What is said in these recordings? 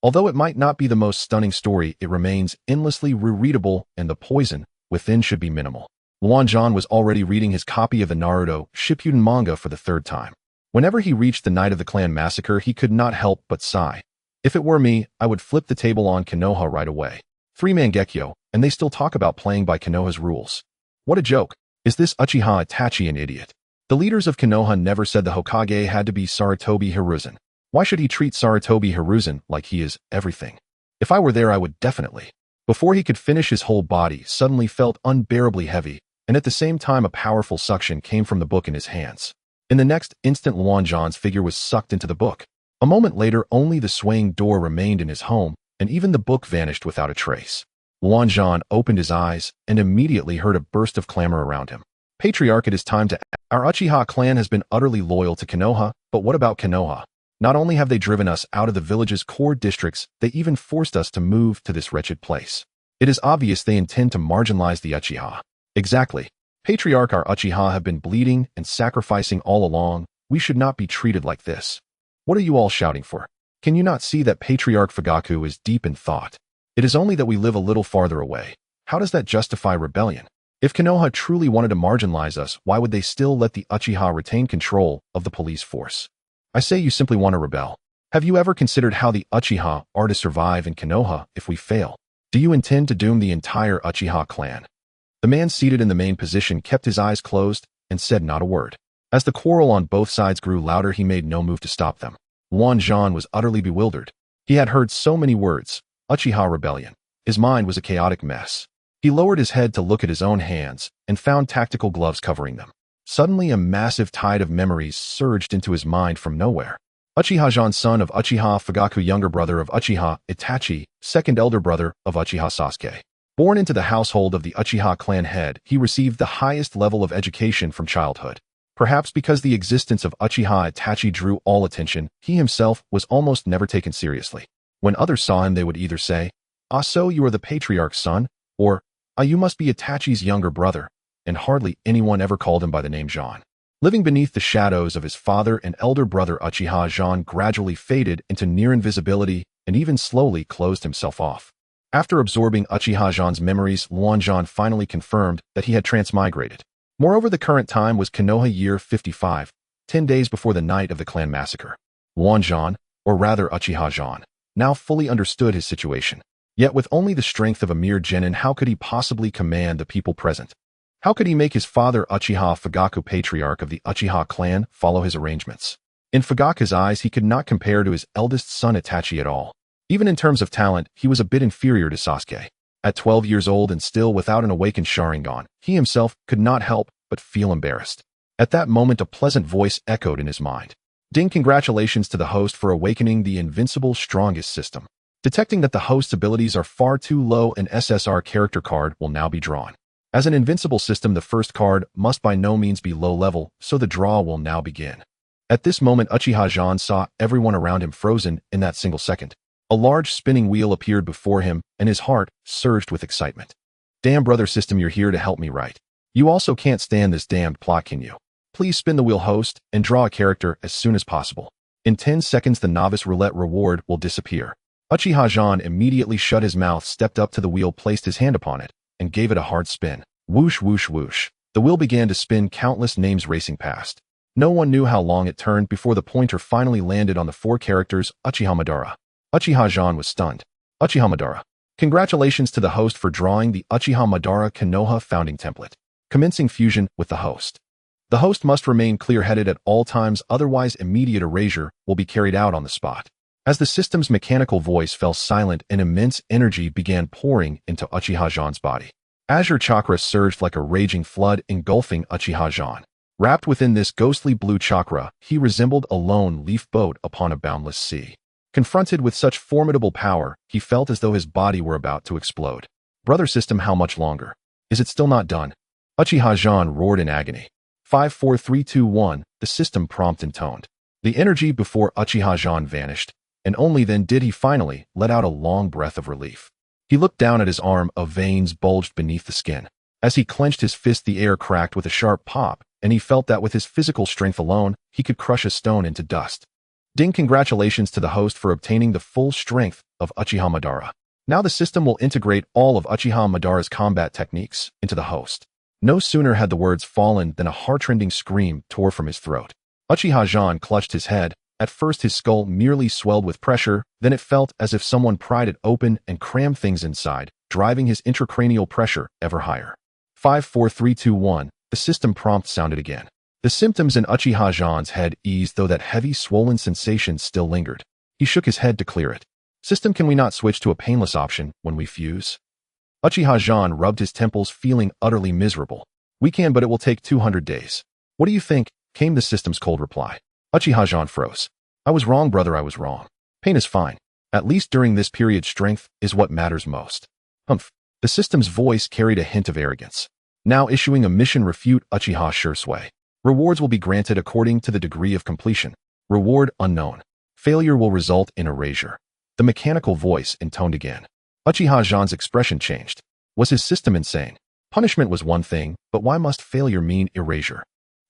Although it might not be the most stunning story, it remains endlessly rereadable, and the poison within should be minimal. Luan Zhan was already reading his copy of the Naruto Shippuden manga for the third time. Whenever he reached the night of the clan massacre, he could not help but sigh. If it were me, I would flip the table on Konoha right away. 3 Mangekyo, and they still talk about playing by Konoha's rules. What a joke. Is this Uchiha Itachi an idiot? The leaders of Konoha never said the Hokage had to be Sarutobi Hiruzen. Why should he treat Sarutobi Hiruzen like he is everything? If I were there, I would definitely. Before he could finish, his whole body suddenly felt unbearably heavy, and at the same time a powerful suction came from the book in his hands. In the next instant, Luan Zhan's figure was sucked into the book. A moment later, only the swaying door remained in his home, and even the book vanished without a trace. Luan Zhan opened his eyes and immediately heard a burst of clamor around him. Patriarch, it is time to act. Our Uchiha clan has been utterly loyal to Konoha, but what about Konoha? Not only have they driven us out of the village's core districts, they even forced us to move to this wretched place. It is obvious they intend to marginalize the Uchiha. Exactly. Patriarch, our Uchiha have been bleeding and sacrificing all along. We should not be treated like this. What are you all shouting for? Can you not see that Patriarch Fugaku is deep in thought? It is only that we live a little farther away. How does that justify rebellion? If Konoha truly wanted to marginalize us, why would they still let the Uchiha retain control of the police force? I say you simply want to rebel. Have you ever considered how the Uchiha are to survive in Konoha if we fail? Do you intend to doom the entire Uchiha clan? The man seated in the main position kept his eyes closed and said not a word. As the quarrel on both sides grew louder, he made no move to stop them. Luan Zhan was utterly bewildered. He had heard so many words, Uchiha rebellion. His mind was a chaotic mess. He lowered his head to look at his own hands and found tactical gloves covering them. Suddenly, a massive tide of memories surged into his mind from nowhere. Uchiha Zhan, son of Uchiha Fugaku, younger brother of Uchiha Itachi, second elder brother of Uchiha Sasuke. Born into the household of the Uchiha clan head, he received the highest level of education from childhood. Perhaps because the existence of Uchiha Itachi drew all attention, he himself was almost never taken seriously. When others saw him, they would either say, "Ah, so you are the Patriarch's son," or, "Ah, you must be Itachi's younger brother," and hardly anyone ever called him by the name Zhan. Living beneath the shadows of his father and elder brother, Uchiha Zhan gradually faded into near invisibility and even slowly closed himself off. After absorbing Uchiha Zhan's memories, Luan Zhan finally confirmed that he had transmigrated. Moreover, the current time was Konoha year 55, 10 days before the night of the clan massacre. Luan Zhan, or rather Uchiha Zhan, now fully understood his situation. Yet with only the strength of a mere genin, how could he possibly command the people present? How could he make his father Uchiha Fugaku, patriarch of the Uchiha clan, follow his arrangements? In Fugaku's eyes, he could not compare to his eldest son Itachi at all. Even in terms of talent, he was a bit inferior to Sasuke. At 12 years old and still without an awakened Sharingan, he himself could not help but feel embarrassed. At that moment, a pleasant voice echoed in his mind. "Ding, congratulations to the host for awakening the invincible strongest system." Detecting that the host's abilities are far too low, an SSR character card will now be drawn. As an invincible system, the first card must by no means be low level, so the draw will now begin. At this moment, Uchiha Zhan saw everyone around him frozen in that single second. A large spinning wheel appeared before him, and his heart surged with excitement. "Damn, brother system, you're here to help me, right? You also can't stand this damned plot, can you? Please spin the wheel, host, and draw a character as soon as possible. In 10 seconds, the novice roulette reward will disappear." Uchiha Zhan immediately shut his mouth, stepped up to the wheel, placed his hand upon it, and gave it a hard spin. Whoosh, whoosh, whoosh. The wheel began to spin, countless names racing past. No one knew how long it turned before the pointer finally landed on the 4 characters Uchiha Madara. Uchiha Zhan was stunned. Uchiha Madara. Congratulations to the host for drawing the Uchiha Madara Konoha founding template. Commencing fusion with the host. The host must remain clear-headed at all times, otherwise immediate erasure will be carried out on the spot. As the system's mechanical voice fell silent, an immense energy began pouring into Uchiha Zhan's body. Azure chakra surged like a raging flood, engulfing Uchiha Zhan. Wrapped within this ghostly blue chakra, he resembled a lone leaf boat upon a boundless sea. Confronted with such formidable power, he felt as though his body were about to explode. "Brother system, how much longer? Is it still not done?" Uchiha Zhan roared in agony. 5, 4, 3, 2, 1, the system prompt intoned. The energy before Uchiha Zhan vanished, and only then did he finally let out a long breath of relief. He looked down at his arm, veins bulged beneath the skin. As he clenched his fist, the air cracked with a sharp pop, and he felt that with his physical strength alone, he could crush a stone into dust. Ding, congratulations to the host for obtaining the full strength of Uchiha Madara. Now the system will integrate all of Uchiha Madara's combat techniques into the host. No sooner had the words fallen than a heart-rending scream tore from his throat. Uchiha Zhan clutched his head. At first his skull merely swelled with pressure, then it felt as if someone pried it open and crammed things inside, driving his intracranial pressure ever higher. 5 4 3 2 1, the system prompt sounded again. The symptoms in Uchiha Zhan's head eased, though that heavy swollen sensation still lingered. He shook his head to clear it. System, can we not switch to a painless option when we fuse? Uchiha Zhan rubbed his temples, feeling utterly miserable. We can, but it will take 200 days. What do you think? Came the system's cold reply. Uchiha Zhan froze. I was wrong, brother, I was wrong. Pain is fine. At least during this period, strength is what matters most. Humph. The system's voice carried a hint of arrogance. Now issuing a mission, refute Uchiha Shursui. Rewards will be granted according to the degree of completion. Reward unknown. Failure will result in erasure. The mechanical voice intoned again. Uchiha Zhan's expression changed. Was his system insane? Punishment was one thing, but why must failure mean erasure?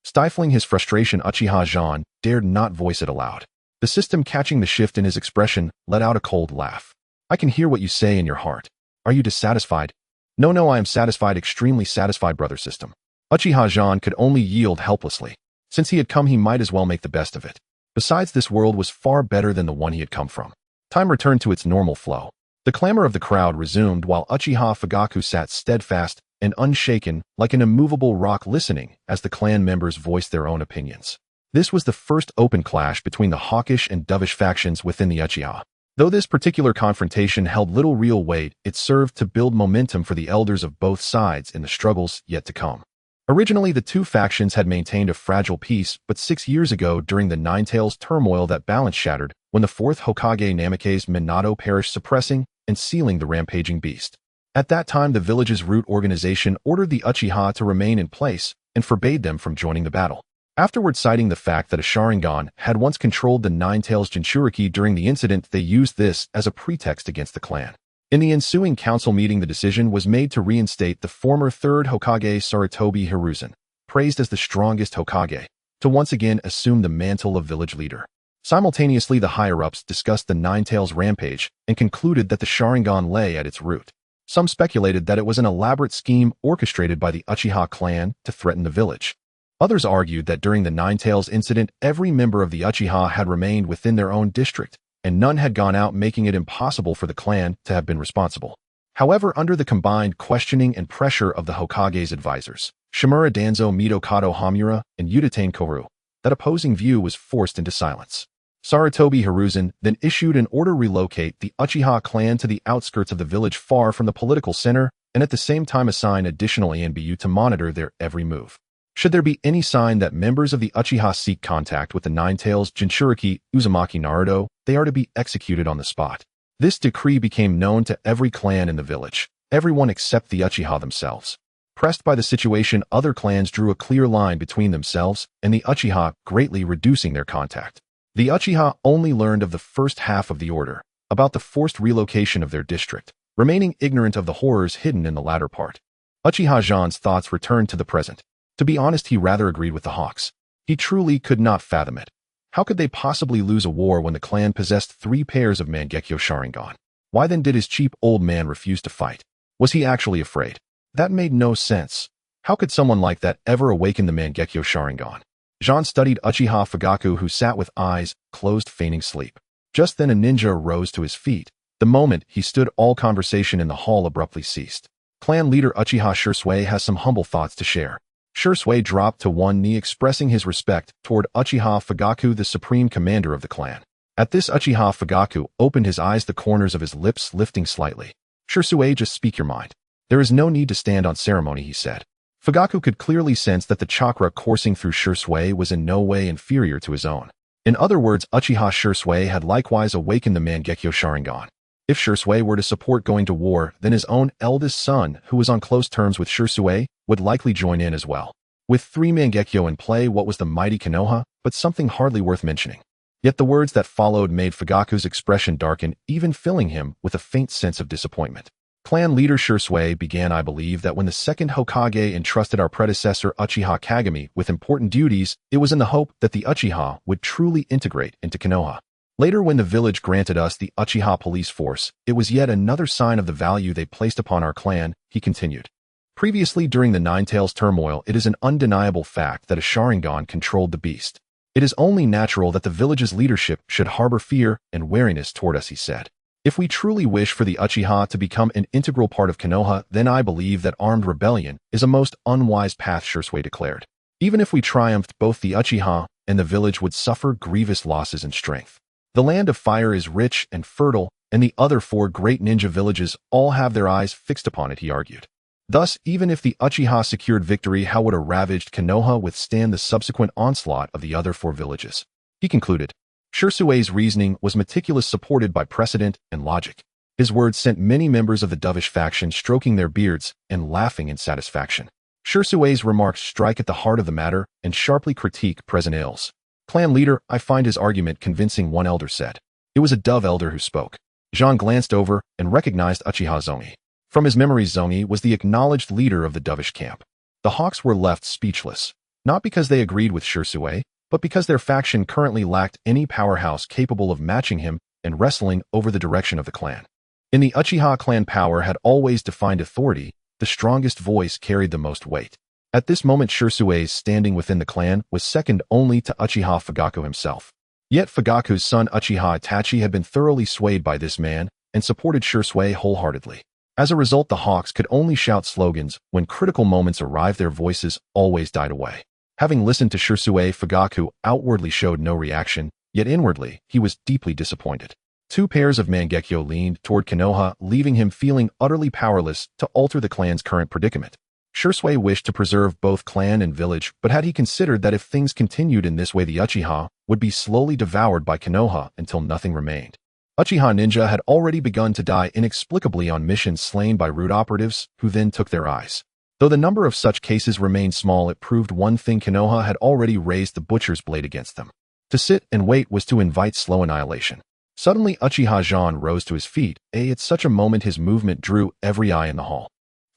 Stifling his frustration, Uchiha Zhan dared not voice it aloud. The system, catching the shift in his expression, let out a cold laugh. I can hear what you say in your heart. Are you dissatisfied? No, I am satisfied, extremely satisfied, brother system. Uchiha Zhan could only yield helplessly. Since he had come, he might as well make the best of it. Besides, this world was far better than the one he had come from. Time returned to its normal flow. The clamor of the crowd resumed while Uchiha Fugaku sat steadfast and unshaken like an immovable rock, listening as the clan members voiced their own opinions. This was the first open clash between the hawkish and dovish factions within the Uchiha. Though this particular confrontation held little real weight, it served to build momentum for the elders of both sides in the struggles yet to come. Originally, the two factions had maintained a fragile peace, but 6 years ago, during the Ninetales turmoil, that balance shattered when the fourth Hokage Namake's Minato perished, suppressing and sealing the rampaging beast. At that time, the village's root organization ordered the Uchiha to remain in place and forbade them from joining the battle. Afterward, citing the fact that a Sharingan had once controlled the Ninetales Jinchuriki during the incident, they used this as a pretext against the clan. In the ensuing council meeting, the decision was made to reinstate the former third Hokage Sarutobi Hiruzen, praised as the strongest Hokage, to once again assume the mantle of village leader. Simultaneously, the higher-ups discussed the Ninetales rampage and concluded that the Sharingan lay at its root. Some speculated that it was an elaborate scheme orchestrated by the Uchiha clan to threaten the village. Others argued that during the Ninetales incident, every member of the Uchiha had remained within their own district, and none had gone out, making it impossible for the clan to have been responsible. However, under the combined questioning and pressure of the Hokage's advisors, Shimura Danzo, Mitokado Hamura, and Udatane Koru, that opposing view was forced into silence. Sarutobi Hiruzen then issued an order to relocate the Uchiha clan to the outskirts of the village, far from the political center, and at the same time assign additional ANBU to monitor their every move. Should there be any sign that members of the Uchiha seek contact with the Ninetales Jinchuriki Uzumaki Naruto, they are to be executed on the spot. This decree became known to every clan in the village, everyone except the Uchiha themselves. Pressed by the situation, other clans drew a clear line between themselves and the Uchiha, greatly reducing their contact. The Uchiha only learned of the first half of the order, about the forced relocation of their district, remaining ignorant of the horrors hidden in the latter part. Uchiha Zhan's thoughts returned to the present. To be honest, he rather agreed with the Hawks. He truly could not fathom it. How could they possibly lose a war when the clan possessed 3 pairs of Mangekyo Sharingan? Why then did his cheap old man refuse to fight? Was he actually afraid? That made no sense. How could someone like that ever awaken the Mangekyo Sharingan? Zhan studied Uchiha Fugaku, who sat with eyes closed, feigning sleep. Just then a ninja rose to his feet. The moment he stood, all conversation in the hall abruptly ceased. Clan leader Uchiha Shursui has some humble thoughts to share. Shursui dropped to one knee, expressing his respect toward Uchiha Fugaku, the supreme commander of the clan. At this, Uchiha Fugaku opened his eyes, the corners of his lips lifting slightly. Shursui, just speak your mind. There is no need to stand on ceremony, he said. Fugaku could clearly sense that the chakra coursing through Shursui was in no way inferior to his own. In other words, Uchiha Shursui had likewise awakened the Mangekyo Sharingan. If Shursui were to support going to war, then his own eldest son, who was on close terms with Shursui, would likely join in as well. With 3 Mangekyo in play, what was the mighty Konoha but something hardly worth mentioning? Yet the words that followed made Fugaku's expression darken, even filling him with a faint sense of disappointment. Clan leader Shursui began, I believe that when the second Hokage entrusted our predecessor Uchiha Kagami with important duties, it was in the hope that the Uchiha would truly integrate into Konoha. Later, when the village granted us the Uchiha police force, it was yet another sign of the value they placed upon our clan, he continued. Previously, during the Ninetales turmoil, it is an undeniable fact that a Sharingan controlled the beast. It is only natural that the village's leadership should harbor fear and wariness toward us, he said. If we truly wish for the Uchiha to become an integral part of Konoha, then I believe that armed rebellion is a most unwise path, Shisui declared. Even if we triumphed, both the Uchiha and the village would suffer grievous losses in strength. The land of fire is rich and fertile, and the other 4 great ninja villages all have their eyes fixed upon it, he argued. Thus, even if the Uchiha secured victory, how would a ravaged Konoha withstand the subsequent onslaught of the other 4 villages? He concluded. Shisui's reasoning was meticulous, supported by precedent and logic. His words sent many members of the dovish faction stroking their beards and laughing in satisfaction. Shisui's remarks strike at the heart of the matter and sharply critique present ills. Clan leader, I find his argument convincing, one elder said. It was a dove elder who spoke. Zhan glanced over and recognized Uchiha Zongi. From his memories, Zongi was the acknowledged leader of the dovish camp. The Hawks were left speechless, not because they agreed with Shisui, but because their faction currently lacked any powerhouse capable of matching him and wrestling over the direction of the clan. In the Uchiha clan, power had always defined authority. The strongest voice carried the most weight. At this moment, Shisui's standing within the clan was second only to Uchiha Fugaku himself. Yet Fugaku's son Uchiha Itachi had been thoroughly swayed by this man and supported Shisui wholeheartedly. As a result, the Hawks could only shout slogans. When critical moments arrived, their voices always died away. Having listened to Shisui, Fugaku outwardly showed no reaction, yet inwardly he was deeply disappointed. 2 pairs of Mangekyo leaned toward Konoha, leaving him feeling utterly powerless to alter the clan's current predicament. Shisui wished to preserve both clan and village, but had he considered that if things continued in this way, the Uchiha would be slowly devoured by Konoha until nothing remained. Uchiha ninja had already begun to die inexplicably on missions, slain by rude operatives who then took their eyes. Though the number of such cases remained small, it proved one thing: Konoha had already raised the butcher's blade against them. To sit and wait was to invite slow annihilation. Suddenly, Uchiha Zhan rose to his feet. At such a moment, his movement drew every eye in the hall.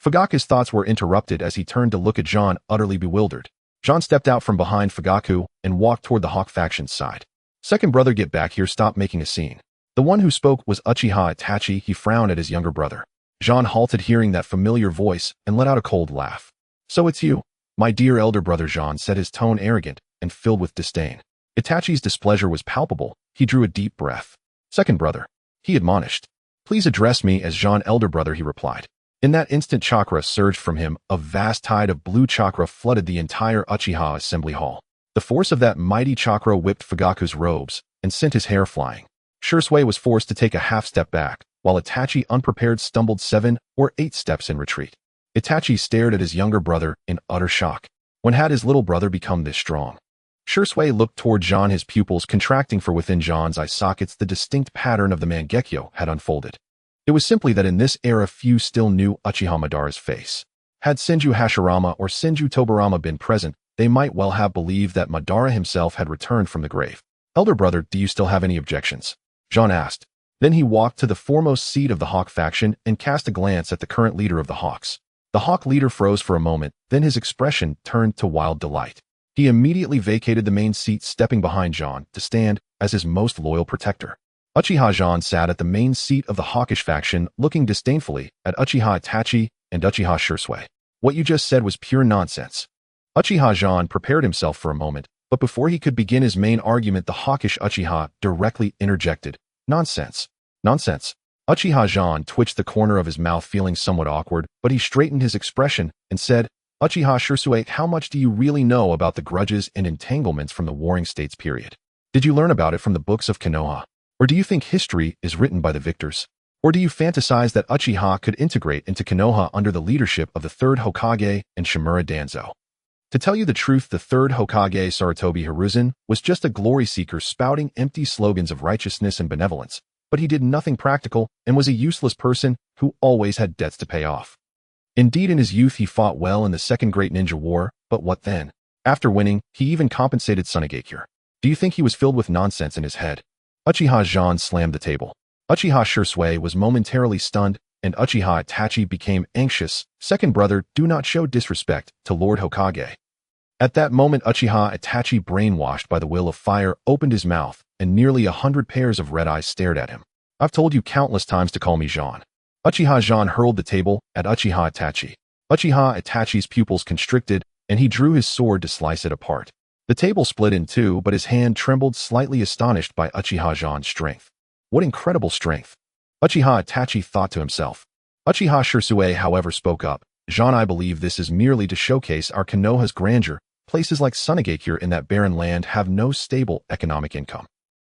Fugaku's thoughts were interrupted as he turned to look at Zhan, utterly bewildered. Zhan stepped out from behind Fugaku and walked toward the Hawk faction's side. Second brother, get back here, stop making a scene. The one who spoke was Uchiha Itachi. He frowned at his younger brother. Zhan halted, hearing that familiar voice, and let out a cold laugh. So it's you, my dear elder brother, Zhan said, his tone arrogant and filled with disdain. Itachi's displeasure was palpable. He drew a deep breath. Second brother, he admonished. Please address me as Zhan, elder brother, he replied. In that instant, chakra surged from him. A vast tide of blue chakra flooded the entire Uchiha assembly hall. The force of that mighty chakra whipped Fugaku's robes and sent his hair flying. Shisui was forced to take a half step back, while Itachi, unprepared, stumbled 7 or 8 steps in retreat. Itachi stared at his younger brother in utter shock. When had his little brother become this strong? Shisui looked toward Zhan, his pupils contracting, for within Zhan's eye sockets the distinct pattern of the Mangekyo had unfolded. It was simply that in this era few still knew Uchiha Madara's face. Had Senju Hashirama or Senju Tobarama been present, they might well have believed that Madara himself had returned from the grave. Elder brother, do you still have any objections? Zhan asked. Then he walked to the foremost seat of the Hawk faction and cast a glance at the current leader of the Hawks. The Hawk leader froze for a moment, then his expression turned to wild delight. He immediately vacated the main seat, stepping behind Zhan to stand as his most loyal protector. Uchiha Zhan sat at the main seat of the Hawkish faction, looking disdainfully at Uchiha Itachi and Uchiha Shisui. What you just said was pure nonsense. Uchiha Zhan prepared himself for a moment, but before he could begin his main argument, the Hawkish Uchiha directly interjected. Nonsense. Nonsense. Uchiha Zhan twitched the corner of his mouth, feeling somewhat awkward, but he straightened his expression and said, Uchiha Shisui, how much do you really know about the grudges and entanglements from the Warring States period? Did you learn about it from the books of Konoha? Or do you think history is written by the victors? Or do you fantasize that Uchiha could integrate into Konoha under the leadership of the third Hokage and Shimura Danzo? To tell you the truth, the third Hokage, Sarutobi Hiruzen, was just a glory seeker spouting empty slogans of righteousness and benevolence, but he did nothing practical and was a useless person who always had debts to pay off. Indeed, in his youth he fought well in the Second Great Ninja War, but what then? After winning, he even compensated Tsunagakure. Do you think he was filled with nonsense in his head? Uchiha Zhan slammed the table. Uchiha Shisui was momentarily stunned, and Uchiha Itachi became anxious. Second brother, do not show disrespect to Lord Hokage. At that moment, Uchiha Itachi, brainwashed by the will of fire, opened his mouth, and nearly 100 pairs of red eyes stared at him. I've told you countless times to call me Zhan. Uchiha Zhan hurled the table at Uchiha Itachi. Uchiha Itachi's pupils constricted, and he drew his sword to slice it apart. The table split in two, but his hand trembled, slightly astonished by Uchiha Zhan's strength. What incredible strength! Uchiha Itachi thought to himself. Uchiha Shisui, however, spoke up. Zhan, I believe this is merely to showcase our Konoha's grandeur. Places like Sunagakure in that barren land have no stable economic income.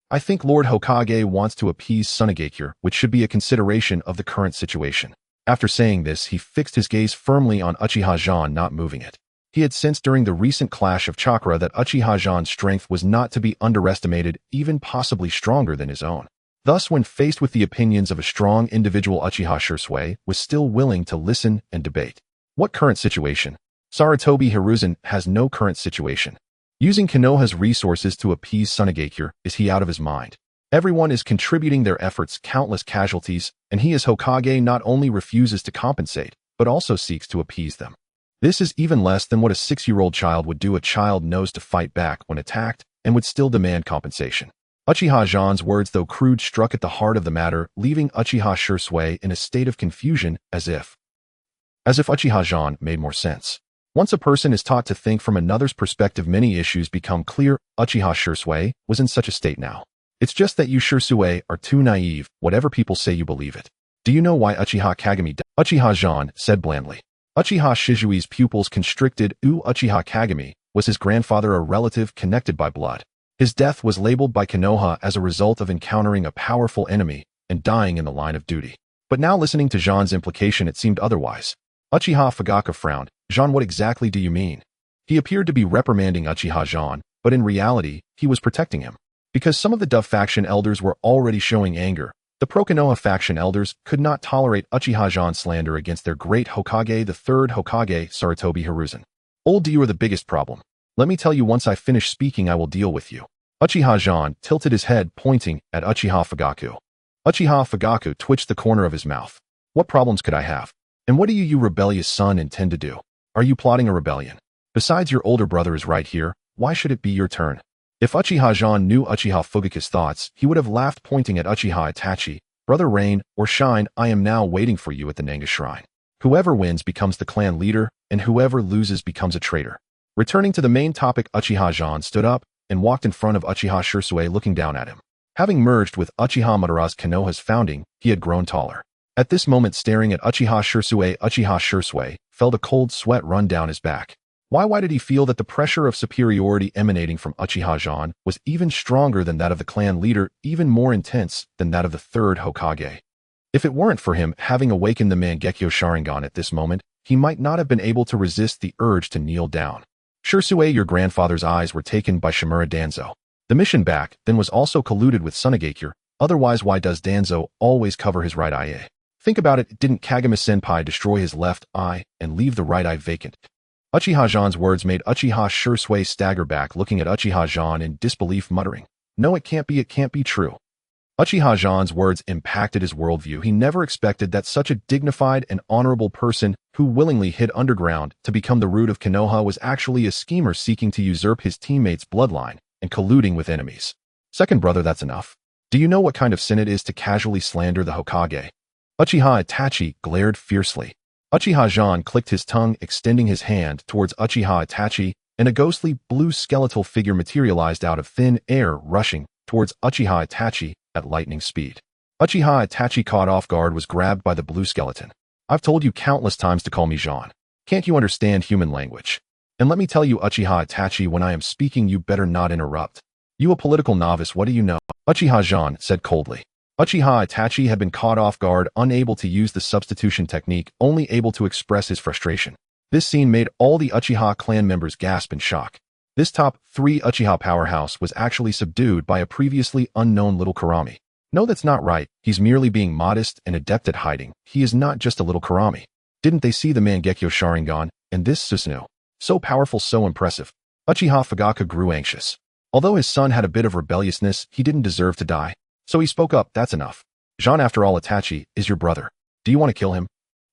I think Lord Hokage wants to appease Sunagakure, which should be a consideration of the current situation. After saying this, he fixed his gaze firmly on Uchiha Zhan, not moving it. He had sensed during the recent clash of chakra that Uchiha Zhan's strength was not to be underestimated, even possibly stronger than his own. Thus, when faced with the opinions of a strong individual, Uchiha Shisui was still willing to listen and debate. What current situation? Sarutobi Hiruzen has no current situation. Using Konoha's resources to appease Sunagakure, is he out of his mind? Everyone is contributing their efforts, countless casualties, and he as Hokage not only refuses to compensate, but also seeks to appease them. This is even less than what a 6-year-old child would do. A child knows to fight back when attacked and would still demand compensation. Uchiha Zhan's words, though crude, struck at the heart of the matter, leaving Uchiha Shisui in a state of confusion, as if Uchiha Zhan made more sense. Once a person is taught to think from another's perspective, many issues become clear. Uchiha Shisui was in such a state now. It's just that you Shisui are too naive. Whatever people say, you believe it. Do you know why Uchiha Kagami died? Uchiha Zhan said blandly. Uchiha Shizui's pupils constricted. Uchiha Kagami was his grandfather, a relative connected by blood. His death was labeled by Konoha as a result of encountering a powerful enemy and dying in the line of duty. But now, listening to Zhan's implication, it seemed otherwise. Uchiha Fugaku frowned. Zhan, what exactly do you mean? He appeared to be reprimanding Uchiha Zhan, but in reality, he was protecting him. Because some of the Dove faction elders were already showing anger, the pro-Konoha faction elders could not tolerate Uchiha Zhan's slander against their great Hokage, the third Hokage, Sarutobi Hiruzen. Old, you are the biggest problem. Let me tell you, once I finish speaking, I will deal with you. Uchiha Zhan tilted his head, pointing at Uchiha Fugaku. Uchiha Fugaku twitched the corner of his mouth. What problems could I have? And what do you rebellious son, intend to do? Are you plotting a rebellion? Besides, your older brother is right here. Why should it be your turn? If Uchiha Zhan knew Uchiha Fugaku's thoughts, he would have laughed, pointing at Uchiha Itachi. Brother, rain or shine, I am now waiting for you at the Nanga Shrine. Whoever wins becomes the clan leader, and whoever loses becomes a traitor. Returning to the main topic, Uchiha Zhan stood up and walked in front of Uchiha Shisui, looking down at him. Having merged with Uchiha Madara's Konoha's founding, he had grown taller. At this moment, staring at Uchiha Shisui felt a cold sweat run down his back. Why did he feel that the pressure of superiority emanating from Uchiha Zhan was even stronger than that of the clan leader, even more intense than that of the third Hokage? If it weren't for him having awakened the Mangekyo Sharingan at this moment, he might not have been able to resist the urge to kneel down. Shisui, your grandfather's eyes were taken by Shimura Danzo. The mission back then was also colluded with Sunagakure, otherwise why does Danzo always cover his right eye? Think about it, didn't Kagami-senpai destroy his left eye and leave the right eye vacant? Uchiha Zhan's words made Uchiha Shisui stagger back, looking at Uchiha Zhan in disbelief, muttering, "No, it can't be true." Uchiha Zhan's words impacted his worldview. He never expected that such a dignified and honorable person who willingly hid underground to become the root of Konoha was actually a schemer seeking to usurp his teammates' bloodline and colluding with enemies. Second brother, that's enough. Do you know what kind of sin it is to casually slander the Hokage? Uchiha Itachi glared fiercely. Uchiha Zhan clicked his tongue, extending his hand towards Uchiha Itachi, and a ghostly blue skeletal figure materialized out of thin air, rushing towards Uchiha Itachi at lightning speed. Uchiha Itachi, caught off guard, was grabbed by the blue skeleton. I've told you countless times to call me Zhan. Can't you understand human language? And let me tell you, Uchiha Itachi, when I am speaking, you better not interrupt. You a political novice, what do you know? Uchiha Zhan said coldly. Uchiha Itachi had been caught off guard, unable to use the substitution technique, only able to express his frustration. This scene made all the Uchiha clan members gasp in shock. This top 3 Uchiha powerhouse was actually subdued by a previously unknown little Kurami. No, that's not right. He's merely being modest and adept at hiding. He is not just a little Kurami. Didn't they see the Mangekyo Sharingan? And this Susanoo? So powerful, so impressive. Uchiha Fugaku grew anxious. Although his son had a bit of rebelliousness, he didn't deserve to die. So he spoke up, that's enough. Zhan, after all, Itachi is your brother. Do you want to kill him?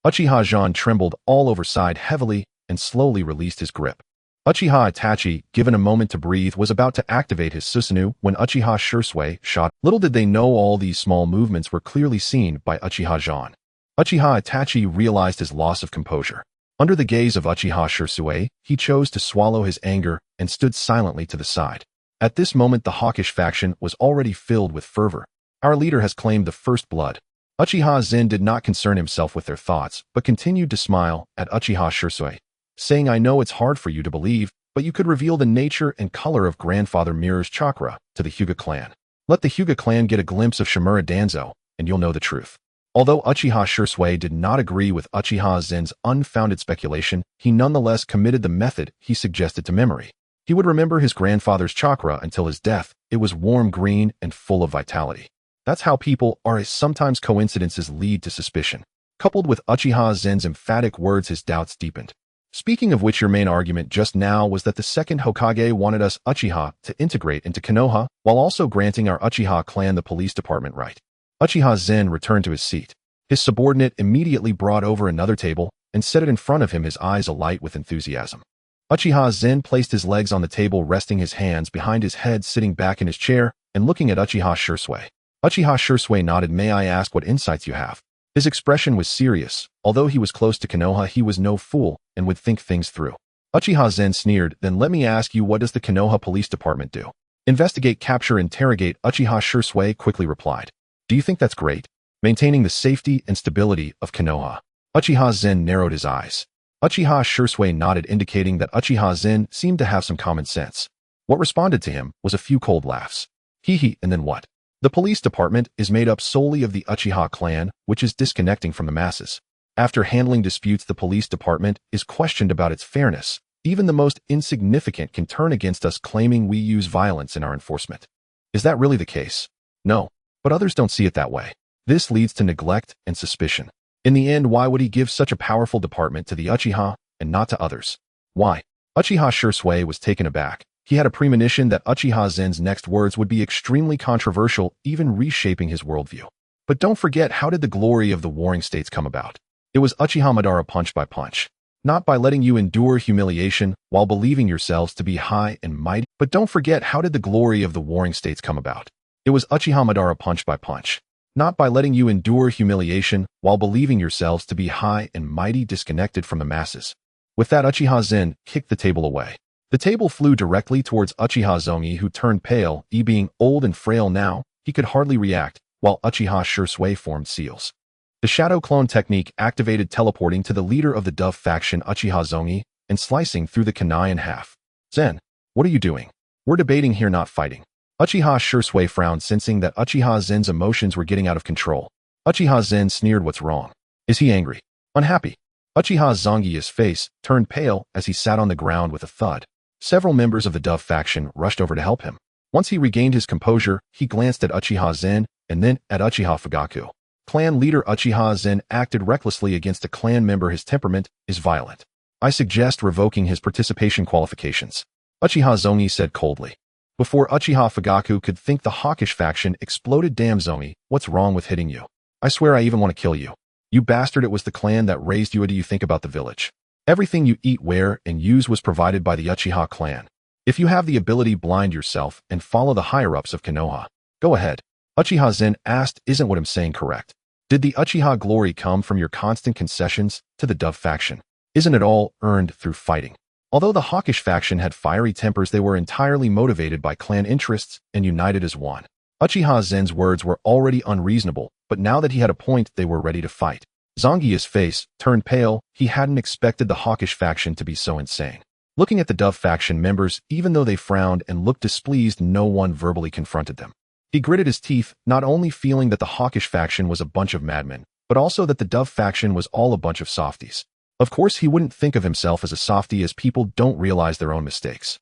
Uchiha Zhan trembled all over, sighed heavily, and slowly released his grip. Uchiha Itachi, given a moment to breathe, was about to activate his Susanoo when Uchiha Shursui shot. Little did they know all these small movements were clearly seen by Uchiha Zhan. Uchiha Itachi realized his loss of composure. Under the gaze of Uchiha Shursui, he chose to swallow his anger and stood silently to the side. At this moment, the hawkish faction was already filled with fervor. Our leader has claimed the first blood. Uchiha Zhan did not concern himself with their thoughts, but continued to smile at Uchiha Shursui, saying, I know it's hard for you to believe, but you could reveal the nature and color of Grandfather Mirror's chakra to the Hyuga clan. Let the Hyuga clan get a glimpse of Shimura Danzo, and you'll know the truth. Although Uchiha Shursui did not agree with Uchiha Zhan's unfounded speculation, he nonetheless committed the method he suggested to memory. He would remember his grandfather's chakra until his death. It was warm green and full of vitality. That's how people are, as sometimes coincidences lead to suspicion. Coupled with Uchiha Zhan's emphatic words, his doubts deepened. Speaking of which, your main argument just now was that the second Hokage wanted us Uchiha to integrate into Konoha, while also granting our Uchiha clan the police department right. Uchiha Zhan returned to his seat. His subordinate immediately brought over another table and set it in front of him, his eyes alight with enthusiasm. Uchiha Zhan placed his legs on the table, resting his hands behind his head, sitting back in his chair, and looking at Uchiha Shursui. Uchiha Shursui nodded. May I ask what insights you have? His expression was serious. Although he was close to Konoha, he was no fool and would think things through. Uchiha Zhan sneered. Then let me ask you, what does the Konoha police department do? Investigate, capture, interrogate, Uchiha Shursui quickly replied. Do you think that's great? Maintaining the safety and stability of Konoha. Uchiha Zhan narrowed his eyes. Uchiha Shursui nodded, indicating that Uchiha Zhan seemed to have some common sense. What responded to him was a few cold laughs. Hee, and then what? The police department is made up solely of the Uchiha clan, which is disconnecting from the masses. After handling disputes, the police department is questioned about its fairness. Even the most insignificant can turn against us, claiming we use violence in our enforcement. Is that really the case? No, but others don't see it that way. This leads to neglect and suspicion. In the end, why would he give such a powerful department to the Uchiha and not to others? Why? Uchiha Shursui was taken aback. He had a premonition that Uchiha Zhan's next words would be extremely controversial, even reshaping his worldview. But don't forget, how did the glory of the warring states come about? It was Uchiha Madara punch by punch. Not by letting you endure humiliation while believing yourselves to be high and mighty. But don't forget, how did the glory of the warring states come about? It was Uchiha Madara punch by punch. Not by letting you endure humiliation while believing yourselves to be high and mighty, disconnected from the masses. With that, Uchiha Zhan kicked the table away. The table flew directly towards Uchiha Zongi, who turned pale. Being old and frail now, he could hardly react, while Uchiha Shursui formed seals. The shadow clone technique activated, teleporting to the leader of the Dove faction, Uchiha Zongi, and slicing through the kunai in half. Zen, what are you doing? We're debating here, not fighting. Uchiha Shursui frowned, sensing that Uchiha Zhan's emotions were getting out of control. Uchiha Zhan sneered. What's wrong? Is he angry? Unhappy? Uchiha Zongi's face turned pale as he sat on the ground with a thud. Several members of the Dove faction rushed over to help him. Once he regained his composure, he glanced at Uchiha Zhan and then at Uchiha Fugaku. Clan leader Uchiha Zhan acted recklessly against a clan member. His temperament is violent. I suggest revoking his participation qualifications. Uchiha Zongi said coldly. Before Uchiha Fugaku could think, the hawkish faction exploded. Damn Zongi, what's wrong with hitting you? I swear I even want to kill you. You bastard, it was the clan that raised you. What do you think about the village? Everything you eat, wear, and use was provided by the Uchiha clan. If you have the ability, blind yourself and follow the higher-ups of Konoha. Go ahead. Uchiha Zhan asked, isn't what I'm saying correct? Did the Uchiha glory come from your constant concessions to the Dove faction? Isn't it all earned through fighting? Although the hawkish faction had fiery tempers, they were entirely motivated by clan interests and united as one. Uchiha Zhan's words were already unreasonable, but now that he had a point, they were ready to fight. Zongi's face turned pale. He hadn't expected the hawkish faction to be so insane. Looking at the Dove faction members, even though they frowned and looked displeased, no one verbally confronted them. He gritted his teeth, not only feeling that the hawkish faction was a bunch of madmen, but also that the Dove faction was all a bunch of softies. Of course, he wouldn't think of himself as a softie, as people don't realize their own mistakes.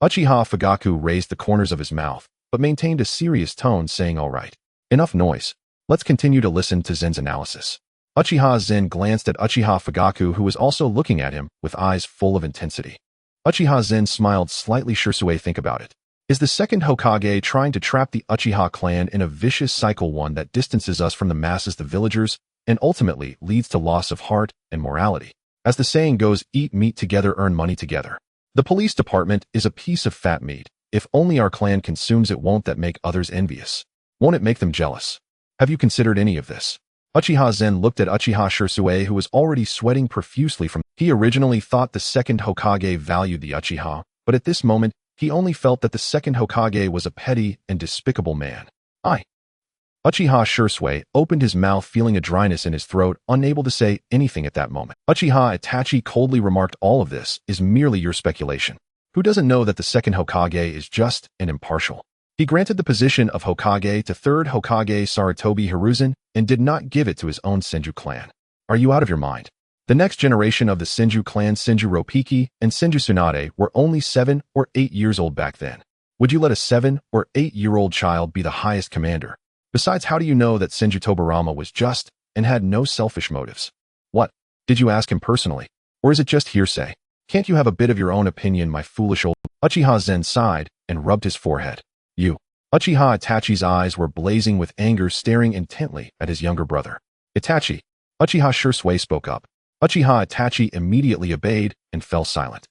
Uchiha Fugaku raised the corners of his mouth, but maintained a serious tone, saying, all right, enough noise. Let's continue to listen to Zhen's analysis. Uchiha Zhan glanced at Uchiha Fugaku, who was also looking at him with eyes full of intensity. Uchiha Zhan smiled slightly. Shursui, think about it. Is the second Hokage trying to trap the Uchiha clan in a vicious cycle, one that distances us from the masses, the villagers, and ultimately leads to loss of heart and morality? As the saying goes, eat meat together, earn money together. The police department is a piece of fat meat. If only our clan consumes it, won't that make others envious? Won't it make them jealous? Have you considered any of this? Uchiha Zhan looked at Uchiha Shisui, who was already sweating profusely from. He originally thought the second Hokage valued the Uchiha, but at this moment, he only felt that the second Hokage was a petty and despicable man. Uchiha Shisui opened his mouth, feeling a dryness in his throat, unable to say anything at that moment. Uchiha Itachi coldly remarked, all of this is merely your speculation. Who doesn't know that the second Hokage is just and impartial? He granted the position of Hokage to third Hokage Sarutobi Hiruzen and did not give it to his own Senju clan. Are you out of your mind? The next generation of the Senju clan, Senju Ropiki and Senju Tsunade, were only 7 or 8 years old back then. Would you let a 7 or 8-year-old child be the highest commander? Besides, how do you know that Senju Tobirama was just and had no selfish motives? What? Did you ask him personally? Or is it just hearsay? Can't you have a bit of your own opinion, my foolish old... Uchiha Zhan sighed and rubbed his forehead. You. Uchiha Itachi's eyes were blazing with anger, staring intently at his younger brother. Itachi. Uchiha Shisui spoke up. Uchiha Itachi immediately obeyed and fell silent.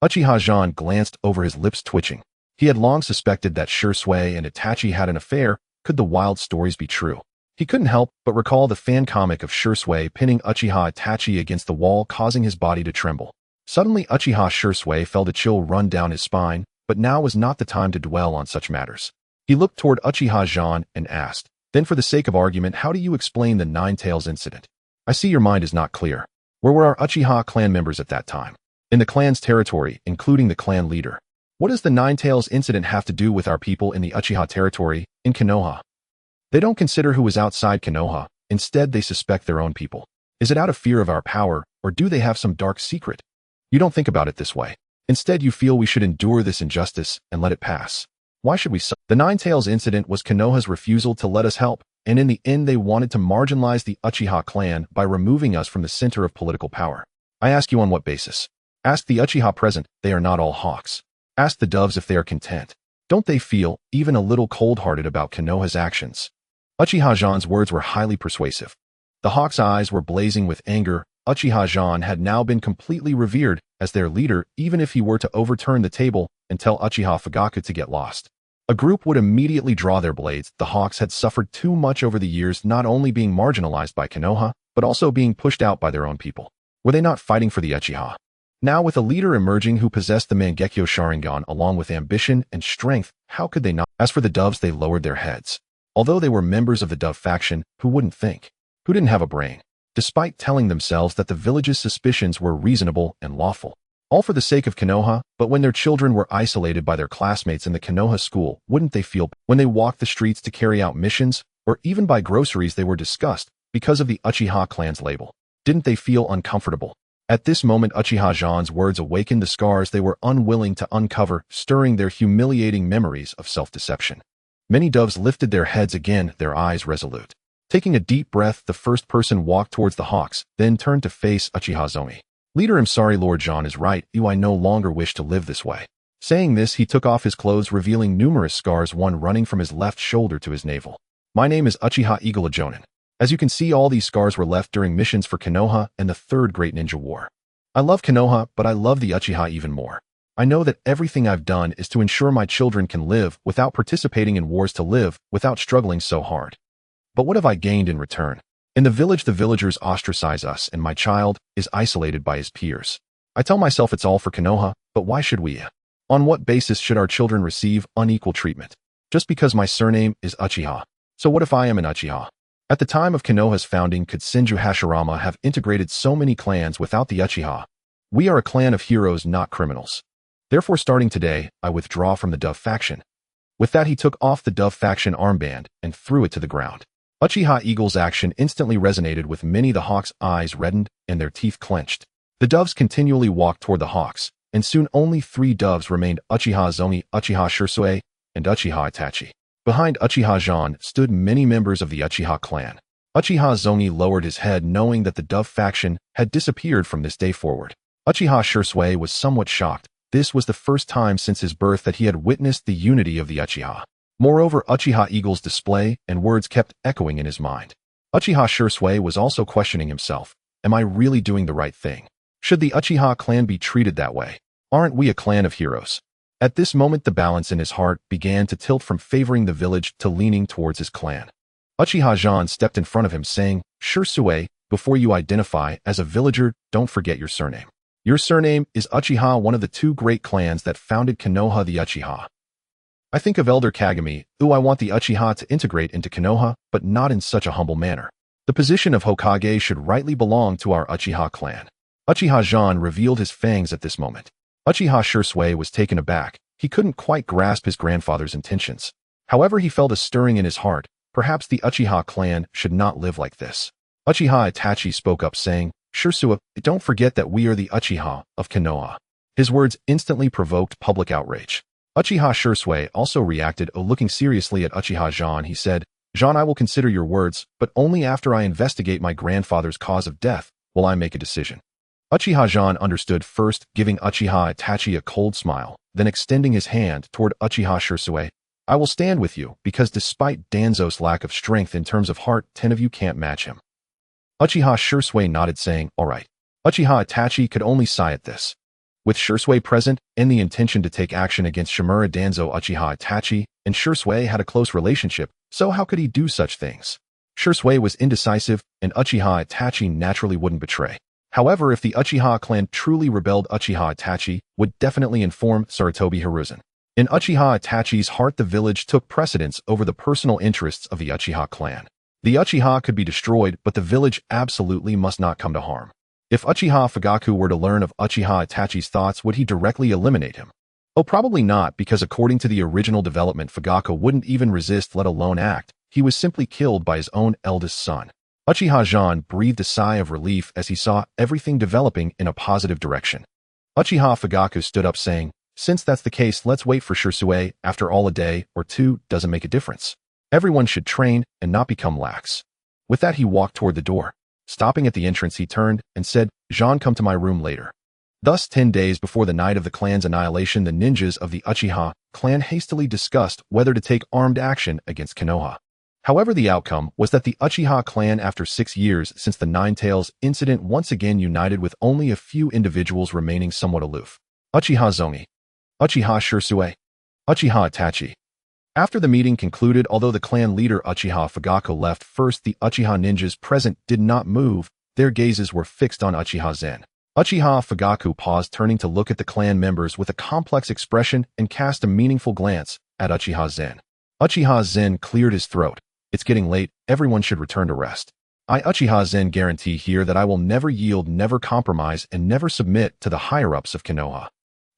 Uchiha Zhan glanced over, his lips twitching. He had long suspected that Shisui and Itachi had an affair. Could the wild stories be true? He couldn't help but recall the fan comic of Shisui pinning Uchiha Itachi against the wall, causing his body to tremble. Suddenly, Uchiha Shisui felt a chill run down his spine, but now was not the time to dwell on such matters. He looked toward Uchiha Zhan and asked, then for the sake of argument, how do you explain the Nine Tails incident? I see your mind is not clear. Where were our Uchiha clan members at that time? In the clan's territory, including the clan leader. What does the Nine Tails incident have to do with our people in the Uchiha territory, in Konoha? They don't consider who is outside Konoha. Instead, they suspect their own people. Is it out of fear of our power, or do they have some dark secret? You don't think about it this way. Instead, you feel we should endure this injustice and let it pass. Why should we? The Nine Tails incident was Konoha's refusal to let us help, and in the end they wanted to marginalize the Uchiha clan by removing us from the center of political power. I ask you, on what basis? Ask the Uchiha present, they are not all hawks. Ask the doves if they are content. Don't they feel even a little cold-hearted about Konoha's actions? Uchiha Zhan's words were highly persuasive. The hawks' eyes were blazing with anger. Uchiha Zhan had now been completely revered as their leader, even if he were to overturn the table and tell Uchiha Fugaku to get lost. A group would immediately draw their blades. The hawks had suffered too much over the years, not only being marginalized by Konoha, but also being pushed out by their own people. Were they not fighting for the Uchiha? Now, with a leader emerging who possessed the Mangekyo Sharingan along with ambition and strength, how could they not? As for the doves, they lowered their heads. Although they were members of the dove faction, who wouldn't think? Who didn't have a brain? Despite telling themselves that the village's suspicions were reasonable and lawful. All for the sake of Konoha, but when their children were isolated by their classmates in the Konoha school, wouldn't they feel when they walked the streets to carry out missions, or even buy groceries, they were discussed because of the Uchiha clan's label? Didn't they feel uncomfortable? At this moment, Uchiha Zhan's words awakened the scars they were unwilling to uncover, stirring their humiliating memories of self-deception. Many doves lifted their heads again, their eyes resolute. Taking a deep breath, the first person walked towards the hawks, then turned to face Uchiha Zomi. Leader, I'm sorry, Lord Zhan is right. I no longer wish to live this way. Saying this, he took off his clothes, revealing numerous scars, one running from his left shoulder to his navel. My name is Uchiha Jonin. As you can see, all these scars were left during missions for Konoha and the Third Great Ninja War. I love Konoha, but I love the Uchiha even more. I know that everything I've done is to ensure my children can live without participating in wars, to live without struggling so hard. But what have I gained in return? In the village, the villagers ostracize us, and my child is isolated by his peers. I tell myself it's all for Konoha, but why should we? On what basis should our children receive unequal treatment? Just because my surname is Uchiha. So what if I am an Uchiha? At the time of Konoha's founding, could Senju Hashirama have integrated so many clans without the Uchiha? We are a clan of heroes, not criminals. Therefore, starting today, I withdraw from the Dove faction. With that, he took off the Dove faction armband and threw it to the ground. Uchiha Eagle's action instantly resonated with many. The hawks' eyes reddened and their teeth clenched. The doves continually walked toward the hawks, and soon only 3 doves remained: Uchiha Zomi, Uchiha Shisui, and Uchiha Itachi. Behind Uchiha Zhan stood many members of the Uchiha clan. Uchiha Zomi lowered his head, knowing that the dove faction had disappeared from this day forward. Uchiha Shisui was somewhat shocked. This was the first time since his birth that he had witnessed the unity of the Uchiha. Moreover, Uchiha Eagle's display and words kept echoing in his mind. Uchiha Shisui was also questioning himself. Am I really doing the right thing? Should the Uchiha clan be treated that way? Aren't we a clan of heroes? At this moment, the balance in his heart began to tilt from favoring the village to leaning towards his clan. Uchiha Zhan stepped in front of him, saying, "Shursue, before you identify as a villager, don't forget your surname. Your surname is Uchiha, one of the two great clans that founded Konoha, the Uchiha. I think of Elder Kagami, I want the Uchiha to integrate into Konoha, but not in such a humble manner. The position of Hokage should rightly belong to our Uchiha clan." Uchiha Zhan revealed his fangs at this moment. Uchiha Shursue was taken aback. He couldn't quite grasp his grandfather's intentions. However, he felt a stirring in his heart. Perhaps the Uchiha clan should not live like this. Uchiha Itachi spoke up, saying, "Shursue, don't forget that we are the Uchiha of Konoha." His words instantly provoked public outrage. Uchiha Shursue also reacted, looking seriously at Uchiha Zhan. He said, "Zhan, I will consider your words, but only after I investigate my grandfather's cause of death will I make a decision." Uchiha Zhan understood, first giving Uchiha Itachi a cold smile, then extending his hand toward Uchiha Shursue. "I will stand with you, because despite Danzo's lack of strength in terms of heart, 10 of you can't match him." Uchiha Shursue nodded, saying, "All right." Uchiha Itachi could only sigh at this. With Shursue present and the intention to take action against Shimura Danzo, Uchiha Itachi and Shursue had a close relationship, so how could he do such things? Shursue was indecisive, and Uchiha Itachi naturally wouldn't betray. However, if the Uchiha clan truly rebelled, Uchiha Itachi would definitely inform Sarutobi Hiruzen. In Uchiha Itachi's heart, the village took precedence over the personal interests of the Uchiha clan. The Uchiha could be destroyed, but the village absolutely must not come to harm. If Uchiha Fugaku were to learn of Uchiha Itachi's thoughts, would he directly eliminate him? Probably not, because according to the original development, Fugaku wouldn't even resist, let alone act. He was simply killed by his own eldest son. Uchiha Zhan breathed a sigh of relief as he saw everything developing in a positive direction. Uchiha Fugaku stood up, saying, "Since that's the case, let's wait for Shursue. After all, a day or two doesn't make a difference. Everyone should train and not become lax." With that, he walked toward the door. Stopping at the entrance, he turned and said, "Zhan, come to my room later." Thus, 10 days before the night of the clan's annihilation, the ninjas of the Uchiha clan hastily discussed whether to take armed action against Konoha. However, the outcome was that the Uchiha clan, after 6 years since the Nine Tails incident, once again united, with only a few individuals remaining somewhat aloof. Uchiha Zomi, Uchiha Shursue, Uchiha Itachi. After the meeting concluded, although the clan leader Uchiha Fugaku left first, the Uchiha ninjas present did not move. Their gazes were fixed on Uchiha Zhan. Uchiha Fugaku paused, turning to look at the clan members with a complex expression and cast a meaningful glance at Uchiha Zhan. Uchiha Zhan cleared his throat. "It's getting late. Everyone should return to rest. I, Uchiha Zhan, guarantee here that I will never yield, never compromise, and never submit to the higher-ups of Konoha."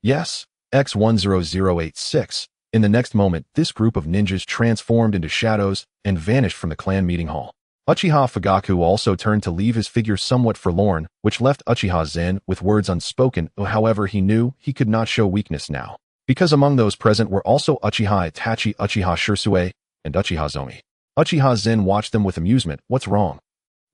Yes, X10086. In the next moment, this group of ninjas transformed into shadows and vanished from the clan meeting hall. Uchiha Fugaku also turned to leave, his figure somewhat forlorn, which left Uchiha Zhan with words unspoken. However, he knew he could not show weakness now, because among those present were also Uchiha Itachi, Uchiha Shursue, and Uchiha Zomi. Uchiha Zhan watched them with amusement. "What's wrong?"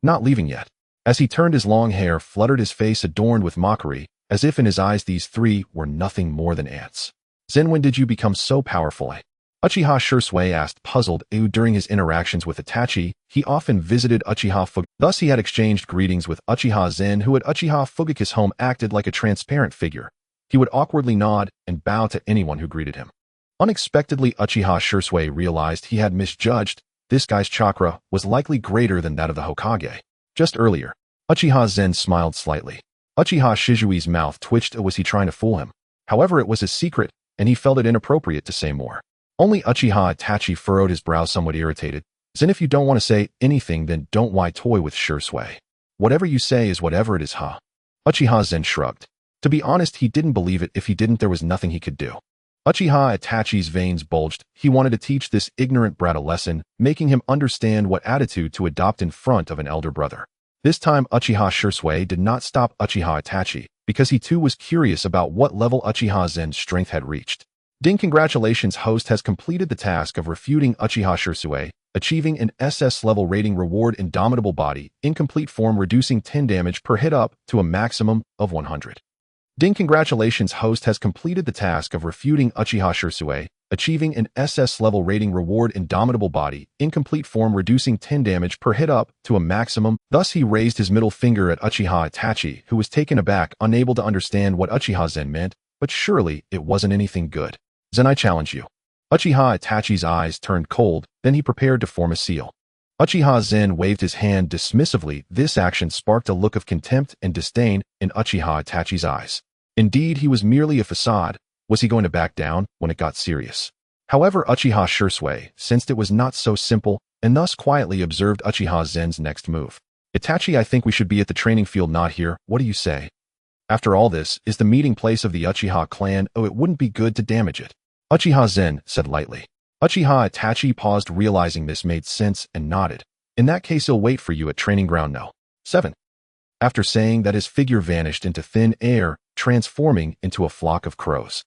"Not leaving yet." As he turned, his long hair fluttered, his face adorned with mockery, as if in his eyes these three were nothing more than ants. "Zhen, when did you become so powerful?" Uchiha Shursue asked, puzzled. During his interactions with Itachi, he often visited Uchiha Fugaku. Thus, he had exchanged greetings with Uchiha Zhan, who at Uchiha Fugaku's home acted like a transparent figure. He would awkwardly nod and bow to anyone who greeted him. Unexpectedly, Uchiha Shursue realized he had misjudged. This guy's chakra was likely greater than that of the Hokage. Just earlier, Uchiha Zhan smiled slightly. Uchiha Shizui's mouth twitched. Was he trying to fool him? However, it was his secret, and he felt it inappropriate to say more. Only Uchiha Itachi furrowed his brow, somewhat irritated. "Zhen, if you don't want to say anything, then don't why toy with Shursue. Whatever you say is whatever it is, huh?" Uchiha Zhan shrugged. To be honest, he didn't believe it. If he didn't, there was nothing he could do. Uchiha Itachi's veins bulged. He wanted to teach this ignorant brat a lesson, making him understand what attitude to adopt in front of an elder brother. This time, Uchiha Shursue did not stop Uchiha Itachi, because he too was curious about what level Uchiha Zhen's strength had reached. "Ding, congratulations, host has completed the task of refuting Uchiha Shursue, achieving an SS level rating. Reward: Indomitable Body, incomplete form, reducing 10 damage per hit up to a maximum of 100. Ding, congratulations, host has completed the task of refuting Uchiha Shursue, achieving an SS level rating. Reward: Indomitable Body, incomplete form, reducing 10 damage per hit up to a maximum." Thus, he raised his middle finger at Uchiha Itachi, who was taken aback, unable to understand what Uchiha Zhen meant. but surely it wasn't anything good. Zen, I challenge you. Uchiha Itachi's eyes turned cold, then he prepared to form a seal. Uchiha Zhan waved his hand dismissively. This action sparked a look of contempt and disdain in Uchiha Itachi's eyes. Indeed, he was merely a facade. Was he going to back down when it got serious? However, Uchiha Shisui sensed it was not so simple, and thus quietly observed Uchiha Zhen's next move. Itachi, I think we should be at the training field, not here. What do you say? After all, this is the meeting place of the Uchiha clan. Oh, it wouldn't be good to damage it. Uchiha Zhan said lightly. Uchiha Itachi paused, realizing this made sense, and nodded. In that case, he'll wait for you at training ground no. 7. After saying that, his figure vanished into thin air, transforming into a flock of crows.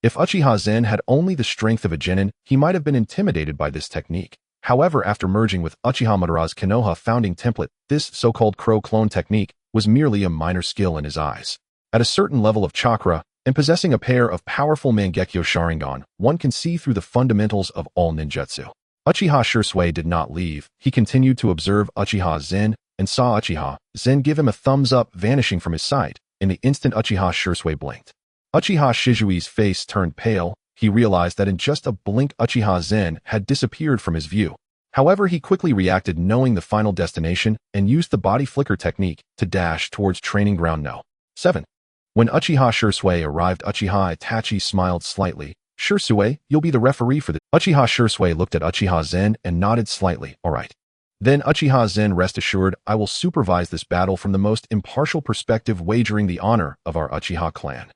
If Uchiha Zhan had only the strength of a genin, he might have been intimidated by this technique. However, after merging with Uchiha Madara's Konoha founding template, this so-called crow clone technique was merely a minor skill in his eyes. At a certain level of chakra, and possessing a pair of powerful Mangekyo Sharingan, one can see through the fundamentals of all ninjutsu. Uchiha Shisui did not leave. He continued to observe Uchiha Zhan and saw Uchiha Zhan give him a thumbs up, vanishing from his sight. In the instant Uchiha Shisui blinked, Uchiha Shizui's face turned pale. He realized that in just a blink Uchiha Zhan had disappeared from his view. However, he quickly reacted, knowing the final destination, and used the body flicker technique to dash towards training ground no. 7. When Uchiha Shisui arrived, Uchiha Itachi smiled slightly. Shisui, you'll be the referee for the— Uchiha Shisui looked at Uchiha Zhan and nodded slightly. All right. Then Uchiha Zhan, rest assured, I will supervise this battle from the most impartial perspective, wagering the honor of our Uchiha clan.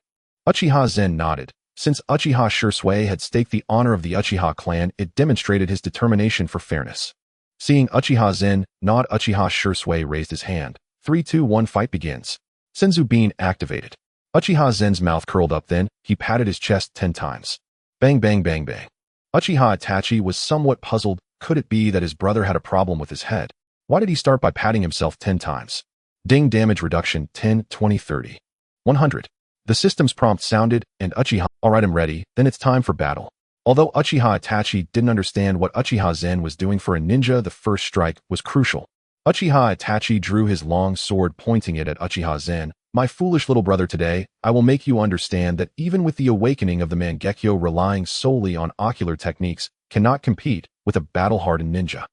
Uchiha Zhan nodded. Since Uchiha Shisui had staked the honor of the Uchiha clan, it demonstrated his determination for fairness. Seeing Uchiha Zhan nod, Uchiha Shisui raised his hand. 3, 2, 1, fight begins. Senzu Bean activated. Uchiha Zhen's mouth curled up, then he patted his chest 10 times. Bang, bang, bang, bang. Uchiha Itachi was somewhat puzzled. Could it be that his brother had a problem with his head? Why did he start by patting himself 10 times? Ding, damage reduction 10, 20, 30. 100. The system's prompt sounded, and Uchiha— Alright, I'm ready, then it's time for battle. Although Uchiha Itachi didn't understand what Uchiha Zhan was doing for a ninja, the first strike was crucial. Uchiha Itachi drew his long sword, pointing it at Uchiha Zhan. My foolish little brother, today, I will make you understand that even with the awakening of the Mangekyo, relying solely on ocular techniques cannot compete with a battle-hardened ninja.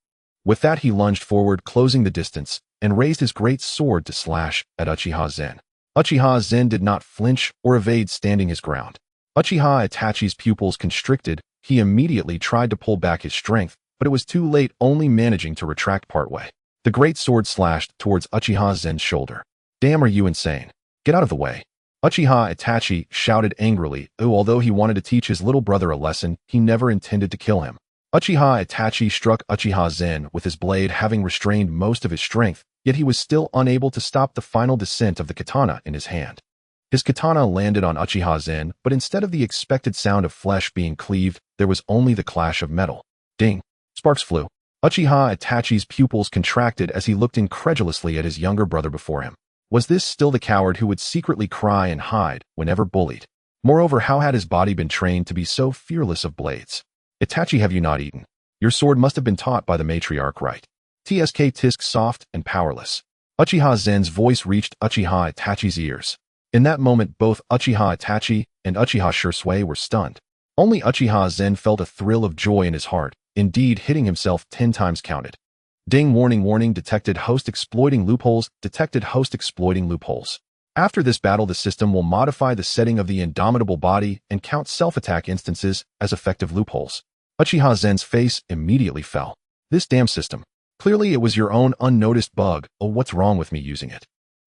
With that, he lunged forward, closing the distance, and raised his great sword to slash at Uchiha Zhan. Uchiha Zhan did not flinch or evade, standing his ground. Uchiha Itachi's pupils constricted. He immediately tried to pull back his strength, but it was too late, only managing to retract partway. The great sword slashed towards Uchiha Zhen's shoulder. Damn, are you insane? Get out of the way. Uchiha Itachi shouted angrily. Although he wanted to teach his little brother a lesson, he never intended to kill him. Uchiha Itachi struck Uchiha Zhan with his blade, having restrained most of his strength, yet he was still unable to stop the final descent of the katana in his hand. His katana landed on Uchiha Zhan, but instead of the expected sound of flesh being cleaved, there was only the clash of metal. Ding! Sparks flew. Uchiha Itachi's pupils contracted as he looked incredulously at his younger brother before him. Was this still the coward who would secretly cry and hide whenever bullied? Moreover, how had his body been trained to be so fearless of blades? Itachi, have you not eaten? Your sword must have been taught by the matriarch, right? Tsk tisk, soft and powerless. Uchiha Zhen's voice reached Uchiha Itachi's ears. In that moment, both Uchiha Itachi and Uchiha Shisui were stunned. Only Uchiha Zhan felt a thrill of joy in his heart. Indeed, hitting himself 10 times counted. Ding, warning, warning, detected host exploiting loopholes, detected host exploiting loopholes. After this battle, the system will modify the setting of the indomitable body and count self-attack instances as effective loopholes. Uchiha Zhen's face immediately fell. This damn system. Clearly it was your own unnoticed bug. Oh, what's wrong with me using it?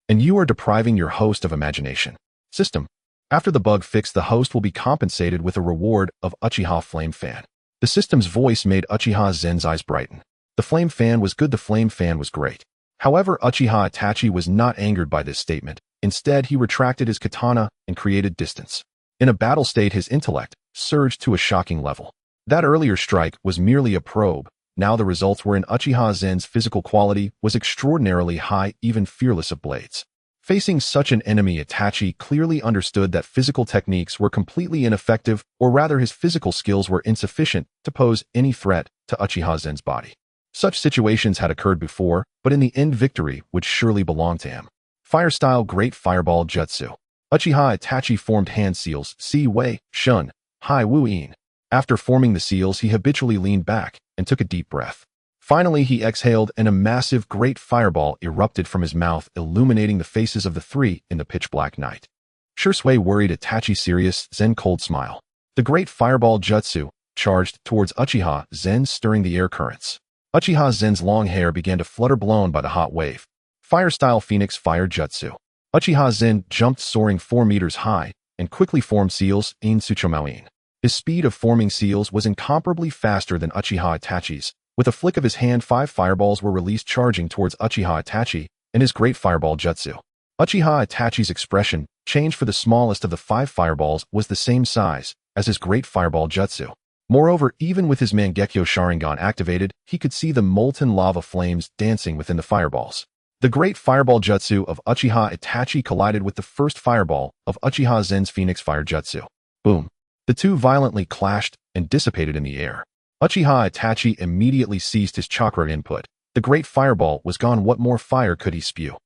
And you are depriving your host of imagination. System. After the bug fix, the host will be compensated with a reward of Uchiha Flame Fan. The system's voice made Uchiha Zhen's eyes brighten. The flame fan was good, the flame fan was great. However, Uchiha Itachi was not angered by this statement. Instead, he retracted his katana and created distance. In a battle state, his intellect surged to a shocking level. That earlier strike was merely a probe. Now the results were in Uchiha Zhen's physical quality was extraordinarily high, even fearless of blades. Facing such an enemy, Itachi clearly understood that physical techniques were completely ineffective, or rather his physical skills were insufficient to pose any threat to Uchiha Zhen's body. Such situations had occurred before, but in the end victory would surely belong to him. Fire-style Great Fireball Jutsu. Uchiha Itachi formed hand seals, Si Wei, Shun, Hai Wu Yin. After forming the seals, he habitually leaned back and took a deep breath. Finally, he exhaled, and a massive, great fireball erupted from his mouth, illuminating the faces of the three in the pitch-black night. Shui worried, Itachi serious, Zen cold smile. The great fireball jutsu charged towards Uchiha Zhan, stirring the air currents. Uchiha Zhan's long hair began to flutter, blown by the hot wave. Fire-style Phoenix Fire Jutsu. Uchiha Zhan jumped, soaring 4 meters high, and quickly formed seals, in Tsuchomaoin. His speed of forming seals was incomparably faster than Uchiha Itachi's. With a flick of his hand, 5 fireballs were released, charging towards Uchiha Itachi and his great fireball jutsu. Uchiha Itachi's expression changed, for the smallest of the 5 fireballs was the same size as his great fireball jutsu. Moreover, even with his Mangekyo Sharingan activated, he could see the molten lava flames dancing within the fireballs. The great fireball jutsu of Uchiha Itachi collided with the first fireball of Uchiha Zhan's Phoenix Fire Jutsu. Boom! The two violently clashed and dissipated in the air. Uchiha Itachi immediately ceased his chakra input. The great fireball was gone. What more fire could he spew?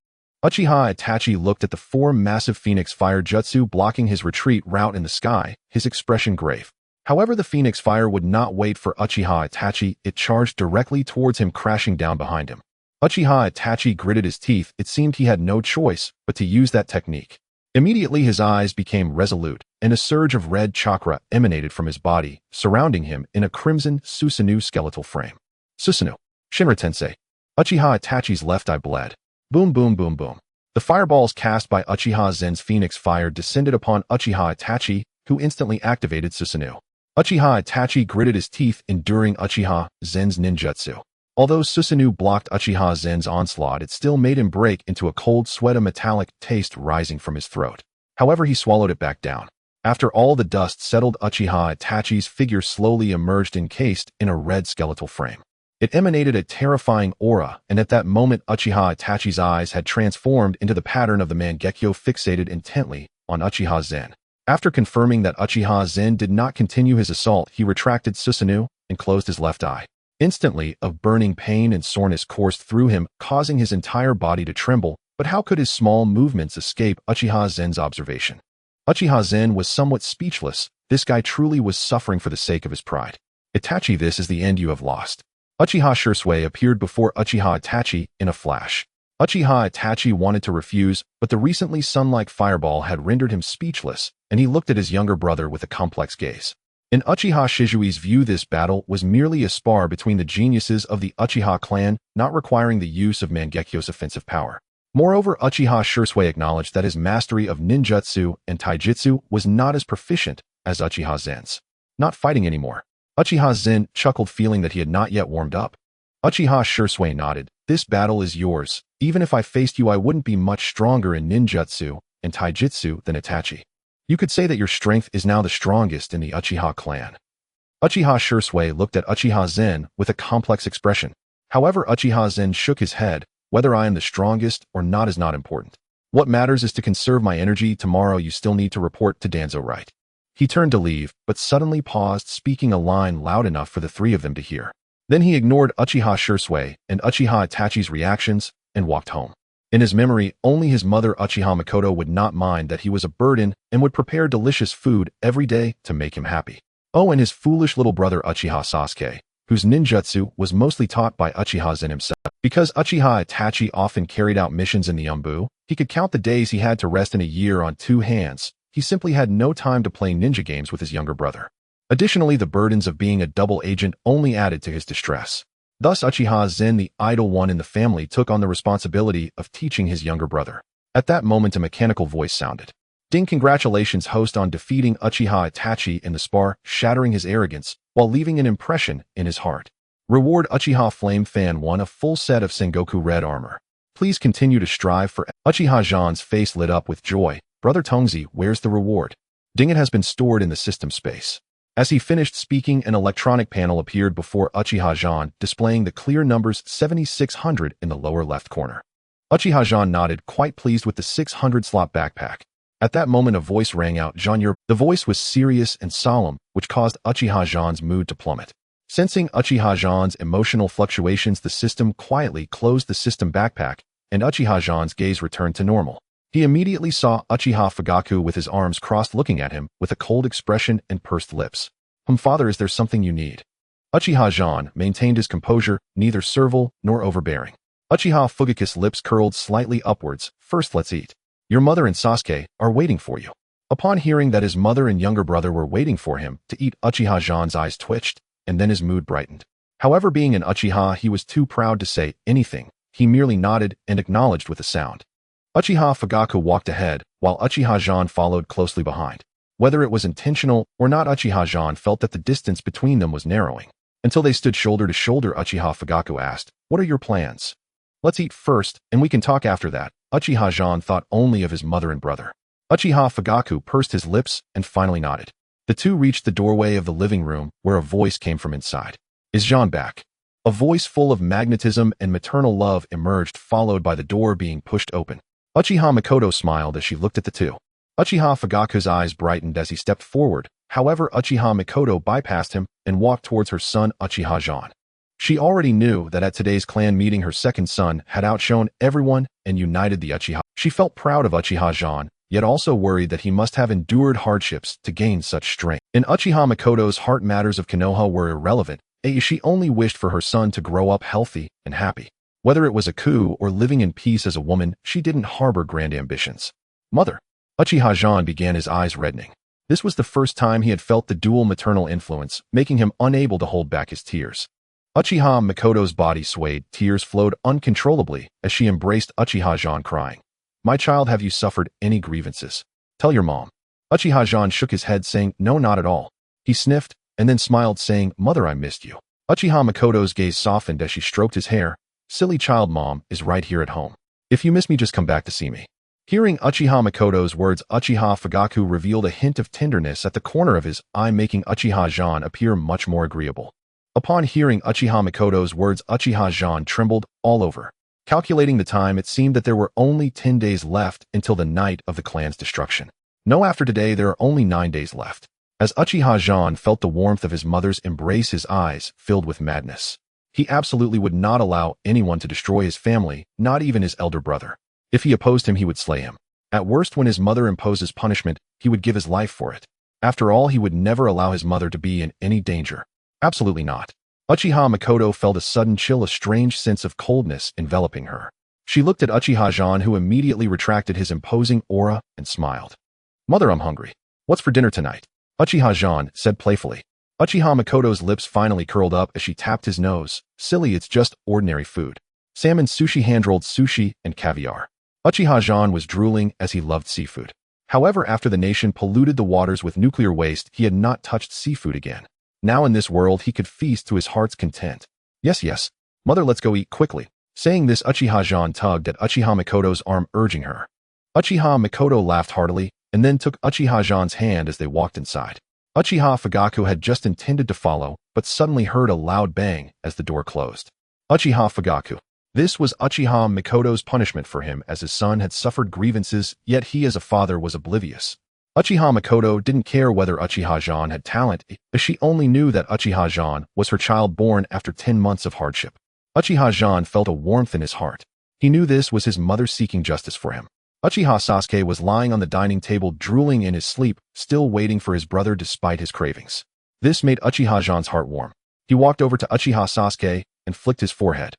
Uchiha Itachi looked at the 4 massive Phoenix Fire Jutsu blocking his retreat route in the sky, his expression grave. However, the Phoenix Fire would not wait for Uchiha Itachi. It charged directly towards him, crashing down behind him. Uchiha Itachi gritted his teeth. It seemed he had no choice but to use that technique. Immediately his eyes became resolute, and a surge of red chakra emanated from his body, surrounding him in a crimson Susanoo skeletal frame. Susanoo. Shinra Tensei. Uchiha Itachi's left eye bled. Boom, boom, boom, boom. The fireballs cast by Uchiha Zhan's Phoenix Fire descended upon Uchiha Itachi, who instantly activated Susanoo. Uchiha Itachi gritted his teeth, enduring Uchiha Zhan's ninjutsu. Although Susanoo blocked Uchiha Zhan's onslaught, it still made him break into a cold sweat, a metallic taste rising from his throat. However, he swallowed it back down. After all the dust settled, Uchiha Itachi's figure slowly emerged, encased in a red skeletal frame. It emanated a terrifying aura, and at that moment Uchiha Itachi's eyes had transformed into the pattern of the Mangekyo, fixated intently on Uchiha Zhan. After confirming that Uchiha Zhan did not continue his assault, he retracted Susanoo and closed his left eye. Instantly, a burning pain and soreness coursed through him, causing his entire body to tremble. But how could his small movements escape Uchiha Zhan's observation? Uchiha Zhan was somewhat speechless. This guy truly was suffering for the sake of his pride. Itachi, this is the end you have lost. Uchiha Shui appeared before Uchiha Itachi in a flash. Uchiha Itachi wanted to refuse, but the recently sun-like fireball had rendered him speechless, and he looked at his younger brother with a complex gaze. In Uchiha Shizui's view, this battle was merely a spar between the geniuses of the Uchiha clan, not requiring the use of Mangekyo's offensive power. Moreover, Uchiha Shui acknowledged that his mastery of ninjutsu and taijutsu was not as proficient as Uchiha Zhan's. Not fighting anymore. Uchiha Zhan chuckled, feeling that he had not yet warmed up. Uchiha Shui nodded. This battle is yours. Even if I faced you, I wouldn't be much stronger in ninjutsu and taijutsu than Itachi. You could say that your strength is now the strongest in the Uchiha clan. Uchiha Shui looked at Uchiha Zhan with a complex expression. However, Uchiha Zhan shook his head. Whether I am the strongest or not is not important. What matters is to conserve my energy. Tomorrow you still need to report to Danzo, right? He turned to leave, but suddenly paused, speaking a line loud enough for the 3 of them to hear. Then he ignored Uchiha Shui and Uchiha Itachi's reactions and walked home. In his memory, only his mother Uchiha Makoto would not mind that he was a burden and would prepare delicious food every day to make him happy. Oh, and his foolish little brother Uchiha Sasuke, whose ninjutsu was mostly taught by Uchiha Zhan himself. Because Uchiha Itachi often carried out missions in the Umbu, he could count the days he had to rest in a year on 2 hands. He simply had no time to play ninja games with his younger brother. Additionally, the burdens of being a double agent only added to his distress. Thus, Uchiha Zhan, the idle one in the family, took on the responsibility of teaching his younger brother. At that moment, a mechanical voice sounded. Ding! Congratulations, host, on defeating Uchiha Itachi in the spar, shattering his arrogance, while leaving an impression in his heart. Reward: Uchiha Flame Fan won a full set of Sengoku Red Armor. Please continue to strive for. Uchiha Zhan's face lit up with joy. Brother Tongzi, where's the reward? Ding! It has been stored in the system space. As he finished speaking, an electronic panel appeared before Uchiha Zhan, displaying the clear numbers 7600 in the lower left corner. Uchiha Zhan nodded, quite pleased with the 600-slot backpack. At that moment, a voice rang out, Zhan, the voice was serious and solemn, which caused Uchiha Zhan's mood to plummet. Sensing Uchiha Zhan's emotional fluctuations, the system quietly closed the system backpack, and Uchiha Zhan's gaze returned to normal. He immediately saw Uchiha Fugaku with his arms crossed looking at him with a cold expression and pursed lips. Father, is there something you need? Uchiha Zhan maintained his composure, neither servile nor overbearing. Uchiha Fugaku's lips curled slightly upwards. First, let's eat. Your mother and Sasuke are waiting for you. Upon hearing that his mother and younger brother were waiting for him to eat, Uchiha Zhan's eyes twitched, and then his mood brightened. However, being an Uchiha, he was too proud to say anything. He merely nodded and acknowledged with a sound. Uchiha Fugaku walked ahead, while Uchiha Zhan followed closely behind. Whether it was intentional or not, Uchiha Zhan felt that the distance between them was narrowing. Until they stood shoulder to shoulder, Uchiha Fugaku asked, "What are your plans?" "Let's eat first, and we can talk after that." Uchiha Zhan thought only of his mother and brother. Uchiha Fugaku pursed his lips and finally nodded. The two reached the doorway of the living room, where a voice came from inside. "Is Zhan back?" A voice full of magnetism and maternal love emerged, followed by the door being pushed open. Uchiha Mikoto smiled as she looked at the two. Uchiha Fugaku's eyes brightened as he stepped forward. However, Uchiha Mikoto bypassed him and walked towards her son Uchiha Zhan. She already knew that at today's clan meeting her second son had outshone everyone and united the Uchiha. She felt proud of Uchiha Zhan, yet also worried that he must have endured hardships to gain such strength. In Uchiha Mikoto's heart, matters of Konoha were irrelevant. She only wished for her son to grow up healthy and happy. Whether it was a coup or living in peace as a woman, she didn't harbor grand ambitions. "Mother." Uchiha Zhan began, his eyes reddening. This was the first time he had felt the dual maternal influence, making him unable to hold back his tears. Uchiha Mikoto's body swayed, tears flowed uncontrollably as she embraced Uchiha Zhan, crying, "My child, have you suffered any grievances? Tell your mom." Uchiha Zhan shook his head, saying, "No, not at all." He sniffed, and then smiled, saying, "Mother, I missed you." Uchiha Mikoto's gaze softened as she stroked his hair. "Silly child, mom is right here at home. If you miss me, just come back to see me." Hearing Uchiha Mikoto's words, Uchiha Fugaku revealed a hint of tenderness at the corner of his eye, making Uchiha Zhan appear much more agreeable. Upon hearing Uchiha Mikoto's words, Uchiha Zhan trembled all over. Calculating the time, it seemed that there were only 10 days left until the night of the clan's destruction. No, after today, there are only 9 days left. As Uchiha Zhan felt the warmth of his mother's embrace, his eyes filled with madness. He absolutely would not allow anyone to destroy his family, not even his elder brother. If he opposed him, he would slay him. At worst, when his mother imposes punishment, he would give his life for it. After all, he would never allow his mother to be in any danger. Absolutely not. Uchiha Mikoto felt a sudden chill, a strange sense of coldness enveloping her. She looked at Uchiha Zhan, who immediately retracted his imposing aura and smiled. "Mother, I'm hungry. What's for dinner tonight?" Uchiha Zhan said playfully. Uchiha Mikoto's lips finally curled up as she tapped his nose. "Silly, it's just ordinary food. Salmon, sushi, hand-rolled sushi, and caviar." Uchiha Zhan was drooling as he loved seafood. However, after the nation polluted the waters with nuclear waste, he had not touched seafood again. Now in this world, he could feast to his heart's content. Yes, yes. Mother, let's go eat quickly." Saying this, Uchiha Zhan tugged at Uchiha Mikoto's arm, urging her. Uchiha Mikoto laughed heartily and then took Uchiha Zhan's hand as they walked inside. Uchiha Fugaku had just intended to follow, but suddenly heard a loud bang as the door closed. Uchiha Fugaku. This was Uchiha Mikoto's punishment for him, as his son had suffered grievances, yet he as a father was oblivious. Uchiha Mikoto didn't care whether Uchiha Zhan had talent, as she only knew that Uchiha Zhan was her child born after 10 months of hardship. Uchiha Zhan felt a warmth in his heart. He knew this was his mother seeking justice for him. Uchiha Sasuke was lying on the dining table, drooling in his sleep, still waiting for his brother despite his cravings. This made Uchiha Zhan's heart warm. He walked over to Uchiha Sasuke and flicked his forehead.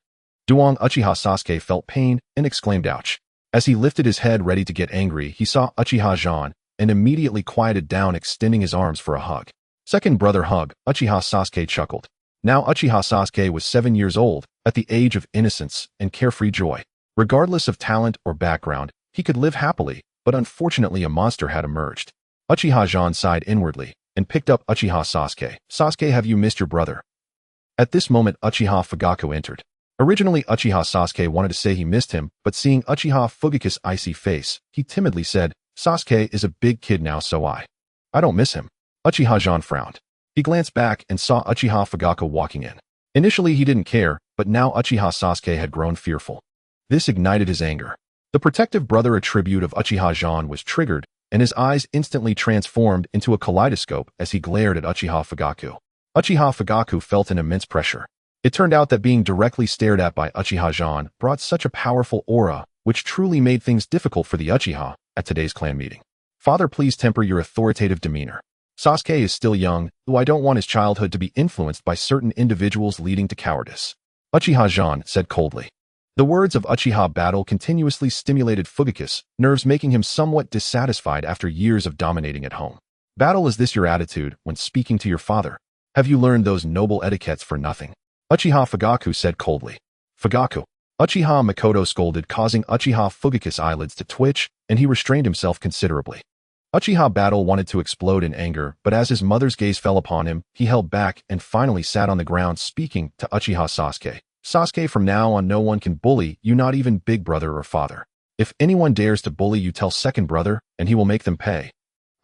Duong. Uchiha Sasuke felt pain and exclaimed, "Ouch." As he lifted his head ready to get angry, he saw Uchiha Zhan and immediately quieted down, extending his arms for a hug. "Second brother hug," Uchiha Sasuke chuckled. Now Uchiha Sasuke was 7 years old, at the age of innocence and carefree joy. Regardless of talent or background, he could live happily, but unfortunately a monster had emerged. Uchiha Zhan sighed inwardly and picked up Uchiha Sasuke. "Sasuke, have you missed your brother?" At this moment, Uchiha Fugaku entered. Originally, Uchiha Sasuke wanted to say he missed him, but seeing Uchiha Fugaku's icy face, he timidly said, "Sasuke is a big kid now, so I don't miss him." Uchiha Zhan frowned. He glanced back and saw Uchiha Fugaku walking in. Initially, he didn't care, but now Uchiha Sasuke had grown fearful. This ignited his anger. The protective brother attribute of Uchiha Zhan was triggered, and his eyes instantly transformed into a kaleidoscope as he glared at Uchiha Fugaku. Uchiha Fugaku felt an immense pressure. It turned out that being directly stared at by Uchiha Zhan brought such a powerful aura, which truly made things difficult for the Uchiha at today's clan meeting. Father, please temper your authoritative demeanor. Sasuke is still young, though I don't want his childhood to be influenced by certain individuals leading to cowardice. Uchiha Zhan said coldly. The words of Uchiha battle continuously stimulated Fugaku's nerves, making him somewhat dissatisfied after years of dominating at home. Battle, is this your attitude when speaking to your father? Have you learned those noble etiquettes for nothing? Uchiha Fugaku said coldly. Fugaku. Uchiha Makoto scolded, causing Uchiha Fugaku's eyelids to twitch, and he restrained himself considerably. Uchiha battle wanted to explode in anger, but as his mother's gaze fell upon him, he held back and finally sat on the ground, speaking to Uchiha Sasuke. Sasuke, from now on no one can bully you, not even big brother or father. If anyone dares to bully you, tell second brother, and he will make them pay.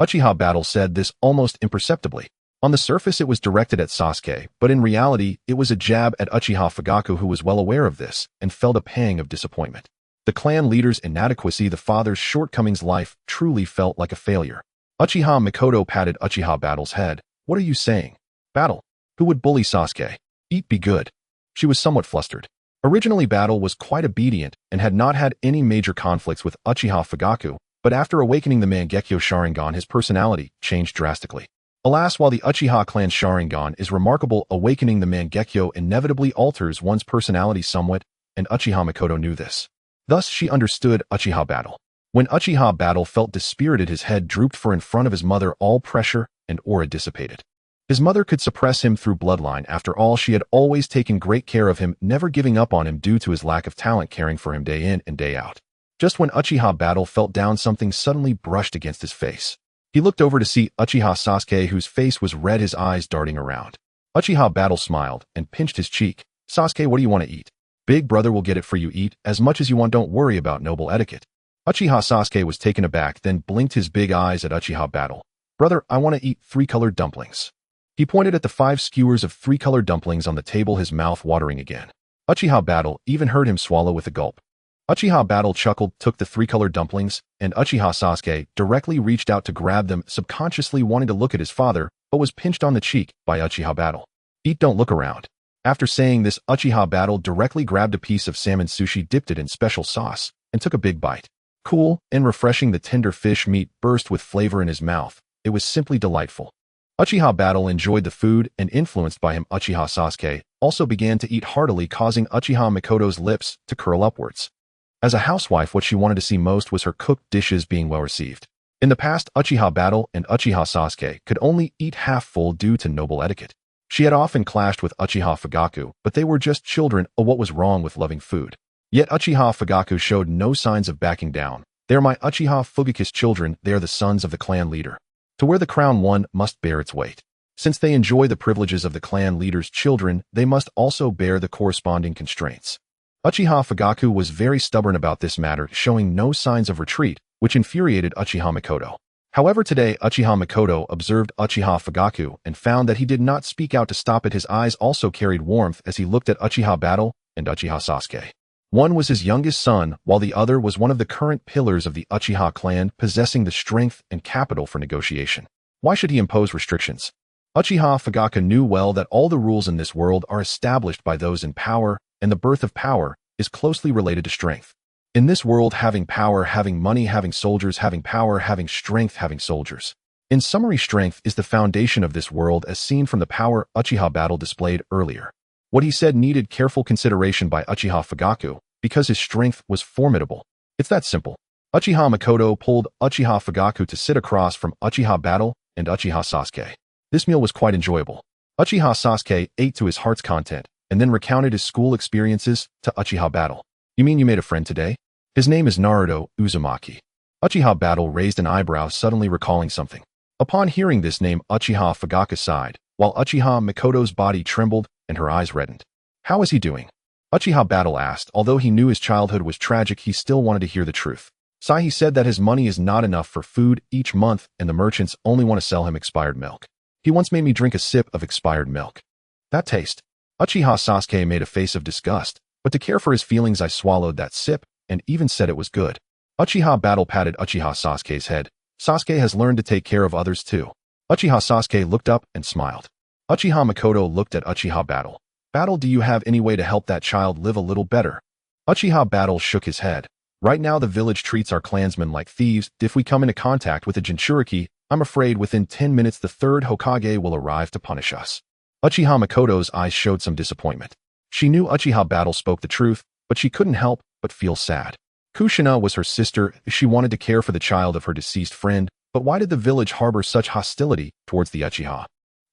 Uchiha battle said this almost imperceptibly. On the surface it was directed at Sasuke, but in reality it was a jab at Uchiha Fugaku, who was well aware of this and felt a pang of disappointment. The clan leader's inadequacy, the father's shortcomings, life truly felt like a failure. Uchiha Makoto patted Uchiha battle's head. What are you saying? Battle. Who would bully Sasuke? Eat, be good. She was somewhat flustered. Originally Battle was quite obedient and had not had any major conflicts with Uchiha Fugaku, but after awakening the Mangekyo Sharingan his personality changed drastically. Alas, while the Uchiha clan Sharingan is remarkable, awakening the Mangekyo inevitably alters one's personality somewhat, and Uchiha Makoto knew this. Thus she understood Uchiha Battle. When Uchiha Battle felt dispirited, his head drooped, for in front of his mother all pressure and aura dissipated. His mother could suppress him through bloodline. After all, she had always taken great care of him, never giving up on him due to his lack of talent, caring for him day in and day out. Just when Uchiha Battle felt down, something suddenly brushed against his face. He looked over to see Uchiha Sasuke, whose face was red, his eyes darting around. Uchiha Battle smiled and pinched his cheek. Sasuke, what do you want to eat? Big brother will get it for you. Eat as much as you want, don't worry about noble etiquette. Uchiha Sasuke was taken aback, then blinked his big eyes at Uchiha Battle. Brother, I want to eat 3-colored dumplings. He pointed at the 5 skewers of 3-colored dumplings on the table, his mouth watering again. Uchiha Battle even heard him swallow with a gulp. Uchiha Battle chuckled, took the 3-colored dumplings, and Uchiha Sasuke directly reached out to grab them, subconsciously wanting to look at his father, but was pinched on the cheek by Uchiha Battle. Eat, don't look around. After saying this, Uchiha Battle directly grabbed a piece of salmon sushi, dipped it in special sauce, and took a big bite. Cool and refreshing, the tender fish meat burst with flavor in his mouth. It was simply delightful. Uchiha Battle enjoyed the food, and influenced by him, Uchiha Sasuke also began to eat heartily, causing Uchiha Makoto's lips to curl upwards. As a housewife, what she wanted to see most was her cooked dishes being well received. In the past, Uchiha Battle and Uchiha Sasuke could only eat half full due to noble etiquette. She had often clashed with Uchiha Fugaku, but they were just children. What was wrong with loving food? Yet Uchiha Fugaku showed no signs of backing down. They are my Uchiha Fugaku's children. They are the sons of the clan leader. To wear the crown, one must bear its weight. Since they enjoy the privileges of the clan leader's children, they must also bear the corresponding constraints. Uchiha Fugaku was very stubborn about this matter, showing no signs of retreat, which infuriated Uchiha Makoto. However, today Uchiha Makoto observed Uchiha Fugaku and found that he did not speak out to stop it. His eyes also carried warmth as he looked at Uchiha Battle and Uchiha Sasuke. One was his youngest son, while the other was one of the current pillars of the Uchiha clan, possessing the strength and capital for negotiation. Why should he impose restrictions? Uchiha Fugaku knew well that all the rules in this world are established by those in power, and the birth of power is closely related to strength. In this world, having power, having money, having soldiers, having power, having strength, having soldiers. In summary, strength is the foundation of this world, as seen from the power Uchiha Battle displayed earlier. What he said needed careful consideration by Uchiha Fugaku, because his strength was formidable. It's that simple. Uchiha Makoto pulled Uchiha Fugaku to sit across from Uchiha Battle and Uchiha Sasuke. This meal was quite enjoyable. Uchiha Sasuke ate to his heart's content, and then recounted his school experiences to Uchiha Battle. You mean you made a friend today? His name is Naruto Uzumaki. Uchiha Battle raised an eyebrow, suddenly recalling something. Upon hearing this name, Uchiha Fugaku sighed, while Uchiha Makoto's body trembled and her eyes reddened. How is he doing? Uchiha Battle asked. Although he knew his childhood was tragic, he still wanted to hear the truth. He said that his money is not enough for food each month, and the merchants only want to sell him expired milk. He once made me drink a sip of expired milk. That taste. Uchiha Sasuke made a face of disgust, but to care for his feelings, I swallowed that sip and even said it was good. Uchiha Battle patted Uchiha Sasuke's head. Sasuke has learned to take care of others too. Uchiha Sasuke looked up and smiled. Uchiha Makoto looked at Uchiha Battle. Battle, do you have any way to help that child live a little better? Uchiha Battle shook his head. Right now the village treats our clansmen like thieves. If we come into contact with a Jinchuriki, I'm afraid within 10 minutes the third Hokage will arrive to punish us. Uchiha Makoto's eyes showed some disappointment. She knew Uchiha Battle spoke the truth, but she couldn't help but feel sad. Kushina was her sister. She wanted to care for the child of her deceased friend, but why did the village harbor such hostility towards the Uchiha?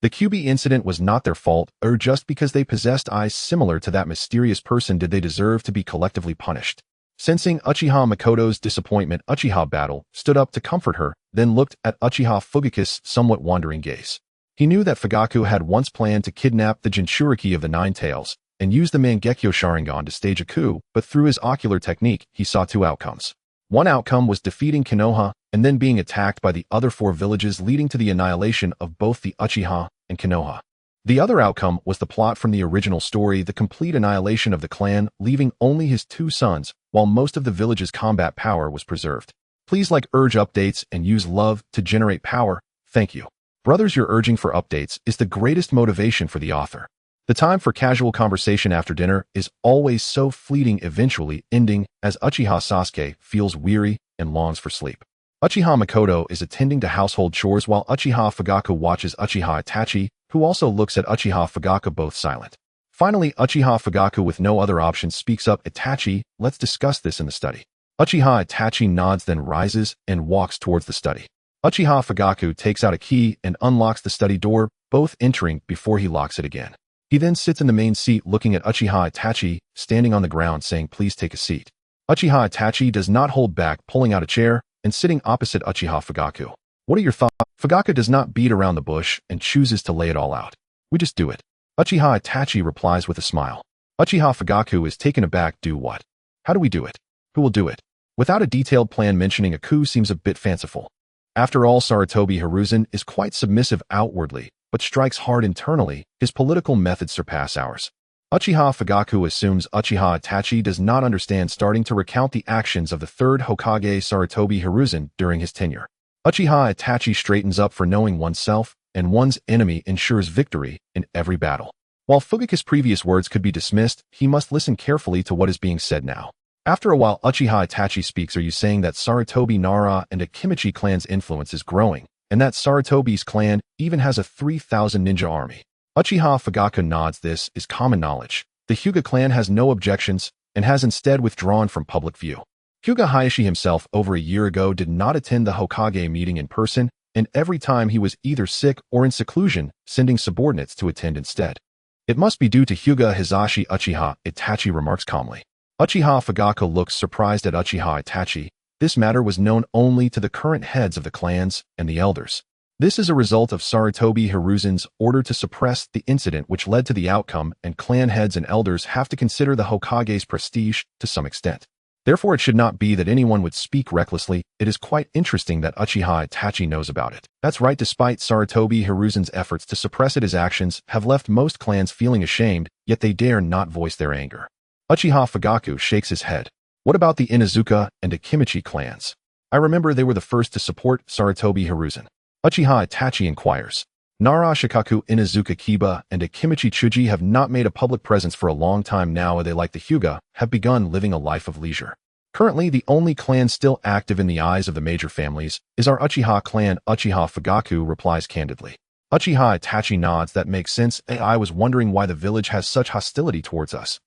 The Kyuubi incident was not their fault, or just because they possessed eyes similar to that mysterious person did they deserve to be collectively punished. Sensing Uchiha Makoto's disappointment, Uchiha Battle stood up to comfort her, then looked at Uchiha Fugaku's somewhat wandering gaze. He knew that Fugaku had once planned to kidnap the Jinchuriki of the Nine Tails and use the Mangekyo Sharingan to stage a coup, but through his ocular technique, he saw two outcomes. One outcome was defeating Konoha and then being attacked by the other four villages, leading to the annihilation of both the Uchiha and Konoha. The other outcome was the plot from the original story, the complete annihilation of the clan, leaving only his two sons, while most of the village's combat power was preserved. Please like urge updates and use love to generate power. Thank you. Brothers, your urging for updates is the greatest motivation for the author. The time for casual conversation after dinner is always so fleeting, eventually ending as Uchiha Sasuke feels weary and longs for sleep. Uchiha Makoto is attending to household chores while Uchiha Fugaku watches Uchiha Itachi, who also looks at Uchiha Fugaku, both silent. Finally, Uchiha Fugaku, with no other option, speaks up. Itachi, let's discuss this in the study. Uchiha Itachi nods, then rises and walks towards the study. Uchiha Fugaku takes out a key and unlocks the study door, both entering before he locks it again. He then sits in the main seat looking at Uchiha Itachi, standing on the ground, saying, please take a seat. Uchiha Itachi does not hold back, pulling out a chair and sitting opposite Uchiha Fugaku. What are your thoughts? Fugaku does not beat around the bush and chooses to lay it all out. We just do it. Uchiha Itachi replies with a smile. Uchiha Fugaku is taken aback. Do what? How do we do it? Who will do it? Without a detailed plan, mentioning a coup seems a bit fanciful. After all, Sarutobi Hiruzen is quite submissive outwardly, but strikes hard internally. His political methods surpass ours. Uchiha Fugaku assumes Uchiha Itachi does not understand, starting to recount the actions of the third Hokage Sarutobi Hiruzen during his tenure. Uchiha Itachi straightens up, for knowing oneself and one's enemy ensures victory in every battle. While Fugaku's previous words could be dismissed, he must listen carefully to what is being said now. After a while, Uchiha Itachi speaks. Are you saying that Sarutobi Nara and Akimichi clan's influence is growing, and that Sarutobi's clan even has a 3,000 ninja army? Uchiha Fugaku nods. This is common knowledge. The Hyuga clan has no objections and has instead withdrawn from public view. Hyuga Hayashi himself over a year ago did not attend the Hokage meeting in person, and every time he was either sick or in seclusion, sending subordinates to attend instead. It must be due to Hyuga Hizashi. Uchiha Itachi remarks calmly. Uchiha Fugaku looks surprised at Uchiha Itachi. This matter was known only to the current heads of the clans and the elders. This is a result of Sarutobi Hiruzen's order to suppress the incident which led to the outcome, and clan heads and elders have to consider the Hokage's prestige to some extent. Therefore, it should not be that anyone would speak recklessly. It is quite interesting that Uchiha Itachi knows about it. That's right, despite Sarutobi Hiruzen's efforts to suppress it, his actions have left most clans feeling ashamed, yet they dare not voice their anger. Uchiha Fugaku shakes his head. What about the Inuzuka and Akimichi clans? I remember they were the first to support Sarutobi Hiruzen. Uchiha Itachi inquires. Nara Shikaku, Inuzuka Kiba, and Akimichi Chuji have not made a public presence for a long time now. They, like the Hyuga, have begun living a life of leisure. Currently, the only clan still active in the eyes of the major families is our Uchiha clan. Uchiha Fugaku replies candidly. Uchiha Itachi nods. That makes sense. I was wondering why the village has such hostility towards us.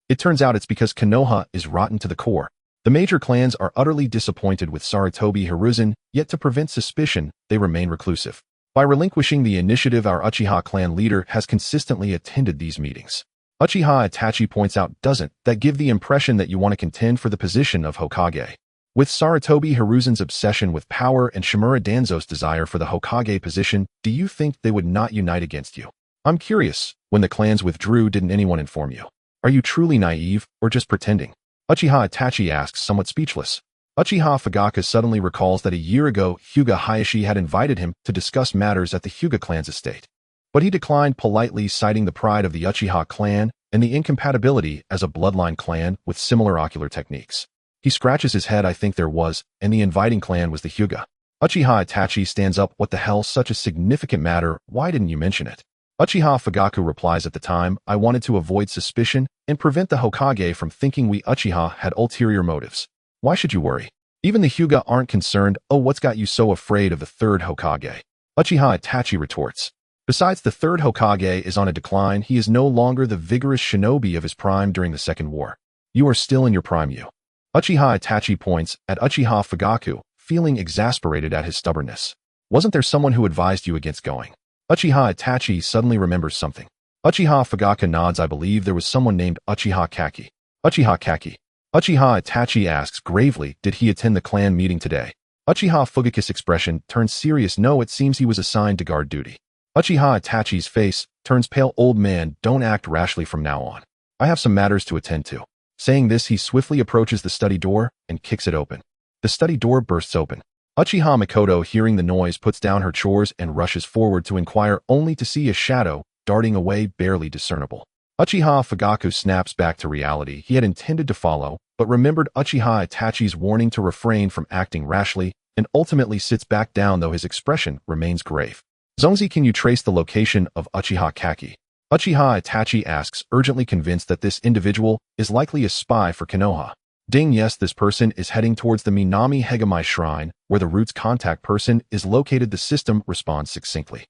It turns out it's because Konoha is rotten to the core. The major clans are utterly disappointed with Sarutobi Hiruzen, yet to prevent suspicion, they remain reclusive. By relinquishing the initiative, our Uchiha clan leader has consistently attended these meetings. Uchiha Itachi points out, doesn't that give the impression that you want to contend for the position of Hokage? With Sarutobi Hiruzen's obsession with power and Shimura Danzo's desire for the Hokage position, do you think they would not unite against you? I'm curious, when the clans withdrew, didn't anyone inform you? Are you truly naive, or just pretending? Uchiha Itachi asks, somewhat speechless. Uchiha Fugaku suddenly recalls that a year ago, Hyuga Hayashi had invited him to discuss matters at the Hyuga clan's estate. But he declined politely, citing the pride of the Uchiha clan and the incompatibility as a bloodline clan with similar ocular techniques. He scratches his head. I think there was, and the inviting clan was the Hyuga. Uchiha Itachi stands up. What the hell, such a significant matter, why didn't you mention it? Uchiha Fugaku replies, at the time, I wanted to avoid suspicion and prevent the Hokage from thinking we Uchiha had ulterior motives. Why should you worry? Even the Hyuga aren't concerned. Oh, what's got you so afraid of the third Hokage? Uchiha Itachi retorts. Besides, the third Hokage is on a decline. He is no longer the vigorous shinobi of his prime during the Second War. You are still in your prime, you. Uchiha Itachi points at Uchiha Fugaku, feeling exasperated at his stubbornness. Wasn't there someone who advised you against going? Uchiha Itachi suddenly remembers something. Uchiha Fugaku nods. I believe there was someone named Uchiha Kaki. Uchiha Kaki. Uchiha Itachi asks gravely, did he attend the clan meeting today? Uchiha Fugaku's expression turns serious. No, it seems he was assigned to guard duty. Uchiha Itachi's face turns pale. Old man, don't act rashly from now on. I have some matters to attend to. Saying this, he swiftly approaches the study door and kicks it open. The study door bursts open. Uchiha Mikoto, hearing the noise, puts down her chores and rushes forward to inquire, only to see a shadow darting away, barely discernible. Uchiha Fugaku snaps back to reality. He had intended to follow, but remembered Uchiha Itachi's warning to refrain from acting rashly, and ultimately sits back down, though his expression remains grave. Zongzi, can you trace the location of Uchiha Kaki? Uchiha Itachi asks, urgently convinced that this individual is likely a spy for Konoha. Ding, yes, this person is heading towards the Minami Hegemai Shrine, where the root's contact person is located. The system responds succinctly.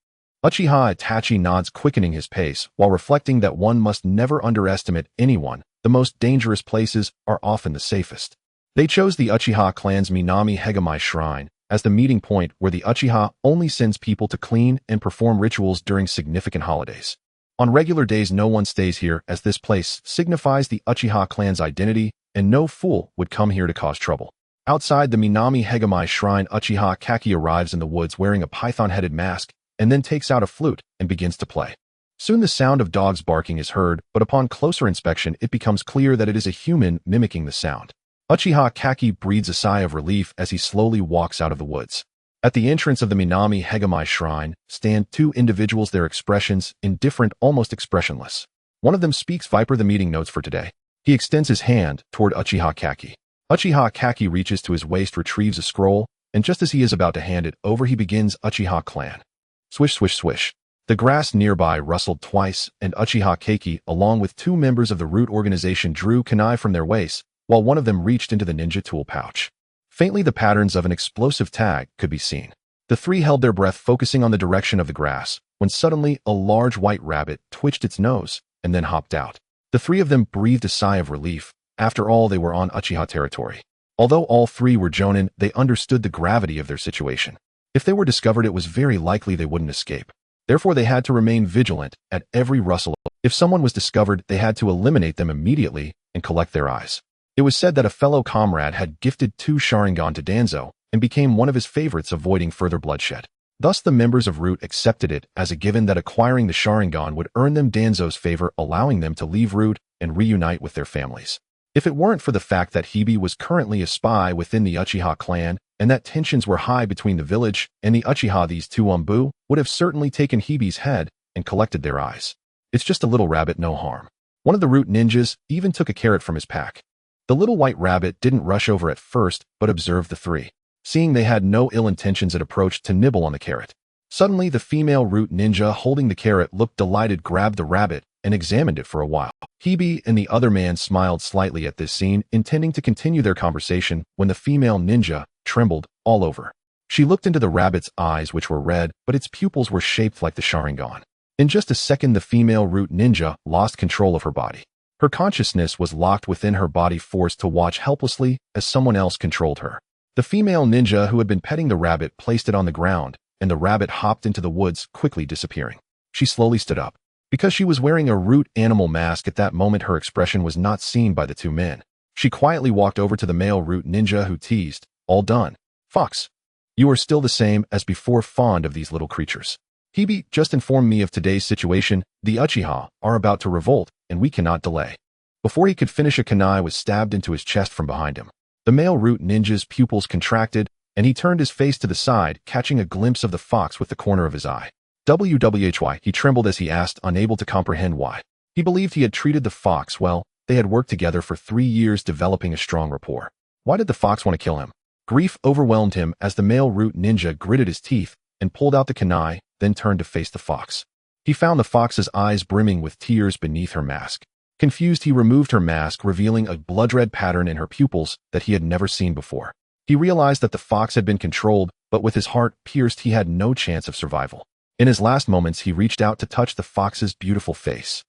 Uchiha Itachi nods, quickening his pace, while reflecting that one must never underestimate anyone. The most dangerous places are often the safest. They chose the Uchiha clan's Minami Hegemai Shrine as the meeting point, where the Uchiha only sends people to clean and perform rituals during significant holidays. On regular days, no one stays here, as this place signifies the Uchiha clan's identity, and no fool would come here to cause trouble. Outside the Minami Hegemai Shrine, Uchiha Kaki arrives in the woods wearing a python-headed mask, and then takes out a flute and begins to play. Soon the sound of dogs barking is heard, but upon closer inspection it becomes clear that it is a human mimicking the sound. Uchiha Kaki breathes a sigh of relief as he slowly walks out of the woods. At the entrance of the Minami Hegemai Shrine stand two individuals, their expressions indifferent, almost expressionless. One of them speaks. Viper, the meeting notes for today. He extends his hand toward Uchiha Kaki. Uchiha Kaki reaches to his waist, retrieves a scroll, and just as he is about to hand it over, he begins Uchiha clan. Swish, swish, swish. The grass nearby rustled twice, and Uchiha Kaki, along with two members of the root organization, drew kunai from their waists, while one of them reached into the ninja tool pouch. Faintly, the patterns of an explosive tag could be seen. The three held their breath, focusing on the direction of the grass, when suddenly a large white rabbit twitched its nose and then hopped out. The three of them breathed a sigh of relief. After all, they were on Uchiha territory. Although all three were jonin, they understood the gravity of their situation. If they were discovered, it was very likely they wouldn't escape. Therefore, they had to remain vigilant at every rustle. If someone was discovered, they had to eliminate them immediately and collect their eyes. It was said that a fellow comrade had gifted 2 Sharingan to Danzo and became one of his favorites, avoiding further bloodshed. Thus, the members of Root accepted it as a given that acquiring the Sharingan would earn them Danzo's favor, allowing them to leave Root and reunite with their families. If it weren't for the fact that Hebe was currently a spy within the Uchiha clan and that tensions were high between the village and the Uchiha, these two Umbu would have certainly taken Hebe's head and collected their eyes. It's just a little rabbit, no harm. One of the Root ninjas even took a carrot from his pack. The little white rabbit didn't rush over at first, but observed the three. Seeing they had no ill intentions, it approached to nibble on the carrot. Suddenly, the female Root ninja holding the carrot looked delighted, grabbed the rabbit, and examined it for a while. Hebe and the other man smiled slightly at this scene, intending to continue their conversation, when the female ninja trembled all over. She looked into the rabbit's eyes, which were red, but its pupils were shaped like the Sharingan. In just a second, the female Root ninja lost control of her body. Her consciousness was locked within her body, forced to watch helplessly as someone else controlled her. The female ninja who had been petting the rabbit placed it on the ground, and the rabbit hopped into the woods, quickly disappearing. She slowly stood up. Because she was wearing a Root animal mask at that moment, her expression was not seen by the two men. She quietly walked over to the male Root ninja, who teased, "All done. Fox. You are still the same as before, fond of these little creatures. Hebe just informed me of today's situation. The Uchiha are about to revolt, and we cannot delay." Before he could finish, a kunai was stabbed into his chest from behind him. The male Root ninja's pupils contracted, and he turned his face to the side, catching a glimpse of the fox with the corner of his eye. Why? He trembled as he asked, unable to comprehend why. He believed he had treated the fox well. They had worked together for 3 years, developing a strong rapport. Why did the fox want to kill him? Grief overwhelmed him as the male Root ninja gritted his teeth and pulled out the kunai, then turned to face the fox. He found the fox's eyes brimming with tears beneath her mask. Confused, he removed her mask, revealing a blood-red pattern in her pupils that he had never seen before. He realized that the fox had been controlled, but with his heart pierced, he had no chance of survival. In his last moments, he reached out to touch the fox's beautiful face.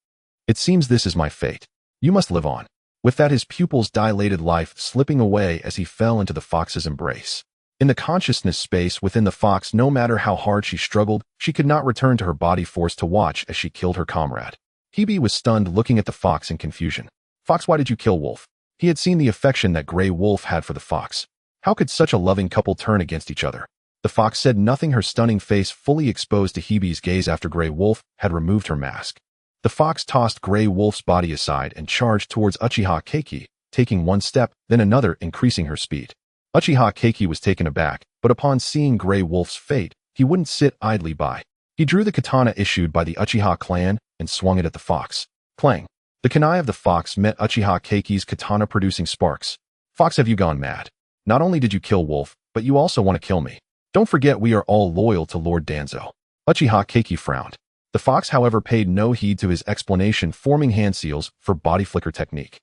It seems this is my fate. You must live on. With that, his pupils dilated, life slipping away as he fell into the fox's embrace. In the consciousness space within the fox, no matter how hard she struggled, she could not return to her body, forced to watch as she killed her comrade. Hebe was stunned, looking at the fox in confusion. Fox, why did you kill Wolf? He had seen the affection that Grey Wolf had for the fox. How could such a loving couple turn against each other? The fox said nothing, her stunning face fully exposed to Hebe's gaze after Grey Wolf had removed her mask. The fox tossed Grey Wolf's body aside and charged towards Uchiha Keiki, taking one step, then another, increasing her speed. Uchiha Keiki was taken aback, but upon seeing Grey Wolf's fate, he wouldn't sit idly by. He drew the katana issued by the Uchiha clan and swung it at the fox. Clang! The kunai of the fox met Uchiha Keiki's katana, producing sparks. Fox, have you gone mad? Not only did you kill Wolf, but you also want to kill me. Don't forget we are all loyal to Lord Danzo. Uchiha Keiki frowned. The fox, however, paid no heed to his explanation, forming hand seals for body flicker technique.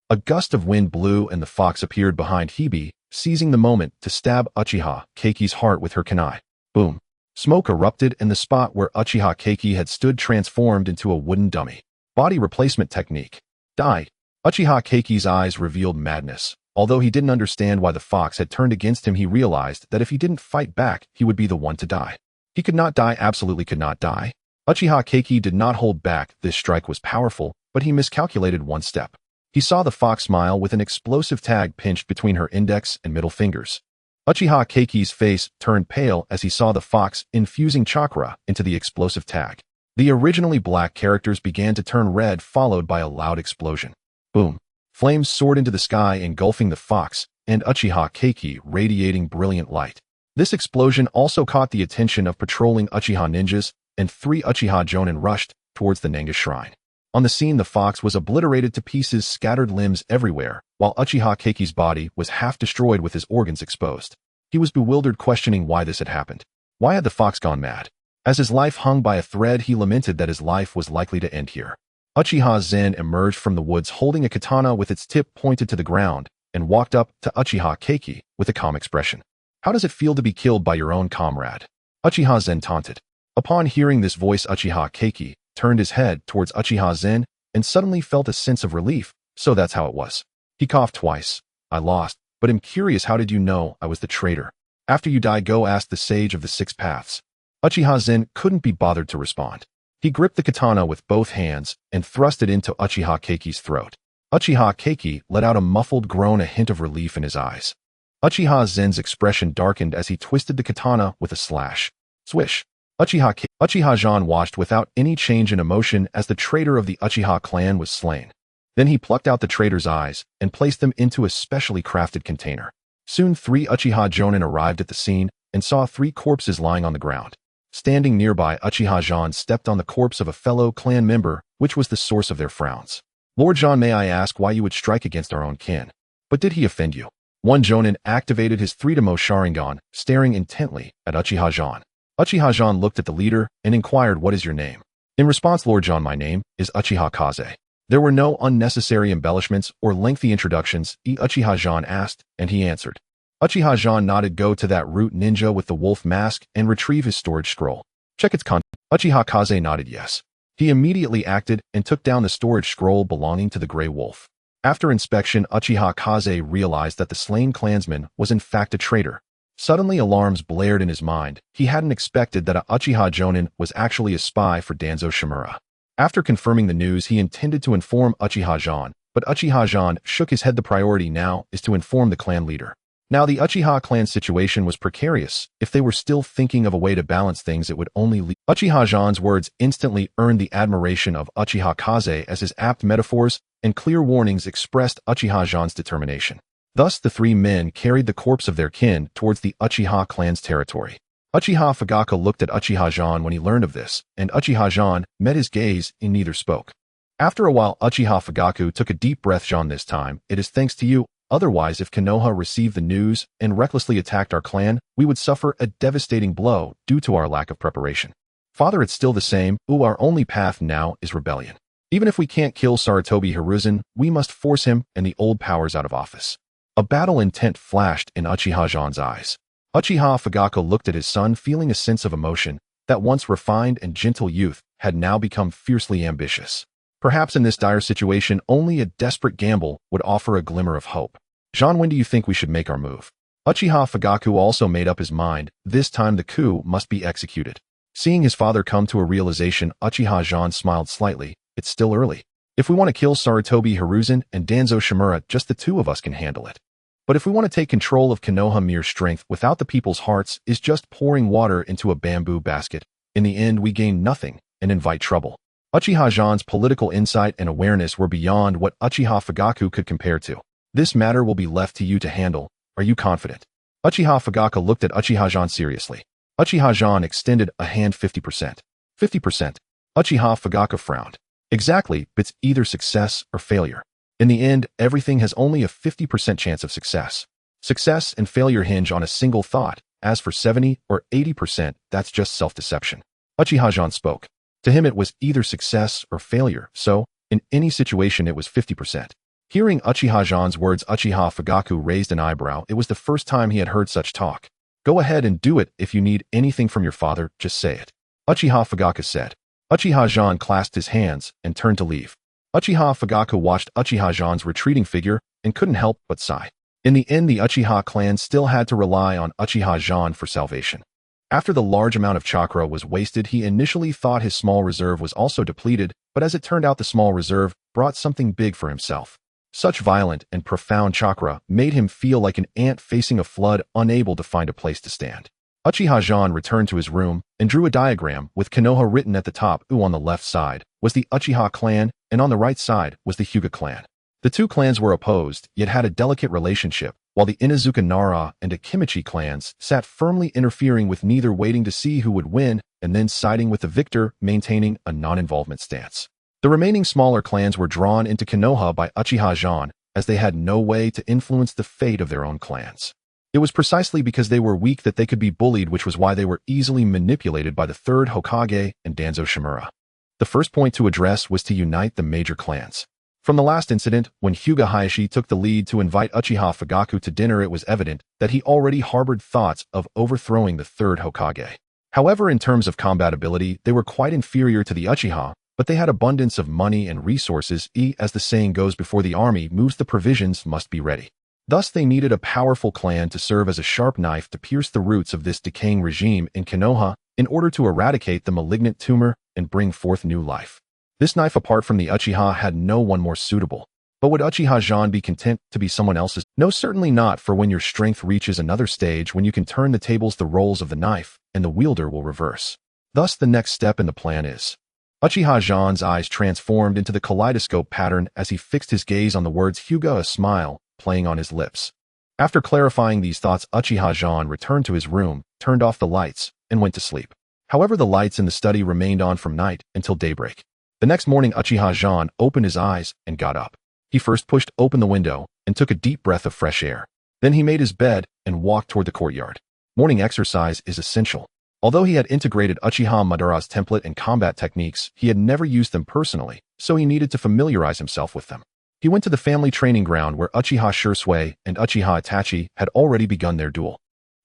A gust of wind blew and the fox appeared behind Hebe, seizing the moment to stab Uchiha Keiki's heart with her kunai. Boom! Smoke erupted and the spot where Uchiha Keiki had stood transformed into a wooden dummy. Body replacement technique. Die! Uchiha Keiki's eyes revealed madness. Although he didn't understand why the fox had turned against him, he realized that if he didn't fight back, he would be the one to die. He could not die, absolutely could not die. Uchiha Keiki did not hold back. This strike was powerful, but he miscalculated one step. He saw the fox smile with an explosive tag pinched between her index and middle fingers. Uchiha Keiki's face turned pale as he saw the fox infusing chakra into the explosive tag. The originally black characters began to turn red, followed by a loud explosion. Boom! Flames soared into the sky, engulfing the fox and Uchiha Keiki, radiating brilliant light. This explosion also caught the attention of patrolling Uchiha ninjas, and 3 Uchiha Jonin rushed towards the Nenga shrine. On the scene, the fox was obliterated to pieces, scattered limbs everywhere, while Uchiha Keiki's body was half destroyed with his organs exposed. He was bewildered, questioning why this had happened. Why had the fox gone mad? As his life hung by a thread, he lamented that his life was likely to end here. Uchiha Zhan emerged from the woods holding a katana with its tip pointed to the ground and walked up to Uchiha Keiki with a calm expression. How does it feel to be killed by your own comrade? Uchiha Zhan taunted. Upon hearing this voice, Uchiha Keiki turned his head towards Uchiha Zhan and suddenly felt a sense of relief. So that's how it was. He coughed twice. I lost, but am curious, how did you know I was the traitor? After you die, go ask the sage of the 6 paths. Uchiha Zhan couldn't be bothered to respond. He gripped the katana with both hands and thrust it into Uchiha Keiki's throat. Uchiha Keiki let out a muffled groan, a hint of relief in his eyes. Uchiha Zhen's expression darkened as he twisted the katana with a slash. Swish! Uchiha Zhan watched without any change in emotion as the traitor of the Uchiha clan was slain. Then he plucked out the traitor's eyes and placed them into a specially crafted container. Soon 3 Uchiha Jonin arrived at the scene and saw 3 corpses lying on the ground. Standing nearby, Uchiha Zhan stepped on the corpse of a fellow clan member, which was the source of their frowns. Lord Zhan, may I ask why you would strike against our own kin? But did he offend you? One Jonin activated his 3-Demo Sharingan, staring intently at Uchiha Zhan. Uchiha Zhan looked at the leader and inquired, what is your name? In response, Lord Zhan, my name is Uchiha Kaze. There were no unnecessary embellishments or lengthy introductions, Uchiha Zhan asked, and he answered. Uchiha Zhan nodded. Go to that root ninja with the wolf mask and retrieve his storage scroll. Check its content. Uchiha Kaze nodded yes. He immediately acted and took down the storage scroll belonging to the Grey Wolf. After inspection, Uchiha Kaze realized that the slain clansman was in fact a traitor. Suddenly alarms blared in his mind. He hadn't expected that a Uchiha Jonin was actually a spy for Danzo Shimura. After confirming the news, he intended to inform Uchiha Zhan, but Uchiha Zhan shook his head. The priority now is to inform the clan leader. Now the Uchiha clan situation was precarious. If they were still thinking of a way to balance things, it would only lead. Uchiha Zhan's words instantly earned the admiration of Uchiha Kaze, as his apt metaphors and clear warnings expressed Uchiha Zhan's determination. Thus the 3 men carried the corpse of their kin towards the Uchiha clan's territory. Uchiha Fugaku looked at Uchiha Zhan when he learned of this, and Uchiha Zhan met his gaze and neither spoke. After a while, Uchiha Fugaku took a deep breath. Zhan, this time, it is thanks to you. Otherwise, if Konoha received the news and recklessly attacked our clan, we would suffer a devastating blow due to our lack of preparation. Father, it's still the same. Our only path now is rebellion. Even if we can't kill Sarutobi Hiruzen, we must force him and the old powers out of office. A battle intent flashed in Uchiha Zhan's eyes. Uchiha Fugaku looked at his son, feeling a sense of emotion. That once refined and gentle youth had now become fiercely ambitious. Perhaps in this dire situation, only a desperate gamble would offer a glimmer of hope. Zhan, when do you think we should make our move? Uchiha Fugaku also made up his mind. This time the coup must be executed. Seeing his father come to a realization, Uchiha Zhan smiled slightly. It's still early. If we want to kill Sarutobi Hiruzen and Danzo Shimura, just the two of us can handle it. But if we want to take control of Konoha, mere strength without the people's hearts is just pouring water into a bamboo basket. In the end, we gain nothing and invite trouble. Uchiha Zhan's political insight and awareness were beyond what Uchiha Fugaku could compare to. This matter will be left to you to handle. Are you confident? Uchiha Fugaku looked at Uchiha Zhan seriously. Uchiha Zhan extended a hand. 50%. 50%. Uchiha Fugaku frowned. Exactly, it's either success or failure. In the end, everything has only a 50% chance of success. Success and failure hinge on a single thought. As for 70 or 80%, that's just self-deception. Uchiha Zhan spoke. To him it was either success or failure, so, in any situation it was 50%. Hearing Uchiha Zhan's words, Uchiha Fugaku raised an eyebrow. It was the first time he had heard such talk. Go ahead and do it. If you need anything from your father, just say it. Uchiha Fugaku said. Uchiha Zhan clasped his hands and turned to leave. Uchiha Fugaku watched Uchiha Zhan's retreating figure and couldn't help but sigh. In the end, the Uchiha clan still had to rely on Uchiha Zhan for salvation. After the large amount of chakra was wasted, he initially thought his small reserve was also depleted, but as it turned out, the small reserve brought something big for himself. Such violent and profound chakra made him feel like an ant facing a flood, unable to find a place to stand. Uchiha Zhan returned to his room and drew a diagram with Konoha written at the top. On the left side was the Uchiha clan, and on the right side was the Hyuga clan. The two clans were opposed, yet had a delicate relationship, while the Inazuka Nara and Akimichi clans sat firmly, interfering with neither, waiting to see who would win and then siding with the victor, maintaining a non-involvement stance. The remaining smaller clans were drawn into Konoha by Uchiha Zhan, as they had no way to influence the fate of their own clans. It was precisely because they were weak that they could be bullied, which was why they were easily manipulated by the third Hokage and Danzo Shimura. The first point to address was to unite the major clans. From the last incident, when Hyuga Hayashi took the lead to invite Uchiha Fugaku to dinner, it was evident that he already harbored thoughts of overthrowing the third Hokage. However, in terms of combat ability, they were quite inferior to the Uchiha, but they had abundance of money and resources. As the saying goes, before the army moves, the provisions must be ready. Thus, they needed a powerful clan to serve as a sharp knife to pierce the roots of this decaying regime in Konoha in order to eradicate the malignant tumor and bring forth new life. This knife, apart from the Uchiha, had no one more suitable. But would Uchiha Zhan be content to be someone else's? No, certainly not, for when your strength reaches another stage, when you can turn the tables, the roles of the knife, and the wielder will reverse. Thus, the next step in the plan is... Uchiha Zhan's eyes transformed into the kaleidoscope pattern as he fixed his gaze on the words Hyuga, a smile playing on his lips. After clarifying these thoughts, Uchiha Zhan returned to his room, turned off the lights, and went to sleep. However, the lights in the study remained on from night until daybreak. The next morning, Uchiha Zhan opened his eyes and got up. He first pushed open the window and took a deep breath of fresh air. Then he made his bed and walked toward the courtyard. Morning exercise is essential. Although he had integrated Uchiha Madara's template and combat techniques, he had never used them personally, so he needed to familiarize himself with them. He went to the family training ground where Uchiha Shursui and Uchiha Itachi had already begun their duel.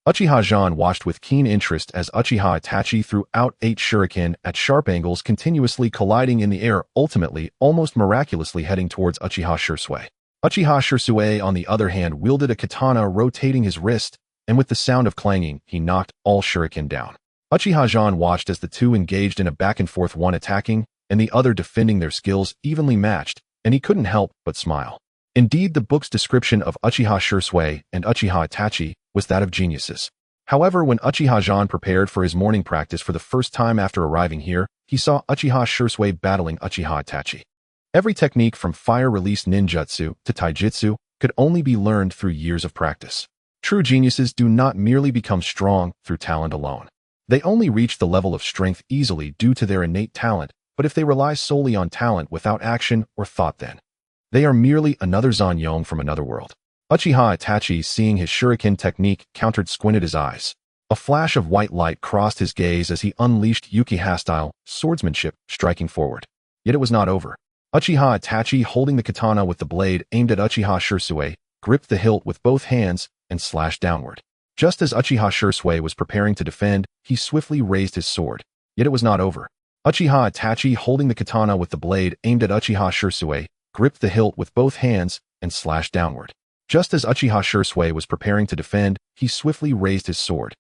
Uchiha Zhan watched with keen interest as Uchiha Itachi threw out 8 shuriken at sharp angles, continuously colliding in the air, ultimately, almost miraculously heading towards Uchiha Shursui. Uchiha Shursui, on the other hand, wielded a katana, rotating his wrist, and with the sound of clanging, he knocked all shuriken down. Uchiha Zhan watched as the two engaged in a back-and-forth, one attacking and the other defending, their skills evenly matched, and he couldn't help but smile. Indeed, the book's description of Uchiha Shursui and Uchiha Itachi was that of geniuses. However, when Uchiha Zhan prepared for his morning practice for the first time after arriving here, he saw Uchiha Shursui battling Uchiha Itachi. Every technique from fire-release ninjutsu to taijutsu could only be learned through years of practice. True geniuses do not merely become strong through talent alone. They only reach the level of strength easily due to their innate talent, but if they rely solely on talent without action or thought, then they are merely another Zanyong from another world. Uchiha Itachi, seeing his shuriken technique countered, squinted his eyes. A flash of white light crossed his gaze as he unleashed Uchiha-style swordsmanship, striking forward. Yet it was not over. Uchiha Itachi, holding the katana with the blade aimed at Uchiha Shisui, gripped the hilt with both hands and slashed downward. Just as Uchiha Shisui was preparing to defend, he swiftly raised his sword. Yet it was not over. Uchiha Itachi, holding the katana with the blade aimed at Uchiha Shisui, gripped the hilt with both hands and slashed downward. Just as Uchiha Shisui was preparing to defend, he swiftly raised his sword.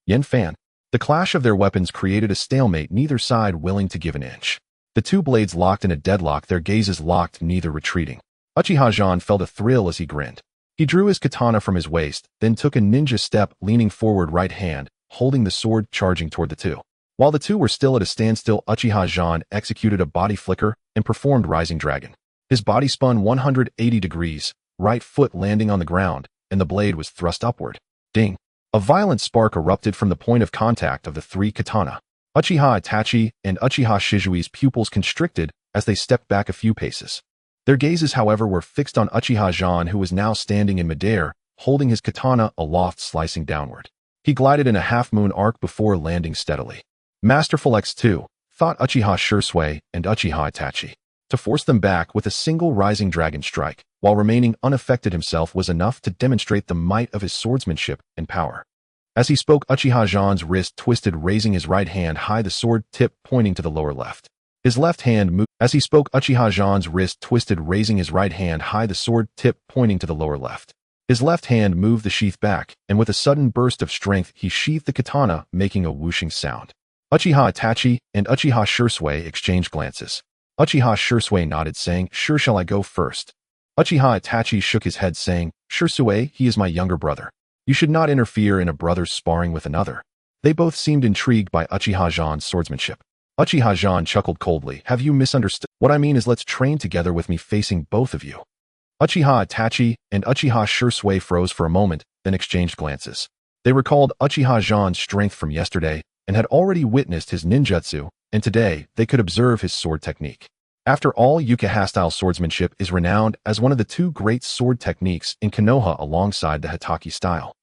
Yen Fan. The clash of their weapons created a stalemate, neither side willing to give an inch. The two blades locked in a deadlock, their gazes locked, neither retreating. Uchiha Zhan felt a thrill as he grinned. He drew his katana from his waist, then took a ninja step, leaning forward, right hand, holding the sword, charging toward the two. While the two were still at a standstill, Uchiha Zhan executed a body flicker and performed Rising Dragon. His body spun 180 degrees, right foot landing on the ground, and the blade was thrust upward. Ding! A violent spark erupted from the point of contact of the three katana. Uchiha Itachi and Uchiha Shisui's pupils constricted as they stepped back a few paces. Their gazes, however, were fixed on Uchiha Zhan, who was now standing in midair, holding his katana aloft, slicing downward. He glided in a half-moon arc before landing steadily. Masterful X2, thought Uchiha Shisui and Uchiha Itachi. To force them back with a single Rising Dragon strike, while remaining unaffected himself, was enough to demonstrate the might of his swordsmanship and power. As he spoke, Uchiha Zhan's wrist twisted, raising his right hand high, the sword tip pointing to the lower left. His left hand moved. As he spoke, Uchiha Zhan's wrist twisted, raising his right hand high, the sword tip pointing to the lower left. His left hand moved the sheath back, and with a sudden burst of strength, he sheathed the katana, making a whooshing sound. Uchiha Itachi and Uchiha Shisui exchanged glances. Uchiha Shisui nodded, saying, "Sure, shall I go first?" Uchiha Itachi shook his head, saying, "Shisui, he is my younger brother. You should not interfere in a brother's sparring with another." They both seemed intrigued by Uchiha Zhan's swordsmanship. Uchiha Zhan chuckled coldly. "Have you misunderstood? What I mean is, let's train together with me, facing both of you." Uchiha Itachi and Uchiha Shisui froze for a moment, then exchanged glances. They recalled Uchiha Zhan's strength from yesterday and had already witnessed his ninjutsu, and today they could observe his sword technique. After all, Uchiha-style swordsmanship is renowned as one of the two great sword techniques in Konoha alongside the Hitaki style.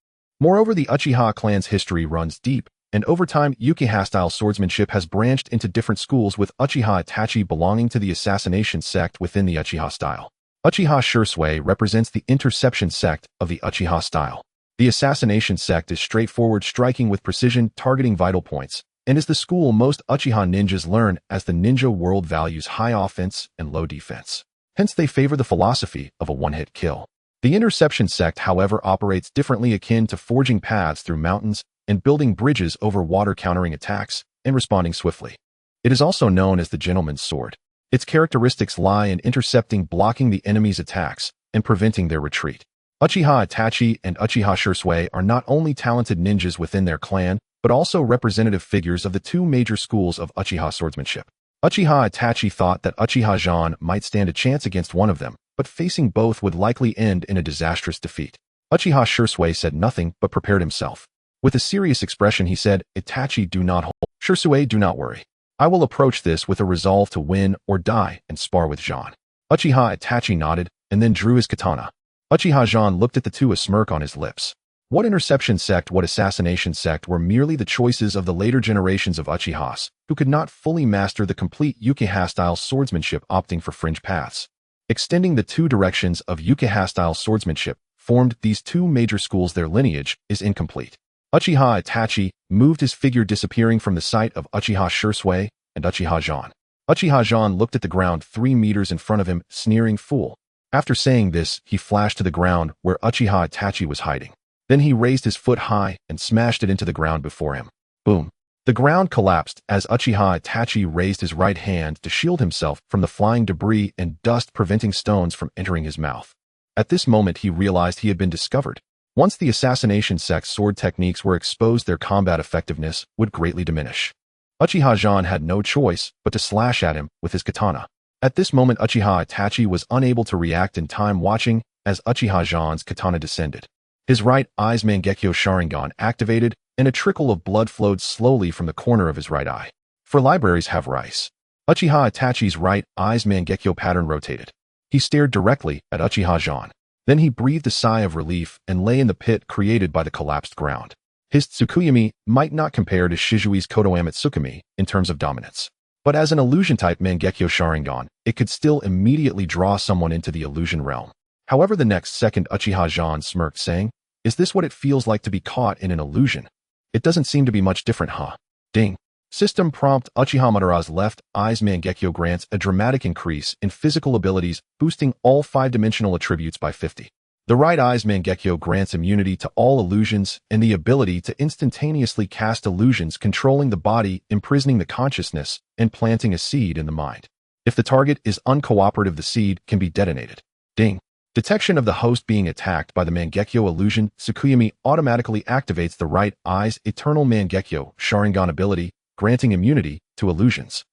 Moreover, the Uchiha clan's history runs deep, and over time, Uchiha-style swordsmanship has branched into different schools, with Uchiha Itachi belonging to the assassination sect within the Uchiha style. Uchiha Shisui represents the interception sect of the Uchiha style. The assassination sect is straightforward, striking with precision, targeting vital points, and is the school most Uchiha ninjas learn, as the ninja world values high offense and low defense. Hence, they favor the philosophy of a one-hit kill. The interception sect, however, operates differently, akin to forging paths through mountains and building bridges over water, countering attacks and responding swiftly. It is also known as the gentleman's sword. Its characteristics lie in intercepting, blocking the enemy's attacks, and preventing their retreat. Uchiha Itachi and Uchiha Shisui are not only talented ninjas within their clan, but also representative figures of the two major schools of Uchiha swordsmanship. Uchiha Itachi thought that Uchiha Zhan might stand a chance against one of them, but facing both would likely end in a disastrous defeat. Uchiha Shisui said nothing, but prepared himself. With a serious expression, he said, "Itachi, do not hold. Shisui, do not worry. I will approach this with a resolve to win or die and spar with Zhan." Uchiha Itachi nodded, and then drew his katana. Uchiha Zhan looked at the two, a smirk on his lips. What interception sect, what assassination sect were merely the choices of the later generations of Uchihas, who could not fully master the complete Uchiha-style swordsmanship, opting for fringe paths. Extending the two directions of Uchiha-style swordsmanship formed these two major schools. Their lineage is incomplete. Uchiha Itachi moved his figure, disappearing from the sight of Uchiha Shisui and Uchiha Zhan. Uchiha Zhan looked at the ground 3 meters in front of him, sneering, "Fool." After saying this, he flashed to the ground where Uchiha Itachi was hiding. Then he raised his foot high and smashed it into the ground before him. Boom. The ground collapsed as Uchiha Itachi raised his right hand to shield himself from the flying debris and dust, preventing stones from entering his mouth. At this moment, he realized he had been discovered. Once the assassination sect's sword techniques were exposed, their combat effectiveness would greatly diminish. Uchiha Zhan had no choice but to slash at him with his katana. At this moment, Uchiha Itachi was unable to react in time, watching as Uchiha Zhan's katana descended. His right eye's Mangekyo Sharingan activated, and a trickle of blood flowed slowly from the corner of his right eye. For libraries have rice. Uchiha Itachi's right eye's Mangekyo pattern rotated. He stared directly at Uchiha Zhan. Then he breathed a sigh of relief and lay in the pit created by the collapsed ground. His Tsukuyami might not compare to Shizui's Kotoame Tsukumi in terms of dominance. But as an illusion-type Mangekyo Sharingan, it could still immediately draw someone into the illusion realm. However, the next second Uchiha Zhan smirked, saying, "Is this what it feels like to be caught in an illusion? It doesn't seem to be much different, huh?" Ding. System prompt. Uchiha Madara's left eye's Mangekyo grants a dramatic increase in physical abilities, boosting all 5-dimensional attributes by 50. The right eye's Mangekyo grants immunity to all illusions and the ability to instantaneously cast illusions controlling the body, imprisoning the consciousness, and planting a seed in the mind. If the target is uncooperative, the seed can be detonated. Ding. Detection of the host being attacked by the Mangekyo illusion. Tsukuyomi automatically activates the right eye's eternal Mangekyo Sharingan ability, granting immunity to illusions.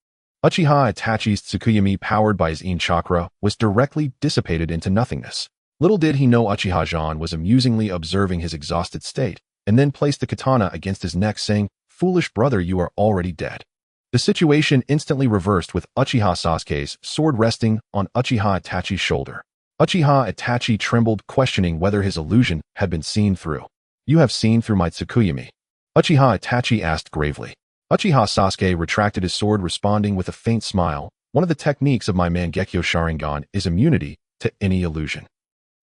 Uchiha Itachi's Tsukuyomi, powered by his In chakra, was directly dissipated into nothingness. Little did he know Uchiha Zhan was amusingly observing his exhausted state, and then placed the katana against his neck, saying, "Foolish brother, you are already dead." The situation instantly reversed with Uchiha Sasuke's sword resting on Uchiha Itachi's shoulder. Uchiha Itachi trembled, questioning whether his illusion had been seen through. "You have seen through my Tsukuyomi?" Uchiha Itachi asked gravely. Uchiha Sasuke retracted his sword, responding with a faint smile, "One of the techniques of my Mangekyo Sharingan is immunity to any illusion."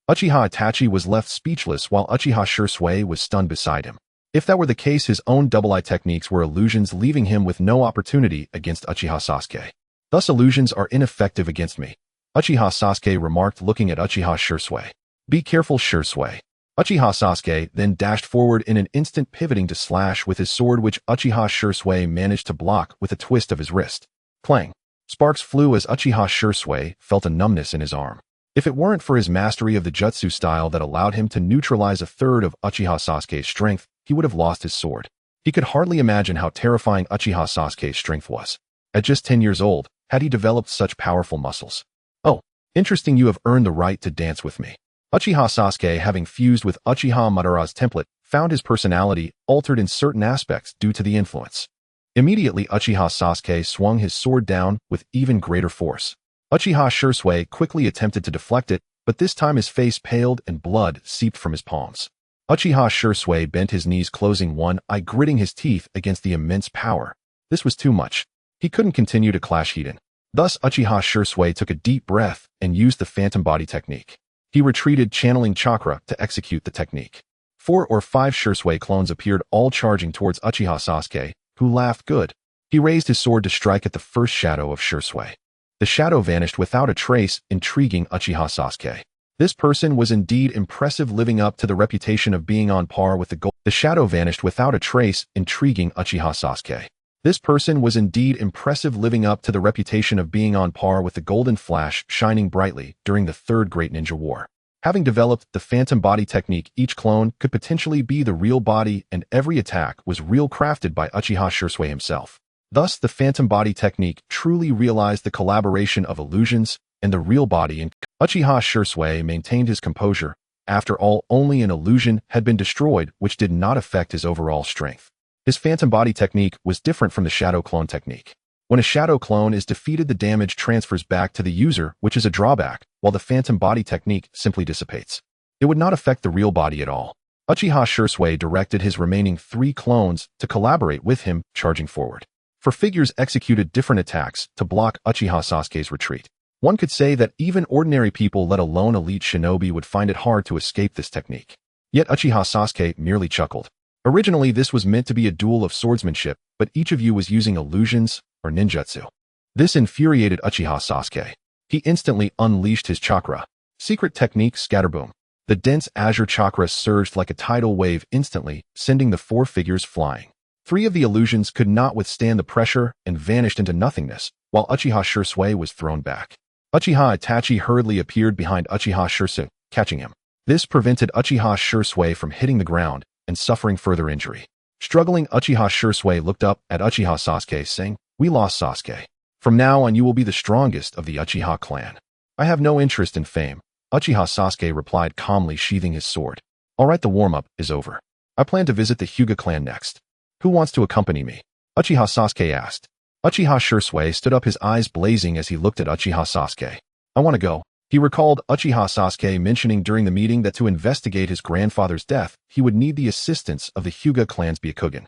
Uchiha Itachi was left speechless while Uchiha Shisui was stunned beside him. If that were the case, his own double-eye techniques were illusions, leaving him with no opportunity against Uchiha Sasuke. "Thus illusions are ineffective against me," Uchiha Sasuke remarked, looking at Uchiha Shisui. "Be careful, Shisui." Uchiha Sasuke then dashed forward in an instant, pivoting to slash with his sword, which Uchiha Shisui managed to block with a twist of his wrist. Clang! Sparks flew as Uchiha Shisui felt a numbness in his arm. If it weren't for his mastery of the jutsu style that allowed him to neutralize a third of Uchiha Sasuke's strength, he would have lost his sword. He could hardly imagine how terrifying Uchiha Sasuke's strength was. At just 10 years old, had he developed such powerful muscles? "Oh, interesting, you have earned the right to dance with me." Uchiha Sasuke, having fused with Uchiha Madara's template, found his personality altered in certain aspects due to the influence. Immediately, Uchiha Sasuke swung his sword down with even greater force. Uchiha Shisui quickly attempted to deflect it, but this time his face paled and blood seeped from his palms. Uchiha Shisui bent his knees, closing one eye, gritting his teeth against the immense power. This was too much. He couldn't continue to clash Hiden. Thus, Uchiha Shisui took a deep breath and used the phantom body technique. He retreated, channeling chakra to execute the technique. 4 or 5 Shisui clones appeared, all charging towards Uchiha Sasuke, who laughed good. He raised his sword to strike at the first shadow of Shisui. The shadow vanished without a trace, intriguing Uchiha Sasuke. This person was indeed impressive, living up to the reputation of being on par with the gold. The shadow vanished without a trace, intriguing Uchiha Sasuke. This person was indeed impressive, living up to the reputation of being on par with the golden flash shining brightly during the Third Great Ninja War. Having developed the phantom body technique, each clone could potentially be the real body, and every attack was real, crafted by Uchiha Shisui himself. Thus, the phantom body technique truly realized the collaboration of illusions and the real body, and Uchiha Shisui maintained his composure. After all, only an illusion had been destroyed, which did not affect his overall strength. His phantom body technique was different from the shadow clone technique. When a shadow clone is defeated, the damage transfers back to the user, which is a drawback, while the phantom body technique simply dissipates. It would not affect the real body at all. Uchiha Shisui directed his remaining 3 clones to collaborate with him, charging forward. 4 figures executed different attacks to block Uchiha Sasuke's retreat. One could say that even ordinary people, let alone elite shinobi, would find it hard to escape this technique. Yet Uchiha Sasuke merely chuckled. Originally, this was meant to be a duel of swordsmanship, but each of you was using illusions or ninjutsu. This infuriated Uchiha Sasuke. He instantly unleashed his chakra. Secret technique, Scatterboom. The dense azure chakra surged like a tidal wave instantly, sending the 4 figures flying. 3 of the illusions could not withstand the pressure and vanished into nothingness, while Uchiha Shisui was thrown back. Uchiha Itachi hurriedly appeared behind Uchiha Shisui, catching him. This prevented Uchiha Shisui from hitting the ground and suffering further injury. Struggling, Uchiha Shisui looked up at Uchiha Sasuke, saying, "We lost Sasuke. From now on you will be the strongest of the Uchiha clan." "I have no interest in fame," Uchiha Sasuke replied calmly, sheathing his sword. "All right, the warm-up is over. I plan to visit the Hyuga clan next. Who wants to accompany me?" Uchiha Sasuke asked. Uchiha Shisui stood up, his eyes blazing as he looked at Uchiha Sasuke. "I want to go." He recalled Uchiha Sasuke mentioning during the meeting that to investigate his grandfather's death, he would need the assistance of the Hyuga clan's Byakugan.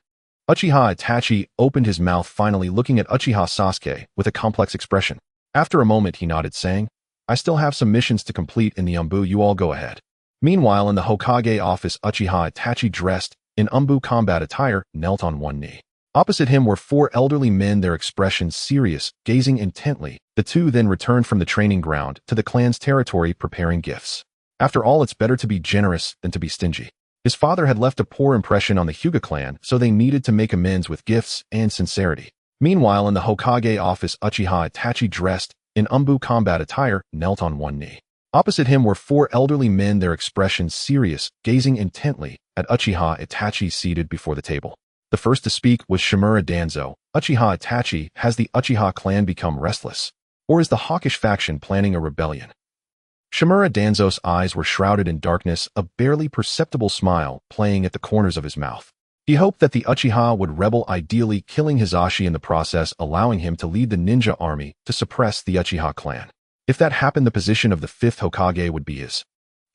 Uchiha Itachi opened his mouth, finally looking at Uchiha Sasuke with a complex expression. After a moment he nodded, saying, "I still have some missions to complete in the Umbu, you all go ahead." Meanwhile, in the Hokage office, Uchiha Itachi, dressed in Umbu combat attire, knelt on one knee. Opposite him were four elderly men, their expressions serious, gazing intently. The two then returned from the training ground to the clan's territory, preparing gifts. After all, it's better to be generous than to be stingy. His father had left a poor impression on the Hyuga clan, so they needed to make amends with gifts and sincerity. Meanwhile, in the Hokage office, Uchiha Itachi, dressed in Umbu combat attire, knelt on one knee. Opposite him were four elderly men, their expressions serious, gazing intently at Uchiha Itachi seated before the table. The first to speak was Shimura Danzo. "Uchiha Itachi, has the Uchiha clan become restless? Or is the hawkish faction planning a rebellion?" Shimura Danzo's eyes were shrouded in darkness, a barely perceptible smile playing at the corners of his mouth. He hoped that the Uchiha would rebel, ideally killing Hisashi in the process, allowing him to lead the ninja army to suppress the Uchiha clan. If that happened, the position of the fifth Hokage would be his.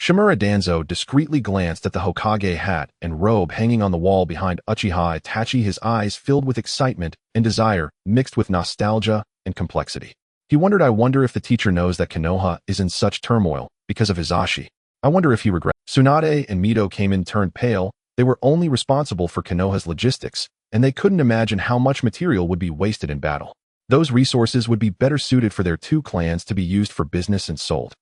Shimura Danzo discreetly glanced at the Hokage hat and robe hanging on the wall behind Uchiha Itachi, his eyes filled with excitement and desire, mixed with nostalgia and complexity. He wondered, "I wonder if the teacher knows that Konoha is in such turmoil because of Hisashi. I wonder if he regrets." Tsunade and Mito came in, turned pale. They were only responsible for Konoha's logistics, and they couldn't imagine how much material would be wasted in battle. Those resources would be better suited for their two clans to be used for business and sold.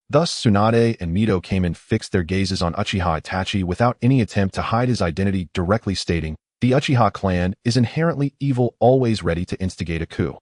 Thus, Tsunade and Mito came and fixed their gazes on Uchiha Itachi without any attempt to hide his identity, directly stating, "The Uchiha clan is inherently evil, always ready to instigate a coup."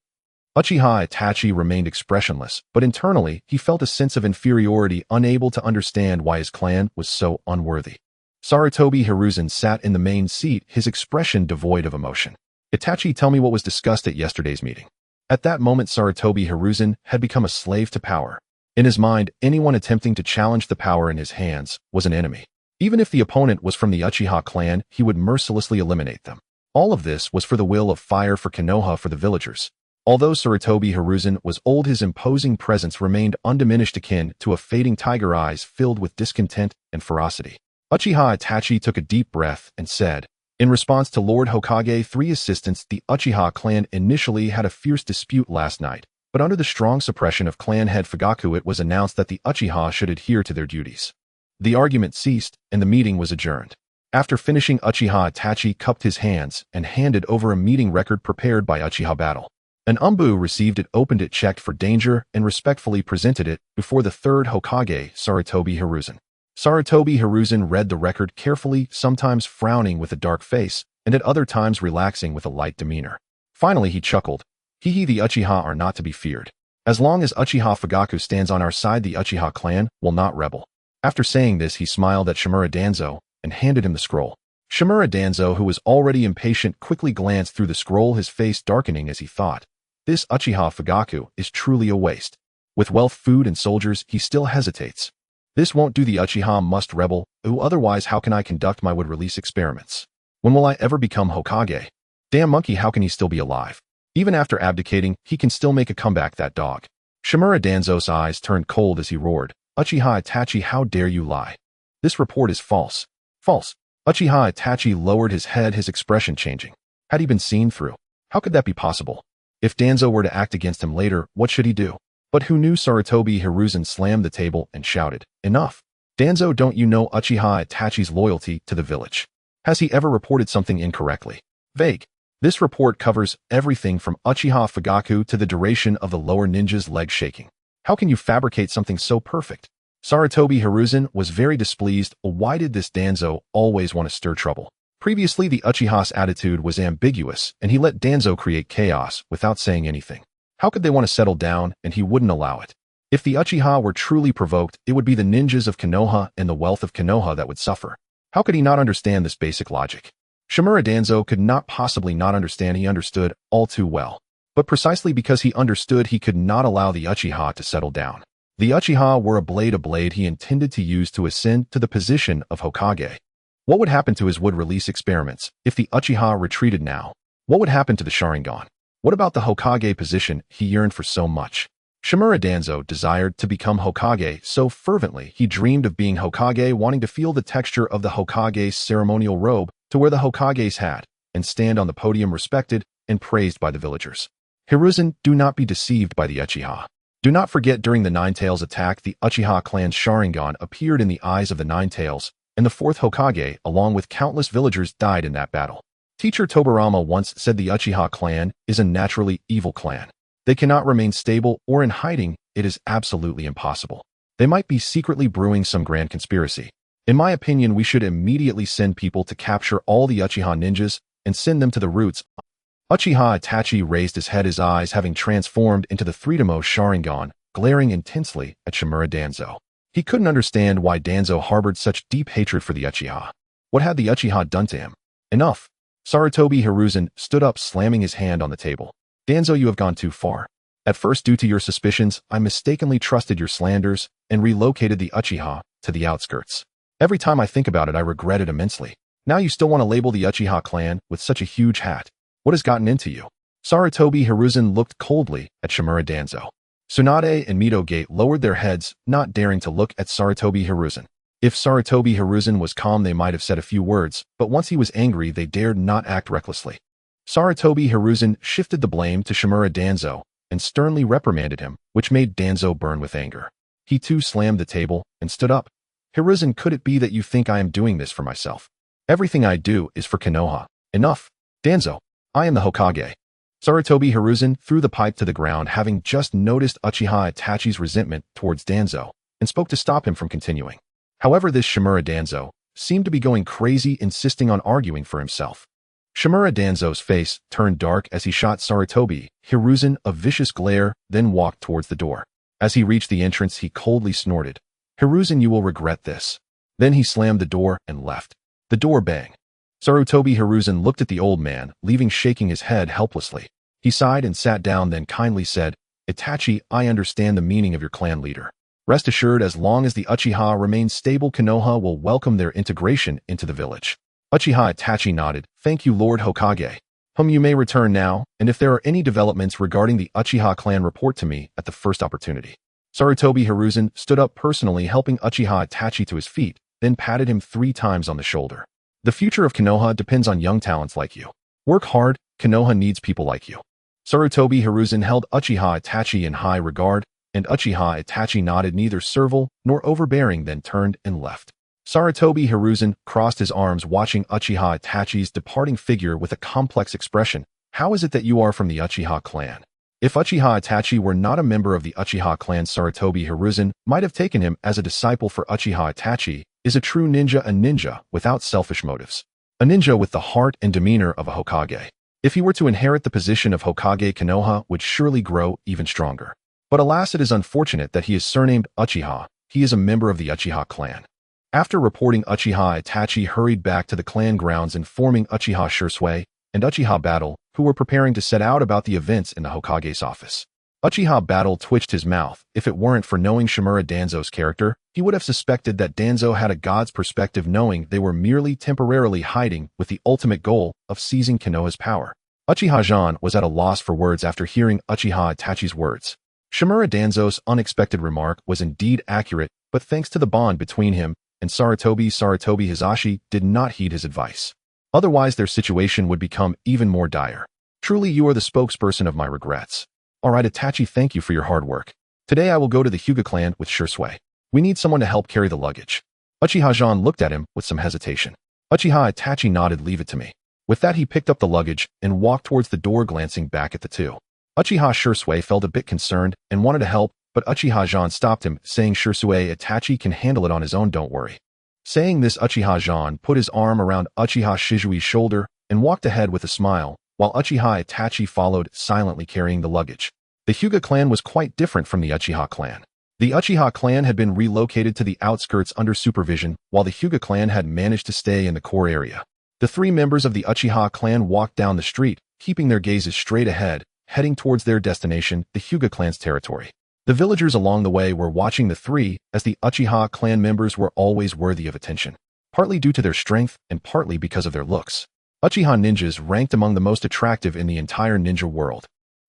Uchiha Itachi remained expressionless, but internally he felt a sense of inferiority, unable to understand why his clan was so unworthy. Sarutobi Hiruzen sat in the main seat, his expression devoid of emotion. "Itachi, tell me what was discussed at yesterday's meeting." At that moment, Sarutobi Hiruzen had become a slave to power. In his mind, anyone attempting to challenge the power in his hands was an enemy. Even if the opponent was from the Uchiha clan, he would mercilessly eliminate them. All of this was for the will of fire for Konoha, for the villagers. Although Sarutobi Hiruzen was old, his imposing presence remained undiminished, akin to a fading tiger, eyes filled with discontent and ferocity. Uchiha Itachi took a deep breath and said, "In response to Lord Hokage, 3 assistants, the Uchiha clan initially had a fierce dispute last night. But under the strong suppression of clan head Fugaku, it was announced that the Uchiha should adhere to their duties." The argument ceased, and the meeting was adjourned. After finishing, Uchiha Itachi cupped his hands and handed over a meeting record prepared by Uchiha Battle. An Umbu received it, opened it, checked for danger, and respectfully presented it before the third Hokage, Sarutobi Hiruzen. Sarutobi Hiruzen read the record carefully, sometimes frowning with a dark face, and at other times relaxing with a light demeanor. Finally he chuckled. "Hehe, the Uchiha are not to be feared. As long as Uchiha Fugaku stands on our side, the Uchiha clan will not rebel." After saying this, he smiled at Shimura Danzo and handed him the scroll. Shimura Danzo, who was already impatient, quickly glanced through the scroll, his face darkening as he thought, "This Uchiha Fugaku is truly a waste. With wealth, food, and soldiers, he still hesitates. This won't do. The Uchiha must rebel. Otherwise, how can I conduct my would-release experiments? When will I ever become Hokage? Damn monkey, how can he still be alive? Even after abdicating, he can still make a comeback, that dog." Shimura Danzo's eyes turned cold as he roared, "Uchiha Itachi, how dare you lie? This report is false." "False?" Uchiha Itachi lowered his head, his expression changing. Had he been seen through? How could that be possible? If Danzo were to act against him later, what should he do? But who knew? Sarutobi Hiruzen slammed the table and shouted, "Enough! Danzo, don't you know Uchiha Itachi's loyalty to the village? Has he ever reported something incorrectly? Vague. This report covers everything from Uchiha Fugaku to the duration of the lower ninja's leg shaking. How can you fabricate something so perfect?" Sarutobi Hiruzen was very displeased. Why did this Danzo always want to stir trouble? Previously, the Uchiha's attitude was ambiguous, and he let Danzo create chaos without saying anything. How could they want to settle down, and he wouldn't allow it? If the Uchiha were truly provoked, it would be the ninjas of Konoha and the wealth of Konoha that would suffer. How could he not understand this basic logic? Shimura Danzo could not possibly not understand. He understood all too well. But precisely because he understood, he could not allow the Uchiha to settle down. The Uchiha were a blade he intended to use to ascend to the position of Hokage. What would happen to his would-release experiments if the Uchiha retreated now? What would happen to the Sharingan? What about the Hokage position he yearned for so much? Shimura Danzo desired to become Hokage so fervently he dreamed of being Hokage, wanting to feel the texture of the Hokage's ceremonial robe, to wear the Hokage's hat, and stand on the podium respected and praised by the villagers. Hiruzen, do not be deceived by the Uchiha. Do not forget during the Nine Tails attack the Uchiha clan's Sharingan appeared in the eyes of the Nine Tails, and the fourth Hokage, along with countless villagers, died in that battle. Teacher Tobarama once said the Uchiha clan is a naturally evil clan. They cannot remain stable or in hiding, it is absolutely impossible. They might be secretly brewing some grand conspiracy. In my opinion, we should immediately send people to capture all the Uchiha ninjas and send them to the roots. Uchiha Itachi raised his head, his eyes having transformed into the Threedomo Sharingan, glaring intensely at Shimura Danzo. He couldn't understand why Danzo harbored such deep hatred for the Uchiha. What had the Uchiha done to him? Enough! Sarutobi Hiruzen stood up, slamming his hand on the table. Danzo, you have gone too far. At first, due to your suspicions, I mistakenly trusted your slanders and relocated the Uchiha to the outskirts. Every time I think about it, I regret it immensely. Now you still want to label the Uchiha clan with such a huge hat. What has gotten into you? Sarutobi Hiruzen looked coldly at Shimura Danzo. Tsunade and Midogate lowered their heads, not daring to look at Sarutobi Hiruzen. If Sarutobi Hiruzen was calm, they might have said a few words, but once he was angry, they dared not act recklessly. Sarutobi Hiruzen shifted the blame to Shimura Danzo and sternly reprimanded him, which made Danzo burn with anger. He too slammed the table and stood up. Hiruzen, could it be that you think I am doing this for myself? Everything I do is for Konoha. Enough. Danzo, I am the Hokage. Sarutobi Hiruzen threw the pipe to the ground, having just noticed Uchiha Itachi's resentment towards Danzo, and spoke to stop him from continuing. However, this Shimura Danzo seemed to be going crazy, insisting on arguing for himself. Shimura Danzo's face turned dark as he shot Sarutobi Hiruzen a vicious glare, then walked towards the door. As he reached the entrance, he coldly snorted, "Hiruzen, you will regret this." Then he slammed the door and left. The door banged. Sarutobi Hiruzen looked at the old man, leaving shaking his head helplessly. He sighed and sat down, then kindly said, "Itachi, I understand the meaning of your clan leader. Rest assured, as long as the Uchiha remain stable, Konoha will welcome their integration into the village." Uchiha Itachi nodded. "Thank you, Lord Hokage. You may return now, and if there are any developments regarding the Uchiha clan, report to me at the first opportunity." Sarutobi Hiruzen stood up, personally helping Uchiha Itachi to his feet, then patted him 3 times on the shoulder. "The future of Konoha depends on young talents like you. Work hard, Konoha needs people like you." Sarutobi Hiruzen held Uchiha Itachi in high regard, and Uchiha Itachi nodded, neither servile nor overbearing, then turned and left. Sarutobi Hiruzen crossed his arms, watching Uchiha Itachi's departing figure with a complex expression. "How is it that you are from the Uchiha clan?" If Uchiha Itachi were not a member of the Uchiha clan, Sarutobi Hiruzen might have taken him as a disciple, for Uchiha Itachi is a true ninja, a ninja without selfish motives. A ninja with the heart and demeanor of a Hokage. If he were to inherit the position of Hokage, Konoha would surely grow even stronger. But alas, it is unfortunate that he is surnamed Uchiha. He is a member of the Uchiha clan. After reporting, Uchiha Itachi hurried back to the clan grounds, informing Uchiha Shisui and Uchiha Battle, who were preparing to set out, about the events in the Hokage's office. Uchiha Battle twitched his mouth. If it weren't for knowing Shimura Danzo's character, he would have suspected that Danzo had a god's perspective, knowing they were merely temporarily hiding with the ultimate goal of seizing Konoha's power. Uchiha Zhan was at a loss for words after hearing Uchiha Itachi's words. Shimura Danzo's unexpected remark was indeed accurate, but thanks to the bond between him and Sarutobi Hisashi did not heed his advice. Otherwise, their situation would become even more dire. "Truly, you are the spokesperson of my regrets." "Alright, Itachi, thank you for your hard work. Today I will go to the Hyuga clan with Shisui. We need someone to help carry the luggage." Uchiha Zhan looked at him with some hesitation. Uchiha Itachi nodded. "Leave it to me." With that, he picked up the luggage and walked towards the door, glancing back at the two. Uchiha Shisui felt a bit concerned and wanted to help, but Uchiha Zhan stopped him, saying, "Shisui, Itachi can handle it on his own, don't worry." Saying this, Uchiha Zhan put his arm around Uchiha Shizui's shoulder and walked ahead with a smile, while Uchiha Itachi followed, silently carrying the luggage. The Hyuga clan was quite different from the Uchiha clan. The Uchiha clan had been relocated to the outskirts under supervision, while the Hyuga clan had managed to stay in the core area. The 3 members of the Uchiha clan walked down the street, keeping their gazes straight ahead, heading towards their destination, the Hyuga clan's territory. The villagers along the way were watching the 3, as the Uchiha clan members were always worthy of attention, partly due to their strength and partly because of their looks. Uchiha ninjas ranked among the most attractive in the entire ninja world.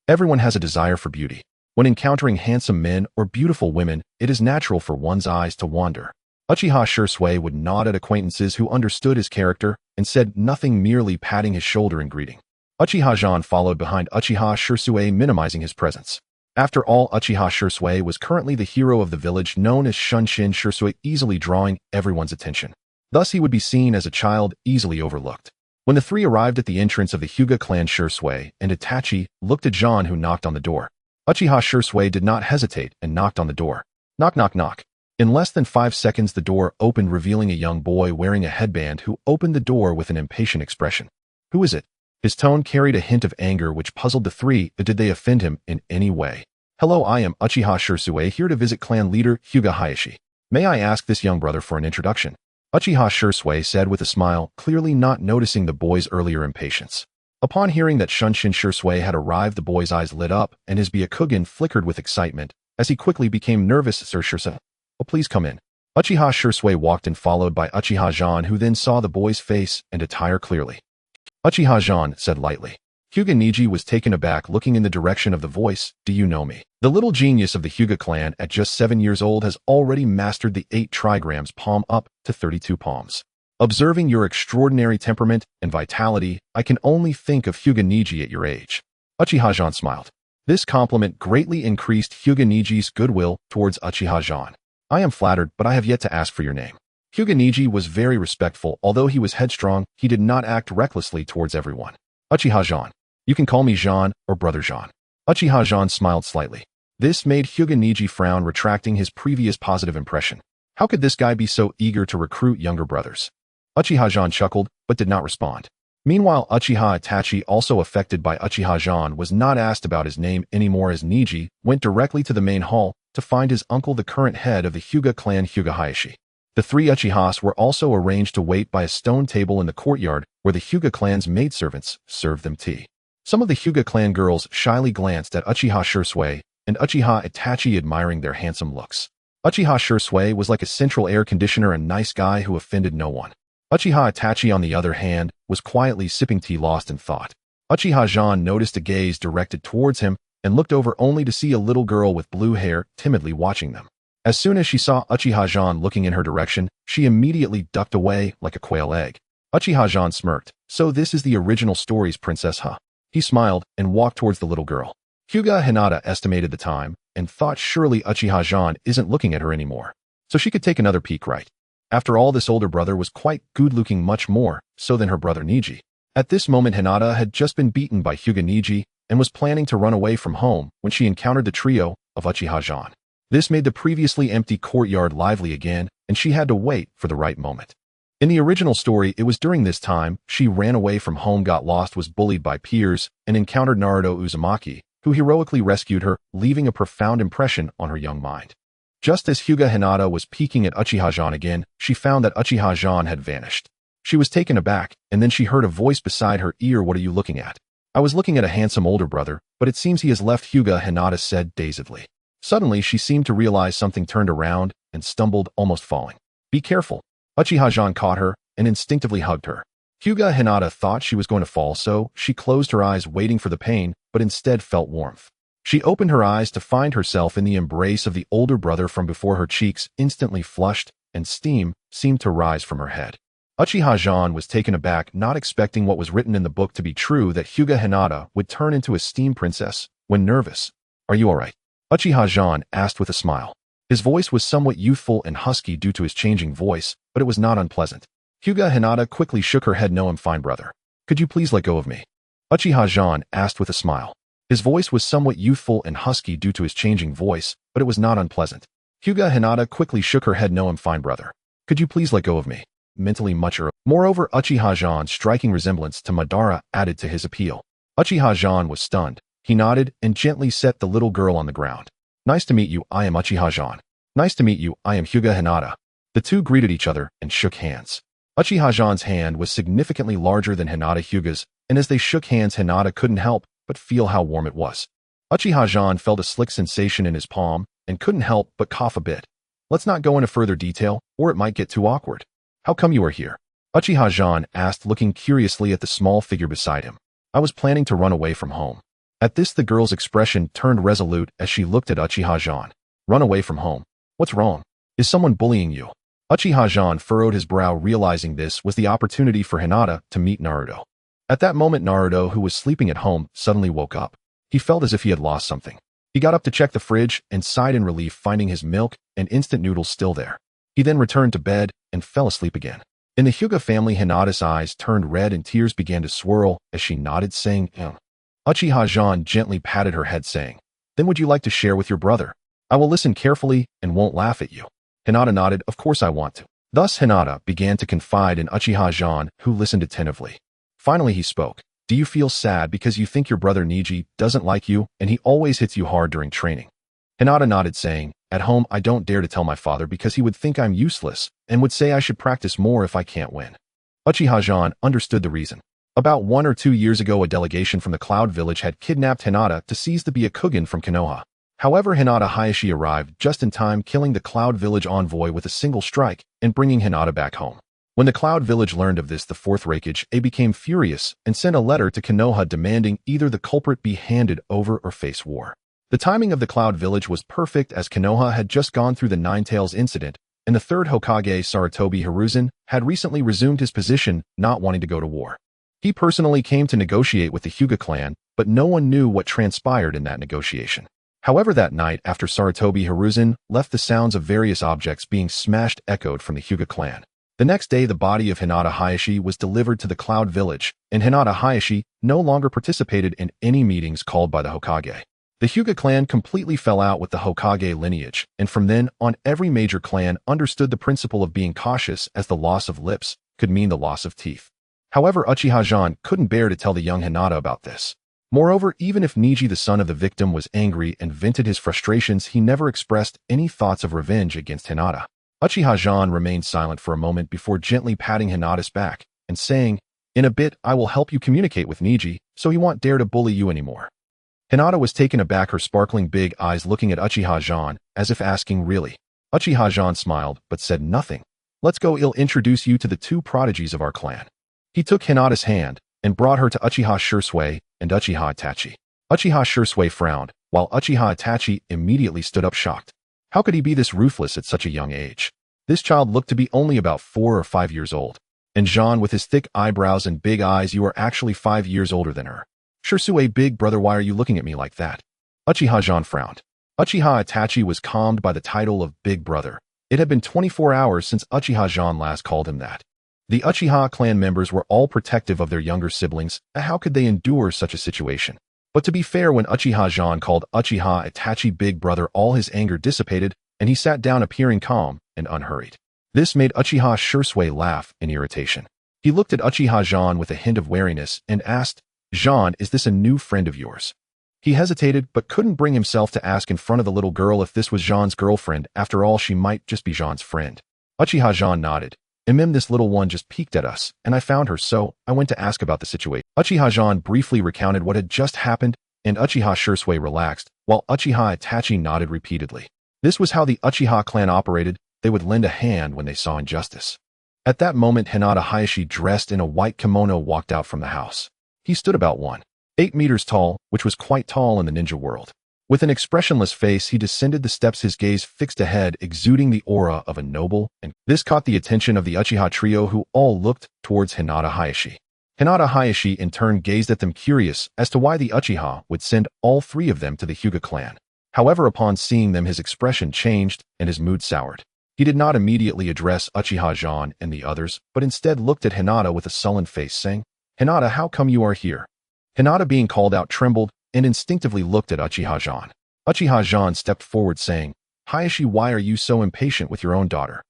Everyone has a desire for beauty. When encountering handsome men or beautiful women, it is natural for one's eyes to wander. Uchiha Shisui would nod at acquaintances who understood his character, and said nothing, merely patting his shoulder in greeting. Uchiha Zhan followed behind Uchiha Shisui, minimizing his presence. After all, Uchiha Shisui was currently the hero of the village, known as Shunshin Shisui, easily drawing everyone's attention. Thus he would be seen as a child, easily overlooked. When the three arrived at the entrance of the Hyuga clan, Shisui and Itachi looked at Zhan, who knocked on the door. Uchiha Shisui did not hesitate and knocked on the door. Knock, knock, knock. In less than 5 seconds the door opened, revealing a young boy wearing a headband who opened the door with an impatient expression. Who is it? His tone carried a hint of anger which puzzled the three. Did they offend him in any way? Hello, I am Uchiha Shisui, here to visit clan leader Hyuga Hayashi. May I ask this young brother for an introduction? Uchiha Shisui said with a smile, clearly not noticing the boy's earlier impatience. Upon hearing that Shunshin Shisui had arrived, the boy's eyes lit up and his Byakugan flickered with excitement as he quickly became nervous. Sir Shisui, oh, please come in. Uchiha Shisui walked in, followed by Uchiha Zhan, who then saw the boy's face and attire clearly. Uchiha Zhan said lightly. Hyuga Niji was taken aback, looking in the direction of the voice. Do you know me? The little genius of the Hyuga clan at just 7 years old has already mastered the 8 trigrams, palm up to 32 palms. Observing your extraordinary temperament and vitality, I can only think of Hyuga Niji at your age. Uchiha Zhan smiled. This compliment greatly increased Hyuga Niji's goodwill towards Uchiha Zhan. I am flattered, but I have yet to ask for your name. Hyuga Niji was very respectful. Although he was headstrong, he did not act recklessly towards everyone. Uchiha Zhan. You can call me Zhan or Brother Zhan. Uchiha Zhan smiled slightly. This made Hyuga Niji frown, retracting his previous positive impression. How could this guy be so eager to recruit younger brothers? Uchiha Zhan chuckled, but did not respond. Meanwhile, Uchiha Itachi, also affected by Uchiha Zhan, was not asked about his name anymore, as Niji went directly to the main hall to find his uncle, the current head of the Hyuga clan, Hyuga Hayashi. The 3 Uchihas were also arranged to wait by a stone table in the courtyard where the Hyuga clan's maidservants served them tea. Some of the Hyuga clan girls shyly glanced at Uchiha Shisui and Uchiha Itachi, admiring their handsome looks. Uchiha Shisui was like a central air conditioner, a nice guy who offended no one. Uchiha Itachi, on the other hand, was quietly sipping tea, lost in thought. Uchiha Zhan noticed a gaze directed towards him and looked over, only to see a little girl with blue hair timidly watching them. As soon as she saw Uchiha Zhan looking in her direction, she immediately ducked away like a quail egg. Uchiha Zhan smirked. So this is the original story's princess, huh? He smiled and walked towards the little girl. Hyuga Hinata estimated the time and thought surely Uchiha Zhan isn't looking at her anymore, so she could take another peek, right? After all, this older brother was quite good-looking, much more so than her brother Niji. At this moment, Hinata had just been beaten by Hyuga Niji and was planning to run away from home when she encountered the trio of Uchiha Zhan. This made the previously empty courtyard lively again, and she had to wait for the right moment. In the original story, it was during this time she ran away from home, got lost, was bullied by peers, and encountered Naruto Uzumaki, who heroically rescued her, leaving a profound impression on her young mind. Just as Hyuga Hinata was peeking at Uchiha Zhan again, she found that Uchiha Zhan had vanished. She was taken aback, and then she heard a voice beside her ear. What are you looking at? I was looking at a handsome older brother, but it seems he has left, Hyuga Hinata said dazedly. Suddenly, she seemed to realize something, turned around, and stumbled, almost falling. Be careful. Uchiha Zhan caught her and instinctively hugged her. Hyuga Hinata thought she was going to fall, so she closed her eyes, waiting for the pain, but instead felt warmth. She opened her eyes to find herself in the embrace of the older brother. From before, her cheeks instantly flushed, and steam seemed to rise from her head. Uchiha Zhan was taken aback, not expecting what was written in the book to be true, that Hyuga Hinata would turn into a steam princess when nervous. Are you all right? Uchiha Zhan asked with a smile. His voice was somewhat youthful and husky due to his changing voice, but it was not unpleasant. Hyuga Hinata quickly shook her head. No, I'm fine, brother. Could you please let go of me? Uchiha Zhan asked with a smile. His voice was somewhat youthful and husky due to his changing voice, but it was not unpleasant. Hyuga Hinata quickly shook her head. No, I'm fine, brother. Could you please let go of me? Mentally much earlier. Moreover, Uchiha Zhan's striking resemblance to Madara added to his appeal. Uchiha Zhan was stunned. He nodded and gently set the little girl on the ground. Nice to meet you, I am Uchiha Zhan. Nice to meet you, I am Hyuga Hinata. The two greeted each other and shook hands. Uchiha Zhan's hand was significantly larger than Hinata Hyuga's, and as they shook hands, Hinata couldn't help but feel how warm it was. Uchiha Zhan felt a slick sensation in his palm and couldn't help but cough a bit. Let's not go into further detail, or it might get too awkward. How come you are here? Uchiha Zhan asked, looking curiously at the small figure beside him. I was planning to run away from home. At this, the girl's expression turned resolute as she looked at Uchiha Zhan. Run away from home? What's wrong? Is someone bullying you? Uchiha Zhan furrowed his brow, realizing this was the opportunity for Hinata to meet Naruto. At that moment, Naruto, who was sleeping at home, suddenly woke up. He felt as if he had lost something. He got up to check the fridge and sighed in relief, finding his milk and instant noodles still there. He then returned to bed and fell asleep again. In the Hyuga family, Hinata's eyes turned red and tears began to swirl as she nodded, saying, Uchiha Zhan gently patted her head, saying, "Then would you like to share with your brother? I will listen carefully and won't laugh at you." Hinata nodded. "Of course I want to." Thus Hinata began to confide in Uchiha Zhan, who listened attentively. Finally he spoke. "Do you feel sad because you think your brother Neji doesn't like you and he always hits you hard during training?" Hinata nodded, saying, "At home I don't dare to tell my father because he would think I'm useless and would say I should practice more if I can't win." Uchiha Zhan understood the reason. About 1 or 2 years ago, a delegation from the Cloud Village had kidnapped Hinata to seize the Byakugan from Konoha. However, Hinata Hayashi arrived just in time, killing the Cloud Village envoy with a single strike and bringing Hinata back home. When the Cloud Village learned of this, the fourth Raikage became furious and sent a letter to Konoha demanding either the culprit be handed over or face war. The timing of the Cloud Village was perfect, as Konoha had just gone through the Nine Tails incident, and the third Hokage, Sarutobi Hiruzen, had recently resumed his position, not wanting to go to war. He personally came to negotiate with the Hyuga clan, but no one knew what transpired in that negotiation. However, that night, after Sarutobi Hiruzen left, the sounds of various objects being smashed echoed from the Hyuga clan. The next day, the body of Hinata Hayashi was delivered to the Cloud Village, and Hinata Hayashi no longer participated in any meetings called by the Hokage. The Hyuga clan completely fell out with the Hokage lineage, and from then on, every major clan understood the principle of being cautious, as the loss of lips could mean the loss of teeth. However, Uchiha Zhan couldn't bear to tell the young Hinata about this. Moreover, even if Neji, the son of the victim, was angry and vented his frustrations, he never expressed any thoughts of revenge against Hinata. Uchiha Zhan remained silent for a moment before gently patting Hinata's back and saying, "In a bit, I will help you communicate with Neji, so he won't dare to bully you anymore." Hinata was taken aback, her sparkling big eyes looking at Uchiha Zhan as if asking, "Really?" Uchiha Zhan smiled but said nothing. "Let's go, I'll introduce you to the two prodigies of our clan." He took Hinata's hand and brought her to Uchiha Shursui and Uchiha Itachi. Uchiha Shursui frowned, while Uchiha Itachi immediately stood up, shocked. How could he be this ruthless at such a young age? This child looked to be only about 4 or 5 years old. And Zhan, with his thick eyebrows and big eyes, "You are actually 5 years older than her." "Shursui, big brother, why are you looking at me like that?" Uchiha Zhan frowned. Uchiha Itachi was calmed by the title of Big Brother. It had been 24 hours since Uchiha Zhan last called him that. The Uchiha clan members were all protective of their younger siblings. How could they endure such a situation? But to be fair, when Uchiha Zhan called Uchiha Itachi Big Brother, all his anger dissipated, and he sat down, appearing calm and unhurried. This made Uchiha Shursui laugh in irritation. He looked at Uchiha Zhan with a hint of wariness and asked, "Zhan, is this a new friend of yours?" He hesitated but couldn't bring himself to ask in front of the little girl if this was Zhan's girlfriend. After all, she might just be Zhan's friend. Uchiha Zhan nodded. This little one just peeked at us, and I found her, so I went to ask about the situation." Uchiha Zhan briefly recounted what had just happened, and Uchiha Shursui relaxed, while Uchiha Itachi nodded repeatedly. This was how the Uchiha clan operated. They would lend a hand when they saw injustice. At that moment, Hinata Hayashi, dressed in a white kimono, walked out from the house. He stood about 1.8 meters tall, which was quite tall in the ninja world. With an expressionless face, he descended the steps, his gaze fixed ahead, exuding the aura of a noble, and this caught the attention of the Uchiha trio, who all looked towards Hinata Hayashi. Hinata Hayashi in turn gazed at them, curious as to why the Uchiha would send all 3 of them to the Hyuga clan. However, upon seeing them, his expression changed and his mood soured. He did not immediately address Uchiha Zhan and the others, but instead looked at Hinata with a sullen face, saying, "Hinata, how come you are here?" Hinata, being called out, trembled and instinctively looked at Uchiha Zhan. Uchiha Zhan stepped forward, saying, "Hayashi, why are you so impatient with your own daughter?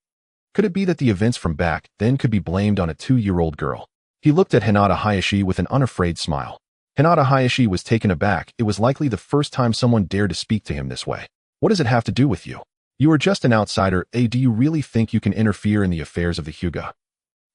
Could it be that the events from back then could be blamed on a 2-year-old girl?" He looked at Hinata Hayashi with an unafraid smile. Hinata Hayashi was taken aback. It was likely the first time someone dared to speak to him this way. "What does it have to do with you? You are just an outsider. Do you really think you can interfere in the affairs of the Hyuga?"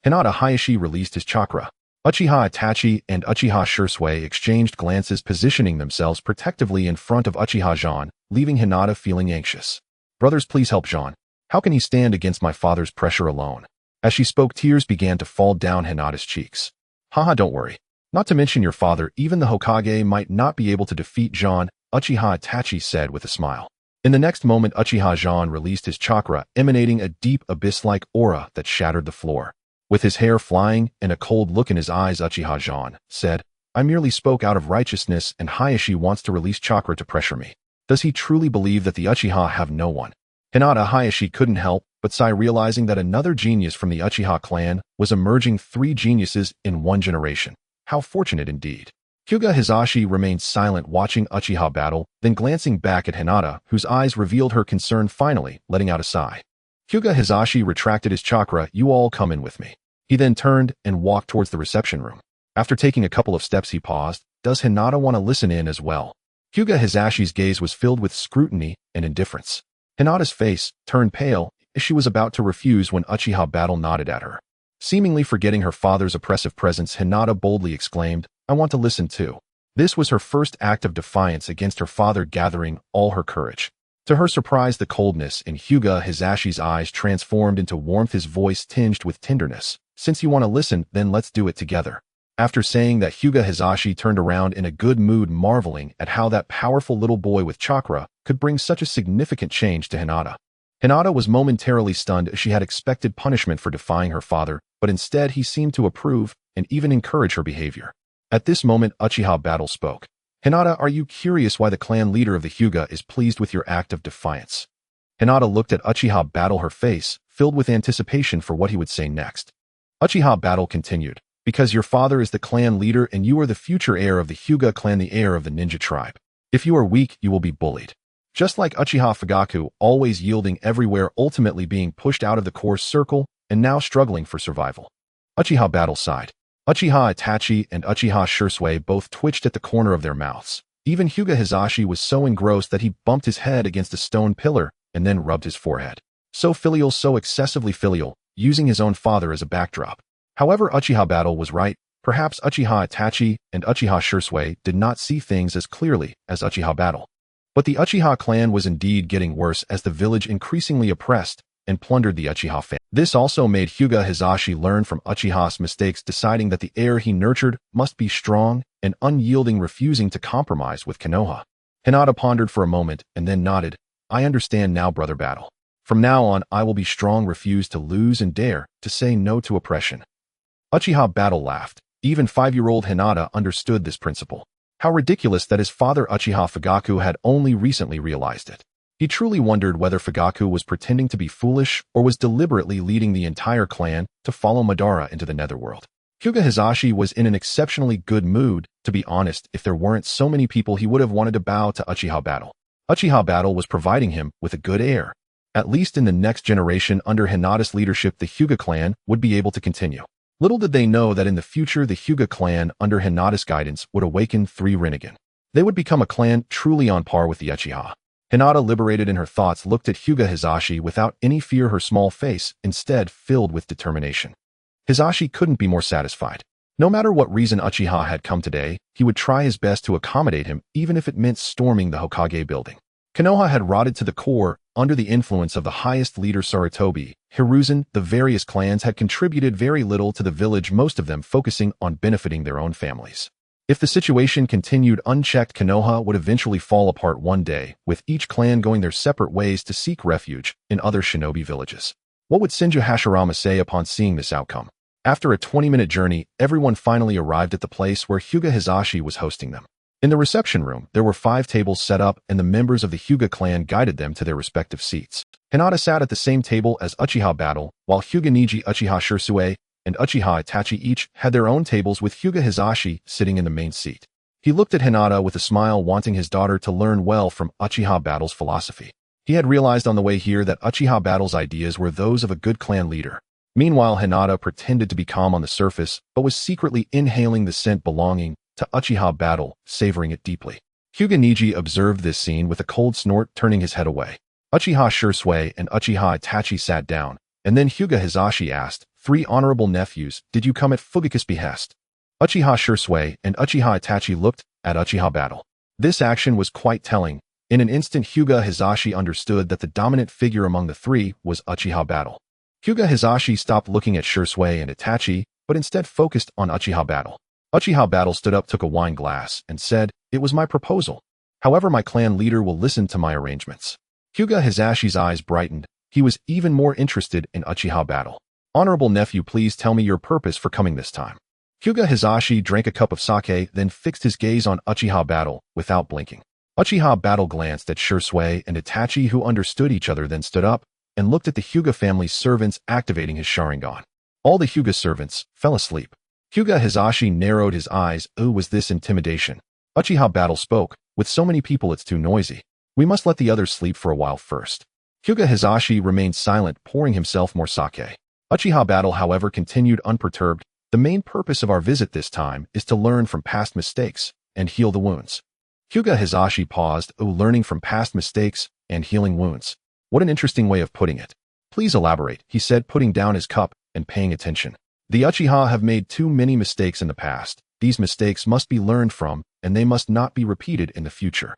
Hinata Hayashi released his chakra. Uchiha Itachi and Uchiha Shursui exchanged glances, positioning themselves protectively in front of Uchiha Zhan, leaving Hinata feeling anxious. "Brothers, please help Zhan. How can he stand against my father's pressure alone?" As she spoke, tears began to fall down Hinata's cheeks. "Haha, don't worry. Not to mention your father, even the Hokage might not be able to defeat Zhan," Uchiha Itachi said with a smile. In the next moment, Uchiha Zhan released his chakra, emanating a deep abyss-like aura that shattered the floor. With his hair flying and a cold look in his eyes, Uchiha Zhan said, I merely spoke out of righteousness, and Hayashi wants to release chakra to pressure me. Does he truly believe that the Uchiha have no one? Hinata Hayashi couldn't help but sigh, realizing that another genius from the Uchiha clan was emerging, 3 geniuses in one generation. How fortunate indeed. Hyuga Hizashi remained silent, watching Uchiha battle, then glancing back at Hinata, whose eyes revealed her concern, finally letting out a sigh. Hyuga Hizashi retracted his chakra. You all come in with me. He then turned and walked towards the reception room. After taking a couple of steps, he paused. Does Hinata want to listen in as well? Hyuga Hizashi's gaze was filled with scrutiny and indifference. Hinata's face turned pale as she was about to refuse when Uchiha battle nodded at her. Seemingly forgetting her father's oppressive presence, Hinata boldly exclaimed, I want to listen too. This was her first act of defiance against her father, gathering all her courage. To her surprise, the coldness in Hyuga Hizashi's eyes transformed into warmth, his voice tinged with tenderness. Since you want to listen, then let's do it together. After saying that, Hyuga Hizashi turned around in a good mood, marveling at how that powerful little boy with chakra could bring such a significant change to Hinata. Hinata was momentarily stunned, as she had expected punishment for defying her father, but instead he seemed to approve and even encourage her behavior. At this moment, Uchiha Battle spoke. Hinata, are you curious why the clan leader of the Hyuga is pleased with your act of defiance? Hinata looked at Uchiha Battle, her face filled with anticipation for what he would say next. Uchiha Battle continued. Because your father is the clan leader and you are the future heir of the Hyuga clan, the heir of the ninja tribe. If you are weak, you will be bullied. Just like Uchiha Fugaku, always yielding everywhere, ultimately being pushed out of the core circle and now struggling for survival. Uchiha Battle sighed. Uchiha Itachi and Uchiha Shursui both twitched at the corner of their mouths. Even Hyuga Hizashi was so engrossed that he bumped his head against a stone pillar and then rubbed his forehead. So filial, so excessively filial, using his own father as a backdrop. However, Uchiha Battle was right. Perhaps Uchiha Itachi and Uchiha Shursui did not see things as clearly as Uchiha Battle. But the Uchiha clan was indeed getting worse as the village increasingly oppressed and plundered the Uchiha family. This also made Hyuga Hizashi learn from Uchiha's mistakes, deciding that the heir he nurtured must be strong and unyielding, refusing to compromise with Konoha. Hinata pondered for a moment and then nodded. I understand now, Brother Battle. From now on, I will be strong, refuse to lose, and dare to say no to oppression. Uchiha Battle laughed. Even 5-year-old Hinata understood this principle. How ridiculous that his father Uchiha Fugaku had only recently realized it. He truly wondered whether Fugaku was pretending to be foolish or was deliberately leading the entire clan to follow Madara into the netherworld. Hyuga Hizashi was in an exceptionally good mood. To be honest, if there weren't so many people, he would have wanted to bow to Uchiha Battle. Uchiha Battle was providing him with a good heir. At least in the next generation, under Hinata's leadership, the Hyuga clan would be able to continue. Little did they know that in the future, the Hyuga clan, under Hinata's guidance, would awaken 3 Rinnegan. They would become a clan truly on par with the Uchiha. Hinata, liberated in her thoughts, looked at Hyuga Hizashi without any fear, her small face instead filled with determination. Hizashi couldn't be more satisfied. No matter what reason Uchiha had come today, he would try his best to accommodate him, even if it meant storming the Hokage building. Konoha had rotted to the core under the influence of the highest leader Sarutobi. Hiruzen, the various clans had contributed very little to the village, most of them focusing on benefiting their own families. If the situation continued unchecked, Konoha would eventually fall apart one day, with each clan going their separate ways to seek refuge in other shinobi villages. What would Senju Hashirama say upon seeing this outcome? After a 20-minute journey, everyone finally arrived at the place where Hyuga Hizashi was hosting them. In the reception room, there were 5 tables set up, and the members of the Hyuga clan guided them to their respective seats. Hinata sat at the same table as Uchiha Battle, while Hyuga Neji, Uchiha Shursui, and Uchiha Itachi each had their own tables, with Hyuga Hizashi sitting in the main seat. He looked at Hinata with a smile, wanting his daughter to learn well from Uchiha Battle's philosophy. He had realized on the way here that Uchiha Battle's ideas were those of a good clan leader. Meanwhile, Hinata pretended to be calm on the surface, but was secretly inhaling the scent belonging to Uchiha Battle, savoring it deeply. Hyuga Neji observed this scene with a cold snort, turning his head away. Uchiha Shursui and Uchiha Itachi sat down, and then Hyuga Hizashi asked, 3 honorable nephews, did you come at Fugaku's behest? Uchiha Shursui and Uchiha Itachi looked at Uchiha Battle. This action was quite telling. In an instant, Hyuga Hizashi understood that the dominant figure among the 3 was Uchiha Battle. Hyuga Hizashi stopped looking at Shursui and Itachi, but instead focused on Uchiha Battle. Uchiha Battle stood up, took a wine glass, and said, it was my proposal. However, my clan leader will listen to my arrangements. Hyuga Hizashi's eyes brightened. He was even more interested in Uchiha battle. Honorable nephew, please tell me your purpose for coming this time. Hyuga Hizashi drank a cup of sake, then fixed his gaze on Uchiha battle without blinking. Uchiha battle glanced at Shisui and Itachi, who understood each other, then stood up and looked at the Hyuga family's servants activating his Sharingan. All the Hyuga servants fell asleep. Hyuga Hizashi narrowed his eyes. Oh, was this intimidation? Uchiha battle spoke. With so many people, it's too noisy. We must let the others sleep for a while first. Hyuga Hizashi remained silent, pouring himself more sake. Uchiha battle, however, continued unperturbed. The main purpose of our visit this time is to learn from past mistakes and heal the wounds. Hyuga Hizashi paused. Oh, learning from past mistakes and healing wounds. What an interesting way of putting it. Please elaborate, he said, putting down his cup and paying attention. The Uchiha have made too many mistakes in the past. These mistakes must be learned from, and they must not be repeated in the future.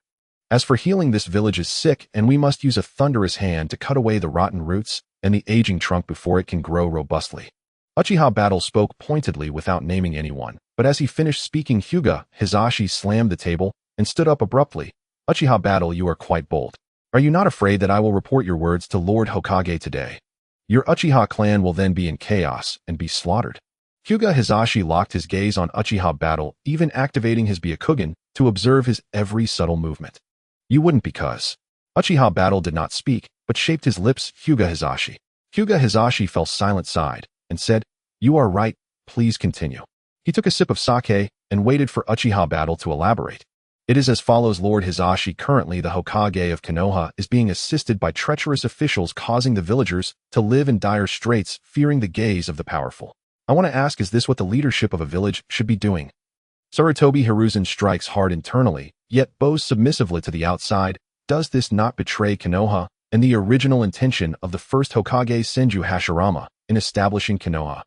As for healing, this village is sick, and we must use a thunderous hand to cut away the rotten roots and the aging trunk before it can grow robustly. Uchiha battle spoke pointedly without naming anyone, but as he finished speaking, Hyuga Hizashi slammed the table and stood up abruptly. Uchiha battle, you are quite bold. Are you not afraid that I will report your words to Lord Hokage today? Your Uchiha clan will then be in chaos and be slaughtered. Hyuga Hizashi locked his gaze on Uchiha battle, even activating his Byakugan to observe his every subtle movement. You wouldn't, because Uchiha battle did not speak, but shaped his lips. Hyuga Hizashi. Hyuga Hizashi fell silent, sighed, and said, you are right, please continue. He took a sip of sake and waited for Uchiha battle to elaborate. It is as follows. Lord Hizashi, currently the Hokage of Konoha is being assisted by treacherous officials, causing the villagers to live in dire straits, fearing the gaze of the powerful. I want to ask, is this what the leadership of a village should be doing? Sarutobi Hiruzen strikes hard internally, yet bows submissively to the outside. Does this not betray Konoha and the original intention of the first Hokage Senju Hashirama in establishing Konoha?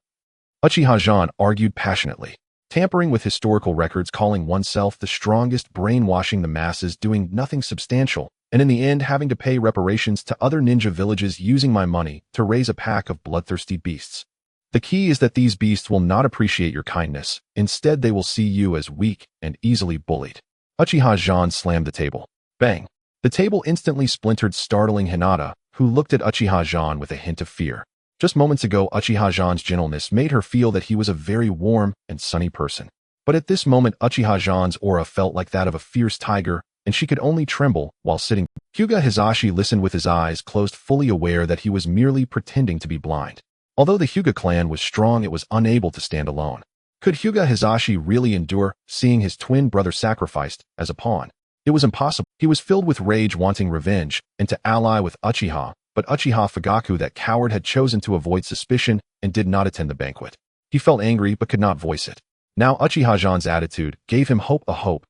Uchiha Zhan argued passionately. Tampering with historical records, calling oneself the strongest, brainwashing the masses, doing nothing substantial, and in the end having to pay reparations to other ninja villages, using my money to raise a pack of bloodthirsty beasts. The key is that these beasts will not appreciate your kindness. Instead, they will see you as weak and easily bullied. Uchiha Zhan slammed the table. Bang! The table instantly splintered, startling Hinata, who looked at Uchiha Zhan with a hint of fear. Just moments ago, Uchiha Zhan's gentleness made her feel that he was a very warm and sunny person. But at this moment, Uchiha Zhan's aura felt like that of a fierce tiger, and she could only tremble while sitting. Hyuga Hizashi listened with his eyes closed, fully aware that he was merely pretending to be blind. Although the Hyuga clan was strong, it was unable to stand alone. Could Hyuga Hizashi really endure seeing his twin brother sacrificed as a pawn? It was impossible. He was filled with rage, wanting revenge, and to ally with Uchiha, but Uchiha Fugaku, that coward, had chosen to avoid suspicion and did not attend the banquet. He felt angry but could not voice it. Now Uchiha Zhan's attitude gave him hope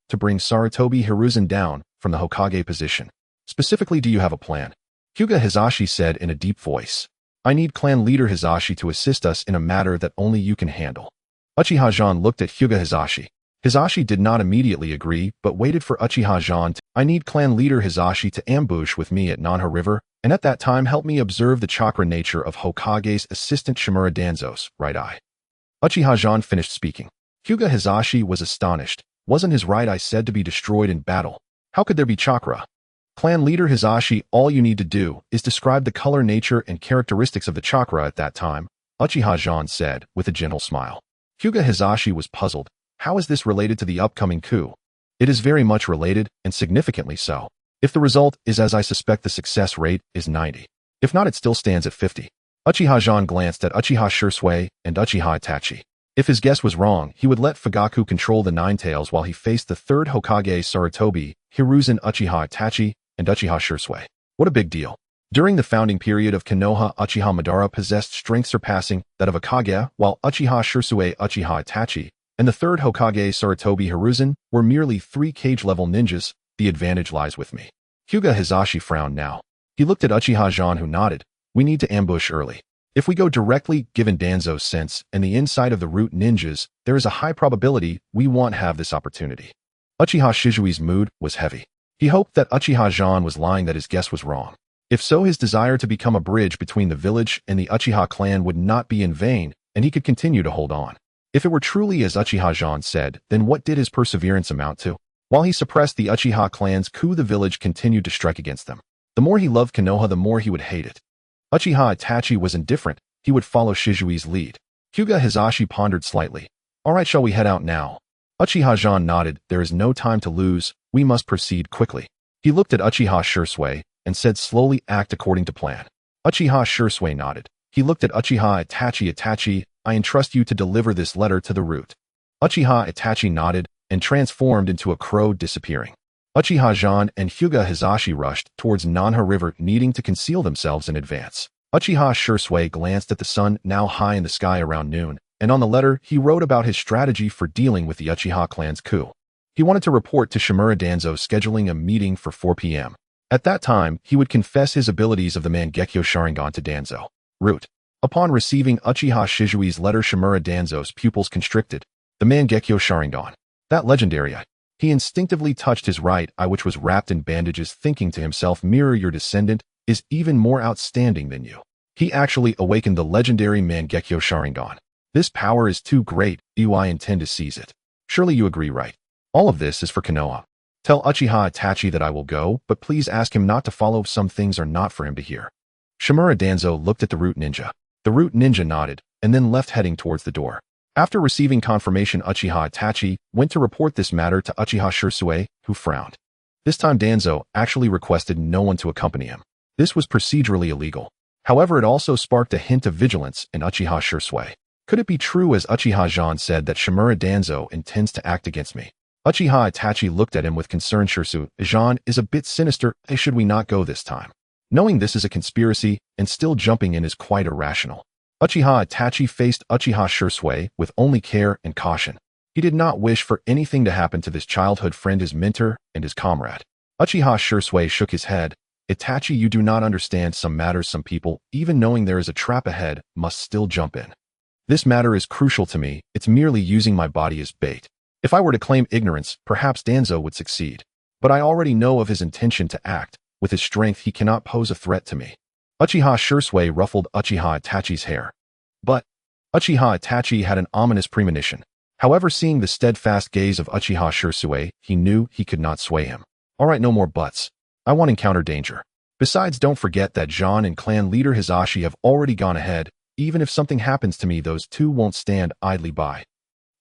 to bring Sarutobi Hiruzen down from the Hokage position. Specifically, do you have a plan? Hyuga Hizashi said in a deep voice. I need clan leader Hizashi to assist us in a matter that only you can handle. Uchiha Zhan looked at Hyuga Hizashi. Hizashi did not immediately agree, but waited for Uchiha Zhan to, I need clan leader Hizashi to ambush with me at Nanha River, and at that time help me observe the chakra nature of Hokage's assistant Shimura Danzo's right eye. Uchiha Zhan finished speaking. Hyuga Hizashi was astonished. Wasn't his right eye said to be destroyed in battle? How could there be chakra? Clan leader Hizashi, all you need to do is describe the color, nature, and characteristics of the chakra at that time, Uchiha Zhan said with a gentle smile. Hyuga Hizashi was puzzled. How is this related to the upcoming coup? It is very much related, and significantly so. If the result is as I suspect, the success rate is 90. If not, it still stands at 50. Uchiha Zhan glanced at Uchiha Shisui and Uchiha Itachi. If his guess was wrong, he would let Fugaku control the Nine Tails while he faced the third Hokage Sarutobi, Hiruzen, Uchiha Itachi, and Uchiha Shisui. What a big deal. During the founding period of Konoha, Uchiha Madara possessed strength surpassing that of a Kage, while Uchiha Shisui, Uchiha Itachi, and the third Hokage Sarutobi Hiruzen were merely 3 cage-level ninjas. The advantage lies with me. Hyuga Hizashi frowned now. He looked at Uchiha Zhan, who nodded. We need to ambush early. If we go directly, given Danzo's sense and the insight of the root ninjas, there is a high probability we won't have this opportunity. Uchiha Shizui's mood was heavy. He hoped that Uchiha Zhan was lying, that his guess was wrong. If so, his desire to become a bridge between the village and the Uchiha clan would not be in vain, and he could continue to hold on. If it were truly as Uchiha Zhan said, then what did his perseverance amount to? While he suppressed the Uchiha clan's coup, the village continued to strike against them. The more he loved Konoha, the more he would hate it. Uchiha Itachi was indifferent. He would follow Shizui's lead. Hyuga Hisashi pondered slightly. All right, shall we head out now? Uchiha Zhan nodded. There is no time to lose. We must proceed quickly. He looked at Uchiha Shisui and said, slowly act according to plan. Uchiha Shisui nodded. He looked at Uchiha Itachi. Itachi, I entrust you to deliver this letter to the root. Uchiha Itachi nodded and transformed into a crow, disappearing. Uchiha Zhan and Hyuga Hisashi rushed towards Nanha River, needing to conceal themselves in advance. Uchiha Shisui glanced at the sun, now high in the sky around noon, and on the letter he wrote about his strategy for dealing with the Uchiha clan's coup. He wanted to report to Shimura Danzo, scheduling a meeting for 4 p.m. At that time, he would confess his abilities of the Mangekyo Sharingan to Danzo. Root. Upon receiving Uchiha Shizui's letter, Shimura Danzo's pupils constricted. The Mangekyo Sharingan. That legendary eye. He instinctively touched his right eye, which was wrapped in bandages, thinking to himself, mirror, your descendant is even more outstanding than you. He actually awakened the legendary Mangekyo Sharingan. This power is too great. I intend to seize it. Surely you agree, right? All of this is for Konoha. Tell Uchiha Itachi that I will go, but please ask him not to follow. Some things are not for him to hear. Shimura Danzo looked at the Root Ninja. The Root Ninja nodded, and then left, heading towards the door. After receiving confirmation, Uchiha Itachi went to report this matter to Uchiha Shisui, who frowned. This time Danzo actually requested no one to accompany him. This was procedurally illegal. However, it also sparked a hint of vigilance in Uchiha Shisui. Could it be true, as Uchiha Zhan said, that Shimura Danzo intends to act against me? Uchiha Itachi looked at him with concern. Shirsu, Zhan is a bit sinister. Should we not go this time? Knowing this is a conspiracy and still jumping in is quite irrational. Uchiha Itachi faced Uchiha Shisui with only care and caution. He did not wish for anything to happen to this childhood friend, his mentor, and his comrade. Uchiha Shisui shook his head. Itachi, you do not understand some matters. Some people, even knowing there is a trap ahead, must still jump in. This matter is crucial to me. It's merely using my body as bait. If I were to claim ignorance, perhaps Danzo would succeed. But I already know of his intention to act. With his strength, he cannot pose a threat to me. Uchiha Shisui ruffled Uchiha Itachi's hair. But Uchiha Itachi had an ominous premonition. However, seeing the steadfast gaze of Uchiha Shisui, he knew he could not sway him. All right, no more buts. I want to encounter danger. Besides, don't forget that Zhan and clan leader Hisashi have already gone ahead. Even if something happens to me, those two won't stand idly by.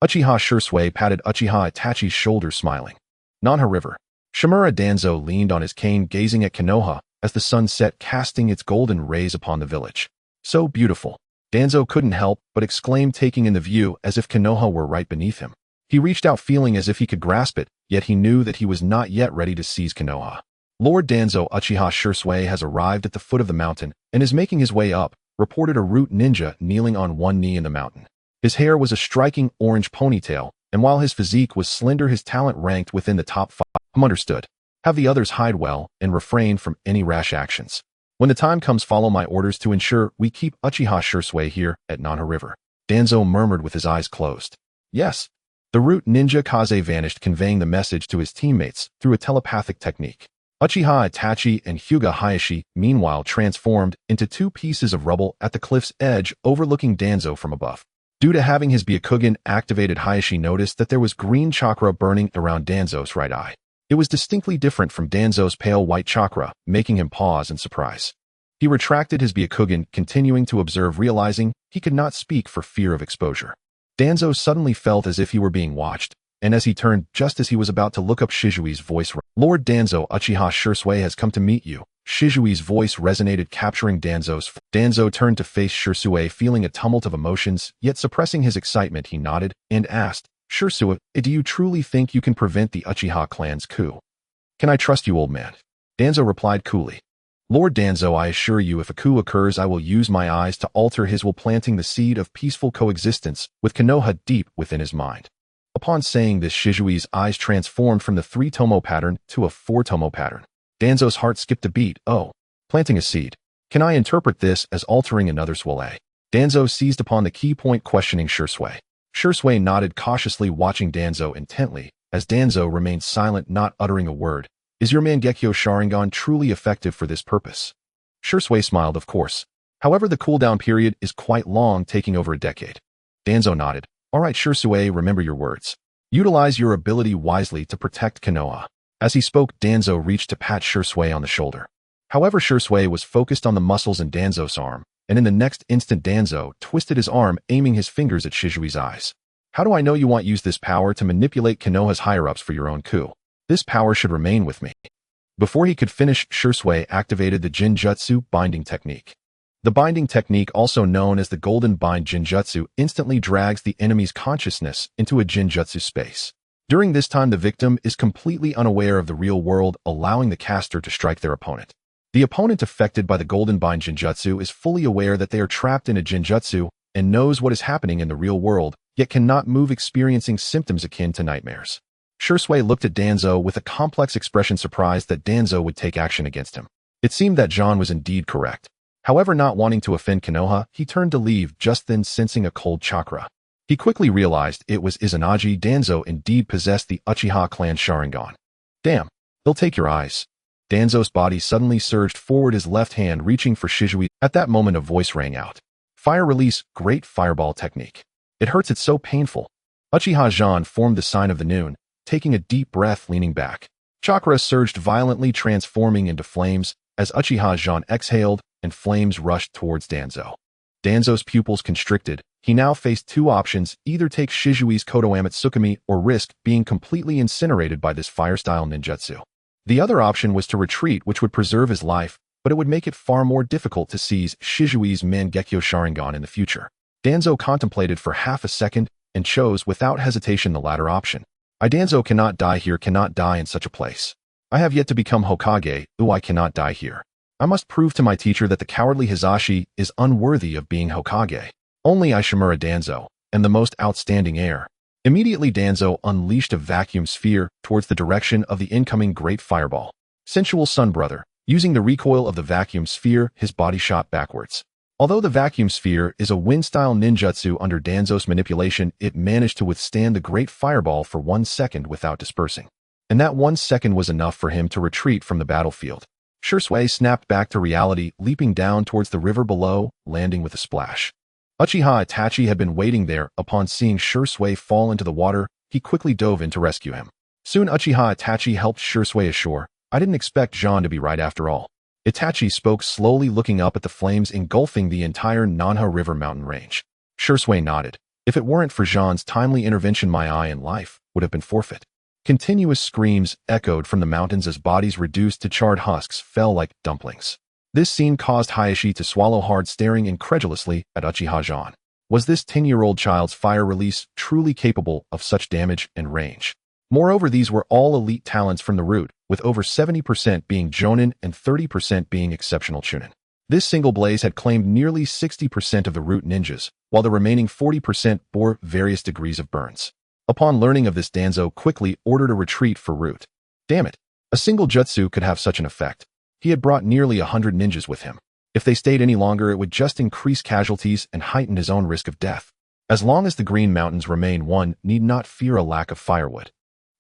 Uchiha Shisui patted Uchiha Itachi's shoulder, smiling. Nanha River. Shimura Danzo leaned on his cane, gazing at Konoha as the sun set, casting its golden rays upon the village. So beautiful. Danzo couldn't help but exclaim, taking in the view as if Konoha were right beneath him. He reached out, feeling as if he could grasp it, yet he knew that he was not yet ready to seize Konoha. Lord Danzo, Uchiha Shisui has arrived at the foot of the mountain and is making his way up, reported a Root Ninja kneeling on one knee in the mountain. His hair was a striking orange ponytail, and while his physique was slender, his talent ranked within the top 5. Understood. Have the others hide well and refrain from any rash actions. When the time comes, follow my orders to ensure we keep Uchiha Shisui here at Nanha River. Danzo murmured with his eyes closed. Yes. The Root Ninja Kaze vanished, conveying the message to his teammates through a telepathic technique. Uchiha Itachi and Hyuga Hayashi, meanwhile, transformed into two pieces of rubble at the cliff's edge, overlooking Danzo from above. Due to having his Byakugan activated, Hayashi noticed that there was green chakra burning around Danzo's right eye. It was distinctly different from Danzo's pale white chakra, making him pause in surprise. He retracted his Byakugan, continuing to observe, realizing he could not speak for fear of exposure. Danzo suddenly felt as if he were being watched, and as he turned, just as he was about to look up, Shizui's voice. Lord Danzo, Uchiha Shisui has come to meet you. Shizui's voice resonated, capturing Danzo's. Danzo turned to face Shisui, feeling a tumult of emotions, yet suppressing his excitement. He nodded and asked, Shisui, do you truly think you can prevent the Uchiha clan's coup? Can I trust you, old man? Danzo replied coolly. Lord Danzo, I assure you, if a coup occurs, I will use my eyes to alter his will, planting the seed of peaceful coexistence with Konoha deep within his mind. Upon saying this, Shizui's eyes transformed from the 3-tomo pattern to a 4-tomo pattern. Danzo's heart skipped a beat. Oh, planting a seed. Can I interpret this as altering another's will? Danzo seized upon the key point, questioning Shisui. Shisui nodded cautiously, watching Danzo intently, as Danzo remained silent, not uttering a word. Is your Mangekyo Sharingan truly effective for this purpose? Shisui smiled, of course. However, the cooldown period is quite long, taking over a decade. Danzo nodded. All right, Shisui, remember your words. Utilize your ability wisely to protect Konoha. As he spoke, Danzo reached to pat Shisui on the shoulder. However, Shui was focused on the muscles in Danzo's arm, and in the next instant Danzo twisted his arm, aiming his fingers at Shijui's eyes. How do I know you want use this power to manipulate Konoha's higher-ups for your own coup? This power should remain with me. Before he could finish, Shui activated the Jinjutsu binding technique. The binding technique, also known as the Golden Bind Jinjutsu, instantly drags the enemy's consciousness into a Jinjutsu space. During this time, the victim is completely unaware of the real world, allowing the caster to strike their opponent. The opponent affected by the Golden Bind Jinjutsu is fully aware that they are trapped in a Jinjutsu and knows what is happening in the real world, yet cannot move, experiencing symptoms akin to nightmares. Shui looked at Danzo with a complex expression, surprised that Danzo would take action against him. It seemed that Zhan was indeed correct. However, not wanting to offend Konoha, he turned to leave, just then sensing a cold chakra. He quickly realized it was Izanagi. Danzo indeed possessed the Uchiha clan Sharingan. Damn, they'll take your eyes. Danzo's body suddenly surged forward, his left hand reaching for Shijui. At that moment, a voice rang out. Fire release, great fireball technique. It hurts, it's so painful. Uchiha Zhan formed the sign of the noon, taking a deep breath, leaning back. Chakra surged violently, transforming into flames as Uchiha Zhan exhaled, and flames rushed towards Danzo. Danzo's pupils constricted. He now faced two options: either take Shijui's Kodoame Tsukumi or risk being completely incinerated by this fire-style ninjutsu. The other option was to retreat, which would preserve his life, but it would make it far more difficult to seize Shijui's Mangekyo Sharingan in the future. Danzo contemplated for half a second and chose without hesitation the latter option. Danzo cannot die here, cannot die in such a place. I have yet to become Hokage, I cannot die here. I must prove to my teacher that the cowardly Hisashi is unworthy of being Hokage. Only I, Shimura Danzo, am the most outstanding heir. Immediately Danzo unleashed a vacuum sphere towards the direction of the incoming great fireball. Sensual Sun Brother, using the recoil of the vacuum sphere, his body shot backwards. Although the vacuum sphere is a wind-style ninjutsu, under Danzo's manipulation, it managed to withstand the great fireball for 1 second without dispersing. And that 1 second was enough for him to retreat from the battlefield. Shui snapped back to reality, leaping down towards the river below, landing with a splash. Uchiha Itachi had been waiting there. Upon seeing Shui fall into the water, he quickly dove in to rescue him. Soon Uchiha Itachi helped Shui ashore. I didn't expect Zhan to be right after all. Itachi spoke slowly, looking up at the flames engulfing the entire Nanha River mountain range. Shui nodded. If it weren't for Zhan's timely intervention, my eye and life would have been forfeit. Continuous screams echoed from the mountains as bodies reduced to charred husks fell like dumplings. This scene caused Hayashi to swallow hard, staring incredulously at Uchiha Zhan. Was this 10-year-old child's fire release truly capable of such damage and range? Moreover, these were all elite talents from the root, with over 70% being Jonin and 30% being exceptional Chunin. This single blaze had claimed nearly 60% of the root ninjas, while the remaining 40% bore various degrees of burns. Upon learning of this, Danzo quickly ordered a retreat for root. Damn it, a single jutsu could have such an effect. He had brought nearly 100 ninjas with him. If they stayed any longer, it would just increase casualties and heighten his own risk of death. As long as the Green Mountains remain, one need not fear a lack of firewood.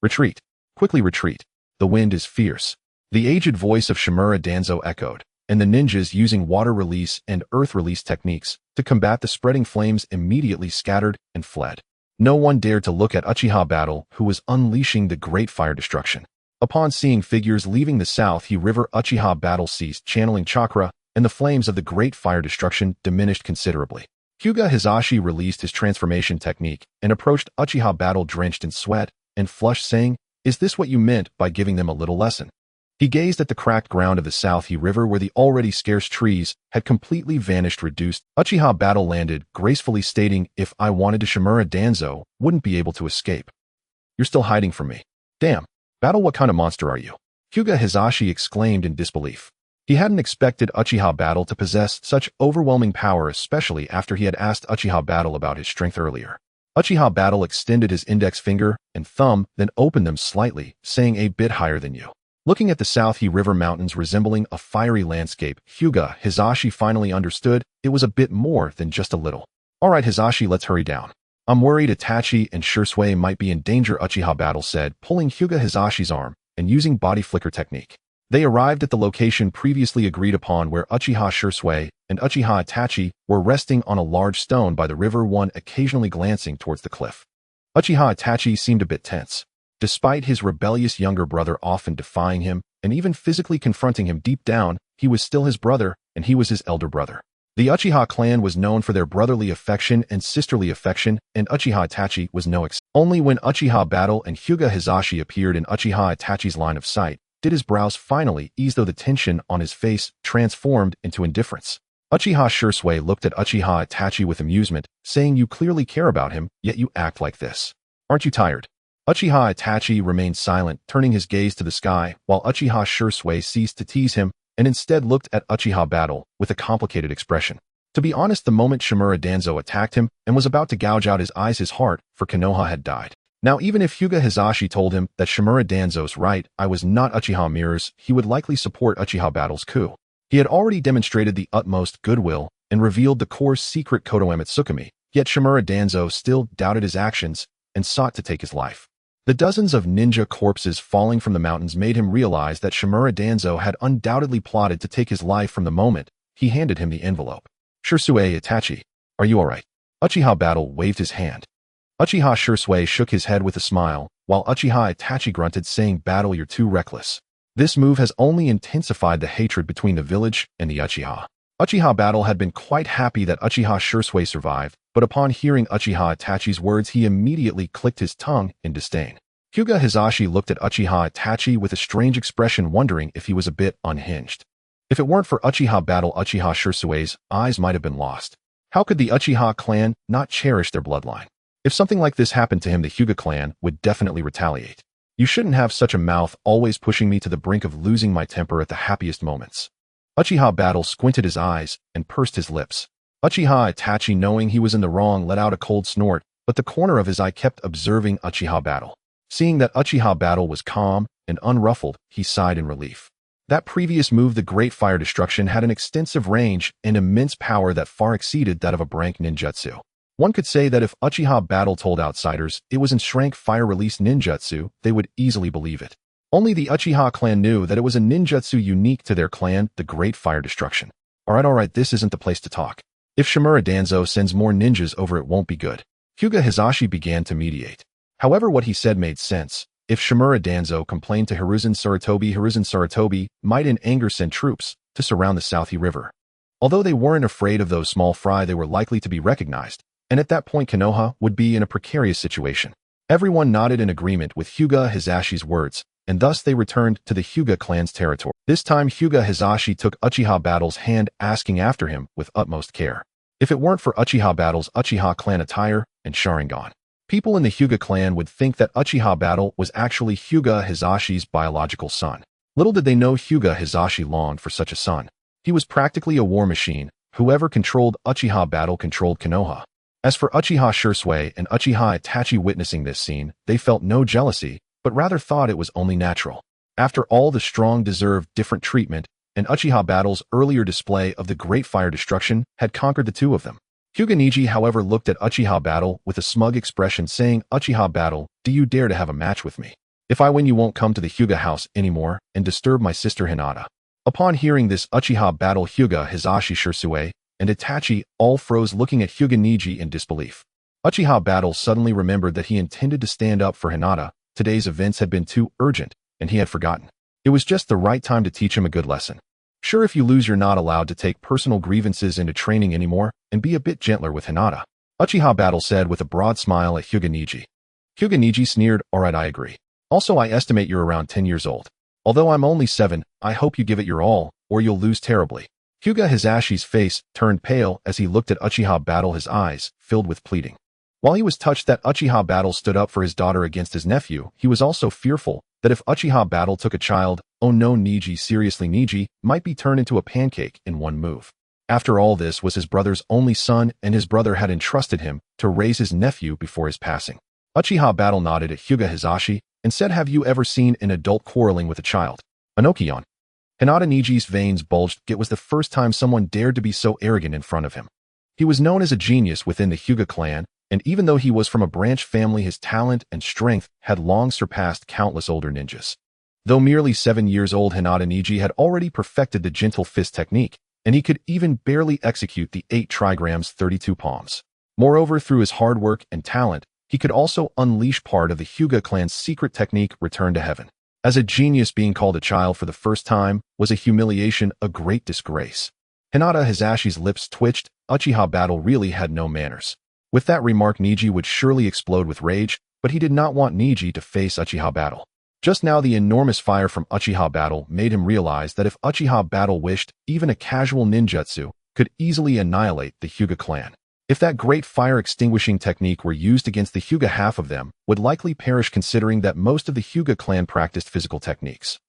Retreat. Quickly retreat. The wind is fierce. The aged voice of Shimura Danzo echoed, and the ninjas, using water release and earth release techniques to combat the spreading flames, immediately scattered and fled. No one dared to look at Uchiha Battle, who was unleashing the great fire destruction. Upon seeing figures leaving the South River, Uchiha Battle ceased channeling chakra, and the flames of the great fire destruction diminished considerably. Hyuga Hisashi released his transformation technique and approached Uchiha Battle drenched in sweat and flushed, saying, "Is this what you meant by giving them a little lesson?" He gazed at the cracked ground of the South River, where the already scarce trees had completely vanished, reduced. Uchiha Battle landed gracefully, stating, "If I wanted to, Shimura Danzo wouldn't be able to escape. You're still hiding from me. Damn. Battle, what kind of monster are you?" Hyuga Hisashi exclaimed in disbelief. He hadn't expected Uchiha Battle to possess such overwhelming power, especially after he had asked Uchiha Battle about his strength earlier. Uchiha Battle extended his index finger and thumb, then opened them slightly, saying, "A bit higher than you." Looking at the South River mountains resembling a fiery landscape, Hyuga Hisashi finally understood it was a bit more than just a little. "All right, Hisashi, let's hurry down. I'm worried Itachi and Shui might be in danger," Uchiha Battle said, pulling Hyuga Hisashi's arm and using body flicker technique. They arrived at the location previously agreed upon, where Uchiha Shui and Uchiha Itachi were resting on a large stone by the river, one occasionally glancing towards the cliff. Uchiha Itachi seemed a bit tense. Despite his rebellious younger brother often defying him and even physically confronting him, deep down, he was still his brother, and he was his elder brother. The Uchiha clan was known for their brotherly affection and sisterly affection, and Uchiha Itachi was no exception. Only when Uchiha Battle and Hyuga Hizashi appeared in Uchiha Itachi's line of sight did his brows finally ease, though the tension on his face transformed into indifference. Uchiha Shursui looked at Uchiha Itachi with amusement, saying, "You clearly care about him, yet you act like this. Aren't you tired?" Uchiha Itachi remained silent, turning his gaze to the sky, while Uchiha Shursui ceased to tease him and instead looked at Uchiha Battle with a complicated expression. To be honest, the moment Shimura Danzo attacked him and was about to gouge out his eyes, his heart for Konoha had died. Now, even if Hyuga Hizashi told him that Shimura Danzo's right, I was not Uchiha Mirrors, he would likely support Uchiha Battle's coup. He had already demonstrated the utmost goodwill and revealed the core's secret Kotoeme Tsukumi, yet Shimura Danzo still doubted his actions and sought to take his life. The dozens of ninja corpses falling from the mountains made him realize that Shimura Danzo had undoubtedly plotted to take his life from the moment he handed him the envelope. "Shursui Itachi, are you alright?" Uchiha Battle waved his hand. Uchiha Shursui shook his head with a smile, while Uchiha Itachi grunted, saying, "Battle, you're too reckless." This move has only intensified the hatred between the village and the Uchiha. Uchiha Battle had been quite happy that Uchiha Shursui survived, but upon hearing Uchiha Itachi's words, he immediately clicked his tongue in disdain. Hyuga Hizashi looked at Uchiha Itachi with a strange expression, wondering if he was a bit unhinged. If it weren't for Uchiha Battle, Uchiha Shursui's eyes might have been lost. How could the Uchiha clan not cherish their bloodline? If something like this happened to him, the Hyuga clan would definitely retaliate. "You shouldn't have such a mouth, always pushing me to the brink of losing my temper at the happiest moments." Uchiha Battle squinted his eyes and pursed his lips. Uchiha Itachi, knowing he was in the wrong, let out a cold snort, but the corner of his eye kept observing Uchiha Battle. Seeing that Uchiha Battle was calm and unruffled, he sighed in relief. That previous move, the Great Fire Destruction, had an extensive range and immense power that far exceeded that of a brank ninjutsu. One could say that if Uchiha Battle told outsiders it was in Shrank Fire Release ninjutsu, they would easily believe it. Only the Uchiha clan knew that it was a ninjutsu unique to their clan, the Great Fire Destruction. Alright, this isn't the place to talk. If Shimura Danzo sends more ninjas over, it won't be good. Hyuga Hizashi began to mediate. However, what he said made sense. If Shimura Danzo complained to Hiruzen Sarutobi might in anger send troops to surround the Southie River. Although they weren't afraid of those small fry, they were likely to be recognized, and at that point Konoha would be in a precarious situation. Everyone nodded in agreement with Hyuga Hizashi's words, and thus they returned to the Hyuga clan's territory. This time Hyuga Hizashi took Uchiha Battle's hand, asking after him with utmost care. If it weren't for Uchiha Battle's Uchiha clan attire and Sharingan, people in the Hyuga clan would think that Uchiha Battle was actually Hyuga Hizashi's biological son. Little did they know Hyuga Hizashi longed for such a son. He was practically a war machine. Whoever controlled Uchiha Battle controlled Konoha. As for Uchiha Shursui and Uchiha Itachi witnessing this scene, they felt no jealousy, but rather thought it was only natural. After all, the strong deserved different treatment, and Uchiha Battle's earlier display of the Great Fire Destruction had conquered the two of them. Hyuga Niji, however, looked at Uchiha Battle with a smug expression, saying, "Uchiha Battle, do you dare to have a match with me? If I win, you won't come to the Hyuga house anymore and disturb my sister Hinata." Upon hearing this, Uchiha Battle, Hyuga Hizashi Shursui, and Itachi all froze, looking at Hyuga Niji in disbelief. Uchiha Battle suddenly remembered that he intended to stand up for Hinata. Today's events had been too urgent, and he had forgotten. It was just the right time to teach him a good lesson. Sure, if you lose, you're not allowed to take personal grievances into training anymore, and be a bit gentler with Hinata. Uchiha Battle said with a broad smile at Hyuga Niji. Hyuga Niji sneered, "Alright, I agree. Also, I estimate you're around 10 years old. Although I'm only 7, I hope you give it your all, or you'll lose terribly." Hyuga Hizashi's face turned pale as he looked at Uchiha Battle, his eyes filled with pleading. While he was touched that Uchiha Battle stood up for his daughter against his nephew, he was also fearful that if Uchiha Battle took a child, oh no, Niji, seriously, Niji might be turned into a pancake in one move. After all, this was his brother's only son, and his brother had entrusted him to raise his nephew before his passing. Uchiha Battle nodded at Hyuga Hizashi and said, "Have you ever seen an adult quarreling with a child?" Inokion. Hinata Niji's veins bulged. It was the first time someone dared to be so arrogant in front of him. He was known as a genius within the Hyuga clan, and even though he was from a branch family, his talent and strength had long surpassed countless older ninjas. Though merely 7 years old, Hinata Niji had already perfected the gentle fist technique, and he could even barely execute the 8 trigrams 32 palms. Moreover, through his hard work and talent, he could also unleash part of the Hyuga clan's secret technique, Return to Heaven. As a genius, being called a child for the first time was a humiliation, a great disgrace. Hinata Hisashi's lips twitched. Uchiha Battle really had no manners. With that remark, Niji would surely explode with rage, but he did not want Niji to face Uchiha Battle. Just now, the enormous fire from Uchiha Battle made him realize that if Uchiha Battle wished, even a casual ninjutsu could easily annihilate the Hyuga clan. If that great fire-extinguishing technique were used against the Hyuga, half of them would likely perish, considering that most of the Hyuga clan practiced physical techniques.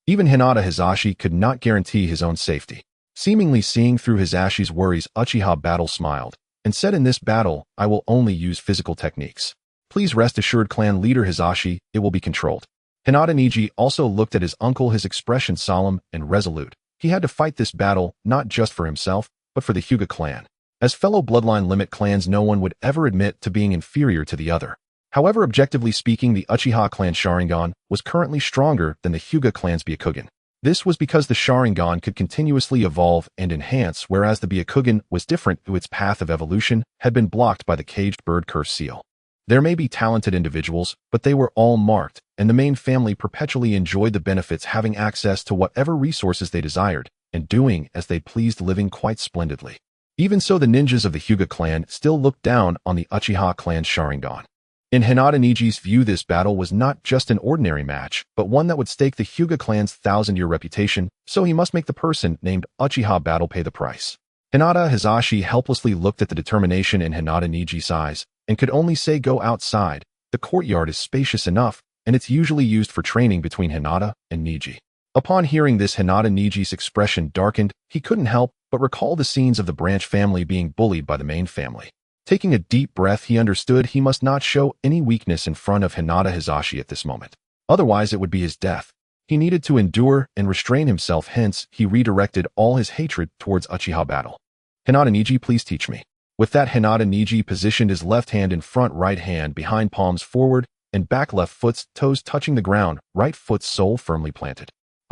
Even Hinata Hisashi could not guarantee his own safety. Seemingly seeing through Hisashi's worries, Uchiha Battle smiled and said, "In this battle, I will only use physical techniques. Please rest assured, clan leader Hisashi, it will be controlled." Hinata Niji also looked at his uncle, his expression solemn and resolute. He had to fight this battle not just for himself, but for the Hyuga clan. As fellow bloodline limit clans, no one would ever admit to being inferior to the other. However, objectively speaking, the Uchiha clan Sharingan was currently stronger than the Hyuga clan's Byakugan. This was because the Sharingan could continuously evolve and enhance, whereas the Byakugan was different, though its path of evolution had been blocked by the caged bird curse seal. There may be talented individuals, but they were all marked, and the main family perpetually enjoyed the benefits, having access to whatever resources they desired, and doing as they pleased, living quite splendidly. Even so, the ninjas of the Hyuga clan still looked down on the Uchiha clan's Sharingan. In Hinata Niji's view, this battle was not just an ordinary match, but one that would stake the Hyuga clan's 1,000-year reputation, so he must make the person named Uchiha Battle pay the price. Hinata Hisashi helplessly looked at the determination in Hinata Niji's eyes, and could only say, "Go outside. The courtyard is spacious enough, and it's usually used for training between Hinata and Niji." Upon hearing this, Hinata Niji's expression darkened. He couldn't help but recall the scenes of the branch family being bullied by the main family. Taking a deep breath, he understood he must not show any weakness in front of Hinata Hisashi at this moment. Otherwise, it would be his death. He needed to endure and restrain himself, hence, he redirected all his hatred towards Uchiha Battle. "Hinata Niji, please teach me." With that, Hinata Niji positioned his left hand in front, right hand behind, palms forward and back, left foot's toes touching the ground, right foot's sole firmly planted.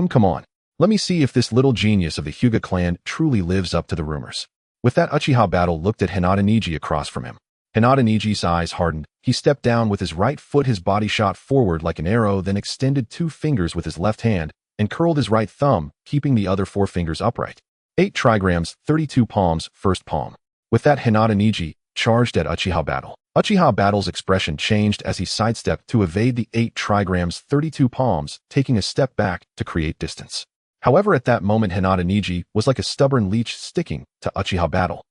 Come on. Let me see if this little genius of the Hyuga clan truly lives up to the rumors." With that, Uchiha Battle looked at Hinata Niji across from him. Hinata Niji's eyes hardened. He stepped down with his right foot, his body shot forward like an arrow, then extended 2 fingers with his left hand and curled his right thumb, keeping the other 4 fingers upright. 8 trigrams, 32 palms, first palm. With that, Hinata Niji charged at Uchiha Battle. Uchiha Battle's expression changed as he sidestepped to evade the 8 trigrams, 32 palms, taking a step back to create distance. However, at that moment, Hinata Niji was like a stubborn leech sticking to Uchiha Battle.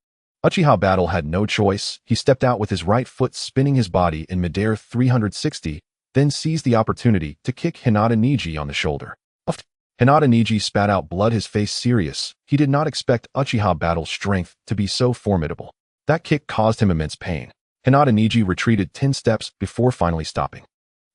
Uchiha Battle had no choice. He stepped out with his right foot, spinning his body in midair 360, then seized the opportunity to kick Hinata Niji on the shoulder. Hinata Niji spat out blood, his face serious. He did not expect Uchiha Battle's strength to be so formidable. That kick caused him immense pain. Hinata Niji retreated 10 steps before finally stopping.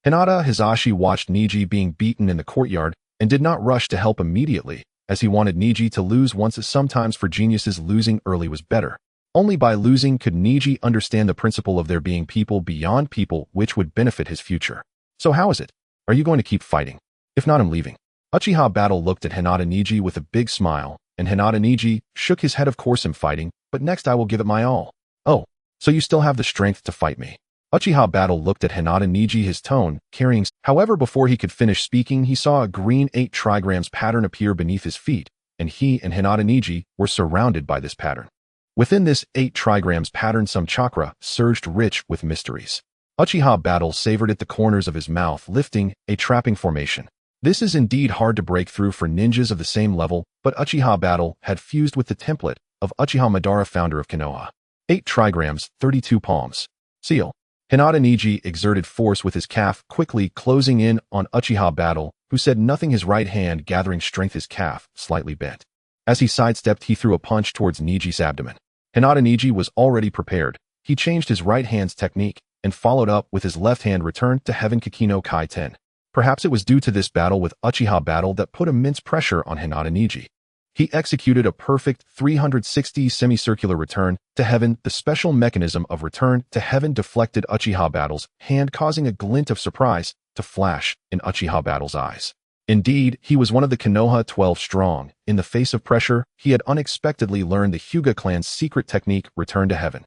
Hinata Hisashi watched Niji being beaten in the courtyard and did not rush to help immediately, as he wanted Niji to lose once. Sometimes for geniuses, losing early was better. Only by losing could Niji understand the principle of there being people beyond people, which would benefit his future. "So how is it? Are you going to keep fighting? If not, I'm leaving." Uchiha Battle looked at Hinata Niji with a big smile, and Hinata Niji shook his head. "Of course I'm fighting, but next I will give it my all." "Oh, so you still have the strength to fight me?" Uchiha Battle looked at Hinata Niji, his tone carrying. However, before he could finish speaking, he saw a green 8 trigrams pattern appear beneath his feet, and he and Hinata Niji were surrounded by this pattern. Within this 8 trigrams pattern, some chakra surged, rich with mysteries. Uchiha Battle savored at the corners of his mouth, lifting a trapping formation. This is indeed hard to break through for ninjas of the same level, but Uchiha Battle had fused with the template of Uchiha Madara, founder of Konoha. 8 trigrams, 32 palms. Seal. Hinata Niji exerted force with his calf, quickly closing in on Uchiha Battle, who said nothing, his right hand gathering strength, his calf slightly bent. As he sidestepped, he threw a punch towards Niji's abdomen. Hinata Niji was already prepared. He changed his right hand's technique and followed up with his left hand, returned to Heaven Kikino Kai 10. Perhaps it was due to this battle with Uchiha Battle that put immense pressure on Hinata Niji. He executed a perfect 360 semicircular return to heaven. The special mechanism of return to heaven deflected Uchiha Battle's hand, causing a glint of surprise to flash in Uchiha Battle's eyes. Indeed, he was one of the Konoha 12 strong. In the face of pressure, he had unexpectedly learned the Hyuga clan's secret technique, return to heaven.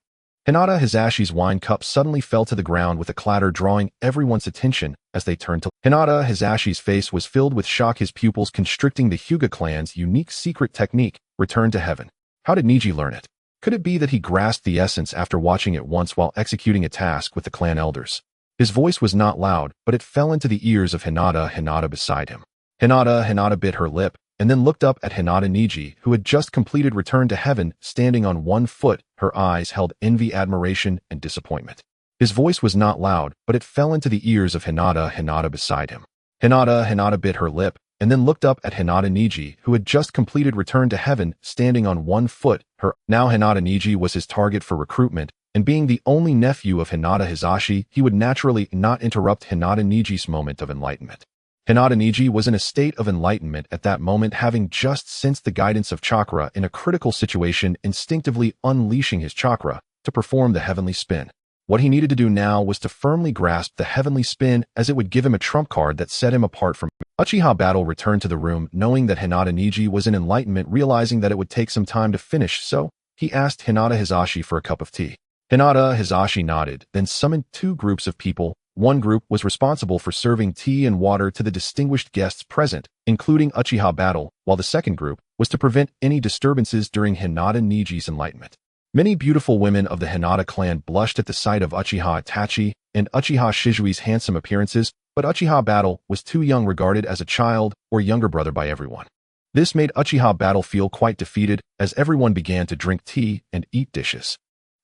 Hinata Hisashi's wine cup suddenly fell to the ground with a clatter, drawing everyone's attention as they turned to Hinata Hisashi's face was filled with shock, his pupils constricting. The Hyuga clan's unique secret technique, Return to Heaven. How did Niji learn it? Could it be that he grasped the essence after watching it once while executing a task with the clan elders? His voice was not loud, but it fell into the ears of Hinata beside him. Hinata bit her lip, and then looked up at Hinata Niji, who had just completed Return to Heaven, standing on one foot. Her eyes held envy, admiration, and disappointment. His voice was not loud, but it fell into the ears of Hinata beside him. Hinata bit her lip, and then looked up at Hinata Niji, who had just completed Return to Heaven, standing on one foot. Now Hinata Niji was his target for recruitment, and being the only nephew of Hinata Hisashi, he would naturally not interrupt Hinata Niji's moment of enlightenment. Hinata Niji was in a state of enlightenment at that moment, having just sensed the guidance of chakra in a critical situation, instinctively unleashing his chakra to perform the heavenly spin. What he needed to do now was to firmly grasp the heavenly spin, as it would give him a trump card that set him apart from Uchiha. Battle returned to the room, knowing that Hinata Niji was in enlightenment, realizing that it would take some time to finish, so he asked Hinata Hisashi for a cup of tea. Hinata Hisashi nodded, then summoned two groups of people. One group was responsible for serving tea and water to the distinguished guests present, including Uchiha Battle, while the second group was to prevent any disturbances during Hinata Niji's enlightenment. Many beautiful women of the Hinata clan blushed at the sight of Uchiha Itachi and Uchiha Shizui's handsome appearances, but Uchiha Battle was too young, regarded as a child or younger brother by everyone. This made Uchiha Battle feel quite defeated, as everyone began to drink tea and eat dishes.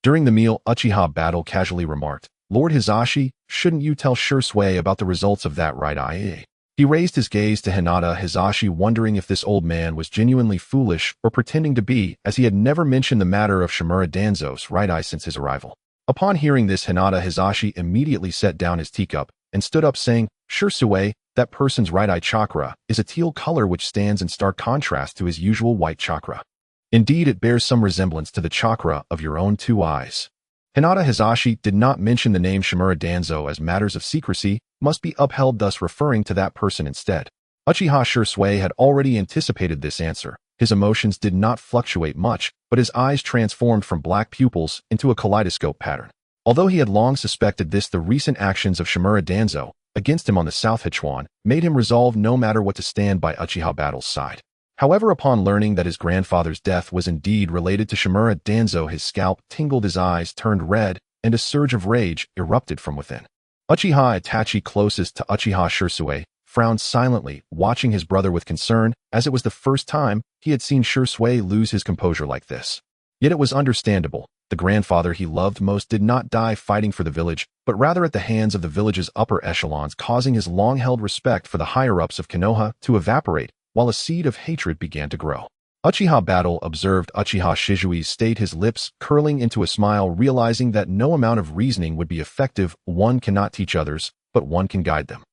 During the meal, Uchiha Battle casually remarked, "Lord Hisashi, shouldn't you tell Shursui about the results of that right eye?" He raised his gaze to Hinata Hisashi, wondering if this old man was genuinely foolish or pretending to be, as he had never mentioned the matter of Shimura Danzo's right eye since his arrival. Upon hearing this, Hinata Hisashi immediately set down his teacup and stood up, saying, "Shursui, that person's right eye chakra is a teal color, which stands in stark contrast to his usual white chakra. Indeed, it bears some resemblance to the chakra of your own two eyes." Hinata Hisashi did not mention the name Shimura Danzo, as matters of secrecy must be upheld, thus referring to that person instead. Uchiha Shursui had already anticipated this answer. His emotions did not fluctuate much, but his eyes transformed from black pupils into a kaleidoscope pattern. Although he had long suspected this, the recent actions of Shimura Danzo against him on the South Hichuan made him resolve no matter what to stand by Uchiha Battle's side. However, upon learning that his grandfather's death was indeed related to Shimura Danzo, his scalp tingled, his eyes turned red, and a surge of rage erupted from within. Uchiha Itachi, closest to Uchiha Shursui, frowned silently, watching his brother with concern, as it was the first time he had seen Shursui lose his composure like this. Yet it was understandable. The grandfather he loved most did not die fighting for the village, but rather at the hands of the village's upper echelons, causing his long-held respect for the higher-ups of Konoha to evaporate, while a seed of hatred began to grow. Uchiha Battle observed Uchiha Shizui's state, his lips curling into a smile, realizing that no amount of reasoning would be effective. One cannot teach others, but one can guide them.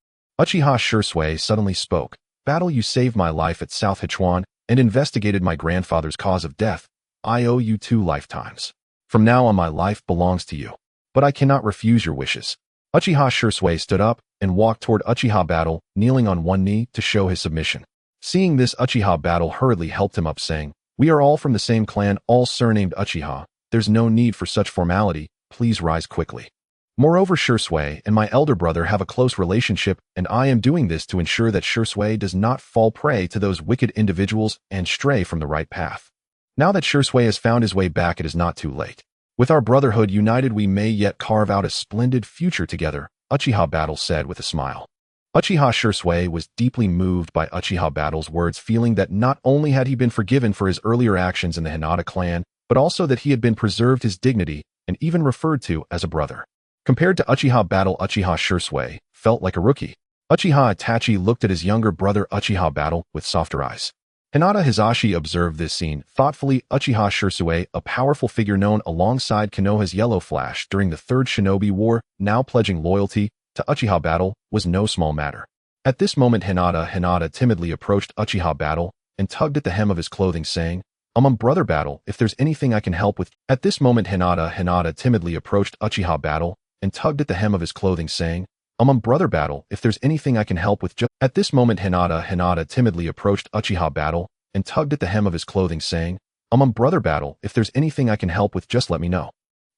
Uchiha Shursui suddenly spoke. "Battle, you saved my life at South Hichuan and investigated my grandfather's cause of death. I owe you 2 lifetimes. From now on, my life belongs to you. But I cannot refuse your wishes." Uchiha Shursui stood up and walked toward Uchiha Battle, kneeling on one knee to show his submission. Seeing this, Uchiha Battle hurriedly helped him up, saying, "We are all from the same clan, all surnamed Uchiha. There's no need for such formality. Please rise quickly. Moreover, Shursui and my elder brother have a close relationship, and I am doing this to ensure that Shursui does not fall prey to those wicked individuals and stray from the right path. Now that Shursui has found his way back, it is not too late. With our brotherhood united, we may yet carve out a splendid future together," Uchiha Battle said with a smile. Uchiha Shursui was deeply moved by Uchiha Battle's words, feeling that not only had he been forgiven for his earlier actions in the Hinata clan, but also that he had been preserved his dignity and even referred to as a brother. Compared to Uchiha Battle, Uchiha Shursui felt like a rookie. Uchiha Itachi looked at his younger brother Uchiha Battle with softer eyes. Hinata Hisashi observed this scene thoughtfully. Uchiha Shursui, a powerful figure known alongside Konoha's Yellow Flash during the Third Shinobi War, now pledging loyalty to Uchiha Battle, was no small matter. At this moment, Hinata timidly approached Uchiha Battle and tugged at the hem of his clothing, saying, Brother Battle, if there's anything I can help with." At this moment, Hinata timidly approached Uchiha Battle and tugged at the hem of his clothing, saying, Brother Battle, if there's anything I can help with At this moment, Hinata timidly approached Uchiha Battle and tugged at the hem of his clothing, saying, Brother Battle, if there's anything I can help with, just let me know."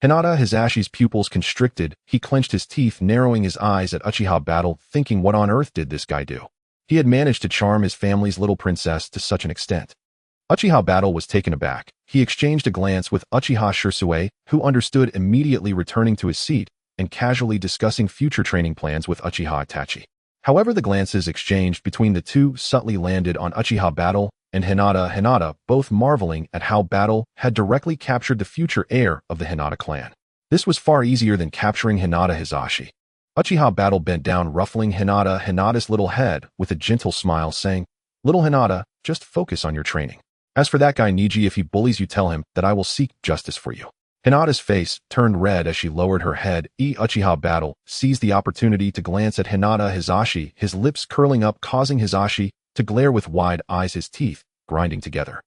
Hinata Hisashi's pupils constricted. He clenched his teeth, narrowing his eyes at Uchiha Battle, thinking what on earth did this guy do? He had managed to charm his family's little princess to such an extent. Uchiha Battle was taken aback. He exchanged a glance with Uchiha Shisui, who understood, immediately returning to his seat and casually discussing future training plans with Uchiha Itachi. However, the glances exchanged between the two subtly landed on Uchiha Battle and Hinata, both marveling at how Battle had directly captured the future heir of the Hinata clan. This was far easier than capturing Hinata Hisashi. Uchiha Battle bent down, ruffling Hinata's little head with a gentle smile, saying, "Little Hinata, just focus on your training. As for that guy Niji, if he bullies you, tell him that I will seek justice for you." Hinata's face turned red as she lowered her head. Uchiha Battle seized the opportunity to glance at Hinata Hisashi, his lips curling up, causing Hisashi to glare with wide eyes, his teeth grinding together.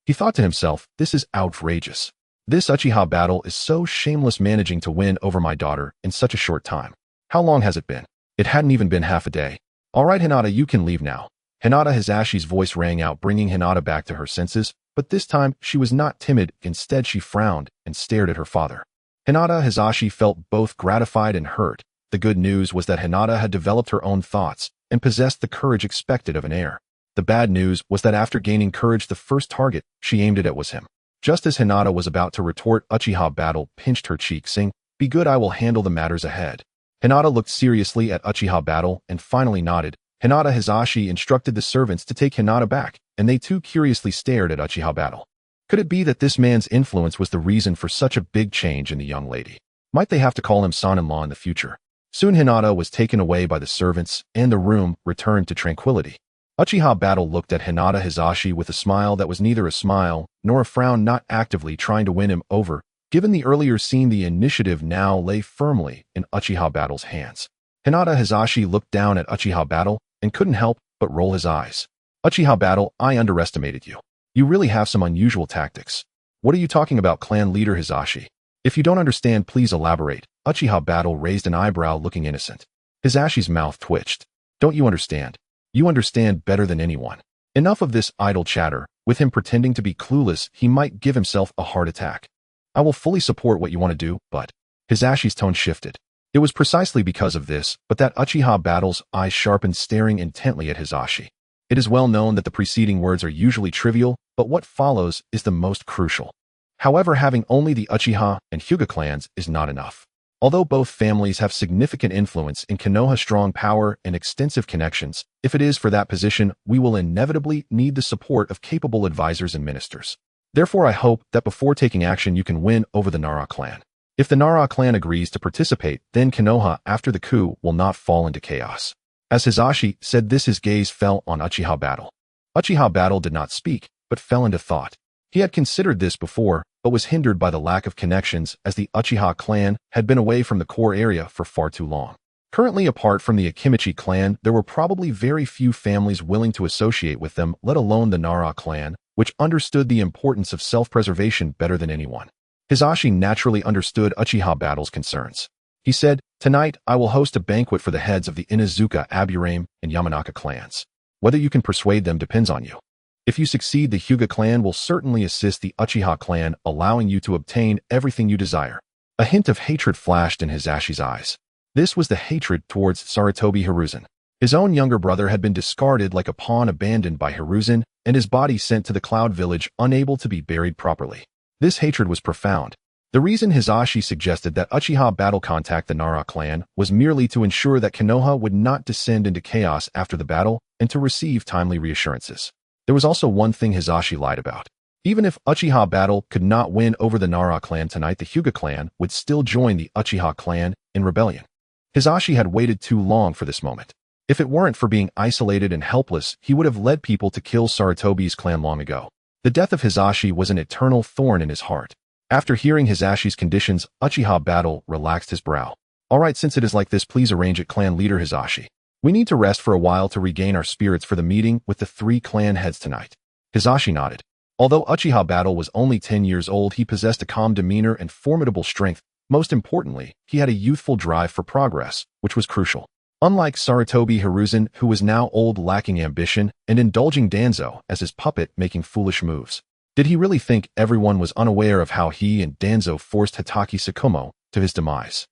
He thought to himself, this is outrageous. This Uchiha Battle is so shameless, managing to win over my daughter in such a short time. How long has it been? It hadn't even been half a day. All right, Hinata, you can leave now. Hinata Hisashi's voice rang out, bringing Hinata back to her senses, but this time she was not timid. Instead, she frowned and stared at her father. Hinata Hisashi felt both gratified and hurt. The good news was that Hinata had developed her own thoughts and possessed the courage expected of an heir. The bad news was that after gaining courage, the first target she aimed at was him. Just as Hinata was about to retort, Uchiha Battle pinched her cheek, saying, "Be good, I will handle the matters ahead." Hinata looked seriously at Uchiha Battle and finally nodded. Hinata Hisashi instructed the servants to take Hinata back, and they too curiously stared at Uchiha Battle. Could it be that this man's influence was the reason for such a big change in the young lady? Might they have to call him son-in-law in the future? Soon Hinata was taken away by the servants, and the room returned to tranquility. Uchiha Battle looked at Hinata Hisashi with a smile that was neither a smile nor a frown, not actively trying to win him over. Given the earlier scene, the initiative now lay firmly in Uchiha Battle's hands. Hinata Hisashi looked down at Uchiha Battle and couldn't help but roll his eyes. "Uchiha Battle, I underestimated you. You really have some unusual tactics." "What are you talking about, clan leader Hisashi? If you don't understand, please elaborate." Uchiha Battle raised an eyebrow, looking innocent. Hisashi's mouth twitched. "Don't you understand? You understand better than anyone. Enough of this idle chatter." With him pretending to be clueless, he might give himself a heart attack. "I will fully support what you want to do, but..." Hisashi's tone shifted. It was precisely because of this, but that Uchiha Battle's eyes sharpened, staring intently at Hisashi. It is well known that the preceding words are usually trivial, but what follows is the most crucial. However, having only the Uchiha and Hyuga clans is not enough. Although both families have significant influence in Konoha's strong power and extensive connections, if it is for that position, we will inevitably need the support of capable advisors and ministers. Therefore, I hope that before taking action you can win over the Nara clan. If the Nara clan agrees to participate, then Konoha, after the coup, will not fall into chaos. As Hisashi said this, his gaze fell on Uchiha Battle. Uchiha Battle did not speak, but fell into thought. He had considered this before, but was hindered by the lack of connections, as the Uchiha clan had been away from the core area for far too long. Currently, apart from the Akimichi clan, there were probably very few families willing to associate with them, let alone the Nara clan, which understood the importance of self-preservation better than anyone. Hisashi naturally understood Uchiha Battle's concerns. He said, "Tonight, I will host a banquet for the heads of the Inuzuka, Aburame, and Yamanaka clans. Whether you can persuade them depends on you. If you succeed, the Hyuga clan will certainly assist the Uchiha clan, allowing you to obtain everything you desire." A hint of hatred flashed in Hisashi's eyes. This was the hatred towards Sarutobi Hiruzen. His own younger brother had been discarded like a pawn, abandoned by Hiruzen, and his body sent to the Cloud Village, unable to be buried properly. This hatred was profound. The reason Hisashi suggested that Uchiha Battle contact the Nara clan was merely to ensure that Konoha would not descend into chaos after the battle and to receive timely reassurances. There was also one thing Hisashi lied about. Even if Uchiha Battle could not win over the Nara clan tonight, the Hyuga clan would still join the Uchiha clan in rebellion. Hisashi had waited too long for this moment. If it weren't for being isolated and helpless, he would have led people to kill Sarutobi's clan long ago. The death of Hisashi was an eternal thorn in his heart. After hearing Hisashi's conditions, Uchiha Battle relaxed his brow. "All right, since it is like this, please arrange it, clan leader Hisashi. We need to rest for a while to regain our spirits for the meeting with the three clan heads tonight." Hisashi nodded. Although Uchiha Battle was only 10 years old, he possessed a calm demeanor and formidable strength. Most importantly, he had a youthful drive for progress, which was crucial. Unlike Sarutobi Hiruzen, who was now old, lacking ambition, and indulging Danzo as his puppet, making foolish moves. Did he really think everyone was unaware of how he and Danzo forced Hitaki Tsukumo to his demise?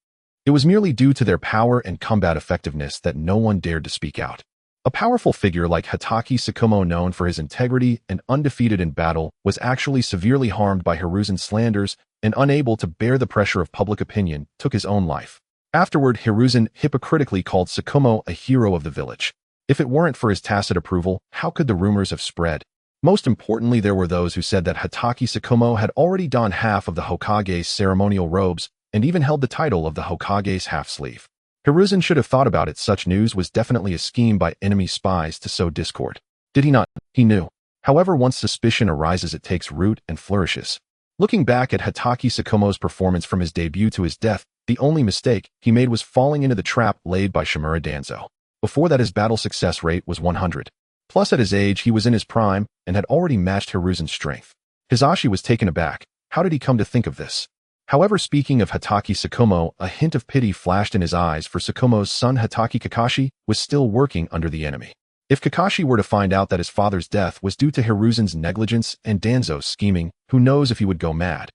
It was merely due to their power and combat effectiveness that no one dared to speak out. A powerful figure like Hitaki Tsukumo, known for his integrity and undefeated in battle, was actually severely harmed by Hiruzen's slanders and, unable to bear the pressure of public opinion, took his own life. Afterward, Hiruzen hypocritically called Tsukumo a hero of the village. If it weren't for his tacit approval, how could the rumors have spread? Most importantly, there were those who said that Hitaki Tsukumo had already donned half of the Hokage's ceremonial robes and even held the title of the Hokage's half-sleeve. Hiruzen should have thought about it. Such news was definitely a scheme by enemy spies to sow discord. Did he not? He knew. However, once suspicion arises, it takes root and flourishes. Looking back at Hitaki Tsukumo's performance from his debut to his death, the only mistake he made was falling into the trap laid by Shimura Danzo. Before that, his battle success rate was 100. Plus, at his age, he was in his prime and had already matched Hiruzen's strength. Hisashi was taken aback. How did he come to think of this? However, speaking of Hitaki Tsukumo, a hint of pity flashed in his eyes, for Tsukumo's son Hitaki Kakashi was still working under the enemy. If Kakashi were to find out that his father's death was due to Hiruzen's negligence and Danzo's scheming, who knows if he would go mad.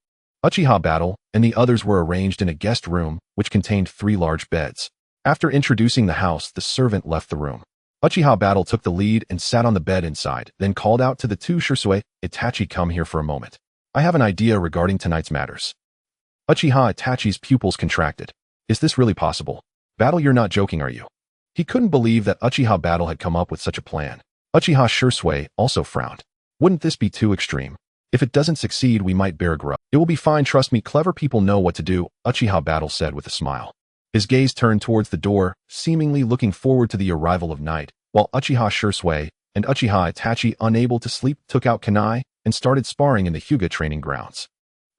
Uchiha Battle and the others were arranged in a guest room, which contained 3 large beds. After introducing the house, the servant left the room. Uchiha Battle took the lead and sat on the bed inside, then called out to the 2 Shisui, "Itachi, come here for a moment. I have an idea regarding tonight's matters." Uchiha Itachi's pupils contracted. Is this really possible? Battle, you're not joking, are you? He couldn't believe that Uchiha Battle had come up with such a plan. Uchiha Shisui also frowned. Wouldn't this be too extreme? If it doesn't succeed, we might bear a grudge. It will be fine, trust me, clever people know what to do, Uchiha Battle said with a smile. His gaze turned towards the door, seemingly looking forward to the arrival of night, while Uchiha Shisui and Uchiha Itachi, unable to sleep, took out kunai and started sparring in the Hyuga training grounds.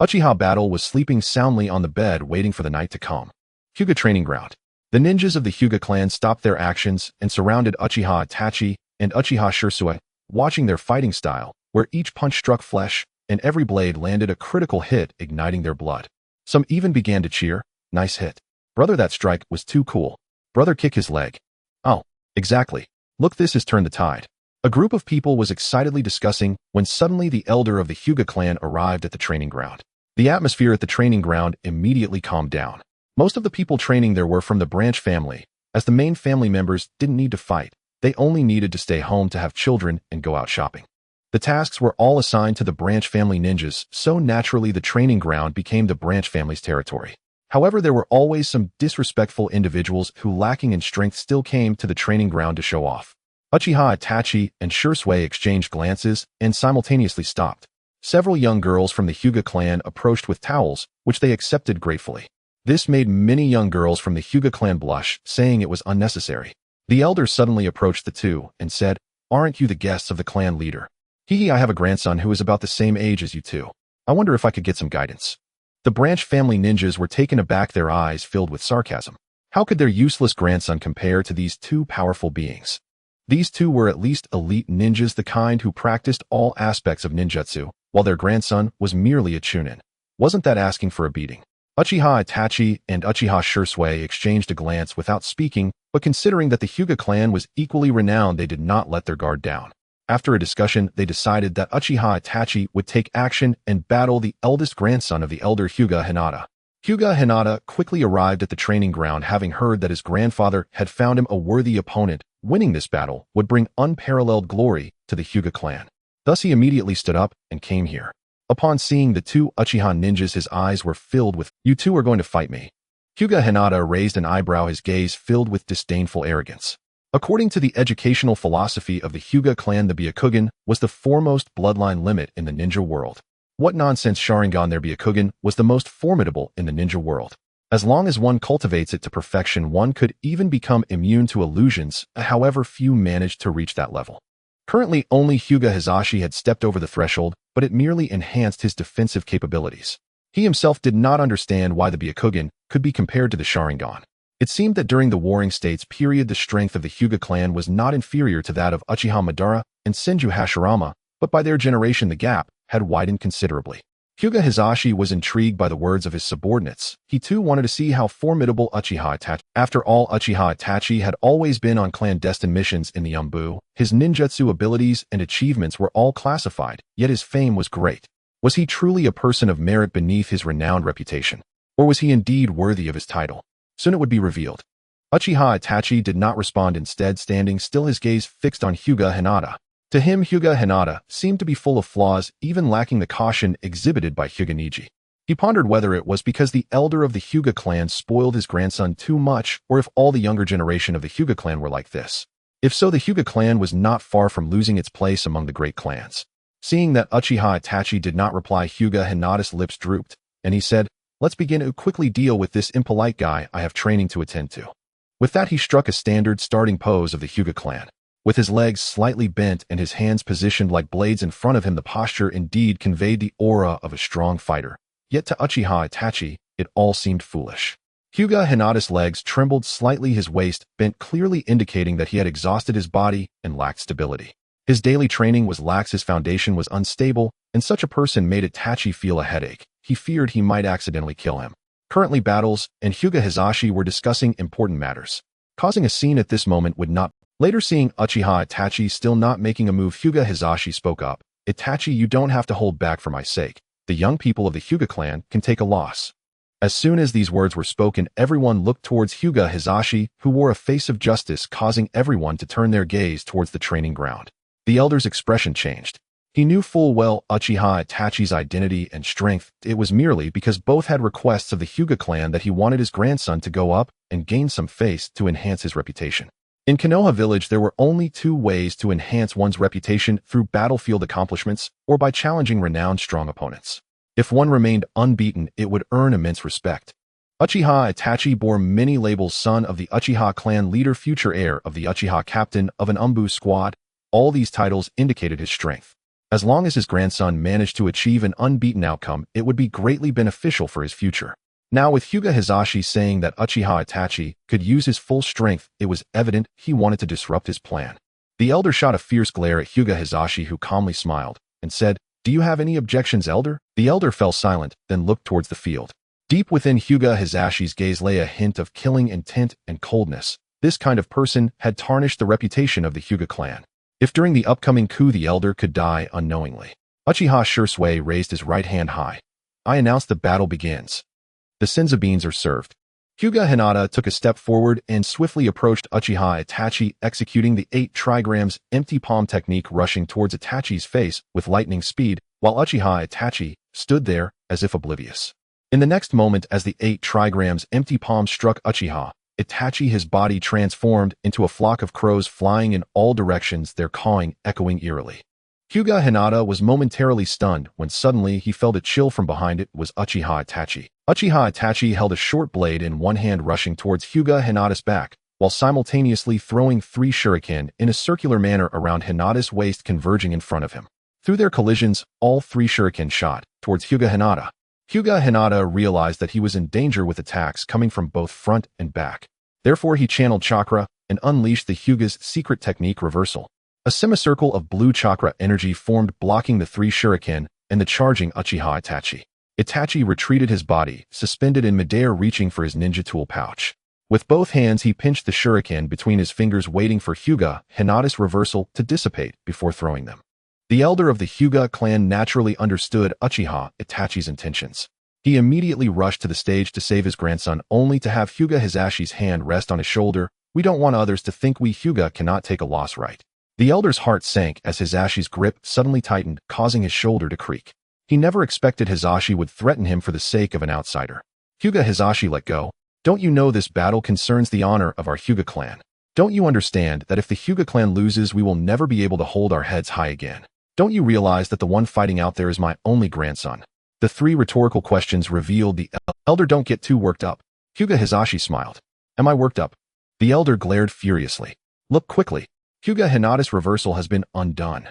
Uchiha Battle was sleeping soundly on the bed, waiting for the night to come. Hyuga training ground. The ninjas of the Hyuga clan stopped their actions and surrounded Uchiha Itachi and Uchiha Shisui, watching their fighting style, where each punch struck flesh and every blade landed a critical hit, igniting their blood. Some even began to cheer. Nice hit. Brother, that strike was too cool. Brother, kick his leg. Oh, exactly. Look, this has turned the tide. A group of people was excitedly discussing when suddenly the elder of the Hyuga clan arrived at the training ground. The atmosphere at the training ground immediately calmed down. Most of the people training there were from the branch family, as the main family members didn't need to fight. They only needed to stay home to have children and go out shopping. The tasks were all assigned to the branch family ninjas, so naturally the training ground became the branch family's territory. However, there were always some disrespectful individuals who, lacking in strength, still came to the training ground to show off. Uchiha Itachi and Shisui exchanged glances and simultaneously stopped. Several young girls from the Hyuga clan approached with towels, which they accepted gratefully. This made many young girls from the Hyuga clan blush, saying it was unnecessary. The elder suddenly approached the 2 and said, "Aren't you the guests of the clan leader?" "Hee, I have a grandson who is about the same age as you 2. I wonder if I could get some guidance." The branch family ninjas were taken aback, their eyes filled with sarcasm. How could their useless grandson compare to these 2 powerful beings? These 2 were at least elite ninjas, the kind who practiced all aspects of ninjutsu, while their grandson was merely a chunin. Wasn't that asking for a beating? Uchiha Itachi and Uchiha Shisui exchanged a glance without speaking, but considering that the Hyuga clan was equally renowned, they did not let their guard down. After a discussion, they decided that Uchiha Itachi would take action and battle the eldest grandson of the elder Hyuga Hinata. Hyuga Hinata quickly arrived at the training ground, having heard that his grandfather had found him a worthy opponent. Winning this battle would bring unparalleled glory to the Hyuga clan. Thus he immediately stood up and came here. Upon seeing the 2 Uchiha ninjas, his eyes were filled with, "You 2 are going to fight me?" Hyuga Hinata raised an eyebrow, his gaze filled with disdainful arrogance. According to the educational philosophy of the Hyuga clan, the Byakugan was the foremost bloodline limit in the ninja world. What nonsense! Sharingan, their Byakugan was the most formidable in the ninja world. As long as one cultivates it to perfection, one could even become immune to illusions, however few managed to reach that level. Currently, only Hyuga Hisashi had stepped over the threshold, but it merely enhanced his defensive capabilities. He himself did not understand why the Byakugan could be compared to the Sharingan. It seemed that during the Warring States period, the strength of the Hyuga clan was not inferior to that of Uchiha Madara and Senju Hashirama, but by their generation the gap had widened considerably. Hyuga Hizashi was intrigued by the words of his subordinates. He too wanted to see how formidable Uchiha Itachi. After all, Uchiha Itachi had always been on clandestine missions in the Umbu. His ninjutsu abilities and achievements were all classified, yet his fame was great. Was he truly a person of merit beneath his renowned reputation? Or was he indeed worthy of his title? Soon it would be revealed. Uchiha Itachi did not respond, instead standing still, his gaze fixed on Hyuga Hinata. To him, Hyuga Hinata seemed to be full of flaws, even lacking the caution exhibited by Hyuga Niji. He pondered whether it was because the elder of the Hyuga clan spoiled his grandson too much, or if all the younger generation of the Hyuga clan were like this. If so, the Hyuga clan was not far from losing its place among the great clans. Seeing that Uchiha Itachi did not reply, Hyuga Hinata's lips drooped, and he said, "Let's begin to quickly deal with this impolite guy. I have training to attend to." With that, he struck a standard starting pose of the Hyuga clan. With his legs slightly bent and his hands positioned like blades in front of him, the posture indeed conveyed the aura of a strong fighter. Yet to Uchiha Itachi, it all seemed foolish. Hyuga Hinata's legs trembled slightly, his waist bent, clearly indicating that he had exhausted his body and lacked stability. His daily training was lax, his foundation was unstable, and such a person made Itachi feel a headache. He feared he might accidentally kill him. Currently, battles and Hyuga Hizashi were discussing important matters. Causing a scene at this moment would not. Later, seeing Uchiha Itachi still not making a move, Hyuga Hizashi spoke up. "Itachi, you don't have to hold back for my sake. The young people of the Hyuga clan can take a loss." As soon as these words were spoken, everyone looked towards Hyuga Hizashi, who wore a face of justice, causing everyone to turn their gaze towards the training ground. The elder's expression changed. He knew full well Uchiha Itachi's identity and strength. It was merely because both had requests of the Hyuga clan that he wanted his grandson to go up and gain some face to enhance his reputation. In Konoha village, there were only two ways to enhance one's reputation: through battlefield accomplishments or by challenging renowned strong opponents. If one remained unbeaten, it would earn immense respect. Uchiha Itachi bore many labels: son of the Uchiha clan leader, future heir of the Uchiha, captain of an Umbu squad. All these titles indicated his strength. As long as his grandson managed to achieve an unbeaten outcome, it would be greatly beneficial for his future. Now, with Hyuga Hizashi saying that Uchiha Itachi could use his full strength, it was evident he wanted to disrupt his plan. The elder shot a fierce glare at Hyuga Hizashi, who calmly smiled and said, "Do you have any objections, elder?" The elder fell silent, then looked towards the field. Deep within Hyuga Hizashi's gaze lay a hint of killing intent and coldness. This kind of person had tarnished the reputation of the Hyuga clan. If during the upcoming coup the elder could die unknowingly. Uchiha Shursui raised his right hand high. "I announce the battle begins." The senzu beans are served. Hyuga Hinata took a step forward and swiftly approached Uchiha Itachi, executing the 8 trigrams empty palm technique, rushing towards Itachi's face with lightning speed, while Uchiha Itachi stood there as if oblivious. In the next moment, as the 8 trigrams empty palm struck Uchiha Itachi, his body transformed into a flock of crows flying in all directions, their cawing echoing eerily. Hyuga Hinata was momentarily stunned when suddenly he felt a chill from behind. It was Uchiha Itachi. Uchiha Itachi held a short blade in one hand, rushing towards Hyuga Hinata's back, while simultaneously throwing 3 shuriken in a circular manner around Hinata's waist, converging in front of him. Through their collisions, all 3 shuriken shot towards Hyuga Hinata. Hyuga Hinata realized that he was in danger with attacks coming from both front and back. Therefore, he channeled chakra and unleashed the Hyuga's secret technique, reversal. A semicircle of blue chakra energy formed, blocking the 3 shuriken and the charging Uchiha Itachi. Itachi retreated, his body suspended in midair, reaching for his ninja tool pouch. With both hands, he pinched the shuriken between his fingers, waiting for Hyuga Hinata's reversal to dissipate before throwing them. The elder of the Hyuga clan naturally understood Uchiha Itachi's intentions. He immediately rushed to the stage to save his grandson, only to have Hyuga Hizashi's hand rest on his shoulder. "We don't want others to think we Hyuga cannot take a loss, right?" The elder's heart sank as Hizashi's grip suddenly tightened, causing his shoulder to creak. He never expected Hizashi would threaten him for the sake of an outsider. "Hyuga Hizashi, let go. Don't you know this battle concerns the honor of our Hyuga clan? Don't you understand that if the Hyuga clan loses, we will never be able to hold our heads high again? Don't you realize that the one fighting out there is my only grandson?" The 3 rhetorical questions revealed the elder. "Don't get too worked up." Hyuga Hizashi smiled. "Am I worked up?" The elder glared furiously. "Look quickly. Hyuga Hinata's reversal has been undone,"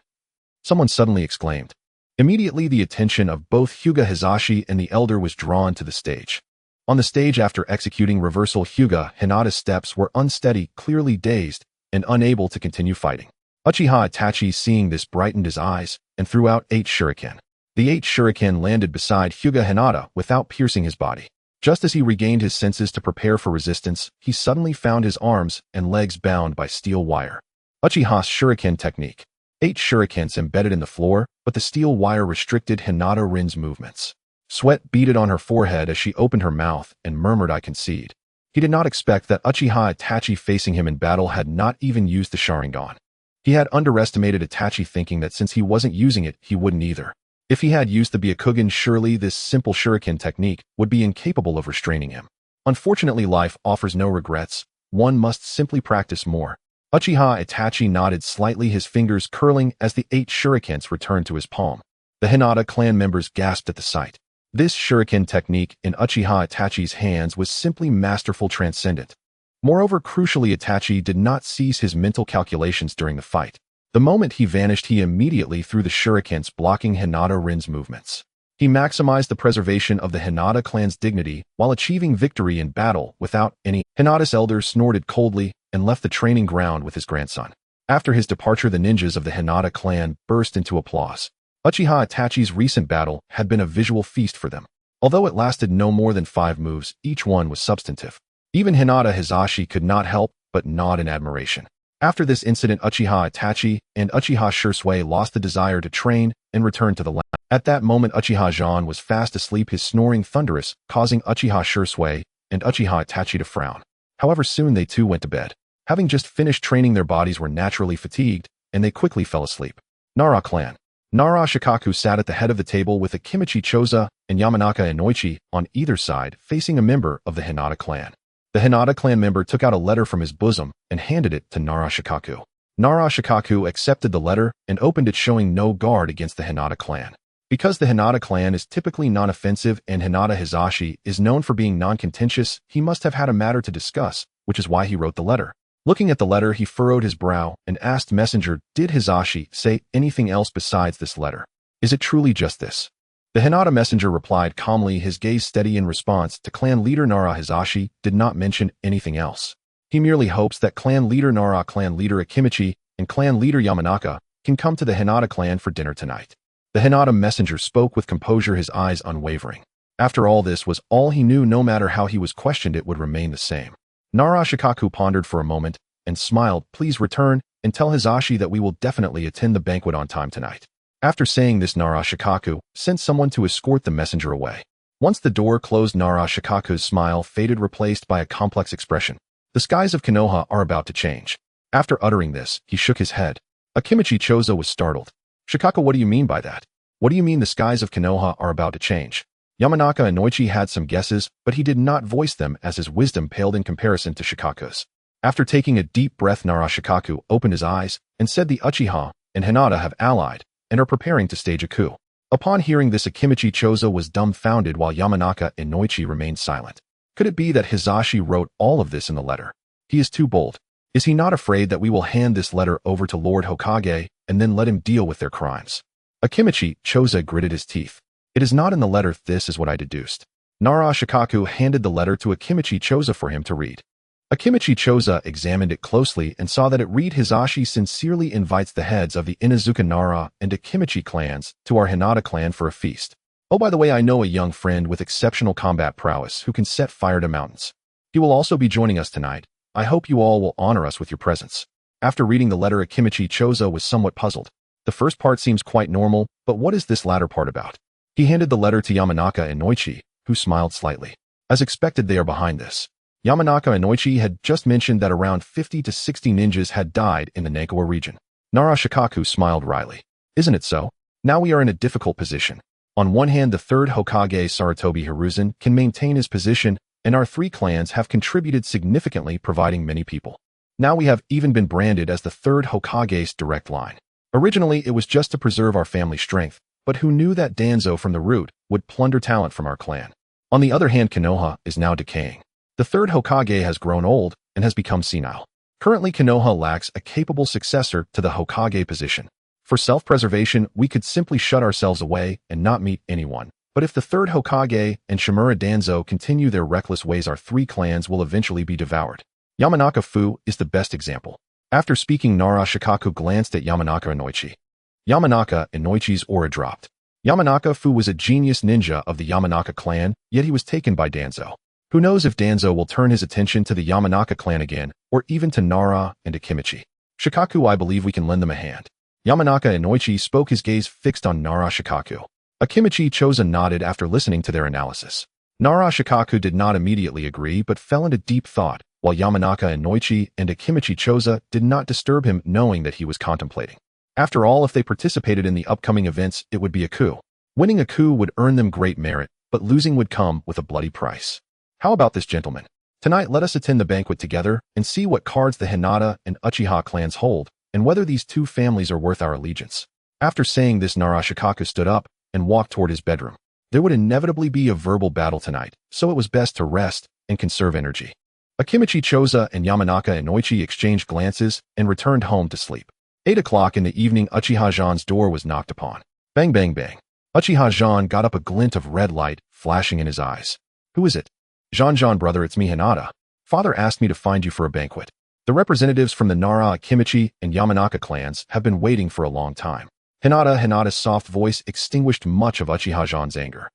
someone suddenly exclaimed. Immediately, the attention of both Hyuga Hizashi and the elder was drawn to the stage. On the stage, after executing reversal, Hyuga Hinata's steps were unsteady, clearly dazed, and unable to continue fighting. Uchiha Itachi, seeing this, brightened his eyes and threw out 8 shuriken. The 8 shuriken landed beside Hyuga Hinata without piercing his body. Just as he regained his senses to prepare for resistance, he suddenly found his arms and legs bound by steel wire. Uchiha's shuriken technique. 8 shurikens embedded in the floor, but the steel wire restricted Hinata Rin's movements. Sweat beaded on her forehead as she opened her mouth and murmured, "I concede." He did not expect that Uchiha Itachi facing him in battle had not even used the Sharingan. He had underestimated Itachi, thinking that since he wasn't using it, he wouldn't either. If he had used the Byakugan, surely this simple shuriken technique would be incapable of restraining him. Unfortunately, life offers no regrets. One must simply practice more. Uchiha Itachi nodded slightly, his fingers curling as the 8 shurikens returned to his palm. The Hinata clan members gasped at the sight. This shuriken technique in Uchiha Itachi's hands was simply masterful, transcendent. Moreover, crucially, Itachi did not cease his mental calculations during the fight. The moment he vanished, he immediately threw the shurikens, blocking Hinata Rin's movements. He maximized the preservation of the Hinata clan's dignity while achieving victory in battle without any. Hinata's elder snorted coldly and left the training ground with his grandson. After his departure, the ninjas of the Hinata clan burst into applause. Uchiha Itachi's recent battle had been a visual feast for them. Although it lasted no more than 5 moves, each one was substantive. Even Hinata Hizashi could not help but nod in admiration. After this incident, Uchiha Itachi and Uchiha Shursui lost the desire to train and returned to the land. At that moment, Uchiha Zhan was fast asleep, his snoring thunderous, causing Uchiha Shursui and Uchiha Itachi to frown. However, soon they too went to bed. Having just finished training, their bodies were naturally fatigued, and they quickly fell asleep. Nara clan. Nara Shikaku sat at the head of the table with Akimichi Choza and Yamanaka Inoichi on either side, facing a member of the Hinata clan. The Hinata clan member took out a letter from his bosom and handed it to Nara Shikaku. Nara Shikaku accepted the letter and opened it, showing no guard against the Hinata clan. Because the Hinata clan is typically non-offensive and Hinata Hizashi is known for being non-contentious, he must have had a matter to discuss, which is why he wrote the letter. Looking at the letter, he furrowed his brow and asked Messenger, "Did Hizashi say anything else besides this letter? Is it truly just this?" The Hinata messenger replied calmly, his gaze steady. In response to clan leader Nara Hizashi did not mention anything else. He merely hopes that clan leader Nara, clan leader Akimichi, and clan leader Yamanaka can come to the Hinata clan for dinner tonight. The Hinata messenger spoke with composure, his eyes unwavering. After all, this was all he knew. No matter how he was questioned, it would remain the same. Nara Shikaku pondered for a moment and smiled. "Please return and tell Hizashi that we will definitely attend the banquet on time tonight." After saying this, Nara Shikaku sent someone to escort the messenger away. Once the door closed, Nara Shikaku's smile faded, replaced by a complex expression. "The skies of Konoha are about to change." After uttering this, he shook his head. Akimichi Choza was startled. "Shikaku, what do you mean by that? What do you mean the skies of Konoha are about to change?" Yamanaka Inoichi had some guesses, but he did not voice them as his wisdom paled in comparison to Shikaku's. After taking a deep breath, Nara Shikaku opened his eyes and said, "The Uchiha and Hinata have allied and are preparing to stage a coup." Upon hearing this, Akimichi Choza was dumbfounded while Yamanaka Inoichi remained silent. Could it be that Hizashi wrote all of this in the letter? He is too bold. Is he not afraid that we will hand this letter over to Lord Hokage and then let him deal with their crimes? Akimichi Choza gritted his teeth. "It is not in the letter, this is what I deduced." Nara Shikaku handed the letter to Akimichi Choza for him to read. Akimichi Choza examined it closely and saw that it read, "Hizashi sincerely invites the heads of the Inuzuka Nara and Akimichi clans to our Hinata clan for a feast. Oh, by the way, I know a young friend with exceptional combat prowess who can set fire to mountains. He will also be joining us tonight. I hope you all will honor us with your presence." After reading the letter, Akimichi Choza was somewhat puzzled. The first part seems quite normal, but what is this latter part about? He handed the letter to Yamanaka Inoichi, who smiled slightly. As expected, they are behind this. Yamanaka Inoichi had just mentioned that around 50 to 60 ninjas had died in the Nankawa region. Nara Shikaku smiled wryly. "Isn't it so? Now we are in a difficult position. On one hand, the third Hokage Sarutobi Hiruzen can maintain his position, and our 3 clans have contributed significantly, providing many people. Now we have even been branded as the third Hokage's direct line. Originally, it was just to preserve our family strength, but who knew that Danzo from the root would plunder talent from our clan? On the other hand, Konoha is now decaying. The third Hokage has grown old and has become senile. Currently, Konoha lacks a capable successor to the Hokage position. For self-preservation, we could simply shut ourselves away and not meet anyone. But if the third Hokage and Shimura Danzo continue their reckless ways, our 3 clans will eventually be devoured. Yamanaka Fu is the best example." After speaking, Nara Shikaku glanced at Yamanaka Inoichi. Yamanaka Inoichi's aura dropped. Yamanaka Fu was a genius ninja of the Yamanaka clan, yet he was taken by Danzo. Who knows if Danzo will turn his attention to the Yamanaka clan again, or even to Nara and Akimichi. Shikaku, I believe we can lend them a hand. Yamanaka Inoichi spoke, his gaze fixed on Nara Shikaku. Akimichi Choza nodded after listening to their analysis. Nara Shikaku did not immediately agree but fell into deep thought, while Yamanaka Inoichi and Akimichi Choza did not disturb him, knowing that he was contemplating. After all, if they participated in the upcoming events, it would be a coup. Winning a coup would earn them great merit, but losing would come with a bloody price. How about this, gentlemen? Tonight let us attend the banquet together and see what cards the Hinata and Uchiha clans hold, and whether these two families are worth our allegiance. After saying this, Nara Shikaku stood up and walked toward his bedroom. There would inevitably be a verbal battle tonight, so it was best to rest and conserve energy. Akimichi Choza and Yamanaka Inoichi exchanged glances and returned home to sleep. 8 o'clock in the evening, Uchiha Zhan's door was knocked upon. Bang, bang, bang. Uchiha Zhan got up, a glint of red light flashing in his eyes. Who is it? Zhan, brother, it's me, Hinata. Father asked me to find you for a banquet. The representatives from the Nara, Akimichi, and Yamanaka clans have been waiting for a long time. Hinata's soft voice extinguished much of Uchiha Zhan's anger.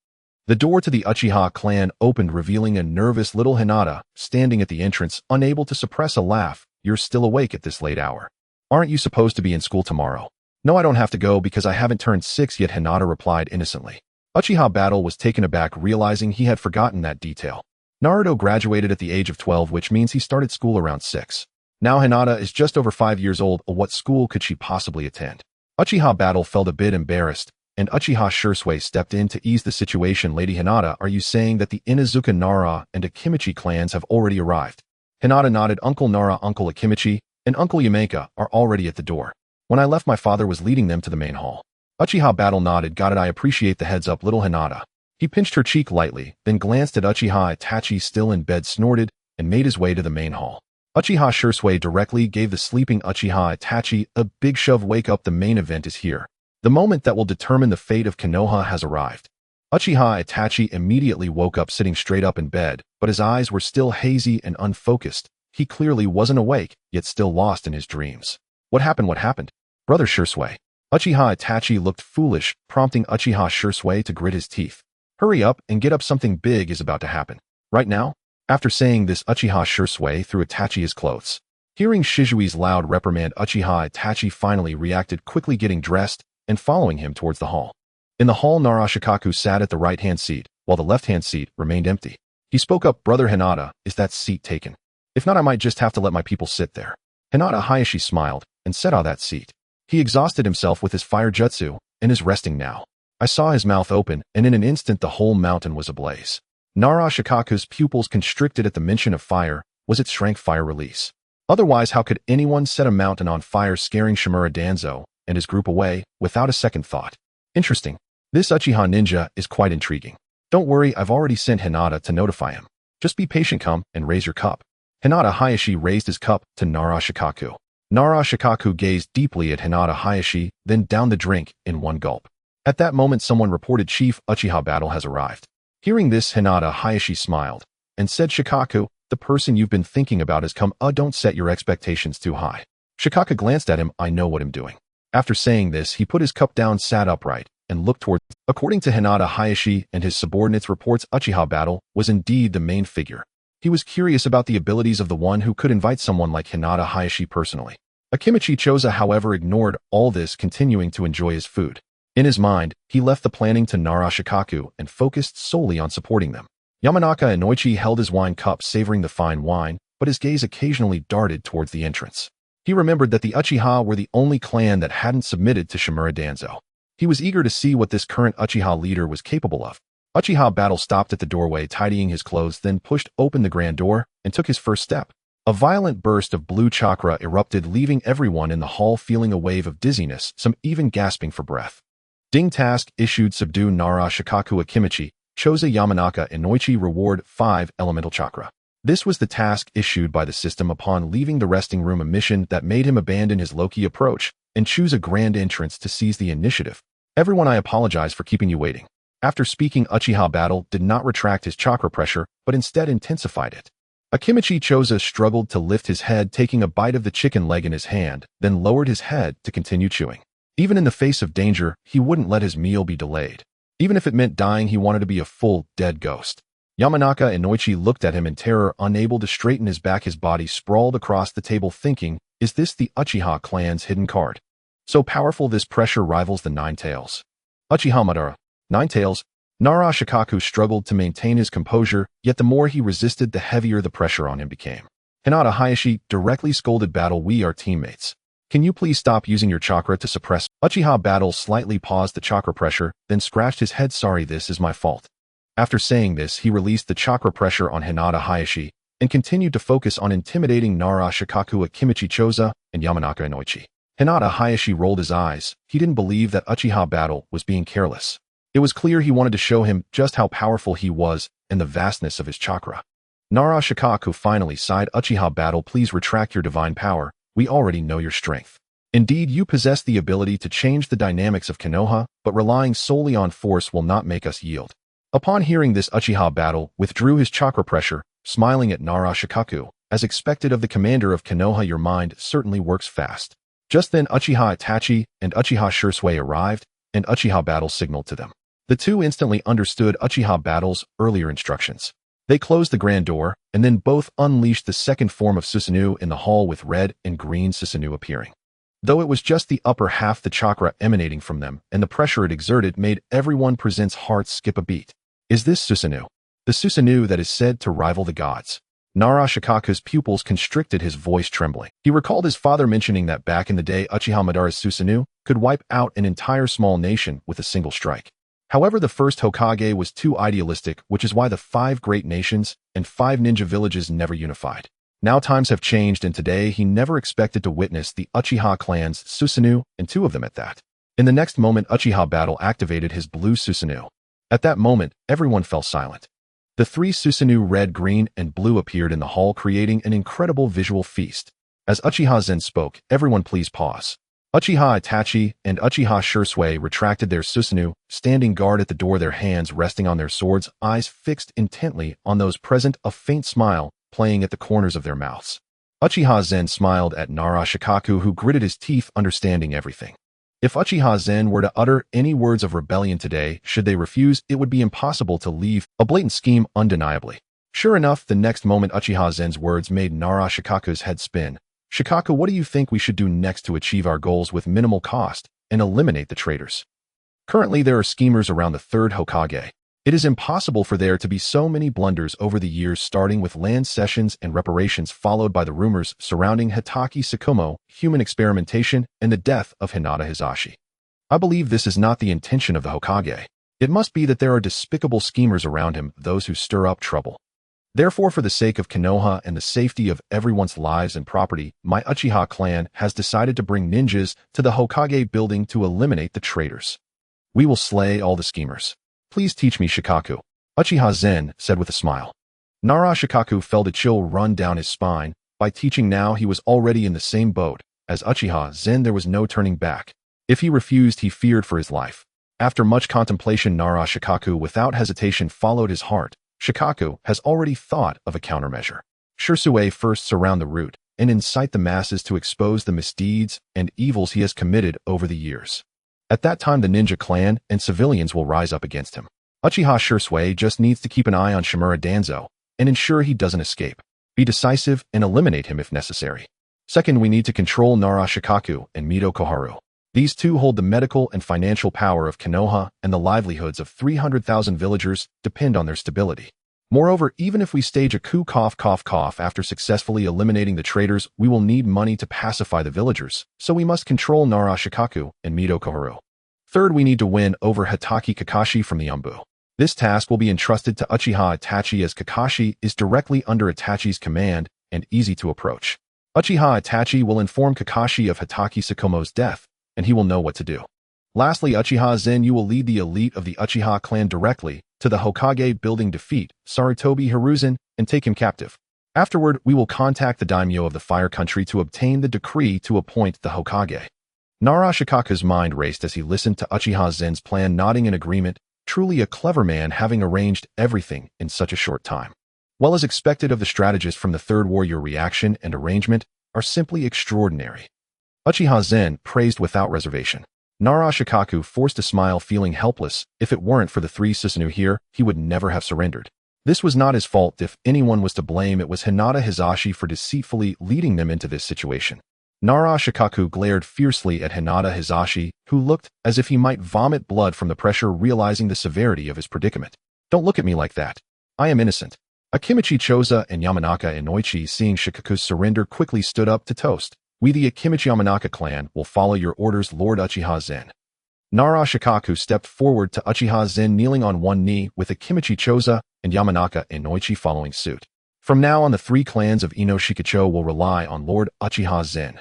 The door to the Uchiha clan opened, revealing a nervous little Hinata standing at the entrance, unable to suppress a laugh. You're still awake at this late hour. Aren't you supposed to be in school tomorrow? No, I don't have to go because I haven't turned 6 yet, Hinata replied innocently. Uchiha Battle was taken aback, realizing he had forgotten that detail. Naruto graduated at the age of 12, which means he started school around 6. Now Hinata is just over 5 years old. What school could she possibly attend? Uchiha Battle felt a bit embarrassed, and Uchiha Shursui stepped in to ease the situation. Lady Hinata, are you saying that the Inuzuka Nara and Akimichi clans have already arrived? Hinata nodded. Uncle Nara, Uncle Akimichi, and Uncle Yameka are already at the door. When I left, my father was leading them to the main hall. Uchiha Battle nodded. Got it, I appreciate the heads up, little Hinata. He pinched her cheek lightly, then glanced at Uchiha Itachi, still in bed, snorted, and made his way to the main hall. Uchiha Shursui directly gave the sleeping Uchiha Itachi a big shove. Wake up, the main event is here. The moment that will determine the fate of Konoha has arrived. Uchiha Itachi immediately woke up, sitting straight up in bed, but his eyes were still hazy and unfocused. He clearly wasn't awake, yet still lost in his dreams. What happened? What happened? Brother Shursui. Uchiha Itachi looked foolish, prompting Uchiha Shursui to grit his teeth. Hurry up and get up, something big is about to happen. Right now? After saying this, Uchiha Shursui threw Itachi his clothes. Hearing Shizui's loud reprimand, Uchiha Itachi finally reacted, quickly getting dressed and following him towards the hall. In the hall, Nara Shikaku sat at the right-hand seat, while the left-hand seat remained empty. He spoke up. Brother Hinata, is that seat taken? If not, I might just have to let my people sit there. Hinata Hayashi smiled and said, "Ah, that seat. He exhausted himself with his fire jutsu and is resting now." I saw his mouth open, and in an instant the whole mountain was ablaze. Nara Shikaku's pupils constricted at the mention of fire. Was it strength fire release? Otherwise, how could anyone set a mountain on fire, scaring Shimura Danzo and his group away without a second thought? Interesting. This Uchiha ninja is quite intriguing. Don't worry, I've already sent Hinata to notify him. Just be patient, come and raise your cup. Hinata Hayashi raised his cup to Nara Shikaku. Nara Shikaku gazed deeply at Hinata Hayashi, then downed the drink in one gulp. At that moment, someone reported, Chief, Uchiha Battle has arrived. Hearing this, Hinata Hayashi smiled and said, Shikaku, the person you've been thinking about has come. Don't set your expectations too high. Shikaku glanced at him. I know what I'm doing. After saying this, he put his cup down, sat upright, and looked toward. According to Hinata Hayashi and his subordinates' reports, Uchiha Battle was indeed the main figure. He was curious about the abilities of the one who could invite someone like Hinata Hayashi personally. Akimichi Choza, however, ignored all this, continuing to enjoy his food. In his mind, he left the planning to Nara Shikaku and focused solely on supporting them. Yamanaka Inoichi held his wine cup, savoring the fine wine, but his gaze occasionally darted towards the entrance. He remembered that the Uchiha were the only clan that hadn't submitted to Shimura Danzo. He was eager to see what this current Uchiha leader was capable of. Uchiha Battle stopped at the doorway, tidying his clothes, then pushed open the grand door and took his first step. A violent burst of blue chakra erupted, leaving everyone in the hall feeling a wave of dizziness, some even gasping for breath. Ding task issued: subdue Nara Shikaku Akimichi, Choza Yamanaka Inoichi, reward 5 elemental chakra. This was the task issued by the system upon leaving the resting room, a mission that made him abandon his low-key approach and choose a grand entrance to seize the initiative. Everyone, I apologize for keeping you waiting. After speaking, Uchiha Battle did not retract his chakra pressure, but instead intensified it. Akimichi Choza struggled to lift his head, taking a bite of the chicken leg in his hand, then lowered his head to continue chewing. Even in the face of danger, he wouldn't let his meal be delayed. Even if it meant dying, he wanted to be a full, dead ghost. Yamanaka and Noichi looked at him in terror, unable to straighten his back. His body sprawled across the table, thinking, is this the Uchiha clan's hidden card? So powerful, this pressure rivals the Nine Tails. Uchiha Madara. Nine Tails. Nara Shikaku struggled to maintain his composure, yet the more he resisted, the heavier the pressure on him became. Hinata Hayashi directly scolded Battle, we are teammates. Can you please stop using your chakra to suppress? Uchiha Battle slightly paused the chakra pressure, then scratched his head. Sorry, this is my fault. After saying this, he released the chakra pressure on Hinata Hayashi and continued to focus on intimidating Nara Shikaku, Akimichi Choza, and Yamanaka Inoichi. Hinata Hayashi rolled his eyes. He didn't believe that Uchiha Battle was being careless. It was clear he wanted to show him just how powerful he was and the vastness of his chakra. Nara Shikaku finally sighed. Uchiha Battle, please retract your divine power. We already know your strength. Indeed, you possess the ability to change the dynamics of Konoha, but relying solely on force will not make us yield. Upon hearing this, Uchiha Battle withdrew his chakra pressure, smiling at Nara Shikaku. As expected of the commander of Konoha, your mind certainly works fast. Just then, Uchiha Itachi and Uchiha Shursui arrived, and Uchiha Battle signaled to them. The two instantly understood Uchiha Battle's earlier instructions. They closed the grand door, and then both unleashed the second form of Susanoo in the hall, with red and green Susanoo appearing. Though it was just the upper half, the chakra emanating from them and the pressure it exerted made everyone present's heart skip a beat. Is this Susanoo? The Susanoo that is said to rival the gods? Nara Shikaku's pupils constricted, his voice trembling. He recalled his father mentioning that back in the day Uchiha Madara's Susanoo could wipe out an entire small nation with a single strike. However, the first Hokage was too idealistic, which is why the 5 great nations and 5 ninja villages never unified. Now times have changed, and today he never expected to witness the Uchiha clan's Susanoo, and 2 of them at that. In the next moment, Uchiha Battle activated his blue Susanoo. At that moment, everyone fell silent. The 3 Susanoo, red, green, and blue, appeared in the hall, creating an incredible visual feast. As Uchiha Zhen spoke, everyone please pause. Uchiha Itachi and Uchiha Shursui retracted their Susanoo, standing guard at the door, their hands resting on their swords, eyes fixed intently on those present, a faint smile playing at the corners of their mouths. Uchiha Zhen smiled at Nara Shikaku, who gritted his teeth, understanding everything. If Uchiha Zhen were to utter any words of rebellion today, should they refuse, it would be impossible to leave, a blatant scheme undeniably. Sure enough, the next moment Uchiha Zen's words made Nara Shikaku's head spin. Shikaku, what do you think we should do next to achieve our goals with minimal cost and eliminate the traitors? Currently, there are schemers around the 3rd Hokage. It is impossible for there to be so many blunders over the years, starting with land cessions and reparations, followed by the rumors surrounding Hitaki Tsukumo, human experimentation, and the death of Hinata Hisashi. I believe this is not the intention of the Hokage. It must be that there are despicable schemers around him, those who stir up trouble. Therefore, for the sake of Konoha and the safety of everyone's lives and property, my Uchiha clan has decided to bring ninjas to the Hokage building to eliminate the traitors. We will slay all the schemers. Please teach me, Shikaku, Uchiha Zhen said with a smile. Nara Shikaku felt a chill run down his spine. By teaching now, he was already in the same boat as Uchiha Zhen. There was no turning back. If he refused, he feared for his life. After much contemplation, Nara Shikaku without hesitation followed his heart. Shikaku has already thought of a countermeasure. Shursui first surround the route and incite the masses to expose the misdeeds and evils he has committed over the years. At that time, the ninja clan and civilians will rise up against him. Uchiha Shursui just needs to keep an eye on Shimura Danzo and ensure he doesn't escape. Be decisive and eliminate him if necessary. Second, we need to control Nara Shikaku and Mito Koharu. These 2 hold the medical and financial power of Konoha, and the livelihoods of 300,000 villagers depend on their stability. Moreover, even if we stage a coup after successfully eliminating the traitors, we will need money to pacify the villagers, so we must control Nara Shikaku and Mito Koharu. Third, we need to win over Hitaki Kakashi from the Umbu. This task will be entrusted to Uchiha Itachi, as Kakashi is directly under Itachi's command and easy to approach. Uchiha Itachi will inform Kakashi of Hitaki Tsukumo's death, and he will know what to do. Lastly, Uchiha Zhen, you will lead the elite of the Uchiha clan directly to the Hokage building, defeat Sarutobi Hiruzen, and take him captive. Afterward, we will contact the daimyo of the Fire Country to obtain the decree to appoint the Hokage. Nara Shikaku's mind raced as he listened to Uchiha Zen's plan, nodding in agreement. Truly a clever man, having arranged everything in such a short time. Well, as expected of the strategist from the 3rd warrior, reaction and arrangement are simply extraordinary. Uchiha Zhen praised without reservation. Nara Shikaku forced a smile, feeling helpless. If it weren't for the three Susanoo here, he would never have surrendered. This was not his fault. If anyone was to blame, it was Hinata Hizashi for deceitfully leading them into this situation. Nara Shikaku glared fiercely at Hinata Hizashi, who looked as if he might vomit blood from the pressure, realizing the severity of his predicament. Don't look at me like that. I am innocent. Akimichi Choza and Yamanaka Inoichi, seeing Shikaku's surrender, quickly stood up to toast. We, the Akimichi Yamanaka clan, will follow your orders, Lord Uchiha Zhan. Nara Shikaku stepped forward to Uchiha Zhan, kneeling on one knee, with Akimichi Choza and Yamanaka Inoichi following suit. From now on, the three clans of Ino Shikacho will rely on Lord Uchiha Zhan.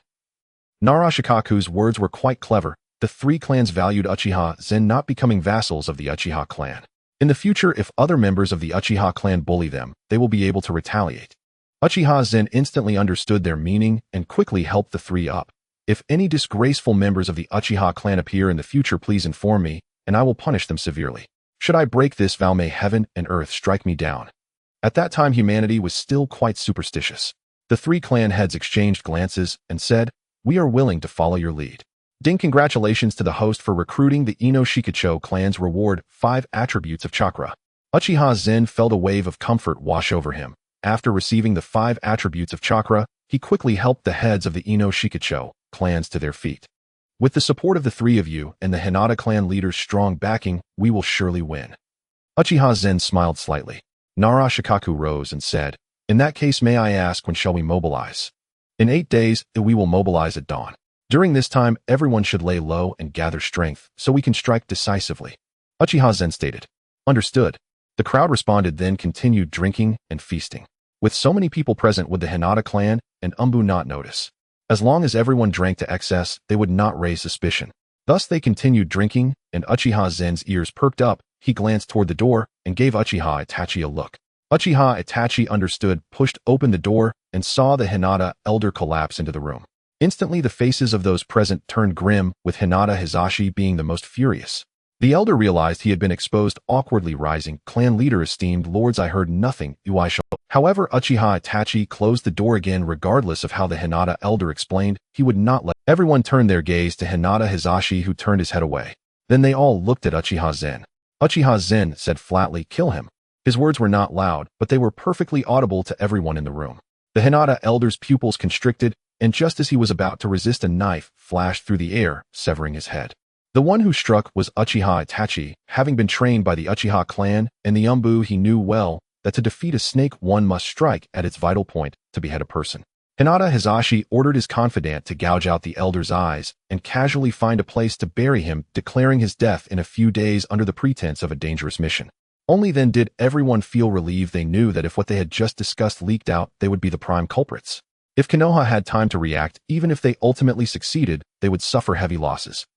Nara Shikaku's words were quite clever. The three clans valued Uchiha Zhan not becoming vassals of the Uchiha clan. In the future, if other members of the Uchiha clan bully them, they will be able to retaliate. Uchiha Zhan instantly understood their meaning and quickly helped the three up. If any disgraceful members of the Uchiha clan appear in the future, please inform me, and I will punish them severely. Should I break this vow, may heaven and earth strike me down. At that time, humanity was still quite superstitious. The three clan heads exchanged glances and said, "We are willing to follow your lead." Ding, congratulations to the host for recruiting the Ino Shikacho clan's reward, 5 attributes of chakra. Uchiha Zhan felt a wave of comfort wash over him. After receiving the 5 attributes of chakra, he quickly helped the heads of the Ino Shikacho clans to their feet. With the support of the three of you and the Hinata clan leader's strong backing, we will surely win. Uchiha Zhan smiled slightly. Nara Shikaku rose and said, "In that case, may I ask, when shall we mobilize?" "In 8 days, we will mobilize at dawn. During this time, everyone should lay low and gather strength, so we can strike decisively," Uchiha Zhan stated. "Understood." The crowd responded, then continued drinking and feasting. With so many people present, would the Hinata clan and Umbu not notice? As long as everyone drank to excess, they would not raise suspicion. Thus they continued drinking, and Uchiha Zhen's ears perked up. He glanced toward the door and gave Uchiha Itachi a look. Uchiha Itachi understood, pushed open the door, and saw the Hinata elder collapse into the room. Instantly the faces of those present turned grim, with Hinata Hizashi being the most furious. The elder realized he had been exposed, awkwardly rising. "Clan leader, esteemed lords, I heard nothing. I shall." However, Uchiha Itachi closed the door again. Regardless of how the Hinata elder explained, he would not let. Everyone turned their gaze to Hinata Hizashi, who turned his head away. Then they all looked at Uchiha Zhan. Uchiha Zhan said flatly, "Kill him." His words were not loud, but they were perfectly audible to everyone in the room. The Hinata elder's pupils constricted, and just as he was about to resist, a knife flashed through the air, severing his head. The one who struck was Uchiha Itachi. Having been trained by the Uchiha clan and the Umbu, he knew well that to defeat a snake, one must strike at its vital point to behead a person. Hinata Hizashi ordered his confidant to gouge out the elder's eyes and casually find a place to bury him, declaring his death in a few days under the pretense of a dangerous mission. Only then did everyone feel relieved. They knew that if what they had just discussed leaked out, they would be the prime culprits. If Konoha had time to react, even if they ultimately succeeded, they would suffer heavy losses.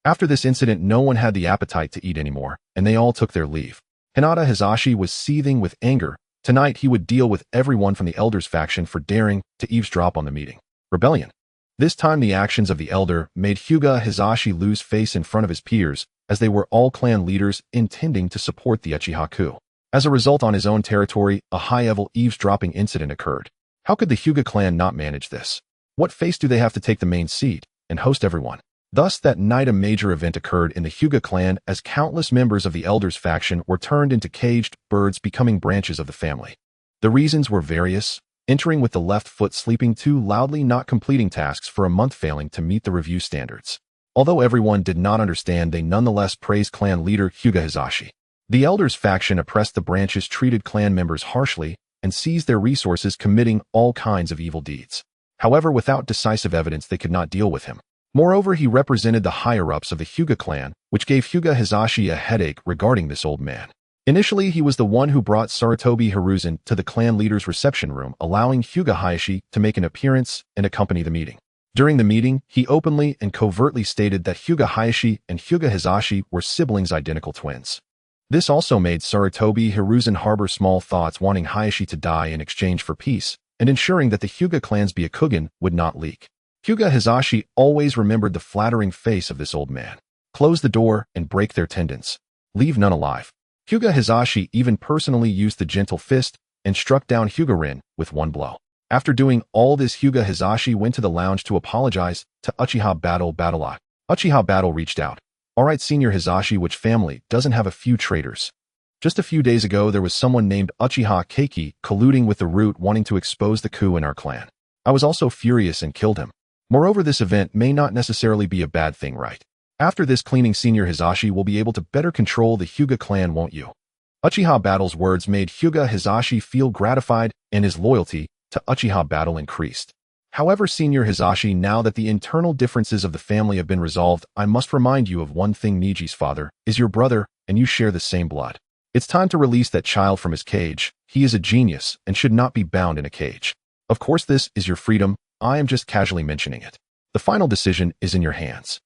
After this incident, no one had the appetite to eat anymore, and they all took their leave. Hinata Hizashi was seething with anger. Tonight he would deal with everyone from the elder's faction for daring to eavesdrop on the meeting. Rebellion. This time the actions of the elder made Hyuga Hizashi lose face in front of his peers, as they were all clan leaders intending to support the Uchiha coup. As a result, on his own territory, a high-level eavesdropping incident occurred. How could the Hyuga clan not manage this? What face do they have to take the main seat and host everyone? Thus, that night a major event occurred in the Hyuga clan, as countless members of the Elder's faction were turned into caged birds, becoming branches of the family. The reasons were various: entering with the left foot, sleeping too loudly, not completing tasks for a month, failing to meet the review standards. Although everyone did not understand, they nonetheless praised clan leader Hyuga Hizashi. The Elder's faction oppressed the branches, treated clan members harshly, and seized their resources, committing all kinds of evil deeds. However, without decisive evidence, they could not deal with him. Moreover, he represented the higher-ups of the Hyuga clan, which gave Hyuga Hizashi a headache regarding this old man. Initially, he was the one who brought Sarutobi Hiruzen to the clan leader's reception room, allowing Hyuga Hayashi to make an appearance and accompany the meeting. During the meeting, he openly and covertly stated that Hyuga Hayashi and Hyuga Hizashi were siblings, identical twins. This also made Sarutobi Hiruzen harbor small thoughts, wanting Hayashi to die in exchange for peace, and ensuring that the Hyuga clan's Byakugan would not leak. Hyuga Hizashi always remembered the flattering face of this old man. Close the door and break their tendons. Leave none alive. Hyuga Hizashi even personally used the gentle fist and struck down Hyuga-rin with one blow. After doing all this, Hyuga Hizashi went to the lounge to apologize to Uchiha Battle. Uchiha Battle reached out. Alright, Senior Hizashi, which family doesn't have a few traitors? Just a few days ago, there was someone named Uchiha Keiki colluding with the Root wanting to expose the coup in our clan. I was also furious and killed him. Moreover, this event may not necessarily be a bad thing, right? After this cleaning, Senior Hizashi will be able to better control the Hyuga clan, won't you? Uchiha Battle's words made Hyuga Hizashi feel gratified, and his loyalty to Uchiha Battle increased. However, Senior Hizashi, now that the internal differences of the family have been resolved, I must remind you of one thing. Niji's father is your brother, and you share the same blood. It's time to release that child from his cage. He is a genius and should not be bound in a cage. Of course, this is your freedom. I am just casually mentioning it. The final decision is in your hands.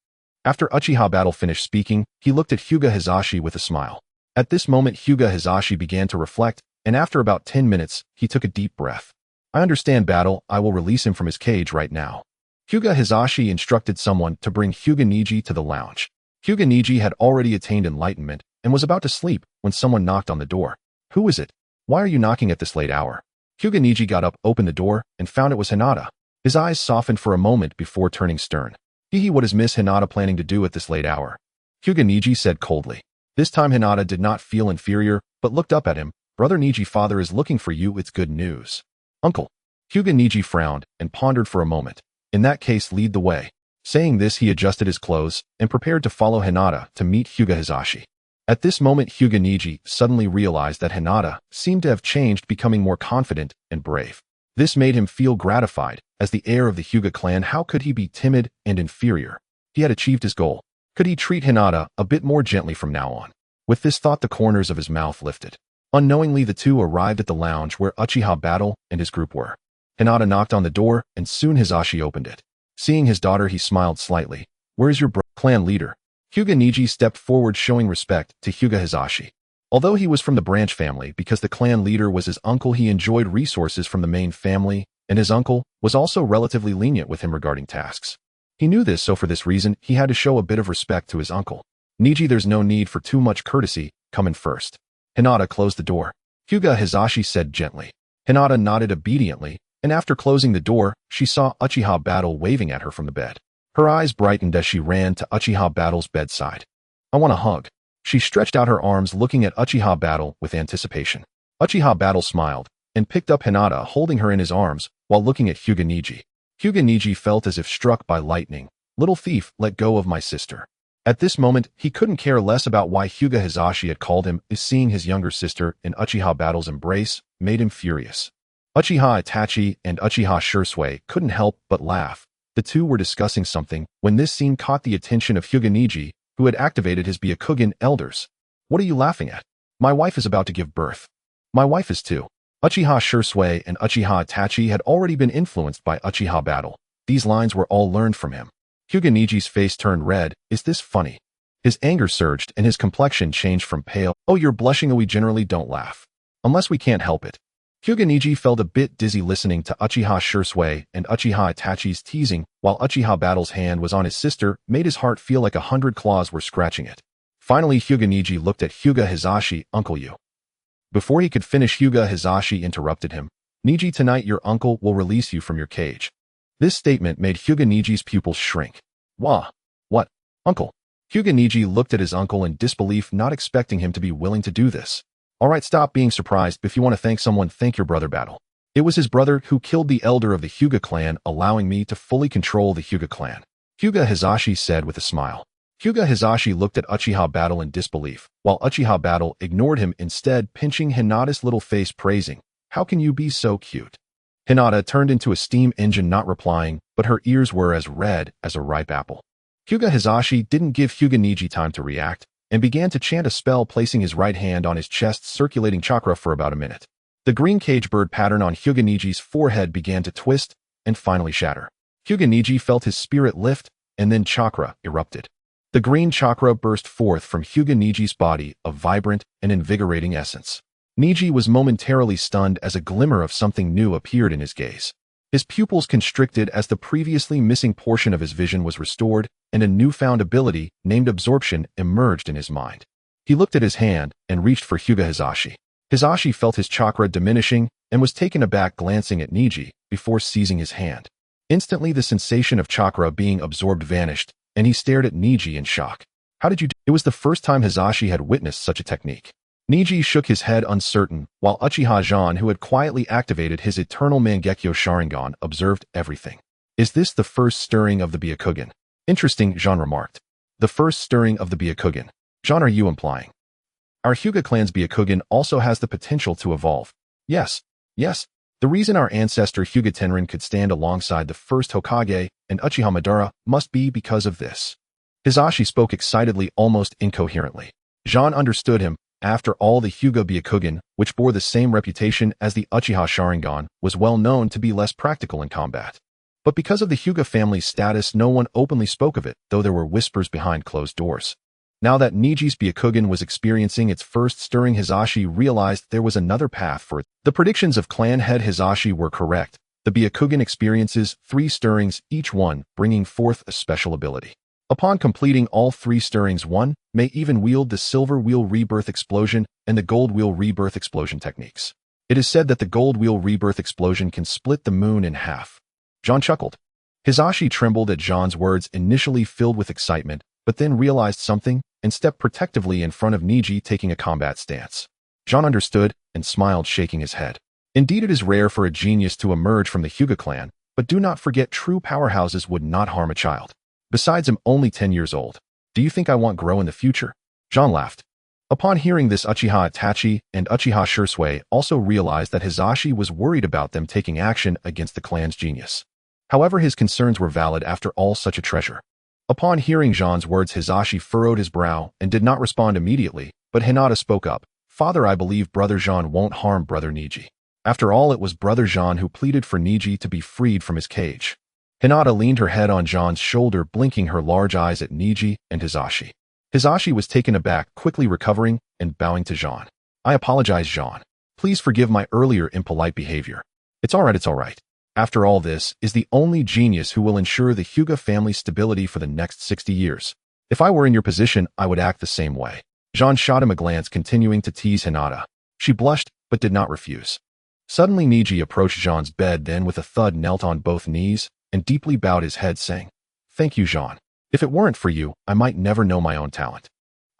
After Uchiha Battle finished speaking, he looked at Hyuga Hizashi with a smile. At this moment, Hyuga Hizashi began to reflect, and after about 10 minutes, he took a deep breath. I understand, Battle. I will release him from his cage right now. Hyuga Hizashi instructed someone to bring Hyuga Niji to the lounge. Hyuga Niji had already attained enlightenment and was about to sleep when someone knocked on the door. Who is it? Why are you knocking at this late hour? Hyuga Niji got up, opened the door, and found it was Hinata. His eyes softened for a moment before turning stern. What is Miss Hinata planning to do at this late hour? Hyuga Niji said coldly. This time Hinata did not feel inferior, but looked up at him. Brother Niji, father is looking for you. It's good news. Uncle. Hyuga Niji frowned and pondered for a moment. In that case, lead the way. Saying this, he adjusted his clothes and prepared to follow Hinata to meet Hyuga Hizashi. At this moment, Hyuga Niji suddenly realized that Hinata seemed to have changed, becoming more confident and brave. This made him feel gratified. As the heir of the Hyuga clan, how could he be timid and inferior? He had achieved his goal. Could he treat Hinata a bit more gently from now on? With this thought, the corners of his mouth lifted. Unknowingly, the two arrived at the lounge where Uchiha Battle and his group were. Hinata knocked on the door, and soon Hizashi opened it. Seeing his daughter, he smiled slightly. Where is your clan leader? Hyuga Niji stepped forward, showing respect to Hyuga Hizashi. Although he was from the branch family, because the clan leader was his uncle, he enjoyed resources from the main family, and his uncle was also relatively lenient with him regarding tasks. He knew this, so for this reason, he had to show a bit of respect to his uncle. Niji, there's no need for too much courtesy. Come in first. Hinata closed the door. Hyuga Hizashi said gently. Hinata nodded obediently, and after closing the door, she saw Uchiha Battle waving at her from the bed. Her eyes brightened as she ran to Uchiha Battle's bedside. I want a hug. She stretched out her arms, looking at Uchiha Battle with anticipation. Uchiha Battle smiled and picked up Hinata, holding her in his arms while looking at Hyuga Niji. Hyuga Niji felt as if struck by lightning. Little thief, let go of my sister. At this moment, he couldn't care less about why Hyuga Hizashi had called him. Seeing his younger sister in Uchiha Battle's embrace made him furious. Uchiha Itachi and Uchiha Shursui couldn't help but laugh. The two were discussing something when this scene caught the attention of Hyuga Niji, who had activated his Byakugan elders. What are you laughing at? My wife is about to give birth. My wife is too. Uchiha Shursui and Uchiha Itachi had already been influenced by Uchiha Battle. These lines were all learned from him. Hyuga Niji's face turned red. Is this funny? His anger surged and his complexion changed from pale. Oh, you're blushing. We generally don't laugh. Unless we can't help it. Hyuga Niji felt a bit dizzy listening to Uchiha Shursui and Uchiha Itachi's teasing, while Uchiha Battle's hand was on his sister, made his heart feel like 100 claws were scratching it. Finally, Hyuga Niji looked at Hyuga Hizashi. Uncle, you. Before he could finish, Hyuga Hizashi interrupted him. Niji, tonight your uncle will release you from your cage. This statement made Hyuga Niji's pupils shrink. Wah. What? Uncle? Hyuga Niji looked at his uncle in disbelief, not expecting him to be willing to do this. Alright, stop being surprised. If you want to thank someone, thank your brother Battle. It was his brother who killed the elder of the Hyuga clan, allowing me to fully control the Hyuga clan. Hyuga Hizashi said with a smile. Hyuga Hizashi looked at Uchiha Battle in disbelief, while Uchiha Battle ignored him, instead pinching Hinata's little face, praising, how can you be so cute? Hinata turned into a steam engine, not replying, but her ears were as red as a ripe apple. Hyuga Hizashi didn't give Hyuga Niji time to react, and began to chant a spell, placing his right hand on his chest, circulating chakra for about a minute. The green cage bird pattern on Hyuga Niji's forehead began to twist and finally shatter. Hyuga Niji felt his spirit lift, and then chakra erupted. The green chakra burst forth from Hyuga Niji's body, a vibrant and invigorating essence. Niji was momentarily stunned as a glimmer of something new appeared in his gaze. His pupils constricted as the previously missing portion of his vision was restored, and a newfound ability, named absorption, emerged in his mind. He looked at his hand and reached for Hyuga Hizashi. Hizashi felt his chakra diminishing and was taken aback, glancing at Niji before seizing his hand. Instantly, the sensation of chakra being absorbed vanished, and he stared at Niji in shock. How did you do? It was the first time Hizashi had witnessed such a technique. Niji shook his head uncertain, while Uchiha Zhan, who had quietly activated his eternal Mangekyo Sharingan, observed everything. Is this the first stirring of the Byakugan? Interesting, Zhan remarked. The first stirring of the Byakugan. Zhan, are you implying? Our Hyuga clan's Byakugan also has the potential to evolve. Yes. The reason our ancestor Hyuga Tenrin could stand alongside the first Hokage and Uchiha Madara must be because of this. Hizashi spoke excitedly, almost incoherently. Zhan understood him. After all, the Hyuga Byakugan, which bore the same reputation as the Uchiha Sharingan, was well known to be less practical in combat. But because of the Hyuga family's status, no one openly spoke of it, though there were whispers behind closed doors. Now that Niji's Byakugan was experiencing its first stirring, Hizashi realized there was another path for it. The predictions of clan head Hizashi were correct. The Byakugan experiences 3 stirrings, each one bringing forth a special ability. Upon completing all 3 stirrings, one may even wield the Silver Wheel Rebirth Explosion and the Gold Wheel Rebirth Explosion techniques. It is said that the Gold Wheel Rebirth Explosion can split the moon in half. Zhan chuckled. Hizashi trembled at Zhan's words, initially filled with excitement, but then realized something and stepped protectively in front of Niji, taking a combat stance. Zhan understood and smiled, shaking his head. Indeed, it is rare for a genius to emerge from the Hyuga clan, but do not forget, true powerhouses would not harm a child. Besides, I'm only 10 years old. Do you think I won't grow in the future? Zhan laughed. Upon hearing this, Uchiha Itachi and Uchiha Shisui also realized that Hizashi was worried about them taking action against the clan's genius. However, his concerns were valid after all, such a treasure. Upon hearing Zhan's words, Hizashi furrowed his brow and did not respond immediately, but Hinata spoke up. Father, I believe Brother Zhan won't harm Brother Niji. After all, it was Brother Zhan who pleaded for Niji to be freed from his cage. Hinata leaned her head on Zhan's shoulder, blinking her large eyes at Niji and Hizashi. Hizashi was taken aback, quickly recovering and bowing to Zhan. I apologize, Zhan. Please forgive my earlier impolite behavior. It's all right. After all, this is the only genius who will ensure the Hyuga family's stability for the next 60 years. If I were in your position, I would act the same way. Zhan shot him a glance, continuing to tease Hinata. She blushed, but did not refuse. Suddenly, Niji approached Zhan's bed, then with a thud knelt on both knees and deeply bowed his head, saying, Thank you, Zhan. If it weren't for you, I might never know my own talent.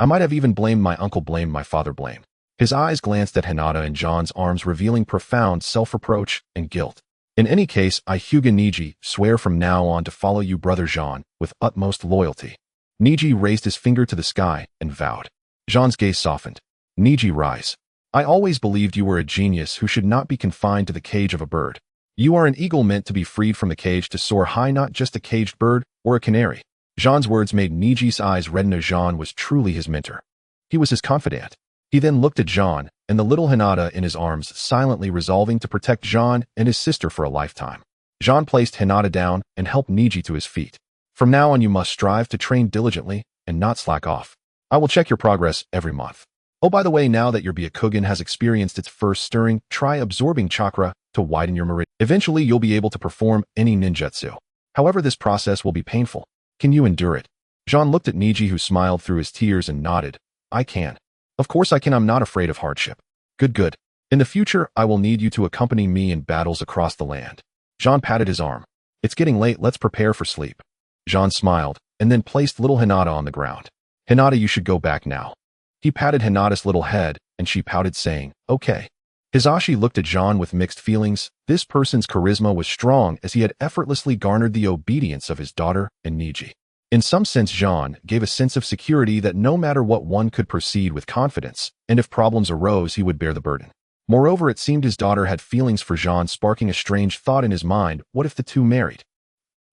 I might have even blamed my uncle, blamed my father, blamed. His eyes glanced at Hinata and Zhan's arms, revealing profound self-reproach and guilt. In any case, I, Hyuga Niji, swear from now on to follow you, Brother Zhan, with utmost loyalty. Niji raised his finger to the sky and vowed. Zhan's gaze softened. Niji, rise. I always believed you were a genius who should not be confined to the cage of a bird. You are an eagle meant to be freed from the cage to soar high, not just a caged bird or a canary. Zhan's words made Niji's eyes redden. Zhan was truly his mentor. He was his confidant. He then looked at Zhan and the little Hinata in his arms, silently resolving to protect Zhan and his sister for a lifetime. Zhan placed Hinata down and helped Niji to his feet. From now on, you must strive to train diligently and not slack off. I will check your progress every month. Oh, by the way, now that your Byakugan has experienced its first stirring, try absorbing chakra to widen your meridian. Eventually, you'll be able to perform any ninjutsu. However, this process will be painful. Can you endure it? Zhan looked at Niji, who smiled through his tears and nodded. I can. Of course I can. I'm not afraid of hardship. Good. In the future, I will need you to accompany me in battles across the land. Zhan patted his arm. It's getting late. Let's prepare for sleep. Zhan smiled and then placed little Hinata on the ground. Hinata, you should go back now. He patted Hinata's little head and she pouted, saying, Okay. Hizashi looked at Zhan with mixed feelings. This person's charisma was strong, as he had effortlessly garnered the obedience of his daughter and Niji. In some sense, Zhan gave a sense of security that no matter what, one could proceed with confidence, and if problems arose, he would bear the burden. Moreover, it seemed his daughter had feelings for Zhan, sparking a strange thought in his mind. What if the two married?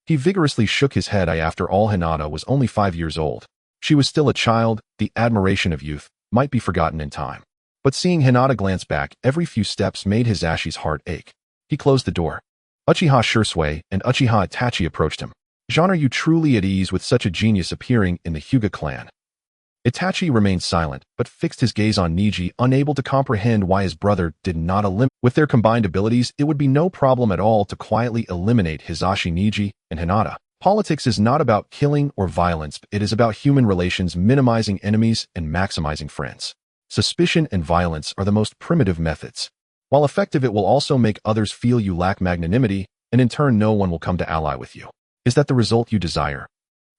He vigorously shook his head. After all, Hinata was only 5 years old. She was still a child. The admiration of youth might be forgotten in time. But seeing Hinata glance back every few steps made Hizashi's heart ache. He closed the door. Uchiha Shisui and Uchiha Itachi approached him. Zhan, are you truly at ease with such a genius appearing in the Hyuga clan? Itachi remained silent, but fixed his gaze on Niji, unable to comprehend why his brother did not eliminate. With their combined abilities, it would be no problem at all to quietly eliminate Hizashi, Niji, and Hinata. Politics is not about killing or violence, it is about human relations, minimizing enemies and maximizing friends. Suspicion and violence are the most primitive methods. While effective, it will also make others feel you lack magnanimity, and in turn no one will come to ally with you. Is that the result you desire?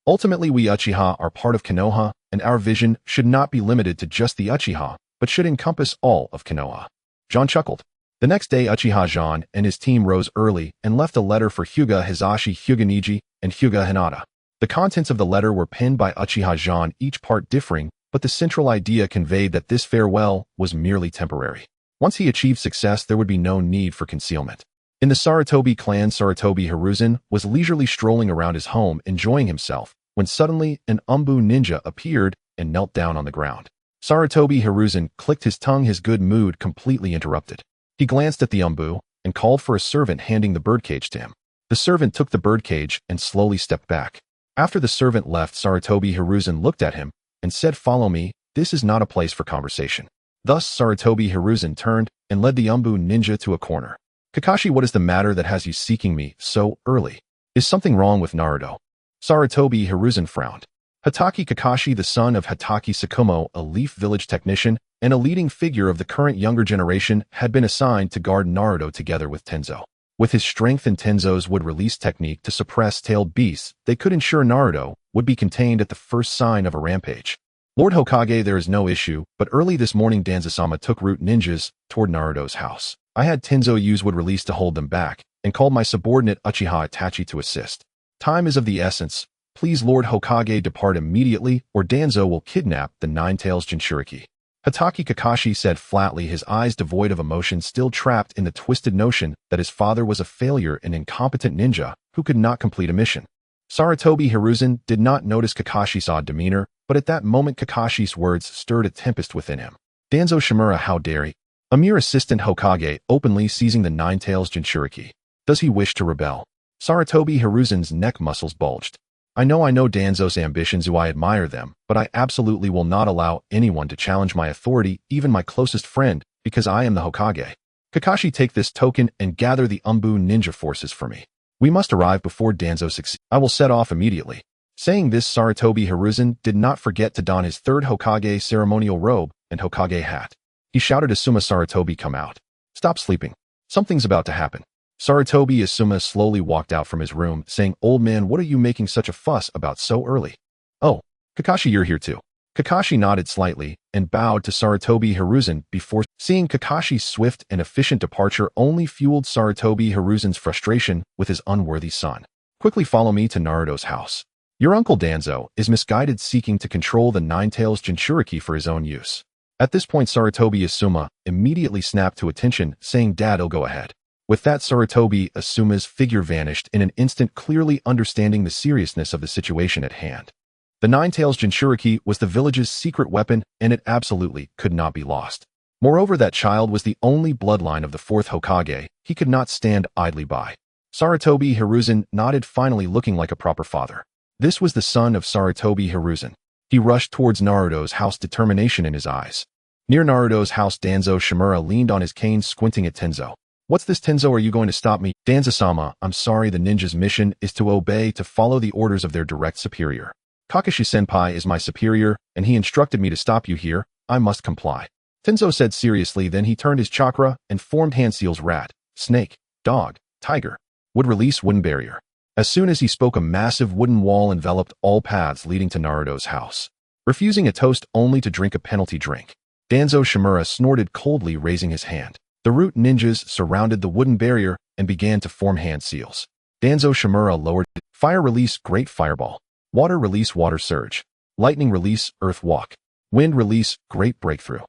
Ultimately, we Uchiha are part of Konoha, and our vision should not be limited to just the Uchiha, but should encompass all of Konoha. Zhan chuckled. The next day, Uchiha Zhan and his team rose early and left a letter for Hyuga Hizashi, Hyuga Niji, and Hyuga Hinata. The contents of the letter were penned by Uchiha Zhan, each part differing, but the central idea conveyed that this farewell was merely temporary. Once he achieved success, there would be no need for concealment. In the Sarutobi clan, Sarutobi Hiruzen was leisurely strolling around his home, enjoying himself, when suddenly an Umbu ninja appeared and knelt down on the ground. Sarutobi Hiruzen clicked his tongue, his good mood completely interrupted. He glanced at the Umbu and called for a servant, handing the birdcage to him. The servant took the birdcage and slowly stepped back. After the servant left, Sarutobi Hiruzen looked at him and said, "Follow me, this is not a place for conversation." Thus, Sarutobi Hiruzen turned and led the Umbu ninja to a corner. "Kakashi, what is the matter that has you seeking me so early? Is something wrong with Naruto?" Sarutobi Hiruzen frowned. Hatake Kakashi, the son of Hatake Sakumo, a Leaf Village technician and a leading figure of the current younger generation, had been assigned to guard Naruto together with Tenzo. With his strength and Tenzo's would-release technique to suppress tailed beasts, they could ensure Naruto would be contained at the first sign of a rampage. "Lord Hokage, there is no issue, but early this morning Danzo-sama took root ninjas toward Naruto's house. I had Tenzo use would-release to hold them back, and called my subordinate Uchiha Itachi to assist. Time is of the essence. Please, Lord Hokage, depart immediately, or Danzo will kidnap the Nine-Tails Jinchuriki." Hatake Kakashi said flatly, his eyes devoid of emotion, still trapped in the twisted notion that his father was a failure and incompetent ninja who could not complete a mission. Sarutobi Hiruzen did not notice Kakashi's odd demeanor, but at that moment Kakashi's words stirred a tempest within him. "Danzo Shimura, how dare he? A mere assistant Hokage openly seizing the Nine-Tails Jinchuriki. Does he wish to rebel?" Sarutobi Hiruzen's neck muscles bulged. I know Danzo's ambitions, I admire them, but I absolutely will not allow anyone to challenge my authority, even my closest friend, because I am the Hokage. Kakashi, take this token and gather the Umbu ninja forces for me. We must arrive before Danzo succeeds. I will set off immediately." Saying this, Sarutobi Hiruzen did not forget to don his third Hokage ceremonial robe and Hokage hat. He shouted, "Asuma, Sarutobi, come out. Stop sleeping. Something's about to happen." Sarutobi Asuma slowly walked out from his room, saying, "Old man, what are you making such a fuss about so early?" "Oh, Kakashi, you're here too." Kakashi nodded slightly and bowed to Sarutobi Hiruzen before seeing Kakashi's swift and efficient departure only fueled Sarutobi Hiruzen's frustration with his unworthy son. "Quickly follow me to Naruto's house. Your uncle Danzo is misguided, seeking to control the Nine-Tails Jinchuriki for his own use." At this point, Sarutobi Asuma immediately snapped to attention, saying, "Dad'll go ahead." With that, Sarutobi Asuma's figure vanished in an instant, clearly understanding the seriousness of the situation at hand. The Nine-Tails Jinchuriki was the village's secret weapon, and it absolutely could not be lost. Moreover, that child was the only bloodline of the fourth Hokage. He could not stand idly by. Sarutobi Hiruzen nodded, finally looking like a proper father. This was the son of Sarutobi Hiruzen. He rushed towards Naruto's house, determination in his eyes. Near Naruto's house, Danzo Shimura leaned on his cane, squinting at Tenzo. "What's this, Tenzo? Are you going to stop me?" "Danzo-sama, I'm sorry, the ninja's mission is to obey, to follow the orders of their direct superior. Kakashi-senpai is my superior, and he instructed me to stop you here. I must comply." Tenzo said seriously, then he turned his chakra and formed hand seals: rat, snake, dog, tiger. Would release wooden barrier. As soon as he spoke, a massive wooden wall enveloped all paths leading to Naruto's house. Refusing a toast only to drink a penalty drink, Danzo Shimura snorted coldly, raising his hand. The root ninjas surrounded the wooden barrier and began to form hand seals. Danzo Shimura lowered fire release, great fireball. Water release, water surge. Lightning release, earth walk. Wind release, great breakthrough.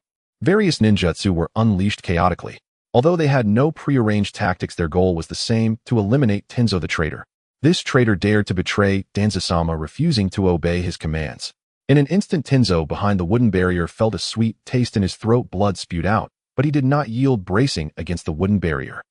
Various ninjutsu were unleashed chaotically. Although they had no prearranged tactics, their goal was the same: to eliminate Tenzo the traitor. This traitor dared to betray Danzo-sama, refusing to obey his commands. In an instant, Tenzo behind the wooden barrier felt a sweet taste in his throat, blood spewed out, but he did not yield, bracing against the wooden barrier.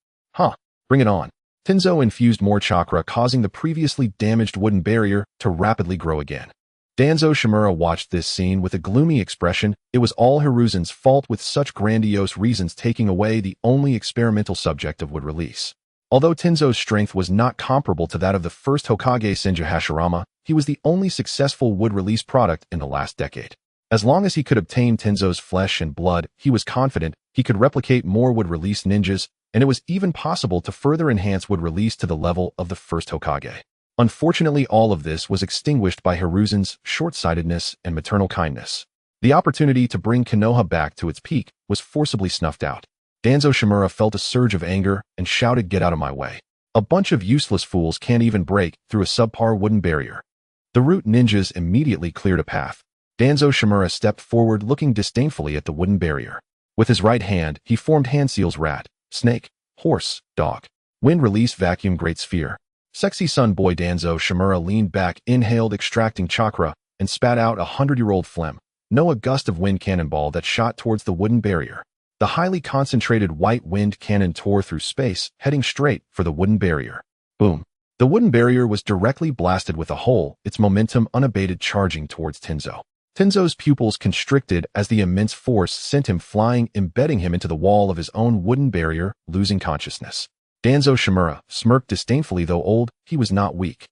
Bring it on. Tenzo infused more chakra, causing the previously damaged wooden barrier to rapidly grow again. Danzo Shimura watched this scene with a gloomy expression. It was all Hiruzen's fault, with such grandiose reasons, taking away the only experimental subject of wood release. Although Tenzo's strength was not comparable to that of the first Hokage Senju Hashirama, he was the only successful wood release product in the last decade. As long as he could obtain Tenzo's flesh and blood, he was confident he could replicate more wood release ninjas, and it was even possible to further enhance wood release to the level of the first Hokage. Unfortunately, all of this was extinguished by Hiruzen's short-sightedness and maternal kindness. The opportunity to bring Konoha back to its peak was forcibly snuffed out. Danzo Shimura felt a surge of anger and shouted, "Get out of my way. A bunch of useless fools can't even break through a subpar wooden barrier." The root ninjas immediately cleared a path. Danzo Shimura stepped forward, looking disdainfully at the wooden barrier. With his right hand, he formed hand seals: rat, snake, horse, dog, wind release, vacuum, great sphere. Sexy sun boy. Danzo Shimura leaned back, inhaled, extracting chakra, and spat out a 100-year-old phlegm. A gust of wind cannonball that shot towards the wooden barrier. The highly concentrated white wind cannon tore through space, heading straight for the wooden barrier. Boom. The wooden barrier was directly blasted with a hole, its momentum unabated, charging towards Tenzo. Tenzo's pupils constricted as the immense force sent him flying, embedding him into the wall of his own wooden barrier, losing consciousness. Danzo Shimura smirked disdainfully. Though old, he was not weak.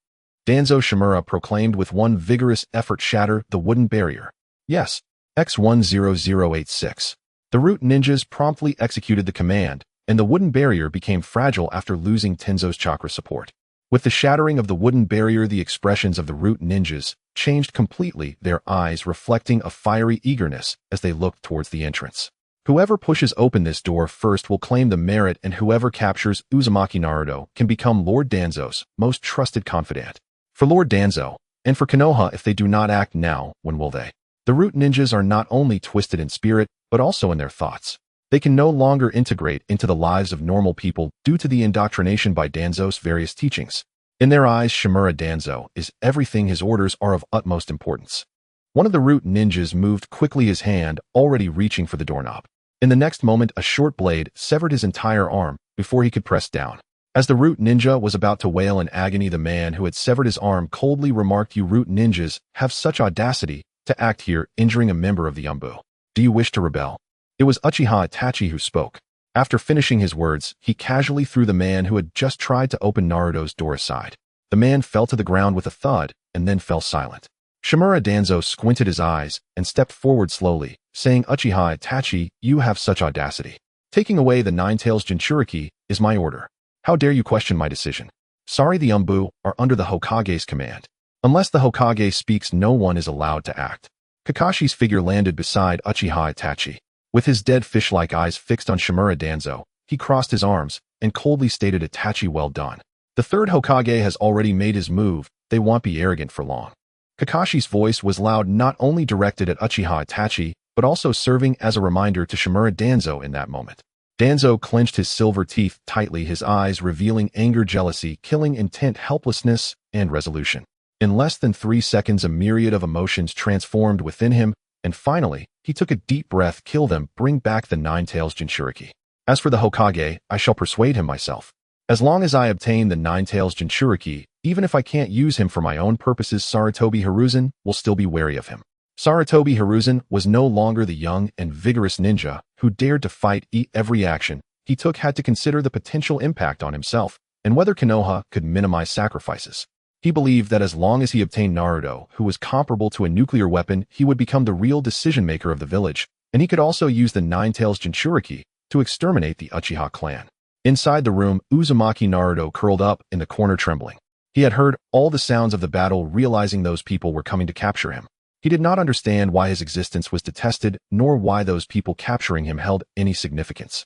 Danzo Shimura proclaimed with one vigorous effort, "Shatter the wooden barrier." Yes, X10086. The root ninjas promptly executed the command, and the wooden barrier became fragile after losing Tenzo's chakra support. With the shattering of the wooden barrier, the expressions of the root ninjas changed completely, their eyes reflecting a fiery eagerness as they looked towards the entrance. Whoever pushes open this door first will claim the merit, and whoever captures Uzumaki Naruto can become Lord Danzo's most trusted confidant. For Lord Danzo, and for Konoha, if they do not act now, when will they? The root ninjas are not only twisted in spirit, but also in their thoughts. They can no longer integrate into the lives of normal people due to the indoctrination by Danzo's various teachings. In their eyes, Shimura Danzo is everything. His orders are of utmost importance. One of the root ninjas moved quickly, his hand already reaching for the doorknob. In the next moment, a short blade severed his entire arm before he could press down. As the root ninja was about to wail in agony, the man who had severed his arm coldly remarked, "You root ninjas have such audacity to act here, injuring a member of the Umbu. Do you wish to rebel?" It was Uchiha Itachi who spoke. After finishing his words, he casually threw the man who had just tried to open Naruto's door aside. The man fell to the ground with a thud and then fell silent. Shimura Danzo squinted his eyes and stepped forward slowly, saying, "Uchiha Itachi, you have such audacity. Taking away the Nine-Tails Jinchuriki is my order. How dare you question my decision? Sorry, the Umbu are under the Hokage's command. Unless the Hokage speaks, no one is allowed to act." Kakashi's figure landed beside Uchiha Itachi. With his dead fish-like eyes fixed on Shimura Danzo, he crossed his arms and coldly stated, "Itachi, well done. The third Hokage has already made his move. They won't be arrogant for long." Kakashi's voice was loud, not only directed at Uchiha Itachi, but also serving as a reminder to Shimura Danzo in that moment. Danzo clenched his silver teeth tightly, his eyes revealing anger, jealousy, killing intent, helplessness, and resolution. In less than 3 seconds, a myriad of emotions transformed within him, and finally, he took a deep breath. "Kill them, bring back the Nine-Tails Jinchuriki. As for the Hokage, I shall persuade him myself. As long as I obtain the Nine-Tails Jinchuriki, even if I can't use him for my own purposes, Sarutobi Hiruzen will still be wary of him." Sarutobi Hiruzen was no longer the young and vigorous ninja who dared to fight. Every action he took had to consider the potential impact on himself and whether Konoha could minimize sacrifices. He believed that as long as he obtained Naruto, who was comparable to a nuclear weapon, he would become the real decision-maker of the village, and he could also use the Nine-Tails Jinchuriki to exterminate the Uchiha clan. Inside the room, Uzumaki Naruto curled up in the corner, trembling. He had heard all the sounds of the battle, realizing those people were coming to capture him. He did not understand why his existence was detested, nor why those people capturing him held any significance.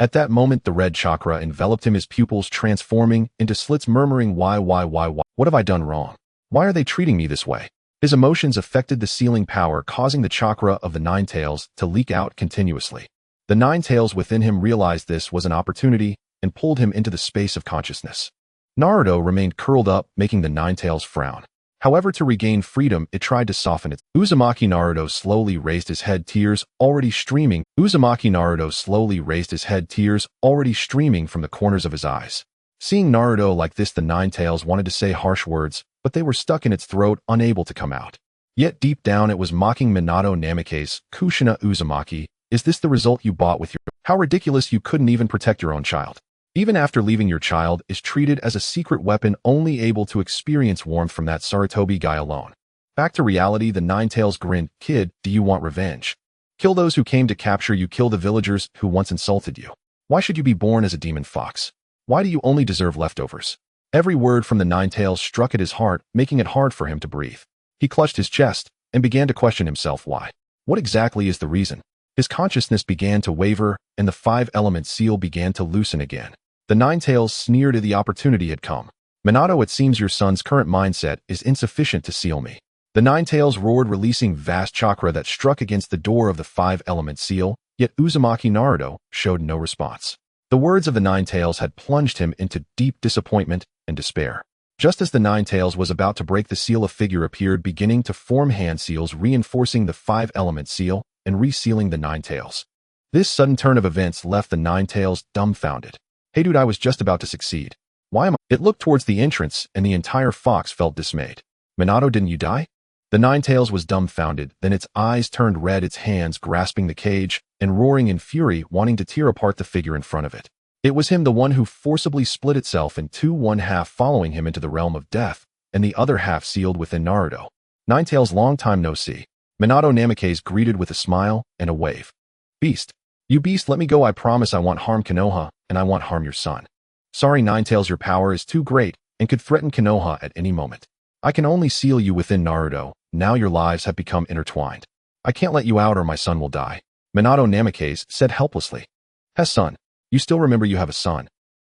At that moment, the red chakra enveloped him, his pupils transforming into slits, murmuring, why? What have I done wrong? Why are they treating me this way?" His emotions affected the sealing power, causing the chakra of the Nine Tails to leak out continuously. The Nine Tails within him realized this was an opportunity and pulled him into the space of consciousness. Naruto remained curled up, making the Nine Tails frown. However, to regain freedom, it tried to soften it. Uzumaki Naruto slowly raised his head, tears already streaming. Tears already streaming from the corners of his eyes. Seeing Naruto like this, the Nine Tails wanted to say harsh words, but they were stuck in its throat, unable to come out. Yet deep down it was mocking. "Minato Namikaze, Kushina Uzumaki, is this the result you bought with your... How ridiculous, you couldn't even protect your own child. Even after leaving, your child is treated as a secret weapon, only able to experience warmth from that Sarutobi guy alone." Back to reality, the Nine Tails grinned. "Kid, do you want revenge? Kill those who came to capture you, kill the villagers who once insulted you. Why should you be born as a demon fox? Why do you only deserve leftovers? Every word from the Nine Tails struck at his heart, making it hard for him to breathe. He clutched his chest and began to question himself why. What exactly is the reason? His consciousness began to waver, and the five-element seal began to loosen again. The Nine Tails sneered as the opportunity had come. Minato, it seems your son's current mindset is insufficient to seal me. The Nine Tails roared, releasing vast chakra that struck against the door of the five-element seal, yet Uzumaki Naruto showed no response. The words of the Nine Tails had plunged him into deep disappointment and despair. Just as the Nine Tails was about to break the seal, a figure appeared, beginning to form hand seals, reinforcing the five-element seal and resealing the Nine Tails. This sudden turn of events left the Nine Tails dumbfounded. Hey dude, I was just about to succeed. Why am I? It looked towards the entrance, and the entire fox felt dismayed. Minato, didn't you die? The Nine Tails was dumbfounded, then its eyes turned red, its hands grasping the cage, and roaring in fury, wanting to tear apart the figure in front of it. It was him, the one who forcibly split itself in two, one half following him into the realm of death, and the other half sealed within Naruto. Nine Tails, long time no see. Minato Namikaze greeted with a smile and a wave. Beast. You beast, let me go, I promise. I want harm Konoha, and I want harm your son. Sorry Nine Tails, your power is too great, and could threaten Konoha at any moment. I can only seal you within Naruto, now your lives have become intertwined. I can't let you out or my son will die. Minato Namikaze said helplessly. His son. You still remember you have a son.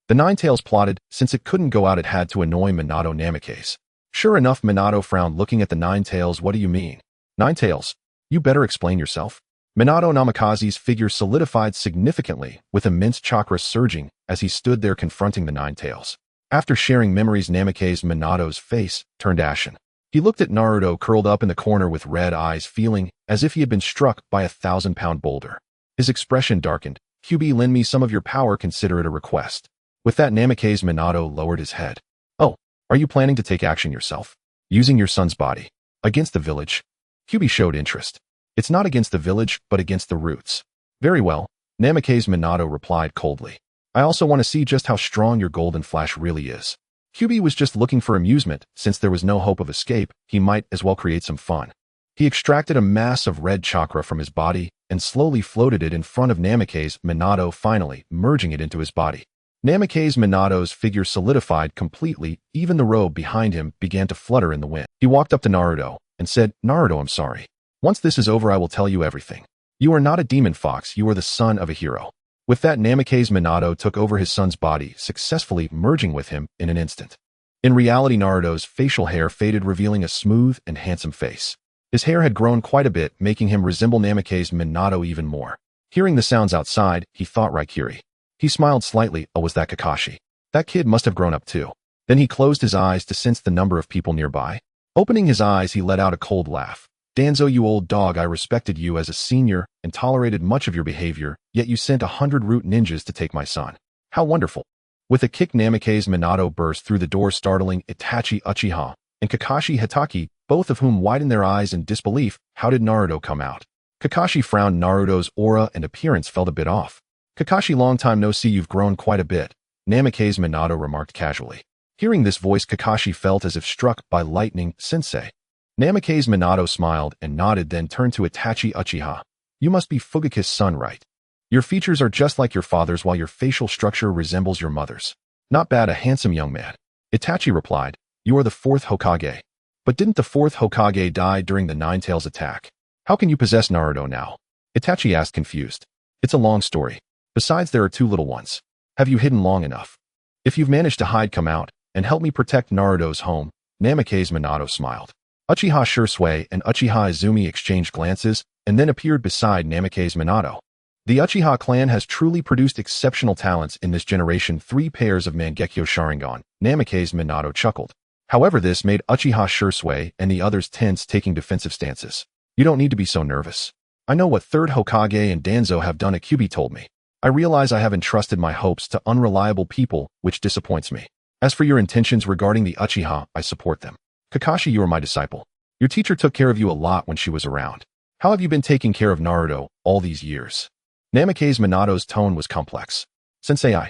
The Nine Tails plotted, since it couldn't go out it had to annoy Minato Namikaze. Sure enough, Minato frowned, looking at the Nine Tails. What do you mean? Nine Tails, you better explain yourself. Minato Namikaze's figure solidified significantly, with immense chakra surging as he stood there confronting the Nine Tails. After sharing memories, Minato's face turned ashen. He looked at Naruto curled up in the corner with red eyes, feeling as if he had been struck by a 1,000-pound boulder. His expression darkened. QB, lend me some of your power, consider it a request. With that, Minato lowered his head. Oh, are you planning to take action yourself? Using your son's body? Against the village? QB showed interest. It's not against the village, but against the roots. Very well, Minato replied coldly. I also want to see just how strong your golden flash really is. QB was just looking for amusement. Since there was no hope of escape, he might as well create some fun. He extracted a mass of red chakra from his body and slowly floated it in front of Minato, finally merging it into his body. Minato's figure solidified completely. Even the robe behind him began to flutter in the wind. He walked up to Naruto and said, Naruto, I'm sorry. Once this is over, I will tell you everything. You are not a demon fox, you are the son of a hero. With that, Minato took over his son's body, successfully merging with him in an instant. In reality, Naruto's facial hair faded, revealing a smooth and handsome face. His hair had grown quite a bit, making him resemble Minato even more. Hearing the sounds outside, he thought Raikiri. He smiled slightly. Oh, was that Kakashi? That kid must have grown up too. Then he closed his eyes to sense the number of people nearby. Opening his eyes, he let out a cold laugh. Danzo, you old dog, I respected you as a senior and tolerated much of your behavior, yet you sent 100 root ninjas to take my son. How wonderful. With a kick, Minato burst through the door, startling Itachi Uchiha and Kakashi Hitaki, both of whom widened their eyes in disbelief. How did Naruto come out? Kakashi frowned. Naruto's aura and appearance felt a bit off. Kakashi, long time no see, you've grown quite a bit, Minato remarked casually. Hearing this voice, Kakashi felt as if struck by lightning. Sensei. Minato smiled and nodded, then turned to Itachi Uchiha. You must be Fugaku's son, right? Your features are just like your father's while your facial structure resembles your mother's. Not bad, a handsome young man. Itachi replied, you are the fourth Hokage. But didn't the fourth Hokage die during the Nine Tails attack? How can you possess Naruto now? Itachi asked, confused. It's a long story. Besides, there are two little ones. Have you hidden long enough? If you've managed to hide, come out and help me protect Naruto's home. Minato smiled. Uchiha Shursui and Uchiha Izumi exchanged glances and then appeared beside Minato. The Uchiha clan has truly produced exceptional talents in this generation. 3 pairs of Mangekyo Sharingan. Minato chuckled. However, this made Uchiha Shursui and the others tense, taking defensive stances. You don't need to be so nervous. I know what 3rd Hokage and Danzo have done, Kyubi told me. I realize I have entrusted my hopes to unreliable people, which disappoints me. As for your intentions regarding the Uchiha, I support them. Kakashi, you are my disciple. Your teacher took care of you a lot when she was around. How have you been taking care of Naruto all these years? Minato's tone was complex. Sensei.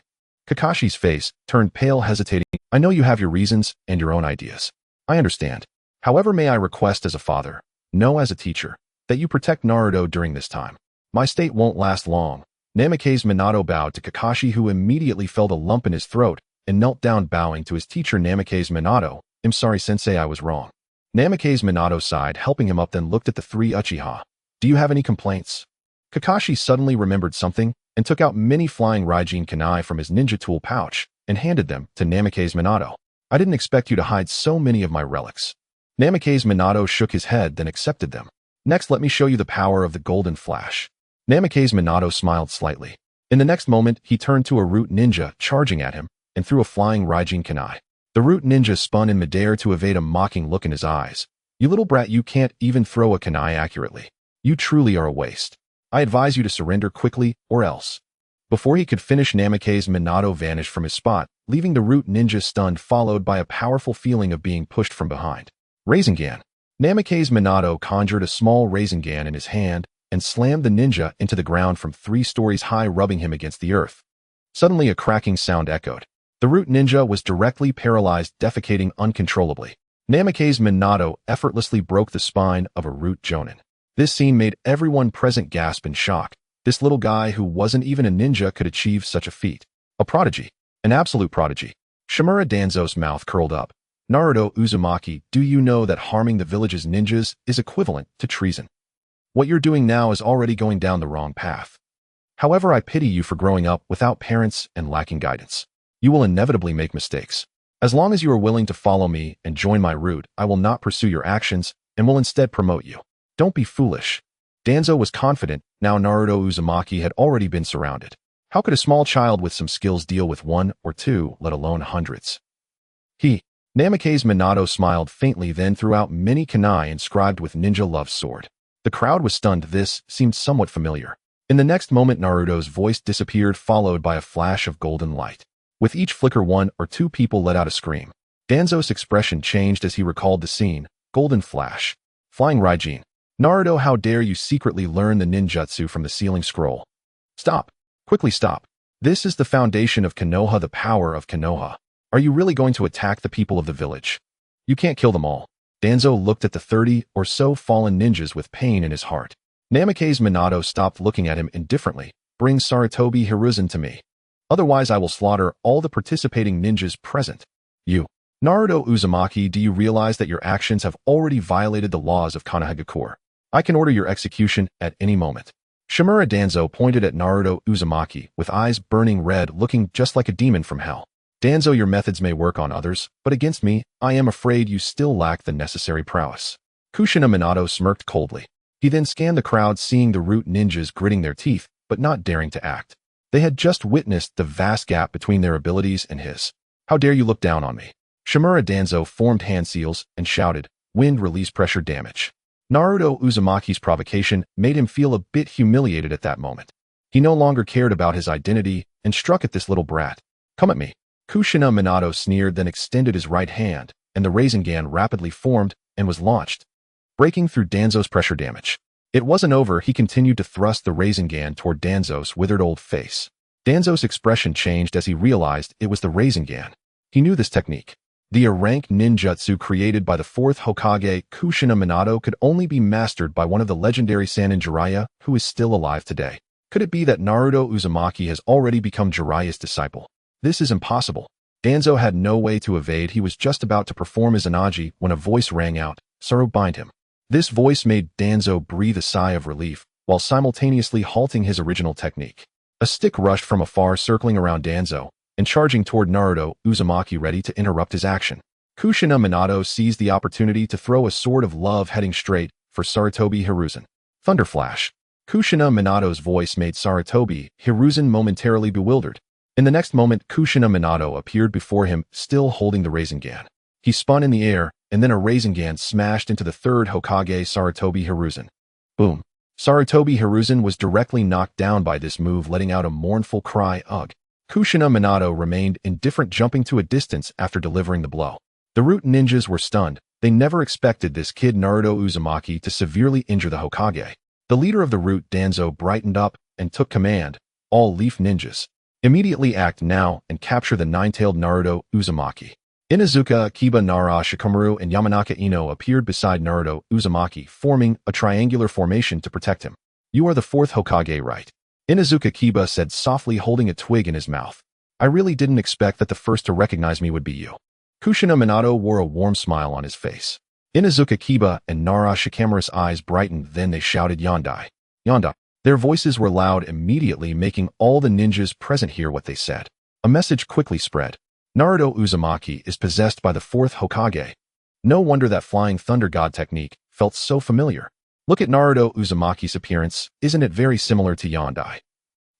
Kakashi's face turned pale, hesitating. I know you have your reasons and your own ideas. I understand. However, may I request as a father, no as a teacher, that you protect Naruto during this time. My state won't last long. Minato bowed to Kakashi, who immediately felt a lump in his throat and knelt down bowing to his teacher Namikaze Minato. "I'm sorry, sensei, I was wrong." Namikaze Minato sighed, helping him up, then looked at the three Uchiha. "Do you have any complaints?" Kakashi suddenly remembered something and took out many flying Raijin kunai from his ninja tool pouch and handed them to Namikaze Minato. "I didn't expect you to hide so many of my relics." Namikaze Minato shook his head, then accepted them. "Next, let me show you the power of the Golden Flash." Namikaze Minato smiled slightly. In the next moment, he turned to a root ninja charging at him and threw a flying Raijin kunai. The root ninja spun in midair to evade a mocking look in his eyes. "You little brat, you can't even throw a kunai accurately. You truly are a waste. I advise you to surrender quickly or else." Before he could finish, Namikaze Minato vanished from his spot, leaving the root ninja stunned, followed by a powerful feeling of being pushed from behind. Rasengan. Namikaze Minato conjured a small Rasengan in his hand and slammed the ninja into the ground from 3 stories high, rubbing him against the earth. Suddenly, a cracking sound echoed. The root ninja was directly paralyzed, defecating uncontrollably. Namikaze Minato effortlessly broke the spine of a root jonin. This scene made everyone present gasp in shock. This little guy who wasn't even a ninja could achieve such a feat. A prodigy. An absolute prodigy. Shimura Danzo's mouth curled up. "Naruto Uzumaki, do you know that harming the village's ninjas is equivalent to treason? What you're doing now is already going down the wrong path. However, I pity you for growing up without parents and lacking guidance. You will inevitably make mistakes. As long as you are willing to follow me and join my route, I will not pursue your actions and will instead promote you. Don't be foolish." Danzo was confident. Now Naruto Uzumaki had already been surrounded. How could a small child with some skills deal with 1 or 2, let alone hundreds? Namikaze Minato smiled faintly, then threw out many kunai inscribed with Ninja Love's sword. The crowd was stunned. This seemed somewhat familiar. In the next moment, Naruto's voice disappeared, followed by a flash of golden light. With each flicker, 1 or 2 people let out a scream. Danzo's expression changed as he recalled the scene. Golden Flash. Flying Raijin. "Naruto, how dare you secretly learn the ninjutsu from the sealing scroll? Stop. Quickly stop. This is the foundation of Konoha, the power of Konoha. Are you really going to attack the people of the village? You can't kill them all." Danzo looked at the 30 or so fallen ninjas with pain in his heart. Namikaze Minato stopped looking at him indifferently. "Bring Sarutobi Hiruzen to me. Otherwise, I will slaughter all the participating ninjas present." "You, Naruto Uzumaki, do you realize that your actions have already violated the laws of Konohagakure? I can order your execution at any moment." Shimura Danzo pointed at Naruto Uzumaki, with eyes burning red, looking just like a demon from hell. "Danzo, your methods may work on others, but against me, I am afraid you still lack the necessary prowess." Kushina Minato smirked coldly. He then scanned the crowd, seeing the root ninjas gritting their teeth, but not daring to act. They had just witnessed the vast gap between their abilities and his. "How dare you look down on me?" Shimura Danzo formed hand seals and shouted, "Wind release pressure damage." Naruto Uzumaki's provocation made him feel a bit humiliated at that moment. He no longer cared about his identity and struck at this little brat. "Come at me." Kushina Minato sneered, then extended his right hand, and the Rasengan rapidly formed and was launched, breaking through Danzo's pressure damage. It wasn't over. He continued to thrust the Rasengan toward Danzo's withered old face. Danzo's expression changed as he realized it was the Rasengan. He knew this technique. The rank ninjutsu created by the 4th Hokage Kushina Minato could only be mastered by one of the legendary Sannin Jiraiya, who is still alive today. Could it be that Naruto Uzumaki has already become Jiraiya's disciple? This is impossible. Danzo had no way to evade. He was just about to perform his Anaji when a voice rang out. "Sorrow bind him." This voice made Danzo breathe a sigh of relief, while simultaneously halting his original technique. A stick rushed from afar, circling around Danzo and charging toward Naruto Uzumaki, ready to interrupt his action. Kushina Minato seized the opportunity to throw a sword of love, heading straight for Sarutobi Hiruzen. Thunder Flash. Kushina Minato's voice made Sarutobi Hiruzen momentarily bewildered. In the next moment, Kushina Minato appeared before him, still holding the Rasengan. He spun in the air, and then a Rasengan smashed into the 3rd Hokage Sarutobi Hiruzen. Boom. Sarutobi Hiruzen was directly knocked down by this move, letting out a mournful cry, "Ugh." Kushina Minato remained indifferent, jumping to a distance after delivering the blow. The root ninjas were stunned. They never expected this kid Naruto Uzumaki to severely injure the Hokage. The leader of the root, Danzo, brightened up and took command. "All leaf ninjas, immediately act now and capture the 9-tailed Naruto Uzumaki." Inuzuka, Kiba, Nara, Shikamaru, and Yamanaka Ino appeared beside Naruto Uzumaki, forming a triangular formation to protect him. "You are the 4th Hokage, right?" Inuzuka Kiba said softly, holding a twig in his mouth. I really didn't expect that the first to recognize me would be you. Kushina Minato wore a warm smile on his face. Inazuka Kiba and Nara Shikamaru's eyes brightened, then they shouted Yandai. Yandai. Their voices were loud immediately, making all the ninjas present hear what they said. A message quickly spread. Naruto Uzumaki is possessed by the fourth Hokage. No wonder that flying thunder god technique felt so familiar. Look at Naruto Uzumaki's appearance, isn't it very similar to Yandai?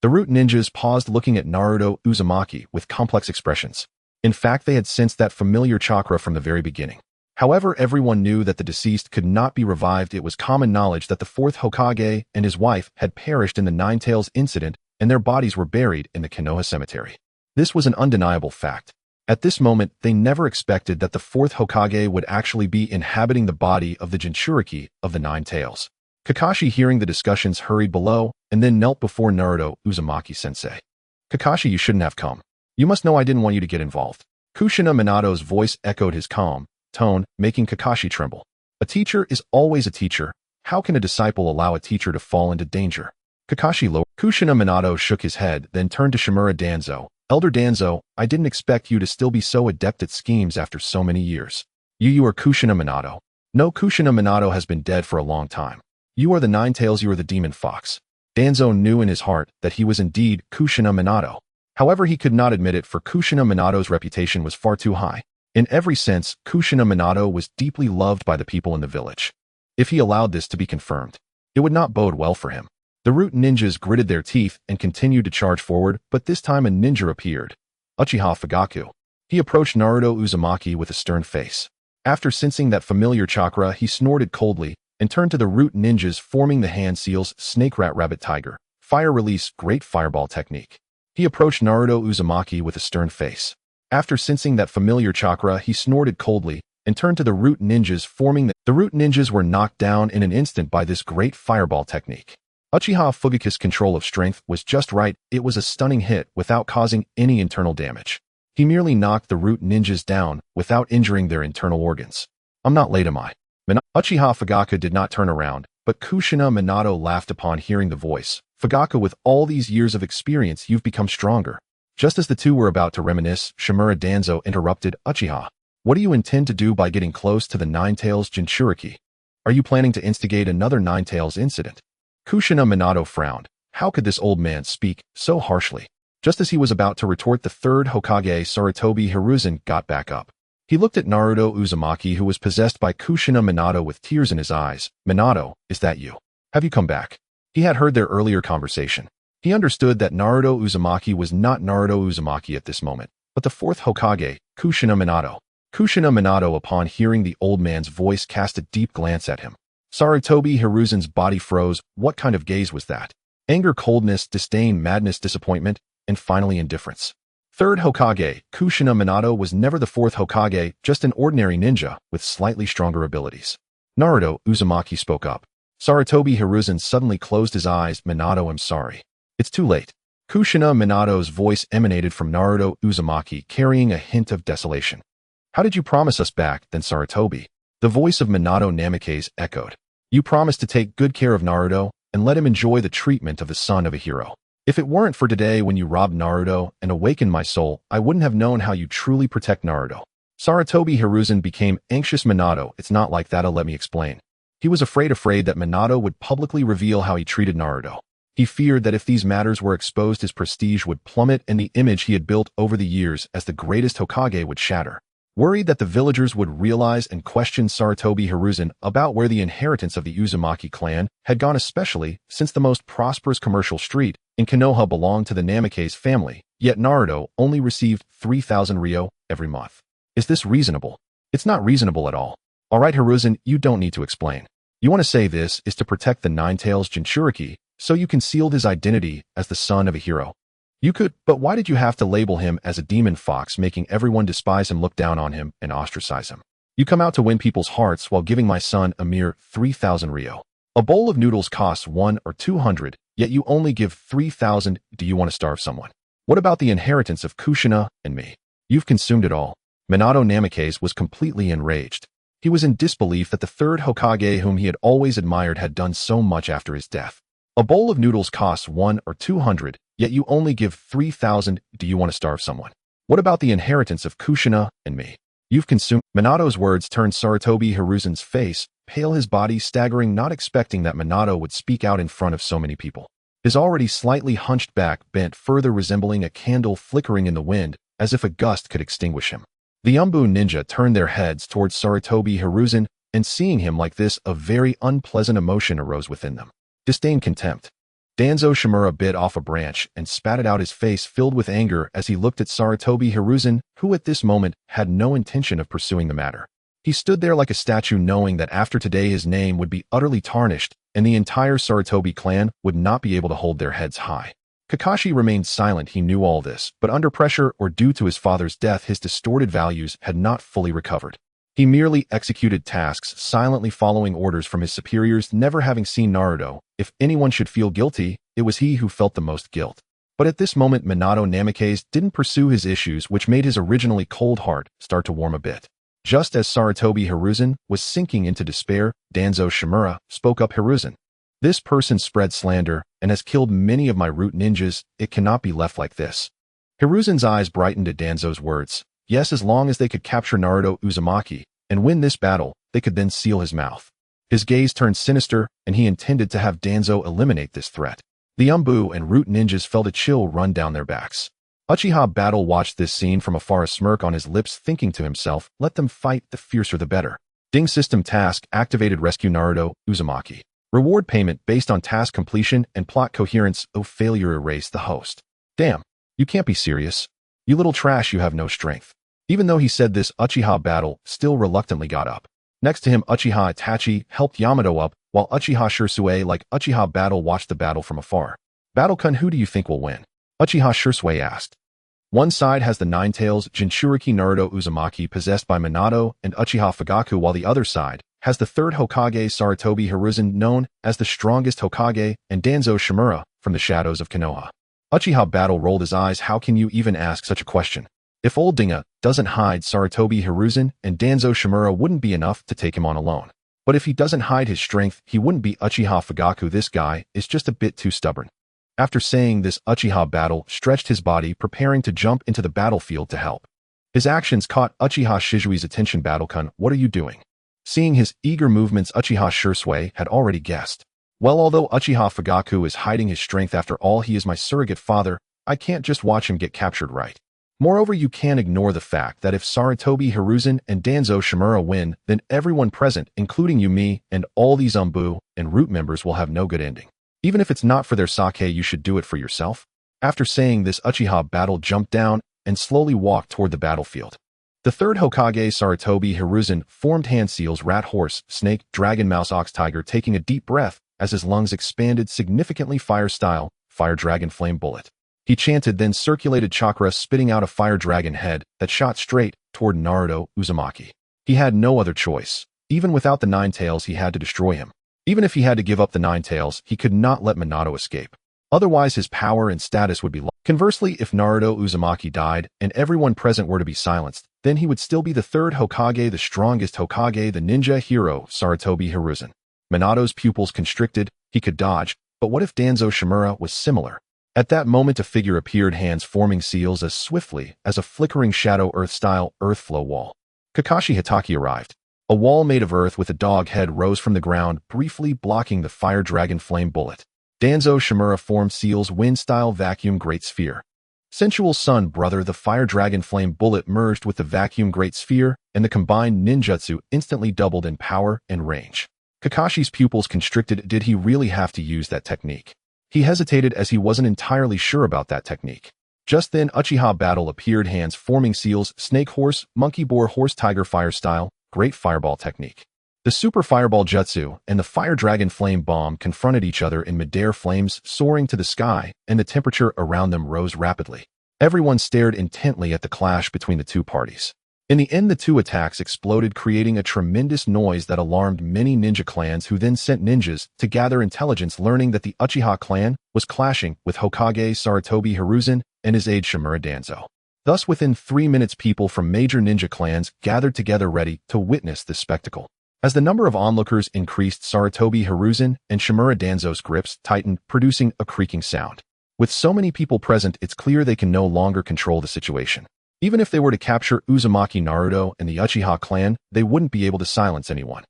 The root ninjas paused, looking at Naruto Uzumaki with complex expressions. In fact, they had sensed that familiar chakra from the very beginning. However, everyone knew that the deceased could not be revived. It was common knowledge that the fourth Hokage and his wife had perished in the Nine Tails incident, and their bodies were buried in the Konoha cemetery. This was an undeniable fact. At this moment, they never expected that the fourth Hokage would actually be inhabiting the body of the Jinchuriki of the Nine Tails. Kakashi, hearing the discussions, hurried below and then knelt before Naruto Uzumaki-sensei. Kakashi, you shouldn't have come. You must know I didn't want you to get involved. Kushina Minato's voice echoed his calm tone, making Kakashi tremble. A teacher is always a teacher. How can a disciple allow a teacher to fall into danger? Kakashi lowered. Kushina Minato shook his head, then turned to Shimura Danzo. Elder Danzo, I didn't expect you to still be so adept at schemes after so many years. You are Kushina Minato. No, Kushina Minato has been dead for a long time. You are the Nine Tails, you are the Demon Fox. Danzo knew in his heart that he was indeed Kushina Minato. However, he could not admit it, for Kushina Minato's reputation was far too high. In every sense, Kushina Minato was deeply loved by the people in the village. If he allowed this to be confirmed, it would not bode well for him. The root ninjas gritted their teeth and continued to charge forward, but this time a ninja appeared. Uchiha Fugaku. He approached Naruto Uzumaki with a stern face. After sensing that familiar chakra, he snorted coldly and turned to the root ninjas, forming the hand seals snake rat rabbit tiger, fire release, great fireball technique. He approached Naruto Uzumaki with a stern face. After sensing that familiar chakra, he snorted coldly and turned to the root ninjas, forming the root ninjas were knocked down in an instant by this great fireball technique. Uchiha Fugaku's control of strength was just right. It was a stunning hit without causing any internal damage. He merely knocked the root ninjas down without injuring their internal organs. I'm not late, am I? Uchiha Fugaku did not turn around, but Kushina Minato laughed upon hearing the voice. Fugaku, with all these years of experience, you've become stronger. Just as the two were about to reminisce, Shimura Danzo interrupted. Uchiha, what do you intend to do by getting close to the Nine Tails Jinchuriki? Are you planning to instigate another Nine Tails incident? Kushina Minato frowned. How could this old man speak so harshly? Just as he was about to retort, the third Hokage, Sarutobi Hiruzen, got back up. He looked at Naruto Uzumaki, who was possessed by Kushina Minato, with tears in his eyes. Minato, is that you? Have you come back? He had heard their earlier conversation. He understood that Naruto Uzumaki was not Naruto Uzumaki at this moment, but the fourth Hokage, Kushina Minato. Kushina Minato, upon hearing the old man's voice, cast a deep glance at him. Sarutobi Hiruzen's body froze. What kind of gaze was that? Anger, coldness, disdain, madness, disappointment, and finally indifference. Third Hokage, Kushina Minato, was never the fourth Hokage, just an ordinary ninja with slightly stronger abilities. Naruto Uzumaki spoke up. Sarutobi Hiruzen suddenly closed his eyes. Minato, I'm sorry. It's too late. Kushina Minato's voice emanated from Naruto Uzumaki, carrying a hint of desolation. How did you promise us back then, Sarutobi? The voice of Minato Namikaze echoed. You promised to take good care of Naruto and let him enjoy the treatment of the son of a hero. If it weren't for today when you robbed Naruto and awakened my soul, I wouldn't have known how you truly protect Naruto. Sarutobi Hiruzen became anxious. Minato, it's not like that, let me explain. He was afraid that Minato would publicly reveal how he treated Naruto. He feared that if these matters were exposed, his prestige would plummet and the image he had built over the years as the greatest Hokage would shatter. Worried that the villagers would realize and question Sarutobi Hiruzen about where the inheritance of the Uzumaki clan had gone, especially since the most prosperous commercial street in Konoha belonged to the Namikaze family, yet Naruto only received 3,000 ryo every month. Is this reasonable? It's not reasonable at all. Alright Hiruzen, you don't need to explain. You want to say this is to protect the Nine Tails Jinchuriki, so you concealed his identity as the son of a hero. You could, but why did you have to label him as a demon fox, making everyone despise him, look down on him, and ostracize him? You come out to win people's hearts while giving my son a mere 3,000 ryo. A bowl of noodles costs 100 or 200, yet you only give 3,000. Do you want to starve someone? What about the inheritance of Kushina and me? You've consumed it all. Minato Namikaze was completely enraged. He was in disbelief that the third Hokage, whom he had always admired, had done so much after his death. A bowl of noodles costs 100 or 200, Yet you only give 3,000. Do you want to starve someone? What about the inheritance of Kushina and me? You've consumed. Minato's words turned Sarutobi Hiruzen's face, pale, his body staggering, not expecting that Minato would speak out in front of so many people. His already slightly hunched back bent further, resembling a candle flickering in the wind, as if a gust could extinguish him. The Umbu ninja turned their heads towards Sarutobi Hiruzen, and seeing him like this, a very unpleasant emotion arose within them. Disdain, contempt. Danzo Shimura bit off a branch and spat it out, his face filled with anger as he looked at Sarutobi Hiruzen, who at this moment had no intention of pursuing the matter. He stood there like a statue, knowing that after today his name would be utterly tarnished, and the entire Sarutobi clan would not be able to hold their heads high. Kakashi remained silent. He knew all this, but under pressure or due to his father's death, his distorted values had not fully recovered. He merely executed tasks, silently following orders from his superiors, never having seen Naruto. If anyone should feel guilty, it was he who felt the most guilt. But at this moment, Minato Namikaze didn't pursue his issues, which made his originally cold heart start to warm a bit. Just as Sarutobi Hiruzen was sinking into despair, Danzo Shimura spoke up. Hiruzen, this person spread slander and has killed many of my root ninjas. It cannot be left like this. Hiruzen's eyes brightened at Danzo's words. Yes, as long as they could capture Naruto Uzumaki and win this battle, they could then seal his mouth. His gaze turned sinister, and he intended to have Danzo eliminate this threat. The Umbu and root ninjas felt a chill run down their backs. Uchiha Battle watched this scene from afar, a smirk on his lips, thinking to himself, let them fight, the fiercer the better. Ding system task activated. Rescue Naruto Uzumaki. Reward payment based on task completion and plot coherence. Oh, failure, erase the host. Damn, you can't be serious. You little trash, you have no strength. Even though he said this, Uchiha Battle still reluctantly got up. Next to him, Uchiha Itachi helped Yamato up, while Uchiha Shisui, like Uchiha Battle, watched the battle from afar. Battle-kun, who do you think will win? Uchiha Shisui asked. One side has the Nine-Tails Jinchuriki Naruto Uzumaki possessed by Minato and Uchiha Fugaku, while the other side has the third Hokage Sarutobi Hiruzen, known as the strongest Hokage, and Danzo Shimura from the shadows of Konoha. Uchiha Battle rolled his eyes. How can you even ask such a question? If old Dinga doesn't hide Sarutobi Hiruzen and Danzo Shimura wouldn't be enough to take him on alone. But if he doesn't hide his strength, he wouldn't be Uchiha Fugaku. This guy is just a bit too stubborn. After saying this, Uchiha Battle stretched his body, preparing to jump into the battlefield to help. His actions caught Uchiha Shizui's attention. Battle-kun, what are you doing? Seeing his eager movements, Uchiha Shisui had already guessed. Well, although Uchiha Fugaku is hiding his strength, after all, he is my surrogate father. I can't just watch him get captured, right? Moreover, you can't ignore the fact that if Sarutobi Hiruzen and Danzo Shimura win, then everyone present, including you, me, and all these Umbu and root members will have no good ending. Even if it's not for their sake, you should do it for yourself. After saying this, Uchiha Battle jumped down and slowly walked toward the battlefield. The third Hokage Sarutobi Hiruzen formed hand seals, rat, horse, snake, dragon, mouse, ox, tiger, taking a deep breath as his lungs expanded significantly. Fire style, fire dragon, flame bullet. He chanted, then circulated chakra, spitting out a fire dragon head that shot straight toward Naruto Uzumaki. He had no other choice. Even without the Nine-Tails, he had to destroy him. Even if he had to give up the Nine-Tails, he could not let Minato escape. Otherwise, his power and status would be lost. Conversely, if Naruto Uzumaki died and everyone present were to be silenced, then he would still be the third Hokage, the strongest Hokage, the ninja hero, Sarutobi Hiruzen. Minato's pupils constricted. He could dodge, but what if Danzo Shimura was similar? At that moment, a figure appeared, hands forming seals as swiftly as a flickering shadow, earth-style, earth flow wall. Kakashi Hatake arrived. A wall made of earth with a dog head rose from the ground, briefly blocking the fire dragon flame bullet. Danzo Shimura formed seals, wind-style, vacuum, great sphere. Sensual sun, brother, the fire dragon flame bullet merged with the vacuum great sphere, and the combined ninjutsu instantly doubled in power and range. Kakashi's pupils constricted. Did he really have to use that technique? He hesitated as he wasn't entirely sure about that technique. Just then, Uchiha Battle appeared, hands forming seals, snake, horse, monkey, boar, horse, tiger, fire style, great fireball technique. The super fireball jutsu and the fire dragon flame bomb confronted each other in midair, flames soaring to the sky, and the temperature around them rose rapidly. Everyone stared intently at the clash between the two parties. In the end, the two attacks exploded, creating a tremendous noise that alarmed many ninja clans, who then sent ninjas to gather intelligence, learning that the Uchiha clan was clashing with Hokage Sarutobi Hiruzen and his aide Shimura Danzo. Thus, within 3 minutes, people from major ninja clans gathered together ready to witness this spectacle. As the number of onlookers increased, Sarutobi Hiruzen and Shimura Danzo's grips tightened, producing a creaking sound. With so many people present, it's clear they can no longer control the situation. Even if they were to capture Uzumaki Naruto and the Uchiha clan, they wouldn't be able to silence anyone.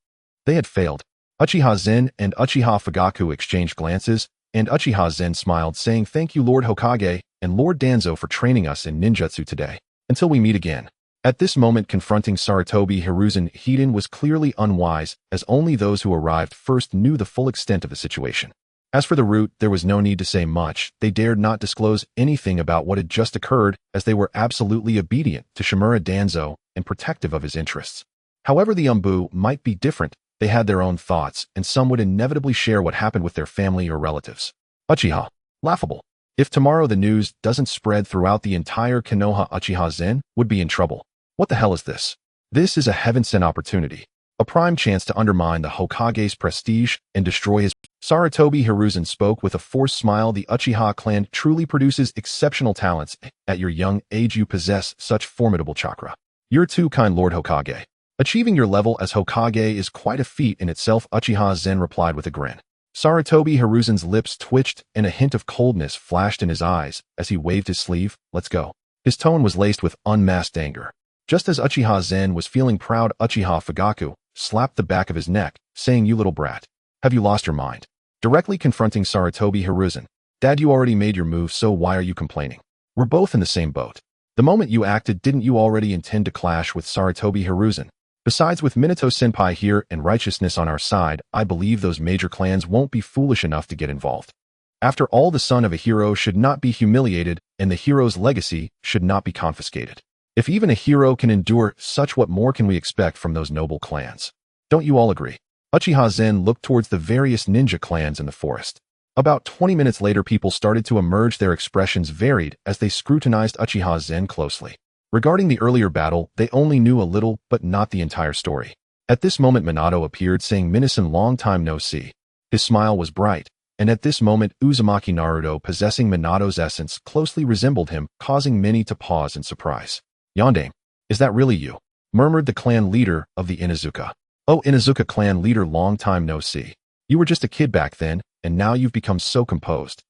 They had failed. Uchiha Zhan and Uchiha Fugaku exchanged glances, and Uchiha Zhan smiled, saying, "Thank you, Lord Hokage and Lord Danzo, for training us in ninjutsu today. Until we meet again." At this moment, confronting Sarutobi Hiruzen Hiden was clearly unwise, as only those who arrived first knew the full extent of the situation. As for the route, there was no need to say much. They dared not disclose anything about what had just occurred, as they were absolutely obedient to Shimura Danzo and protective of his interests. However, the Umbu might be different. They had their own thoughts, and some would inevitably share what happened with their family or relatives. Uchiha. Laughable. If tomorrow the news doesn't spread throughout the entire Konoha, Uchiha Zhan would be in trouble. What the hell is this? This is a heaven-sent opportunity. A prime chance to undermine the Hokage's prestige and destroy his... Sarutobi Hiruzen spoke with a forced smile. The Uchiha clan truly produces exceptional talents. At your young age you possess such formidable chakra. You're too kind, Lord Hokage. Achieving your level as Hokage is quite a feat in itself, Uchiha Zhan replied with a grin. Sarutobi Hiruzen's lips twitched and a hint of coldness flashed in his eyes as he waved his sleeve. "Let's go." His tone was laced with unmasked anger. Just as Uchiha Zhan was feeling proud, Uchiha Fugaku slapped the back of his neck, saying, "You little brat. Have you lost your mind?" Directly confronting Sarutobi Hiruzen. "Dad, you already made your move, so why are you complaining? We're both in the same boat. The moment you acted, didn't you already intend to clash with Sarutobi Hiruzen? Besides, with Minato-senpai here and righteousness on our side, I believe those major clans won't be foolish enough to get involved. After all, the son of a hero should not be humiliated, and the hero's legacy should not be confiscated. If even a hero can endure such, what more can we expect from those noble clans? Don't you all agree?" Uchiha Zhan looked towards the various ninja clans in the forest. About 20 minutes later, people started to emerge. Their expressions varied as they scrutinized Uchiha Zhan closely. Regarding the earlier battle, they only knew a little, but not the entire story. At this moment, Minato appeared, saying, "Minasan, long time no see." His smile was bright, and at this moment, Uzumaki Naruto, possessing Minato's essence, closely resembled him, causing many to pause in surprise. "Yandame, is that really you?" murmured the clan leader of the Inuzuka. "Oh, Inuzuka clan leader, long time no see. You were just a kid back then, and now you've become so composed."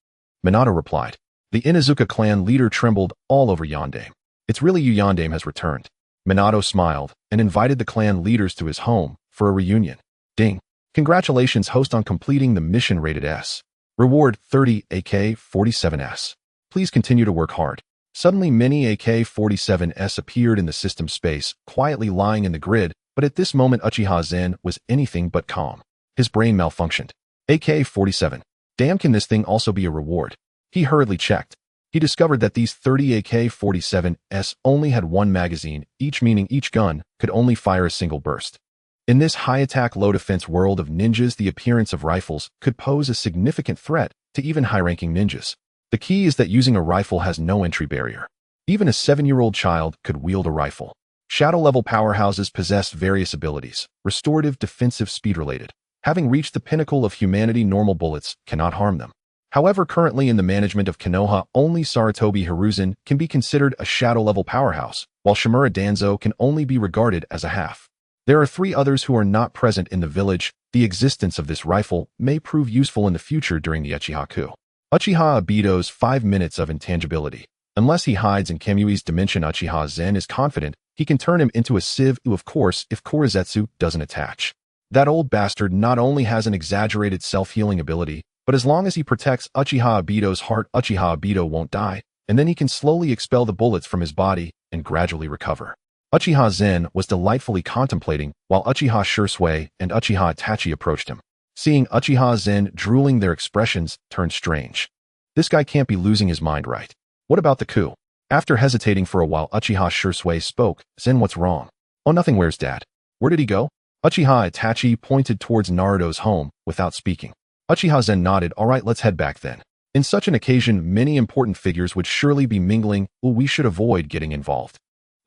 Minato replied. The Inuzuka clan leader trembled all over. "Yandame. It's really you. Yandame has returned." Minato smiled and invited the clan leaders to his home for a reunion. Ding. Congratulations, host, on completing the mission. Rated S. Reward 30 AK-47s. Please continue to work hard. Suddenly, many AK-47s appeared in the system space, quietly lying in the grid, but at this moment Uchiha Zhan was anything but calm. His brain malfunctioned. AK-47. Damn, can this thing also be a reward? He hurriedly checked. He discovered that these 30 AK-47s only had one magazine, each, meaning each gun could only fire a single burst. In this high-attack, low-defense world of ninjas, the appearance of rifles could pose a significant threat to even high-ranking ninjas. The key is that using a rifle has no entry barrier. Even a 7-year-old child could wield a rifle. Shadow-level powerhouses possess various abilities, restorative, defensive, speed-related. Having reached the pinnacle of humanity, normal bullets cannot harm them. However, currently in the management of Konoha, only Sarutobi Hiruzen can be considered a shadow-level powerhouse, while Shimura Danzo can only be regarded as a half. There are 3 others who are not present in the village. The existence of this rifle may prove useful in the future during the Uchiha coup. Uchiha Obito's 5 minutes of intangibility. Unless he hides in Kamui's dimension, Uchiha Zhan is confident he can turn him into a sieve, of course, if Korezetsu doesn't attach. That old bastard not only has an exaggerated self-healing ability, but as long as he protects Uchiha Obito's heart, Uchiha Obito won't die, and then he can slowly expel the bullets from his body and gradually recover. Uchiha Zhan was delightfully contemplating while Uchiha Shursui and Uchiha Itachi approached him. Seeing Uchiha Zhan drooling, their expressions turned strange. This guy can't be losing his mind, right? What about the coup? After hesitating for a while, Uchiha Shursui spoke. "Zhen, what's wrong?" "Oh, nothing. Where's Dad?" "Where did he go?" Uchiha Itachi pointed towards Naruto's home without speaking. Uchiha Zhan nodded. "All right, let's head back then." In such an occasion, many important figures would surely be mingling. We should avoid getting involved.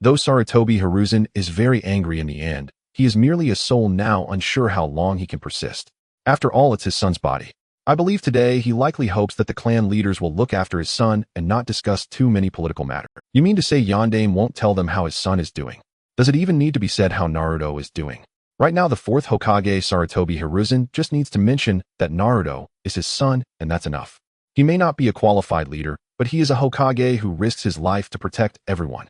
Though Sarutobi Hiruzen is very angry in the end, he is merely a soul now, unsure how long he can persist. After all, it's his son's body. I believe today he likely hopes that the clan leaders will look after his son and not discuss too many political matters. You mean to say Yandame won't tell them how his son is doing? Does it even need to be said how Naruto is doing? Right now, the 4th Hokage, Sarutobi Hiruzen, just needs to mention that Naruto is his son, and that's enough. He may not be a qualified leader, but he is a Hokage who risks his life to protect everyone.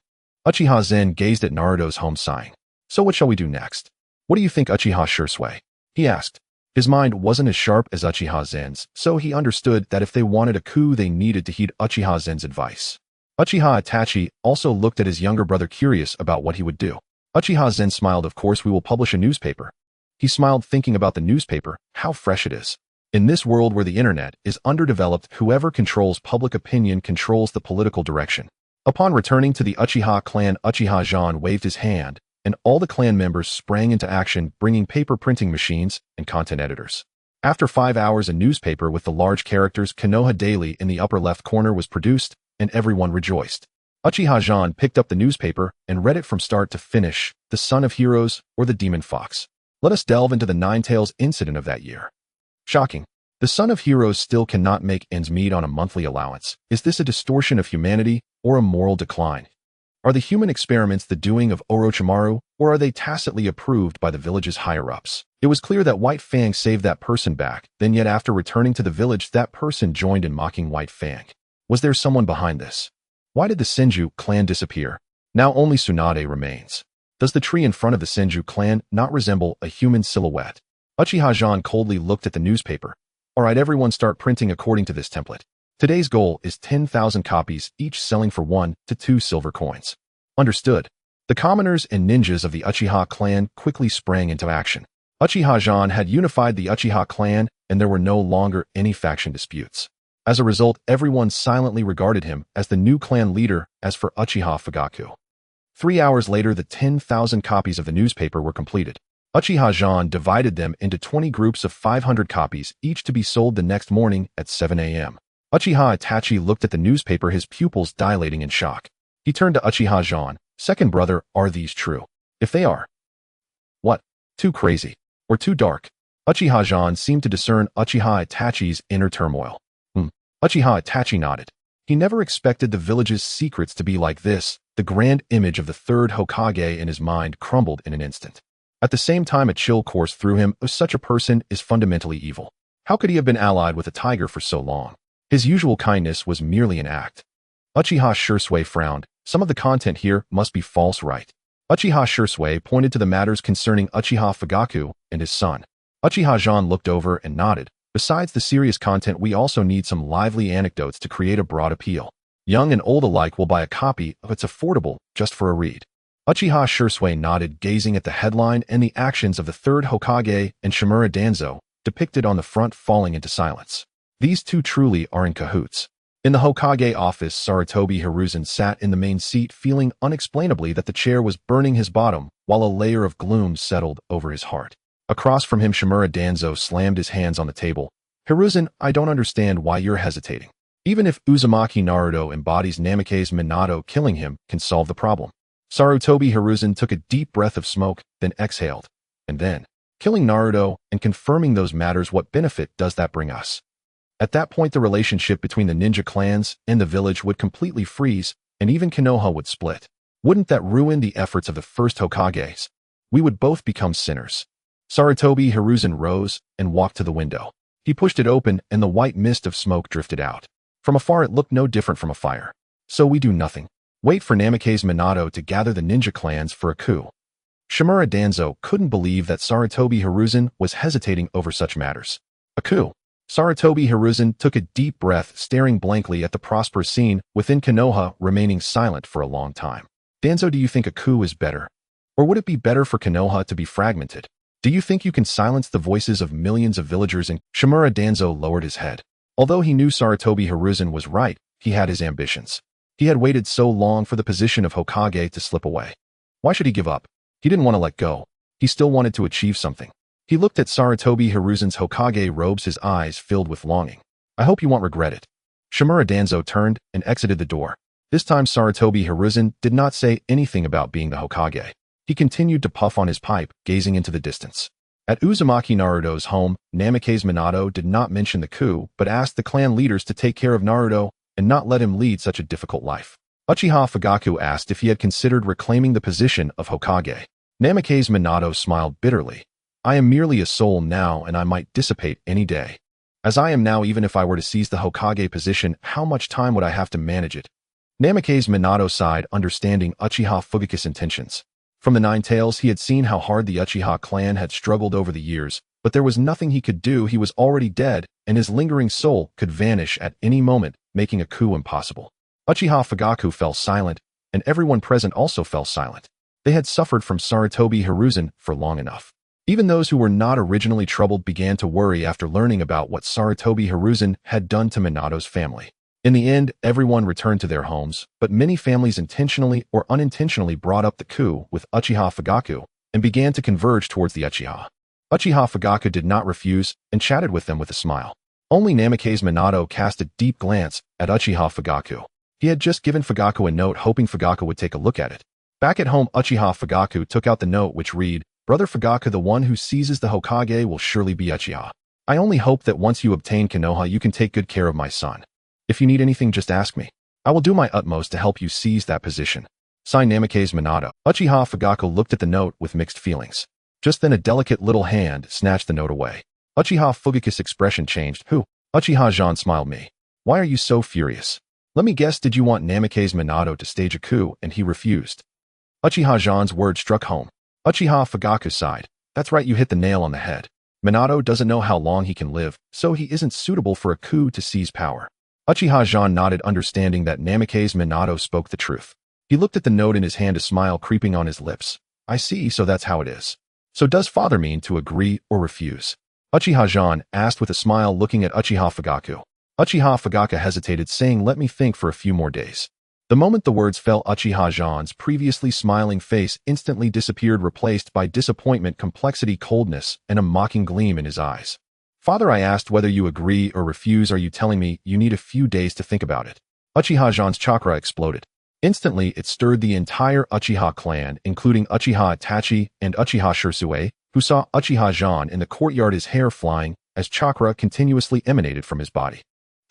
Uchiha Zhan gazed at Naruto's home sighing. So what shall we do next? What do you think, Uchiha Shursui? He asked. His mind wasn't as sharp as Uchiha Zan's, so he understood that if they wanted a coup, they needed to heed Uchiha Zan's advice. Uchiha Itachi also looked at his younger brother, curious about what he would do. Uchiha Zhan smiled. Of course, we will publish a newspaper. He smiled, thinking about the newspaper, how fresh it is. In this world where the internet is underdeveloped, whoever controls public opinion controls the political direction. Upon returning to the Uchiha clan, Uchiha Zhan waved his hand, and all the clan members sprang into action, bringing paper printing machines and content editors. After 5 hours, a newspaper with the large characters Konoha Daily in the upper left corner was produced, and everyone rejoiced. Uchiha Zhan picked up the newspaper and read it from start to finish, The Son of Heroes or the Demon Fox. Let us delve into the Nine-Tails incident of that year. Shocking. The Son of Heroes still cannot make ends meet on a monthly allowance. Is this a distortion of humanity or a moral decline? Are the human experiments the doing of Orochimaru, or are they tacitly approved by the village's higher-ups? It was clear that White Fang saved that person back, then yet after returning to the village, that person joined in mocking White Fang. Was there someone behind this? Why did the Senju clan disappear? Now only Tsunade remains. Does the tree in front of the Senju clan not resemble a human silhouette? Uchiha Zhan coldly looked at the newspaper. Alright, everyone, start printing according to this template. Today's goal is 10,000 copies, each selling for 1 to 2 silver coins. Understood. The commoners and ninjas of the Uchiha clan quickly sprang into action. Uchiha Zhan had unified the Uchiha clan, and there were no longer any faction disputes. As a result, everyone silently regarded him as the new clan leader. As for Uchiha Fugaku, 3 hours later, the 10,000 copies of the newspaper were completed. Uchiha Zhan divided them into 20 groups of 500 copies, each to be sold the next morning at 7 a.m. Uchiha Itachi looked at the newspaper, his pupils dilating in shock. He turned to Uchiha Zhan. Second brother, are these true? If they are, what? Too crazy. Or too dark? Uchiha Zhan seemed to discern Uchiha Itachi's inner turmoil. Uchiha Itachi nodded. He never expected the village's secrets to be like this. The grand image of the third Hokage in his mind crumbled in an instant. At the same time, a chill coursed through him. Such a person is fundamentally evil. How could he have been allied with a tiger for so long? His usual kindness was merely an act. Uchiha Shursui frowned. Some of the content here must be false, right? Uchiha Shursui pointed to the matters concerning Uchiha Fugaku and his son. Uchiha Zhan looked over and nodded. Besides the serious content, we also need some lively anecdotes to create a broad appeal. Young and old alike will buy a copy if it's affordable, just for a read. Uchiha Shursui nodded, gazing at the headline and the actions of the third Hokage and Shimura Danzo, depicted on the front, falling into silence. These two truly are in cahoots. In the Hokage office, Sarutobi Hiruzen sat in the main seat, feeling unexplainably that the chair was burning his bottom, while a layer of gloom settled over his heart. Across from him, Shimura Danzo slammed his hands on the table. Hiruzen, I don't understand why you're hesitating. Even if Uzumaki Naruto embodies Namake's Minato, killing him can solve the problem. Sarutobi Hiruzen took a deep breath of smoke, then exhaled. And then, killing Naruto and confirming those matters, what benefit does that bring us? At that point, the relationship between the ninja clans and the village would completely freeze, and even Konoha would split. Wouldn't that ruin the efforts of the first Hokages? We would both become sinners. Sarutobi Hiruzen rose and walked to the window. He pushed it open, and the white mist of smoke drifted out. From afar, it looked no different from a fire. So we do nothing. Wait for Namake's Minato to gather the ninja clans for a coup. Shimura Danzo couldn't believe that Sarutobi Hiruzen was hesitating over such matters. A coup. Sarutobi Hiruzen took a deep breath, staring blankly at the prosperous scene within Konoha, remaining silent for a long time. Danzo, do you think a coup is better? Or would it be better for Konoha to be fragmented? Do you think you can silence the voices of millions of villagers? And Shimura Danzo lowered his head. Although he knew Sarutobi Hiruzen was right, he had his ambitions. He had waited so long for the position of Hokage to slip away. Why should he give up? He didn't want to let go. He still wanted to achieve something. He looked at Sarutobi Hiruzen's Hokage robes, his eyes filled with longing. I hope you won't regret it. Shimura Danzo turned and exited the door. This time Sarutobi Hiruzen did not say anything about being the Hokage. He continued to puff on his pipe, gazing into the distance. At Uzumaki Naruto's home, Namake's Minato did not mention the coup, but asked the clan leaders to take care of Naruto and not let him lead such a difficult life. Uchiha Fugaku asked if he had considered reclaiming the position of Hokage. Namake's Minato smiled bitterly. I am merely a soul now, and I might dissipate any day. As I am now, even if I were to seize the Hokage position, how much time would I have to manage it? Namikaze Minato sighed, understanding Uchiha Fugaku's intentions. From the Nine Tails, he had seen how hard the Uchiha clan had struggled over the years, but there was nothing he could do. He was already dead, and his lingering soul could vanish at any moment, making a coup impossible. Uchiha Fugaku fell silent, and everyone present also fell silent. They had suffered from Sarutobi Hiruzen for long enough. Even those who were not originally troubled began to worry after learning about what Sarutobi Hiruzen had done to Minato's family. In the end, everyone returned to their homes, but many families intentionally or unintentionally brought up the coup with Uchiha Fugaku and began to converge towards the Uchiha. Uchiha Fugaku did not refuse and chatted with them with a smile. Only Namikaze Minato cast a deep glance at Uchiha Fugaku. He had just given Fugaku a note, hoping Fugaku would take a look at it. Back at home, Uchiha Fugaku took out the note, which read, "Brother Fugaku, the one who seizes the Hokage will surely be Uchiha. I only hope that once you obtain Konoha, you can take good care of my son. If you need anything, just ask me. I will do my utmost to help you seize that position." Signed, Namikaze Minato. Uchiha Fugaku looked at the note with mixed feelings. Just then a delicate little hand snatched the note away. Uchiha Fugaku's expression changed. "Who?" Uchiha Zhan smiled. "Me. Why are you so furious? Let me guess, did you want Namikaze Minato to stage a coup and he refused?" Uchiha Zhan's words struck home. Uchiha Fugaku sighed. "That's right, you hit the nail on the head. Minato doesn't know how long he can live, so he isn't suitable for a coup to seize power." Uchiha Zhan nodded, understanding that Namikaze Minato spoke the truth. He looked at the note in his hand, a smile creeping on his lips. "I see, so that's how it is. So does father mean to agree or refuse?" Uchiha Zhan asked with a smile, looking at Uchiha Fugaku. Uchiha Fugaku hesitated, saying, "Let me think for a few more days." The moment the words fell, Uchiha Zhan's previously smiling face instantly disappeared, replaced by disappointment, complexity, coldness, and a mocking gleam in his eyes. "Father, I asked whether you agree or refuse. Are you telling me you need a few days to think about it?" Uchiha Zhan's chakra exploded. Instantly, it stirred the entire Uchiha clan, including Uchiha Itachi and Uchiha Shisui, who saw Uchiha Zhan in the courtyard, his hair flying, as chakra continuously emanated from his body.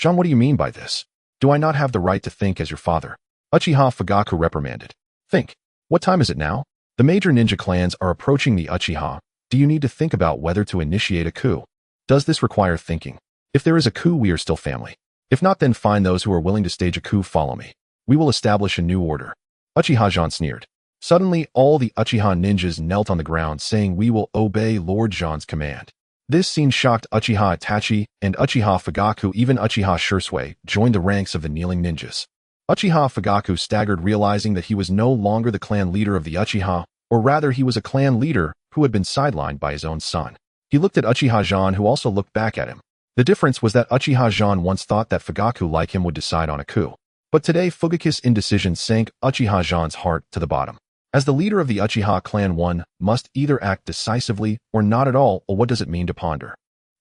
"Zhan, what do you mean by this? Do I not have the right to think as your father?" Uchiha Fugaku reprimanded. "Think. What time is it now? The major ninja clans are approaching the Uchiha. Do you need to think about whether to initiate a coup? Does this require thinking? If there is a coup, we are still family. If not, then find those who are willing to stage a coup. Follow me. We will establish a new order." Uchiha Zhan sneered. Suddenly, all the Uchiha ninjas knelt on the ground, saying, "We will obey Lord Zhan's command." This scene shocked Uchiha Itachi and Uchiha Fugaku. Even Uchiha Shisui joined the ranks of the kneeling ninjas. Uchiha Fugaku staggered, realizing that he was no longer the clan leader of the Uchiha, or rather he was a clan leader who had been sidelined by his own son. He looked at Uchiha Zhan, who also looked back at him. The difference was that Uchiha Zhan once thought that Fugaku, like him, would decide on a coup. But today, Fugaku's indecision sank Uchiha Zhan's heart to the bottom. As the leader of the Uchiha clan, one must either act decisively or not at all. Or what does it mean to ponder?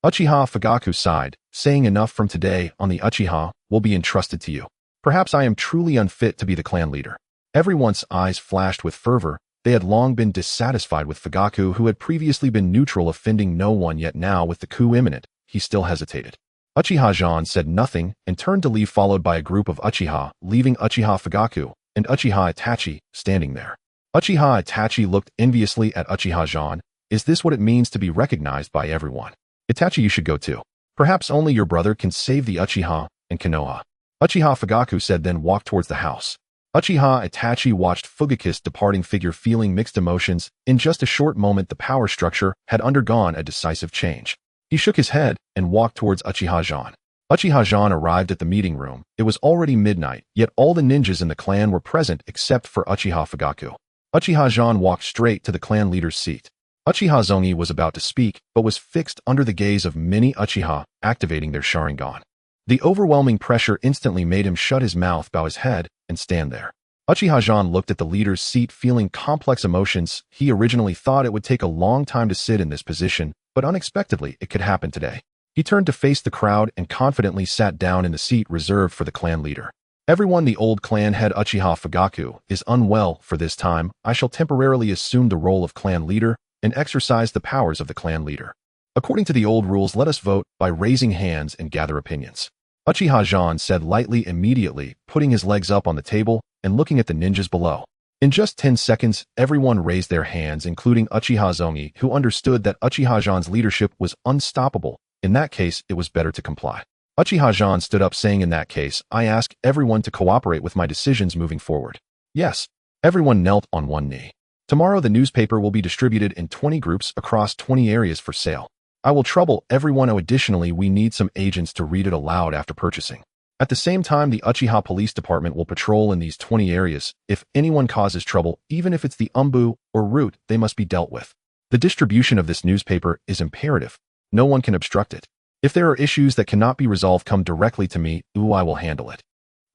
Uchiha Fugaku sighed, saying, "Enough. From today on, the Uchiha will be entrusted to you. Perhaps I am truly unfit to be the clan leader." Everyone's eyes flashed with fervor. They had long been dissatisfied with Fugaku, who had previously been neutral, offending no one, yet now, with the coup imminent, he still hesitated. Uchiha Zhan said nothing and turned to leave, followed by a group of Uchiha, leaving Uchiha Fugaku and Uchiha Itachi standing there. Uchiha Itachi looked enviously at Uchiha Zhan. "Is this what it means to be recognized by everyone? Itachi, you should go too. Perhaps only your brother can save the Uchiha and Konoha." Uchiha Fugaku said, then walked towards the house. Uchiha Itachi watched Fugaku's departing figure, feeling mixed emotions. In just a short moment, the power structure had undergone a decisive change. He shook his head and walked towards Uchiha Zhan. Uchiha Zhan arrived at the meeting room. It was already midnight, yet all the ninjas in the clan were present except for Uchiha Fugaku. Uchiha Zhan walked straight to the clan leader's seat. Uchiha Zongi was about to speak, but was fixed under the gaze of many Uchiha, activating their Sharingan. The overwhelming pressure instantly made him shut his mouth, bow his head, and stand there. Uchiha Zhan looked at the leader's seat, feeling complex emotions. He originally thought it would take a long time to sit in this position, but unexpectedly, it could happen today. He turned to face the crowd and confidently sat down in the seat reserved for the clan leader. "Everyone, the old clan head Uchiha Fugaku is unwell for this time. I shall temporarily assume the role of clan leader and exercise the powers of the clan leader. According to the old rules, let us vote by raising hands and gather opinions." Uchiha Zhan said lightly, immediately putting his legs up on the table and looking at the ninjas below. In just 10 seconds, everyone raised their hands, including Uchiha Zongi, who understood that Uchiha Zhan's leadership was unstoppable In that case, it was better to comply. Uchiha Zhan stood up saying, in that case, I ask everyone to cooperate with my decisions moving forward. Yes. Everyone knelt on one knee. Tomorrow the newspaper will be distributed in 20 groups across 20 areas for sale. I will trouble everyone. Additionally, we need some agents to read it aloud after purchasing. At the same time, the Uchiha Police Department will patrol in these 20 areas. If anyone causes trouble, even if it's the umbu or root, they must be dealt with. The distribution of this newspaper is imperative. No one can obstruct it. If there are issues that cannot be resolved, come directly to me. I will handle it.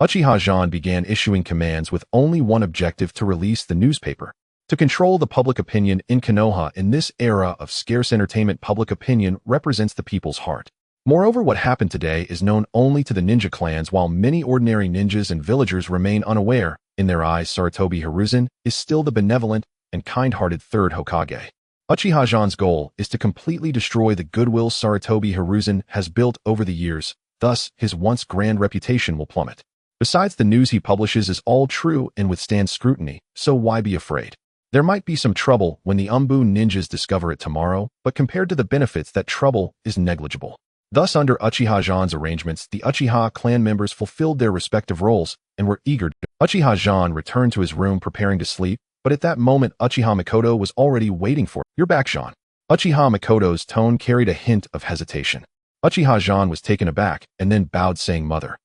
Uchiha Zhan began issuing commands with only one objective: to release the newspaper. To control the public opinion in Konoha in this era of scarce entertainment, public opinion represents the people's heart. Moreover, what happened today is known only to the ninja clans, while many ordinary ninjas and villagers remain unaware. In their eyes, Sarutobi Hiruzen is still the benevolent and kind-hearted third Hokage. Uchiha Zhan's goal is to completely destroy the goodwill Sarutobi Hiruzen has built over the years, thus his once grand reputation will plummet. Besides, the news he publishes is all true and withstands scrutiny, so why be afraid? There might be some trouble when the umbu ninjas discover it tomorrow, but compared to the benefits, that trouble is negligible. Thus, under Uchiha Zhan's arrangements, the Uchiha clan members fulfilled their respective roles and were eager. Uchiha Zhan returned to his room preparing to sleep, but at that moment Uchiha Mikoto was already waiting for him. You're back, Zhan. Uchiha Mikoto's tone carried a hint of hesitation. Uchiha Zhan was taken aback and then bowed, saying, Mother.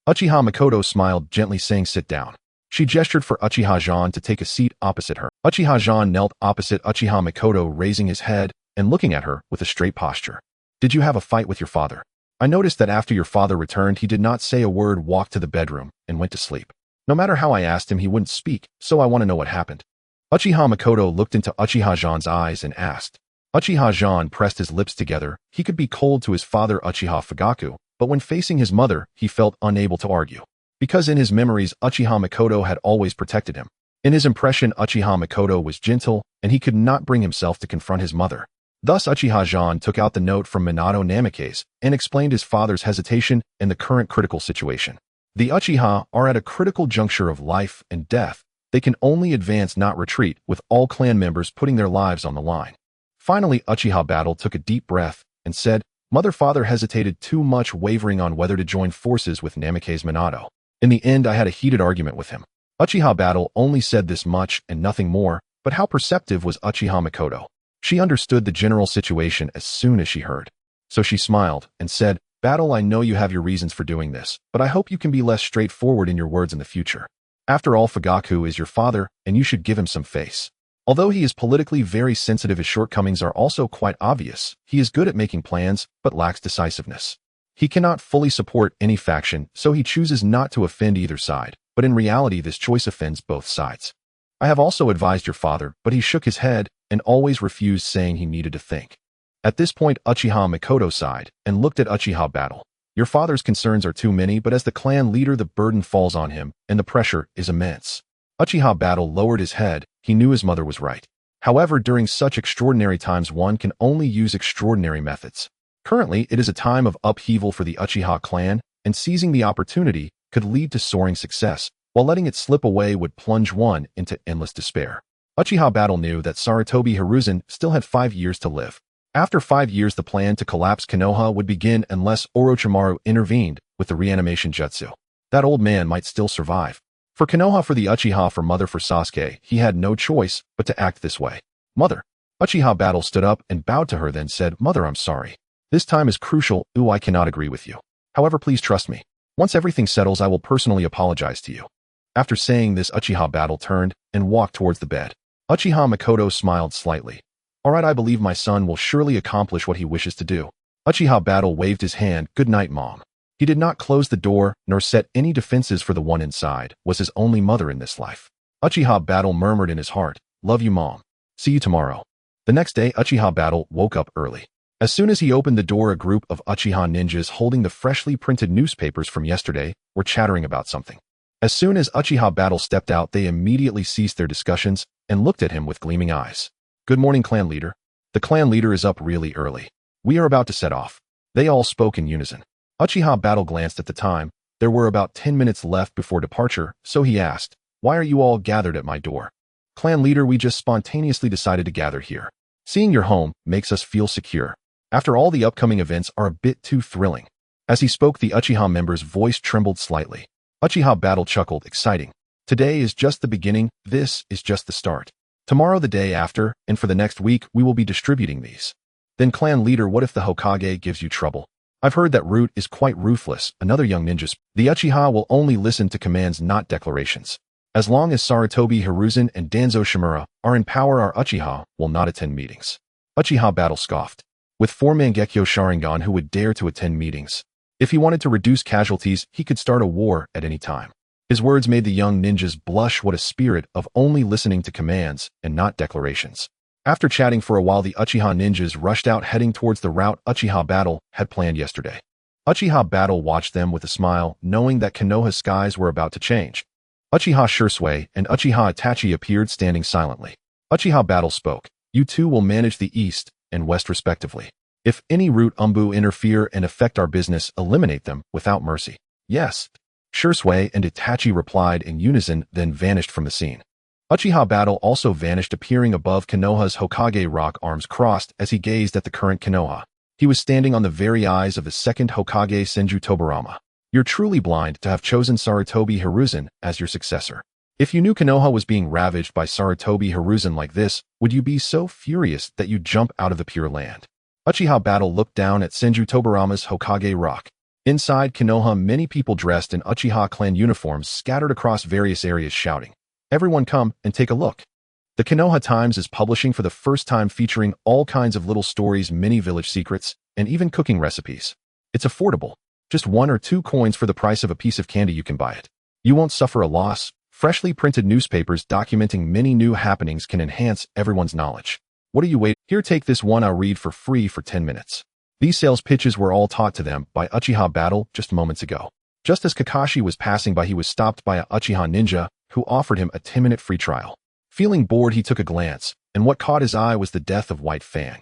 Uchiha Mikoto smiled gently, saying, Sit down. She gestured for Uchiha Zhan to take a seat opposite her. Uchiha Zhan knelt opposite Uchiha Mikoto, raising his head and looking at her with a straight posture. Did you have a fight with your father? I noticed that after your father returned, he did not say a word, walked to the bedroom, and went to sleep. No matter how I asked him, he wouldn't speak, so I want to know what happened. Uchiha Mikoto looked into Uchiha Zhan's eyes and asked. Uchiha Zhan pressed his lips together. He could be cold to his father Uchiha Fugaku, but when facing his mother, he felt unable to argue. Because in his memories, Uchiha Mikoto had always protected him. In his impression, Uchiha Mikoto was gentle, and he could not bring himself to confront his mother. Thus, Uchiha Zhan took out the note from Minato Namikaze and explained his father's hesitation and the current critical situation. The Uchiha are at a critical juncture of life and death. They can only advance, not retreat, with all clan members putting their lives on the line. Finally, Uchiha Battle took a deep breath and said, Father hesitated too much, wavering on whether to join forces with Namikaze Minato. In the end, I had a heated argument with him. Uchiha Battle only said this much and nothing more, but how perceptive was Uchiha Mikoto? She understood the general situation as soon as she heard. So she smiled and said, Battle, I know you have your reasons for doing this, but I hope you can be less straightforward in your words in the future. After all, Fugaku is your father, and you should give him some face. Although he is politically very sensitive, his shortcomings are also quite obvious. He is good at making plans, but lacks decisiveness. He cannot fully support any faction, so he chooses not to offend either side, but in reality this choice offends both sides. I have also advised your father, but he shook his head and always refused, saying he needed to think. At this point, Uchiha Mikoto sighed and looked at Uchiha Battle. Your father's concerns are too many, but as the clan leader the burden falls on him, and the pressure is immense. Uchiha Battle lowered his head. He knew his mother was right. However, during such extraordinary times one can only use extraordinary methods. Currently, it is a time of upheaval for the Uchiha clan, and seizing the opportunity could lead to soaring success, while letting it slip away would plunge one into endless despair. Uchiha Battle knew that Sarutobi Hiruzen still had 5 years to live. After 5 years, the plan to collapse Konoha would begin unless Orochimaru intervened with the reanimation jutsu. That old man might still survive. For Konoha, for the Uchiha, for mother, for Sasuke, he had no choice but to act this way. Mother. Uchiha Battle stood up and bowed to her, then said, Mother, I'm sorry. This time is crucial. I cannot agree with you. However, please trust me. Once everything settles, I will personally apologize to you. After saying this, Uchiha Battle turned and walked towards the bed. Uchiha Mikoto smiled slightly. All right, I believe my son will surely accomplish what he wishes to do. Uchiha Battle waved his hand. Good night, Mom. He did not close the door nor set any defenses, for the one inside was his only mother in this life. Uchiha Battle murmured in his heart, Love you, Mom. See you tomorrow. The next day, Uchiha Battle woke up early. As soon as he opened the door, a group of Uchiha ninjas holding the freshly printed newspapers from yesterday were chattering about something. As soon as Uchiha Battle stepped out, they immediately ceased their discussions and looked at him with gleaming eyes. Good morning, clan leader. The clan leader is up really early. We are about to set off. They all spoke in unison. Uchiha Battle glanced at the time. There were about 10 minutes left before departure, so he asked, Why are you all gathered at my door? Clan leader, we just spontaneously decided to gather here. Seeing your home makes us feel secure. After all, the upcoming events are a bit too thrilling. As he spoke, the Uchiha member's voice trembled slightly. Uchiha Battle chuckled, exciting. Today is just the beginning, this is just the start. Tomorrow, the day after, and for the next week, we will be distributing these. Then clan leader, what if the Hokage gives you trouble? I've heard that Root is quite ruthless, another young ninja. The Uchiha will only listen to commands, not declarations. As long as Sarutobi Hiruzen and Danzo Shimura are in power, our Uchiha will not attend meetings. Uchiha Battle scoffed. With 4 Mangekyo Sharingan, who would dare to attend meetings? If he wanted to reduce casualties, he could start a war at any time. His words made the young ninjas blush. What a spirit of only listening to commands and not declarations. After chatting for a while, the Uchiha ninjas rushed out, heading towards the route Uchiha Battle had planned yesterday. Uchiha Battle watched them with a smile, knowing that Konoha's skies were about to change. Uchiha Shursui and Uchiha Itachi appeared, standing silently. Uchiha Battle spoke. You two will manage the east and west respectively. If any Root Umbu interfere and affect our business, eliminate them without mercy. Yes. Shursui and Itachi replied in unison, then vanished from the scene. Uchiha Battle also vanished, appearing above Konoha's Hokage rock, arms crossed as he gazed at the current Konoha. He was standing on the very eyes of the second Hokage, Senju Tobirama. You're truly blind to have chosen Sarutobi Hiruzen as your successor. If you knew Konoha was being ravaged by Sarutobi Hiruzen like this, would you be so furious that you'd jump out of the Pure Land? Uchiha Battle looked down at Senju Tobirama's Hokage rock. Inside Konoha, many people dressed in Uchiha clan uniforms scattered across various areas, shouting, "Everyone come and take a look." The Konoha Times is publishing for the first time, featuring all kinds of little stories, mini village secrets, and even cooking recipes. It's affordable. Just 1 or 2 coins for the price of a piece of candy, you can buy it. You won't suffer a loss. Freshly printed newspapers documenting many new happenings can enhance everyone's knowledge. What are you waiting? Here, take this one I'll read for free for 10 minutes. These sales pitches were all taught to them by Uchiha Battle just moments ago. Just as Kakashi was passing by, he was stopped by a Uchiha ninja who offered him a 10-minute free trial. Feeling bored, he took a glance, and what caught his eye was the death of White Fang.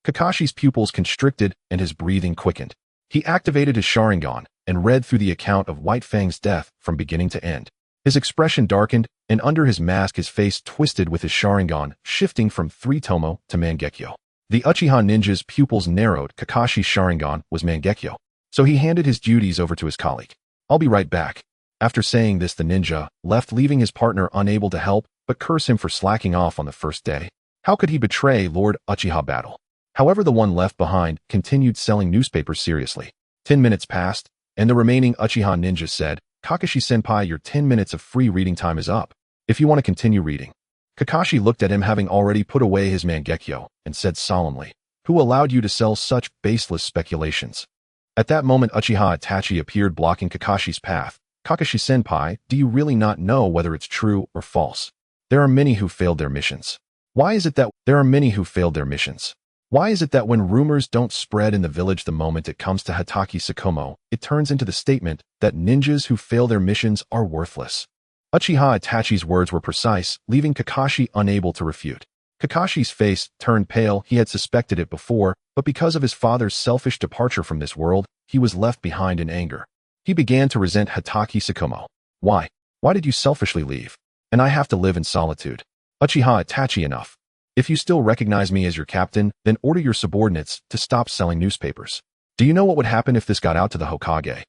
Kakashi's pupils constricted and his breathing quickened. He activated his Sharingan and read through the account of White Fang's death from beginning to end. His expression darkened, and under his mask his face twisted with his Sharingan, shifting from 3 Tomo to Mangekyo. The Uchiha ninja's pupils narrowed. Kakashi's Sharingan was Mangekyo, so he handed his duties over to his colleague. I'll be right back. After saying this, the ninja left, leaving his partner unable to help but curse him for slacking off on the first day. How could he betray Lord Uchiha Battle? However, the one left behind continued selling newspapers seriously. 10 minutes passed, and the remaining Uchiha ninja said, Kakashi-senpai, your 10 minutes of free reading time is up. If you want to continue reading. Kakashi looked at him, having already put away his Mangekyo, and said solemnly, Who allowed you to sell such baseless speculations? At that moment, Uchiha Itachi appeared, blocking Kakashi's path. Kakashi-senpai, do you really not know whether it's true or false? There are many who failed their missions. Why is it that when rumors don't spread in the village the moment it comes to Hatake Sakomo, it turns into the statement that ninjas who fail their missions are worthless? Uchiha Itachi's words were precise, leaving Kakashi unable to refute. Kakashi's face turned pale. He had suspected it before, but because of his father's selfish departure from this world, he was left behind in anger. He began to resent Hatake Sakomo. Why? Why did you selfishly leave? And I have to live in solitude. Uchiha Itachi, enough. If you still recognize me as your captain, then order your subordinates to stop selling newspapers. Do you know what would happen if this got out to the Hokage?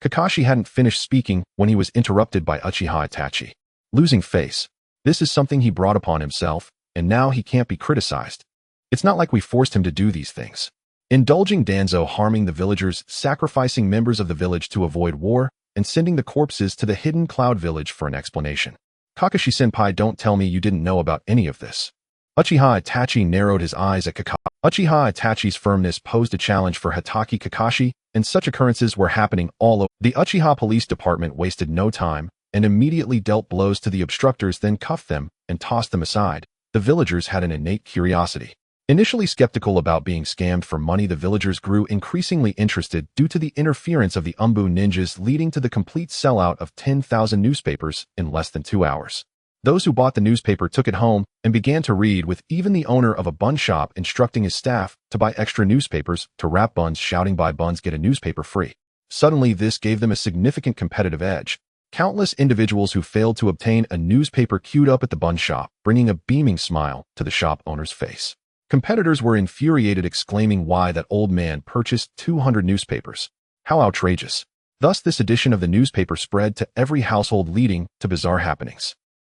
Kakashi hadn't finished speaking when he was interrupted by Uchiha Itachi. Losing face. This is something he brought upon himself, and now he can't be criticized. It's not like we forced him to do these things. Indulging Danzo, harming the villagers, sacrificing members of the village to avoid war, and sending the corpses to the hidden cloud village for an explanation. Kakashi-senpai, don't tell me you didn't know about any of this. Uchiha Itachi narrowed his eyes at Kakashi. Uchiha Itachi's firmness posed a challenge for Hatake Kakashi, and such occurrences were happening all over. The Uchiha police department wasted no time and immediately dealt blows to the obstructors, then cuffed them and tossed them aside. The villagers had an innate curiosity. Initially skeptical about being scammed for money, the villagers grew increasingly interested due to the interference of the Umbu ninjas, leading to the complete sellout of 10,000 newspapers in less than 2 hours. Those who bought the newspaper took it home and began to read, with even the owner of a bun shop instructing his staff to buy extra newspapers to wrap buns, shouting, "Buy buns, get a newspaper free." Suddenly, this gave them a significant competitive edge. Countless individuals who failed to obtain a newspaper queued up at the bun shop, bringing a beaming smile to the shop owner's face. Competitors were infuriated, exclaiming why that old man purchased 200 newspapers. How outrageous. Thus, this edition of the newspaper spread to every household, leading to bizarre happenings.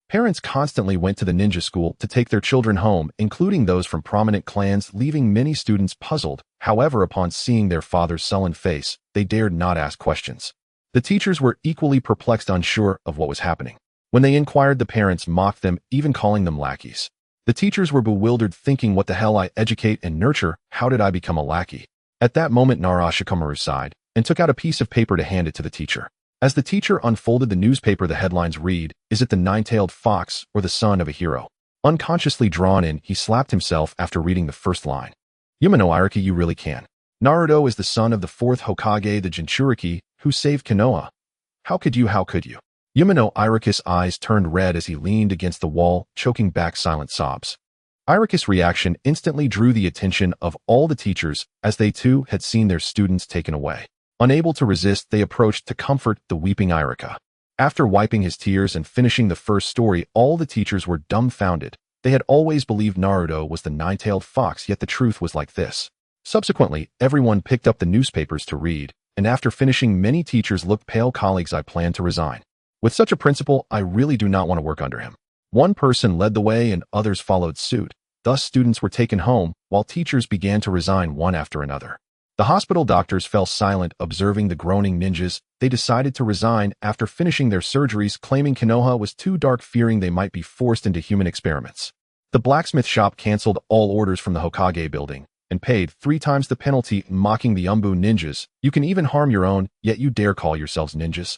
Parents constantly went to the ninja school to take their children home, including those from prominent clans, leaving many students puzzled. However, upon seeing their father's sullen face, they dared not ask questions. The teachers were equally perplexed, unsure of what was happening. When they inquired, the parents mocked them, even calling them lackeys. The teachers were bewildered, thinking, what the hell, I educate and nurture, how did I become a lackey? At that moment, Narashikamaru sighed and took out a piece of paper to hand it to the teacher. As the teacher unfolded the newspaper, the headlines read, "Is it the nine-tailed fox or the son of a hero?" Unconsciously drawn in, he slapped himself after reading the first line. Yuma no Iriki, you really can. Naruto is the son of the fourth Hokage, the Jinchuriki, who saved Konoha. How could you? Yuma no Iriku's eyes turned red as he leaned against the wall, choking back silent sobs. Iriku's reaction instantly drew the attention of all the teachers, as they too had seen their students taken away. Unable to resist, they approached to comfort the weeping Irika. After wiping his tears and finishing the first story, all the teachers were dumbfounded. They had always believed Naruto was the nine-tailed fox, yet the truth was like this. Subsequently, everyone picked up the newspapers to read, and after finishing, many teachers looked pale. Colleagues, I plan to resign. With such a principal, I really do not want to work under him. One person led the way and others followed suit. Thus, students were taken home, while teachers began to resign one after another. The hospital doctors fell silent, observing the groaning ninjas. They decided to resign after finishing their surgeries, claiming Konoha was too dark, fearing they might be forced into human experiments. The blacksmith shop canceled all orders from the Hokage building and paid 3 times the penalty, mocking the Umbu ninjas. You can even harm your own, yet you dare call yourselves ninjas.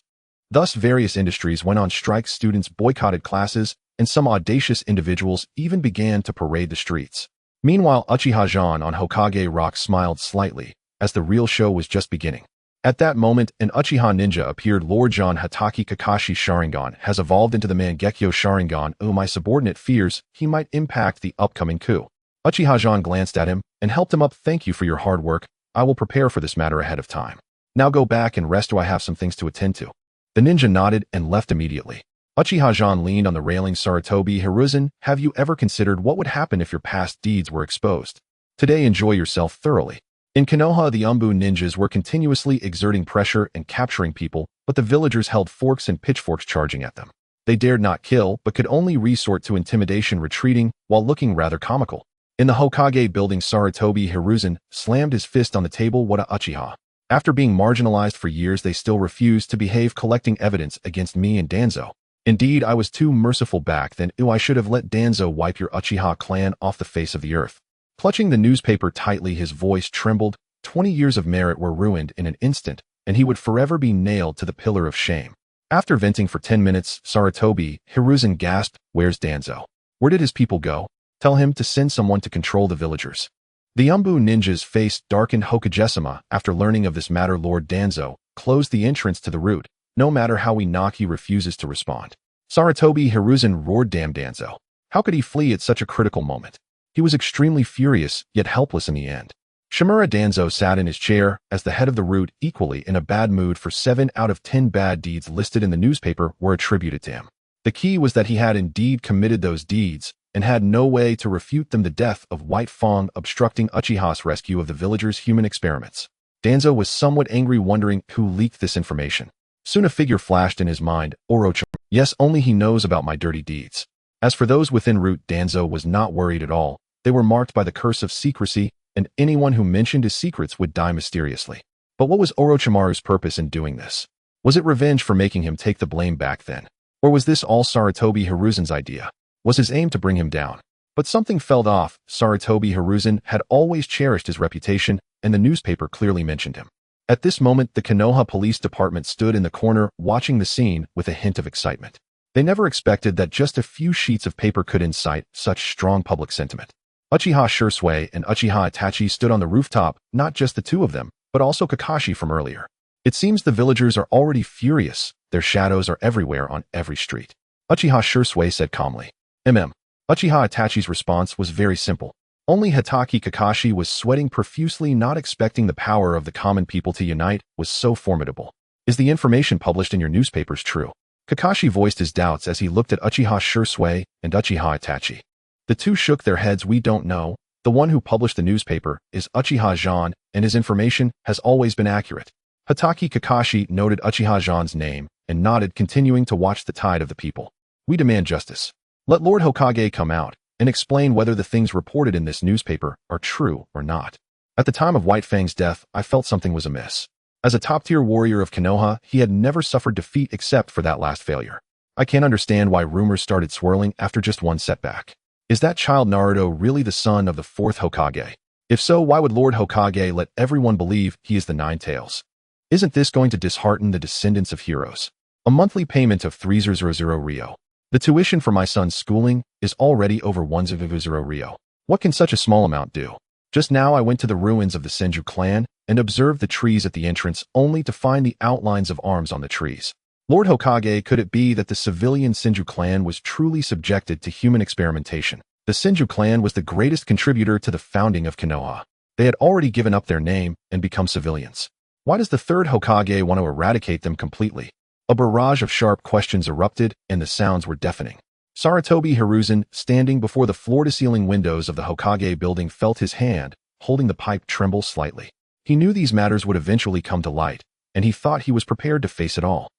Thus, various industries went on strike, students boycotted classes, and some audacious individuals even began to parade the streets. Meanwhile, Uchiha Zhan on Hokage Rock smiled slightly, as the real show was just beginning. At that moment, an Uchiha ninja appeared. Lord Zhan Hatake Kakashi's Sharingan has evolved into the Mangekyo Sharingan. Oh, my subordinate fears he might impact the upcoming coup. Uchiha Zhan glanced at him and helped him up. Thank you for your hard work. I will prepare for this matter ahead of time. Now go back and rest. Do I have some things to attend to? The ninja nodded and left immediately. Uchiha Zhan leaned on the railing. Sarutobi Hiruzen, have you ever considered what would happen if your past deeds were exposed? Today, enjoy yourself thoroughly. In Konoha, the Umbu ninjas were continuously exerting pressure and capturing people, but the villagers held forks and pitchforks charging at them. They dared not kill, but could only resort to intimidation, retreating while looking rather comical. In the Hokage building, Sarutobi Hiruzen slammed his fist on the table. What a Uchiha. After being marginalized for years, they still refused to behave, collecting evidence against me and Danzo. Indeed, I was too merciful back then. I should have let Danzo wipe your Uchiha clan off the face of the earth. Clutching the newspaper tightly, his voice trembled. 20 years of merit were ruined in an instant, and he would forever be nailed to the pillar of shame. After venting for 10 minutes, Sarutobi Hiruzen gasped, where's Danzo? Where did his people go? Tell him to send someone to control the villagers. The Umbu ninjas' face darkened. Hokage-sama, after learning of this matter, Lord Danzo closed the entrance to the route. No matter how we knock, he refuses to respond. Sarutobi Hiruzen roared, damn Danzo. How could he flee at such a critical moment? He was extremely furious, yet helpless in the end. Shimura Danzo sat in his chair as the head of the route, equally in a bad mood, for 7 out of 10 bad deeds listed in the newspaper were attributed to him. The key was that he had indeed committed those deeds and had no way to refute them. The death of White Fang obstructing Uchiha's rescue of the villagers' human experiments. Danzo was somewhat angry, wondering who leaked this information. Soon a figure flashed in his mind, Orochimaru. Yes, only he knows about my dirty deeds. As for those within route, Danzo was not worried at all. They were marked by the curse of secrecy, and anyone who mentioned his secrets would die mysteriously. But what was Orochimaru's purpose in doing this? Was it revenge for making him take the blame back then? Or was this all Sarutobi Hiruzen's idea? Was his aim to bring him down? But something felt off. Sarutobi Hiruzen had always cherished his reputation, and the newspaper clearly mentioned him. At this moment, the Konoha Police Department stood in the corner, watching the scene with a hint of excitement. They never expected that just a few sheets of paper could incite such strong public sentiment. Uchiha Shursui and Uchiha Itachi stood on the rooftop, not just the two of them, but also Kakashi from earlier. It seems the villagers are already furious. Their shadows are everywhere on every street. Uchiha Shursui said calmly. Uchiha Itachi's response was very simple. Only Hatake Kakashi was sweating profusely, not expecting the power of the common people to unite was so formidable. Is the information published in your newspapers true? Kakashi voiced his doubts as he looked at Uchiha Shursui and Uchiha Itachi. The two shook their heads. We don't know. The one who published the newspaper is Uchiha Zhan, and his information has always been accurate. Hatake Kakashi noted Uchiha Zhan's name and nodded, continuing to watch the tide of the people. We demand justice. Let Lord Hokage come out and explain whether the things reported in this newspaper are true or not. At the time of White Fang's death, I felt something was amiss. As a top-tier warrior of Konoha, he had never suffered defeat except for that last failure. I can't understand why rumors started swirling after just one setback. Is that child Naruto really the son of the 4th Hokage? If so, why would Lord Hokage let everyone believe he is the Nine Tails? Isn't this going to dishearten the descendants of heroes? A monthly payment of 300 Ryo. The tuition for my son's schooling is already over 100 Ryo. What can such a small amount do? Just now I went to the ruins of the Senju clan and observed the trees at the entrance only to find the outlines of arms on the trees. Lord Hokage, could it be that the civilian Senju clan was truly subjected to human experimentation? The Senju clan was the greatest contributor to the founding of Konoha. They had already given up their name and become civilians. Why does the 3rd Hokage want to eradicate them completely? A barrage of sharp questions erupted, and the sounds were deafening. Sarutobi Hiruzen, standing before the floor-to-ceiling windows of the Hokage building, felt his hand, holding the pipe, tremble slightly. He knew these matters would eventually come to light, and he thought he was prepared to face it all.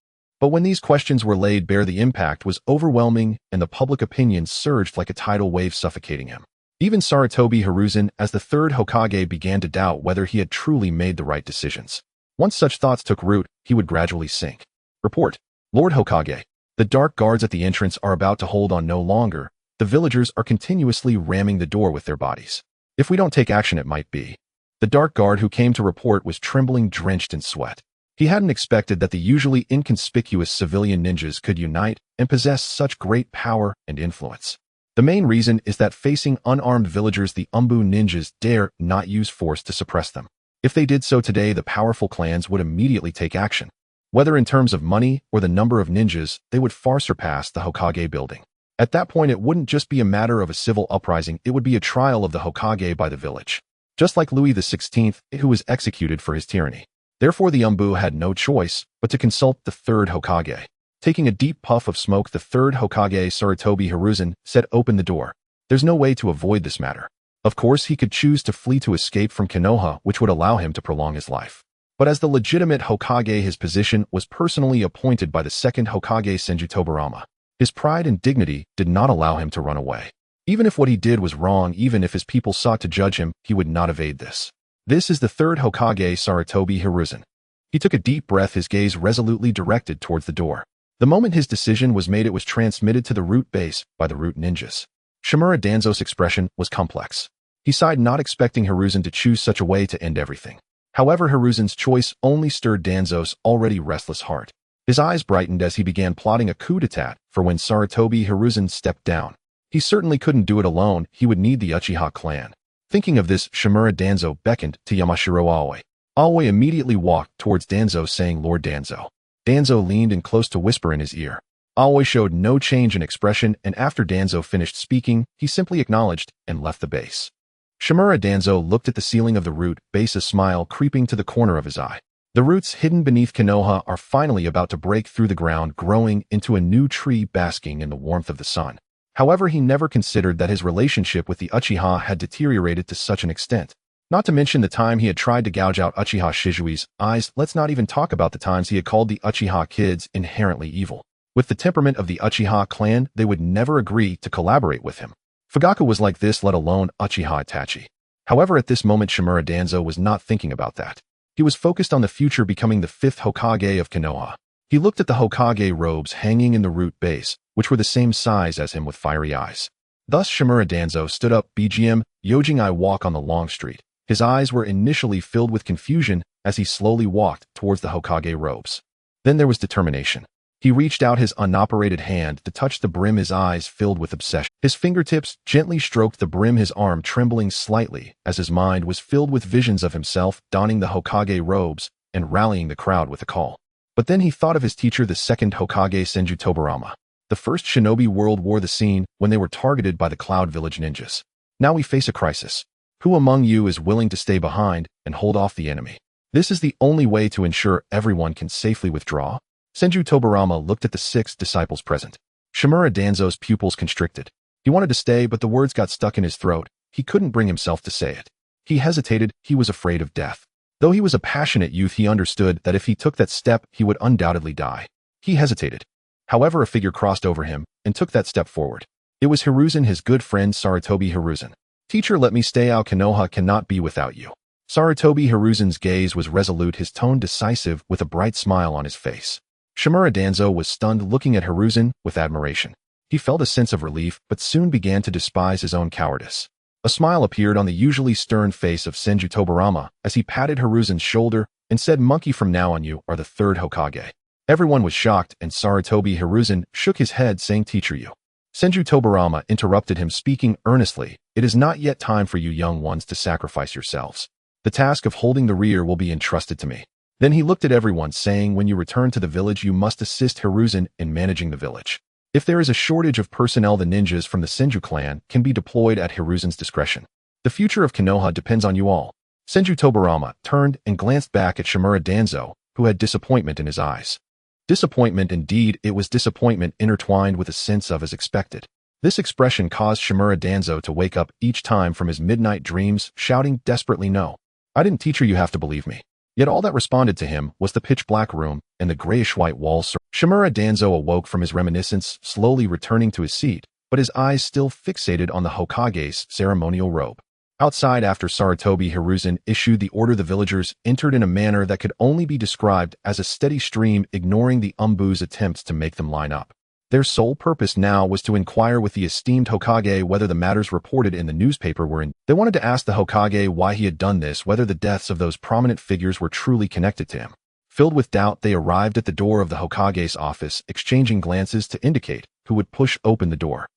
But when these questions were laid bare, the impact was overwhelming, and the public opinion surged like a tidal wave, suffocating him. Even Sarutobi Hiruzen, as the 3rd Hokage, began to doubt whether he had truly made the right decisions. Once such thoughts took root, he would gradually sink. Report. Lord Hokage. The dark guards at the entrance are about to hold on no longer. The villagers are continuously ramming the door with their bodies. If we don't take action, it might be. The dark guard who came to report was trembling, drenched in sweat. He hadn't expected that the usually inconspicuous civilian ninjas could unite and possess such great power and influence. The main reason is that facing unarmed villagers, the Umbu ninjas dare not use force to suppress them. If they did so today, the powerful clans would immediately take action. Whether in terms of money or the number of ninjas, they would far surpass the Hokage building. At that point, it wouldn't just be a matter of a civil uprising, it would be a trial of the Hokage by the village. Just like Louis XVI, who was executed for his tyranny. Therefore, the Umbu had no choice but to consult the 3rd Hokage. Taking a deep puff of smoke, the 3rd Hokage, Sarutobi Hiruzen, said, "Open the door." There's no way to avoid this matter. Of course, he could choose to flee to escape from Konoha, which would allow him to prolong his life. But as the legitimate Hokage, his position was personally appointed by the 2nd Hokage Senju Tobirama. His pride and dignity did not allow him to run away. Even if what he did was wrong, even if his people sought to judge him, he would not evade this. This is the 3rd Hokage, Sarutobi Hiruzen. He took a deep breath, his gaze resolutely directed towards the door. The moment his decision was made, it was transmitted to the root base by the root ninjas. Shimura Danzo's expression was complex. He sighed, not expecting Hiruzen to choose such a way to end everything. However, Hiruzen's choice only stirred Danzo's already restless heart. His eyes brightened as he began plotting a coup d'etat for when Sarutobi Hiruzen stepped down. He certainly couldn't do it alone, he would need the Uchiha clan. Thinking of this, Shimura Danzo beckoned to Yamashiro Aoi. Aoi immediately walked towards Danzo, saying, "Lord Danzo." Danzo leaned in close to whisper in his ear. Aoi showed no change in expression, and after Danzo finished speaking, he simply acknowledged and left the base. Shimura Danzo looked at the ceiling of the root base, a smile creeping to the corner of his eye. The roots hidden beneath Konoha are finally about to break through the ground, growing into a new tree basking in the warmth of the sun. However, he never considered that his relationship with the Uchiha had deteriorated to such an extent. Not to mention the time he had tried to gouge out Uchiha Shizui's eyes. Let's not even talk about the times he had called the Uchiha kids inherently evil. With the temperament of the Uchiha clan, they would never agree to collaborate with him. Fugaku was like this, let alone Uchiha Itachi. However, at this moment, Shimura Danzo was not thinking about that. He was focused on the future, becoming the 5th Hokage of Konoha. He looked at the Hokage robes hanging in the root base, which were the same size as him with fiery eyes. Thus, Shimura Danzo stood up, BGM, Yojing I walk on the long street. His eyes were initially filled with confusion as he slowly walked towards the Hokage robes. Then there was determination. He reached out his unoperated hand to touch the brim, his eyes filled with obsession. His fingertips gently stroked the brim, his arm trembling slightly as his mind was filled with visions of himself donning the Hokage robes and rallying the crowd with a call. But then he thought of his teacher, the 2nd Hokage Senju Tobirama. The first shinobi world war, the scene when they were targeted by the Cloud Village ninjas. Now we face a crisis. Who among you is willing to stay behind and hold off the enemy? This is the only way to ensure everyone can safely withdraw. Senju Tobirama looked at the 6 disciples present. Shimura Danzo's pupils constricted. He wanted to stay, but the words got stuck in his throat. he couldn't bring himself to say it. He hesitated, he was afraid of death. Though he was a passionate youth, he understood that if he took that step, he would undoubtedly die. He hesitated. However, a figure crossed over him and took that step forward. It was Hiruzen, his good friend Sarutobi Hiruzen. "Teacher, let me stay. Konoha cannot be without you." Sarutobi Hiruzen's gaze was resolute, his tone decisive, with a bright smile on his face. Shimura Danzo was stunned, looking at Hiruzen with admiration. He felt a sense of relief, but soon began to despise his own cowardice. A smile appeared on the usually stern face of Senju Tobarama as he patted Hiruzen's shoulder and said, "Monkey, from now on you are the third Hokage." Everyone was shocked, and Sarutobi Hiruzen shook his head, saying, "Teacher, you." Senju Tobarama interrupted him, speaking earnestly, "It is not yet time for you young ones to sacrifice yourselves. The task of holding the rear will be entrusted to me." Then he looked at everyone, saying, "When you return to the village, you must assist Hiruzen in managing the village. If there is a shortage of personnel, the ninjas from the Senju clan can be deployed at Hiruzen's discretion. The future of Konoha depends on you all." Senju Tobarama turned and glanced back at Shimura Danzo, who had disappointment in his eyes. Disappointment indeed, it was disappointment intertwined with a sense of as expected. This expression caused Shimura Danzo to wake up each time from his midnight dreams, shouting desperately, "No. I didn't, teacher, you have to believe me." Yet all that responded to him was the pitch-black room and the grayish-white walls. Shimura Danzo awoke from his reminiscence, slowly returning to his seat, but his eyes still fixated on the Hokage's ceremonial robe. Outside, after Sarutobi Hiruzen issued the order, the villagers entered in a manner that could only be described as a steady stream, ignoring the Umbu's attempts to make them line up. Their sole purpose now was to inquire with the esteemed Hokage whether the matters reported in the newspaper were in. They wanted to ask the Hokage why he had done this, whether the deaths of those prominent figures were truly connected to him. Filled with doubt, they arrived at the door of the Hokage's office, exchanging glances to indicate who would push open the door.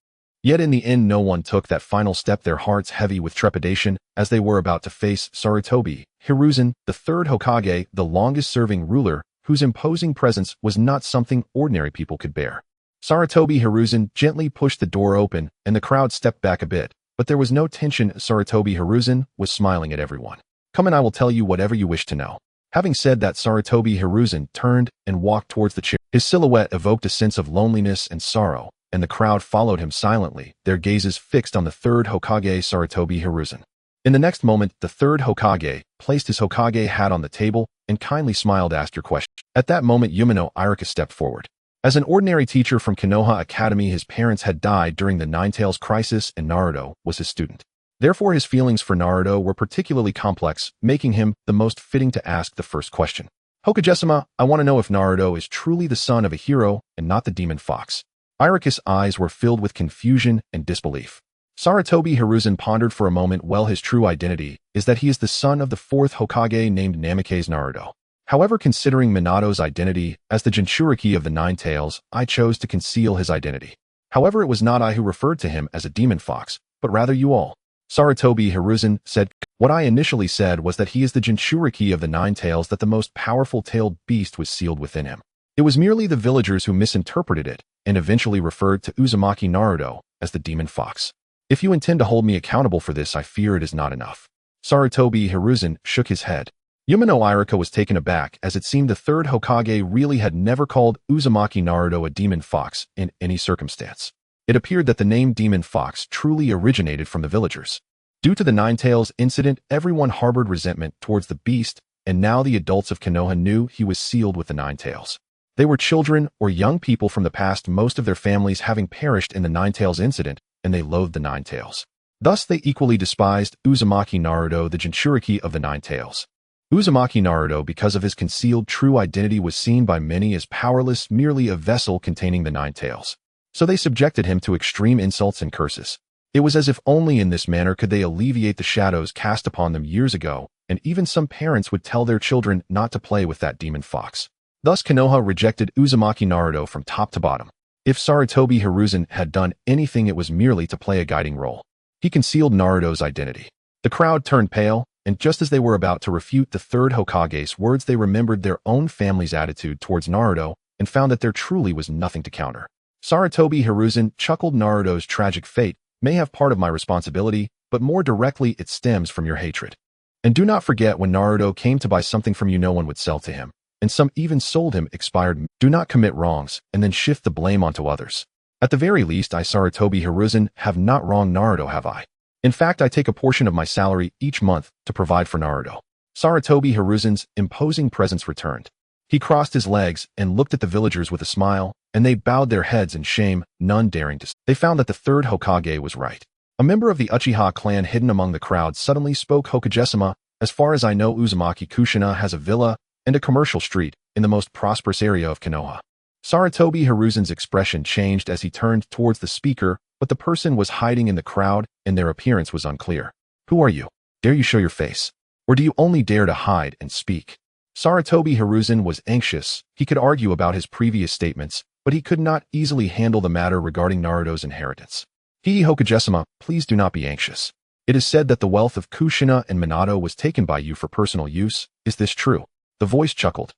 Yet in the end, no one took that final step, their hearts heavy with trepidation as they were about to face Sarutobi Hiruzen, the third Hokage, the longest-serving ruler, whose imposing presence was not something ordinary people could bear. Sarutobi Hiruzen gently pushed the door open, and the crowd stepped back a bit, but there was no tension. Sarutobi Hiruzen was smiling at everyone. "Come and I will tell you whatever you wish to know." Having said that, Sarutobi Hiruzen turned and walked towards the chair. His silhouette evoked a sense of loneliness and sorrow, and the crowd followed him silently, their gazes fixed on the third Hokage, Sarutobi Hiruzen. In the next moment, the third Hokage placed his Hokage hat on the table and kindly smiled, "Ask your question." At that moment, Yumino Irika stepped forward. As an ordinary teacher from Konoha Academy, his parents had died during the Ninetales crisis, and Naruto was his student. Therefore, his feelings for Naruto were particularly complex, making him the most fitting to ask the first question. "Hokage-sama, I want to know if Naruto is truly the son of a hero and not the demon fox." Irika's eyes were filled with confusion and disbelief. Sarutobi Hiruzen pondered for a moment. "Well, his true identity is that he is the son of the fourth Hokage named Namikaze Naruto. However, considering Minato's identity as the Jinchuriki of the Nine Tails, I chose to conceal his identity. However, it was not I who referred to him as a demon fox, but rather you all." Sarutobi Hiruzen said, "What I initially said was that he is the Jinchuriki of the Nine Tails, that the most powerful tailed beast was sealed within him. It was merely the villagers who misinterpreted it and eventually referred to Uzumaki Naruto as the demon fox. If you intend to hold me accountable for this, I fear it is not enough." Sarutobi Hiruzen shook his head. Yumino Irika was taken aback, as it seemed the third Hokage really had never called Uzumaki Naruto a demon fox in any circumstance. It appeared that the name demon fox truly originated from the villagers. Due to the Ninetales incident, everyone harbored resentment towards the beast, and now the adults of Konoha knew he was sealed with the Ninetales. They were children or young people from the past, most of their families having perished in the Ninetales incident, and they loathed the Ninetales. Thus, they equally despised Uzumaki Naruto, the Jinchuriki of the Ninetales. Uzumaki Naruto, because of his concealed true identity, was seen by many as powerless, merely a vessel containing the Ninetales. So they subjected him to extreme insults and curses. It was as if only in this manner could they alleviate the shadows cast upon them years ago, and even some parents would tell their children not to play with that demon fox. Thus, Konoha rejected Uzumaki Naruto from top to bottom. If Sarutobi Hiruzen had done anything, it was merely to play a guiding role. He concealed Naruto's identity. The crowd turned pale, and just as they were about to refute the third Hokage's words, they remembered their own family's attitude towards Naruto and found that there truly was nothing to counter. Sarutobi Hiruzen chuckled. "Naruto's tragic fate may have part of my responsibility, but more directly it stems from your hatred. And do not forget, when Naruto came to buy something from you, no one would sell to him, and some even sold him expired. Do not commit wrongs and then shift the blame onto others. At the very least, I, Sarutobi Hiruzen, have not wronged Naruto, have I?" In fact, I take a portion of my salary each month to provide for Naruto. Sarutobi Hiruzen's imposing presence returned. He crossed his legs and looked at the villagers with a smile, and they bowed their heads in shame, none daring to. They found that the third Hokage was right. A member of the Uchiha clan hidden among the crowd suddenly spoke. Hokage-sama, as far as I know, Uzumaki Kushina has a villa and a commercial street in the most prosperous area of Konoha. Sarutobi Hiruzen's expression changed as he turned towards the speaker, but the person was hiding in the crowd and their appearance was unclear. Who are you? Dare you show your face? Or do you only dare to hide and speak? Sarutobi Hiruzen was anxious. He could argue about his previous statements, but he could not easily handle the matter regarding Naruto's inheritance. Hokage-sama, please do not be anxious. It is said that the wealth of Kushina and Minato was taken by you for personal use. Is this true? The voice chuckled.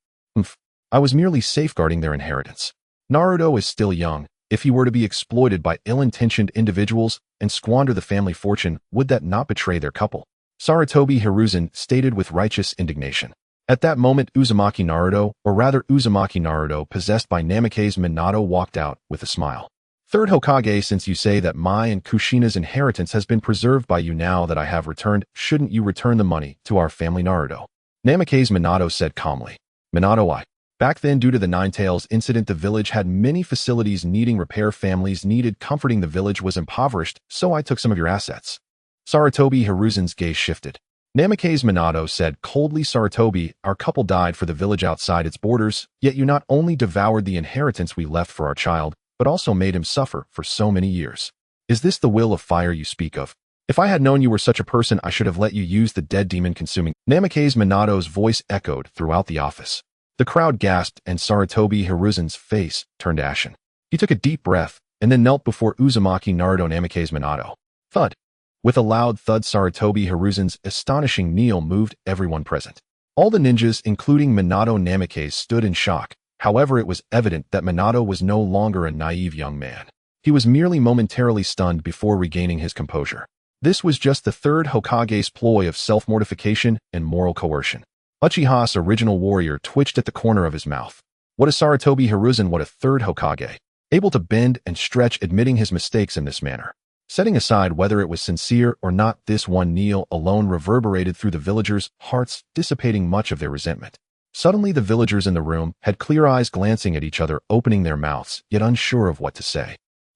I was merely safeguarding their inheritance. Naruto is still young. If he were to be exploited by ill-intentioned individuals and squander the family fortune, would that not betray their couple? Sarutobi Hiruzen stated with righteous indignation. At that moment, Uzumaki Naruto, possessed by Namake's Minato, walked out with a smile. Third Hokage, since you say that my and Kushina's inheritance has been preserved by you now that I have returned, shouldn't you return the money to our family? Naruto? Namake's Minato said calmly. Minato, back then, due to the Ninetales incident, the village had many facilities needing repair. Families needed comforting. The village was impoverished, so I took some of your assets. Sarutobi Hiruzen's gaze shifted. Namake's Minato said coldly, Sarutobi, our couple died for the village outside its borders, yet you not only devoured the inheritance we left for our child, but also made him suffer for so many years. Is this the will of fire you speak of? If I had known you were such a person, I should have let you use the dead demon consuming. Namake's Minato's voice echoed throughout the office. The crowd gasped and Sarutobi Hiruzen's face turned ashen. He took a deep breath and then knelt before Uzumaki Naruto. Namake's Minato. Thud. With a loud thud, Sarutobi Hiruzen's astonishing kneel moved everyone present. All the ninjas, including Minato Namake, stood in shock. However, it was evident that Minato was no longer a naive young man. He was merely momentarily stunned before regaining his composure. This was just the third Hokage's ploy of self-mortification and moral coercion. Uchiha's original warrior twitched at the corner of his mouth. What is Sarutobi Hiruzen? What a third Hokage? Able to bend and stretch, admitting his mistakes in this manner. Setting aside whether it was sincere or not, this one kneel alone reverberated through the villagers' hearts, dissipating much of their resentment. Suddenly, the villagers in the room had clear eyes, glancing at each other, opening their mouths, yet unsure of what to say.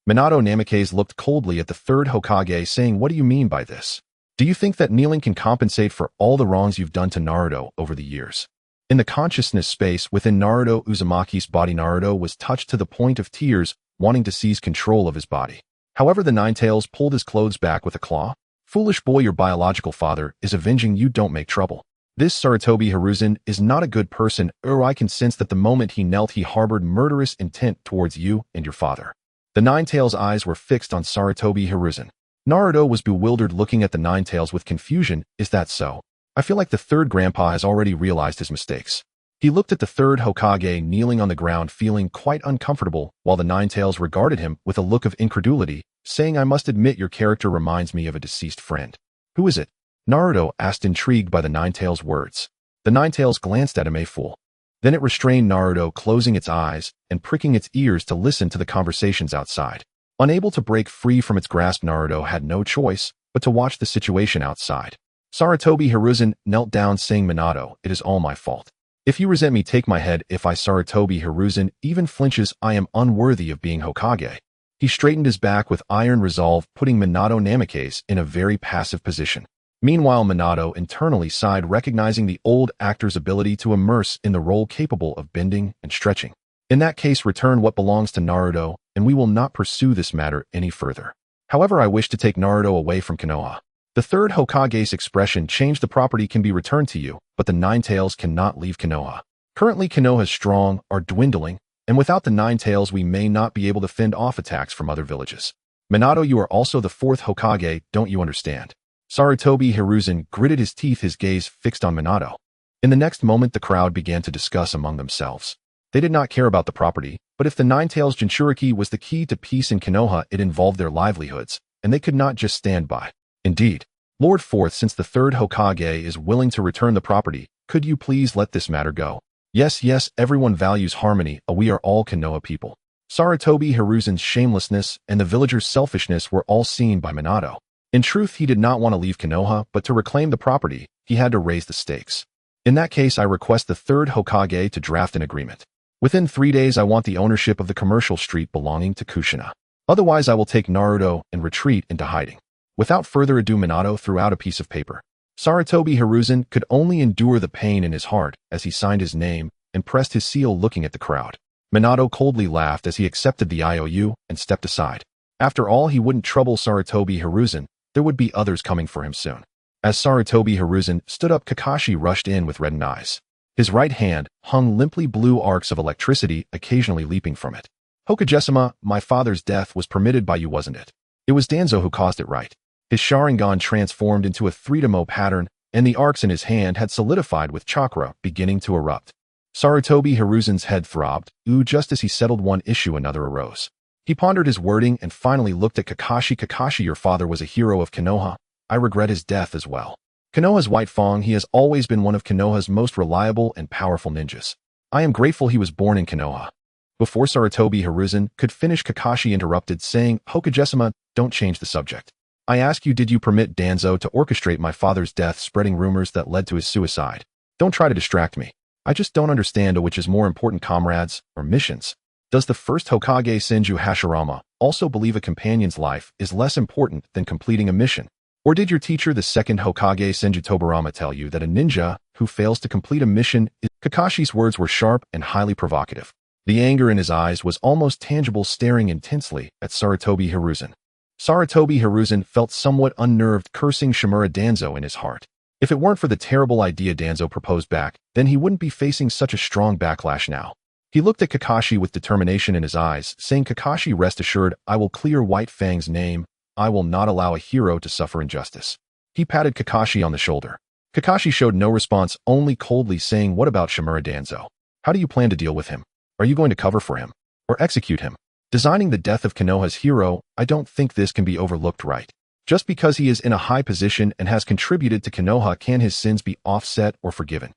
Minato Namake looked coldly at the third Hokage, saying, what do you mean by this? Do you think that kneeling can compensate for all the wrongs you've done to Naruto over the years? In the consciousness space within Naruto Uzumaki's body, Naruto was touched to the point of tears, wanting to seize control of his body. However, the Ninetales pulled his clothes back with a claw. Foolish boy, your biological father is avenging you. Don't make trouble. This Sarutobi Hiruzen is not a good person, or I can sense that the moment he knelt he harbored murderous intent towards you and your father. The Ninetales' eyes were fixed on Sarutobi Hiruzen. Naruto was bewildered, looking at the Ninetales with confusion. Is that so? I feel like the third grandpa has already realized his mistakes. He looked at the third Hokage kneeling on the ground, feeling quite uncomfortable, while the Ninetales regarded him with a look of incredulity, saying, I must admit your character reminds me of a deceased friend. Who is it? Naruto asked, intrigued by the Ninetales' words. The Ninetales glanced at him, a fool. Then it restrained Naruto, closing its eyes and pricking its ears to listen to the conversations outside. Unable to break free from its grasp, Naruto had no choice but to watch the situation outside. Sarutobi Hiruzen knelt down, saying, Minato, it is all my fault. If you resent me, take my head. If I Sarutobi Hiruzen even flinches, I am unworthy of being Hokage. He straightened his back with iron resolve, putting Minato Namake's in a very passive position. Meanwhile, Minato internally sighed, recognizing the old actor's ability to immerse in the role, capable of bending and stretching. In that case, return what belongs to Naruto, and we will not pursue this matter any further. However, I wish to take Naruto away from Konoha. The third Hokage's expression changed. The property can be returned to you, but the Ninetales cannot leave Konoha. Currently, Konoha's strong are dwindling, and without the Ninetales we may not be able to fend off attacks from other villages. Minato, you are also the fourth Hokage, don't you understand? Sarutobi Hiruzen gritted his teeth, his gaze fixed on Minato. In the next moment, the crowd began to discuss among themselves. They did not care about the property, but if the Ninetales' Jinchuriki was the key to peace in Konoha, it involved their livelihoods, and they could not just stand by. Indeed, Lord Fourth, since the third Hokage is willing to return the property, could you please let this matter go? Yes, everyone values harmony, we are all Konoha people. Sarutobi Hiruzen's shamelessness and the villagers' selfishness were all seen by Minato. In truth, he did not want to leave Konoha, but to reclaim the property, he had to raise the stakes. In that case, I request the third Hokage to draft an agreement. Within 3 days, I want the ownership of the commercial street belonging to Kushina. Otherwise, I will take Naruto and retreat into hiding. Without further ado, Minato threw out a piece of paper. Sarutobi Hiruzen could only endure the pain in his heart as he signed his name and pressed his seal, looking at the crowd. Minato coldly laughed as he accepted the IOU and stepped aside. After all, he wouldn't trouble Sarutobi Hiruzen. There would be others coming for him soon. As Sarutobi Hiruzen stood up, Kakashi rushed in with reddened eyes. His right hand hung limply, blue arcs of electricity occasionally leaping from it. Hokage-sama, my father's death was permitted by you, wasn't it? It was Danzo who caused it, right? His Sharingan transformed into a 3-to-mo pattern, and the arcs in his hand had solidified with chakra beginning to erupt. Sarutobi Hiruzen's head throbbed. Just as he settled one issue, another arose. He pondered his wording and finally looked at Kakashi. Kakashi, your father was a hero of Konoha. I regret his death as well. Konoha's White Fang, he has always been one of Konoha's most reliable and powerful ninjas. I am grateful he was born in Konoha. Before Sarutobi Hiruzen could finish, Kakashi interrupted, saying, Hokage-sama, don't change the subject. I ask you, did you permit Danzo to orchestrate my father's death, spreading rumors that led to his suicide? Don't try to distract me. I just don't understand which is more important, comrades or missions. Does the first Hokage Senju Hashirama also believe a companion's life is less important than completing a mission? Or did your teacher, the second Hokage Senju Tobirama, tell you that a ninja who fails to complete a mission is... Kakashi's words were sharp and highly provocative. The anger in his eyes was almost tangible, staring intensely at Sarutobi Hiruzen. Sarutobi Hiruzen felt somewhat unnerved, cursing Shimura Danzo in his heart. If it weren't for the terrible idea Danzo proposed back, then he wouldn't be facing such a strong backlash now. He looked at Kakashi with determination in his eyes, saying, Kakashi, rest assured, I will clear White Fang's name. I will not allow a hero to suffer injustice. He patted Kakashi on the shoulder. Kakashi showed no response, only coldly saying, what about Shimura Danzo? How do you plan to deal with him? Are you going to cover for him? Or execute him? Designing the death of Konoha's hero, I don't think this can be overlooked, right? Just because he is in a high position and has contributed to Konoha, can his sins be offset or forgiven?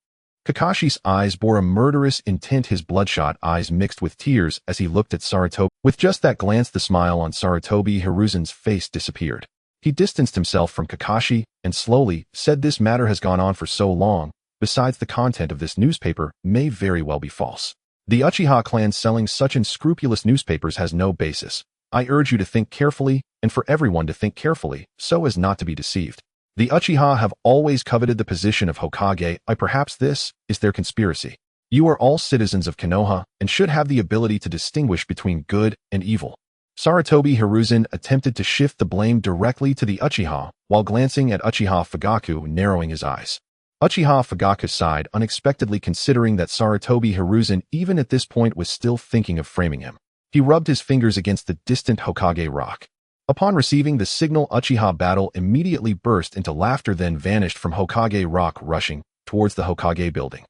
Kakashi's eyes bore a murderous intent, his bloodshot eyes mixed with tears as he looked at Sarutobi. With just that glance, the smile on Sarutobi Hiruzen's face disappeared. He distanced himself from Kakashi and slowly said, this matter has gone on for so long. Besides, the content of this newspaper may very well be false. The Uchiha clan selling such unscrupulous newspapers has no basis. I urge you to think carefully, and for everyone to think carefully, so as not to be deceived. The Uchiha have always coveted the position of Hokage. Perhaps this is their conspiracy. You are all citizens of Konoha and should have the ability to distinguish between good and evil. Sarutobi Hiruzen attempted to shift the blame directly to the Uchiha while glancing at Uchiha Fugaku, narrowing his eyes. Uchiha Fugaku sighed unexpectedly, considering that Sarutobi Hiruzen even at this point was still thinking of framing him. He rubbed his fingers against the distant Hokage rock. Upon receiving the signal, Uchiha Battle immediately burst into laughter, then vanished from Hokage Rock, rushing towards the Hokage building.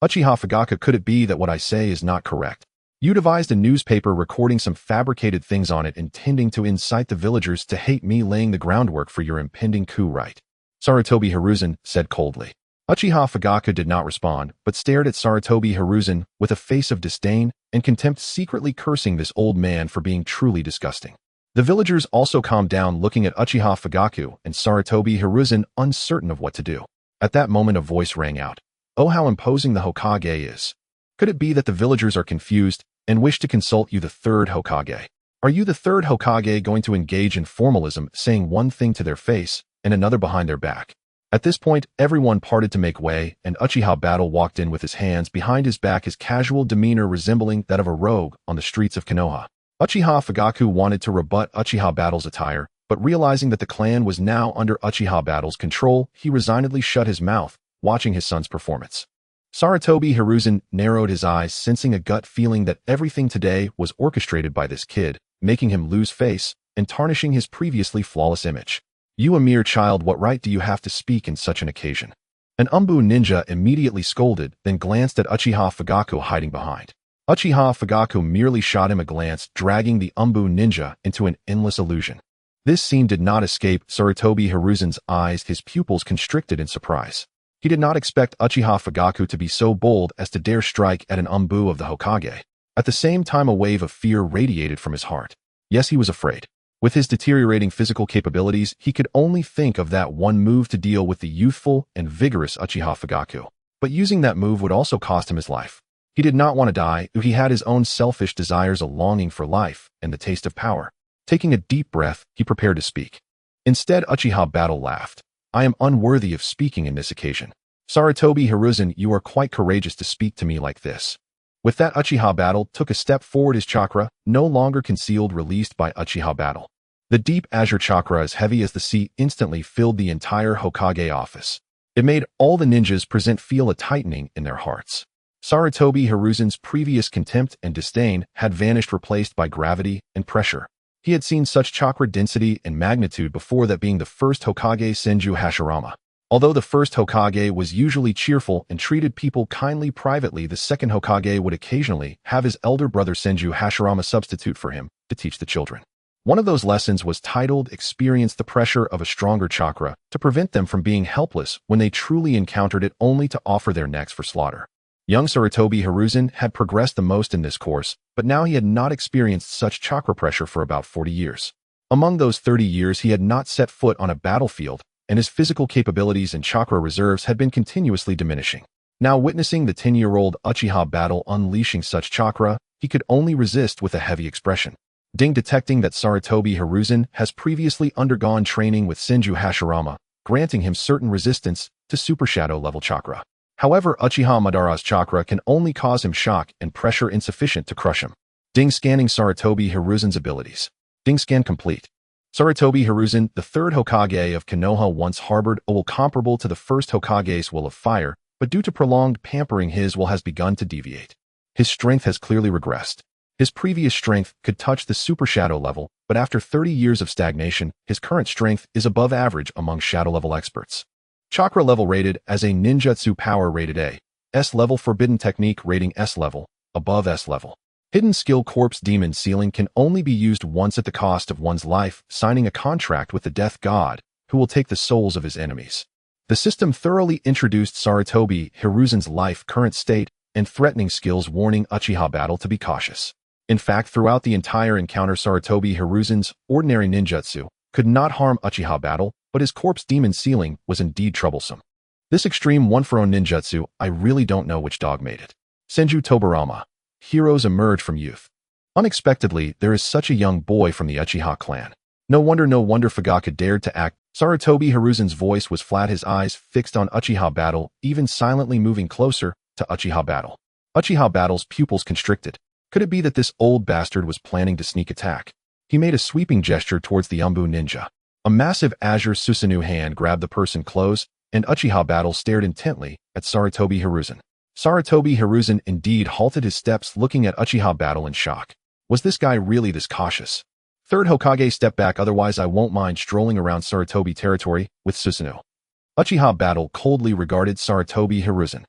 Uchiha Fugaku, could it be that what I say is not correct? You devised a newspaper recording some fabricated things on it, intending to incite the villagers to hate me, laying the groundwork for your impending coup, right? Sarutobi Hiruzen said coldly. Uchiha Fugaku did not respond, but stared at Sarutobi Hiruzen with a face of disdain and contempt, secretly cursing this old man for being truly disgusting. The villagers also calmed down, looking at Uchiha Fugaku and Sarutobi Hiruzen, uncertain of what to do. At that moment, a voice rang out. Oh, how imposing the Hokage is. Could it be that the villagers are confused and wish to consult you, the third Hokage? Are you, the third Hokage, going to engage in formalism, saying one thing to their face and another behind their back? At this point, everyone parted to make way, and Uchiha Battle walked in with his hands behind his back, his casual demeanor resembling that of a rogue on the streets of Konoha. Uchiha Fugaku wanted to rebut Uchiha Battle's attire, but realizing that the clan was now under Uchiha Battle's control, he resignedly shut his mouth, watching his son's performance. Sarutobi Hiruzen narrowed his eyes, sensing a gut feeling that everything today was orchestrated by this kid, making him lose face and tarnishing his previously flawless image. You, a mere child, what right do you have to speak in such an occasion? An Umbu ninja immediately scolded, then glanced at Uchiha Fugaku hiding behind. Uchiha Fugaku merely shot him a glance, dragging the Umbu ninja into an endless illusion. This scene did not escape Sarutobi Hiruzen's eyes, his pupils constricted in surprise. He did not expect Uchiha Fugaku to be so bold as to dare strike at an Umbu of the Hokage. At the same time, a wave of fear radiated from his heart. Yes, he was afraid. With his deteriorating physical capabilities, he could only think of that one move to deal with the youthful and vigorous Uchiha Fugaku. But using that move would also cost him his life. He did not want to die, he had his own selfish desires, a longing for life and the taste of power. Taking a deep breath, he prepared to speak. Instead, Uchiha Battle laughed. I am unworthy of speaking in this occasion. Sarutobi Hiruzen, you are quite courageous to speak to me like this. With that, Uchiha Battle took a step forward, his chakra, no longer concealed, released by Uchiha Battle. The deep azure chakra, as heavy as the sea, instantly filled the entire Hokage office. It made all the ninjas present feel a tightening in their hearts. Sarutobi Hiruzen's previous contempt and disdain had vanished, replaced by gravity and pressure. He had seen such chakra density and magnitude before, that being the first Hokage Senju Hashirama. Although the first Hokage was usually cheerful and treated people kindly privately, the second Hokage would occasionally have his elder brother Senju Hashirama substitute for him to teach the children. One of those lessons was titled Experience the Pressure of a Stronger Chakra, to prevent them from being helpless when they truly encountered it, only to offer their necks for slaughter. Young Sarutobi Hiruzen had progressed the most in this course, but now he had not experienced such chakra pressure for about 40 years. Among those 30 years, he had not set foot on a battlefield, and his physical capabilities and chakra reserves had been continuously diminishing. Now, witnessing the 10-year-old Uchiha Battle unleashing such chakra, he could only resist with a heavy expression. Ding, detecting that Sarutobi Hiruzen has previously undergone training with Senju Hashirama, granting him certain resistance to Super Shadow level chakra. However, Uchiha Madara's chakra can only cause him shock and pressure insufficient to crush him. Ding, scanning Sarutobi Hiruzen's abilities. Ding, scan complete. Sarutobi Hiruzen, the third Hokage of Konoha, once harbored a will comparable to the first Hokage's will of fire, but due to prolonged pampering, his will has begun to deviate. His strength has clearly regressed. His previous strength could touch the Super Shadow level, but after 30 years of stagnation, his current strength is above average among Shadow level experts. Chakra level rated as a ninjutsu, power rated A. S level, forbidden technique rating S level, above S level. Hidden skill, corpse demon sealing, can only be used once at the cost of one's life, signing a contract with the death god, who will take the souls of his enemies. The system thoroughly introduced Sarutobi Hiruzen's life, current state, and threatening skills, warning Uchiha Battle to be cautious. In fact, throughout the entire encounter, Sarutobi Hiruzen's ordinary ninjutsu could not harm Uchiha Battle, but his corpse demon sealing was indeed troublesome. This extreme one-for-one ninjutsu, I really don't know which dog made it. Senju Tobarama. Heroes emerge from youth. Unexpectedly, there is such a young boy from the Uchiha clan. No wonder Fugaku dared to act. Sarutobi Hiruzen's voice was flat, his eyes fixed on Uchiha Battle, even silently moving closer to Uchiha Battle. Uchiha Battle's pupils constricted. Could it be that this old bastard was planning to sneak attack? He made a sweeping gesture towards the Umbu ninja. A massive azure Susanoo hand grabbed the person close, and Uchiha Battle stared intently at Sarutobi Hiruzen. Sarutobi Hiruzen indeed halted his steps, looking at Uchiha Battle in shock. Was this guy really this cautious? Third Hokage, step back, otherwise I won't mind strolling around Sarutobi territory with Susanoo. Uchiha Battle coldly regarded Sarutobi Hiruzen.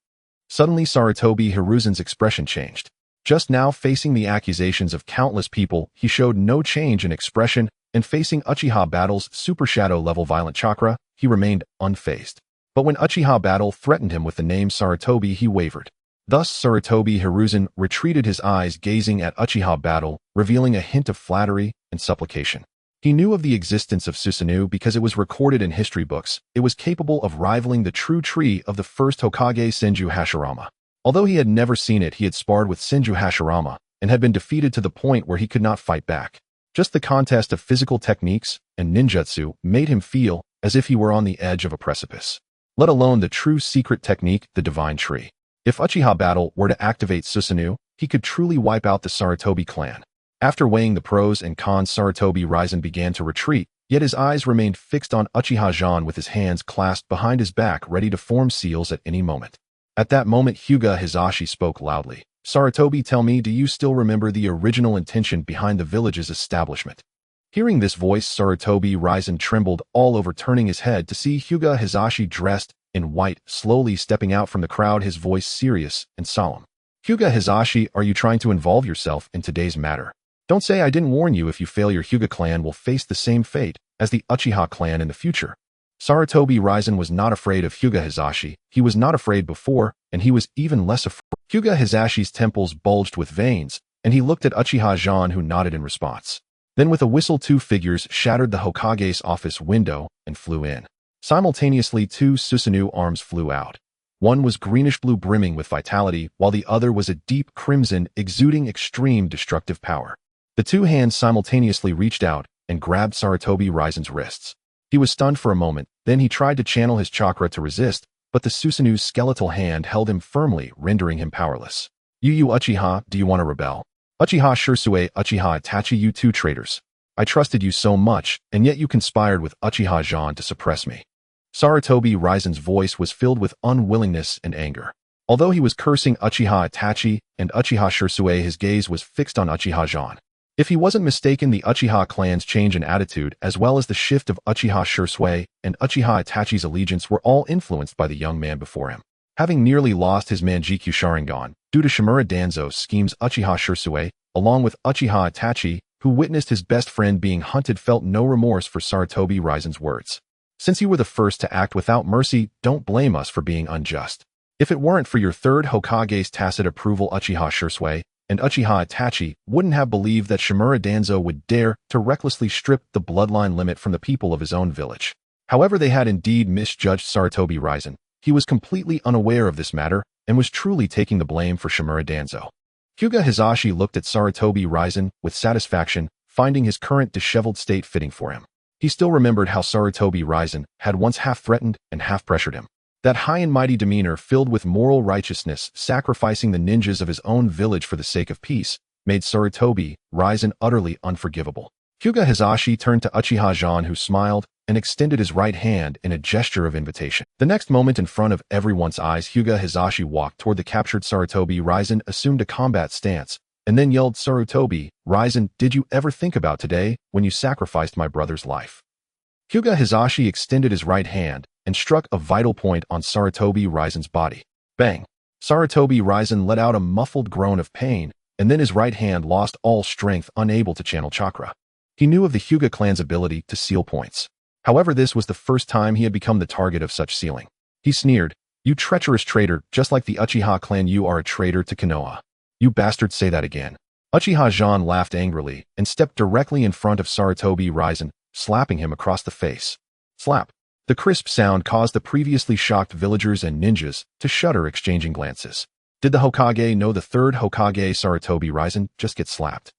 Suddenly, Sarutobi Hiruzen's expression changed. Just now, facing the accusations of countless people, he showed no change in expression, and facing Uchiha Battle's Super Shadow level violent chakra, he remained unfazed. But when Uchiha Battle threatened him with the name Sarutobi, he wavered. Thus, Sarutobi Hiruzen retreated, his eyes gazing at Uchiha Battle, revealing a hint of flattery and supplication. He knew of the existence of Susanoo because it was recorded in history books. It was capable of rivaling the true tree of the first Hokage Senju Hashirama. Although he had never seen it, he had sparred with Senju Hashirama and had been defeated to the point where he could not fight back. Just the contest of physical techniques and ninjutsu made him feel as if he were on the edge of a precipice. Let alone the true secret technique, the Divine Tree. If Uchiha Battle were to activate Susanoo, he could truly wipe out the Sarutobi clan. After weighing the pros and cons, Sarutobi Hiruzen began to retreat, yet his eyes remained fixed on Uchiha Zhan with his hands clasped behind his back, ready to form seals at any moment. At that moment, Hyuga Hizashi spoke loudly. Sarutobi, tell me, do you still remember the original intention behind the village's establishment? Hearing this voice, Sarutobi Hiruzen trembled all over, turning his head to see Hyuga Hizashi dressed in white, slowly stepping out from the crowd, his voice serious and solemn. Hyuga Hizashi, are you trying to involve yourself in today's matter? Don't say I didn't warn you. If you fail, your Hyuga clan will face the same fate as the Uchiha clan in the future. Sarutobi Hiruzen was not afraid of Hyuga Hizashi. He was not afraid before, and he was even less afraid. Hyuga Hizashi's temples bulged with veins, and he looked at Uchiha Zhan, who nodded in response. Then with a whistle, two figures shattered the Hokage's office window and flew in. Simultaneously, two Susanoo arms flew out. One was greenish-blue, brimming with vitality, while the other was a deep crimson, exuding extreme destructive power. The two hands simultaneously reached out and grabbed Sarutobi Raizen's wrists. He was stunned for a moment, then he tried to channel his chakra to resist, but the Susanoo's skeletal hand held him firmly, rendering him powerless. You Uchiha, do you want to rebel? Uchiha Shursue, Uchiha Itachi, you two traitors. I trusted you so much, and yet you conspired with Uchiha Zhan to suppress me. Sarutobi Raizen's voice was filled with unwillingness and anger. Although he was cursing Uchiha Itachi and Uchiha Shursue, his gaze was fixed on Uchiha Zhan. If he wasn't mistaken, the Uchiha clan's change in attitude, as well as the shift of Uchiha Shursue and Uchiha Itachi's allegiance, were all influenced by the young man before him. Having nearly lost his Manjikyu Sharingan due to Shimura Danzo's schemes, Uchiha Shursue, along with Uchiha Itachi, who witnessed his best friend being hunted, felt no remorse for Sarutobi Raizen's words. Since you were the first to act without mercy, don't blame us for being unjust. If it weren't for your third Hokage's tacit approval, Uchiha Shursue and Uchiha Itachi wouldn't have believed that Shimura Danzo would dare to recklessly strip the bloodline limit from the people of his own village. However, they had indeed misjudged Sarutobi Raizen. He was completely unaware of this matter and was truly taking the blame for Shimura Danzo. Hyuga Hisashi looked at Sarutobi Raizen with satisfaction, finding his current disheveled state fitting for him. He still remembered how Sarutobi Raizen had once half threatened and half pressured him. That high and mighty demeanor, filled with moral righteousness, sacrificing the ninjas of his own village for the sake of peace, made Sarutobi Raizen utterly unforgivable. Hyuga Hisashi turned to Uchiha Zhan, who smiled and extended his right hand in a gesture of invitation. The next moment, in front of everyone's eyes, Hyuga Hisashi walked toward the captured Sarutobi Raizen, assumed a combat stance, and then yelled, "Sarutobi Raizen, did you ever think about today when you sacrificed my brother's life?" Hyuga Hisashi extended his right hand and struck a vital point on Sarutobi Raizen's body. Bang! Sarutobi Raizen let out a muffled groan of pain, and then his right hand lost all strength, unable to channel chakra. He knew of the Hyuga clan's ability to seal points. However, this was the first time he had become the target of such sealing. He sneered, "You treacherous traitor, just like the Uchiha clan, you are a traitor to Konoha. You bastards, say that again." Uchiha Zhan laughed angrily and stepped directly in front of Sarutobi Raizen, slapping him across the face. Slap. The crisp sound caused the previously shocked villagers and ninjas to shudder, exchanging glances. Did the Hokage know the third Hokage, Sarutobi Raizen, just get slapped?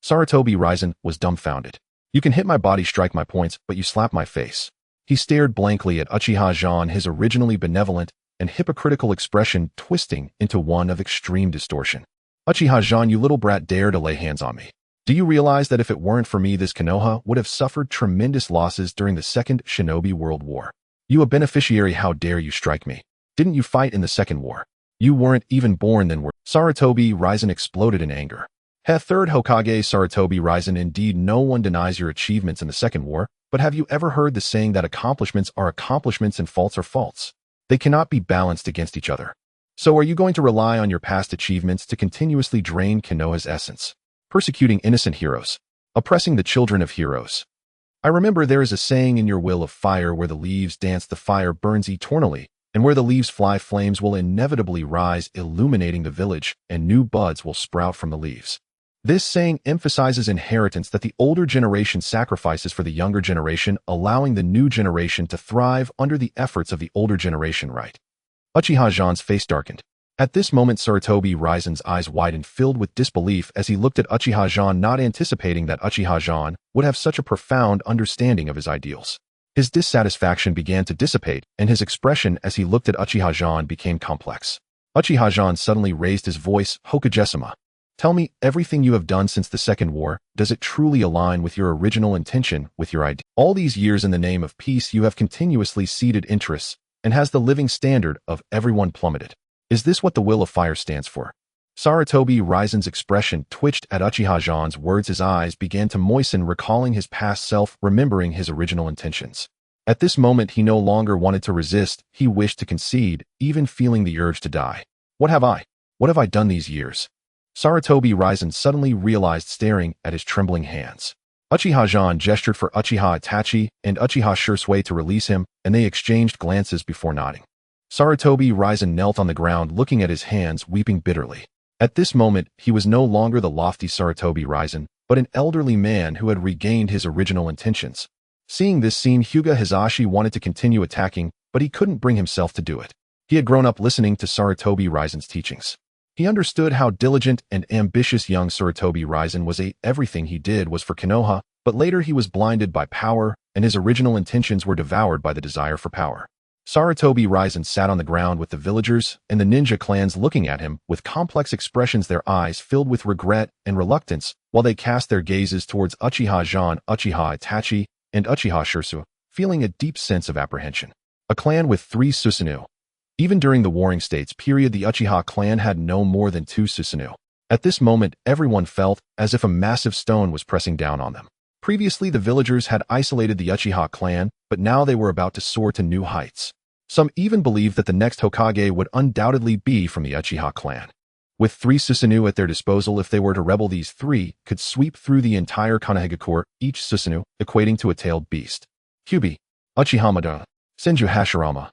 Sarutobi Raizen was dumbfounded. "You can hit my body, strike my points, but you slap my face." He stared blankly at Uchiha Zhan, his originally benevolent and hypocritical expression twisting into one of extreme distortion. "Uchiha Zhan, you little brat, dare to lay hands on me. Do you realize that if it weren't for me, this Konoha would have suffered tremendous losses during the Second Shinobi World War? You a beneficiary, how dare you strike me? Didn't you fight in the Second War? You weren't even born then, were..." Sarutobi Raizen exploded in anger. Third Hokage Sarutobi Raizen, indeed no one denies your achievements in the Second War, but have you ever heard the saying that accomplishments are accomplishments and faults are faults? They cannot be balanced against each other. So are you going to rely on your past achievements to continuously drain Konoha's essence? Persecuting innocent heroes, oppressing the children of heroes. I remember there is a saying in your will of fire, where the leaves dance, the fire burns eternally, and where the leaves fly, flames will inevitably rise, illuminating the village, and new buds will sprout from the leaves. This saying emphasizes inheritance, that the older generation sacrifices for the younger generation, allowing the new generation to thrive under the efforts of the older generation, right? Uchiha Zhan's face darkened. At this moment, Sarutobi Raizen's eyes widened, filled with disbelief as he looked at Uchiha Zhan, not anticipating that Uchiha Zhan would have such a profound understanding of his ideals. His dissatisfaction began to dissipate, and his expression as he looked at Uchiha Zhan became complex. Uchiha Zhan suddenly raised his voice, "Hokage-sama, tell me, everything you have done since the Second War, does it truly align with your original intention, with your idea? All these years, in the name of peace, you have continuously ceded interests, and has the living standard of everyone plummeted? Is this what the will of fire stands for?" Sarutobi Raizen's expression twitched at Uchiha Zhan's words. His eyes began to moisten, recalling his past self, remembering his original intentions. At this moment, he no longer wanted to resist. He wished to concede, even feeling the urge to die. What have I done these years? Sarutobi Raizen suddenly realized, staring at his trembling hands. Uchiha Zhan gestured for Uchiha Itachi and Uchiha Shursue to release him, and they exchanged glances before nodding. Sarutobi Raizen knelt on the ground, looking at his hands, weeping bitterly. At this moment, he was no longer the lofty Sarutobi Raizen, but an elderly man who had regained his original intentions. Seeing this scene, Hyuga Hisashi wanted to continue attacking, but he couldn't bring himself to do it. He had grown up listening to Sarutobi Raizen's teachings. He understood how diligent and ambitious young Sarutobi Raizen was. Everything he did was for Konoha, but later he was blinded by power, and his original intentions were devoured by the desire for power. Sarutobi Raizen sat on the ground with the villagers and the ninja clans looking at him with complex expressions, their eyes filled with regret and reluctance, while they cast their gazes towards Uchiha Zhan, Uchiha Itachi, and Uchiha Shirsu, feeling a deep sense of apprehension. A clan with 3 Susanoo. Even during the Warring States period, the Uchiha clan had no more than 2 Susanoo. At this moment, everyone felt as if a massive stone was pressing down on them. Previously, the villagers had isolated the Uchiha clan, but now they were about to soar to new heights. Some even believed that the next Hokage would undoubtedly be from the Uchiha clan. With 3 Susanoo at their disposal, if they were to rebel, these 3 could sweep through the entire Konohagakure, each Susanoo equating to a tailed beast. Kyubi, Uchiha Madara, Senju Hashirama.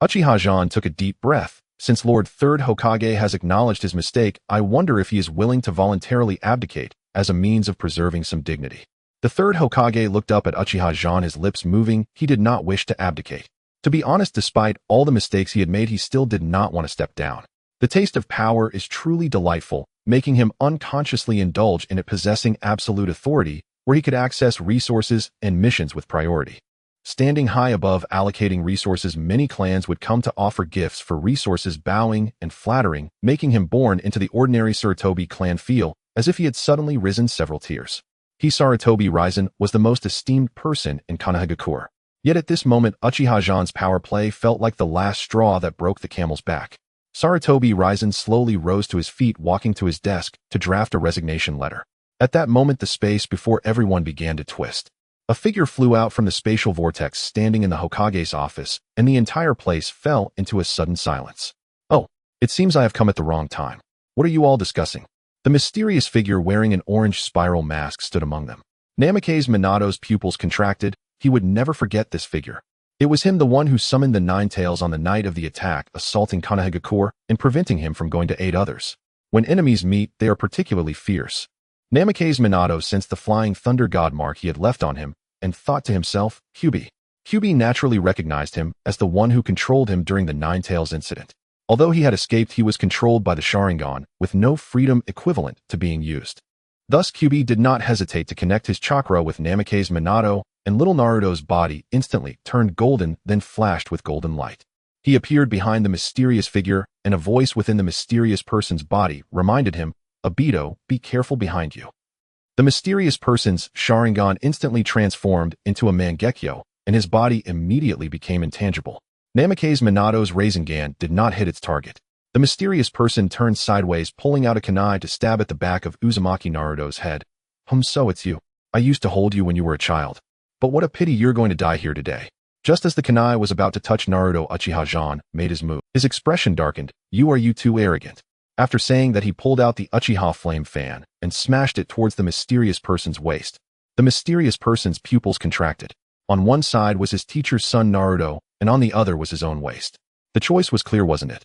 Uchiha Zhan took a deep breath. Since Lord 3rd Hokage has acknowledged his mistake, I wonder if he is willing to voluntarily abdicate as a means of preserving some dignity. The 3rd Hokage looked up at Uchiha Zhan, his lips moving. He did not wish to abdicate. To be honest, despite all the mistakes he had made, he still did not want to step down. The taste of power is truly delightful, making him unconsciously indulge in it, possessing absolute authority, where he could access resources and missions with priority. Standing high above allocating resources, many clans would come to offer gifts for resources, bowing and flattering, making him born into the ordinary Sarutobi clan feel as if he had suddenly risen several tiers. He, Sarutobi Raizen, was the most esteemed person in Konohagakure. Yet at this moment, Uchiha Zhan's power play felt like the last straw that broke the camel's back. Sarutobi Raizen slowly rose to his feet, walking to his desk to draft a resignation letter. At that moment, the space before everyone began to twist. A figure flew out from the spatial vortex, standing in the Hokage's office, and the entire place fell into a sudden silence. Oh, it seems I have come at the wrong time. What are you all discussing? The mysterious figure wearing an orange spiral mask stood among them. Namikaze Minato's pupils contracted. He would never forget this figure. It was him, the one who summoned the 9 tails on the night of the attack, assaulting Konohagakure and preventing him from going to aid others. When enemies meet, they are particularly fierce. Namikaze Minato sensed the flying thunder god mark he had left on him and thought to himself, Kyubi. Kyubi naturally recognized him as the one who controlled him during the 9 tails incident. Although he had escaped, he was controlled by the Sharingan, with no freedom equivalent to being used. Thus, Kyubi did not hesitate to connect his chakra with Namikaze Minato, and little Naruto's body instantly turned golden, then flashed with golden light. He appeared behind the mysterious figure, and a voice within the mysterious person's body reminded him, Obito, be careful behind you. The mysterious person's Sharingan instantly transformed into a Mangekyo, and his body immediately became intangible. Namikaze Minato's Rasengan did not hit its target. The mysterious person turned sideways, pulling out a kunai to stab at the back of Uzumaki Naruto's head. So it's you. I used to hold you when you were a child. But what a pity you're going to die here today. Just as the kunai was about to touch Naruto, Uchiha Zhan made his move. His expression darkened. You too arrogant. After saying that, he pulled out the Uchiha flame fan and smashed it towards the mysterious person's waist. The mysterious person's pupils contracted. On one side was his teacher's son Naruto, and on the other was his own waist. The choice was clear, wasn't it?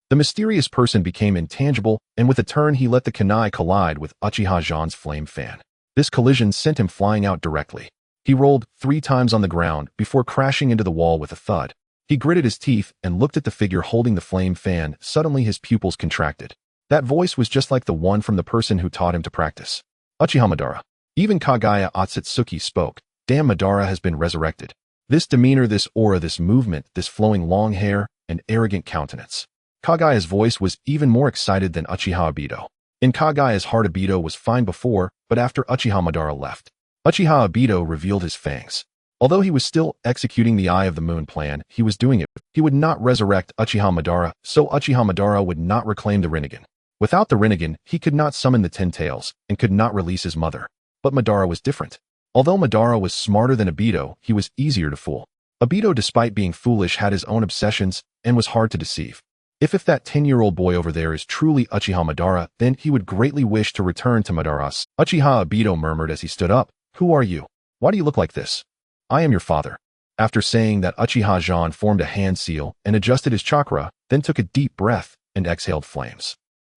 The mysterious person became intangible, and with a turn he let the kunai collide with Uchiha Zhan's flame fan. This collision sent him flying out directly. He rolled 3 times on the ground before crashing into the wall with a thud. He gritted his teeth and looked at the figure holding the flame fan. Suddenly his pupils contracted. That voice was just like the one from the person who taught him to practice. Uchiha Madara. Even Kagaya Otsutsuki spoke. Damn, Madara has been resurrected. This demeanor, this aura, this movement, this flowing long hair, and arrogant countenance. Kagaya's voice was even more excited than Uchiha Obito. In Kagaya's heart, Obito was fine before, but after Uchiha Madara left, Uchiha Obito revealed his fangs. Although he was still executing the Eye of the Moon plan, he was doing it. He would not resurrect Uchiha Madara, so Uchiha Madara would not reclaim the Rinnegan. Without the Rinnegan, he could not summon the 10 tails and could not release his mother. But Madara was different. Although Madara was smarter than Obito, he was easier to fool. Obito, despite being foolish, had his own obsessions and was hard to deceive. If that 10-year-old boy over there is truly Uchiha Madara, then he would greatly wish to return to Madara's. Uchiha Obito murmured as he stood up. Who are you? Why do you look like this? I am your father. After saying that, Uchiha Zhan formed a hand seal and adjusted his chakra, then took a deep breath and exhaled flames.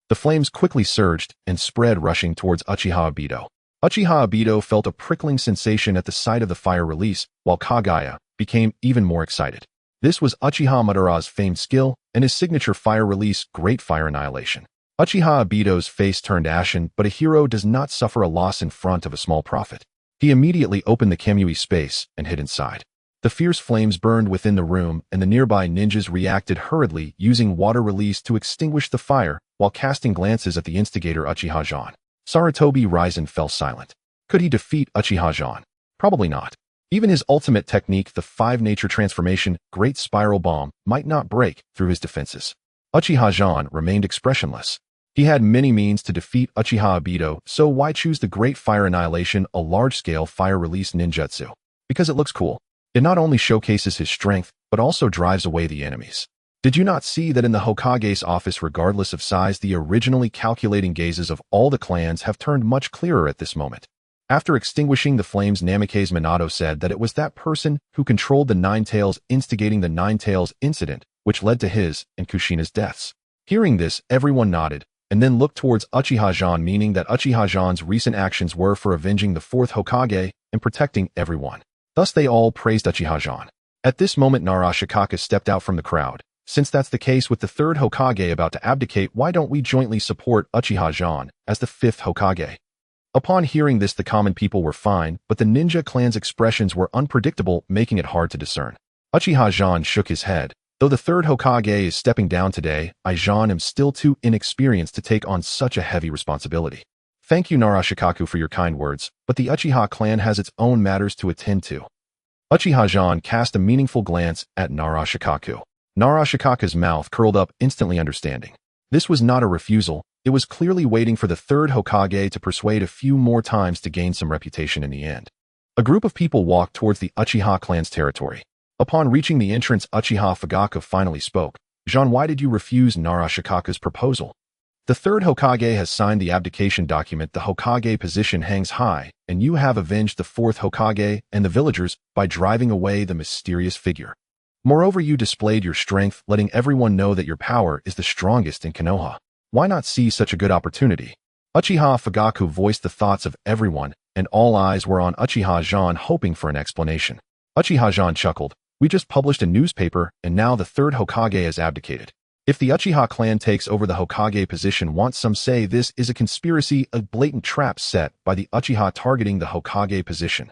The flames quickly surged and spread, rushing towards Uchiha Obito. Uchiha Obito felt a prickling sensation at the sight of the fire release, while Kagaya became even more excited. This was Uchiha Madara's famed skill, and his signature fire release, Great Fire Annihilation. Uchiha Obito's face turned ashen, but a hero does not suffer a loss in front of a small profit. He immediately opened the Kamui space and hid inside. The fierce flames burned within the room, and the nearby ninjas reacted hurriedly, using water release to extinguish the fire, while casting glances at the instigator Uchiha Zhan. Sarutobi Raizen fell silent. Could he defeat Uchiha Zhan? Probably not. Even his ultimate technique, the 5-nature transformation, Great Spiral Bomb, might not break through his defenses. Uchiha Zhan remained expressionless. He had many means to defeat Uchiha Obito, so why choose the Great Fire Annihilation, a large-scale fire release ninjutsu? Because it looks cool. It not only showcases his strength, but also drives away the enemies. Did you not see that in the Hokage's office, regardless of size, the originally calculating gazes of all the clans have turned much clearer at this moment? After extinguishing the flames, Namikaze Minato said that it was that person who controlled the Nine Tails instigating the Nine Tails incident, which led to his and Kushina's deaths. Hearing this, everyone nodded, and then looked towards Uchiha Zhan, meaning that Uchiha Zhan's recent actions were for avenging the 4th Hokage and protecting everyone. Thus they all praised Uchiha Zhan. At this moment, Narashikaka stepped out from the crowd. Since that's the case with the 3rd Hokage about to abdicate, why don't we jointly support Uchiha Zhan as the 5th Hokage? Upon hearing this, the common people were fine, but the ninja clan's expressions were unpredictable, making it hard to discern. Uchiha Zhan shook his head. Though the 3rd Hokage is stepping down today, I Zhan am still too inexperienced to take on such a heavy responsibility. Thank you, Narashikaku, for your kind words, but the Uchiha clan has its own matters to attend to. Uchiha Zhan cast a meaningful glance at Narashikaku. Narashikaku's mouth curled up, instantly understanding. This was not a refusal, it was clearly waiting for the 3rd Hokage to persuade a few more times to gain some reputation in the end. A group of people walked towards the Uchiha clan's territory. Upon reaching the entrance, Uchiha Fugaku finally spoke. Zhan, why did you refuse Narashikaku's proposal? The 3rd Hokage has signed the abdication document. The Hokage position hangs high, and you have avenged the 4th Hokage and the villagers by driving away the mysterious figure. Moreover, you displayed your strength, letting everyone know that your power is the strongest in Konoha. Why not seize such a good opportunity? Uchiha Fugaku voiced the thoughts of everyone, and all eyes were on Uchiha Zhan, hoping for an explanation. Uchiha Zhan chuckled. We just published a newspaper, and now the 3rd Hokage has abdicated. If the Uchiha clan takes over the Hokage position, some say this is a conspiracy, a blatant trap set by the Uchiha targeting the Hokage position.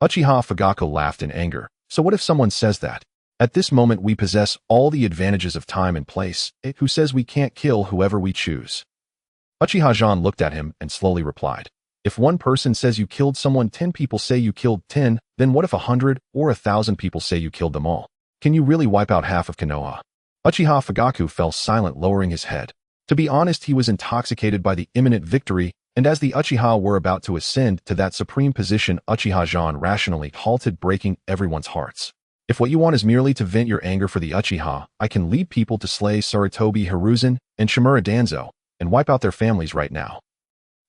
Uchiha Fugaku laughed in anger. So what if someone says that? At this moment we possess all the advantages of time and place. Who says we can't kill whoever we choose? Uchiha Zhan looked at him and slowly replied. If one person says you killed someone, 10 people say you killed 10, then what if 100 or 1,000 people say you killed them all? Can you really wipe out half of Konoha? Uchiha Fugaku fell silent, lowering his head. To be honest, he was intoxicated by the imminent victory, and as the Uchiha were about to ascend to that supreme position, Uchiha Zhan rationally halted, breaking everyone's hearts. If what you want is merely to vent your anger for the Uchiha, I can lead people to slay Sarutobi Hiruzen and Shimura Danzo, and wipe out their families right now.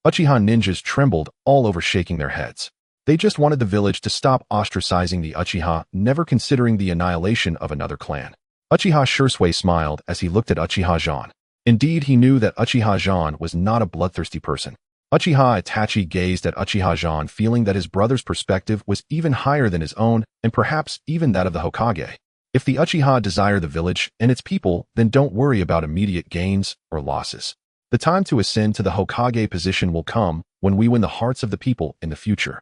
Uchiha ninjas trembled, all over, shaking their heads. They just wanted the village to stop ostracizing the Uchiha, never considering the annihilation of another clan. Uchiha Shursui smiled as he looked at Uchiha Zhan. Indeed, he knew that Uchiha Zhan was not a bloodthirsty person. Uchiha Itachi gazed at Uchiha Zhan, feeling that his brother's perspective was even higher than his own, and perhaps even that of the Hokage. If the Uchiha desire the village and its people, then don't worry about immediate gains or losses. The time to ascend to the Hokage position will come when we win the hearts of the people in the future.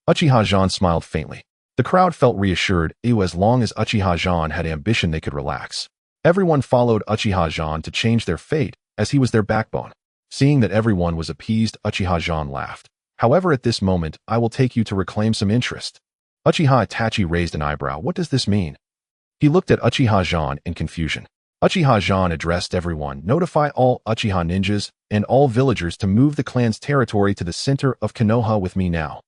Uchiha Zhan smiled faintly. The crowd felt reassured. As long as Uchiha Zhan had ambition, they could relax. Everyone followed Uchiha Zhan to change their fate, as he was their backbone. Seeing that everyone was appeased, Uchiha Zhan laughed. However, at this moment, I will take you to reclaim some interest. Uchiha Itachi raised an eyebrow. What does this mean? He looked at Uchiha Zhan in confusion. Uchiha Zhan addressed everyone. Notify all Uchiha ninjas and all villagers to move the clan's territory to the center of Konoha with me now.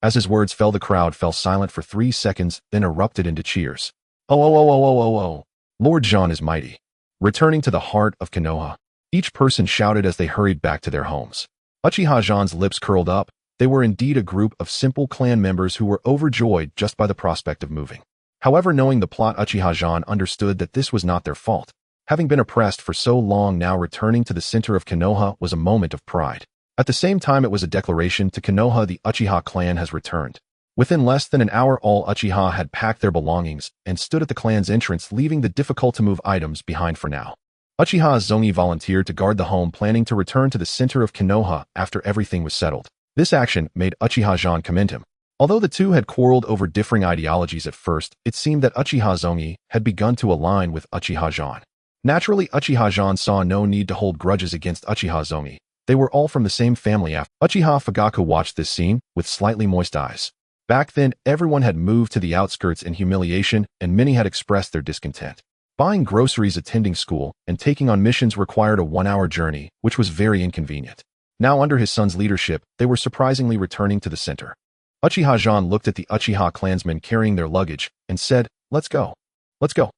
As his words fell, the crowd fell silent for 3 seconds, then erupted into cheers. Oh. Lord Zhan is mighty. Returning to the heart of Konoha. Each person shouted as they hurried back to their homes. Uchiha Zhan's lips curled up. They were indeed a group of simple clan members who were overjoyed just by the prospect of moving. However, knowing the plot, Uchiha Zhan understood that this was not their fault. Having been oppressed for so long, now returning to the center of Konoha was a moment of pride. At the same time, it was a declaration to Konoha the Uchiha clan has returned. Within less than an hour, all Uchiha had packed their belongings and stood at the clan's entrance, leaving the difficult-to-move items behind for now. Uchiha Zhan volunteered to guard the home, planning to return to the center of Konoha after everything was settled. This action made Uchiha Zhan commend him. Although the two had quarreled over differing ideologies at first, it seemed that Uchiha Zhan had begun to align with Uchiha Zhan. Naturally, Uchiha Zhan saw no need to hold grudges against Uchiha Zhan. They were all from the same family. After Uchiha Fugaku watched this scene with slightly moist eyes. Back then, everyone had moved to the outskirts in humiliation, and many had expressed their discontent. Buying groceries, attending school, and taking on missions required a 1-hour journey, which was very inconvenient. Now, under his son's leadership, they were surprisingly returning to the center. Uchiha Zhan looked at the Uchiha clansmen carrying their luggage and said, "Let's go. Let's go."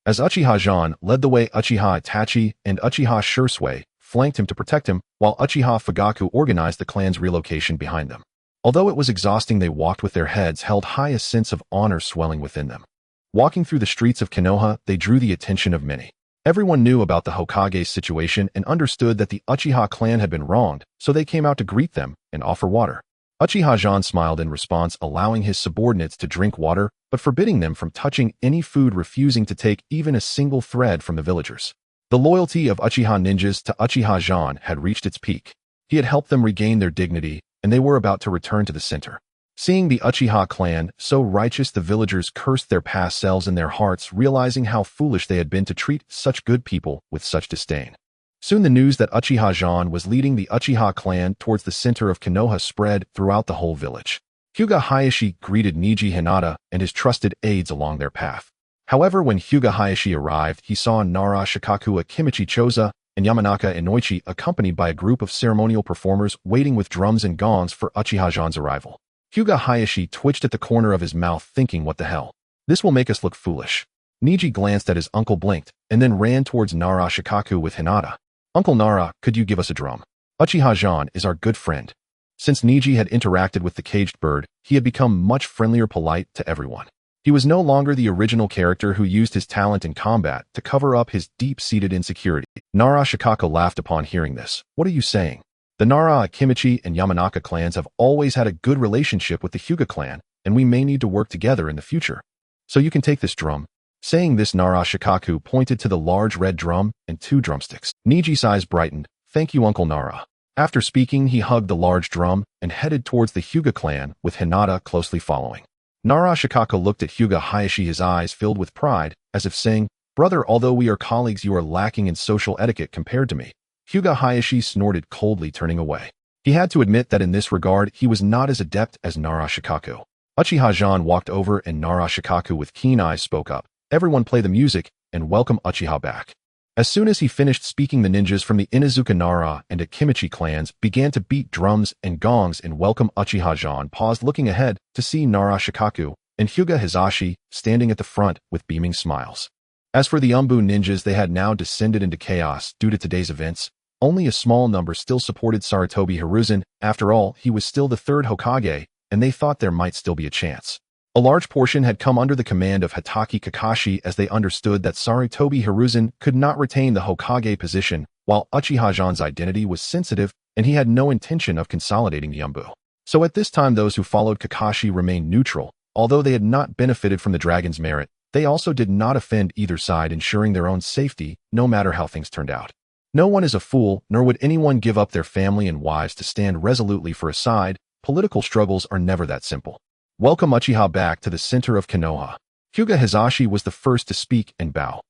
As Uchiha Zhan led the way, Uchiha Itachi and Uchiha Shursui flanked him to protect him, while Uchiha Fugaku organized the clan's relocation behind them. Although it was exhausting, they walked with their heads held high, a sense of honor swelling within them. Walking through the streets of Konoha, they drew the attention of many. Everyone knew about the Hokage's situation and understood that the Uchiha clan had been wronged, so they came out to greet them and offer water. Uchiha Zhan smiled in response, allowing his subordinates to drink water, but forbidding them from touching any food, refusing to take even a single thread from the villagers. The loyalty of Uchiha ninjas to Uchiha Zhan had reached its peak. He had helped them regain their dignity, and they were about to return to the center. Seeing the Uchiha clan so righteous, the villagers cursed their past selves in their hearts, realizing how foolish they had been to treat such good people with such disdain. Soon the news that Uchiha Zhan was leading the Uchiha clan towards the center of Konoha spread throughout the whole village. Hyuga Hayashi greeted Neji Hinata and his trusted aides along their path. However, when Hyuga Hayashi arrived, he saw Nara Shikaku Akimichi Choza and Yamanaka Inoichi accompanied by a group of ceremonial performers waiting with drums and gongs for Uchiha Zhan's arrival. Hyuga Hayashi twitched at the corner of his mouth, thinking, "What the hell? This will make us look foolish." Neji glanced at his uncle, blinked, and then ran towards Nara Shikaku with Hinata. "Uncle Nara, could you give us a drum? Uchiha Zhan is our good friend." Since Neji had interacted with the caged bird, he had become much friendlier, polite to everyone. He was no longer the original character who used his talent in combat to cover up his deep-seated insecurity. Nara Shikaku laughed upon hearing this. "What are you saying? The Nara, Akimichi, and Yamanaka clans have always had a good relationship with the Hyuga clan, and we may need to work together in the future. So you can take this drum." Saying this, Nara Shikaku pointed to the large red drum and 2 drumsticks. Neji's eyes brightened. "Thank you, Uncle Nara." After speaking, he hugged the large drum and headed towards the Hyuga clan, with Hinata closely following. Nara Shikaku looked at Hyuga Hayashi, his eyes filled with pride, as if saying, "Brother, although we are colleagues, you are lacking in social etiquette compared to me." Hyuga Hayashi snorted coldly, turning away. He had to admit that in this regard, he was not as adept as Nara Shikaku. Uchiha Zhan walked over and Nara Shikaku with keen eyes spoke up. "Everyone play the music and welcome Uchiha back." As soon as he finished speaking, the ninjas from the Inuzuka Nara and Akimichi clans began to beat drums and gongs and welcome Uchiha Zhan paused, looking ahead to see Nara Shikaku and Hyuga Hizashi standing at the front with beaming smiles. As for the Umbu ninjas, they had now descended into chaos due to today's events. Only a small number still supported Sarutobi Hiruzen. After all, he was still the 3rd Hokage, and they thought there might still be a chance. A large portion had come under the command of Hitaki Kakashi, as they understood that Sarutobi Hiruzen could not retain the Hokage position, while Uchiha Zhan's identity was sensitive and he had no intention of consolidating the Umbu. So at this time, those who followed Kakashi remained neutral. Although they had not benefited from the dragon's merit, they also did not offend either side, ensuring their own safety no matter how things turned out. No one is a fool, nor would anyone give up their family and wives to stand resolutely for a side. Political struggles are never that simple. "Welcome Uchiha back to the center of Konoha." Hyuga Hizashi was the first to speak and bow.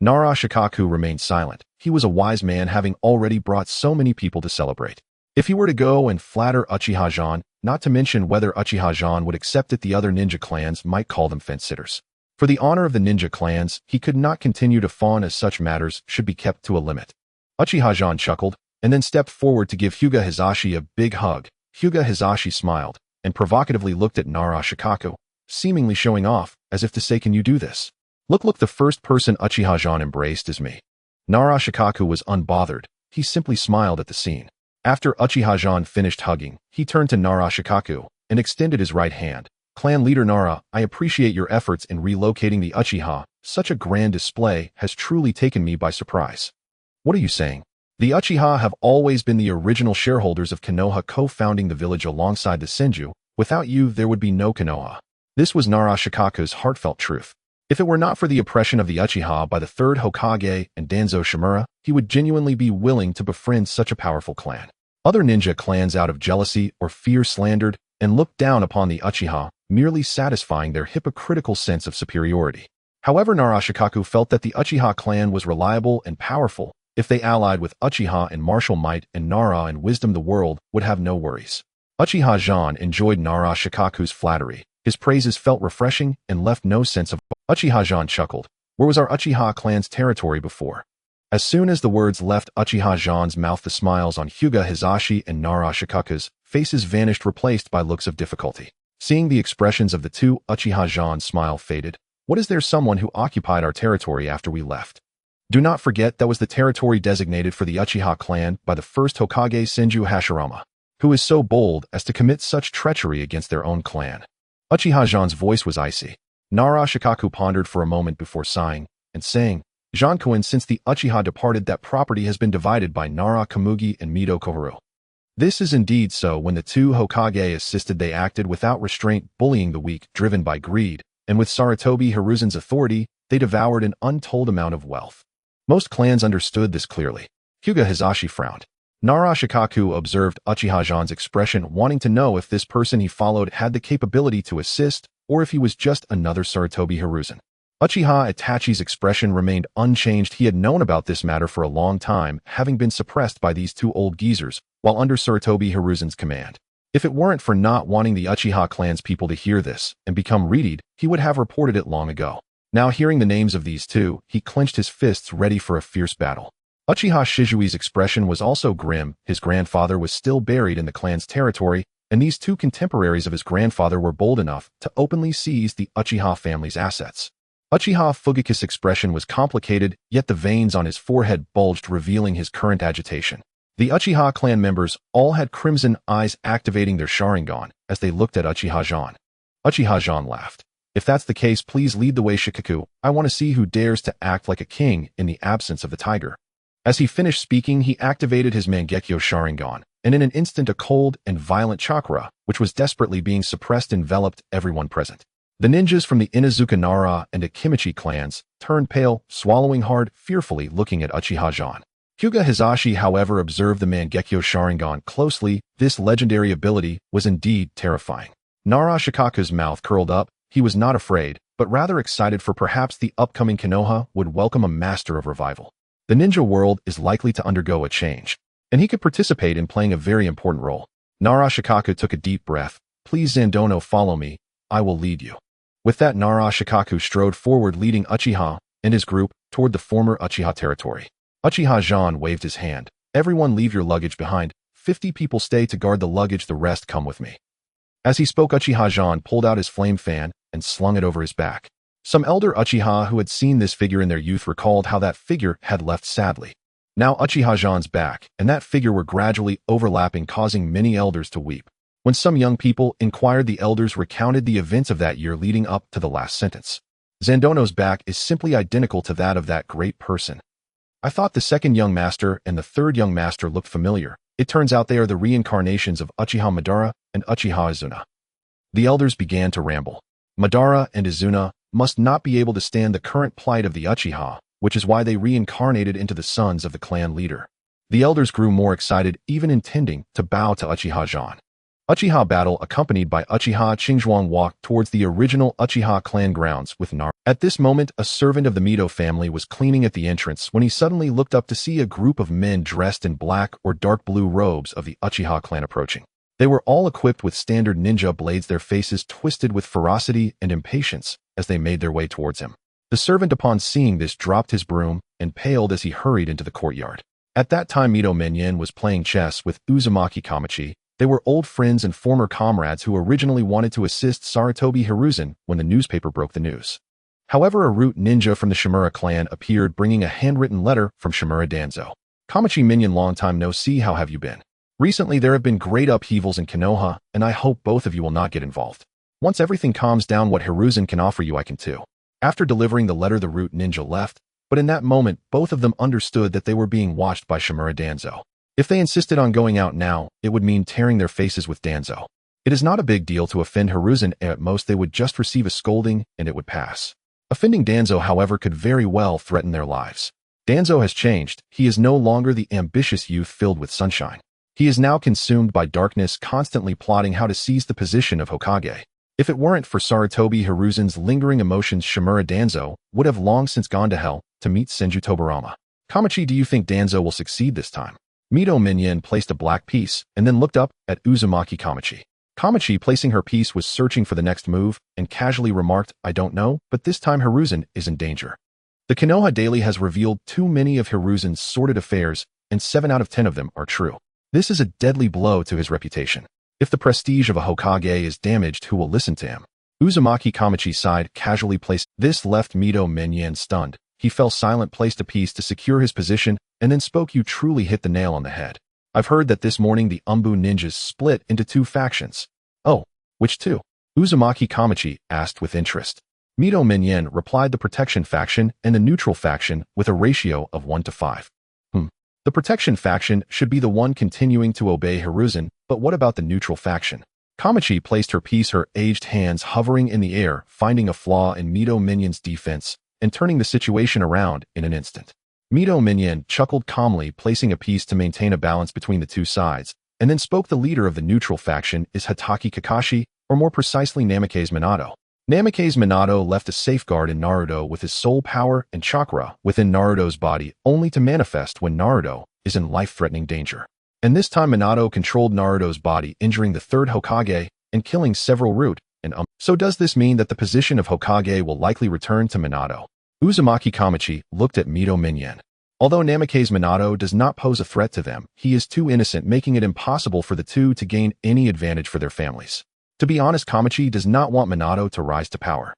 Nara Shikaku remained silent. He was a wise man, having already brought so many people to celebrate. If he were to go and flatter Uchiha Zhan, not to mention whether Uchiha Zhan would accept it, the other ninja clans might call them fence-sitters. For the honor of the ninja clans, he could not continue to fawn, as such matters should be kept to a limit. Uchiha Zhan chuckled, and then stepped forward to give Hyuga Hizashi a big hug. Hyuga Hizashi smiled and provocatively looked at Nara Shikaku, seemingly showing off, as if to say, "Can you do this? Look, the first person Uchiha Zhan embraced is me." Nara Shikaku was unbothered. He simply smiled at the scene. After Uchiha Zhan finished hugging, he turned to Nara Shikaku and extended his right hand. "Clan leader Nara, I appreciate your efforts in relocating the Uchiha. Such a grand display has truly taken me by surprise." "What are you saying?" The Uchiha have always been the original shareholders of Konoha, co-founding the village alongside the Senju. Without you, there would be no Konoha. This was Nara Shikaku's heartfelt truth. If it were not for the oppression of the Uchiha by the third Hokage and Danzo Shimura, he would genuinely be willing to befriend such a powerful clan. Other ninja clans out of jealousy or fear slandered and looked down upon the Uchiha, merely satisfying their hypocritical sense of superiority. However, Nara Shikaku felt that the Uchiha clan was reliable and powerful. If they allied with Uchiha in martial might and Nara in wisdom, the world would have no worries. Uchiha Zhan enjoyed Nara Shikaku's flattery. His praises felt refreshing and left no sense of... Uchiha Zhan chuckled. Where was our Uchiha clan's territory before? As soon as the words left Uchiha Zhan's mouth, the smiles on Hyuga Hizashi and Nara Shikaku's faces vanished, replaced by looks of difficulty. Seeing the expressions of the two, Uchiha Zhan's smile faded. What, is there someone who occupied our territory after we left? Do not forget that was the territory designated for the Uchiha clan by the first Hokage Senju Hashirama, who is so bold as to commit such treachery against their own clan. Uchiha Zhan's voice was icy. Nara Shikaku pondered for a moment before sighing and saying, Zhan-kun, since the Uchiha departed, that property has been divided by Nara Kamugi and Mido Koharu. This is indeed so. When the two Hokage assisted, they acted without restraint, bullying the weak, driven by greed, and with Sarutobi Hiruzen's authority, they devoured an untold amount of wealth. Most clans understood this clearly. Hyuga Hizashi frowned. Nara Shikaku observed Uchiha Zhan's expression, wanting to know if this person he followed had the capability to assist, or if he was just another Sarutobi Hiruzen. Uchiha Itachi's expression remained unchanged. He had known about this matter for a long time, having been suppressed by these two old geezers, while under Sarutobi Hiruzen's command. If it weren't for not wanting the Uchiha clan's people to hear this and become readied, he would have reported it long ago. Now, hearing the names of these two, he clenched his fists, ready for a fierce battle. Uchiha Shizui's expression was also grim. His grandfather was still buried in the clan's territory, and these two contemporaries of his grandfather were bold enough to openly seize the Uchiha family's assets. Uchiha Fugaku's expression was complicated, yet the veins on his forehead bulged, revealing his current agitation. The Uchiha clan members all had crimson eyes, activating their Sharingan as they looked at Uchiha Zhan. Uchiha Zhan laughed. If that's the case, please lead the way, Shikaku. I want to see who dares to act like a king in the absence of the tiger. As he finished speaking, he activated his Mangekyo Sharingan, and in an instant a cold and violent chakra, which was desperately being suppressed, enveloped everyone present. The ninjas from the Inazuka Nara and Akimichi clans turned pale, swallowing hard, fearfully looking at Uchiha Zhan. Hyuga Hizashi, however, observed the Mangekyo Sharingan closely. This legendary ability was indeed terrifying. Nara Shikaku's mouth curled up. He was not afraid, but rather excited, for perhaps the upcoming Konoha would welcome a master of revival. The ninja world is likely to undergo a change, and he could participate in playing a very important role. Nara Shikaku took a deep breath. Please, Zandono, follow me. I will lead you. With that, Nara Shikaku strode forward, leading Uchiha and his group toward the former Uchiha territory. Uchiha Zhan waved his hand. Everyone leave your luggage behind. 50 people stay to guard the luggage, the rest come with me. As he spoke, Uchiha Zhan pulled out his flame fan and slung it over his back. Some elder Uchiha who had seen this figure in their youth recalled how that figure had left sadly. Now Uchiha Zhan's back and that figure were gradually overlapping, causing many elders to weep. When some young people inquired, the elders recounted the events of that year leading up to the last sentence. Zandono's back is simply identical to that of that great person. I thought the second young master and the third young master looked familiar. It turns out they are the reincarnations of Uchiha Madara and Uchiha Izuna. The elders began to ramble. Madara and Izuna must not be able to stand the current plight of the Uchiha, which is why they reincarnated into the sons of the clan leader. The elders grew more excited, even intending to bow to Uchiha Zhan. Uchiha Battle, accompanied by Uchiha Qingzhuang, walked towards the original Uchiha clan grounds with Naruto. At this moment, a servant of the Mido family was cleaning at the entrance when he suddenly looked up to see a group of men dressed in black or dark blue robes of the Uchiha clan approaching. They were all equipped with standard ninja blades, their faces twisted with ferocity and impatience as they made their way towards him. The servant, upon seeing this, dropped his broom and paled as he hurried into the courtyard. At that time, Mido Menyen was playing chess with Uzumaki Kamachi. They were old friends and former comrades who originally wanted to assist Sarutobi Hiruzen when the newspaper broke the news. However, a root ninja from the Shimura clan appeared, bringing a handwritten letter from Shimura Danzo. Kamachi Menyen, long time no see, how have you been? Recently, there have been great upheavals in Konoha, and I hope both of you will not get involved. Once everything calms down, what Hiruzen can offer you, I can too. After delivering the letter, the root ninja left. But in that moment, both of them understood that they were being watched by Shimura Danzo. If they insisted on going out now, it would mean tearing their faces with Danzo. It is not a big deal to offend Hiruzen, and at most they would just receive a scolding and it would pass. Offending Danzo, however, could very well threaten their lives. Danzo has changed. He is no longer the ambitious youth filled with sunshine. He is now consumed by darkness, constantly plotting how to seize the position of Hokage. If it weren't for Sarutobi Hiruzen's lingering emotions, Shimura Danzo would have long since gone to hell to meet Senju Tobarama. Kamachi, do you think Danzo will succeed this time? Mito Minyan placed a black piece and then looked up at Uzumaki Kamachi. Kamachi, placing her piece, was searching for the next move and casually remarked, I don't know, but this time Hiruzen is in danger. The Konoha Daily has revealed too many of Hiruzen's sordid affairs, and 7 out of 10 of them are true. This is a deadly blow to his reputation. If the prestige of a Hokage is damaged, who will listen to him? Uzumaki Kamachi sighed, casually placed. This left Mito Minyan stunned. He fell silent, placed a piece to secure his position, and then spoke. You truly hit the nail on the head. I've heard that this morning the Umbu ninjas split into 2 factions. Oh, which 2? Uzumaki Kamachi asked with interest. Mito Minyan replied, the protection faction and the neutral faction, with a ratio of 1 to 5. The protection faction should be the one continuing to obey Hiruzen, but what about the neutral faction? Kamachi placed her piece, her aged hands hovering in the air, finding a flaw in Mito Minyan's defense and turning the situation around in an instant. Mito Minyan chuckled calmly, placing a piece to maintain a balance between the 2 sides, and then spoke. The leader of the neutral faction is Hatake Kakashi, or more precisely Namikaze Minato. Namikaze Minato left a safeguard in Naruto with his soul power and chakra within Naruto's body, only to manifest when Naruto is in life-threatening danger. And this time Minato controlled Naruto's body, injuring the 3rd Hokage and killing several root and So does this mean that the position of Hokage will likely return to Minato? Uzumaki Kamachi looked at Mito Minyan. Although Namikaze Minato does not pose a threat to them, he is too innocent, making it impossible for the 2 to gain any advantage for their families. To be honest, Kamachi does not want Minato to rise to power.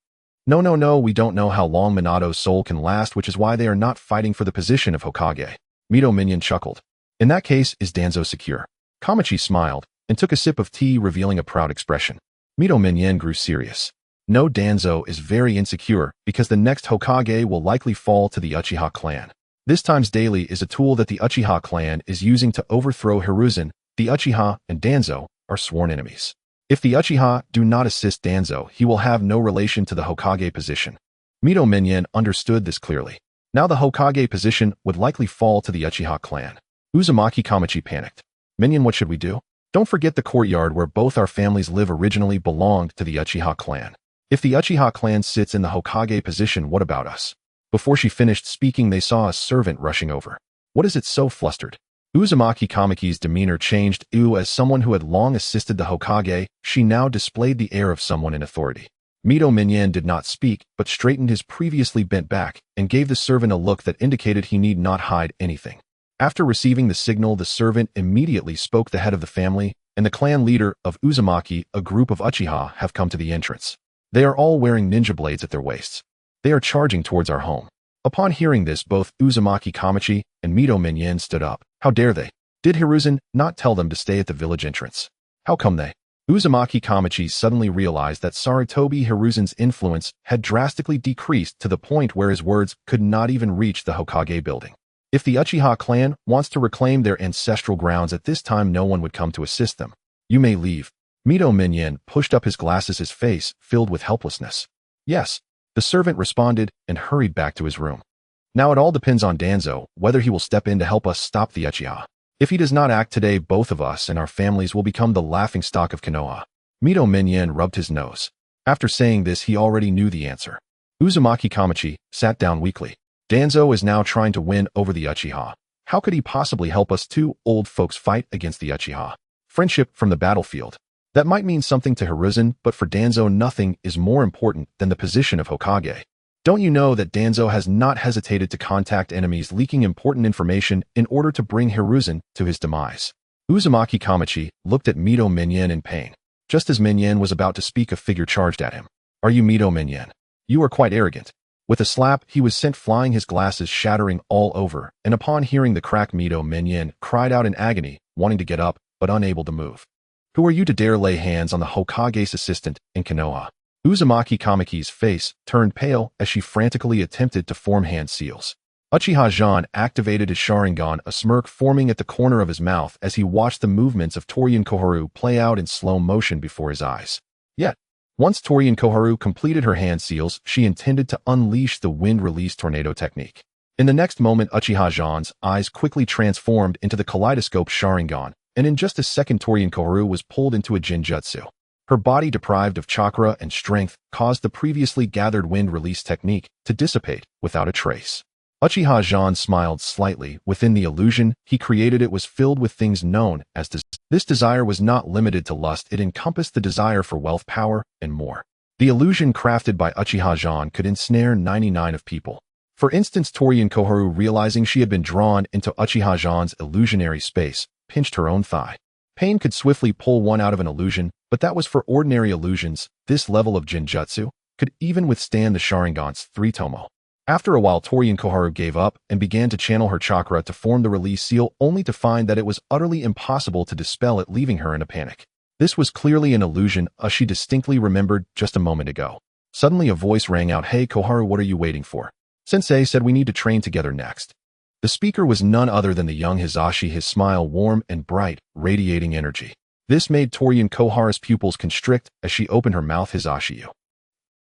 No, we don't know how long Minato's soul can last, which is why they are not fighting for the position of Hokage. Mito Minyan chuckled. In that case, is Danzo secure? Kamachi smiled and took a sip of tea, revealing a proud expression. Mito Minyan grew serious. No, Danzo is very insecure because the next Hokage will likely fall to the Uchiha clan. This time's daily is a tool that the Uchiha clan is using to overthrow Hiruzen. The Uchiha and Danzo are sworn enemies. If the Uchiha do not assist Danzo, he will have no relation to the Hokage position. Mito Minyan understood this clearly. Now the Hokage position would likely fall to the Uchiha clan. Uzumaki Kamachi panicked. Minyan, what should we do? Don't forget the courtyard where both our families live originally belonged to the Uchiha clan. If the Uchiha clan sits in the Hokage position, what about us? Before she finished speaking, they saw a servant rushing over. What is it so flustered? Uzumaki Kamaki's demeanor changed. As someone who had long assisted the Hokage, she now displayed the air of someone in authority. Mito Minyan did not speak, but straightened his previously bent back and gave the servant a look that indicated he need not hide anything. After receiving the signal, the servant immediately spoke. The head of the family and the clan leader of Uzumaki, a group of Uchiha, have come to the entrance. They are all wearing ninja blades at their waists. They are charging towards our home. Upon hearing this, both Uzumaki Kamachi and Mito Minyan stood up. How dare they? Did Hiruzen not tell them to stay at the village entrance? How come they? Uzumaki Kamachi suddenly realized that Sarutobi Hiruzen's influence had drastically decreased to the point where his words could not even reach the Hokage building. If the Uchiha clan wants to reclaim their ancestral grounds at this time, no one would come to assist them. You may leave. Mito Minyan pushed up his glasses, his face filled with helplessness. Yes, the servant responded and hurried back to his room. Now it all depends on Danzo, whether he will step in to help us stop the Uchiha. If he does not act today, both of us and our families will become the laughingstock of Konoha. Mito Minyan rubbed his nose. After saying this, he already knew the answer. Uzumaki Kamachi sat down weakly. Danzo is now trying to win over the Uchiha. How could he possibly help us 2 old folks fight against the Uchiha? Friendship from the battlefield. That might mean something to Hiruzen, but for Danzo, nothing is more important than the position of Hokage. Don't you know that Danzo has not hesitated to contact enemies, leaking important information in order to bring Hiruzen to his demise? Uzumaki Kamachi looked at Mito Minyan in pain. Just as Minyan was about to speak, a figure charged at him. Are you Mito Minyan? You are quite arrogant. With a slap, he was sent flying, his glasses shattering all over, and upon hearing the crack, Mito Minyan cried out in agony, wanting to get up, but unable to move. Who are you to dare lay hands on the Hokage's assistant in Konoha? Uzumaki Kamiki's face turned pale as she frantically attempted to form hand seals. Uchiha Zhan activated his Sharingan, a smirk forming at the corner of his mouth as he watched the movements of Torian Koharu play out in slow motion before his eyes. Yet, once Torian Koharu completed her hand seals, she intended to unleash the wind-release tornado technique. In the next moment, Uchiha Zhan's eyes quickly transformed into the kaleidoscope Sharingan, and in just a second Torian Koharu was pulled into a Jinjutsu. Her body, deprived of chakra and strength, caused the previously gathered wind-release technique to dissipate without a trace. Uchiha Zhan smiled slightly. Within the illusion he created, it was filled with things known as desire. This desire was not limited to lust, it encompassed the desire for wealth, power, and more. The illusion crafted by Uchiha Zhan could ensnare 99 of people. For instance, Torian Koharu, realizing she had been drawn into Uchiha Zhan's illusionary space, pinched her own thigh. Pain could swiftly pull one out of an illusion, but that was for ordinary illusions. This level of Jinjutsu could even withstand the Sharingan's 3-tomo. After a while, Torian Koharu gave up and began to channel her chakra to form the release seal, only to find that it was utterly impossible to dispel it, leaving her in a panic. This was clearly an illusion, as she distinctly remembered just a moment ago. Suddenly a voice rang out, "Hey Koharu, what are you waiting for? Sensei said we need to train together next." The speaker was none other than the young Hisashi, his smile warm and bright, radiating energy. This made Torian Koharu's pupils constrict as she opened her mouth. "Hisashi, you."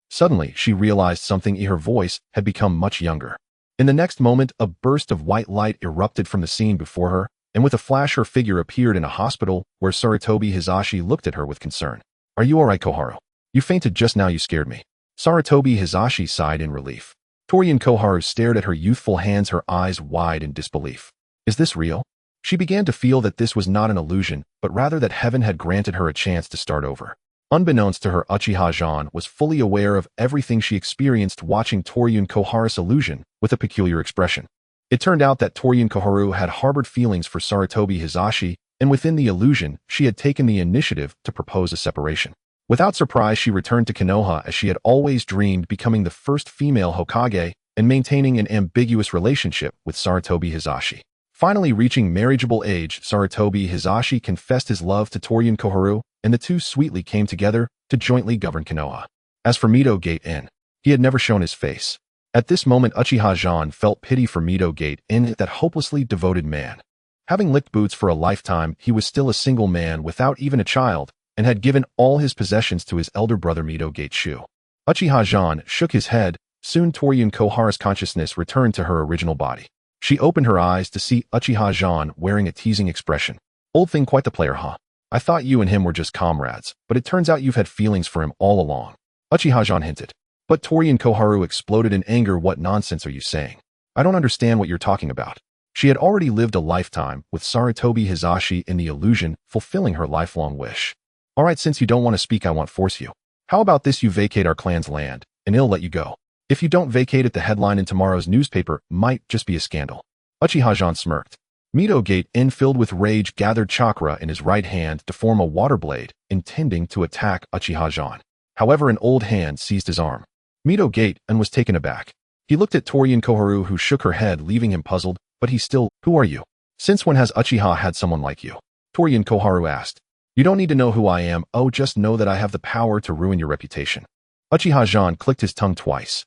Suddenly, she realized something. Her voice had become much younger. In the next moment, a burst of white light erupted from the scene before her, and with a flash her figure appeared in a hospital where Sarutobi Hisashi looked at her with concern. "Are you alright, Koharu? You fainted just now, you scared me." Sarutobi Hisashi sighed in relief. Torian Koharu stared at her youthful hands, her eyes wide in disbelief. "Is this real?" She began to feel that this was not an illusion, but rather that heaven had granted her a chance to start over. Unbeknownst to her, Uchiha Zhan was fully aware of everything she experienced, watching Torian Koharu's illusion with a peculiar expression. It turned out that Torian Koharu had harbored feelings for Sarutobi Hisashi, and within the illusion, she had taken the initiative to propose a separation. Without surprise, she returned to Konoha as she had always dreamed, becoming the first female Hokage and maintaining an ambiguous relationship with Sarutobi Hisashi. Finally reaching marriageable age, Sarutobi Hisashi confessed his love to Torian Koharu, and the two sweetly came together to jointly govern Konoha. As for Mito Gate Inn, he had never shown his face. At this moment, Uchiha Zhan felt pity for Mito Gate Inn, that hopelessly devoted man. Having licked boots for a lifetime, he was still a single man without even a child, and had given all his possessions to his elder brother Mito Gate Shu. Uchiha Zhan shook his head. Soon Torian Koharu's consciousness returned to her original body. She opened her eyes to see Uchiha Zhan wearing a teasing expression. "Old thing, quite the player, huh? I thought you and him were just comrades, but it turns out you've had feelings for him all along." Uchiha Zhan hinted. But Torian Koharu exploded in anger. "What nonsense are you saying? I don't understand what you're talking about." She had already lived a lifetime with Sarutobi Hisashi in the illusion, fulfilling her lifelong wish. "Alright, since you don't want to speak, I won't force you. How about this? You vacate our clan's land, and it'll let you go. If you don't vacate it, the headline in tomorrow's newspaper might just be a scandal." Uchiha Zhan smirked. Mito Gate Inn, filled with rage, gathered chakra in his right hand to form a water blade, intending to attack Uchiha Zhan. However, an old hand seized his arm. Mito Gate Inn was taken aback. He looked at Torian Koharu, who shook her head, leaving him puzzled, but he still, "Who are you? Since when has Uchiha had someone like you?" Torian Koharu asked. "You don't need to know who I am. Oh, just know that I have the power to ruin your reputation." Uchiha Zhan clicked his tongue twice.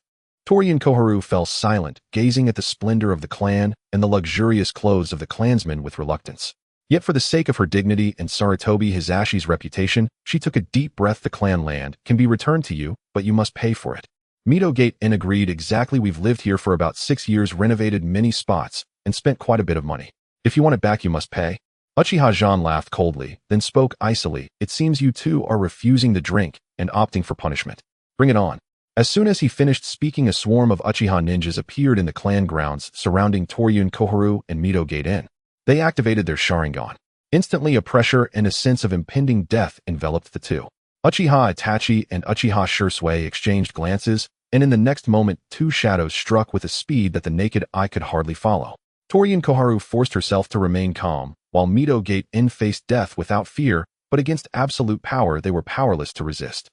Torian Koharu fell silent, gazing at the splendor of the clan and the luxurious clothes of the clansmen with reluctance. Yet for the sake of her dignity and Sarutobi Hisashi's reputation, she took a deep breath. "The clan land can be returned to you, but you must pay for it." Mito Gate Inn agreed. "Exactly, we've lived here for about 6 years, renovated many spots, and spent quite a bit of money. If you want it back, you must pay." Uchiha Zhan laughed coldly, then spoke icily. "It seems you two are refusing the drink and opting for punishment. Bring it on." As soon as he finished speaking, a swarm of Uchiha ninjas appeared in the clan grounds surrounding Torian Koharu and Mito Gate Inn. They activated their Sharingan. Instantly, a pressure and a sense of impending death enveloped the two. Uchiha Itachi and Uchiha Shursui exchanged glances, and in the next moment, two shadows struck with a speed that the naked eye could hardly follow. Torian Koharu forced herself to remain calm, while Mito Gate Inn faced death without fear, but against absolute power they were powerless to resist.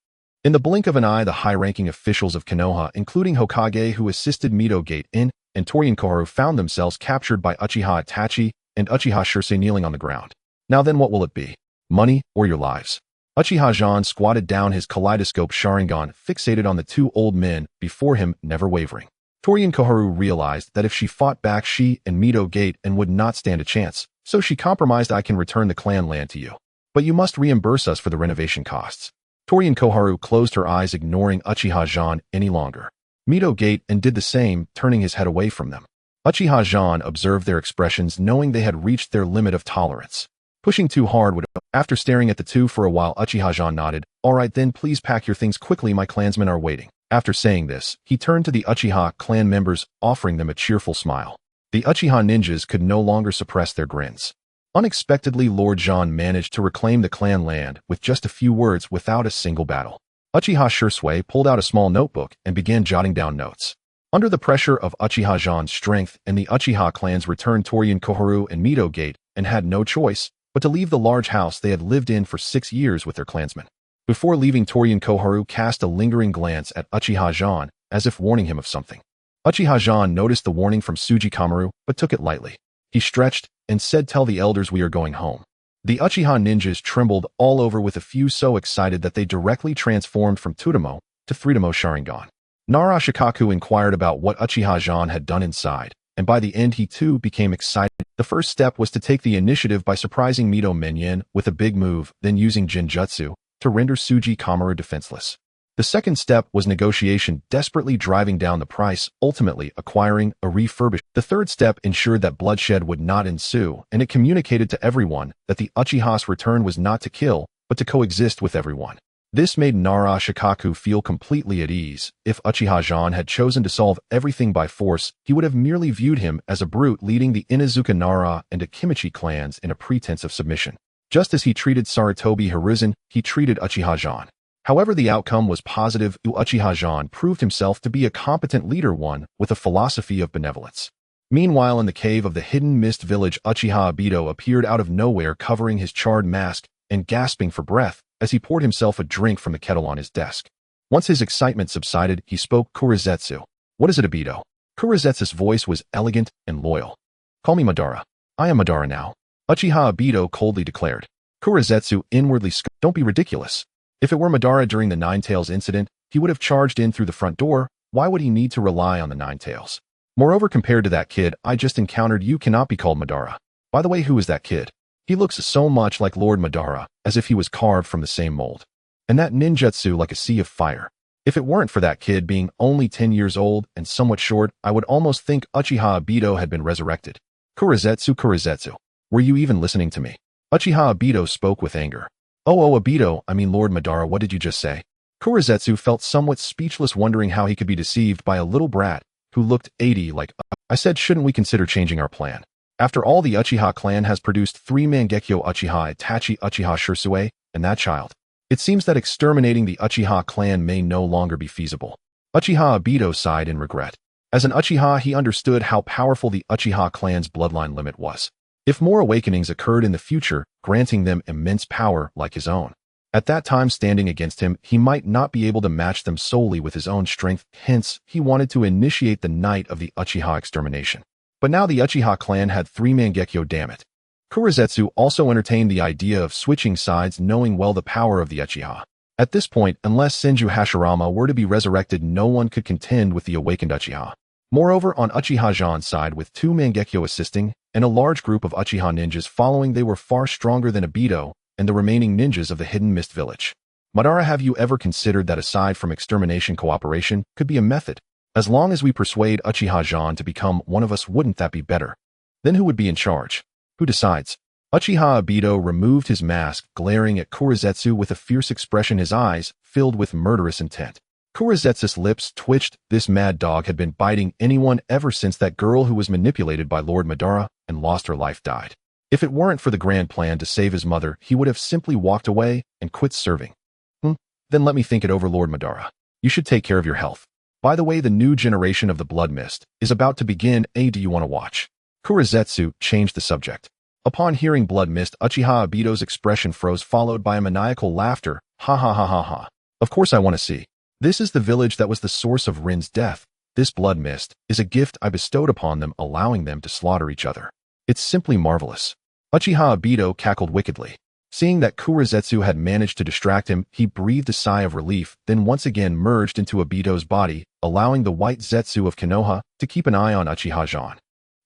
In the blink of an eye, the high-ranking officials of Konoha, including Hokage who assisted Mito Gate Inn and Torian Koharu, found themselves captured by Uchiha Itachi and Uchiha Shursui, kneeling on the ground. "Now then, what will it be? Money or your lives?" Uchiha Zhan squatted down, his kaleidoscope Sharingan fixated on the two old men before him, never wavering. Torian Koharu realized that if she fought back, she and Mito Gate and would not stand a chance, so she compromised. I can return the clan land to you, but you must reimburse us for the renovation costs. Torian Koharu closed her eyes, ignoring Uchiha Zhan any longer. Mito Gate and did the same, turning his head away from them. Uchiha Zhan observed their expressions, knowing they had reached their limit of tolerance. Pushing too hard would... After staring at the two for a while, Uchiha Zhan nodded. All right then, please pack your things quickly, my clansmen are waiting. After saying this, he turned to the Uchiha clan members, offering them a cheerful smile. The Uchiha ninjas could no longer suppress their grins. Unexpectedly, Lord Zhan managed to reclaim the clan land with just a few words, without a single battle. Uchiha Shisui pulled out a small notebook and began jotting down notes. Under the pressure of Uchiha Zhan's strength and the Uchiha clans returned, Torian Koharu and Mito Gate and had no choice but to leave the large house they had lived in for 6 years with their clansmen. Before leaving, Torian Koharu cast a lingering glance at Uchiha Zhan, as if warning him of something. Uchiha Zhan noticed the warning from Tsuji Kamaru, but took it lightly. He stretched and said, "Tell the elders we are going home." The Uchiha ninjas trembled all over, with a few so excited that they directly transformed from Tudamo to Threedamo Sharingan. Nara Shikaku inquired about what Uchiha Zhan had done inside, and by the end he too became excited. The first step was to take the initiative by surprising Mito Menyen with a big move, then using Jinjutsu to render Tsuji Kamaru defenseless. The second step was negotiation, desperately driving down the price, ultimately acquiring a refurbished. The third step ensured that bloodshed would not ensue, and it communicated to everyone that the Uchiha's return was not to kill, but to coexist with everyone. This made Nara Shikaku feel completely at ease. If Uchiha Zhan had chosen to solve everything by force, he would have merely viewed him as a brute leading the Inazuka Nara and Akimichi clans in a pretense of submission. Just as he treated Sarutobi Hiruzen, he treated Uchiha Zhan. However, the outcome was positive. Uchiha Zhan proved himself to be a competent leader, one with a philosophy of benevolence. Meanwhile, in the cave of the hidden mist village, Uchiha Obito appeared out of nowhere, covering his charred mask and gasping for breath as he poured himself a drink from the kettle on his desk. Once his excitement subsided, he spoke. "Kurizetsu." "What is it, Obito?" Kurizetsu's voice was elegant and loyal. "Call me Madara. I am Madara now," Uchiha Obito coldly declared. Kurizetsu inwardly scoffed. "Don't be ridiculous. If it were Madara during the Nine Tails incident, he would have charged in through the front door. Why would he need to rely on the Nine Tails? Moreover, compared to that kid I just encountered, you cannot be called Madara. By the way, who is that kid? He looks so much like Lord Madara, as if he was carved from the same mold. And that ninjutsu like a sea of fire. If it weren't for that kid being only 10 years old and somewhat short, I would almost think Uchiha Obito had been resurrected." Kurizetsu, were you even listening to me?" Uchiha Obito spoke with anger. Oh, Obito, I mean Lord Madara, what did you just say?" Kurizetsu felt somewhat speechless, wondering how he could be deceived by a little brat who looked 80 like... "I said, shouldn't we consider changing our plan? After all, the Uchiha clan has produced 3 Mangekyo: Uchiha Itachi, Uchiha Shisui, and that child. It seems that exterminating the Uchiha clan may no longer be feasible." Uchiha Obito sighed in regret. As an Uchiha, he understood how powerful the Uchiha clan's bloodline limit was. If more awakenings occurred in the future, granting them immense power like his own, at that time standing against him, he might not be able to match them solely with his own strength. Hence, he wanted to initiate the night of the Uchiha extermination. But now the Uchiha clan had 3 Mangekyo, damn it. Kurizetsu also entertained the idea of switching sides, knowing well the power of the Uchiha. At this point, unless Senju Hashirama were to be resurrected, no one could contend with the awakened Uchiha. Moreover, on Uchiha Zhan's side, with 2 Mangekyo assisting and a large group of Uchiha ninjas following, they were far stronger than Obito and the remaining ninjas of the Hidden Mist Village. Madara, have you ever considered that aside from extermination, cooperation could be a method? As long as we persuade Uchiha Zhan to become one of us, wouldn't that be better? Then who would be in charge? Who decides? Uchiha Obito removed his mask, glaring at Kurizetsu with a fierce expression, his eyes filled with murderous intent. Kurizetsu's lips twitched. This mad dog had been biting anyone ever since that girl who was manipulated by Lord Madara and lost her life died. If it weren't for the grand plan to save his mother, he would have simply walked away and quit serving. Then let me think it over, Lord Madara. You should take care of your health. By the way, the new generation of the Blood Mist is about to begin. Do you want to watch? Kurizetsu changed the subject. Upon hearing Blood Mist, Uchiha Obito's expression froze, followed by a maniacal laughter. Ha ha ha ha ha. Of course I want to see. This is the village that was the source of Rin's death. This Blood Mist is a gift I bestowed upon them, allowing them to slaughter each other. It's simply marvelous. Uchiha Obito cackled wickedly. Seeing that Kurizetsu had managed to distract him, he breathed a sigh of relief, then once again merged into Obito's body, allowing the white Zetsu of Konoha to keep an eye on Uchiha Zhan.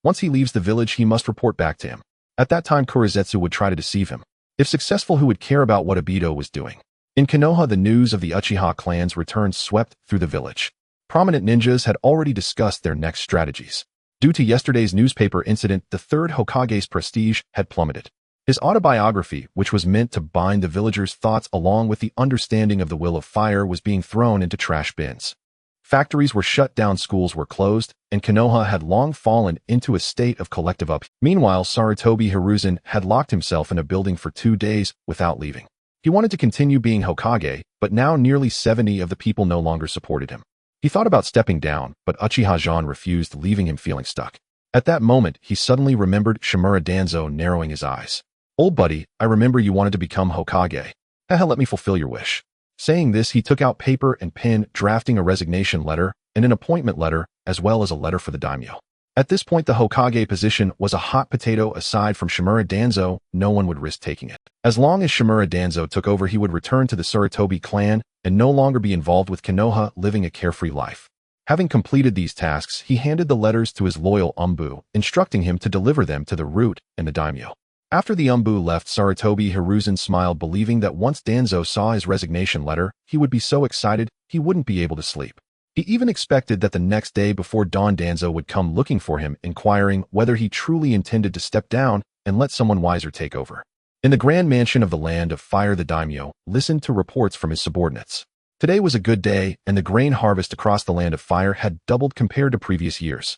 Once he leaves the village, he must report back to him. At that time, Kurizetsu would try to deceive him. If successful, who would care about what Obito was doing? In Konoha, the news of the Uchiha clan's return swept through the village. Prominent ninjas had already discussed their next strategies. Due to yesterday's newspaper incident, the third Hokage's prestige had plummeted. His autobiography, which was meant to bind the villagers' thoughts along with the understanding of the will of fire, was being thrown into trash bins. Factories were shut down, schools were closed, and Konoha had long fallen into a state of collective upheaval. Meanwhile, Sarutobi Hiruzen had locked himself in a building for 2 days without leaving. He wanted to continue being Hokage, but now nearly 70 of the people no longer supported him. He thought about stepping down, but Uchiha Zhan refused, leaving him feeling stuck. At that moment, he suddenly remembered Shimura Danzo, narrowing his eyes. "Old buddy, I remember you wanted to become Hokage. Haha, let me fulfill your wish." Saying this, he took out paper and pen, drafting a resignation letter and an appointment letter, as well as a letter for the daimyo. At this point, the Hokage position was a hot potato. Aside from Shimura Danzo, no one would risk taking it. As long as Shimura Danzo took over, he would return to the Sarutobi clan and no longer be involved with Konoha, living a carefree life. Having completed these tasks, he handed the letters to his loyal Umbu, instructing him to deliver them to the root and the daimyo. After the Umbu left, Sarutobi Hiruzen smiled, believing that once Danzo saw his resignation letter, he would be so excited he wouldn't be able to sleep. He even expected that the next day before dawn Danzo would come looking for him, inquiring whether he truly intended to step down and let someone wiser take over. In the grand mansion of the Land of Fire, the daimyo listened to reports from his subordinates. Today was a good day, and the grain harvest across the Land of Fire had doubled compared to previous years.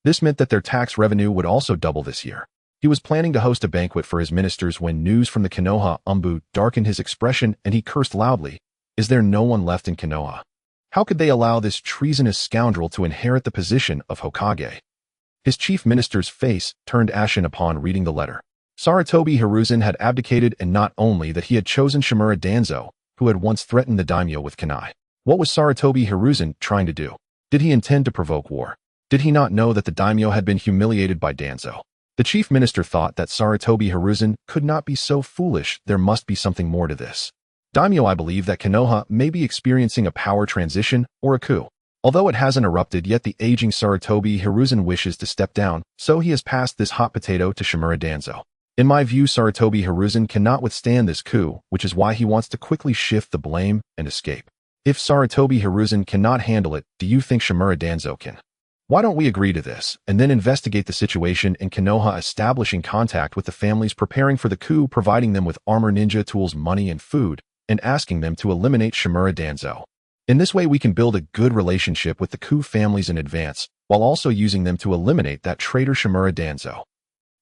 This meant that their tax revenue would also double this year. He was planning to host a banquet for his ministers when news from the Konoha Umbu darkened his expression and he cursed loudly. Is there no one left in Konoha? How could they allow this treasonous scoundrel to inherit the position of Hokage? His chief minister's face turned ashen upon reading the letter. Sarutobi Hiruzen had abdicated, and not only that, he had chosen Shimura Danzo, who had once threatened the daimyo with kunai. What was Sarutobi Hiruzen trying to do? Did he intend to provoke war? Did he not know that the daimyo had been humiliated by Danzo? The chief minister thought that Sarutobi Hiruzen could not be so foolish. There must be something more to this. Daimyo, I believe that Konoha may be experiencing a power transition or a coup. Although it hasn't erupted yet, the aging Sarutobi Hiruzen wishes to step down, so he has passed this hot potato to Shimura Danzo. In my view, Sarutobi Hiruzen cannot withstand this coup, which is why he wants to quickly shift the blame and escape. If Sarutobi Hiruzen cannot handle it, do you think Shimura Danzo can? Why don't we agree to this, and then investigate the situation in Konoha, establishing contact with the families preparing for the coup, providing them with armor, ninja tools, money, and food, and asking them to eliminate Shimura Danzo. In this way, we can build a good relationship with the coup families in advance, while also using them to eliminate that traitor Shimura Danzo.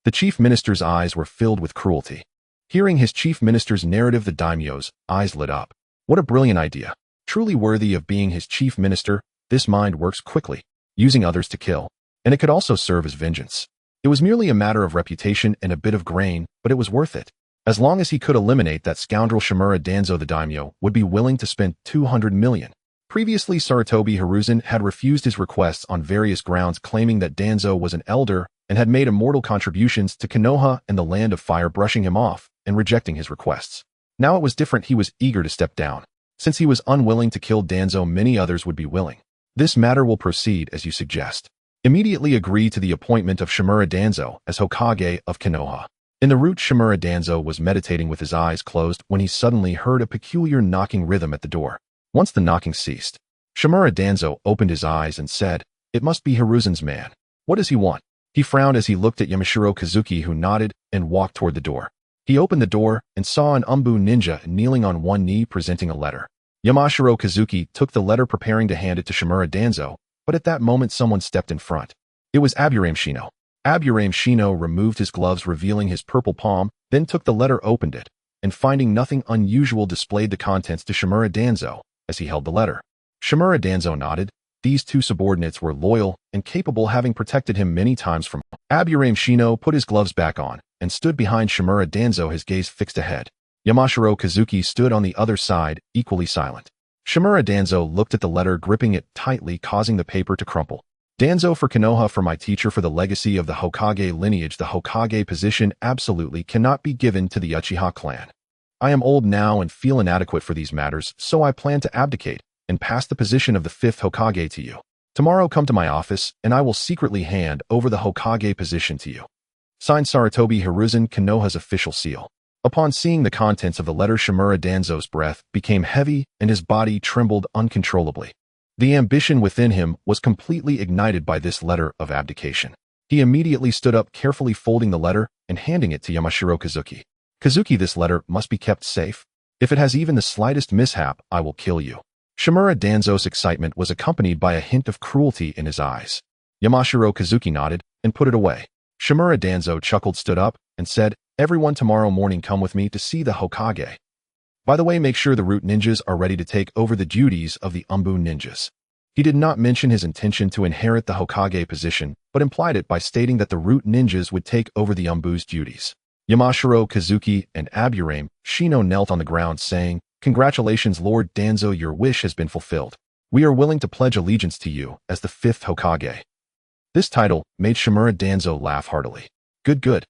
The chief minister's eyes were filled with cruelty. Hearing his chief minister's narrative, the daimyo's eyes lit up. What a brilliant idea. Truly worthy of being his chief minister, this mind works quickly, using others to kill, and it could also serve as vengeance. It was merely a matter of reputation and a bit of grain, but it was worth it. As long as he could eliminate that scoundrel Shimura Danzo, the daimyo would be willing to spend 200 million. Previously, Sarutobi Hiruzen had refused his requests on various grounds, claiming that Danzo was an elder and had made immortal contributions to Konoha and the Land of Fire, brushing him off and rejecting his requests. Now it was different. He was eager to step down. Since he was unwilling to kill Danzo, many others would be willing. This matter will proceed as you suggest. Immediately agree to the appointment of Shimura Danzo as Hokage of Konoha. In the route, Shimura Danzo was meditating with his eyes closed when he suddenly heard a peculiar knocking rhythm at the door. Once the knocking ceased, Shimura Danzo opened his eyes and said, "It must be Hiruzen's man. What does he want?" He frowned as he looked at Yamashiro Kazuki, who nodded and walked toward the door. He opened the door and saw an Umbu ninja kneeling on one knee, presenting a letter. Yamashiro Kazuki took the letter, preparing to hand it to Shimura Danzo, but at that moment someone stepped in front. It was Aburame Shino. Aburame Shino removed his gloves, revealing his purple palm, then took the letter, opened it, and finding nothing unusual, displayed the contents to Shimura Danzo as he held the letter. Shimura Danzo nodded. These two subordinates were loyal and capable, having protected him many times from Aburame Shino put his gloves back on and stood behind Shimura Danzo, his gaze fixed ahead. Yamashiro Kazuki stood on the other side, equally silent. Shimura Danzo looked at the letter, gripping it tightly, causing the paper to crumple. Danzo for Konoha, for my teacher, for the legacy of the Hokage lineage. The Hokage position absolutely cannot be given to the Uchiha clan. I am old now and feel inadequate for these matters, so I plan to abdicate and pass the position of the 5th Hokage to you. Tomorrow come to my office, and I will secretly hand over the Hokage position to you. Signed Sarutobi Hiruzen, Konoha's official seal. Upon seeing the contents of the letter, Shimura Danzo's breath became heavy and his body trembled uncontrollably. The ambition within him was completely ignited by this letter of abdication. He immediately stood up, carefully folding the letter and handing it to Yamashiro Kazuki. Kazuki, this letter must be kept safe. If it has even the slightest mishap, I will kill you. Shimura Danzo's excitement was accompanied by a hint of cruelty in his eyes. Yamashiro Kazuki nodded and put it away. Shimura Danzo chuckled, stood up, and said, "Everyone, tomorrow morning come with me to see the Hokage. By the way, make sure the root ninjas are ready to take over the duties of the Umbu ninjas." He did not mention his intention to inherit the Hokage position, but implied it by stating that the root ninjas would take over the Umbu's duties. Yamashiro Kazuki and Aburame Shino knelt on the ground, saying, "Congratulations, Lord Danzo, your wish has been fulfilled. We are willing to pledge allegiance to you as the 5th Hokage." This title made Shimura Danzo laugh heartily. Good, good.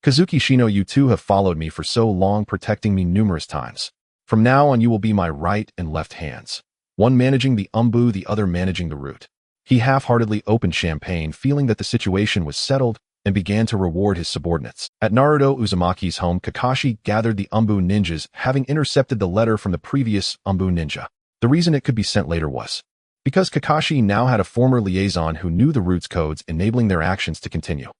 Kazuki Shino, you two have followed me for so long, protecting me numerous times. From now on, you will be my right and left hands. One managing the Umbu, the other managing the root. He half-heartedly opened champagne, feeling that the situation was settled, and began to reward his subordinates. At Naruto Uzumaki's home, Kakashi gathered the Umbu ninjas, having intercepted the letter from the previous Umbu ninja. The reason it could be sent later was because Kakashi now had a former liaison who knew the root's codes, enabling their actions to continue.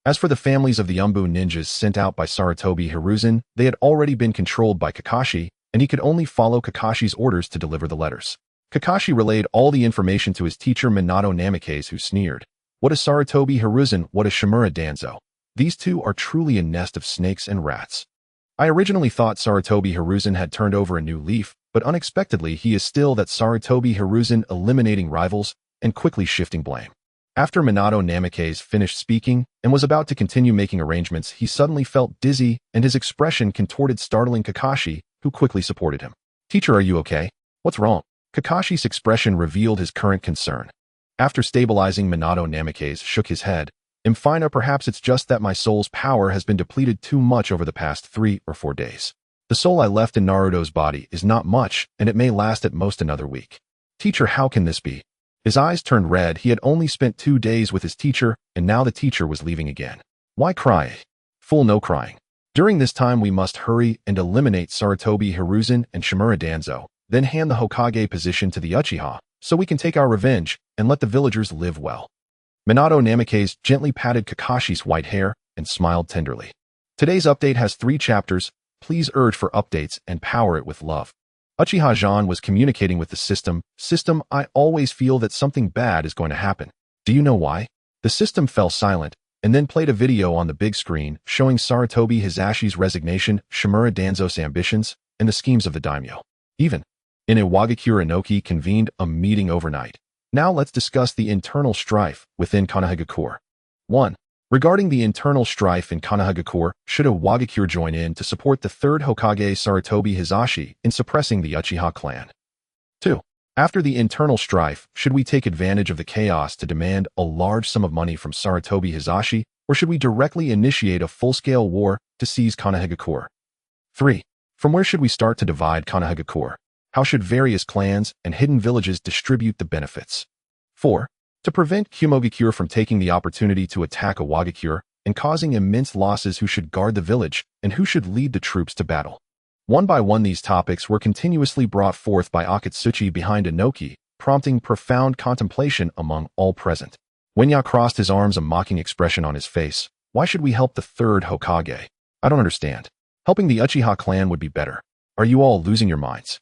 As for the families of the Umbu ninjas sent out by Sarutobi Hiruzen, they had already been controlled by Kakashi, and he could only follow Kakashi's orders to deliver the letters. Kakashi relayed all the information to his teacher Minato Namikaze, who sneered, "What is Sarutobi Hiruzen? What is Shimura Danzo? These two are truly a nest of snakes and rats." I originally thought Sarutobi Hiruzen had turned over a new leaf, but unexpectedly he is still that Sarutobi Hiruzen, eliminating rivals and quickly shifting blame. After Minato Namikaze finished speaking and was about to continue making arrangements, he suddenly felt dizzy and his expression contorted, startling Kakashi, who quickly supported him. "Teacher, are you okay? What's wrong?" Kakashi's expression revealed his current concern. After stabilizing, Minato Namikaze shook his head. "Fine, perhaps it's just that my soul's power has been depleted too much over the past 3 or 4 days. The soul I left in Naruto's body is not much, and it may last at most another week." "Teacher, how can this be?" His eyes turned red. He had only spent 2 days with his teacher, and now the teacher was leaving again. "Why cry?" "Fool, no crying. During this time we must hurry and eliminate Sarutobi Hiruzen and Shimura Danzo, then hand the Hokage position to the Uchiha, so we can take our revenge and let the villagers live well." Minato Namikaze gently patted Kakashi's white hair and smiled tenderly. "Today's update has 3 chapters. Please urge for updates and power it with love." Uchiha Zhan was communicating with the system. "System, I always feel that something bad is going to happen. Do you know why?" The system fell silent and then played a video on the big screen showing Sarutobi Hizashi's resignation, Shimura Danzo's ambitions, and the schemes of the daimyo. Even in Iwagakure, Inoki convened a meeting overnight. Now let's discuss the internal strife within Konohagakure. 1. Regarding the internal strife in Konohagakure, should Iwagakure join in to support the 3rd Hokage Sarutobi Hizashi in suppressing the Uchiha clan? 2. After the internal strife, should we take advantage of the chaos to demand a large sum of money from Sarutobi Hizashi, or should we directly initiate a full-scale war to seize Konohagakure? 3. From where should we start to divide Konohagakure? How should various clans and hidden villages distribute the benefits? 4. To prevent Kumogakure from taking the opportunity to attack Iwagakure and causing immense losses, who should guard the village and who should lead the troops to battle? One by one, these topics were continuously brought forth by Akatsuchi behind Inoki, prompting profound contemplation among all present. Wenya crossed his arms, a mocking expression on his face. "Why should we help the 3rd Hokage? I don't understand. Helping the Uchiha clan would be better. Are you all losing your minds?"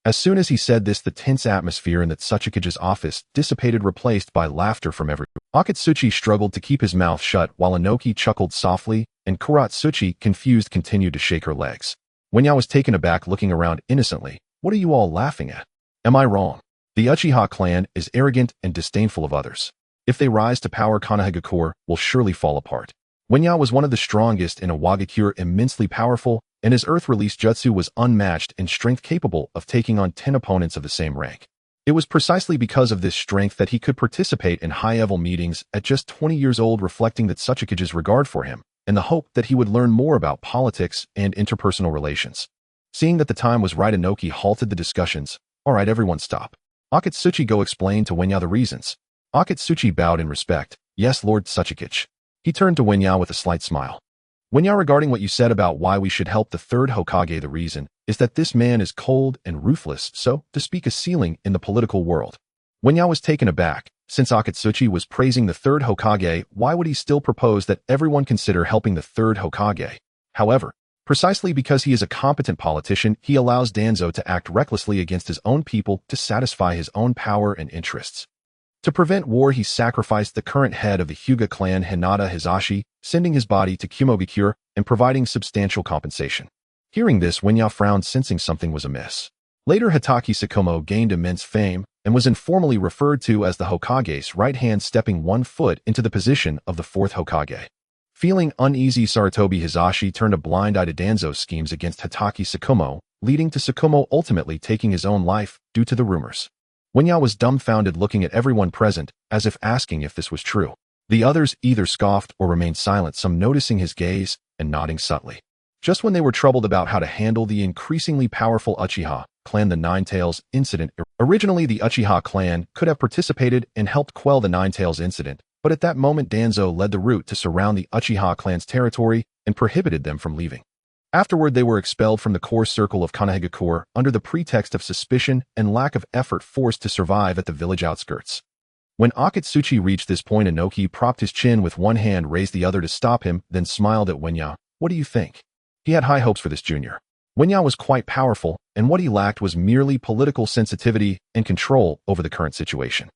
As soon as he said this, the tense atmosphere in the Tsuchikage's office dissipated, replaced by laughter from everyone. Akatsuchi struggled to keep his mouth shut while Inoki chuckled softly, and Kuratsuchi, confused, continued to shake her legs. Wenya was taken aback, looking around innocently. "What are you all laughing at? Am I wrong? The Uchiha clan is arrogant and disdainful of others. If they rise to power, Konohagakure will surely fall apart." Wenya was one of the strongest in Iwagakure, immensely powerful, and his earth-release jutsu was unmatched in strength, capable of taking on 10 opponents of the same rank. It was precisely because of this strength that he could participate in high-level meetings at just 20 years old, reflecting the Tsuchikage's regard for him and the hope that he would learn more about politics and interpersonal relations. Seeing that the time was right, Inoki halted the discussions. All right, everyone stop. Akatsuchi, go explain to Wenya the reasons. Akatsuchi bowed in respect. Yes, Lord Tsuchikage. He turned to Wenya with a slight smile. Wenya, regarding what you said about why we should help the third Hokage, the reason is that this man is cold and ruthless, so to speak, a ceiling in the political world. Wenya was taken aback. Since Akatsuchi was praising the third Hokage, why would he still propose that everyone consider helping the third Hokage? However, precisely because he is a competent politician, he allows Danzo to act recklessly against his own people to satisfy his own power and interests. To prevent war, he sacrificed the current head of the Hyuga clan, Hinata Hisashi, sending his body to Kumogakure and providing substantial compensation. Hearing this, Wenya frowned, sensing something was amiss. Later, Hitaki Tsukumo gained immense fame and was informally referred to as the Hokage's right hand, stepping 1 foot into the position of the fourth Hokage. Feeling uneasy, Sarutobi Hisashi turned a blind eye to Danzo's schemes against Hitaki Tsukumo, leading to Tsukumo ultimately taking his own life due to the rumors. Wenya was dumbfounded, looking at everyone present, as if asking if this was true. The others either scoffed or remained silent, some noticing his gaze and nodding subtly. Just when they were troubled about how to handle the increasingly powerful Uchiha clan, the Nine Tails incident. Originally, the Uchiha clan could have participated and helped quell the Nine Tails incident, but at that moment Danzo led the route to surround the Uchiha clan's territory and prohibited them from leaving. Afterward, they were expelled from the core circle of Konohagakure under the pretext of suspicion and lack of effort, forced to survive at the village outskirts. When Akatsuchi reached this point, Inoki propped his chin with one hand, raised the other to stop him, then smiled at Wenya. What do you think? He had high hopes for this junior. Wenya was quite powerful, and what he lacked was merely political sensitivity and control over the current situation.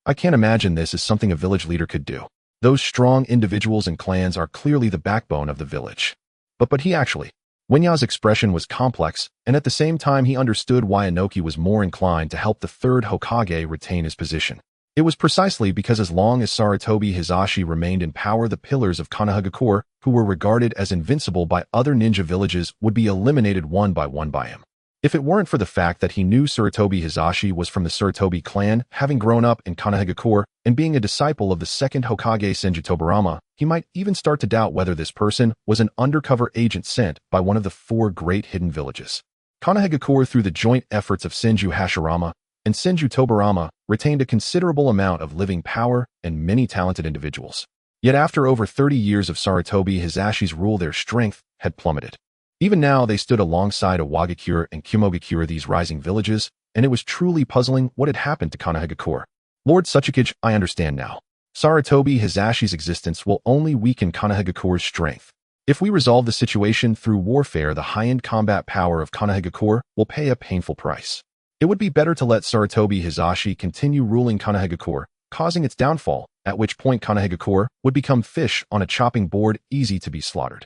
I can't imagine this is something a village leader could do. Those strong individuals and clans are clearly the backbone of the village. But he actually. Wenya's expression was complex, and at the same time he understood why Inoki was more inclined to help the third Hokage retain his position. It was precisely because as long as Sarutobi Hisashi remained in power, the pillars of Konohagakure, who were regarded as invincible by other ninja villages, would be eliminated one by him. If it weren't for the fact that he knew Sarutobi Hisashi was from the Sarutobi clan, having grown up in Konohagakure and being a disciple of the second Hokage Senju Tobarama, he might even start to doubt whether this person was an undercover agent sent by one of the 4 great hidden villages. Konohagakure, through the joint efforts of Senju Hashirama and Senju Tobarama, retained a considerable amount of living power and many talented individuals. Yet after over 30 years of Sarutobi Hisashi's rule, their strength had plummeted. Even now, they stood alongside Iwagakure and Kumogakure, these rising villages, and it was truly puzzling what had happened to Konohagakure. Lord Tsuchikage, I understand now. Sarutobi Hisashi's existence will only weaken Konohagakure's strength. If we resolve the situation through warfare, the high-end combat power of Konohagakure will pay a painful price. It would be better to let Sarutobi Hisashi continue ruling Konohagakure, causing its downfall, at which point Konohagakure would become fish on a chopping board, easy to be slaughtered.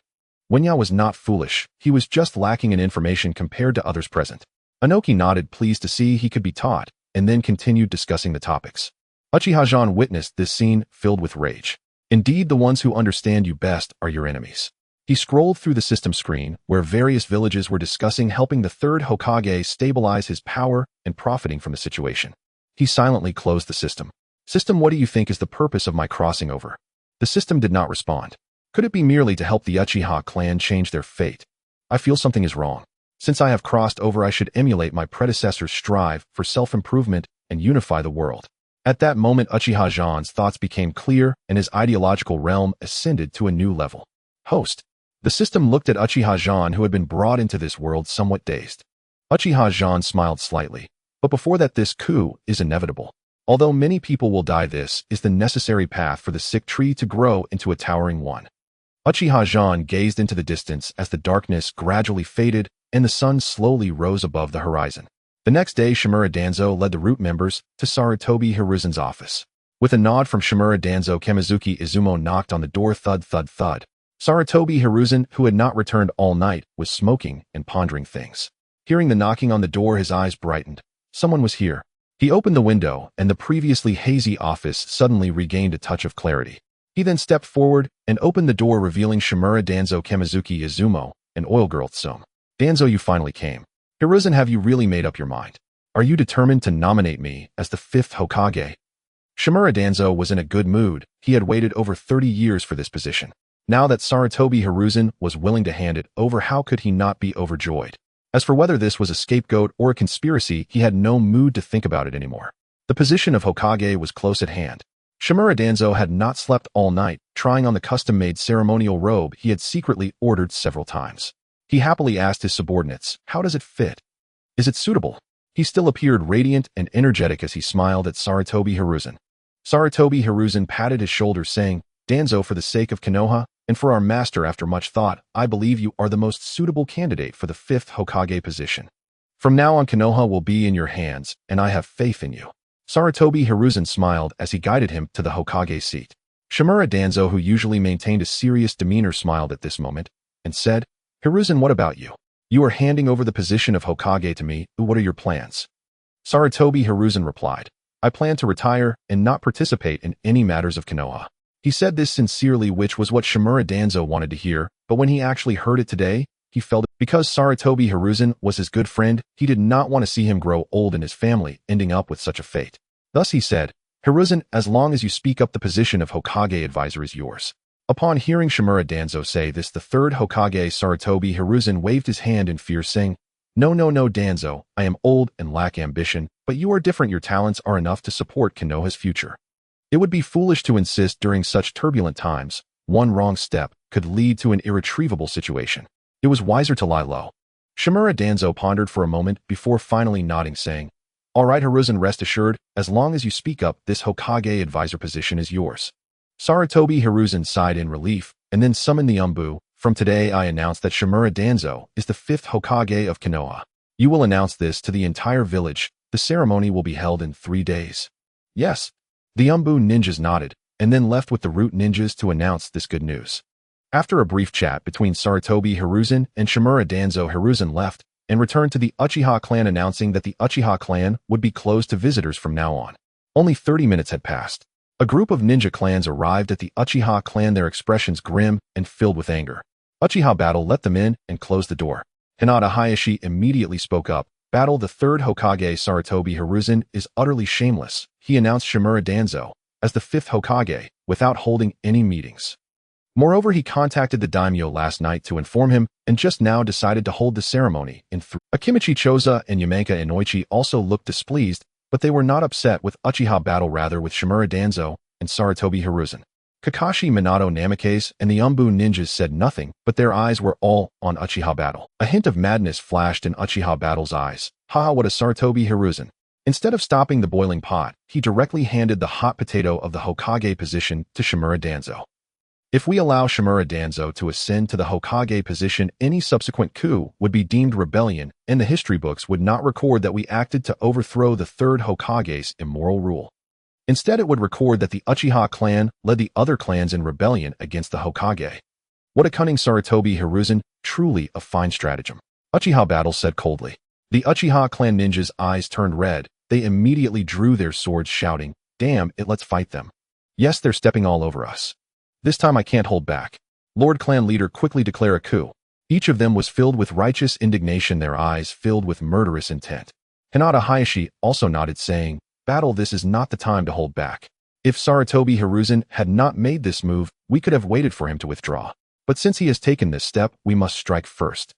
Wenya was not foolish, he was just lacking in information compared to others present. Inoki nodded, pleased to see he could be taught, and then continued discussing the topics. Uchiha Zhan witnessed this scene, filled with rage. Indeed, the ones who understand you best are your enemies. He scrolled through the system screen, where various villages were discussing helping the third Hokage stabilize his power and profiting from the situation. He silently closed the system. System, what do you think is the purpose of my crossing over? The system did not respond. Could it be merely to help the Uchiha clan change their fate? I feel something is wrong. Since I have crossed over, I should emulate my predecessors, strive for self-improvement, and unify the world. At that moment, Uchiha Zhan's thoughts became clear, and his ideological realm ascended to a new level. Host. The system looked at Uchiha Zhan, who had been brought into this world somewhat dazed. Uchiha Zhan smiled slightly. But before that, this coup is inevitable. Although many people will die, this is the necessary path for the sick tree to grow into a towering one. Uchiha Zhan gazed into the distance as the darkness gradually faded and the sun slowly rose above the horizon. The next day, Shimura Danzo led the root members to Sarutobi Hiruzen's office. With a nod from Shimura Danzo, Kamizuki Izumo knocked on the door. Thud, thud, thud. Sarutobi Hiruzen, who had not returned all night, was smoking and pondering things. Hearing the knocking on the door, his eyes brightened. Someone was here. He opened the window, and the previously hazy office suddenly regained a touch of clarity. He then stepped forward and opened the door, revealing Shimura Danzo, Kamizuki Izumo, and Oil Girl Tsum. Danzo, you finally came. Hiruzen, have you really made up your mind? Are you determined to nominate me as the 5th Hokage? Shimura Danzo was in a good mood. He had waited over 30 years for this position. Now that Sarutobi Hiruzen was willing to hand it over, how could he not be overjoyed? As for whether this was a scapegoat or a conspiracy, he had no mood to think about it anymore. The position of Hokage was close at hand. Shimura Danzo had not slept all night, trying on the custom-made ceremonial robe he had secretly ordered several times. He happily asked his subordinates, "How does it fit? Is it suitable?" He still appeared radiant and energetic as he smiled at Sarutobi Hiruzen. Sarutobi Hiruzen patted his shoulder, saying, "Danzo, for the sake of Konoha, and for our master after much thought, I believe you are the most suitable candidate for the 5th Hokage position. From now on, Konoha will be in your hands, and I have faith in you." Sarutobi Hiruzen smiled as he guided him to the Hokage seat. Shimura Danzo, who usually maintained a serious demeanor, smiled at this moment and said, "Hiruzen, what about you? You are handing over the position of Hokage to me. What are your plans?" Sarutobi Hiruzen replied, "I plan to retire and not participate in any matters of Konoha." He said this sincerely, which was what Shimura Danzo wanted to hear, but when he actually heard it today, he felt it. Because Sarutobi Hiruzen was his good friend, he did not want to see him grow old and his family ending up with such a fate. Thus he said, "Hiruzen, as long as you speak up, the position of Hokage advisor is yours." Upon hearing Shimura Danzo say this, the 3rd Hokage Sarutobi Hiruzen waved his hand in fear, saying, No, Danzo, I am old and lack ambition, but you are different. Your talents are enough to support Konoha's future. It would be foolish to insist during such turbulent times. One wrong step could lead to an irretrievable situation. It was wiser to lie low. Shimura Danzo pondered for a moment before finally nodding, saying, "All right, Hiruzen, rest assured, as long as you speak up, this Hokage advisor position is yours." Sarutobi Hiruzen sighed in relief, and then summoned the Umbu. "From today I announce that Shimura Danzo is the 5th Hokage of Konoha. You will announce this to the entire village. The ceremony will be held in 3 days." "Yes." The Umbu ninjas nodded, and then left with the root ninjas to announce this good news. After a brief chat between Sarutobi Hiruzen and Shimura Danzo, Hiruzen left and returned to the Uchiha clan, announcing that the Uchiha clan would be closed to visitors from now on. Only 30 minutes had passed. A group of ninja clans arrived at the Uchiha clan, their expressions grim and filled with anger. Uchiha Battle let them in and closed the door. Hinata Hayashi immediately spoke up. "Battle, the 3rd Hokage Sarutobi Hiruzen is utterly shameless." He announced Shimura Danzo as the 5th Hokage without holding any meetings. Moreover, he contacted the daimyo last night to inform him and just now decided to hold the ceremony in Akimichi Choza and Yamenka Inoichi also looked displeased, but they were not upset with Uchiha Battle, rather with Shimura Danzo and Sarutobi Hiruzen. Kakashi, Minato, Namikaze, and the Umbu ninjas said nothing, but their eyes were all on Uchiha Battle. A hint of madness flashed in Uchiha Battle's eyes. Haha, what a Sarutobi Hiruzen. Instead of stopping the boiling pot, he directly handed the hot potato of the Hokage position to Shimura Danzo. If we allow Shimura Danzo to ascend to the Hokage position, any subsequent coup would be deemed rebellion, and the history books would not record that we acted to overthrow the 3rd Hokage's immoral rule. Instead, it would record that the Uchiha clan led the other clans in rebellion against the Hokage. What a cunning Sarutobi Hiruzen, truly a fine stratagem. Uchiha Battle said coldly. The Uchiha clan ninjas' eyes turned red. They immediately drew their swords, shouting, "Damn it, let's fight them. Yes, they're stepping all over us. This time I can't hold back." Lord Clan Leader quickly declared a coup. Each of them was filled with righteous indignation, their eyes filled with murderous intent. Hinata Hayashi also nodded, saying, "Battle, this is not the time to hold back. If Sarutobi Hiruzen had not made this move, we could have waited for him to withdraw. But since he has taken this step, we must strike first.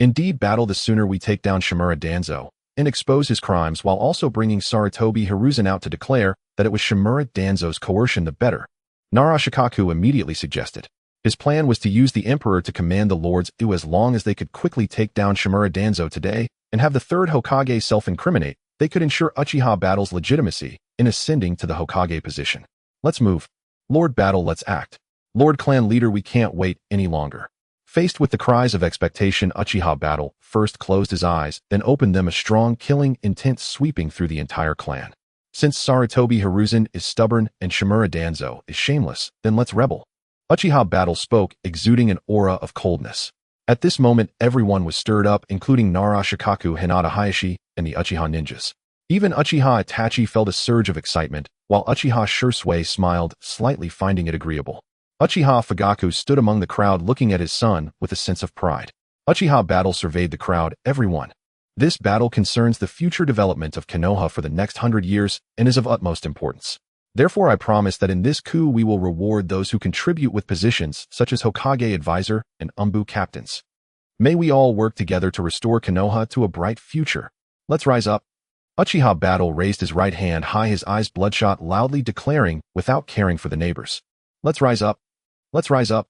Indeed, Battle, the sooner we take down Shimura Danzo and expose his crimes while also bringing Sarutobi Hiruzen out to declare that it was Shimura Danzo's coercion, the better," Narashikaku immediately suggested. His plan was to use the Emperor to command the Lords as long as they could quickly take down Shimura Danzo today and have the 3rd Hokage self-incriminate, they could ensure Uchiha Battle's legitimacy in ascending to the Hokage position. "Let's move. Lord Battle, let's act. Lord Clan Leader, we can't wait any longer." Faced with the cries of expectation, Uchiha Battle first closed his eyes, then opened them, a strong, killing intent sweeping through the entire clan. Since Sarutobi Hiruzen is stubborn and Shimura Danzo is shameless, then let's rebel. Uchiha Battle spoke, exuding an aura of coldness. At this moment, everyone was stirred up, including Narashikaku, Hinata Hayashi, and the Uchiha ninjas. Even Uchiha Itachi felt a surge of excitement, while Uchiha Shursui smiled, slightly finding it agreeable. Uchiha Fugaku stood among the crowd looking at his son with a sense of pride. Uchiha Battle surveyed the crowd. "Everyone. This battle concerns the future development of Konoha for the next 100 years and is of utmost importance. Therefore, I promise that in this coup we will reward those who contribute with positions such as Hokage Advisor and Umbu Captains." May we all work together to restore Konoha to a bright future. Let's rise up. Uchiha Battle raised his right hand high, his eyes bloodshot, loudly declaring, without caring for the neighbors. Let's rise up. Let's rise up.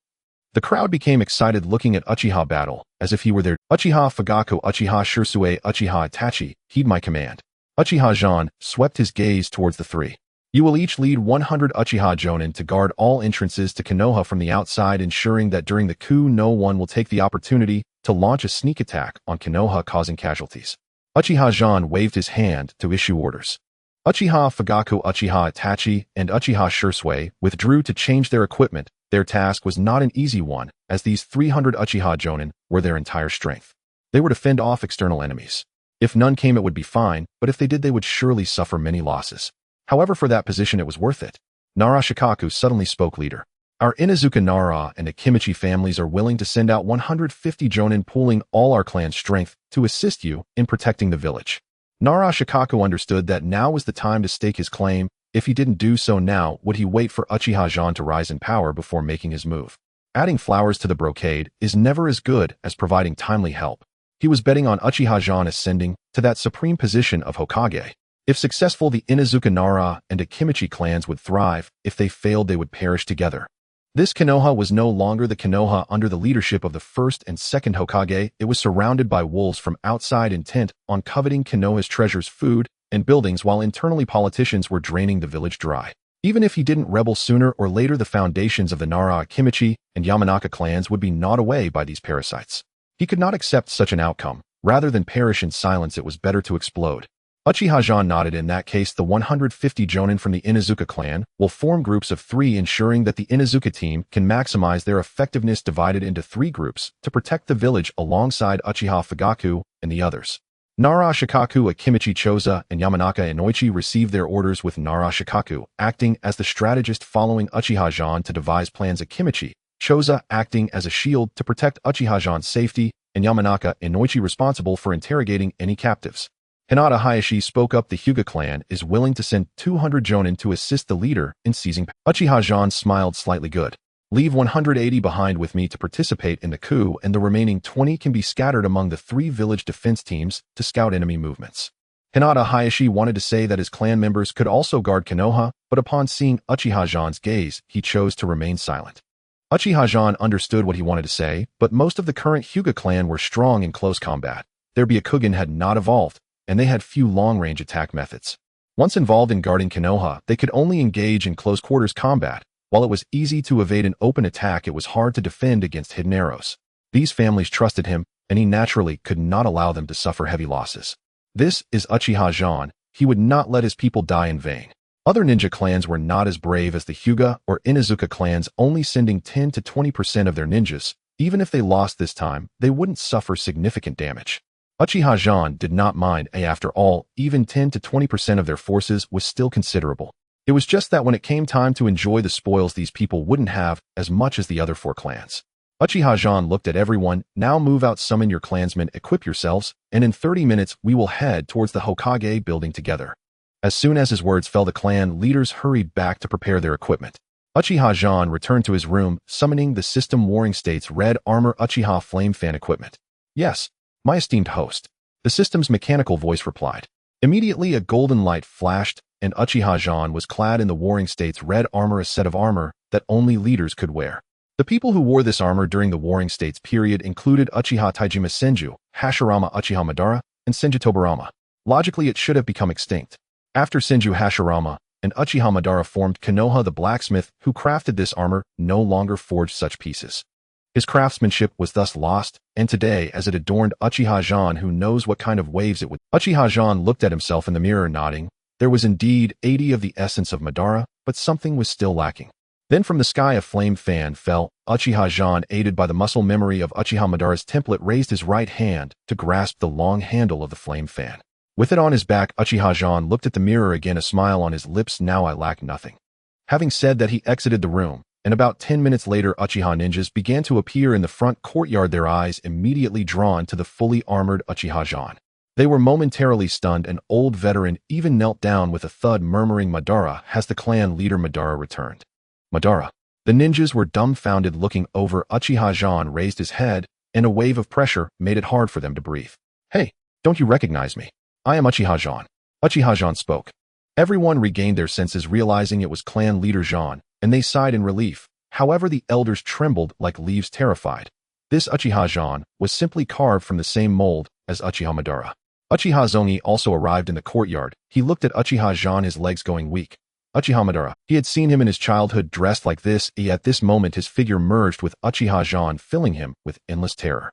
The crowd became excited looking at Uchiha Battle, as if he were there. Uchiha Fugaku, Uchiha Shursue, Uchiha Itachi, heed my command. Uchiha Zhan swept his gaze towards the three. You will each lead 100 Uchiha Jonin to guard all entrances to Konoha from the outside, ensuring that during the coup no one will take the opportunity to launch a sneak attack on Konoha, causing casualties. Uchiha Zhan waved his hand to issue orders. Uchiha Fugaku, Uchiha Itachi, and Uchiha Shursue withdrew to change their equipment. Their task was not an easy one, as these 300 Uchiha Jonin were their entire strength. They were to fend off external enemies. If none came, it would be fine, but if they did, they would surely suffer many losses. However, for that position it was worth it. Nara Shikaku suddenly spoke leader. Our Inuzuka Nara and Akimichi families are willing to send out 150 Jonin, pooling all our clan's strength to assist you in protecting the village. Nara Shikaku understood that now was the time to stake his claim. If he didn't do so now, would he wait for Uchiha Zhan to rise in power before making his move? Adding flowers to the brocade is never as good as providing timely help. He was betting on Uchiha Zhan ascending to that supreme position of Hokage. If successful, the Inuzuka Nara and Akimichi clans would thrive. If they failed, they would perish together. This Konoha was no longer the Konoha under the leadership of the first and second Hokage. It was surrounded by wolves from outside, intent on coveting Konoha's treasures, food, and buildings, while internally politicians were draining the village dry. Even if he didn't rebel sooner or later, the foundations of the Nara, Akimichi, and Yamanaka clans would be gnawed away by these parasites. He could not accept such an outcome. Rather than perish in silence, it was better to explode. Uchiha Zhan nodded. In that case, the 150 Jonin from the Inuzuka clan will form groups of 3, ensuring that the Inuzuka team can maximize their effectiveness, divided into 3 groups to protect the village alongside Uchiha Fugaku and the others. Nara Shikaku, Akimichi, Choza, and Yamanaka Inoichi received their orders, with Nara Shikaku acting as the strategist following Uchiha Zhan to devise plans, Akimichi, Choza acting as a shield to protect Uchiha Zhan's safety, and Yamanaka Inoichi responsible for interrogating any captives. Hinata Hayashi spoke up. The Hyuga clan is willing to send 200 Jonin to assist the leader in seizing. Uchiha Zhan smiled slightly. Good. Leave 180 behind with me to participate in the coup, and the remaining 20 can be scattered among the 3 village defense teams to scout enemy movements. Hinata Hayashi wanted to say that his clan members could also guard Konoha, but upon seeing Uchiha Zhan's gaze, he chose to remain silent. Uchiha Zhan understood what he wanted to say, but most of the current Hyuga clan were strong in close combat. Their Byakugan had not evolved, and they had few long-range attack methods. Once involved in guarding Konoha, they could only engage in close-quarters combat. While it was easy to evade an open attack, it was hard to defend against hidden arrows. These families trusted him, and he naturally could not allow them to suffer heavy losses. This is Uchiha Zhan. He would not let his people die in vain. Other ninja clans were not as brave as the Hyuga or Inuzuka clans, only sending 10 to 20% of their ninjas. Even if they lost this time, they wouldn't suffer significant damage. Uchiha Zhan did not mind. After all, even 10 to 20% of their forces was still considerable. It was just that when it came time to enjoy the spoils, these people wouldn't have as much as the other 4 clans. Uchiha Zhan looked at everyone. Now move out, summon your clansmen, equip yourselves, and in 30 minutes we will head towards the Hokage building together. As soon as his words fell, the clan leaders hurried back to prepare their equipment. Uchiha Zhan returned to his room, summoning the System Warring States Red Armor Uchiha Flame Fan equipment. Yes, my esteemed host. The system's mechanical voice replied. Immediately a golden light flashed, and Uchiha Zhan was clad in the Warring States Red Armor, a set of armor that only leaders could wear. The people who wore this armor during the Warring States period included Uchiha Taijima Senju, Hashirama Uchiha Madara, and Senju Tobarama. Logically, it should have become extinct. After Senju Hashirama and Uchiha Madara formed, Konoha the blacksmith who crafted this armor no longer forged such pieces. His craftsmanship was thus lost, and today, as it adorned Uchiha Zhan, who knows what kind of waves it would. Uchiha Zhan looked at himself in the mirror, nodding. There was indeed 80 of the essence of Madara, but something was still lacking. Then from the sky a flame fan fell. Uchiha Zhan, aided by the muscle memory of Uchiha Madara's template, raised his right hand to grasp the long handle of the flame fan. With it on his back, Uchiha Zhan looked at the mirror again, a smile on his lips. Now I lack nothing. Having said that, he exited the room, and about 10 minutes later Uchiha ninjas began to appear in the front courtyard, their eyes immediately drawn to the fully armored Uchiha Zhan. They were momentarily stunned. An old veteran even knelt down with a thud, murmuring, "Madara, has the clan leader Madara returned?" Madara. The ninjas were dumbfounded, looking over. Uchiha Zhan raised his head, and a wave of pressure made it hard for them to breathe. "Hey, don't you recognize me? I am Uchiha Zhan." Uchiha Zhan spoke. Everyone regained their senses, realizing it was clan leader Zhan, and they sighed in relief. However, the elders trembled like leaves terrified. This Uchiha Zhan was simply carved from the same mold as Uchiha Madara. Uchiha Zongi also arrived in the courtyard. He looked at Uchiha Zhan, his legs going weak. Uchiha Madara. He had seen him in his childhood dressed like this, yet at this moment his figure merged with Uchiha Zhan, filling him with endless terror.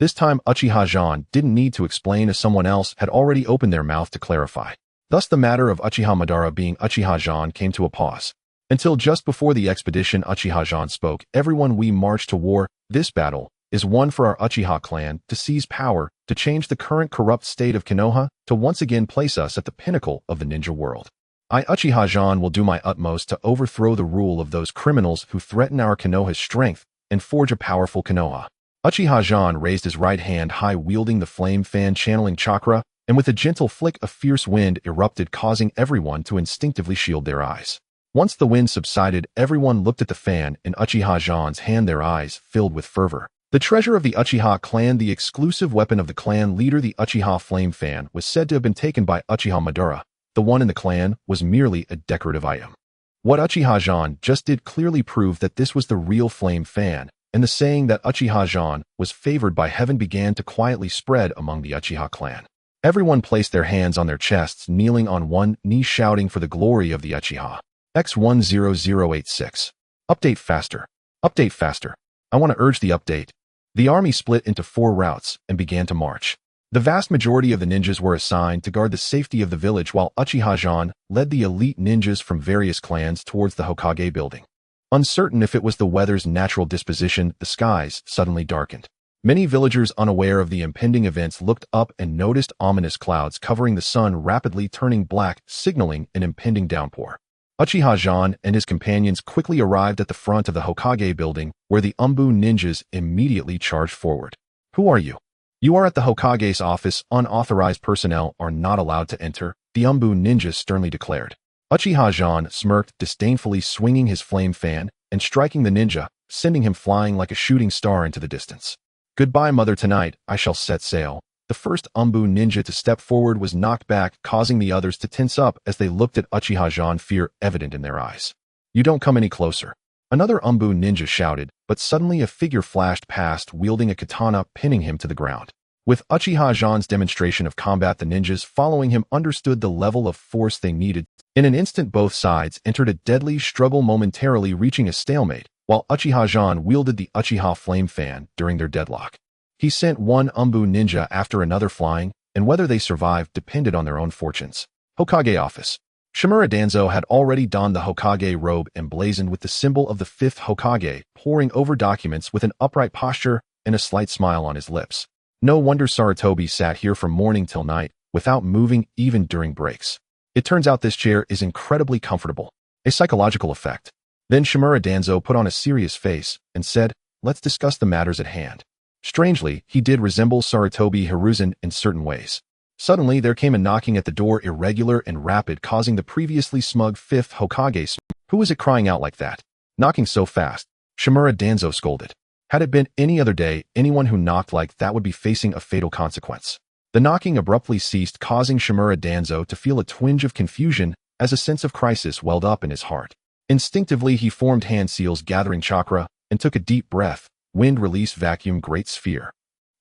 This time Uchiha Zhan didn't need to explain, as someone else had already opened their mouth to clarify. Thus the matter of Uchiha Madara being Uchiha Zhan came to a pause. Until just before the expedition, Uchiha Zhan spoke. "Everyone, we march to war. This battle is one for our Uchiha clan to seize power, to change the current corrupt state of Konoha, to once again place us at the pinnacle of the ninja world. I, Uchiha Zhan, will do my utmost to overthrow the rule of those criminals who threaten our Konoha's strength and forge a powerful Konoha." Uchiha Zhan raised his right hand high, wielding the flame fan, channeling chakra, and with a gentle flick a fierce wind erupted, causing everyone to instinctively shield their eyes. Once the wind subsided, everyone looked at the fan in Uchiha Zhan's hand, their eyes filled with fervor. The treasure of the Uchiha clan, the exclusive weapon of the clan leader, the Uchiha flame fan, was said to have been taken by Uchiha Madara. The one in the clan was merely a decorative item. What Uchiha Zhan just did clearly proved that this was the real flame fan, and the saying that Uchiha Zhan was favored by heaven began to quietly spread among the Uchiha clan. Everyone placed their hands on their chests, kneeling on one knee, shouting for the glory of the Uchiha. X10086. Update faster. Update faster. I want to urge the update. The army split into 4 routes and began to march. The vast majority of the ninjas were assigned to guard the safety of the village, while Uchiha Zhan led the elite ninjas from various clans towards the Hokage building. Uncertain if it was the weather's natural disposition, the skies suddenly darkened. Many villagers, unaware of the impending events, looked up and noticed ominous clouds covering the sun, rapidly turning black, signaling an impending downpour. Uchiha Zhan and his companions quickly arrived at the front of the Hokage building, where the Umbu ninjas immediately charged forward. "Who are you?" "You are at the Hokage's office. Unauthorized personnel are not allowed to enter," the Umbu ninja sternly declared. Uchiha Zhan smirked disdainfully, swinging his flame fan and striking the ninja, sending him flying like a shooting star into the distance. "Goodbye, mother. Tonight I shall set sail." The first Umbu ninja to step forward was knocked back, causing the others to tense up as they looked at Uchiha Zhan, fear evident in their eyes. "You don't come any closer." Another Umbu ninja shouted, but suddenly a figure flashed past, wielding a katana, pinning him to the ground. With Uchiha Zhan's demonstration of combat, the ninjas following him understood the level of force they needed. In an instant, both sides entered a deadly struggle, momentarily reaching a stalemate, while Uchiha Zhan wielded the Uchiha flame fan during their deadlock. He sent one Umbu ninja after another flying, and whether they survived depended on their own fortunes. Hokage office. Shimura Danzo had already donned the Hokage robe emblazoned with the symbol of the 5th Hokage, poring over documents with an upright posture and a slight smile on his lips. No wonder Sarutobi sat here from morning till night, without moving even during breaks. It turns out this chair is incredibly comfortable. A psychological effect. Then Shimura Danzo put on a serious face and said, "Let's discuss the matters at hand." Strangely, he did resemble Sarutobi Hiruzen in certain ways. Suddenly, there came a knocking at the door, irregular and rapid, causing the previously smug 5th Hokage. "Who was it crying out like that? Knocking so fast?" Shimura Danzo scolded. Had it been any other day, anyone who knocked like that would be facing a fatal consequence. The knocking abruptly ceased, causing Shimura Danzo to feel a twinge of confusion as a sense of crisis welled up in his heart. Instinctively, he formed hand seals, gathering chakra, and took a deep breath. Wind release vacuum great sphere.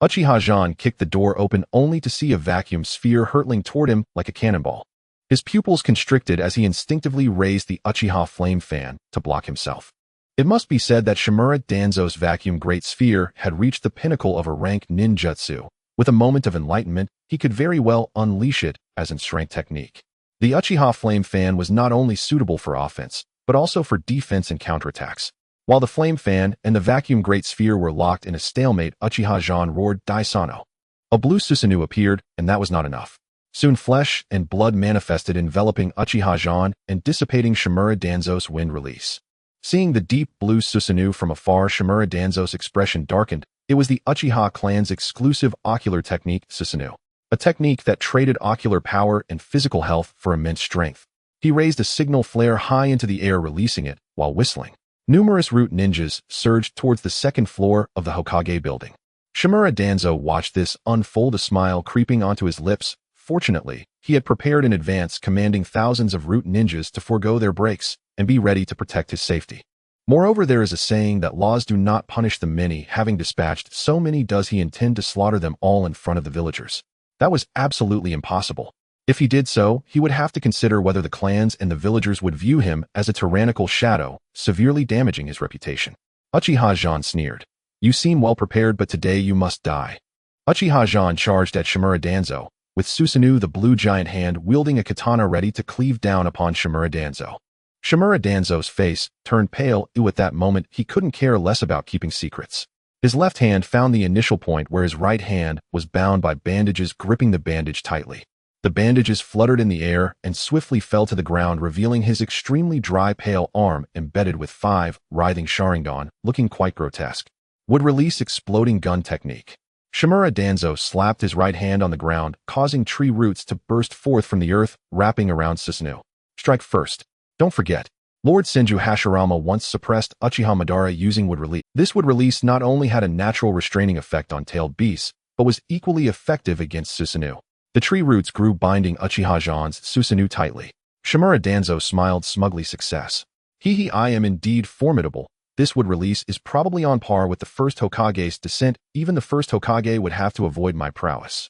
Uchiha Zhan kicked the door open only to see a vacuum sphere hurtling toward him like a cannonball. His pupils constricted as he instinctively raised the Uchiha flame fan to block himself. It must be said that Shimura Danzo's vacuum great sphere had reached the pinnacle of a rank ninjutsu. With a moment of enlightenment, he could very well unleash it as in strength technique. The Uchiha flame fan was not only suitable for offense, but also for defense and counterattacks. While the flame fan and the vacuum great sphere were locked in a stalemate, Uchiha Zhan roared, "Daisano." A blue Susanoo appeared, and that was not enough. Soon flesh and blood manifested, enveloping Uchiha Zhan and dissipating Shimura Danzo's wind release. Seeing the deep blue Susanoo from afar, Shimura Danzo's expression darkened. It was the Uchiha clan's exclusive ocular technique, Susanoo. A technique that traded ocular power and physical health for immense strength. He raised a signal flare high into the air, releasing it while whistling. Numerous root ninjas surged towards the second floor of the Hokage building. Shimura Danzo watched this unfold, a smile creeping onto his lips. Fortunately, he had prepared in advance, commanding thousands of root ninjas to forego their breaks and be ready to protect his safety. Moreover, there is a saying that laws do not punish the many. Having dispatched so many, does he intend to slaughter them all in front of the villagers? That was absolutely impossible. If he did so, he would have to consider whether the clans and the villagers would view him as a tyrannical shadow, severely damaging his reputation. Uchiha Zhan sneered. You seem well prepared, but today you must die. Uchiha Zhan charged at Shimura Danzo, with Susanoo the blue giant hand wielding a katana ready to cleave down upon Shimura Danzo. Shimura Danzo's face turned pale. At that moment, he couldn't care less about keeping secrets. His left hand found the initial point where his right hand was bound by bandages, gripping the bandage tightly. The bandages fluttered in the air and swiftly fell to the ground, revealing his extremely dry, pale arm embedded with 5 writhing Sharingan, looking quite grotesque. Would release exploding gun technique. Shimura Danzo slapped his right hand on the ground, causing tree roots to burst forth from the earth, wrapping around Susanoo. Strike first. Don't forget, Lord Senju Hashirama once suppressed Uchiha Madara using wood release. This wood release not only had a natural restraining effect on tailed beasts, but was equally effective against Susanoo. The tree roots grew, binding Uchiha Zhan's Susanoo tightly. Shimura Danzo smiled smugly. Success. I am indeed formidable. This wood release is probably on par with the first Hokage's descent. Even the first Hokage would have to avoid my prowess.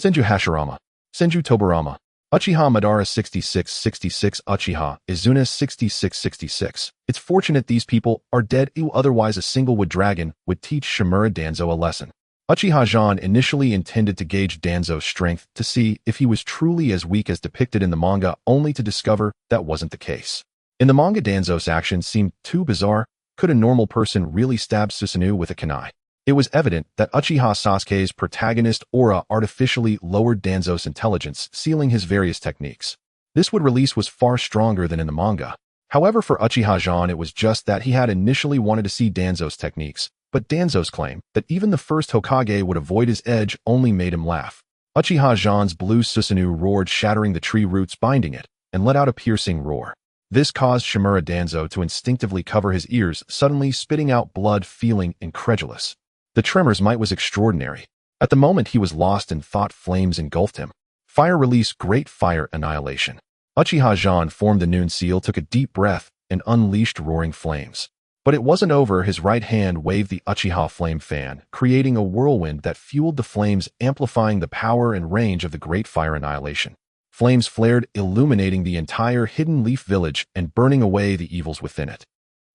Senju Hashirama. Senju Tobarama. Uchiha Madara 6666 Uchiha Izuna 6666. It's fortunate these people are dead, otherwise a single wood dragon would teach Shimura Danzo a lesson. Uchiha Zhan initially intended to gauge Danzo's strength to see if he was truly as weak as depicted in the manga, only to discover that wasn't the case. In the manga, Danzo's actions seemed too bizarre. Could a normal person really stab Susanoo with a kunai? It was evident that Uchiha Sasuke's protagonist aura artificially lowered Danzo's intelligence, sealing his various techniques. This wood release was far stronger than in the manga. However, for Uchiha Zhan, it was just that he had initially wanted to see Danzo's techniques, but Danzo's claim that even the first Hokage would avoid his edge only made him laugh. Uchiha Zhan's blue Susanoo roared, shattering the tree roots binding it, and let out a piercing roar. This caused Shimura Danzo to instinctively cover his ears, suddenly spitting out blood, feeling incredulous. The tremor's might was extraordinary. At the moment, he was lost in thought. Flames engulfed him. Fire release, great fire annihilation. Uchiha Zhan formed the noon seal, took a deep breath, and unleashed roaring flames. But it wasn't over. His right hand waved the Uchiha flame fan, creating a whirlwind that fueled the flames, amplifying the power and range of the great fire annihilation. Flames flared, illuminating the entire Hidden Leaf village and burning away the evils within it.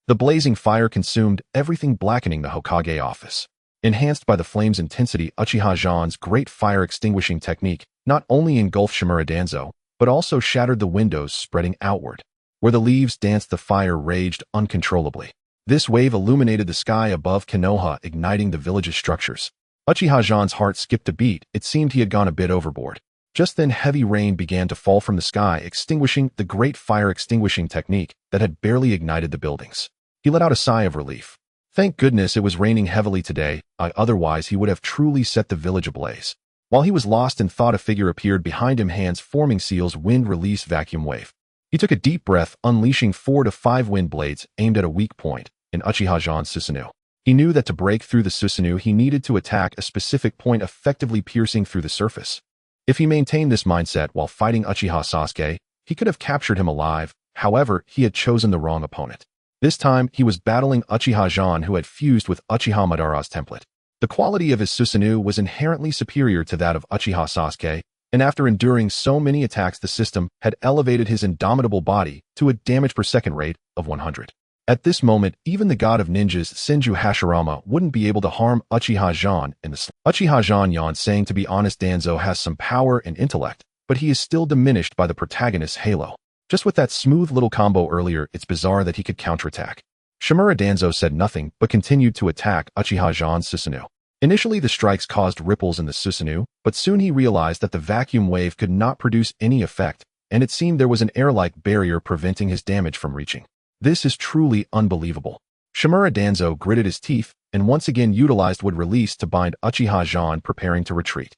The blazing fire consumed everything, blackening the Hokage office. Enhanced by the flame's intensity, Uchiha Zhan's great fire extinguishing technique not only engulfed Shimura Danzo, but also shattered the windows, spreading outward. Where the leaves danced, the fire raged uncontrollably. This wave illuminated the sky above Konoha, igniting the village's structures. Uchiha Zhan's heart skipped a beat. It seemed he had gone a bit overboard. Just then, heavy rain began to fall from the sky, extinguishing the great fire extinguishing technique that had barely ignited the buildings. He let out a sigh of relief. Thank goodness it was raining heavily today, otherwise he would have truly set the village ablaze. While he was lost in thought, a figure appeared behind him, hands forming seals, wind release vacuum wave. He took a deep breath, unleashing 4 to 5 wind blades aimed at a weak point in Uchiha Zhan's Susanoo. He knew that to break through the Susanoo, he needed to attack a specific point, effectively piercing through the surface. If he maintained this mindset while fighting Uchiha Sasuke, he could have captured him alive. However, he had chosen the wrong opponent. This time, he was battling Uchiha Zhan, who had fused with Uchiha Madara's template. The quality of his Susanoo was inherently superior to that of Uchiha Sasuke, and after enduring so many attacks, the system had elevated his indomitable body to a damage per second rate of 100. At this moment, even the god of ninjas, Senju Hashirama, wouldn't be able to harm Uchiha Zhan in the Uchiha Zhan yawned, saying, to be honest, Danzo has some power and intellect, but he is still diminished by the protagonist's halo. Just with that smooth little combo earlier, it's bizarre that he could counterattack. Shimura Danzo said nothing, but continued to attack Uchiha Zhan's Susanoo. Initially, the strikes caused ripples in the Susanoo, but soon he realized that the vacuum wave could not produce any effect, and it seemed there was an air-like barrier preventing his damage from reaching. This is truly unbelievable. Shimura Danzo gritted his teeth, and once again utilized wood release to bind Uchiha Zhan, preparing to retreat.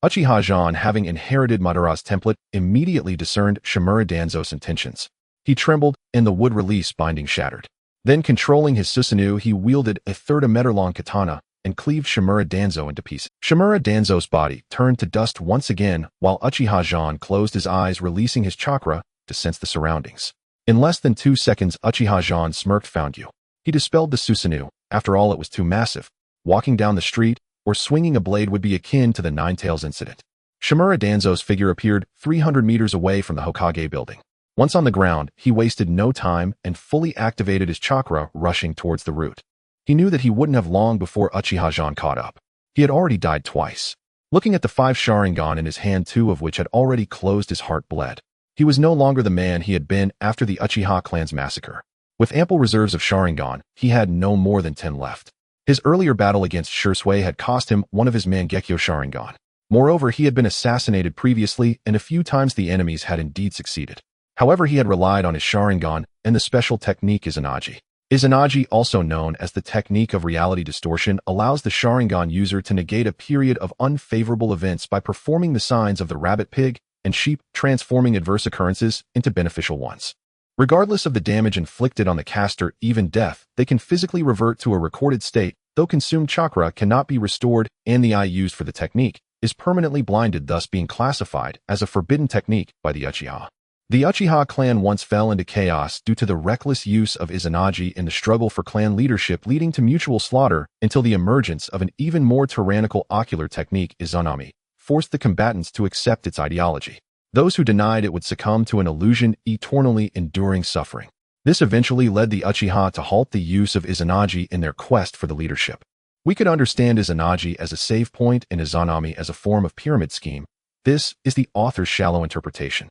Uchiha Zhan, having inherited Madara's template, immediately discerned Shimura Danzo's intentions. He trembled, and the wood release binding shattered. Then, controlling his Susanoo, he wielded a 30-meter-long katana, and cleaved Shimura Danzo into pieces. Shimura Danzo's body turned to dust once again while Uchiha Zhan closed his eyes, releasing his chakra to sense the surroundings. In less than 2 seconds, Uchiha Zhan smirked. Found you. He dispelled the Susanoo. After all, it was too massive. Walking down the street or swinging a blade would be akin to the Nine Tails incident. Shimura Danzo's figure appeared 300 meters away from the Hokage building. Once on the ground, he wasted no time and fully activated his chakra, rushing towards the root. He knew that he wouldn't have long before Uchiha Zhan caught up. He had already died twice. Looking at the 5 Sharingan in his hand, 2 of which had already closed, his heart bled. He was no longer the man he had been after the Uchiha clan's massacre. With ample reserves of Sharingan, he had no more than 10 left. His earlier battle against Shursui had cost him one of his Mangekyo Sharingan. Moreover, he had been assassinated previously, and a few times the enemies had indeed succeeded. However, he had relied on his Sharingan and the special technique Izanagi. Izanagi, also known as the technique of reality distortion, allows the Sharingan user to negate a period of unfavorable events by performing the signs of the rabbit, pig, and sheep, transforming adverse occurrences into beneficial ones. Regardless of the damage inflicted on the caster, even death, they can physically revert to a recorded state, though consumed chakra cannot be restored, and the eye used for the technique is permanently blinded, thus being classified as a forbidden technique by the Uchiha. The Uchiha clan once fell into chaos due to the reckless use of Izanagi in the struggle for clan leadership, leading to mutual slaughter until the emergence of an even more tyrannical ocular technique, Izanami, forced the combatants to accept its ideology. Those who denied it would succumb to an illusion, eternally enduring suffering. This eventually led the Uchiha to halt the use of Izanagi in their quest for the leadership. We could understand Izanagi as a save point and Izanami as a form of pyramid scheme. This is the author's shallow interpretation.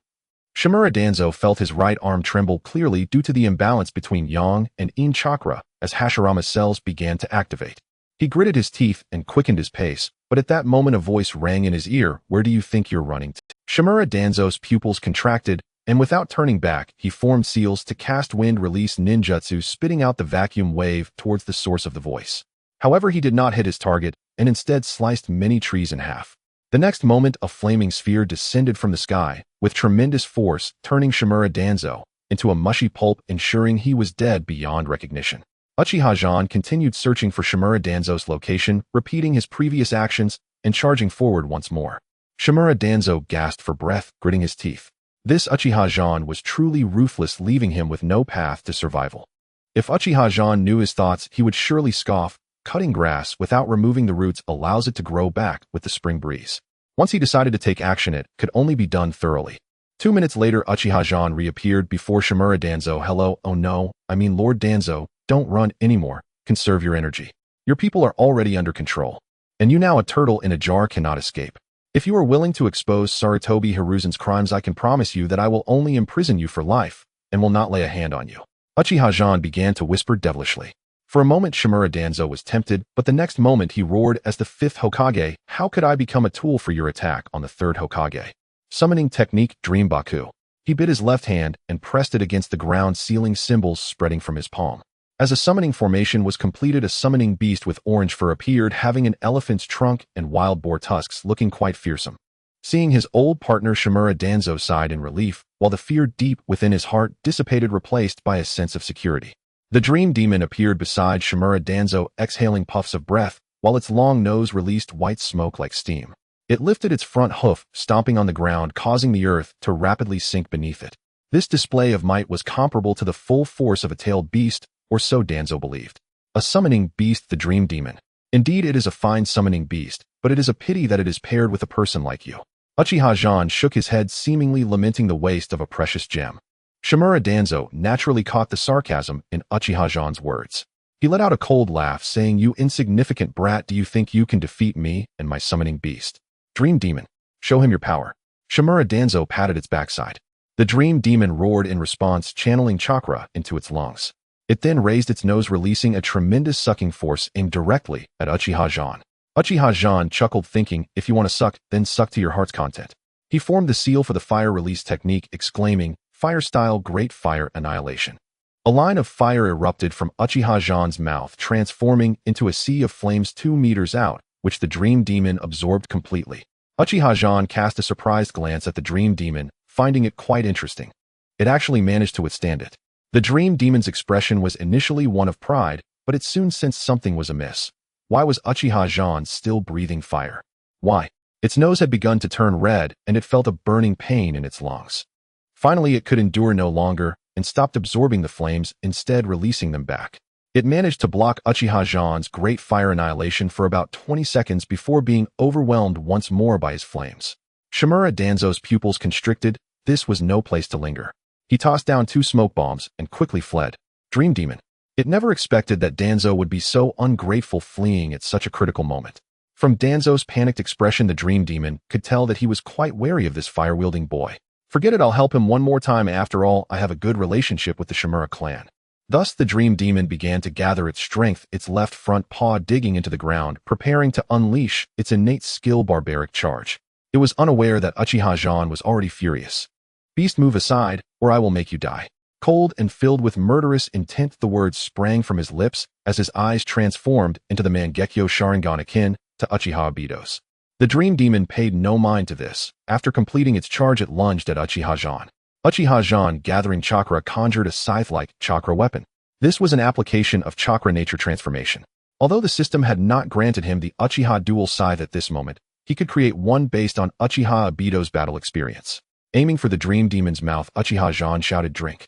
Shimura Danzo felt his right arm tremble clearly due to the imbalance between Yang and Yin chakra as Hashirama's cells began to activate. He gritted his teeth and quickened his pace, but at that moment a voice rang in his ear. Where do you think you're running to? Shimura Danzo's pupils contracted, and without turning back, he formed seals to cast wind-release ninjutsu, spitting out the vacuum wave towards the source of the voice. However, he did not hit his target, and instead sliced many trees in half. The next moment, a flaming sphere descended from the sky, with tremendous force, turning Shimura Danzo into a mushy pulp, ensuring he was dead beyond recognition. Uchiha Zhan continued searching for Shimura Danzo's location, repeating his previous actions and charging forward once more. Shimura Danzo gasped for breath, gritting his teeth. This Uchiha Zhan was truly ruthless, leaving him with no path to survival. If Uchiha Zhan knew his thoughts, he would surely scoff. Cutting grass without removing the roots allows it to grow back with the spring breeze. Once he decided to take action, it could only be done thoroughly. 2 minutes later, Uchiha Zhan reappeared before Shimura Danzo. Hello, oh no, I mean Lord Danzo, don't run anymore, conserve your energy. Your people are already under control. And you now, a turtle in a jar, cannot escape. If you are willing to expose Sarutobi Hiruzen's crimes, I can promise you that I will only imprison you for life, and will not lay a hand on you. Uchiha Zhan began to whisper devilishly. For a moment, Shimura Danzo was tempted, but the next moment he roared as the 5th Hokage, how could I become a tool for your attack on the 3rd Hokage? Summoning technique, Dream Baku. He bit his left hand and pressed it against the ground, sealing symbols spreading from his palm. As a summoning formation was completed, a summoning beast with orange fur appeared, having an elephant's trunk and wild boar tusks, looking quite fearsome. Seeing his old partner, Shimura Danzo sighed in relief, while the fear deep within his heart dissipated, replaced by a sense of security. The dream demon appeared beside Shimura Danzo, exhaling puffs of breath, while its long nose released white smoke like steam. It lifted its front hoof, stomping on the ground, causing the earth to rapidly sink beneath it. This display of might was comparable to the full force of a tailed beast, or so Danzo believed. A summoning beast, the dream demon. Indeed, it is a fine summoning beast, but it is a pity that it is paired with a person like you. Uchiha Zhan shook his head, seemingly lamenting the waste of a precious gem. Shimura Danzo naturally caught the sarcasm in Uchiha Zhan's words. He let out a cold laugh, saying, you insignificant brat, do you think you can defeat me and my summoning beast? Dream demon, show him your power. Shimura Danzo patted its backside. The dream demon roared in response, channeling chakra into its lungs. It then raised its nose, releasing a tremendous sucking force aimed directly at Uchiha Zhan. Uchiha Zhan chuckled, thinking, if you want to suck, then suck to your heart's content. He formed the seal for the fire release technique, exclaiming, fire style, great fire annihilation. A line of fire erupted from Uchiha Zhan's mouth, transforming into a sea of flames 2 meters out, which the dream demon absorbed completely. Uchiha Zhan cast a surprised glance at the dream demon, finding it quite interesting. It actually managed to withstand it. The dream demon's expression was initially one of pride, but it soon sensed something was amiss. Why was Uchiha Zhan still breathing fire? Why? Its nose had begun to turn red, and it felt a burning pain in its lungs. Finally, it could endure no longer and stopped absorbing the flames, instead releasing them back. It managed to block Uchiha Zhan's great fire annihilation for about 20 seconds before being overwhelmed once more by his flames. Shimura Danzo's pupils constricted. This was no place to linger. He tossed down 2 smoke bombs and quickly fled. Dream Demon. It never expected that Danzo would be so ungrateful, fleeing at such a critical moment. From Danzo's panicked expression, the Dream Demon could tell that he was quite wary of this fire-wielding boy. Forget it, I'll help him one more time. After all, I have a good relationship with the Shimura clan. Thus, the Dream Demon began to gather its strength, its left front paw digging into the ground, preparing to unleash its innate skill barbaric charge. It was unaware that Uchiha Zhan was already furious. Beast, move aside, or I will make you die. Cold and filled with murderous intent, the words sprang from his lips as his eyes transformed into the Mangekyo Sharingan akin to Uchiha Obito's. The Dream Demon paid no mind to this. After completing its charge, it lunged at Uchiha Zhan. Uchiha Zhan, gathering chakra, conjured a scythe-like chakra weapon. This was an application of chakra nature transformation. Although the system had not granted him the Uchiha dual scythe at this moment, he could create one based on Uchiha Obito's battle experience. Aiming for the Dream Demon's mouth, Uchiha Zhan shouted, "Drink."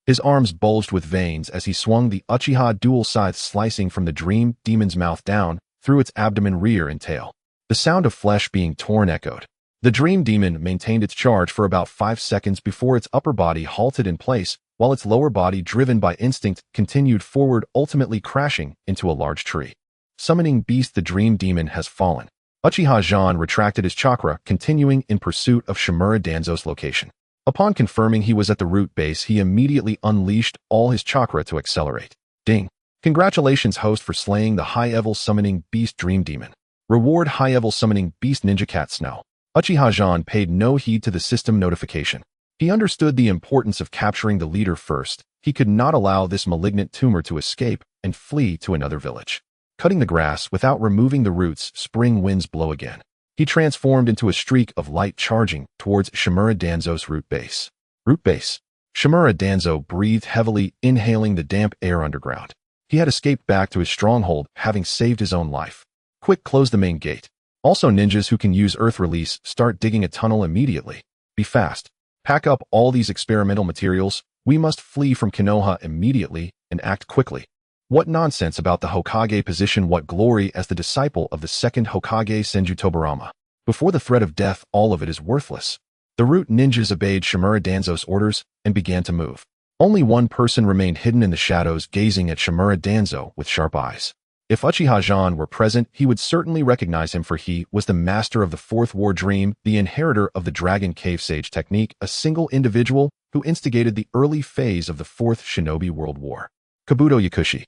His arms bulged with veins as he swung the Uchiha dual scythe, slicing from the Dream Demon's mouth down through its abdomen, rear, and tail. The sound of flesh being torn echoed. The Dream Demon maintained its charge for about 5 seconds before its upper body halted in place, while its lower body, driven by instinct, continued forward, ultimately crashing into a large tree. Summoning Beast, the Dream Demon has fallen. Uchiha Zhan retracted his chakra, continuing in pursuit of Shimura Danzo's location. Upon confirming he was at the root base, he immediately unleashed all his chakra to accelerate. Ding! Congratulations, host, for slaying the high-level summoning Beast Dream Demon. Reward: high-level summoning Beast Ninja Cat Snow. Uchiha Zhan paid no heed to the system notification. He understood the importance of capturing the leader first. He could not allow this malignant tumor to escape and flee to another village. Cutting the grass without removing the roots, spring winds blow again. He transformed into a streak of light, charging towards Shimura Danzo's root base. Root base. Shimura Danzo breathed heavily, inhaling the damp air underground. He had escaped back to his stronghold, having saved his own life. Quick, close the main gate. Also, ninjas who can use earth release, start digging a tunnel immediately. Be fast. Pack up all these experimental materials. We must flee from Konoha immediately and act quickly. What nonsense about the Hokage position, what glory as the disciple of the second Hokage Senju Tobarama. Before the threat of death, all of it is worthless. The root ninjas obeyed Shimura Danzo's orders and began to move. Only one person remained hidden in the shadows, gazing at Shimura Danzo with sharp eyes. If Uchiha Zhan were present, he would certainly recognize him, for he was the master of the Fourth War Dream, the inheritor of the Dragon Cave Sage technique, a single individual who instigated the early phase of the Fourth Shinobi World War. Kabuto Yakushi.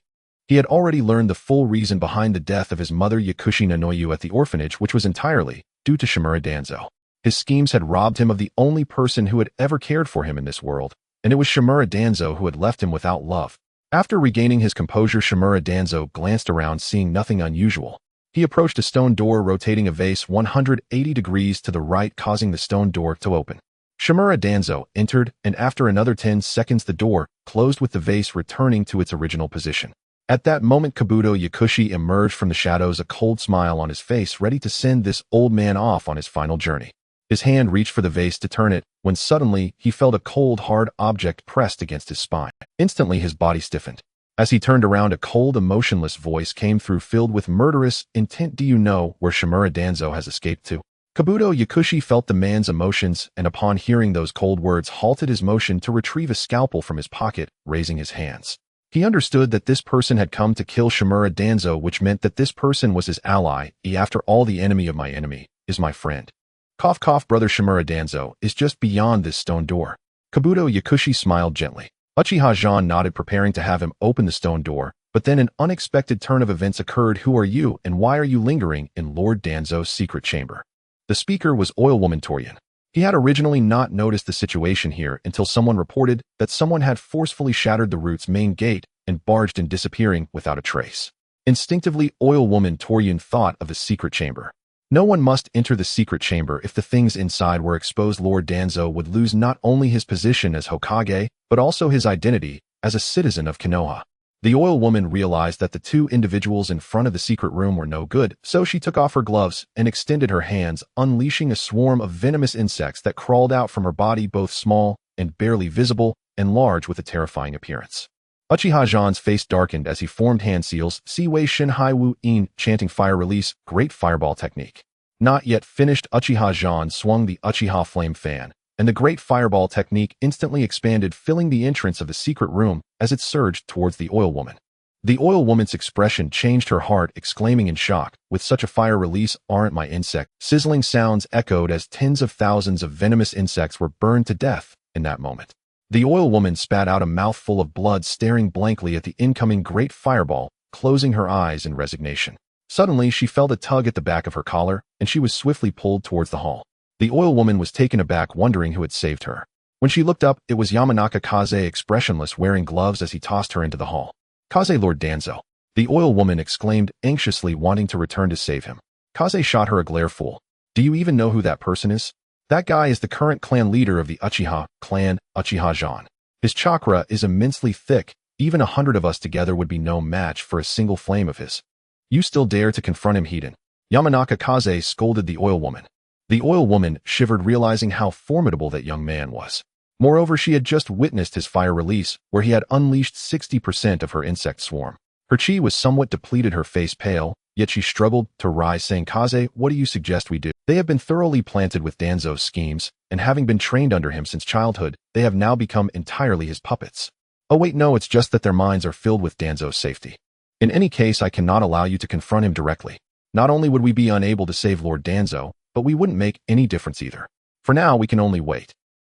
He had already learned the full reason behind the death of his mother Yakushi Nanoyu at the orphanage, which was entirely due to Shimura Danzo. His schemes had robbed him of the only person who had ever cared for him in this world, and it was Shimura Danzo who had left him without love. After regaining his composure, Shimura Danzo glanced around, seeing nothing unusual. He approached a stone door, rotating a vase 180 degrees to the right, causing the stone door to open. Shimura Danzo entered, and after another 10 seconds the door closed with the vase returning to its original position. At that moment, Kabuto Yakushi emerged from the shadows, a cold smile on his face, ready to send this old man off on his final journey. His hand reached for the vase to turn it, when suddenly he felt a cold, hard object pressed against his spine. Instantly his body stiffened. As he turned around, a cold, emotionless voice came through, filled with murderous intent. "Do you know where Shimura Danzo has escaped to?" Kabuto Yakushi felt the man's emotions, and upon hearing those cold words, halted his motion to retrieve a scalpel from his pocket, raising his hands. He understood that this person had come to kill Shimura Danzo, which meant that this person was his ally. After all, the enemy of my enemy is my friend. Cough, cough, brother. Shimura Danzo is just beyond this stone door. Kabuto Yakushi smiled gently. Uchiha Zhan nodded, preparing to have him open the stone door, but then an unexpected turn of events occurred. "Who are you, and why are you lingering in Lord Danzo's secret chamber?" The speaker was Oil Woman Torian. He had originally not noticed the situation here until someone reported that someone had forcefully shattered the root's main gate and barged in, disappearing without a trace. Instinctively, Oil Woman Torian thought of the secret chamber. No one must enter the secret chamber. If the things inside were exposed, Lord Danzo would lose not only his position as Hokage, but also his identity as a citizen of Konoha. The oil woman realized that the two individuals in front of the secret room were no good, so she took off her gloves and extended her hands, unleashing a swarm of venomous insects that crawled out from her body, both small and barely visible, and large with a terrifying appearance. Uchiha Zhan's face darkened as he formed hand seals, Si Wei Shin Hai Wu In, chanting fire release, great fireball technique. Not yet finished, Uchiha Zhan swung the Uchiha flame fan, and the great fireball technique instantly expanded, filling the entrance of the secret room as it surged towards the oil woman. The oil woman's expression changed, her heart exclaiming in shock, with such a fire release, aren't my insect? Sizzling sounds echoed as tens of thousands of venomous insects were burned to death in that moment. The oil woman spat out a mouthful of blood, staring blankly at the incoming great fireball, closing her eyes in resignation. Suddenly, she felt a tug at the back of her collar, and she was swiftly pulled towards the hall. The oil woman was taken aback, wondering who had saved her. When she looked up, it was Yamanaka Kaze, expressionless, wearing gloves as he tossed her into the hall. Kaze, Lord Danzo. The oil woman exclaimed, anxiously wanting to return to save him. Kaze shot her a glare full. Do you even know who that person is? That guy is the current clan leader of the Uchiha clan, Uchiha Zhan. His chakra is immensely thick. Even 100 of us together would be no match for a single flame of his. You still dare to confront him, Heiden? Yamanaka Kaze scolded the oil woman. The oil woman shivered, realizing how formidable that young man was. Moreover, she had just witnessed his fire release, where he had unleashed 60% of her insect swarm. Her chi was somewhat depleted, her face pale, yet she struggled to rise, saying, Kaze, what do you suggest we do? They have been thoroughly planted with Danzo's schemes, and having been trained under him since childhood, they have now become entirely his puppets. Oh wait, no, it's just that their minds are filled with Danzo's safety. In any case, I cannot allow you to confront him directly. Not only would we be unable to save Lord Danzo, but we wouldn't make any difference either. For now, we can only wait.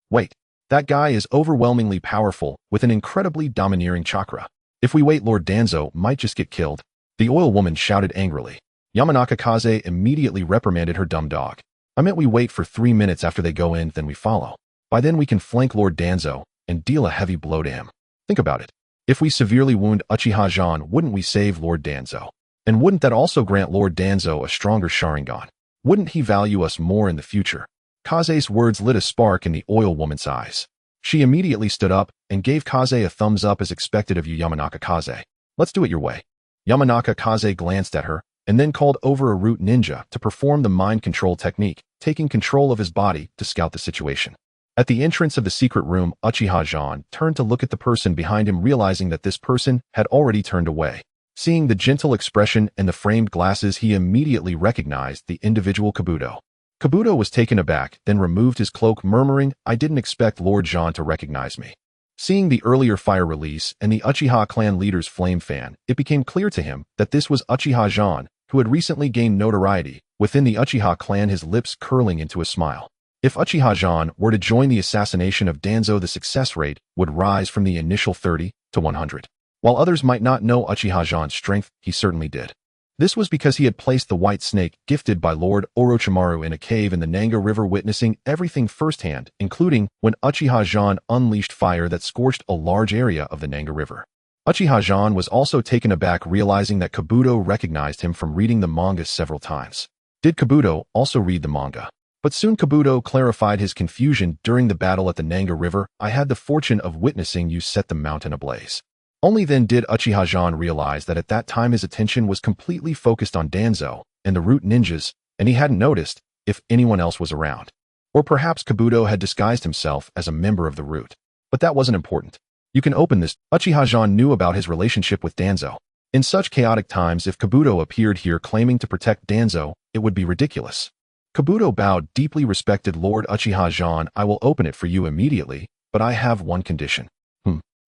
Wait, that guy is overwhelmingly powerful, with an incredibly domineering chakra. If we wait, Lord Danzo might just get killed. The oil woman shouted angrily. Yamanaka Kaze immediately reprimanded her, dumb dog. I meant we wait for 3 minutes after they go in, then we follow. By then we can flank Lord Danzo and deal a heavy blow to him. Think about it. If we severely wound Uchiha Zhan, wouldn't we save Lord Danzo? And wouldn't that also grant Lord Danzo a stronger Sharingan? Wouldn't he value us more in the future? Kaze's words lit a spark in the oil woman's eyes. She immediately stood up and gave Kaze a thumbs up, as expected of you, Yamanaka Kaze. Let's do it your way. Yamanaka Kaze glanced at her and then called over a root ninja to perform the mind control technique, taking control of his body to scout the situation. At the entrance of the secret room, Uchiha Zhan turned to look at the person behind him, realizing that this person had already turned away. Seeing the gentle expression and the framed glasses, he immediately recognized the individual Kabuto. Kabuto was taken aback, then removed his cloak, murmuring, I didn't expect Lord Zhan to recognize me. Seeing the earlier fire release and the Uchiha clan leader's flame fan, it became clear to him that this was Uchiha Zhan, who had recently gained notoriety within the Uchiha clan, his lips curling into a smile. If Uchiha Zhan were to join the assassination of Danzo, the success rate would rise from the initial 30 to 100. While others might not know Uchiha Zhan's strength, he certainly did. This was because he had placed the white snake gifted by Lord Orochimaru in a cave in the Nanga River, witnessing everything firsthand, including when Uchiha Zhan unleashed fire that scorched a large area of the Nanga River. Uchiha Zhan was also taken aback, realizing that Kabuto recognized him from reading the manga several times. Did Kabuto also read the manga? But soon Kabuto clarified his confusion. During the battle at the Nanga River, I had the fortune of witnessing you set the mountain ablaze. Only then did Uchiha Zhan realize that at that time his attention was completely focused on Danzo and the root ninjas, and he hadn't noticed if anyone else was around. Or perhaps Kabuto had disguised himself as a member of the root. But that wasn't important. You can open this. Uchiha Zhan knew about his relationship with Danzo. In such chaotic times, if Kabuto appeared here claiming to protect Danzo, it would be ridiculous. Kabuto bowed deeply. Respected Lord Uchiha Zhan, I will open it for you immediately, but I have one condition.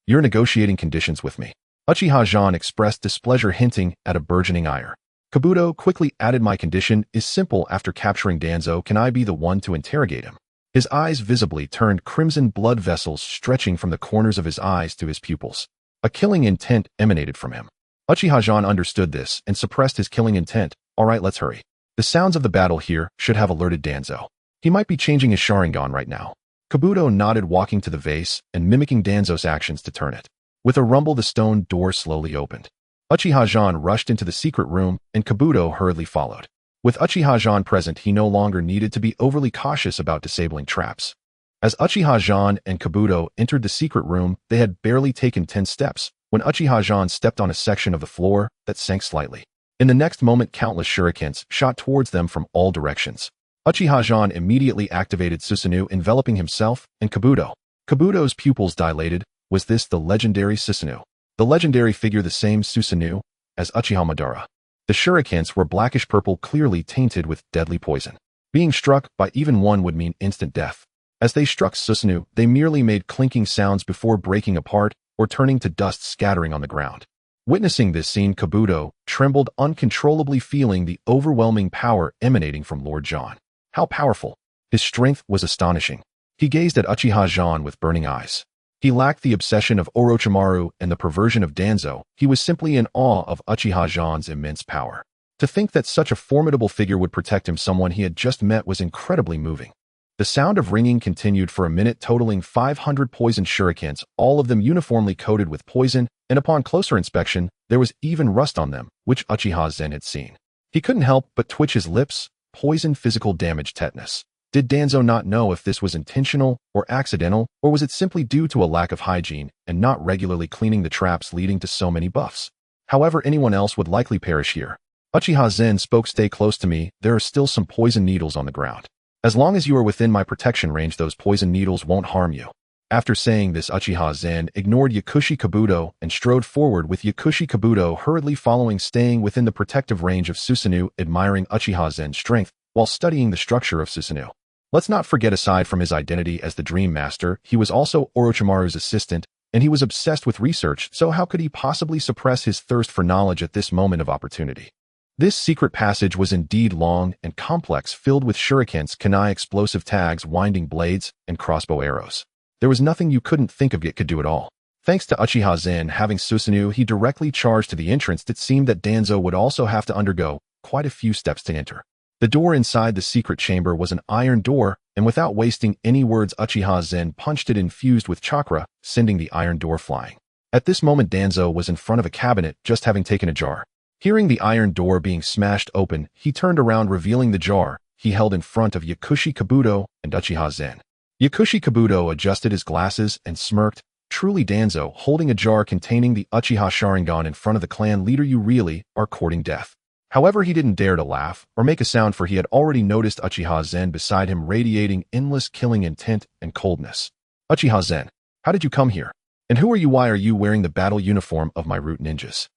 You're negotiating conditions with me. Uchiha Zhan expressed displeasure, hinting at a burgeoning ire. Kabuto quickly added, my condition is simple. After capturing Danzo, can I be the one to interrogate him? His eyes visibly turned crimson, blood vessels stretching from the corners of his eyes to his pupils. A killing intent emanated from him. Uchiha Zhan understood this and suppressed his killing intent. All right, let's hurry. The sounds of the battle here should have alerted Danzo. He might be changing his Sharingan right now. Kabuto nodded, walking to the vase and mimicking Danzo's actions to turn it. With a rumble, the stone door slowly opened. Uchiha Zhan rushed into the secret room, and Kabuto hurriedly followed. With Uchiha Zhan present, he no longer needed to be overly cautious about disabling traps. As Uchiha Zhan and Kabuto entered the secret room, they had barely taken 10 steps when Uchiha Zhan stepped on a section of the floor that sank slightly. In the next moment, countless shurikens shot towards them from all directions. Uchiha Zhan immediately activated Susanoo, enveloping himself and Kabuto. Kabuto's pupils dilated. Was this the legendary Susanoo? The legendary figure, the same Susanoo as Uchiha Madara. The shurikens were blackish-purple, clearly tainted with deadly poison. Being struck by even one would mean instant death. As they struck Susanoo, they merely made clinking sounds before breaking apart or turning to dust scattering on the ground. Witnessing this scene, Kabuto trembled uncontrollably, feeling the overwhelming power emanating from Lord Zhan. How powerful! His strength was astonishing. He gazed at Uchiha Zhan with burning eyes. He lacked the obsession of Orochimaru and the perversion of Danzo. He was simply in awe of Uchiha Zhan's immense power. To think that such a formidable figure would protect him, someone he had just met, was incredibly moving. The sound of ringing continued for a minute, totaling 500 poisoned shurikens, all of them uniformly coated with poison, and upon closer inspection, there was even rust on them, which Uchiha Zhan had seen. He couldn't help but twitch his lips. Poison, physical damage, tetanus. Did Danzo not know if this was intentional or accidental, or was it simply due to a lack of hygiene and not regularly cleaning the traps leading to so many buffs? However, anyone else would likely perish here. Uchiha Zhan spoke. Stay close to me. There are still some poison needles on the ground. As long as you are within my protection range, those poison needles won't harm you. After saying this, Uchiha Zhan ignored Yakushi Kabuto and strode forward, with Yakushi Kabuto hurriedly following, staying within the protective range of Susanoo, admiring Uchiha Zhan's strength while studying the structure of Susanoo. Let's not forget, aside from his identity as the Dream Master, he was also Orochimaru's assistant, and he was obsessed with research, so how could he possibly suppress his thirst for knowledge at this moment of opportunity? This secret passage was indeed long and complex, filled with shurikens, kunai, explosive tags, winding blades, and crossbow arrows. There was nothing you couldn't think of it could do it all. Thanks to Uchiha Zhan having Susanoo, he directly charged to the entrance. It seemed that Danzo would also have to undergo quite a few steps to enter. The door inside the secret chamber was an iron door, and without wasting any words, Uchiha Zhan punched it, infused with chakra, sending the iron door flying. At this moment, Danzo was in front of a cabinet, just having taken a jar. Hearing the iron door being smashed open, he turned around, revealing the jar he held in front of Yakushi Kabuto and Uchiha Zhan. Yakushi Kabuto adjusted his glasses and smirked. Truly, Danzo, holding a jar containing the Uchiha Sharingan in front of the clan leader, you really are courting death. However, he didn't dare to laugh or make a sound, for he had already noticed Uchiha Zhan beside him, radiating endless killing intent and coldness. Uchiha Zhan, how did you come here? And who are you? Why are you wearing the battle uniform of my root ninjas?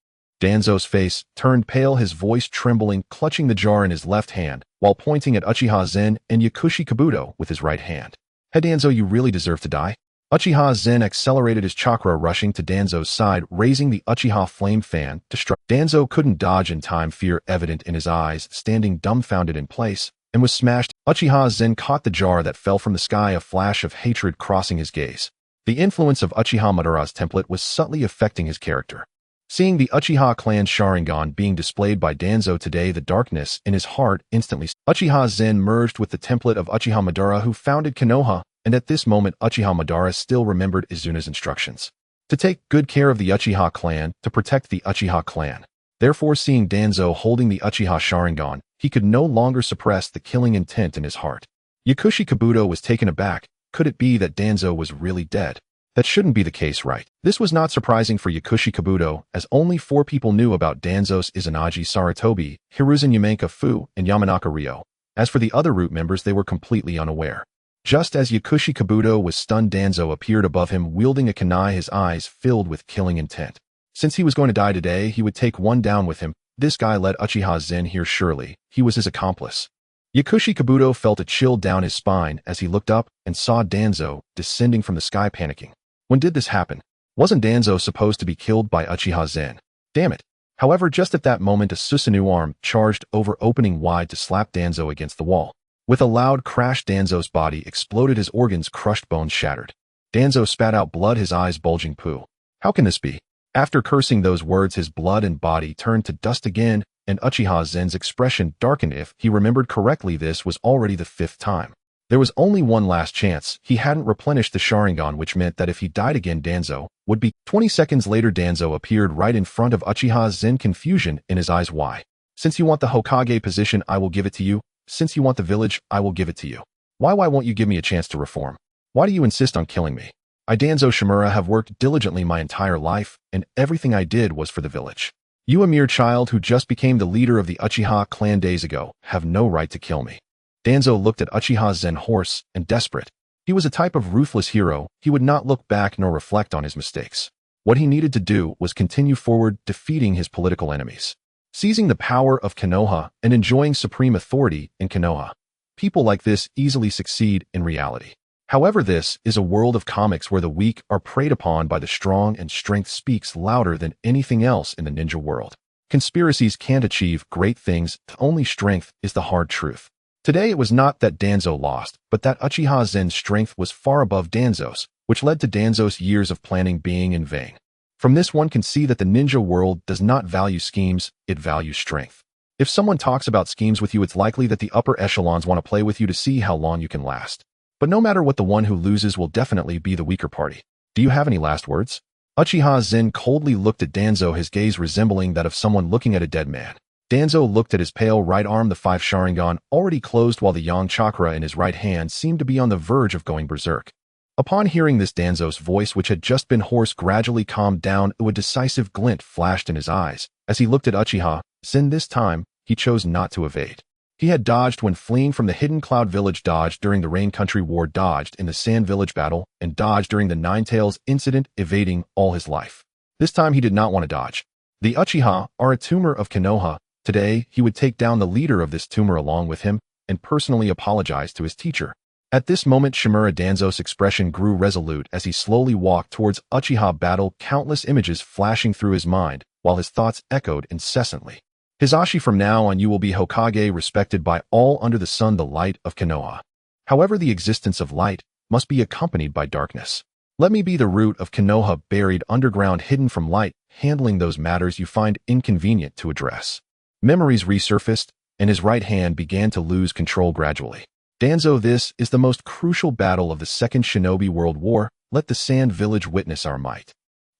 Danzo's face turned pale, his voice trembling, clutching the jar in his left hand, while pointing at Uchiha Zhan and Yakushi Kabuto with his right hand. Hey Danzo, you really deserve to die? Uchiha Zhan accelerated his chakra, rushing to Danzo's side, raising the Uchiha flame fan to strike. Danzo couldn't dodge in time, fear evident in his eyes, standing dumbfounded in place, and was smashed. Uchiha Zhan caught the jar that fell from the sky, a flash of hatred crossing his gaze. The influence of Uchiha Madara's template was subtly affecting his character. Seeing the Uchiha clan Sharingan being displayed by Danzo today, the darkness in his heart instantly. Uchiha Zhan merged with the template of Uchiha Madara, who founded Konoha, and at this moment Uchiha Madara still remembered Izuna's instructions. To take good care of the Uchiha clan, to protect the Uchiha clan. Therefore, seeing Danzo holding the Uchiha Sharingan, he could no longer suppress the killing intent in his heart. Yakushi Kabuto was taken aback. Could it be that Danzo was really dead? That shouldn't be the case, right? This was not surprising for Yakushi Kabuto, as only 4 people knew about Danzo's: Izanagi Sarutobi, Hiruzen Yamanka Fu, and Yamanaka Ryo. As for the other root members, they were completely unaware. Just as Yakushi Kabuto was stunned, Danzo appeared above him, wielding a kunai, his eyes filled with killing intent. Since he was going to die today, he would take one down with him. This guy led Uchiha Zhan here, surely he was his accomplice. Yakushi Kabuto felt a chill down his spine as he looked up and saw Danzo descending from the sky, panicking. When did this happen? Wasn't Danzo supposed to be killed by Uchiha Zhan? Damn it. However, just at that moment, a Susanoo arm charged over, opening wide to slap Danzo against the wall. With a loud crash, Danzo's body exploded, his organs crushed, bones shattered. Danzo spat out blood, his eyes bulging poo. How can this be? After cursing those words, his blood and body turned to dust again, and Uchiha Zhan's expression darkened. If he remembered correctly, this was already the 5th time. There was only one last chance. He hadn't replenished the Sharingan, which meant that if he died again, Danzo would be. 20 seconds later, Danzo appeared right in front of Uchiha Zhan, confusion in his eyes. Why? Since you want the Hokage position, I will give it to you. Since you want the village, I will give it to you. Why won't you give me a chance to reform? Why do you insist on killing me? I, Danzo Shimura, have worked diligently my entire life, and everything I did was for the village. You, a mere child who just became the leader of the Uchiha clan days ago, have no right to kill me. Danzo looked at Uchiha Zhan hoarse and desperate. He was a type of ruthless hero. He would not look back nor reflect on his mistakes. What he needed to do was continue forward, defeating his political enemies, seizing the power of Konoha and enjoying supreme authority in Konoha. People like this easily succeed in reality. However, this is a world of comics where the weak are preyed upon by the strong and strength speaks louder than anything else in the ninja world. Conspiracies can't achieve great things, only strength is the hard truth. Today it was not that Danzo lost, but that Uchiha Zhan's strength was far above Danzo's, which led to Danzo's years of planning being in vain. From this one can see that the ninja world does not value schemes, it values strength. If someone talks about schemes with you, it's likely that the upper echelons want to play with you to see how long you can last. But no matter what, the one who loses will definitely be the weaker party. Do you have any last words? Uchiha Zhan coldly looked at Danzo, his gaze resembling that of someone looking at a dead man. Danzo looked at his pale right arm, the 5 Sharingan already closed, while the yang chakra in his right hand seemed to be on the verge of going berserk. Upon hearing this, Danzo's voice, which had just been hoarse, gradually calmed down. A decisive glint flashed in his eyes. As he looked at Uchiha Zhan this time, he chose not to evade. He had dodged when fleeing from the Hidden Cloud Village, dodged during the Rain Country War, dodged in the Sand Village battle, and dodged during the Nine Tails incident, evading all his life. This time he did not want to dodge. The Uchiha are a tumor of Konoha. Today, he would take down the leader of this tumor along with him and personally apologize to his teacher. At this moment, Shimura Danzo's expression grew resolute as he slowly walked towards Uchiha battle, countless images flashing through his mind, while his thoughts echoed incessantly. Hisashi, from now on you will be Hokage, respected by all under the sun, the light of Konoha. However, the existence of light must be accompanied by darkness. Let me be the root of Konoha, buried underground, hidden from light, handling those matters you find inconvenient to address. Memories resurfaced, and his right hand began to lose control gradually. Danzo, this is the most crucial battle of the Second Shinobi World War. Let the Sand Village witness our might.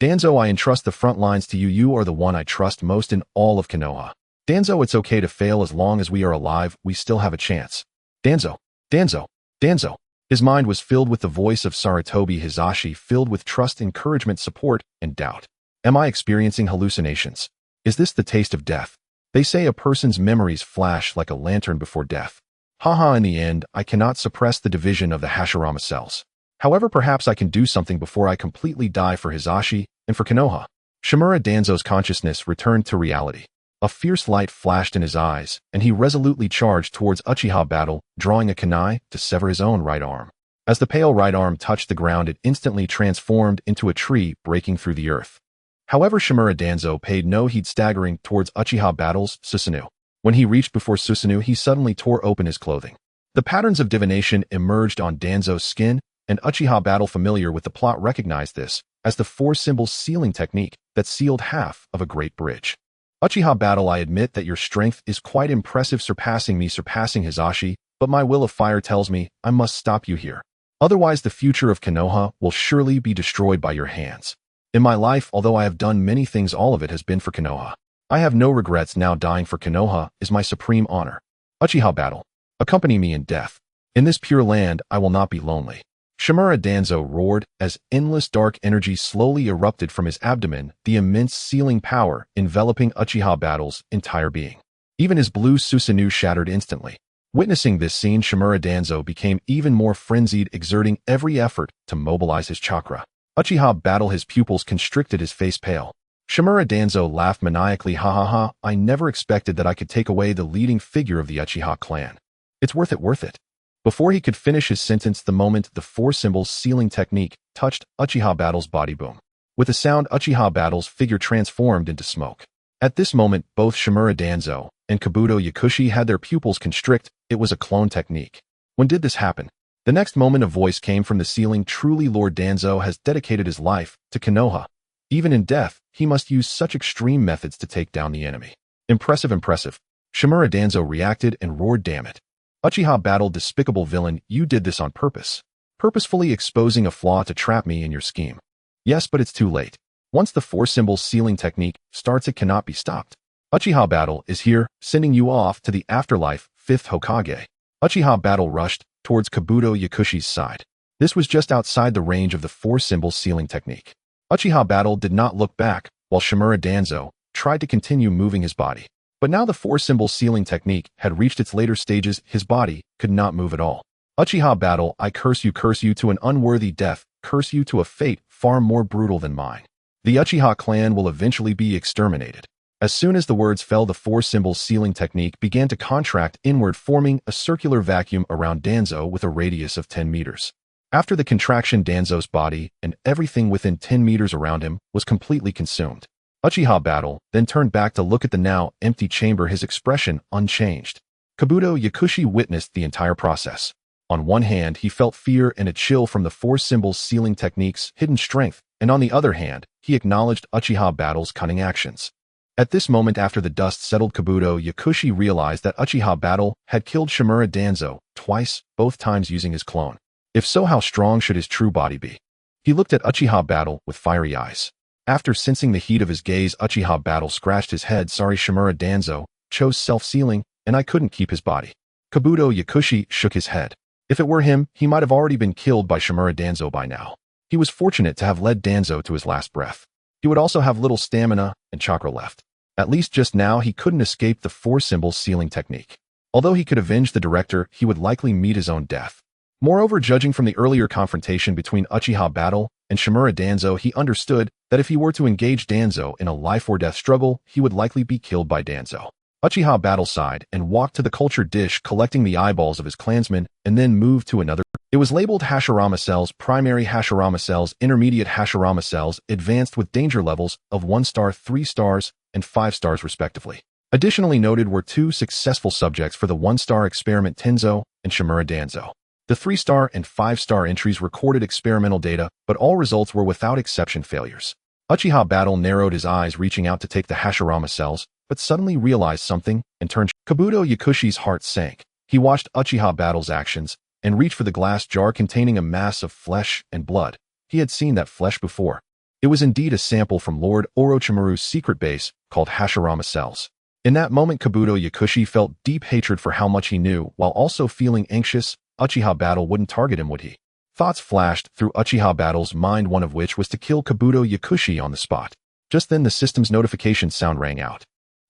Danzo, I entrust the front lines to you. You are the one I trust most in all of Konoha. Danzo, it's okay to fail as long as we are alive. We still have a chance. Danzo, Danzo, Danzo. His mind was filled with the voice of Sarutobi Hisashi, filled with trust, encouragement, support, and doubt. Am I experiencing hallucinations? Is this the taste of death? They say a person's memories flash like a lantern before death. Haha, in the end, I cannot suppress the division of the Hashirama cells. However, perhaps I can do something before I completely die for Hisashi and for Konoha. Shimura Danzo's consciousness returned to reality. A fierce light flashed in his eyes, and he resolutely charged towards Uchiha battle, drawing a kunai to sever his own right arm. As the pale right arm touched the ground, it instantly transformed into a tree, breaking through the earth. However, Shimura Danzo paid no heed, staggering towards Uchiha battle's Susanoo. When he reached before Susanoo, he suddenly tore open his clothing. The patterns of divination emerged on Danzo's skin, and Uchiha battle, familiar with the plot, recognized this as the 4-symbol sealing technique that sealed half of a great bridge. Uchiha battle, I admit that your strength is quite impressive, surpassing me, surpassing Hisashi, but my will of fire tells me I must stop you here. Otherwise, the future of Konoha will surely be destroyed by your hands. In my life, although I have done many things, all of it has been for Konoha. I have no regrets now. Dying for Konoha is my supreme honor. Uchiha battle, accompany me in death. In this pure land, I will not be lonely. Shimura Danzo roared as endless dark energy slowly erupted from his abdomen, the immense sealing power enveloping Uchiha battle's entire being. Even his blue Susanoo shattered instantly. Witnessing this scene, Shimura Danzo became even more frenzied, exerting every effort to mobilize his chakra. Uchiha battle, his pupils constricted, his face pale. Shimura Danzo laughed maniacally. Ha ha ha, I never expected that I could take away the leading figure of the Uchiha clan. It's worth it, worth it. Before he could finish his sentence, the moment the 4-symbol sealing technique touched Uchiha battle's body, boom. With a sound, Uchiha battle's figure transformed into smoke. At this moment, both Shimura Danzo and Kabuto Yakushi had their pupils constrict. It was a clone technique. When did this happen? The next moment, a voice came from the ceiling. Truly, Lord Danzo has dedicated his life to Konoha. Even in death, he must use such extreme methods to take down the enemy. Impressive, impressive. Shimura Danzo reacted and roared, damn it. Uchiha battle, despicable villain, you did this on purpose. Purposefully exposing a flaw to trap me in your scheme. Yes, but it's too late. Once the 4-symbol sealing technique starts, it cannot be stopped. Uchiha battle is here, sending you off to the afterlife, 5th Hokage. Uchiha battle rushed towards Kabuto Yakushi's side. This was just outside the range of the four-symbol sealing technique. Uchiha Battle did not look back, while Shimura Danzo tried to continue moving his body. But now the four-symbol sealing technique had reached its later stages. His body could not move at all. Uchiha Battle, I curse you to an unworthy death, curse you to a fate far more brutal than mine. The Uchiha clan will eventually be exterminated. As soon as the words fell, the four-symbol sealing technique began to contract inward, forming a circular vacuum around Danzo with a radius of 10 meters. After the contraction, Danzo's body and everything within 10 meters around him was completely consumed. Uchiha Battle then turned back to look at the now empty chamber, his expression unchanged. Kabuto Yakushi witnessed the entire process. On one hand, he felt fear and a chill from the four-symbol sealing technique's hidden strength, and on the other hand, he acknowledged Uchiha Battle's cunning actions. At this moment, after the dust settled, Kabuto Yakushi realized that Uchiha Battle had killed Shimura Danzo twice, both times using his clone. If so, how strong should his true body be? He looked at Uchiha Battle with fiery eyes. After sensing the heat of his gaze, Uchiha Battle scratched his head. Sorry, Shimura Danzo chose self-sealing, and I couldn't keep his body. Kabuto Yakushi shook his head. If it were him, he might have already been killed by Shimura Danzo by now. He was fortunate to have led Danzo to his last breath. He would also have little stamina and chakra left. At least just now, he couldn't escape the four-symbol sealing technique. Although he could avenge the director, he would likely meet his own death. Moreover, judging from the earlier confrontation between Uchiha Battle and Shimura Danzo, he understood that if he were to engage Danzo in a life-or-death struggle, he would likely be killed by Danzo. Uchiha Battle sighed and walked to the culture dish, collecting the eyeballs of his clansmen, and then moved to another. It was labeled Hashirama cells, primary Hashirama cells, intermediate Hashirama cells, advanced with danger levels of 1 star, 3 stars, and 5 stars respectively. Additionally noted were 2 successful subjects for the 1-star experiment, Tenzo and Shimura Danzo. The 3-star and 5-star entries recorded experimental data, but all results were without exception failures. Uchiha Battle narrowed his eyes, reaching out to take the Hashirama cells, but suddenly realized something and turned. Kabuto Yakushi's heart sank. He watched Uchiha Battle's actions and reached for the glass jar containing a mass of flesh and blood. He had seen that flesh before. It was indeed a sample from Lord Orochimaru's secret base called Hashirama cells. In that moment, Kabuto Yakushi felt deep hatred for how much he knew, while also feeling anxious. Uchiha Battle wouldn't target him, would he? Thoughts flashed through Uchiha Battle's mind, one of which was to kill Kabuto Yakushi on the spot. Just then, the system's notification sound rang out.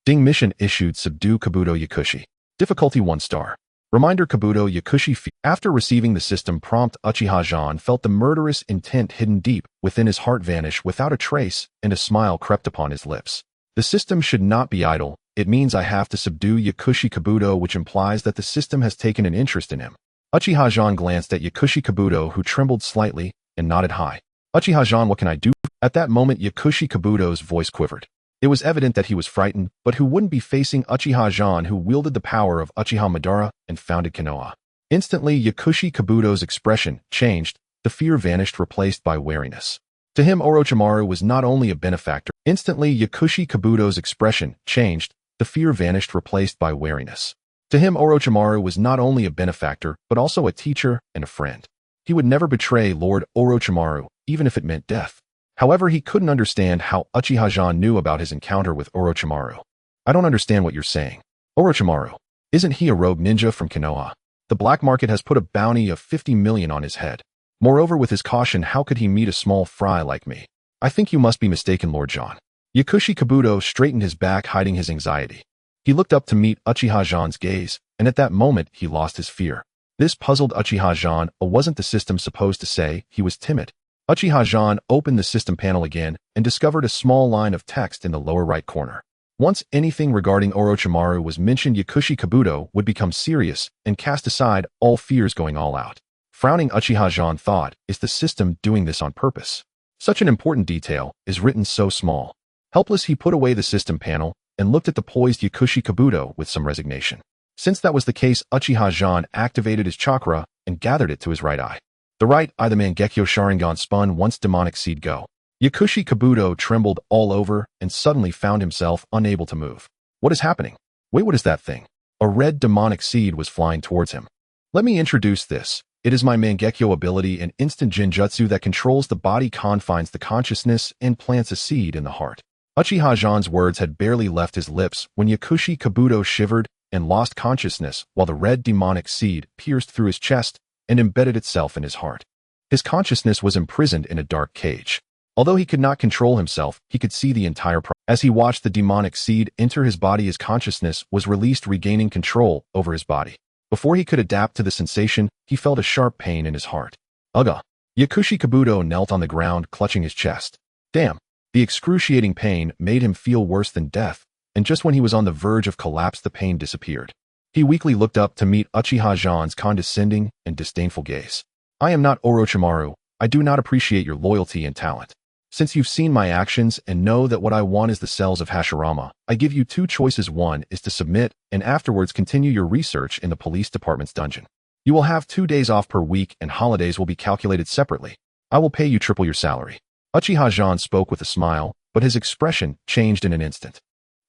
Ding, mission issued, subdue Kabuto Yakushi. Difficulty 1 star. Reminder, Kabuto Yakushi. After receiving the system prompt, Uchiha Zhan felt the murderous intent hidden deep within his heart vanish without a trace, and a smile crept upon his lips. The system should not be idle. It means I have to subdue Yakushi Kabuto, which implies that the system has taken an interest in him. Uchiha Zhan glanced at Yakushi Kabuto, who trembled slightly and nodded high. Uchiha Zhan, what can I do? At that moment, Yakushi Kabuto's voice quivered. It was evident that he was frightened, but who wouldn't be facing Uchiha Zhan, who wielded the power of Uchiha Madara and founded Konoha? Instantly, Yakushi Kabuto's expression changed. The fear vanished, replaced by wariness. To him, Orochimaru was not only a benefactor. Instantly, Yakushi Kabuto's expression changed. The fear vanished, replaced by wariness. To him, Orochimaru was not only a benefactor, but also a teacher and a friend. He would never betray Lord Orochimaru, even if it meant death. However, he couldn't understand how Uchiha Zhan knew about his encounter with Orochimaru. I don't understand what you're saying. Orochimaru, isn't he a rogue ninja from Konoha? The black market has put a bounty of 50 million on his head. Moreover, with his caution, how could he meet a small fry like me? I think you must be mistaken, Lord Zhan. Yakushi Kabuto straightened his back, hiding his anxiety. He looked up to meet Uchiha Zhan's gaze, and at that moment, he lost his fear. This puzzled Uchiha Zhan. Wasn't the system supposed to say he was timid? Uchiha Zhan opened the system panel again and discovered a small line of text in the lower right corner. Once anything regarding Orochimaru was mentioned, Yakushi Kabuto would become serious and cast aside all fears, going all out. Frowning, Uchiha Zhan thought, is the system doing this on purpose? Such an important detail is written so small. Helpless, he put away the system panel and looked at the poised Yakushi Kabuto with some resignation. Since that was the case, Uchiha Zhan activated his chakra and gathered it to his right eye. The right eye, the Mangekyo Sharingan spun once demonic seed go. Yakushi Kabuto trembled all over and suddenly found himself unable to move. What is happening? Wait, what is that thing? A red demonic seed was flying towards him. Let me introduce this. It is my Mangekyo ability, an instant genjutsu that controls the body, confines the consciousness, and plants a seed in the heart. Uchiha Zhan's words had barely left his lips when Yakushi Kabuto shivered and lost consciousness, while the red demonic seed pierced through his chest and embedded itself in his heart. His consciousness was imprisoned in a dark cage. Although he could not control himself, he could see the entire process. As he watched the demonic seed enter his body, his consciousness was released, regaining control over his body. Before he could adapt to the sensation, he felt a sharp pain in his heart. Ugh! Yakushi Kabuto knelt on the ground, clutching his chest. Damn! The excruciating pain made him feel worse than death, and just when he was on the verge of collapse, the pain disappeared. He weakly looked up to meet Uchiha Zhan's condescending and disdainful gaze. I am not Orochimaru. I do not appreciate your loyalty and talent. Since you've seen my actions and know that what I want is the cells of Hashirama, I give you two choices. One is to submit and afterwards continue your research in the police department's dungeon. You will have 2 days off per week and holidays will be calculated separately. I will pay you triple your salary. Uchiha Zhan spoke with a smile, but his expression changed in an instant.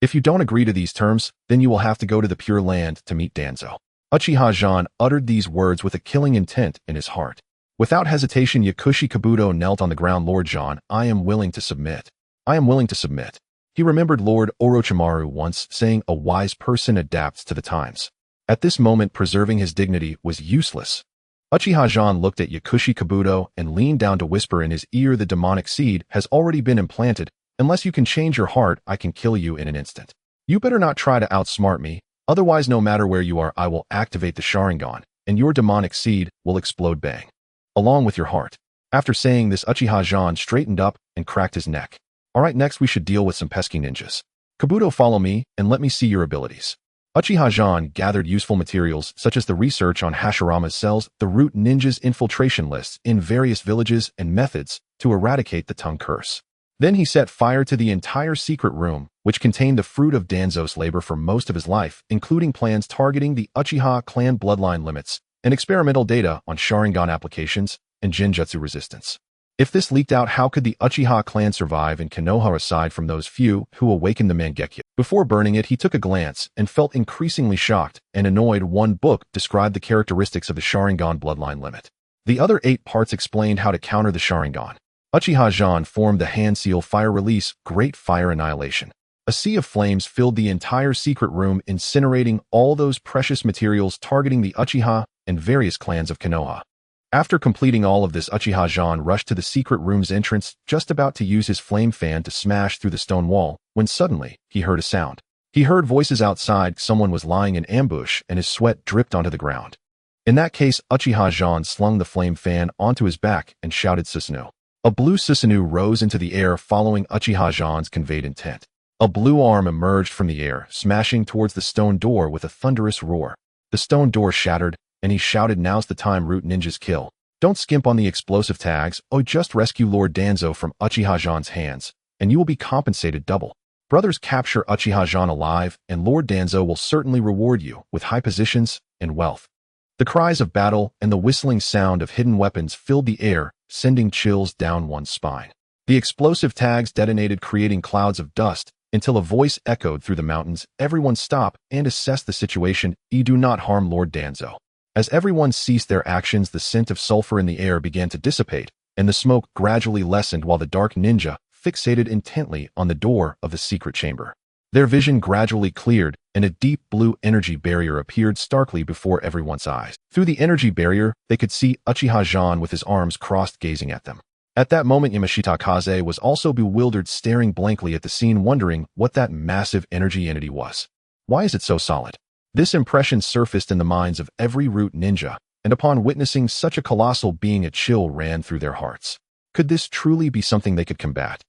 If you don't agree to these terms, then you will have to go to the Pure Land to meet Danzo. Uchiha Zhan uttered these words with a killing intent in his heart. Without hesitation, Yakushi Kabuto knelt on the ground. Lord Zhan, I am willing to submit. I am willing to submit. He remembered Lord Orochimaru once saying a wise person adapts to the times. At this moment, preserving his dignity was useless. Uchiha Zhan looked at Yakushi Kabuto and leaned down to whisper in his ear, the demonic seed has already been implanted. Unless you can change your heart, I can kill you in an instant. You better not try to outsmart me, otherwise no matter where you are, I will activate the Sharingan, and your demonic seed will explode bang. Along with your heart. After saying this, Uchiha Zhan straightened up and cracked his neck. Alright, next we should deal with some pesky ninjas. Kabuto, follow me, and let me see your abilities. Uchiha Zhan gathered useful materials such as the research on Hashirama's cells, the root ninjas' infiltration lists in various villages, and methods to eradicate the tongue curse. Then he set fire to the entire secret room, which contained the fruit of Danzo's labor for most of his life, including plans targeting the Uchiha clan bloodline limits, and experimental data on Sharingan applications and Genjutsu resistance. If this leaked out, how could the Uchiha clan survive in Konoha aside from those few who awakened the Mangekyo? Before burning it, he took a glance and felt increasingly shocked and annoyed. One book described the characteristics of the Sharingan bloodline limit. The other 8 parts explained how to counter the Sharingan. Uchiha Zhan formed the hand seal fire release, Great Fire Annihilation. A sea of flames filled the entire secret room, incinerating all those precious materials targeting the Uchiha and various clans of Konoha. After completing all of this, Uchiha Zhan rushed to the secret room's entrance, just about to use his flame fan to smash through the stone wall, when suddenly, he heard a sound. He heard voices outside. Someone was lying in ambush and his sweat dripped onto the ground. In that case, Uchiha Zhan slung the flame fan onto his back and shouted Susanoo. A blue Susanoo rose into the air following Uchiha Zhan's conveyed intent. A blue arm emerged from the air, smashing towards the stone door with a thunderous roar. The stone door shattered, and he shouted, now's the time, root ninjas kill. Don't skimp on the explosive tags, or just rescue Lord Danzo from Uchiha Zhan's hands, and you will be compensated double. Brothers, capture Uchiha Zhan alive, and Lord Danzo will certainly reward you with high positions and wealth. The cries of battle and the whistling sound of hidden weapons filled the air, sending chills down one's spine. The explosive tags detonated, creating clouds of dust, until a voice echoed through the mountains. Everyone stop and assess the situation. Do not harm Lord Danzo. As everyone ceased their actions, the scent of sulfur in the air began to dissipate, and the smoke gradually lessened while the dark ninja fixated intently on the door of the secret chamber. Their vision gradually cleared, and a deep blue energy barrier appeared starkly before everyone's eyes. Through the energy barrier, they could see Uchiha Zhan with his arms crossed gazing at them. At that moment, Yamashita Kaze was also bewildered, staring blankly at the scene, wondering what that massive energy entity was. Why is it so solid? This impression surfaced in the minds of every root ninja, and upon witnessing such a colossal being, a chill ran through their hearts. Could this truly be something they could combat?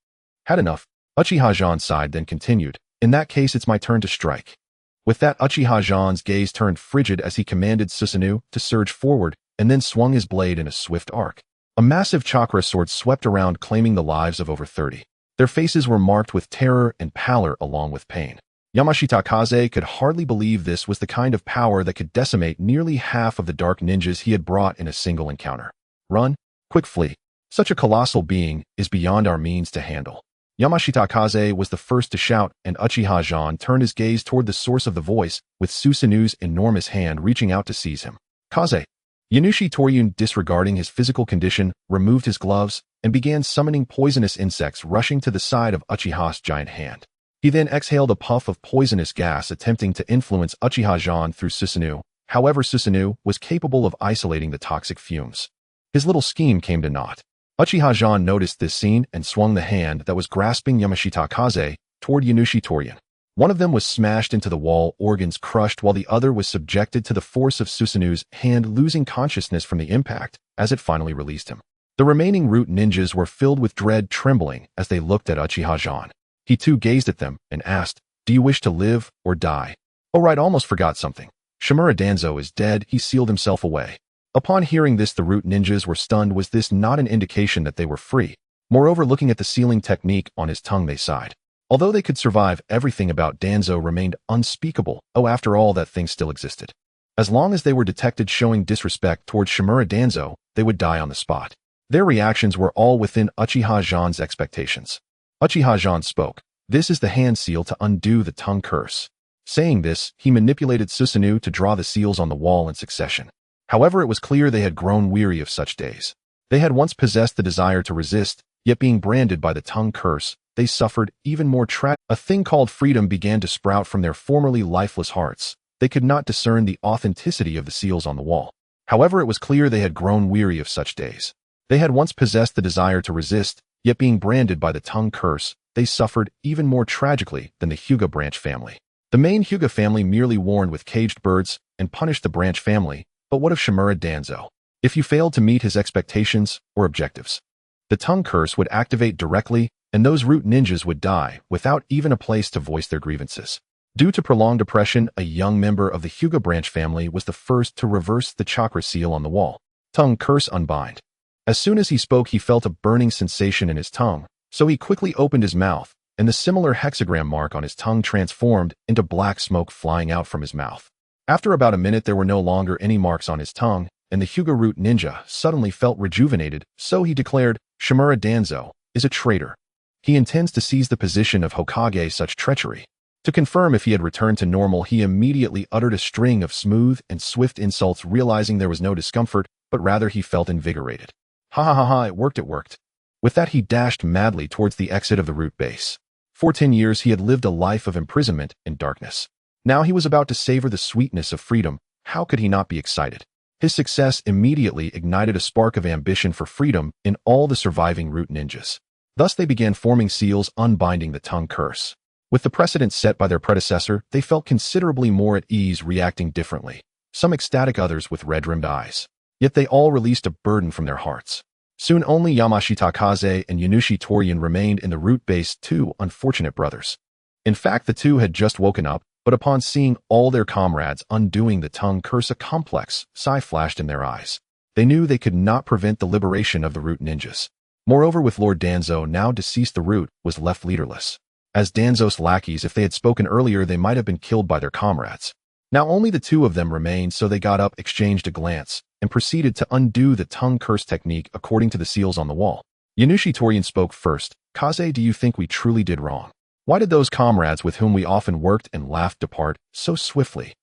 Had enough. Uchiha Zhan sighed, then continued, in that case, it's my turn to strike. With that, Uchiha Zhan's gaze turned frigid as he commanded Susanoo to surge forward, and then swung his blade in a swift arc. A massive chakra sword swept around, claiming the lives of over 30. Their faces were marked with terror and pallor along with pain. Yamashita Kaze could hardly believe this was the kind of power that could decimate nearly half of the dark ninjas he had brought in a single encounter. Run, quick, flee. Such a colossal being is beyond our means to handle. Yamashita Kaze was the first to shout, and Uchiha Zhan turned his gaze toward the source of the voice, with Susanoo's enormous hand reaching out to seize him. Kaze. Yanushi Toryun, disregarding his physical condition, removed his gloves and began summoning poisonous insects rushing to the side of Uchiha's giant hand. He then exhaled a puff of poisonous gas, attempting to influence Uchiha Zhan through Susanoo. However, Susanoo was capable of isolating the toxic fumes. His little scheme came to naught. Uchiha Zhan noticed this scene and swung the hand that was grasping Yamashita Kaze toward Yanushi Torian. One of them was smashed into the wall, organs crushed, while the other was subjected to the force of Susanu's hand, losing consciousness from the impact as it finally released him. The remaining root ninjas were filled with dread, trembling as they looked at Uchiha Zhan. He too gazed at them and asked, "Do you wish to live or die?" "Oh right, almost forgot something. Shimura Danzo is dead." He sealed himself away. Upon hearing this, the root ninjas were stunned. Was this not an indication that they were free? Moreover, looking at the sealing technique on his tongue, they sighed. Although they could survive, everything about Danzo remained unspeakable. Oh, after all, that thing still existed. As long as they were detected showing disrespect towards Shimura Danzo, they would die on the spot. Their reactions were all within Uchiha Zhan's expectations. Uchiha Zhan spoke. "This is the hand seal to undo the tongue curse." Saying this, he manipulated Susanu to draw the seals on the wall in succession. However, it was clear they had grown weary of such days. They had once possessed the desire to resist, yet being branded by the tongue curse, they suffered even more A thing called freedom began to sprout from their formerly lifeless hearts. They could not discern the authenticity of the seals on the wall. However, it was clear they had grown weary of such days. They had once possessed the desire to resist, yet being branded by the tongue curse, they suffered even more tragically than the Hyuga branch family. The main Hyuga family merely warned with caged birds and punished the branch family, but what of Shimura Danzo? If you failed to meet his expectations or objectives, the tongue curse would activate directly, and those root ninjas would die without even a place to voice their grievances. Due to prolonged depression, a young member of the Hyuga branch family was the first to reverse the chakra seal on the wall. Tongue curse unbind. As soon as he spoke, he felt a burning sensation in his tongue, so he quickly opened his mouth, and the similar hexagram mark on his tongue transformed into black smoke flying out from his mouth. After about a minute, there were no longer any marks on his tongue, and the Hyuga root ninja suddenly felt rejuvenated, so he declared, "Shimura Danzo is a traitor. He intends to seize the position of Hokage." Such treachery. To confirm if he had returned to normal, he immediately uttered a string of smooth and swift insults, realizing there was no discomfort, but rather he felt invigorated. "Ha ha ha ha, it worked. With that, he dashed madly towards the exit of the root base. For 10 years, he had lived a life of imprisonment and darkness. Now he was about to savor the sweetness of freedom. How could he not be excited? His success immediately ignited a spark of ambition for freedom in all the surviving root ninjas. Thus they began forming seals unbinding the tongue curse. With the precedent set by their predecessor, they felt considerably more at ease, reacting differently. Some ecstatic, others with red-rimmed eyes. Yet they all released a burden from their hearts. Soon only Yamashita Kaze and Yanushi Torian remained in the root base, two unfortunate brothers. In fact, the two had just woken up, but upon seeing all their comrades undoing the tongue curse, a complex sigh flashed in their eyes. They knew they could not prevent the liberation of the root ninjas. Moreover, with Lord Danzo now deceased, the root was left leaderless. As Danzo's lackeys, if they had spoken earlier, they might have been killed by their comrades. Now only the two of them remained, so they got up, exchanged a glance, and proceeded to undo the tongue curse technique according to the seals on the wall. Yanushi Torian spoke first. "Kaze, do you think we truly did wrong? Why did those comrades with whom we often worked and laughed depart so swiftly?"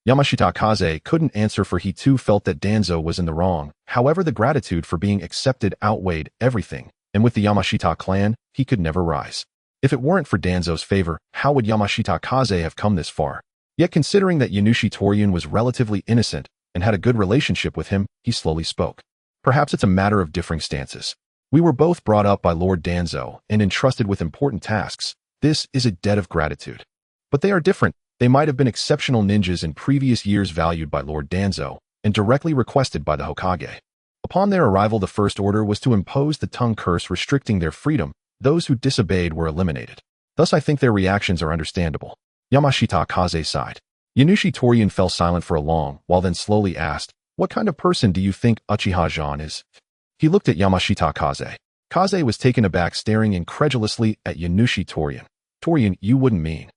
Yamashita Kaze couldn't answer, for he too felt that Danzo was in the wrong. However, the gratitude for being accepted outweighed everything, and with the Yamashita clan, he could never rise. If it weren't for Danzo's favor, how would Yamashita Kaze have come this far? Yet considering that Yanushi Torian was relatively innocent and had a good relationship with him, he slowly spoke. "Perhaps it's a matter of differing stances. We were both brought up by Lord Danzo and entrusted with important tasks. This is a debt of gratitude. But they are different. They might have been exceptional ninjas in previous years, valued by Lord Danzo and directly requested by the Hokage. Upon their arrival, the first order was to impose the tongue curse, restricting their freedom. Those who disobeyed were eliminated. Thus I think their reactions are understandable." Yamashita Kaze sighed. Yanushi Torian fell silent for a long while, then slowly asked, "What kind of person do you think Uchiha Zhan is?" He looked at Yamashita Kaze. Kaze was taken aback, staring incredulously at Yanushi Torian. "Torian, you wouldn't mean?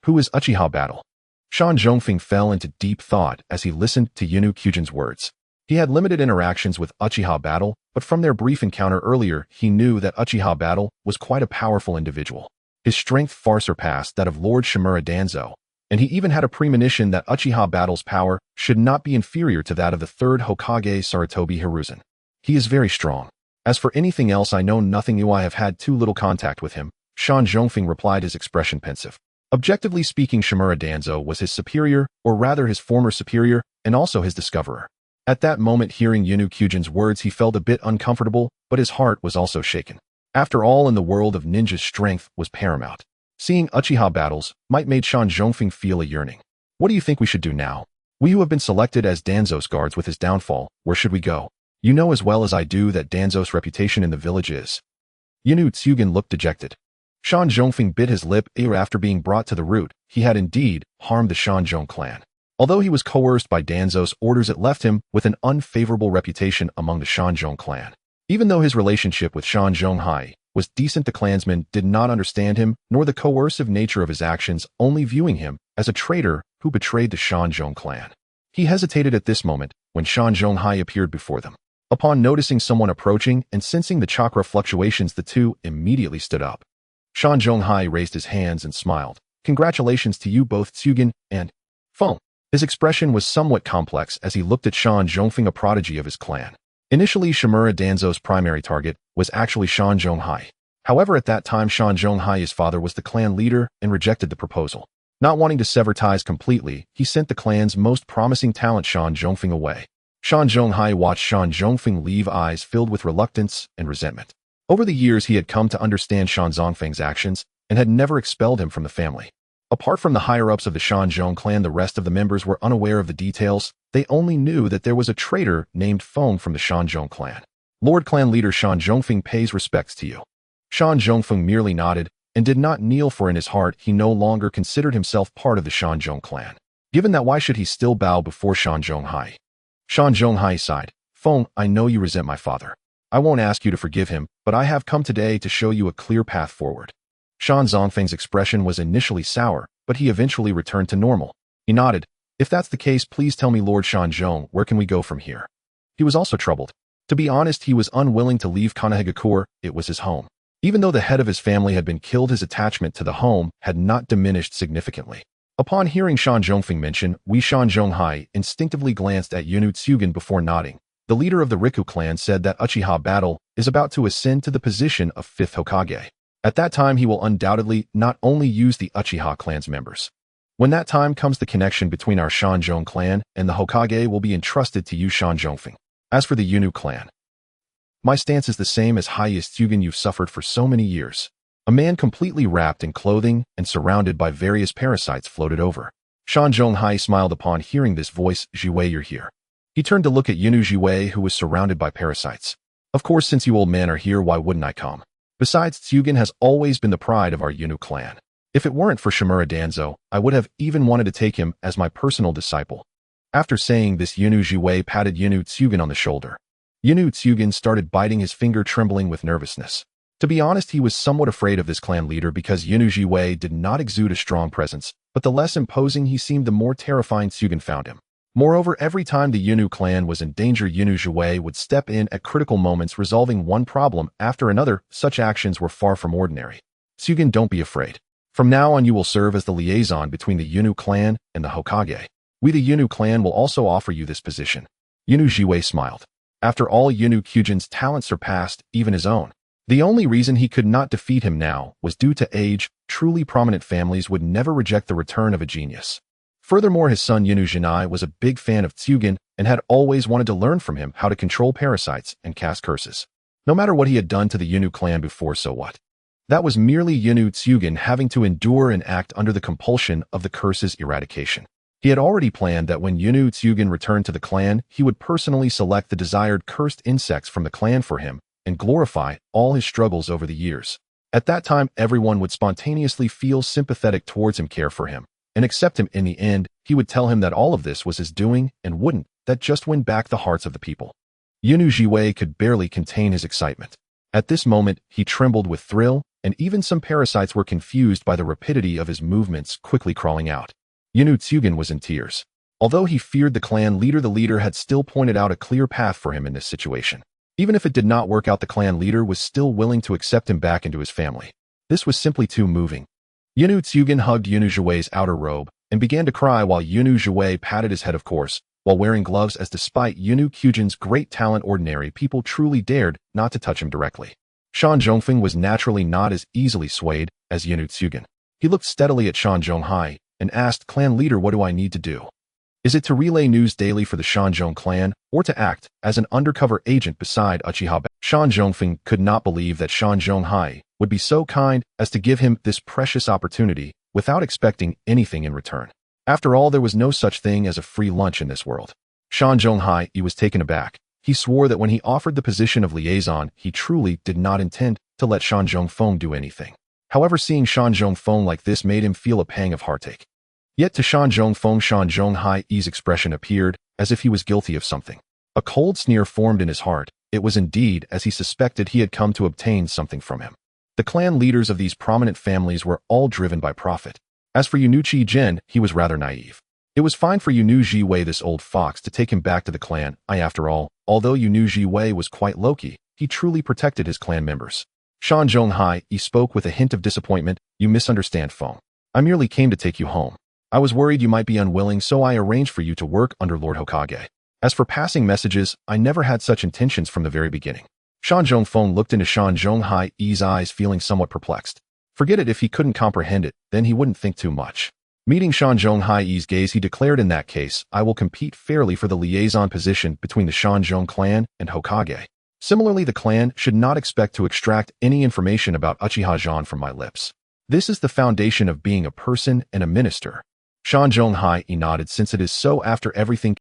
Who is Uchiha Battle?" Shan Zhongfeng fell into deep thought as he listened to Yunu Kyujin's words. He had limited interactions with Uchiha Battle, but from their brief encounter earlier, he knew that Uchiha Battle was quite a powerful individual. His strength far surpassed that of Lord Shimura Danzo, and he even had a premonition that Uchiha Battle's power should not be inferior to that of the third Hokage Sarutobi Hiruzen. He is very strong. As for anything else, I know nothing. I have had too little contact with him." Shan Zhongfeng replied, his expression pensive. Objectively speaking, Shimura Danzo was his superior, or rather his former superior, and also his discoverer. At that moment, hearing Yunu Kyujin's words, he felt a bit uncomfortable, but his heart was also shaken. After all, in the world of ninjas, strength was paramount. Seeing Uchiha battles might made Shan Zhongfeng feel a yearning. What do you think we should do now? We who have been selected as Danzo's guards with his downfall, where should we go? You know as well as I do that Danzo's reputation in the village is. Yunu Tsugin looked dejected. Shan Zhongfeng bit his lip. After being brought to the root, he had indeed harmed the Shanzhong clan. Although he was coerced by Danzo's orders, it left him with an unfavorable reputation among the Shanzhong clan. Even though his relationship with Shan Zhonghai was decent, the clansmen did not understand him, nor the coercive nature of his actions, only viewing him as a traitor who betrayed the Shanzhong clan. He hesitated at this moment when Shan Zhonghai appeared before them. Upon noticing someone approaching and sensing the chakra fluctuations, the two immediately stood up. Shan Zhonghai raised his hands and smiled. Congratulations to you both, Tsugin and Feng. His expression was somewhat complex as he looked at Shan Zhongfeng, a prodigy of his clan. Initially, Shimura Danzo's primary target was actually Shan Zhonghai. However, at that time, Shan Zhonghai, his father, was the clan leader and rejected the proposal. Not wanting to sever ties completely, he sent the clan's most promising talent, Shan Zhongfeng, away. Shan Zhonghai watched Shan Zhongfeng leave, eyes filled with reluctance and resentment. Over the years, he had come to understand Shan Zhongfeng's actions and had never expelled him from the family. Apart from the higher-ups of the Shanzhong clan, the rest of the members were unaware of the details. They only knew that there was a traitor named Feng from the Shanzhong clan. Lord Clan Leader Shan Zhongfeng pays respects to you. Shan Zhongfeng merely nodded and did not kneel, for in his heart he no longer considered himself part of the Shanzhong clan. Given that, why should he still bow before Shan Zhonghai? Shan Zhonghai sighed. Feng, I know you resent my father. I won't ask you to forgive him, but I have come today to show you a clear path forward. Shan Zhongfeng's expression was initially sour, but he eventually returned to normal. He nodded. If that's the case, please tell me, Lord Shanzhong, where can we go from here? He was also troubled. To be honest, he was unwilling to leave Konohagakure. It was his home. Even though the head of his family had been killed, his attachment to the home had not diminished significantly. Upon hearing Shan Zhongfeng mention Shan Zhonghai, instinctively glanced at Yunu Tsugin before nodding. The leader of the Riku clan said that Uchiha battle is about to ascend to the position of 5th Hokage. At that time, he will undoubtedly not only use the Uchiha clan's members. When that time comes, the connection between our Shanzhong clan and the Hokage will be entrusted to you, Shan Zhongfeng. As for the Yunu clan, my stance is the same as highest Tsugin. You've suffered for so many years. A man completely wrapped in clothing and surrounded by various parasites floated over. Shan Zhonghai smiled upon hearing this voice. Jiwei, you're here. He turned to look at Yunu Jiwei, who was surrounded by parasites. Of course, since you old men are here, why wouldn't I come? Besides, Tsugin has always been the pride of our Yunu clan. If it weren't for Shimura Danzo, I would have even wanted to take him as my personal disciple. After saying this, Yunu Jiwei patted Yunu Tsugin on the shoulder. Yunu Tsugin started biting his finger, trembling with nervousness. To be honest, he was somewhat afraid of this clan leader because Yunu Jiwei did not exude a strong presence, but the less imposing he seemed, the more terrifying Tsugin found him. Moreover, every time the Yunu clan was in danger, Yunu Jiwei would step in at critical moments, resolving one problem after another. Such actions were far from ordinary. Tsugin, don't be afraid. From now on, you will serve as the liaison between the Yunu clan and the Hokage. We, the Yunu clan, will also offer you this position. Yunu Jiwei smiled. After all, Yunu Kyujin's talent surpassed even his own. The only reason he could not defeat him now was due to age. Truly prominent families would never reject the return of a genius. Furthermore, his son Yunu Jinai was a big fan of Tsugin and had always wanted to learn from him how to control parasites and cast curses. No matter what he had done to the Yunu clan before, so what? That was merely Yunu Tsugin having to endure and act under the compulsion of the curse's eradication. He had already planned that when Yunu Tsugin returned to the clan, he would personally select the desired cursed insects from the clan for him and glorify all his struggles over the years. At that time, everyone would spontaneously feel sympathetic towards him, care for him, and accept him. In the end, he would tell him that all of this was his doing and wouldn't that just win back the hearts of the people. Yunu Jiwei could barely contain his excitement. At this moment, he trembled with thrill, and even some parasites were confused by the rapidity of his movements, quickly crawling out. Yunu Tsugin was in tears. Although he feared the clan leader, the leader had still pointed out a clear path for him in this situation. Even if it did not work out, the clan leader was still willing to accept him back into his family. This was simply too moving. Yunu Tsugin hugged Yunu Jiwei's outer robe and began to cry while Yunu Jiwei patted his head, of course, while wearing gloves, as despite Yunu Kyujin's great talent, ordinary people truly dared not to touch him directly. Shan Zhongfeng was naturally not as easily swayed as Yunu Tsugin. He looked steadily at Shan Zhonghai and asked, Clan leader, what do I need to do? Is it to relay news daily for the Shanzhong clan, or to act as an undercover agent beside Uchiha? Shan Zhongfeng could not believe that Shan Zhonghai would be so kind as to give him this precious opportunity without expecting anything in return. After all, there was no such thing as a free lunch in this world. Shan Zhonghai was taken aback. He swore that when he offered the position of liaison, he truly did not intend to let Shan Zhongfeng do anything. However, seeing Shan Zhongfeng like this made him feel a pang of heartache. Yet to Shan Zhongfeng, Shan Zhonghai's expression appeared as if he was guilty of something. A cold sneer formed in his heart. It was indeed as he suspected he had come to obtain something from him. The clan leaders of these prominent families were all driven by profit. As for Uchiha Zhan, he was rather naive. It was fine for Uchiha Wei, this old fox, to take him back to the clan. After all, although Uchiha Wei was quite low-key, he truly protected his clan members. Shan Zhonghai spoke with a hint of disappointment. You misunderstand, Feng. I merely came to take you home. I was worried you might be unwilling, so I arranged for you to work under Lord Hokage. As for passing messages, I never had such intentions from the very beginning. Shan Zhongfeng looked into Shan Zhonghai's eyes, feeling somewhat perplexed. Forget it, if he couldn't comprehend it, then he wouldn't think too much. Meeting Shan Zhonghai's gaze, he declared, in that case, I will compete fairly for the liaison position between the Shanzhong clan and Hokage. Similarly, the clan should not expect to extract any information about Uchiha Zhan from my lips. This is the foundation of being a person and a minister. Shan Zhonghai nodded. Since it is so, after everything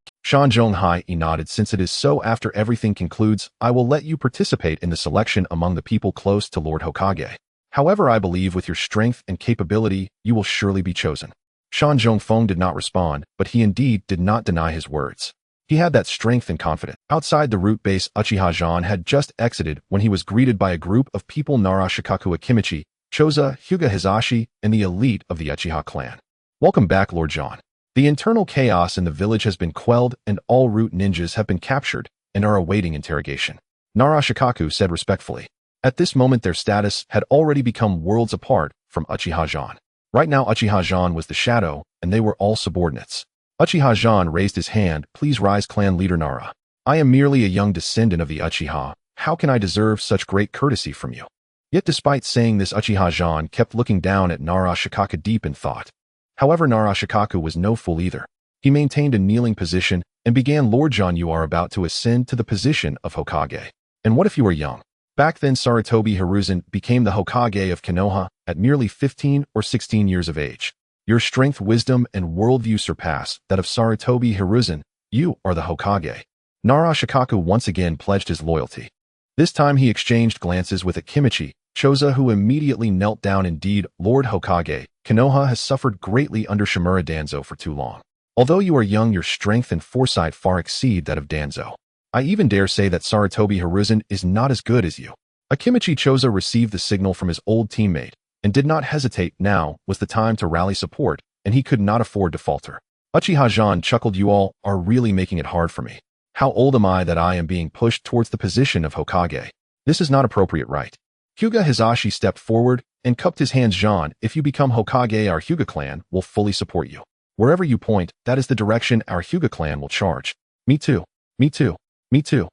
concludes, I will let you participate in the selection among the people close to Lord Hokage. However, I believe with your strength and capability, you will surely be chosen. Shan Zhongfeng did not respond, but he indeed did not deny his words. He had that strength and confidence. Outside the root base, Uchiha Zhan had just exited when he was greeted by a group of people: Nara Shikaku Akimichi, Choza, Hyuga Hizashi, and the elite of the Uchiha clan. Welcome back, Lord Zhan. The internal chaos in the village has been quelled and all root ninjas have been captured and are awaiting interrogation. Nara Shikaku said respectfully. At this moment, their status had already become worlds apart from Uchiha Zhan. Right now, Uchiha Zhan was the shadow, and they were all subordinates. Uchiha Zhan raised his hand. Please rise, clan leader Nara. I am merely a young descendant of the Uchiha. How can I deserve such great courtesy from you? Yet despite saying this, Uchiha Zhan kept looking down at Nara Shikaku deep in thought. However, Nara Shikaku was no fool either. He maintained a kneeling position and began, Lord Zhan, you are about to ascend to the position of Hokage. And what if you were young? Back then, Sarutobi Hiruzen became the Hokage of Konoha at merely 15 or 16 years of age. Your strength, wisdom, and worldview surpass that of Sarutobi Hiruzen. You are the Hokage. Nara Shikaku once again pledged his loyalty. This time he exchanged glances with Akimichi, Choza, who immediately knelt down. Indeed, Lord Hokage, Konoha has suffered greatly under Shimura Danzo for too long. Although you are young, your strength and foresight far exceed that of Danzo. I even dare say that Sarutobi Hiruzen is not as good as you. Akimichi Choza received the signal from his old teammate and did not hesitate. Now was the time to rally support, and he could not afford to falter. Uchiha Zhan chuckled. You all are really making it hard for me. How old am I that I am being pushed towards the position of Hokage? This is not appropriate, right? Hyuga Hizashi stepped forward and cupped his hands. Zhan, if you become Hokage, our Hyuga clan will fully support you. Wherever you point, that is the direction our Hyuga clan will charge. Me too. Me too. Me too.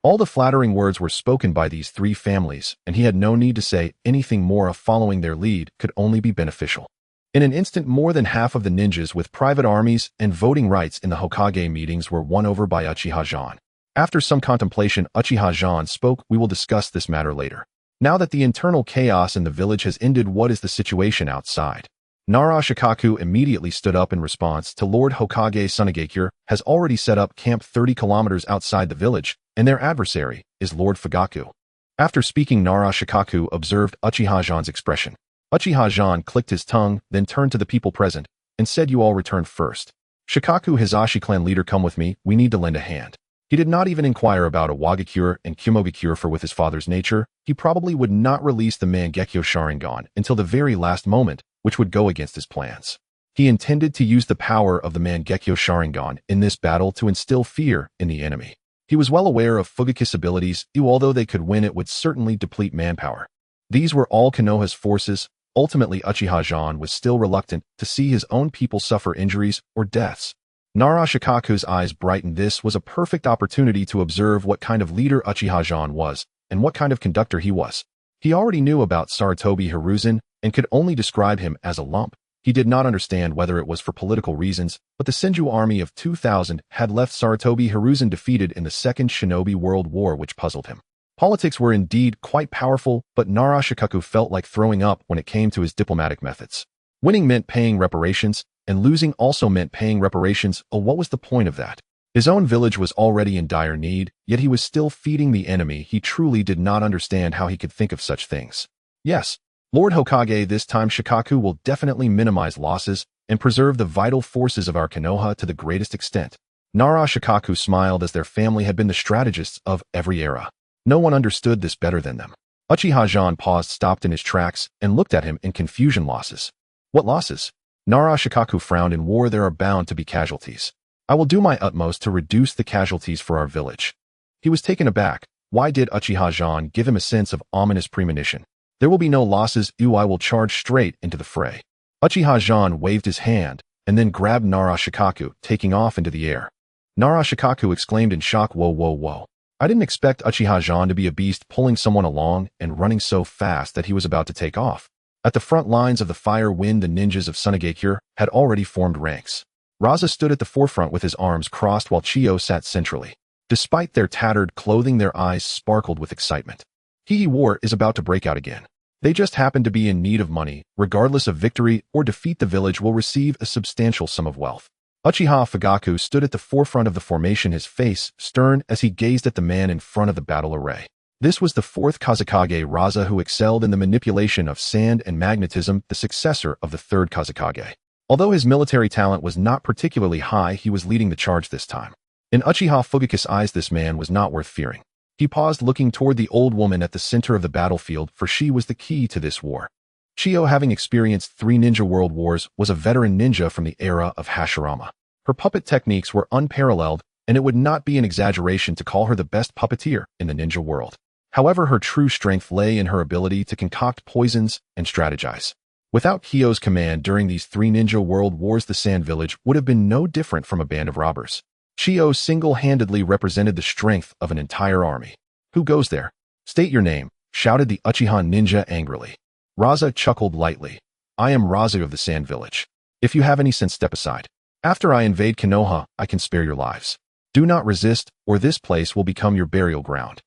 All the flattering words were spoken by these three families, and he had no need to say anything more. Following their lead could only be beneficial. In an instant, more than half of the ninjas with private armies and voting rights in the Hokage meetings were won over by Uchiha Zhan. After some contemplation, Uchiha Zhan spoke. We will discuss this matter later. Now that the internal chaos in the village has ended, what is the situation outside? Nara Shikaku immediately stood up in response to Lord Hokage. Sunagakure has already set up camp 30 kilometers outside the village, and their adversary is Lord Fugaku. After speaking, Nara Shikaku observed Uchiha Zhan's expression. Uchiha Zhan clicked his tongue, then turned to the people present and said, you all return first. Shikaku Hizashi clan leader, come with me, we need to lend a hand. He did not even inquire about a Wagakure and Kumogakure, for with his father's nature, he probably would not release the Mangekyo Sharingan until the very last moment, which would go against his plans. He intended to use the power of the Mangekyo Sharingan in this battle to instill fear in the enemy. He was well aware of Fugaku's abilities, although they could win, it would certainly deplete manpower. These were all Konoha's forces. Ultimately, Uchiha Zhan was still reluctant to see his own people suffer injuries or deaths. Nara Shikaku's eyes brightened. This was a perfect opportunity to observe what kind of leader Uchiha Zhan was and what kind of conductor he was. He already knew about Sarutobi Hiruzen and could only describe him as a lump. He did not understand whether it was for political reasons, but the Senju army of 2,000 had left Sarutobi Hiruzen defeated in the Second Shinobi World War, which puzzled him. Politics were indeed quite powerful, but Nara Shikaku felt like throwing up when it came to his diplomatic methods. Winning meant paying reparations, and losing also meant paying reparations. Oh, what was the point of that? His own village was already in dire need, yet he was still feeding the enemy. He truly did not understand how he could think of such things. Yes, Lord Hokage, this time Shikaku will definitely minimize losses and preserve the vital forces of our Konoha to the greatest extent. Nara Shikaku smiled as their family had been the strategists of every era. No one understood this better than them. Uchiha Zhan paused, stopped in his tracks, and looked at him in confusion. Losses? What losses? Nara Shikaku frowned. In war there are bound to be casualties. I will do my utmost to reduce the casualties for our village. He was taken aback. Why did Uchiha Zhan give him a sense of ominous premonition? There will be no losses. I will charge straight into the fray. Uchiha Zhan waved his hand, and then grabbed Nara Shikaku, taking off into the air. Nara Shikaku exclaimed in shock, "Whoa, whoa, whoa. I didn't expect Uchiha Zhan to be a beast, pulling someone along and running so fast that he was about to take off." At the front lines of the fire wind, the ninjas of Sunagakure had already formed ranks. Raza stood at the forefront with his arms crossed while Chiyo sat centrally. Despite their tattered clothing, their eyes sparkled with excitement. War is about to break out again. They just happen to be in need of money. Regardless of victory or defeat, the village will receive a substantial sum of wealth. Uchiha Fugaku stood at the forefront of the formation, his face stern as he gazed at the man in front of the battle array. This was the fourth Kazekage Raza, who excelled in the manipulation of sand and magnetism, the successor of the third Kazekage. Although his military talent was not particularly high, he was leading the charge this time. In Uchiha Fugaku's eyes, this man was not worth fearing. He paused, looking toward the old woman at the center of the battlefield, for she was the key to this war. Chiyo, having experienced 3 ninja world wars, was a veteran ninja from the era of Hashirama. Her puppet techniques were unparalleled, and it would not be an exaggeration to call her the best puppeteer in the ninja world. However, her true strength lay in her ability to concoct poisons and strategize. Without Chiyo's command during these 3 ninja world wars, the Sand Village would have been no different from a band of robbers. Chiyo single-handedly represented the strength of an entire army. "Who goes there? State your name," shouted the Uchiha ninja angrily. Raza chuckled lightly. "I am Raza of the Sand Village. If you have any sense, step aside. After I invade Konoha, I can spare your lives. Do not resist, or this place will become your burial ground."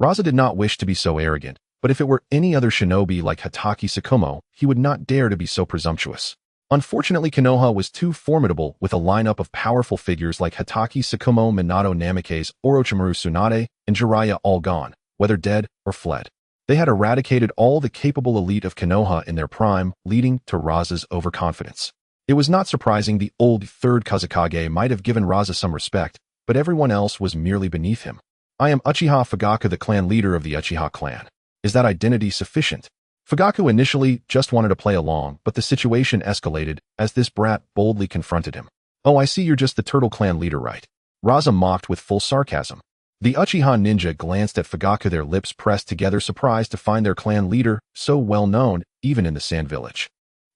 Raza did not wish to be so arrogant, but if it were any other shinobi like Hatake Tsukumo, he would not dare to be so presumptuous. Unfortunately, Konoha was too formidable, with a lineup of powerful figures like Hatake Tsukumo, Minato Namikaze, Orochimaru Tsunade, and Jiraiya, all gone, whether dead or fled. They had eradicated all the capable elite of Konoha in their prime, leading to Raza's overconfidence. It was not surprising the old third Kazekage might have given Raza some respect, but everyone else was merely beneath him. "I am Uchiha Fugaku, the clan leader of the Uchiha clan. Is that identity sufficient?" Fugaku initially just wanted to play along, but the situation escalated as this brat boldly confronted him. "Oh, I see you're just the Turtle Clan leader, right?" Raza mocked with full sarcasm. The Uchiha ninja glanced at Fugaku, their lips pressed together, surprised to find their clan leader so well known, even in the Sand Village.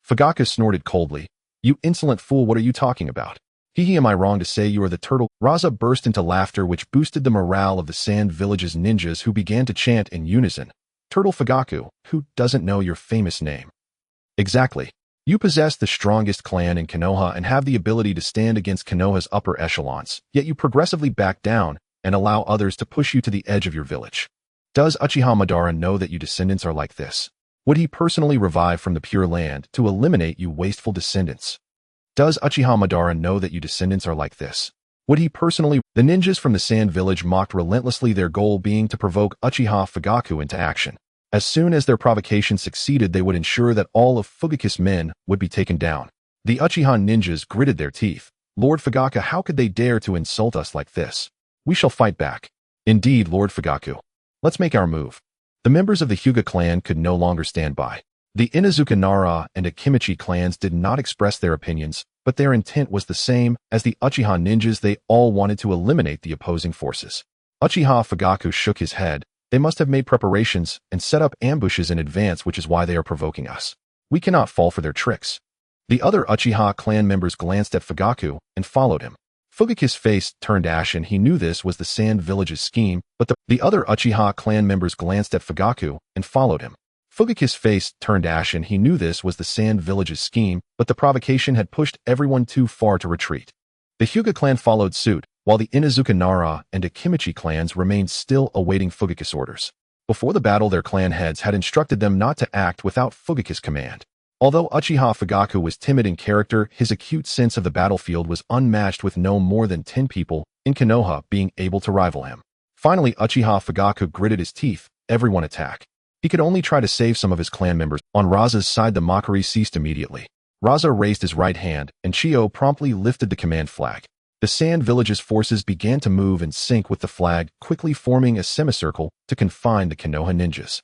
Fugaku snorted coldly. "You insolent fool, what are you talking about? Am I wrong to say you are the turtle?" Raza burst into laughter, which boosted the morale of the Sand Village's ninjas, who began to chant in unison. "Turtle Fugaku, who doesn't know your famous name?" "Exactly. You possess the strongest clan in Konoha and have the ability to stand against Konoha's upper echelons, yet you progressively back down and allow others to push you to the edge of your village. Does Uchiha Madara know that you descendants are like this? Would he personally revive from the Pure Land to eliminate you wasteful descendants? Does Uchiha Madara know that you descendants are like this? Would he personally—" The ninjas from the Sand Village mocked relentlessly, their goal being to provoke Uchiha Fugaku into action. As soon as their provocation succeeded, they would ensure that all of Fugaku's men would be taken down. The Uchiha ninjas gritted their teeth. "Lord Fugaku, how could they dare to insult us like this? We shall fight back." "Indeed, Lord Fugaku. Let's make our move." The members of the Hyuga clan could no longer stand by. The Inazuka Nara and Akimichi clans did not express their opinions, but their intent was the same as the Uchiha ninjas. They all wanted to eliminate the opposing forces. Uchiha Fugaku shook his head. "They must have made preparations and set up ambushes in advance, which is why they are provoking us. We cannot fall for their tricks." The other Uchiha clan members glanced at Fugaku and followed him. Fugaku's face turned ashen. He knew this was the Sand Village's scheme, but the other Uchiha clan members glanced at Fugaku and followed him. Fugaku's face turned ashen. He knew this was the Sand Village's scheme, but the provocation had pushed everyone too far to retreat. The Hyuga clan followed suit, while the Inazuka Nara and Akimichi clans remained still awaiting Fugaku's orders. Before the battle, their clan heads had instructed them not to act without Fugaku's command. Although Uchiha Fugaku was timid in character, his acute sense of the battlefield was unmatched, with no more than 10 people in Konoha being able to rival him. Finally, Uchiha Fugaku gritted his teeth. Everyone attack. He could only try to save some of his clan members. On Raza's side, the mockery ceased immediately. Raza raised his right hand, and Chiyo promptly lifted the command flag. The Sand Village's forces began to move in sync with the flag, quickly forming a semicircle to confine the Konoha ninjas.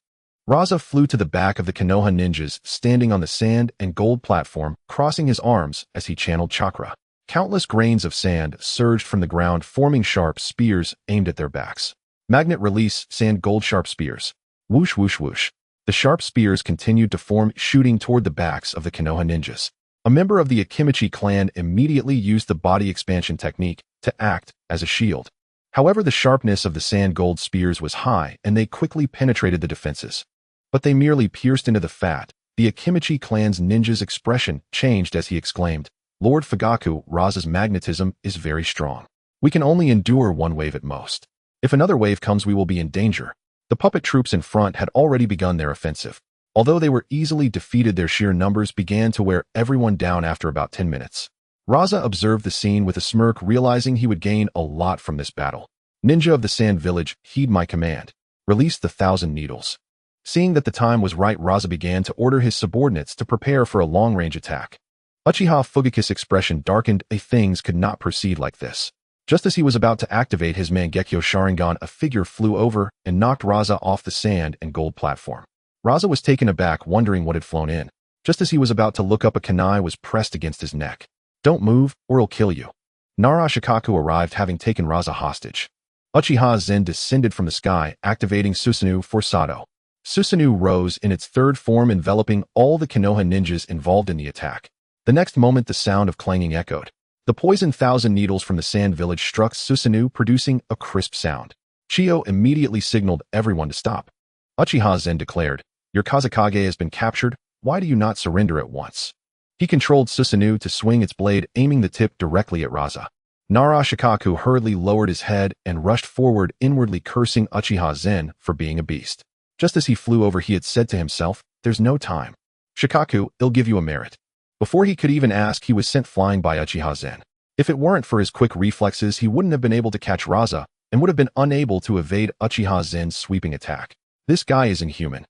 Raza flew to the back of the Konoha ninjas, standing on the sand and gold platform, crossing his arms as he channeled chakra. Countless grains of sand surged from the ground, forming sharp spears aimed at their backs. Magnet release, sand gold sharp spears. Whoosh whoosh whoosh. The sharp spears continued to form, shooting toward the backs of the Konoha ninjas. A member of the Akimichi clan immediately used the body expansion technique to act as a shield. However, the sharpness of the sand gold spears was high, and they quickly penetrated the defenses. But they merely pierced into the fat. The Akimichi clan's ninja's expression changed as he exclaimed, "Lord Fugaku, Raza's magnetism is very strong. We can only endure one wave at most. If another wave comes, we will be in danger." The puppet troops in front had already begun their offensive. Although they were easily defeated, their sheer numbers began to wear everyone down after about 10 minutes. Raza observed the scene with a smirk, realizing he would gain a lot from this battle. "Ninja of the Sand Village, heed my command. Release the 1,000 needles." Seeing that the time was right, Raza began to order his subordinates to prepare for a long-range attack. Uchiha Fugaku's expression darkened. Things could not proceed like this. Just as he was about to activate his Mangekyo Sharingan, a figure flew over and knocked Raza off the sand and gold platform. Raza was taken aback, wondering what had flown in. Just as he was about to look up, a kunai was pressed against his neck. "Don't move, or he'll kill you." Nara Shikaku arrived, having taken Raza hostage. Uchiha Zhan descended from the sky, activating Susanoo Forçado. Susanoo rose in its third form, enveloping all the Konoha ninjas involved in the attack. The next moment, the sound of clanging echoed. The poisoned 1,000 needles from the Sand Village struck Susanoo, producing a crisp sound. Chiyo immediately signaled everyone to stop. Uchiha Zhan declared, "Your Kazekage has been captured. Why do you not surrender at once?" He controlled Susanoo to swing its blade, aiming the tip directly at Raza. Nara Shikaku hurriedly lowered his head and rushed forward, inwardly cursing Uchiha Zhan for being a beast. Just as he flew over, he had said to himself, "There's no time. Shikaku, I'll give you a merit." Before he could even ask, he was sent flying by Uchiha Zhan. If it weren't for his quick reflexes, he wouldn't have been able to catch Raza and would have been unable to evade Uchiha Zhan's sweeping attack. This guy is inhuman.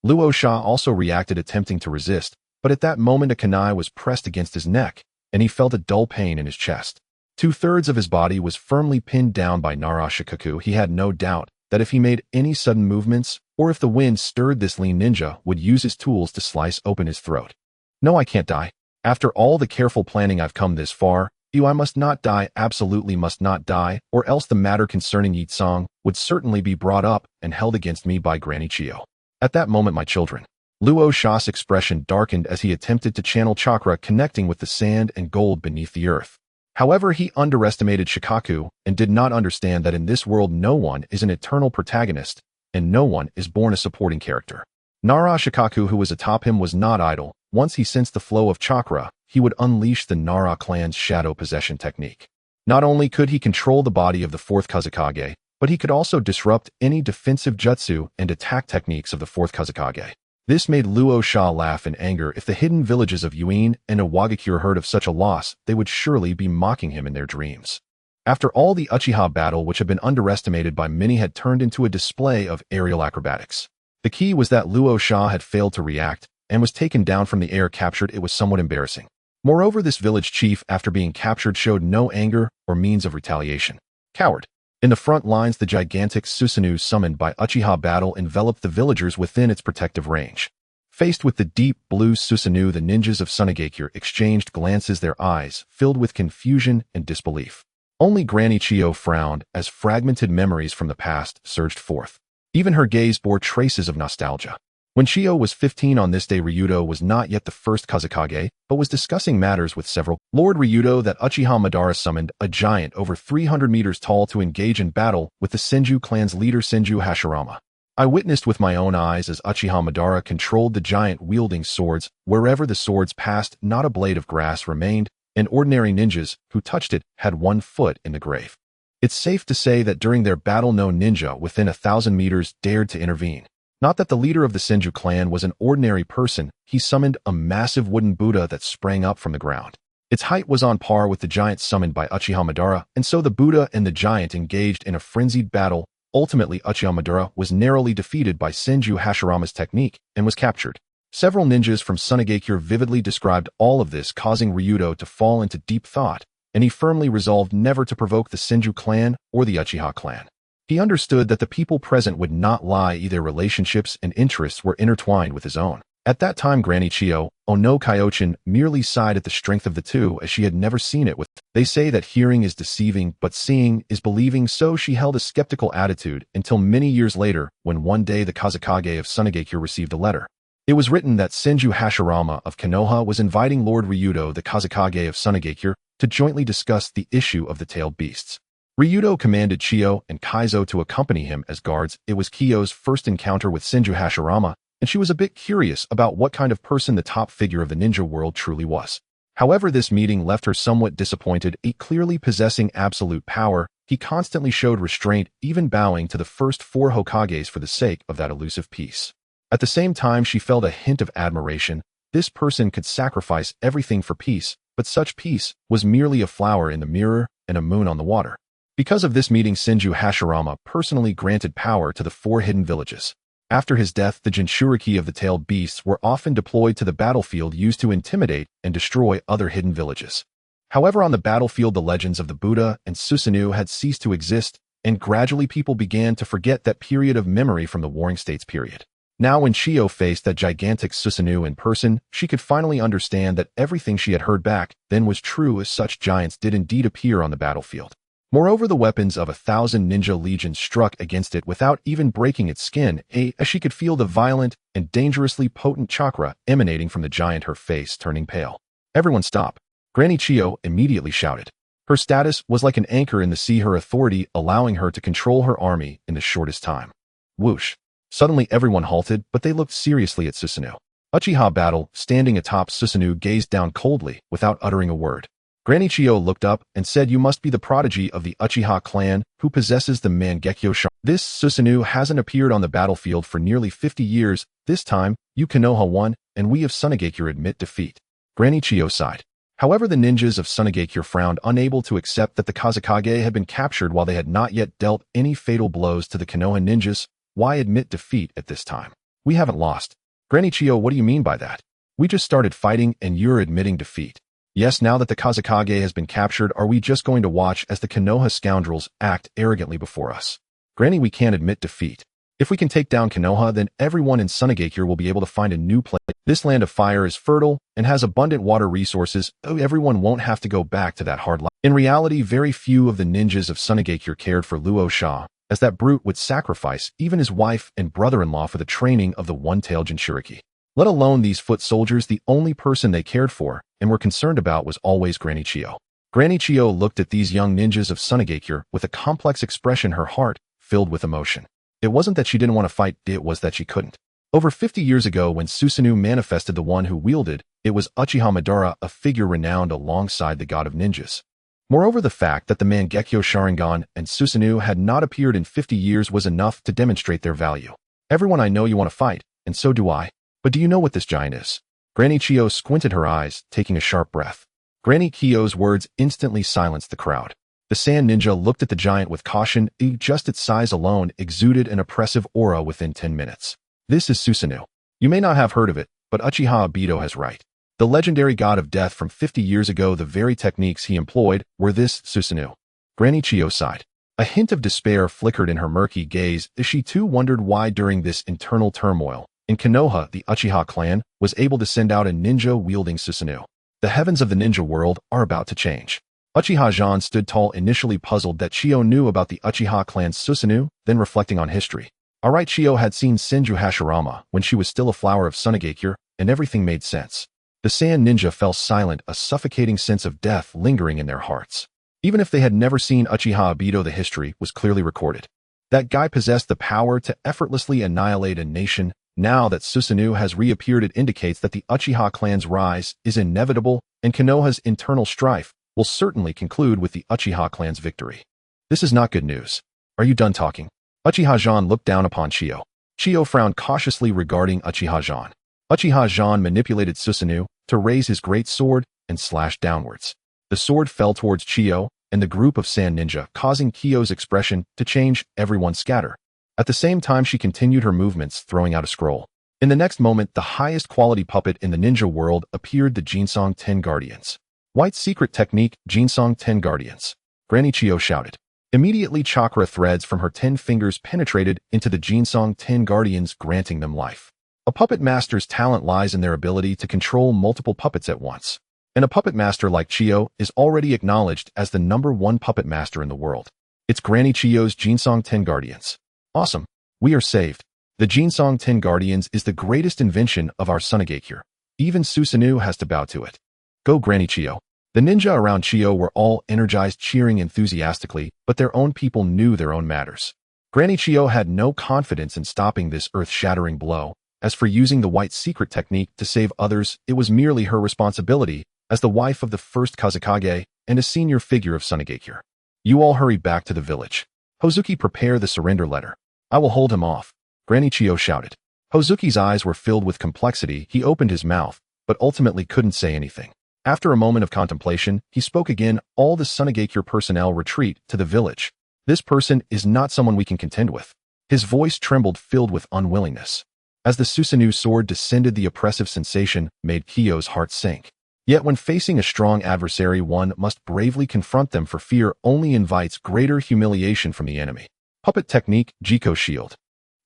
Luo Sha also reacted, attempting to resist, but at that moment a kunai was pressed against his neck, and he felt a dull pain in his chest. 2/3 of his body was firmly pinned down by Nara Shikaku. He had no doubt that if he made any sudden movements, or if the wind stirred, this lean ninja would use his tools to slice open his throat. "No, I can't die. After all the careful planning, I've come this far. I must not die, absolutely must not die, or else the matter concerning Yi Tsang would certainly be brought up and held against me by Granny Chiyo. At that moment, my children." Luo Sha's expression darkened as he attempted to channel chakra connecting with the sand and gold beneath the earth. However, he underestimated Shikaku and did not understand that in this world no one is an eternal protagonist, and no one is born a supporting character. Nara Shikaku, who was atop him, was not idle. Once he sensed the flow of chakra, he would unleash the Nara clan's shadow possession technique. Not only could he control the body of the fourth Kazekage, but he could also disrupt any defensive jutsu and attack techniques of the fourth Kazekage. This made Luo Sha laugh in anger. If the hidden villages of Yuin and Iwagakure heard of such a loss, they would surely be mocking him in their dreams. After all, the Uchiha battle, which had been underestimated by many, had turned into a display of aerial acrobatics. The key was that Luo Sha had failed to react and was taken down from the air, captured. It was somewhat embarrassing. Moreover, this village chief, after being captured, showed no anger or means of retaliation. Coward. In the front lines, the gigantic Susanoo summoned by Uchiha battle enveloped the villagers within its protective range. Faced with the deep blue Susanoo, the ninjas of Sunagakure exchanged glances, their eyes filled with confusion and disbelief. Only Granny Chiyo frowned as fragmented memories from the past surged forth. Even her gaze bore traces of nostalgia. When Chiyo was 15 on this day, Ryudo was not yet the first Kazekage, but was discussing matters with several. Lord Ryudo, that Uchiha Madara summoned a giant over 300 meters tall to engage in battle with the Senju clan's leader Senju Hashirama. I witnessed with my own eyes as Uchiha Madara controlled the giant wielding swords. Wherever the swords passed, not a blade of grass remained, and ordinary ninjas who touched it had 1 foot in the grave. It's safe to say that during their battle no ninja within 1,000 meters dared to intervene. Not that the leader of the Senju clan was an ordinary person, he summoned a massive wooden Buddha that sprang up from the ground. Its height was on par with the giant summoned by Uchiha Madara, and so the Buddha and the giant engaged in a frenzied battle. Ultimately, Uchiha Madara was narrowly defeated by Senju Hashirama's technique and was captured. Several ninjas from Sunigakure vividly described all of this, causing Ryudo to fall into deep thought, and he firmly resolved never to provoke the Senju clan or the Uchiha clan. He understood that the people present would not lie, either relationships and interests were intertwined with his own. At that time, Granny Chiyo, Ono Kaiochin, merely sighed at the strength of the two as she had never seen it with. They say that hearing is deceiving, but seeing is believing, so she held a skeptical attitude until many years later, when one day the Kazekage of Sunigakure received a letter. It was written that Senju Hashirama of Konoha was inviting Lord Ryudo, the Kazekage of Sunigakure, to jointly discuss the issue of the tailed beasts. Ryudo commanded Chiyo and Kaizo to accompany him as guards. It was Kiyo's first encounter with Senju Hashirama, and she was a bit curious about what kind of person the top figure of the ninja world truly was. However, this meeting left her somewhat disappointed. Clearly possessing absolute power, he constantly showed restraint, even bowing to the first 4 Hokages for the sake of that elusive peace. At the same time, she felt a hint of admiration. This person could sacrifice everything for peace, but such peace was merely a flower in the mirror and a moon on the water. Because of this meeting, Senju Hashirama personally granted power to the 4 hidden villages. After his death, the Jinchuriki of the tailed beasts were often deployed to the battlefield, used to intimidate and destroy other hidden villages. However, on the battlefield, the legends of the Buddha and Susanoo had ceased to exist, and gradually people began to forget that period of memory from the Warring States period. Now, when Chiyo faced that gigantic Susanoo in person, she could finally understand that everything she had heard back then was true, as such giants did indeed appear on the battlefield. Moreover, the weapons of 1,000 ninja legions struck against it without even breaking its skin, as she could feel the violent and dangerously potent chakra emanating from the giant, her face turning pale. Everyone stop. Granny Chiyo immediately shouted. Her status was like an anchor in the sea, her authority allowing her to control her army in the shortest time. Whoosh. Suddenly everyone halted, but they looked seriously at Susanoo. Uchiha Battle, standing atop Susanoo, gazed down coldly without uttering a word. Granny Chiyo looked up and said, "You must be the prodigy of the Uchiha clan who possesses the Mangekyo Sharn. This Susanoo hasn't appeared on the battlefield for nearly 50 years. This time, you Konoha won, and we of Sunigakure admit defeat." Granny Chiyo sighed. However, the ninjas of Sunigakure frowned, unable to accept that the Kazekage had been captured while they had not yet dealt any fatal blows to the Konoha ninjas. Why admit defeat at this time? We haven't lost. Granny Chiyo, what do you mean by that? We just started fighting and you're admitting defeat. Yes, now that the Kazekage has been captured, are we just going to watch as the Konoha scoundrels act arrogantly before us? Granny, we can't admit defeat. If we can take down Konoha, then everyone in Sunigakure will be able to find a new place. This land of fire is fertile and has abundant water resources. Everyone won't have to go back to that hard life. In reality, very few of the ninjas of Sunigakure cared for Luo Sha, as that brute would sacrifice even his wife and brother-in-law for the training of the one-tailed Jinchuriki. Let alone these foot soldiers, the only person they cared for and were concerned about was always Granny Chiyo. Granny Chiyo looked at these young ninjas of Sunigakure with a complex expression, her heart filled with emotion. It wasn't that she didn't want to fight, it was that she couldn't. Over 50 years ago, when Susanoo manifested the one who wielded, it was Uchiha Madara, a figure renowned alongside the god of ninjas. Moreover, the fact that the Mangekyo Sharingan and Susanoo had not appeared in 50 years was enough to demonstrate their value. Everyone, I know you want to fight, and so do I. But do you know what this giant is? Granny Chiyo squinted her eyes, taking a sharp breath. Granny Chiyo's words instantly silenced the crowd. The sand ninja looked at the giant with caution. Just its size alone exuded an oppressive aura within 10 minutes. This is Susanoo. You may not have heard of it, but Uchiha Obito has right. The legendary god of death from 50 years ago, the very techniques he employed were this Susanoo. Granny Chiyo sighed. A hint of despair flickered in her murky gaze as she too wondered why during this internal turmoil, in Konoha, the Uchiha clan was able to send out a ninja-wielding Susanoo. The heavens of the ninja world are about to change. Uchiha Zhan stood tall, initially puzzled that Chiyo knew about the Uchiha clan's Susanoo, then reflecting on history. Alright, Chiyo had seen Senju Hashirama when she was still a flower of Sunigakure, and everything made sense. The sand ninja fell silent, a suffocating sense of death lingering in their hearts. Even if they had never seen Uchiha Obito, the history was clearly recorded. That guy possessed the power to effortlessly annihilate a nation. Now that Susanoo has reappeared, it indicates that the Uchiha clan's rise is inevitable, and Konoha's internal strife will certainly conclude with the Uchiha clan's victory. This is not good news. Are you done talking? Uchiha Zhan looked down upon Chiyo. Chiyo frowned cautiously regarding Uchiha Zhan. Uchiha Zhan manipulated Susanoo to raise his great sword and slash downwards. The sword fell towards Chiyo and the group of sand ninja, causing Chiyo's expression to change. Everyone scatter. At the same time, she continued her movements, throwing out a scroll. In the next moment, the highest quality puppet in the ninja world appeared, the Jinsong 10 Guardians. White secret technique, Jinsong 10 Guardians. Granny Chiyo shouted. Immediately, chakra threads from her 10 fingers penetrated into the Jinsong 10 Guardians, granting them life. A puppet master's talent lies in their ability to control multiple puppets at once. And a puppet master like Chiyo is already acknowledged as the #1 puppet master in the world. It's Granny Chiyo's Jinsong 10 Guardians. Awesome. We are saved. The Jinsong 10 Guardians is the greatest invention of our Sunigakure. Even Susanoo has to bow to it. Go, Granny Chiyo. The ninja around Chiyo were all energized, cheering enthusiastically, but their own people knew their own matters. Granny Chiyo had no confidence in stopping this earth-shattering blow. As for using the white secret technique to save others, it was merely her responsibility as the wife of the first Kazekage and a senior figure of Sunigakure. You all hurry back to the village. Hozuki, prepare the surrender letter. I will hold him off, Granny Chiyo shouted. Hozuki's eyes were filled with complexity. He opened his mouth, but ultimately couldn't say anything. After a moment of contemplation, he spoke again. All the Sunigakure personnel retreat to the village. This person is not someone we can contend with. His voice trembled, filled with unwillingness. As the Susanoo sword descended, the oppressive sensation made Chiyo's heart sink. Yet when facing a strong adversary, one must bravely confront them, for fear only invites greater humiliation from the enemy. Puppet technique, Jiko shield.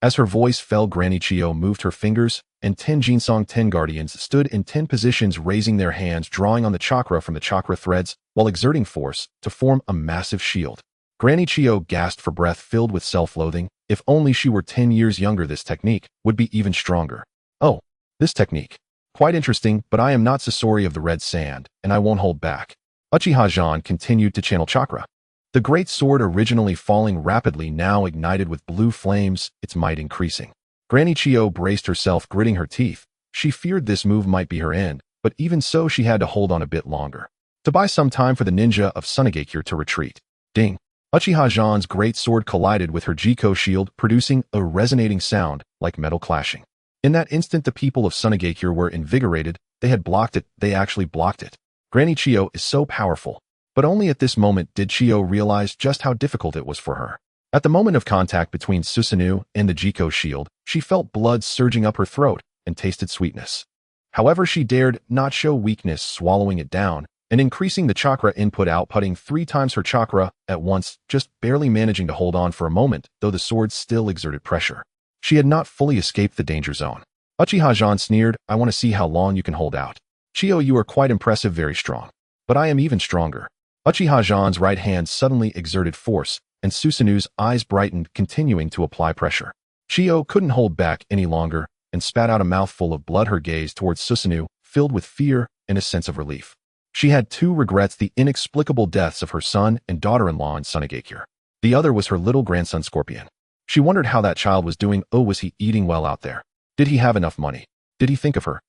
As her voice fell, Granny Chiyo moved her fingers, and 10 Jinsong 10 Guardians stood in 10 positions, raising their hands, drawing on the chakra from the chakra threads, while exerting force to form a massive shield. Granny Chiyo gasped for breath, filled with self-loathing. If only she were 10 years younger, this technique would be even stronger. Oh, this technique. Quite interesting, but I am not Sasori of the Red Sand, and I won't hold back. Uchiha Zhan continued to channel chakra. The great sword, originally falling rapidly, now ignited with blue flames, its might increasing. Granny Chiyo braced herself, gritting her teeth. She feared this move might be her end, but even so, she had to hold on a bit longer, to buy some time for the ninja of Sunigakure to retreat. Ding! Uchiha Zhan's great sword collided with her Jiko shield, producing a resonating sound like metal clashing. In that instant, the people of Sunigakure were invigorated. They had blocked it. They actually blocked it. Granny Chiyo is so powerful. But only at this moment did Chiyo realize just how difficult it was for her. At the moment of contact between Susanoo and the Jiko shield, she felt blood surging up her throat and tasted sweetness. However, she dared not show weakness, swallowing it down and increasing the chakra input, outputting 3 times her chakra at once, just barely managing to hold on for a moment, though the sword still exerted pressure. She had not fully escaped the danger zone. Uchiha Zhan sneered, I want to see how long you can hold out. Chiyo, you are quite impressive, very strong. But I am even stronger. Uchiha Zhan's right hand suddenly exerted force, and Susanoo's eyes brightened, continuing to apply pressure. Chiyo couldn't hold back any longer and spat out a mouthful of blood, her gaze towards Susanoo, filled with fear and a sense of relief. She had 2 regrets: the inexplicable deaths of her son and daughter-in-law in Sunigakure. The other was her little grandson Scorpion. She wondered how that child was doing. Oh, was he eating well out there? Did he have enough money? Did he think of her?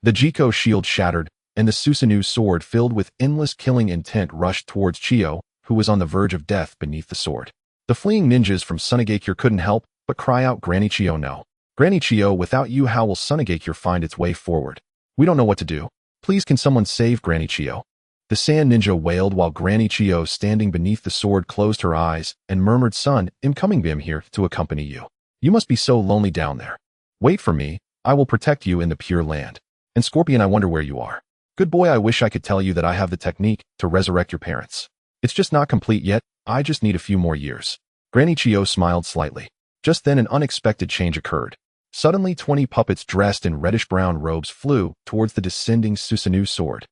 The Jiko shield shattered, and the Susanoo sword, filled with endless killing intent, rushed towards Chiyo, who was on the verge of death beneath the sword. The fleeing ninjas from Sunigakure couldn't help but cry out, Granny Chiyo, no. Granny Chiyo, without you, how will Sunigakure find its way forward? We don't know what to do. Please, can someone save Granny Chiyo? The sand ninja wailed, while Granny Chiyo, standing beneath the sword, closed her eyes and murmured, Son, I'm coming Bim here to accompany you. You must be so lonely down there. Wait for me. I will protect you in the Pure Land. And Scorpion, I wonder where you are. Good boy, I wish I could tell you that I have the technique to resurrect your parents. It's just not complete yet. I just need a few more years. Granny Chiyo smiled slightly. Just then an unexpected change occurred. Suddenly 20 puppets dressed in reddish-brown robes flew towards the descending Susanoo sword.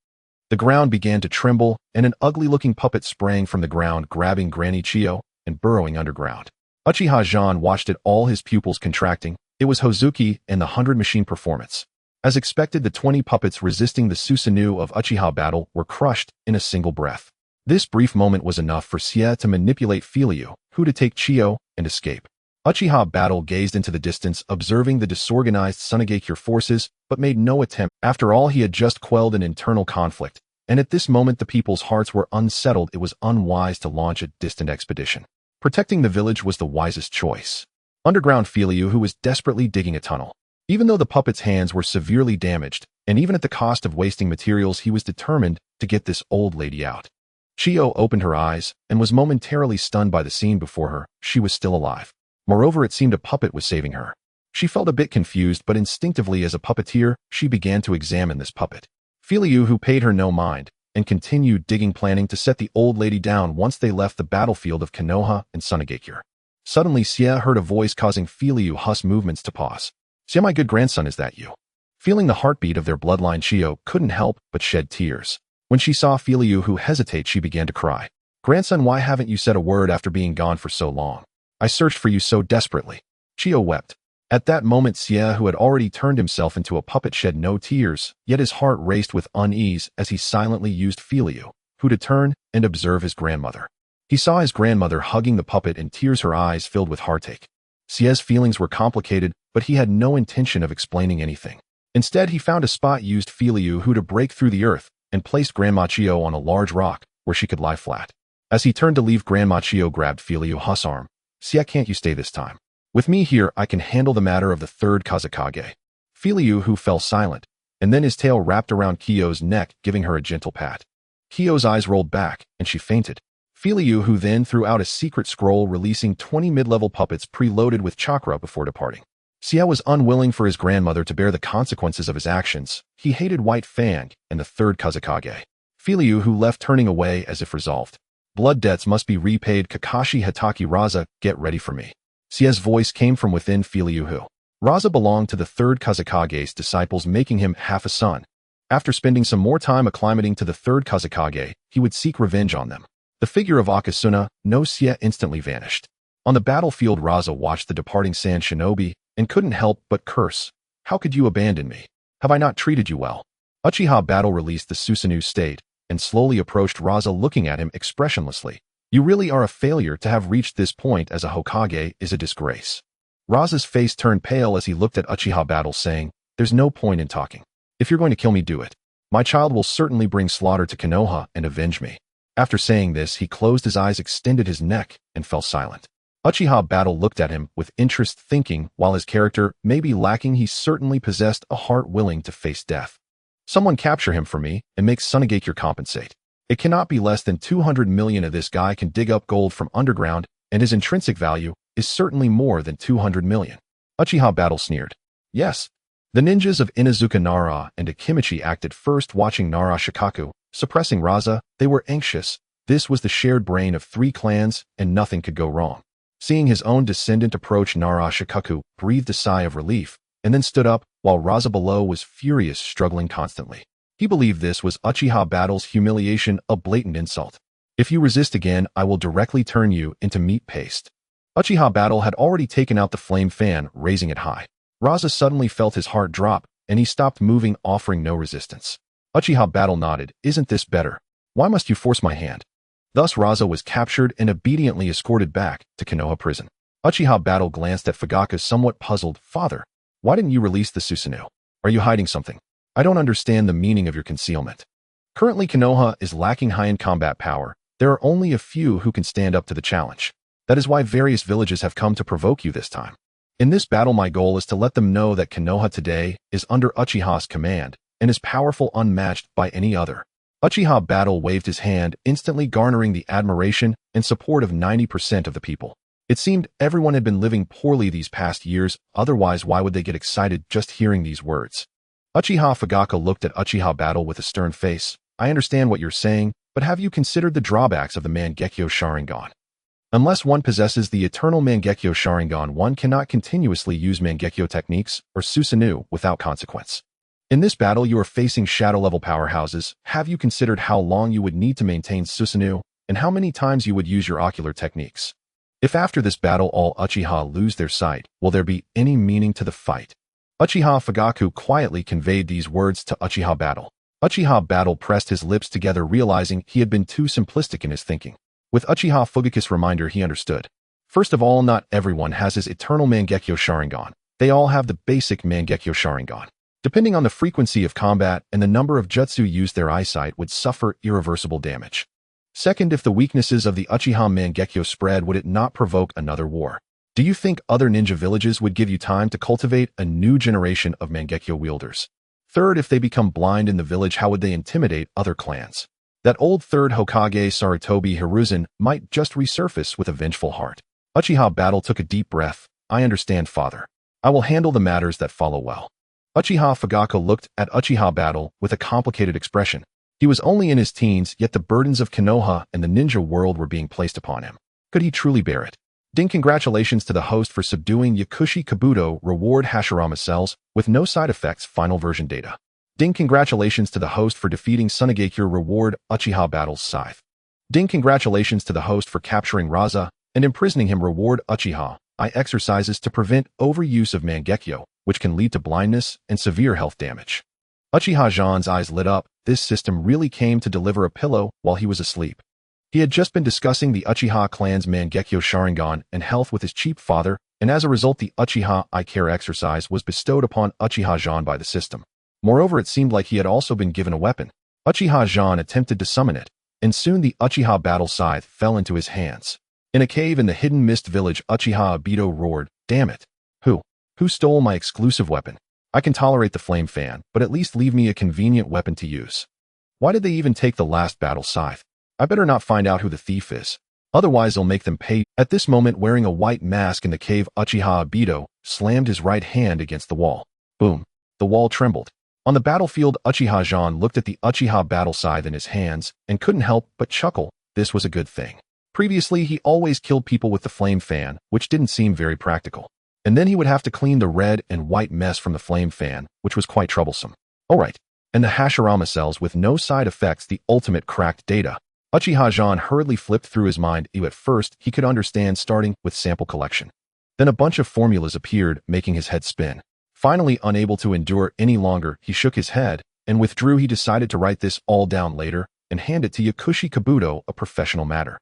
The ground began to tremble, and an ugly-looking puppet sprang from the ground, grabbing Granny Chiyo and burrowing underground. Uchiha Zhan watched it, all his pupils contracting. It was Hozuki and the 100 machine performance. As expected, the 20 puppets resisting the Susanoo of Uchiha battle were crushed in a single breath. This brief moment was enough for Xie to manipulate Filiu, who to take Chiyo and escape. Uchiha Battle gazed into the distance, observing the disorganized Sunigakure forces, but made no attempt. After all, he had just quelled an internal conflict, and at this moment the people's hearts were unsettled. It was unwise to launch a distant expedition. Protecting the village was the wisest choice. Underground Filiu, who was desperately digging a tunnel. Even though the puppet's hands were severely damaged, and even at the cost of wasting materials, he was determined to get this old lady out. Chio opened her eyes and was momentarily stunned by the scene before her. She was still alive. Moreover, it seemed a puppet was saving her. She felt a bit confused, but instinctively as a puppeteer, she began to examine this puppet. Filiu, who paid her no mind, and continued digging, planning to set the old lady down once they left the battlefield of Konoha and Sunigakure. Suddenly, Xie heard a voice causing Filiu's movements to pause. "Xie, my good grandson, is that you?" Feeling the heartbeat of their bloodline, Chio couldn't help but shed tears. When she saw Filiu hesitate, she began to cry. "Grandson, why haven't you said a word after being gone for so long? I searched for you so desperately." Chio wept. At that moment, Xie, who had already turned himself into a puppet, shed no tears, yet his heart raced with unease as he silently used Filiu to turn and observe his grandmother. He saw his grandmother hugging the puppet in tears, her eyes filled with heartache. Xie's feelings were complicated, but he had no intention of explaining anything. Instead, he found a spot, used Filiu to break through the earth, and placed Grandma Chio on a large rock where she could lie flat. As he turned to leave, Grandma Chio grabbed Filiu's arm. "Xie, can't you stay this time? With me here, I can handle the matter of the third Kazekage." Filiu fell silent, and then his tail wrapped around Kyo's neck, giving her a gentle pat. Kyo's eyes rolled back, and she fainted. Filiu then threw out a secret scroll, releasing 20 mid-level puppets preloaded with chakra before departing. Xie was unwilling for his grandmother to bear the consequences of his actions. He hated White Fang and the third Kazekage. Filiu left, turning away as if resolved. "Blood debts must be repaid. Kakashi Hitaki Raza, get ready for me." Xie's voice came from within Filiu. Raza belonged to the third Kazekage's disciples, making him half a son. After spending some more time acclimating to the third Kazekage, he would seek revenge on them. The figure of Akasuna no Xie instantly vanished. On the battlefield, Raza watched the departing Sand Shinobi and couldn't help but curse. "How could you abandon me? Have I not treated you well?" Uchiha Battle released the Susanoo state and slowly approached Raza, looking at him expressionlessly. "You really are a failure. To have reached this point as a Hokage is a disgrace." Raza's face turned pale as he looked at Uchiha Battle, saying, "There's no point in talking. If you're going to kill me, do it. My child will certainly bring slaughter to Konoha and avenge me." After saying this, he closed his eyes, extended his neck, and fell silent. Uchiha Battle looked at him with interest, thinking, while his character may be lacking, he certainly possessed a heart willing to face death. "Someone capture him for me and make Sunigakure compensate. It cannot be less than 200 million. This guy can dig up gold from underground, and his intrinsic value is certainly more than 200 million. Uchiha Battle sneered. "Yes." The ninjas of Inazuka Nara and Akimichi acted first, watching Nara Shikaku suppressing Raza. They were anxious. This was the shared brain of 3 clans, and nothing could go wrong. Seeing his own descendant approach, Nara Shikaku breathed a sigh of relief, and then stood up, while Raza below was furious, struggling constantly. He believed this was Uchiha Battle's humiliation, a blatant insult. "If you resist again, I will directly turn you into meat paste." Uchiha Battle had already taken out the flame fan, raising it high. Raza suddenly felt his heart drop, and he stopped moving, offering no resistance. Uchiha Battle nodded. "Isn't this better? Why must you force my hand?" Thus Raza was captured and obediently escorted back to Konoha prison. Uchiha Battle glanced at Fugaka, somewhat puzzled. "Father, why didn't you release the Susanoo? Are you hiding something? I don't understand the meaning of your concealment." Currently, Konoha is lacking high-end combat power. There are only a few who can stand up to the challenge. That is why various villages have come to provoke you this time. In this battle, my goal is to let them know that Konoha today is under Uchiha's command and is powerful, unmatched by any other. Uchiha Battle waved his hand, instantly garnering the admiration and support of 90% of the people. It seemed everyone had been living poorly these past years, otherwise why would they get excited just hearing these words? Uchiha Fugaka looked at Uchiha Battle with a stern face. "I understand what you're saying, but have you considered the drawbacks of the Mangekyo Sharingan? Unless one possesses the eternal Mangekyo Sharingan, one cannot continuously use Mangekyo techniques or Susanoo without consequence. In this battle, you are facing shadow-level powerhouses. Have you considered how long you would need to maintain Susanoo and how many times you would use your ocular techniques? If after this battle all Uchiha lose their sight, will there be any meaning to the fight?" Uchiha Fugaku quietly conveyed these words to Uchiha Battle. Uchiha Battle pressed his lips together, realizing he had been too simplistic in his thinking. With Uchiha Fugaku's reminder, he understood. First of all, not everyone has his eternal Mangekyo Sharingan. They all have the basic Mangekyo Sharingan. Depending on the frequency of combat and the number of jutsu used, their eyesight would suffer irreversible damage. Second, if the weaknesses of the Uchiha Mangekyo spread, would it not provoke another war? Do you think other ninja villages would give you time to cultivate a new generation of Mangekyo wielders? Third, if they become blind in the village, how would they intimidate other clans? That old third Hokage Sarutobi Hiruzen might just resurface with a vengeful heart. Uchiha Battle took a deep breath. I understand, father. I will handle the matters that follow well. Uchiha Fugaku looked at Uchiha Battle with a complicated expression. He was only in his teens, yet the burdens of Konoha and the ninja world were being placed upon him. Could he truly bear it? Ding, congratulations to the host for subduing Yakushi Kabuto. Reward Hashirama cells with no side effects. Final version data. Ding, congratulations to the host for defeating Sunagakure. Reward Uchiha Battle's scythe. Ding, congratulations to the host for capturing Raza and imprisoning him. Reward Uchiha I exercises to prevent overuse of Mangekyo, which can lead to blindness and severe health damage. Uchiha Zhan's eyes lit up. This system really came to deliver a pillow while he was asleep. He had just been discussing the Uchiha clan's Mangekyo Sharingan and health with his chief father, and as a result the Uchiha Eye Care exercise was bestowed upon Uchiha Zhan by the system. Moreover, it seemed like he had also been given a weapon. Uchiha Zhan attempted to summon it, and soon the Uchiha Battle Scythe fell into his hands. In a cave in the hidden mist village, Uchiha Obito roared, "Damn it! Who stole my exclusive weapon? I can tolerate the flame fan, but at least leave me a convenient weapon to use. Why did they even take the last battle scythe? I better not find out who the thief is. Otherwise they'll make them pay." At this moment, wearing a white mask in the cave, Uchiha Obito slammed his right hand against the wall. Boom! The wall trembled. On the battlefield, Uchiha Zhan looked at the Uchiha battle scythe in his hands and couldn't help but chuckle. This was a good thing. Previously, he always killed people with the flame fan, which didn't seem very practical. And then he would have to clean the red and white mess from the flame fan, which was quite troublesome. Alright, and the Hashirama cells with no side effects, the ultimate cracked data. Uchiha Zhan hurriedly flipped through his mind. At first, he could understand, starting with sample collection. Then a bunch of formulas appeared, making his head spin. Finally, unable to endure any longer, he shook his head and withdrew. He decided to write this all down later and hand it to Yakushi Kabuto, a professional matter.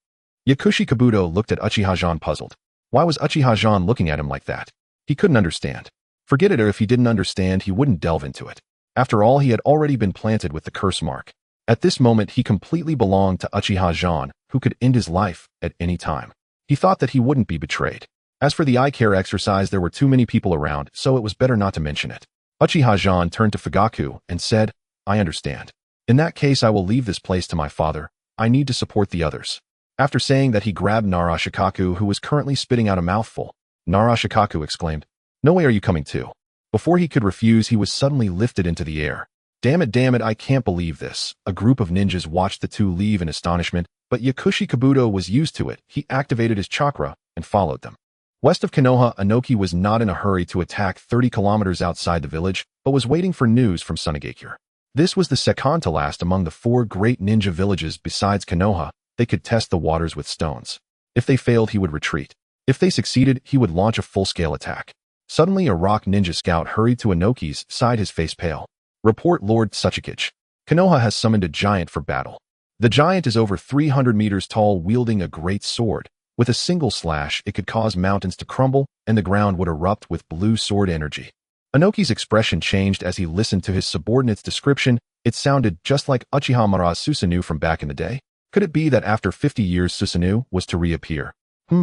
Yakushi Kabuto looked at Uchiha Zhan puzzled. Why was Uchiha Zhan looking at him like that? He couldn't understand. Forget it, or if he didn't understand, he wouldn't delve into it. After all, he had already been planted with the curse mark. At this moment, he completely belonged to Uchiha Zhan, who could end his life at any time. He thought that he wouldn't be betrayed. As for the eye care exercise, there were too many people around, so it was better not to mention it. Uchiha Zhan turned to Fugaku and said, I understand. In that case, I will leave this place to my father. I need to support the others. After saying that, he grabbed Narashikaku, who was currently spitting out a mouthful. Narashikaku exclaimed, No way, are you coming too? Before he could refuse, he was suddenly lifted into the air. Damn it, I can't believe this. A group of ninjas watched the two leave in astonishment, but Yakushi Kabuto was used to it. He activated his chakra and followed them. West of Konoha, Inoki was not in a hurry to attack 30 kilometers outside the village, but was waiting for news from Sunagakure. This was the second to last among the 4 great ninja villages. Besides Konoha, they could test the waters with stones. If they failed, he would retreat. If they succeeded, he would launch a full-scale attack. Suddenly, a rock ninja scout hurried to Inoki's side, his face pale. Report, Lord Tsuchikage. Konoha has summoned a giant for battle. The giant is over 300 meters tall, wielding a great sword. With a single slash, it could cause mountains to crumble, and the ground would erupt with blue sword energy. Inoki's expression changed as he listened to his subordinate's description. It sounded just like Uchiha Madara's Susanoo from back in the day. Could it be that after 50 years Susanoo was to reappear?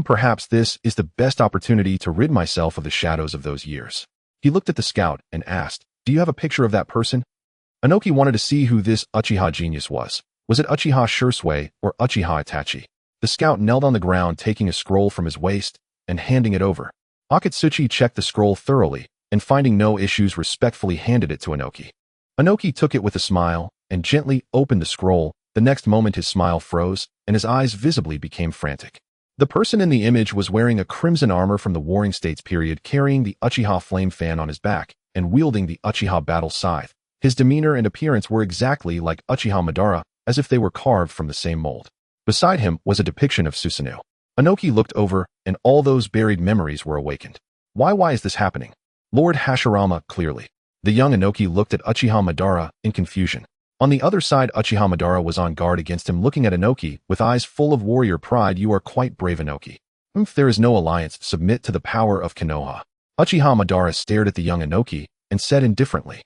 Perhaps this is the best opportunity to rid myself of the shadows of those years. He looked at the scout and asked, Do you have a picture of that person? Inoki wanted to see who this Uchiha genius was. Was it Uchiha Shursui or Uchiha Itachi? The scout knelt on the ground, taking a scroll from his waist and handing it over. Akatsuchi checked the scroll thoroughly and, finding no issues, respectfully handed it to Inoki. Inoki took it with a smile and gently opened the scroll. The next moment his smile froze and his eyes visibly became frantic. The person in the image was wearing a crimson armor from the Warring States period, carrying the Uchiha flame fan on his back and wielding the Uchiha battle scythe. His demeanor and appearance were exactly like Uchiha Madara, as if they were carved from the same mold. Beside him was a depiction of Susanoo. Inoki looked over, and all those buried memories were awakened. Why is this happening? Lord Hashirama, clearly. The young Inoki looked at Uchiha Madara in confusion. On the other side, Uchiha Madara was on guard against him, looking at Inoki with eyes full of warrior pride. You are quite brave, Inoki. If there is no alliance, submit to the power of Konoha. Uchiha Madara stared at the young Inoki and said indifferently.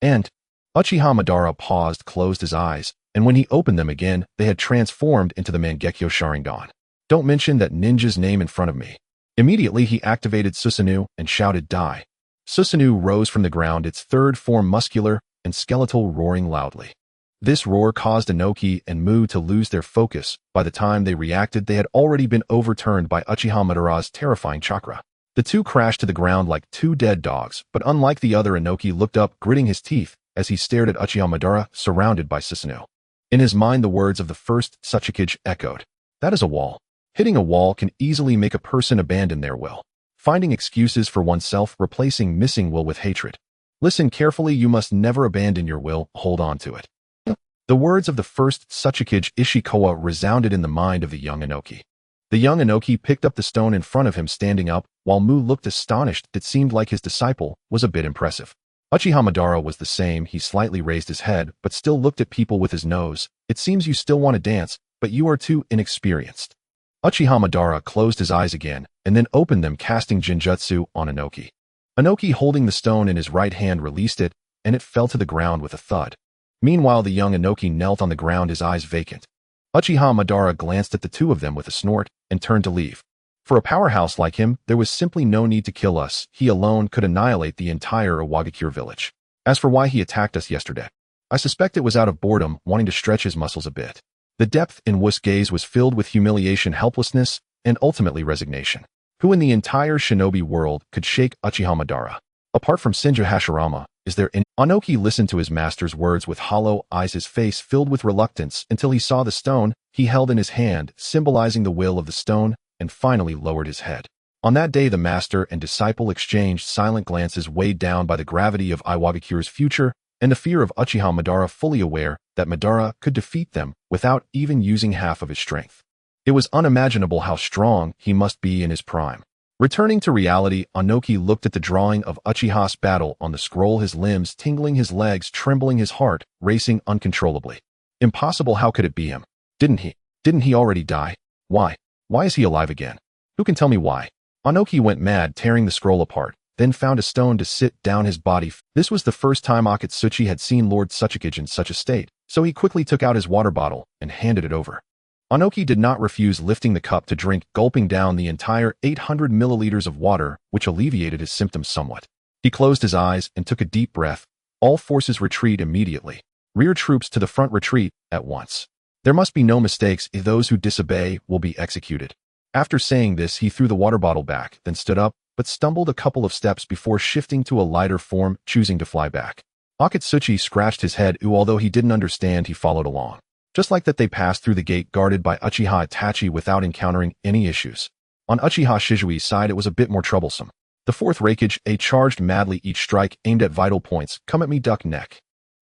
And Uchiha Madara paused, closed his eyes, and when he opened them again, they had transformed into the Mangekyo Sharingan. Don't mention that ninja's name in front of me. Immediately he activated Susanoo and shouted, "Die." Susanoo rose from the ground, its third form muscular and skeletal, roaring loudly. This roar caused Inoki and Mu to lose their focus. By the time they reacted, they had already been overturned by Uchiha Madara's terrifying chakra. The two crashed to the ground like two dead dogs, but unlike the other, Inoki looked up, gritting his teeth, as he stared at Uchiha Madara, surrounded by Susanoo. In his mind, the words of the first Tsuchikage echoed. That is a wall. Hitting a wall can easily make a person abandon their will. Finding excuses for oneself, replacing missing will with hatred. Listen carefully, you must never abandon your will, hold on to it. The words of the first Tsuchikage Ishikawa resounded in the mind of the young Inoki. The young Inoki picked up the stone in front of him, standing up, while Mu looked astonished. It seemed like his disciple was a bit impressive. Uchiha Madara was the same. He slightly raised his head, but still looked at people with his nose. It seems you still want to dance, but you are too inexperienced. Uchiha Madara closed his eyes again, and then opened them, casting Jinjutsu on Inoki. Inoki, holding the stone in his right hand, released it, and it fell to the ground with a thud. Meanwhile, the young Inoki knelt on the ground, his eyes vacant. Uchiha Madara glanced at the two of them with a snort, and turned to leave. For a powerhouse like him, there was simply no need to kill us. He alone could annihilate the entire Iwagakure village. As for why he attacked us yesterday, I suspect it was out of boredom, wanting to stretch his muscles a bit. The depth in Wu's gaze was filled with humiliation, helplessness, and ultimately resignation. Who in the entire shinobi world could shake Uchiha Madara? Apart from Senju Hashirama, is there any? Inoki listened to his master's words with hollow eyes, his face filled with reluctance, until he saw the stone he held in his hand, symbolizing the will of the stone, and finally lowered his head. On that day, the master and disciple exchanged silent glances, weighed down by the gravity of Iwagakure's future and the fear of Uchiha Madara, fully aware that Madara could defeat them without even using half of his strength. It was unimaginable how strong he must be in his prime. Returning to reality, Inoki looked at the drawing of Uchiha's battle on the scroll, his limbs tingling, his legs trembling, his heart racing uncontrollably. Impossible, how could it be him? Didn't he already die? Why is he alive again? Who can tell me why? Inoki went mad, tearing the scroll apart, then found a stone to sit down his body. This was the first time Akatsuchi had seen Lord Tsuchikage in such a state, so he quickly took out his water bottle and handed it over. Inoki did not refuse, lifting the cup to drink, gulping down the entire 800 milliliters of water, which alleviated his symptoms somewhat. He closed his eyes and took a deep breath. All forces retreat immediately. Rear troops to the front, retreat at once. There must be no mistakes. Those who disobey will be executed. After saying this, he threw the water bottle back, then stood up, but stumbled a couple of steps before shifting to a lighter form, choosing to fly back. Akatsuchi scratched his head. Although he didn't understand, he followed along. Just like that, they passed through the gate guarded by Uchiha Itachi without encountering any issues. On Uchiha Shizui's side, it was a bit more troublesome. The fourth Raikage, charged madly, each strike aimed at vital points. Come at me, duck neck.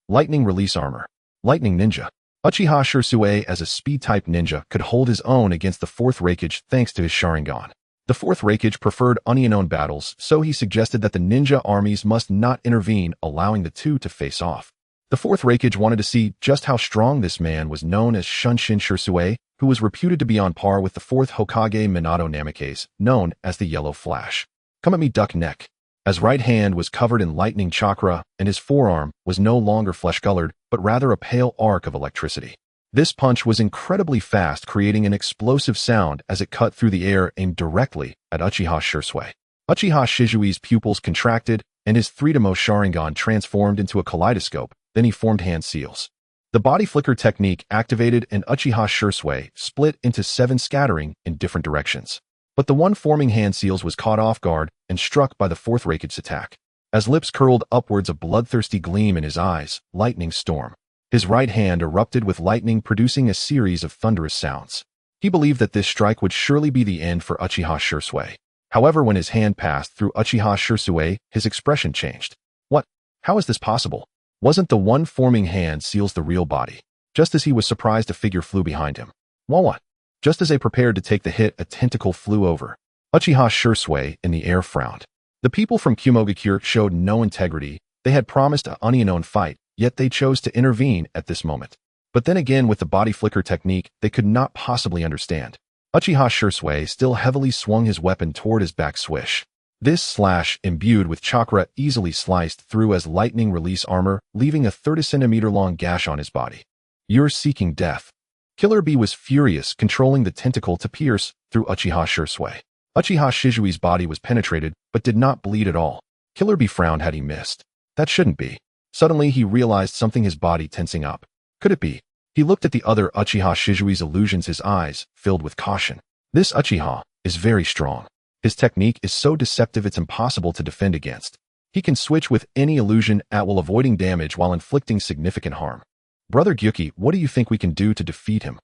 Lightning release armor. Lightning ninja. Uchiha Shirsue, as a speed-type ninja, could hold his own against the fourth Raikage thanks to his Sharingan. The fourth Raikage preferred unknown battles, so he suggested that the ninja armies must not intervene, allowing the two to face off. The fourth Raikage wanted to see just how strong this man was, known as Shunshin Shirsue, who was reputed to be on par with the fourth Hokage Minato Namikaze, known as the Yellow Flash. Come at me, duck neck. His right hand was covered in lightning chakra, and his forearm was no longer flesh-colored, but rather a pale arc of electricity. This punch was incredibly fast, creating an explosive sound as it cut through the air, aimed directly at Uchiha Shirsue. Uchiha Shizui's pupils contracted, and his three-demo Sharingan transformed into a kaleidoscope. Then he formed hand seals. The body flicker technique activated, and Uchiha Shirsue split into 7, scattering in different directions. But the one forming hand seals was caught off guard and struck by the fourth Raikage's attack. As lips curled upwards, a bloodthirsty gleam in his eyes, lightning storm. His right hand erupted with lightning, producing a series of thunderous sounds. He believed that this strike would surely be the end for Uchiha Shirsue. However, when his hand passed through Uchiha Shirsue, his expression changed. What? How is this possible? Wasn't the one forming hand seals the real body? Just as he was surprised, a figure flew behind him. What? Just as they prepared to take the hit, a tentacle flew over. Uchiha Shirsue in the air frowned. The people from Kumogakure showed no integrity. They had promised a unknown fight, yet they chose to intervene at this moment. But then again, with the body flicker technique, they could not possibly understand. Uchiha Shursui still heavily swung his weapon toward his back swish. This slash, imbued with chakra, easily sliced through as lightning release armor, leaving a 30-centimeter-long gash on his body. You're seeking death. Killer Bee was furious, controlling the tentacle to pierce through Uchiha Shursui. Uchiha Shizui's body was penetrated, but did not bleed at all. Killer Bee frowned had he missed. That shouldn't be. Suddenly he realized something, his body tensing up. Could it be? He looked at the other Uchiha Shizui's illusions, his eyes filled with caution. This Uchiha is very strong. His technique is so deceptive it's impossible to defend against. He can switch with any illusion at will, avoiding damage while inflicting significant harm. Brother Gyuki, what do you think we can do to defeat him?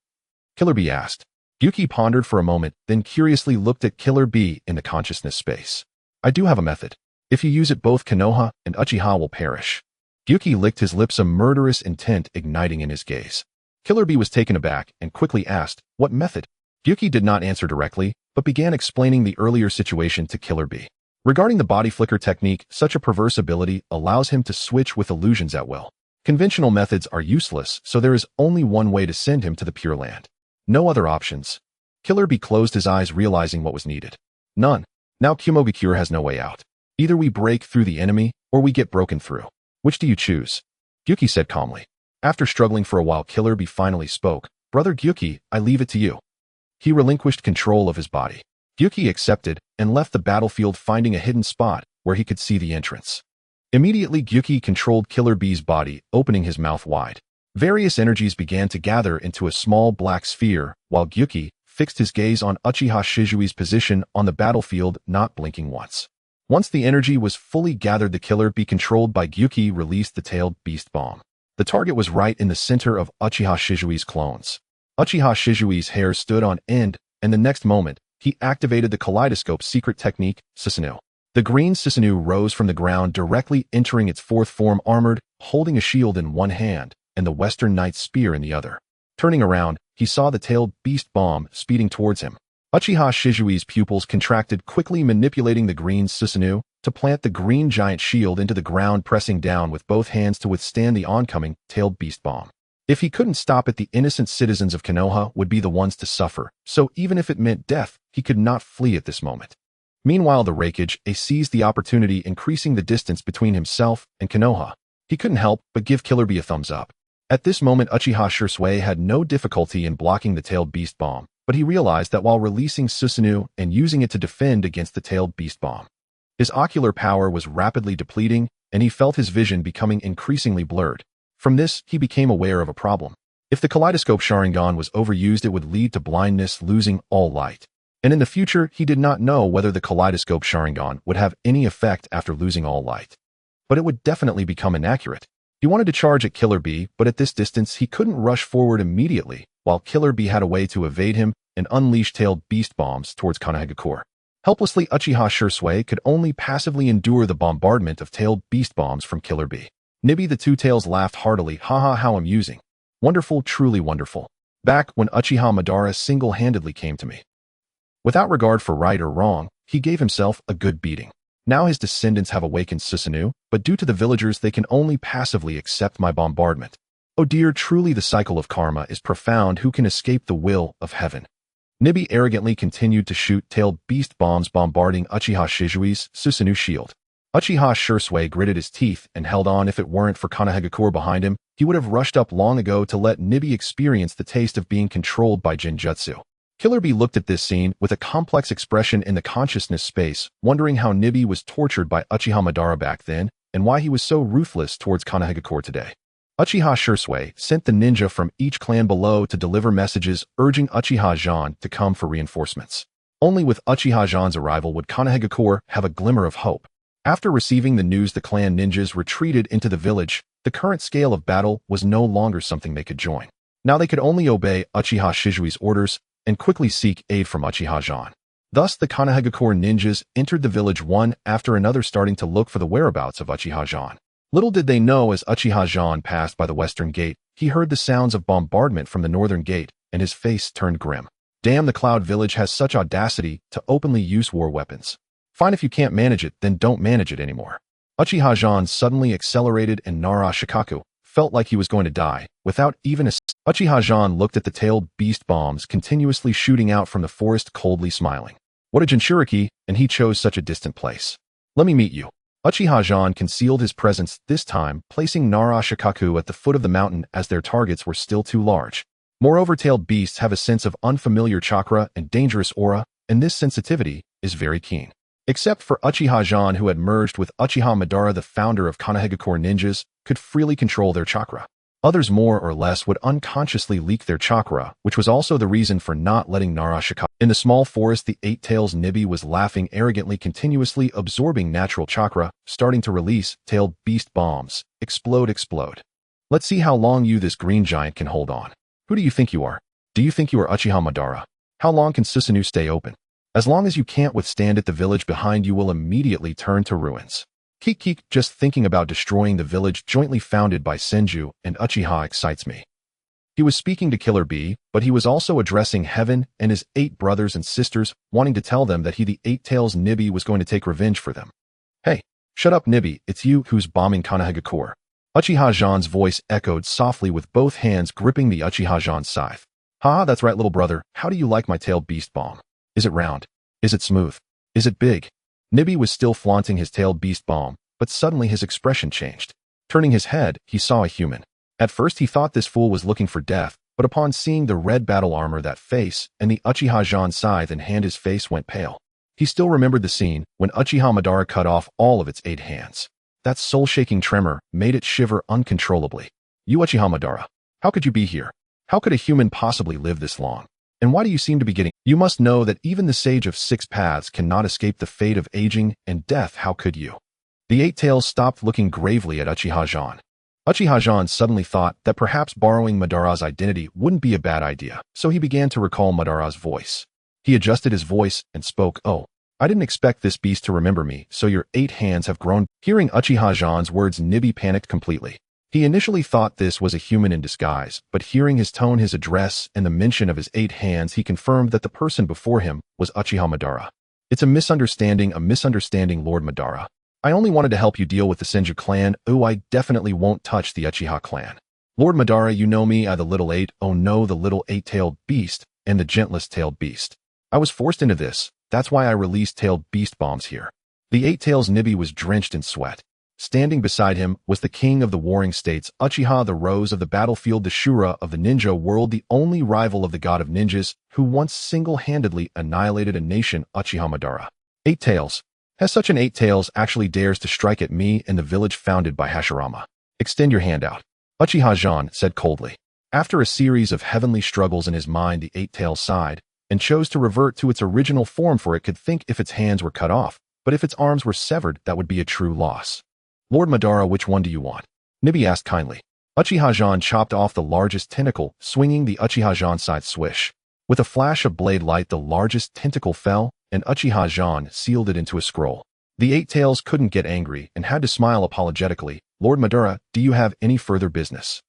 Killer Bee asked. Gyuki pondered for a moment, then curiously looked at Killer Bee in the consciousness space. I do have a method. If you use it, both Konoha and Uchiha will perish. Gyuki licked his lips, a murderous intent igniting in his gaze. Killer Bee was taken aback and quickly asked, what method? Gyuki did not answer directly, but began explaining the earlier situation to Killer Bee. Regarding the body flicker technique, such a perverse ability allows him to switch with illusions at will. Conventional methods are useless, so there is only one way to send him to the Pure Land. No other options. Killer Bee closed his eyes, realizing what was needed. None. Now Kumogakure has no way out. Either we break through the enemy, or we get broken through. Which do you choose? Gyuki said calmly. After struggling for a while, Killer Bee finally spoke. Brother Gyuki, I leave it to you. He relinquished control of his body. Gyuki accepted and left the battlefield, finding a hidden spot where he could see the entrance. Immediately, Gyuki controlled Killer Bee's body, opening his mouth wide. Various energies began to gather into a small black sphere, while Gyuki fixed his gaze on Uchiha Shizui's position on the battlefield, not blinking once. Once the energy was fully gathered, the Killer Bee controlled by Gyuki released the tailed beast bomb. The target was right in the center of Uchiha Shizui's clones. Uchiha Shizui's hair stood on end, and the next moment, he activated the kaleidoscope secret technique, Susanoo. The green Susanoo rose from the ground, directly entering its fourth form, armored, holding a shield in one hand, and the Western Knight's spear in the other. Turning around, he saw the tailed beast bomb speeding towards him. Uchiha Shizui's pupils contracted, quickly manipulating the green Susanoo to plant the green giant shield into the ground, pressing down with both hands to withstand the oncoming tailed beast bomb. If he couldn't stop it, the innocent citizens of Konoha would be the ones to suffer, so even if it meant death, he could not flee at this moment. Meanwhile, the Raikage seized the opportunity, increasing the distance between himself and Konoha. He couldn't help but give Killer Bee a thumbs up. At this moment, Uchiha Shursui had no difficulty in blocking the tailed beast bomb, but he realized that while releasing Susanoo and using it to defend against the tailed beast bomb, his ocular power was rapidly depleting, and he felt his vision becoming increasingly blurred. From this, he became aware of a problem. If the kaleidoscope Sharingan was overused, it would lead to blindness, losing all light. And in the future, he did not know whether the kaleidoscope Sharingan would have any effect after losing all light. But it would definitely become inaccurate. He wanted to charge at Killer Bee, but at this distance, he couldn't rush forward immediately, while Killer Bee had a way to evade him and unleash tailed beast bombs towards Konohagakure. Helplessly, Uchiha Shursui could only passively endure the bombardment of tailed beast bombs from Killer Bee. Nibby the Two-Tails laughed heartily. Haha, how amusing. Wonderful, truly wonderful. Back when Uchiha Madara single-handedly came to me. Without regard for right or wrong, he gave himself a good beating. Now his descendants have awakened Susanoo, but due to the villagers, they can only passively accept my bombardment. Oh dear, truly the cycle of karma is profound. Who can escape the will of heaven? Nibby arrogantly continued to shoot tailed beast bombs, bombarding Uchiha Shizui's Susanoo shield. Uchiha Shursui gritted his teeth and held on. If it weren't for Konohagakure behind him, he would have rushed up long ago to let Nibby experience the taste of being controlled by Genjutsu. Killer Bee looked at this scene with a complex expression in the consciousness space, wondering how Nibby was tortured by Uchiha Madara back then, and why he was so ruthless towards Konohagakure today. Uchiha Shursui sent the ninja from each clan below to deliver messages urging Uchiha Zhan to come for reinforcements. Only with Uchiha Zhan's arrival would Konohagakure have a glimmer of hope. After receiving the news, the clan ninjas retreated into the village. The current scale of battle was no longer something they could join. Now they could only obey Uchiha Shizui's orders and quickly seek aid from Uchiha Zhan. Thus, the Konohagakure ninjas entered the village one after another, starting to look for the whereabouts of Uchiha Zhan. Little did they know, as Uchiha Zhan passed by the western gate, he heard the sounds of bombardment from the northern gate, and his face turned grim. Damn, the Cloud Village has such audacity to openly use war weapons. Fine, if you can't manage it, then don't manage it anymore. Uchiha Zhan suddenly accelerated, and Nara Shikaku felt like he was going to die, without even a... Uchiha Zhan looked at the tailed beast bombs continuously shooting out from the forest, coldly smiling. What a Jinchuriki, and he chose such a distant place. Let me meet you. Uchiha Zhan concealed his presence this time, placing Nara Shikaku at the foot of the mountain as their targets were still too large. Moreover, tailed beasts have a sense of unfamiliar chakra and dangerous aura, and this sensitivity is very keen. Except for Uchiha Zhan, who had merged with Uchiha Madara, the founder of Konohagakure ninjas, could freely control their chakra. Others more or less would unconsciously leak their chakra, which was also the reason for not letting Nara Shikaku. In the small forest, the Eight Tails Nibi was laughing arrogantly, continuously absorbing natural chakra, starting to release tailed beast bombs. Explode, explode. Let's see how long you, this green giant, can hold on. Who do you think you are? Do you think you are Uchiha Madara? How long can Susanoo stay open? As long as you can't withstand it, the village behind you will immediately turn to ruins. Keek, just thinking about destroying the village jointly founded by Senju and Uchiha excites me. He was speaking to Killer Bee, but he was also addressing Heaven and his 8 brothers and sisters, wanting to tell them that he, the Eight Tails Nibi, was going to take revenge for them. Hey, shut up, Nibi, it's you who's bombing Konohagakure. Uchiha Zhan's voice echoed softly with both hands gripping the Uchiha Zhan scythe. Ha, that's right, little brother, how do you like my tailed beast bomb? Is it round? Is it smooth? Is it big? Nibi was still flaunting his tailed beast bomb, but suddenly his expression changed. Turning his head, he saw a human. At first he thought this fool was looking for death, but upon seeing the red battle armor, that face, and the Uchiha Zhan scythe in hand, his face went pale. He still remembered the scene when Uchiha Madara cut off all of its 8 hands. That soul-shaking tremor made it shiver uncontrollably. You, Uchiha Madara, how could you be here? How could a human possibly live this long? And why do you seem to be getting... You must know that even the sage of 6 paths cannot escape the fate of aging and death. How could you? The 8 Tails stopped, looking gravely at Uchiha Zhan. Uchiha Zhan suddenly thought that perhaps borrowing Madara's identity wouldn't be a bad idea, so he began to recall Madara's voice. He adjusted his voice and spoke, "Oh, I didn't expect this beast to remember me, so your 8 hands have grown." Hearing Uchiha Zhan's words, Nibi panicked completely. He initially thought this was a human in disguise, but hearing his tone, his address, and the mention of his 8 hands, he confirmed that the person before him was Uchiha Madara. It's a misunderstanding, Lord Madara. I only wanted to help you deal with the Senju clan. Oh, I definitely won't touch the Uchiha clan. Lord Madara, you know me, I the little 8, oh no, the little 8-tailed beast, and the gentlest tailed beast. I was forced into this, that's why I released tailed beast bombs here. The 8 Tails Nibi was drenched in sweat. Standing beside him was the king of the warring states, Uchiha, the rose of the battlefield, the Shura of the ninja world, the only rival of the god of ninjas, who once single-handedly annihilated a nation, Uchiha Madara. 8 Tails. Has such an 8 Tails actually dares to strike at me in the village founded by Hashirama? Extend your hand out. Uchiha Zhan said coldly. After a series of heavenly struggles in his mind, the 8 Tails sighed and chose to revert to its original form, for it could think if its hands were cut off, but if its arms were severed, that would be a true loss. Lord Madara, which one do you want? Nibi asked kindly. Uchiha Zhan chopped off the largest tentacle, swinging the Uchiha Zhan scythe swish. With a flash of blade light, the largest tentacle fell, and Uchiha Zhan sealed it into a scroll. The 8 Tails couldn't get angry and had to smile apologetically. Lord Madara, do you have any further business?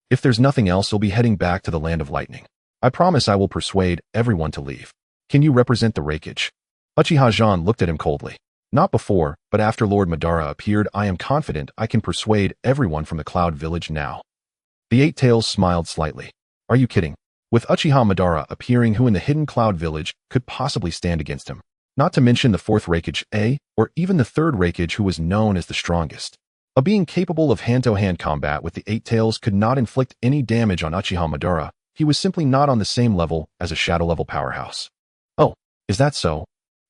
If there's nothing else, you'll be heading back to the Land of Lightning. I promise I will persuade everyone to leave. Can you represent the Raikage? Uchiha Zhan looked at him coldly. Not before, but after Lord Madara appeared, I am confident I can persuade everyone from the Cloud Village now. The 8 Tails smiled slightly. Are you kidding? With Uchiha Madara appearing, who in the hidden Cloud Village could possibly stand against him? Not to mention the 4th Raikage, or even the 3rd Raikage, who was known as the strongest. A being capable of hand-to-hand combat with the 8 Tails could not inflict any damage on Uchiha Madara. He was simply not on the same level as a shadow-level powerhouse. Oh, is that so?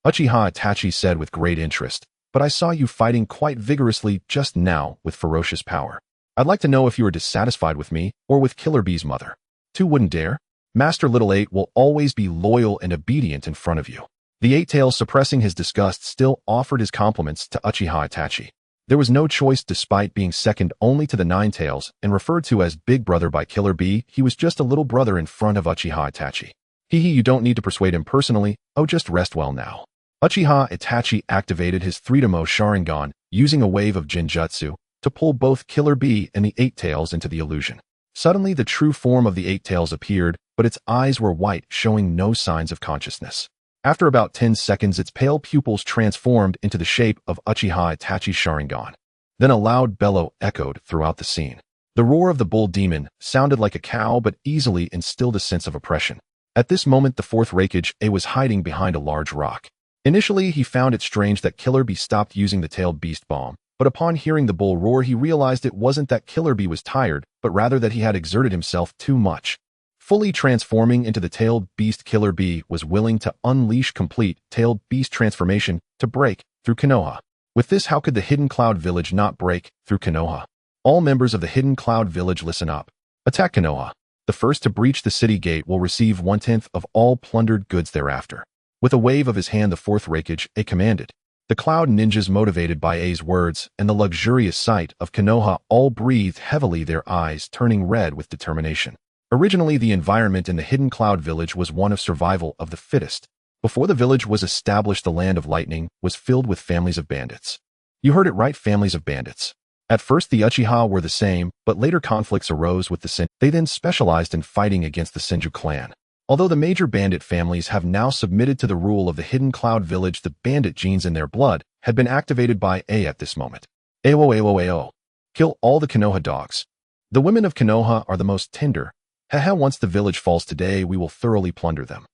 Uchiha Itachi said with great interest, but I saw you fighting quite vigorously just now with ferocious power. I'd like to know if you are dissatisfied with me or with Killer Bee's mother. 2 wouldn't dare. Master Little 8 will always be loyal and obedient in front of you. The 8 Tails, suppressing his disgust, still offered his compliments to Uchiha Itachi. There was no choice. Despite being second only to the 9 Tails and referred to as Big Brother by Killer Bee, he was just a little brother in front of Uchiha Itachi. You don't need to persuade him personally. Oh, just rest well now. Uchiha Itachi activated his 3-Tomo Sharingan, using a wave of Jinjutsu to pull both Killer Bee and the 8 Tails into the illusion. Suddenly, the true form of the 8 Tails appeared, but its eyes were white, showing no signs of consciousness. After about 10 seconds, its pale pupils transformed into the shape of Uchiha Itachi's Sharingan. Then a loud bellow echoed throughout the scene. The roar of the bull demon sounded like a cow but easily instilled a sense of oppression. At this moment, the fourth Raikage A was hiding behind a large rock. Initially, he found it strange that Killer Bee stopped using the tailed beast bomb, but upon hearing the bull roar, he realized it wasn't that Killer Bee was tired, but rather that he had exerted himself too much. Fully transforming into the tailed beast, Killer Bee was willing to unleash complete tailed beast transformation to break through Konoha. With this, how could the Hidden Cloud Village not break through Konoha? All members of the Hidden Cloud Village, listen up. Attack Konoha. The first to breach the city gate will receive 1/10 of all plundered goods thereafter. With a wave of his hand, the fourth Raikage A commanded. The Cloud Ninjas, motivated by A's words and the luxurious sight of Konoha, all breathed heavily, their eyes turning red with determination. Originally, the environment in the Hidden Cloud Village was one of survival of the fittest. Before the village was established, the Land of Lightning was filled with families of bandits. You heard it right, families of bandits. At first, the Uchiha were the same, but later conflicts arose with the Senju. They then specialized in fighting against the Senju clan. Although the major bandit families have now submitted to the rule of the Hidden Cloud Village, the bandit genes in their blood had been activated by A at this moment. Awo. Kill all the Konoha dogs. The women of Konoha are the most tender. Haha, once the village falls today, we will thoroughly plunder them.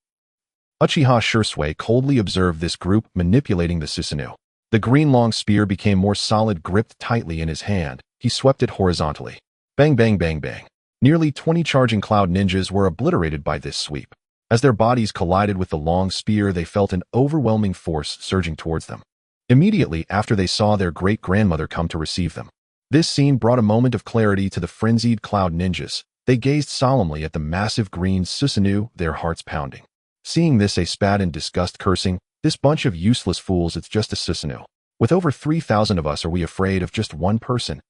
Uchiha Shursui coldly observed this group manipulating the Susanoo. The green long spear became more solid, gripped tightly in his hand. He swept it horizontally. Bang, bang, bang, bang. Nearly 20 charging cloud ninjas were obliterated by this sweep. As their bodies collided with the long spear, they felt an overwhelming force surging towards them. Immediately after, they saw their great-grandmother come to receive them. This scene brought a moment of clarity to the frenzied cloud ninjas. They gazed solemnly at the massive green Susanoo, their hearts pounding. Seeing this, they spat in disgust, cursing, "This bunch of useless fools, it's just a Susanoo. With over 3,000 of us, are we afraid of just one person?"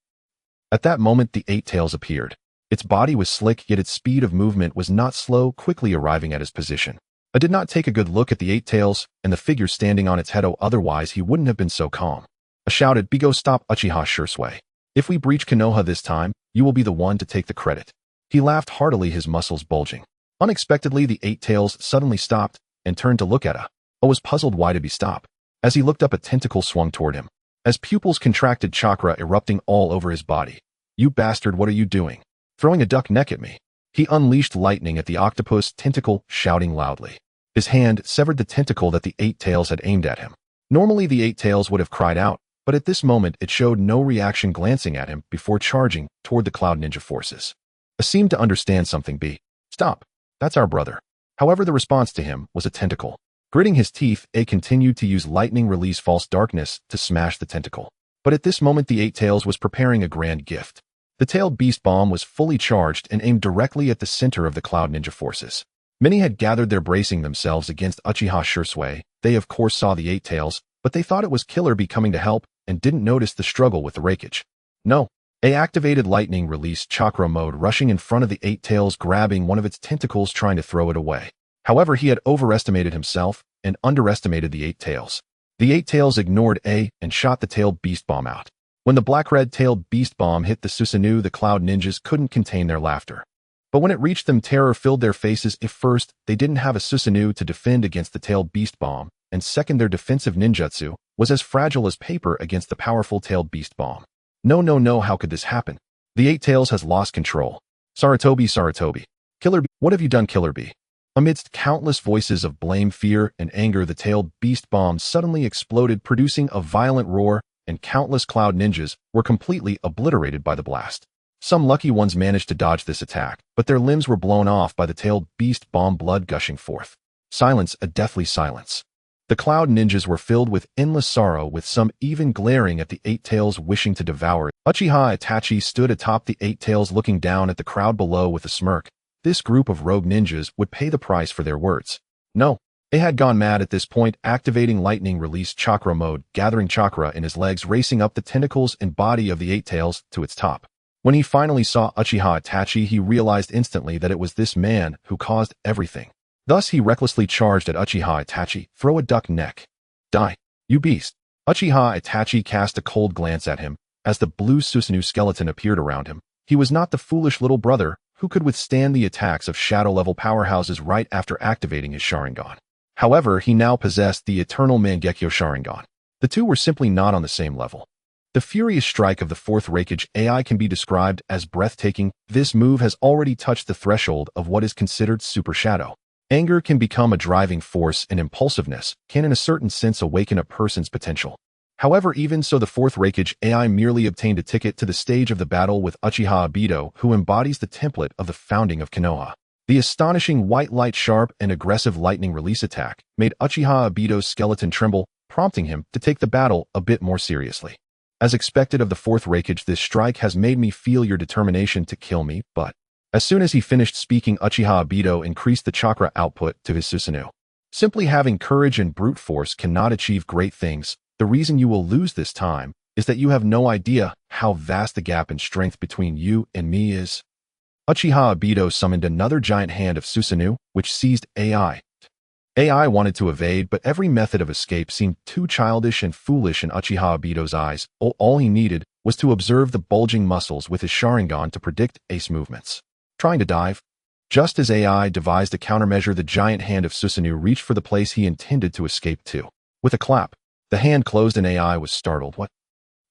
At that moment, the Eight Tails appeared. Its body was slick, yet its speed of movement was not slow, quickly arriving at his position. I did not take a good look at the Eight Tails and the figure standing on its head, otherwise he wouldn't have been so calm. I shouted, "Bigo, stop, Uchiha Shursui. If we breach Konoha this time, you will be the one to take the credit." He laughed heartily, his muscles bulging. Unexpectedly, the Eight Tails suddenly stopped and turned to look at A was puzzled why did he stop. As he looked up, a tentacle swung toward him. As pupils contracted, chakra erupting all over his body. "You bastard, what are you doing? Throwing a duck neck at me?" He unleashed lightning at the octopus tentacle, shouting loudly. His hand severed the tentacle that the Eight Tails had aimed at him. Normally, the Eight Tails would have cried out, but at this moment it showed no reaction, glancing at him before charging toward the Cloud Ninja forces. A seemed to understand something. "B. Stop. That's our brother." However, the response to him was a tentacle. Gritting his teeth, A continued to use lightning release false darkness to smash the tentacle. But at this moment, the Eight Tails was preparing a grand gift. The tailed beast bomb was fully charged and aimed directly at the center of the Cloud Ninja forces. Many had gathered there, bracing themselves against Uchiha Shursui. They of course saw the Eight Tails, but they thought it was Killer Bee coming to help and didn't notice the struggle with the Raikage. No. A activated lightning release chakra mode, rushing in front of the Eight Tails, grabbing one of its tentacles, trying to throw it away. However, he had overestimated himself and underestimated the Eight Tails. The Eight Tails ignored A and shot the tailed beast bomb out. When the black-red tailed beast bomb hit the Susanoo, the Cloud Ninjas couldn't contain their laughter. But when it reached them, terror filled their faces. If first, they didn't have a Susanoo to defend against the tailed beast bomb, and second, their defensive ninjutsu was as fragile as paper against the powerful tailed beast bomb. No, how could this happen? The Eight Tails has lost control. Sarutobi. Killer Bee, what have you done, Killer Bee? Amidst countless voices of blame, fear, and anger, the tailed beast bomb suddenly exploded, producing a violent roar, and countless Cloud Ninjas were completely obliterated by the blast. Some lucky ones managed to dodge this attack, but their limbs were blown off by the tailed beast bomb, blood gushing forth. Silence, a deathly silence. The Cloud Ninjas were filled with endless sorrow, with some even glaring at the Eight Tails, wishing to devour it. Uchiha Itachi stood atop the Eight Tails, looking down at the crowd below with a smirk. This group of rogue ninjas would pay the price for their words. No, they had gone mad at this point, activating lightning release chakra mode, gathering chakra in his legs, racing up the tentacles and body of the Eight Tails to its top. When he finally saw Uchiha Itachi, he realized instantly that it was this man who caused everything. Thus, he recklessly charged at Uchiha Itachi. "Throw a duck neck. Die, you beast." Uchiha Itachi cast a cold glance at him. As the blue Susanoo skeleton appeared around him, he was not the foolish little brother who could withstand the attacks of shadow-level powerhouses right after activating his Sharingan. However, he now possessed the eternal Mangekyo Sharingan. The two were simply not on the same level. The furious strike of the fourth Reikage AI can be described as breathtaking. This move has already touched the threshold of what is considered super shadow. Anger can become a driving force, and impulsiveness can in a certain sense awaken a person's potential. However, even so, the fourth Reikage AI merely obtained a ticket to the stage of the battle with Uchiha Obito, who embodies the template of the founding of Konoha. The astonishing white light sharp and aggressive lightning release attack made Uchiha Obito's skeleton tremble, prompting him to take the battle a bit more seriously. As expected of the fourth Reikage, this strike has made me feel your determination to kill me, but as soon as he finished speaking, Uchiha Obito increased the chakra output to his Susanoo. Simply having courage and brute force cannot achieve great things. The reason you will lose this time is that you have no idea how vast the gap in strength between you and me is. Uchiha Obito summoned another giant hand of Susanoo, which seized AI. AI wanted to evade, but every method of escape seemed too childish and foolish in Uchiha Obito's eyes. All he needed was to observe the bulging muscles with his Sharingan to predict ace movements. Trying to dive? Just as AI devised a countermeasure, the giant hand of Susanoo reached for the place he intended to escape to. With a clap, the hand closed and AI was startled. What?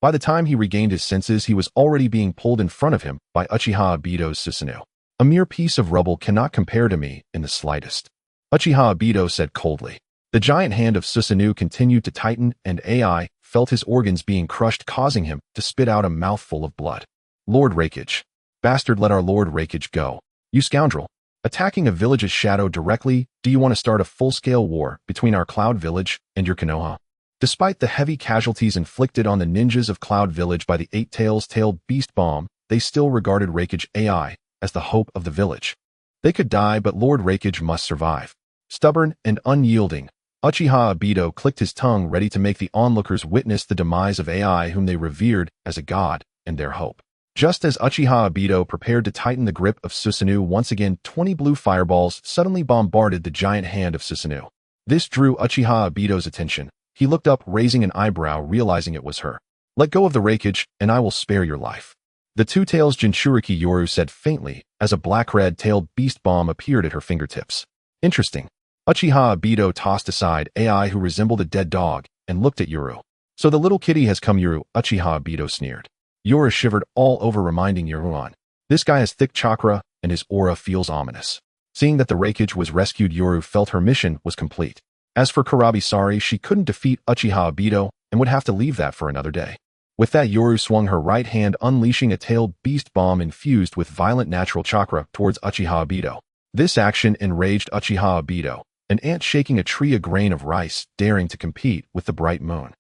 By the time he regained his senses, he was already being pulled in front of him by Uchiha Obito's Susanoo. A mere piece of rubble cannot compare to me in the slightest, Uchiha Obito said coldly. The giant hand of Susanoo continued to tighten, and AI felt his organs being crushed, causing him to spit out a mouthful of blood. Lord Reikage. Bastard, let our Lord Reikage go. You scoundrel. Attacking a village's shadow directly, do you want to start a full-scale war between our Cloud Village and your Konoha? Despite the heavy casualties inflicted on the ninjas of Cloud Village by the Eight Tails Tailed Beast Bomb, they still regarded Reikage AI as the hope of the village. They could die, but Lord Reikage must survive. Stubborn and unyielding, Uchiha Obito clicked his tongue, ready to make the onlookers witness the demise of AI, whom they revered as a god and their hope. Just as Uchiha Obito prepared to tighten the grip of Susanoo once again, 20 blue fireballs suddenly bombarded the giant hand of Susanoo. This drew Uchiha Obito's attention. He looked up, raising an eyebrow, realizing it was her. Let go of the Reikage, and I will spare your life. The two-tails Jinchuriki Yoru said faintly, as a black-red-tailed beast bomb appeared at her fingertips. Interesting. Uchiha Obito tossed aside AI, who resembled a dead dog, and looked at Yoru. So the little kitty has come, Yoru, Uchiha Obito sneered. Yoru shivered all over, reminding Yoruan. This guy has thick chakra, and his aura feels ominous. Seeing that the Reikage was rescued, Yoru felt her mission was complete. As for Kurabisari, she couldn't defeat Uchiha Obito and would have to leave that for another day. With that, Yoru swung her right hand, unleashing a tailed beast bomb infused with violent natural chakra towards Uchiha Obito. This action enraged Uchiha Obito, an ant shaking a tree, a grain of rice, daring to compete with the bright moon.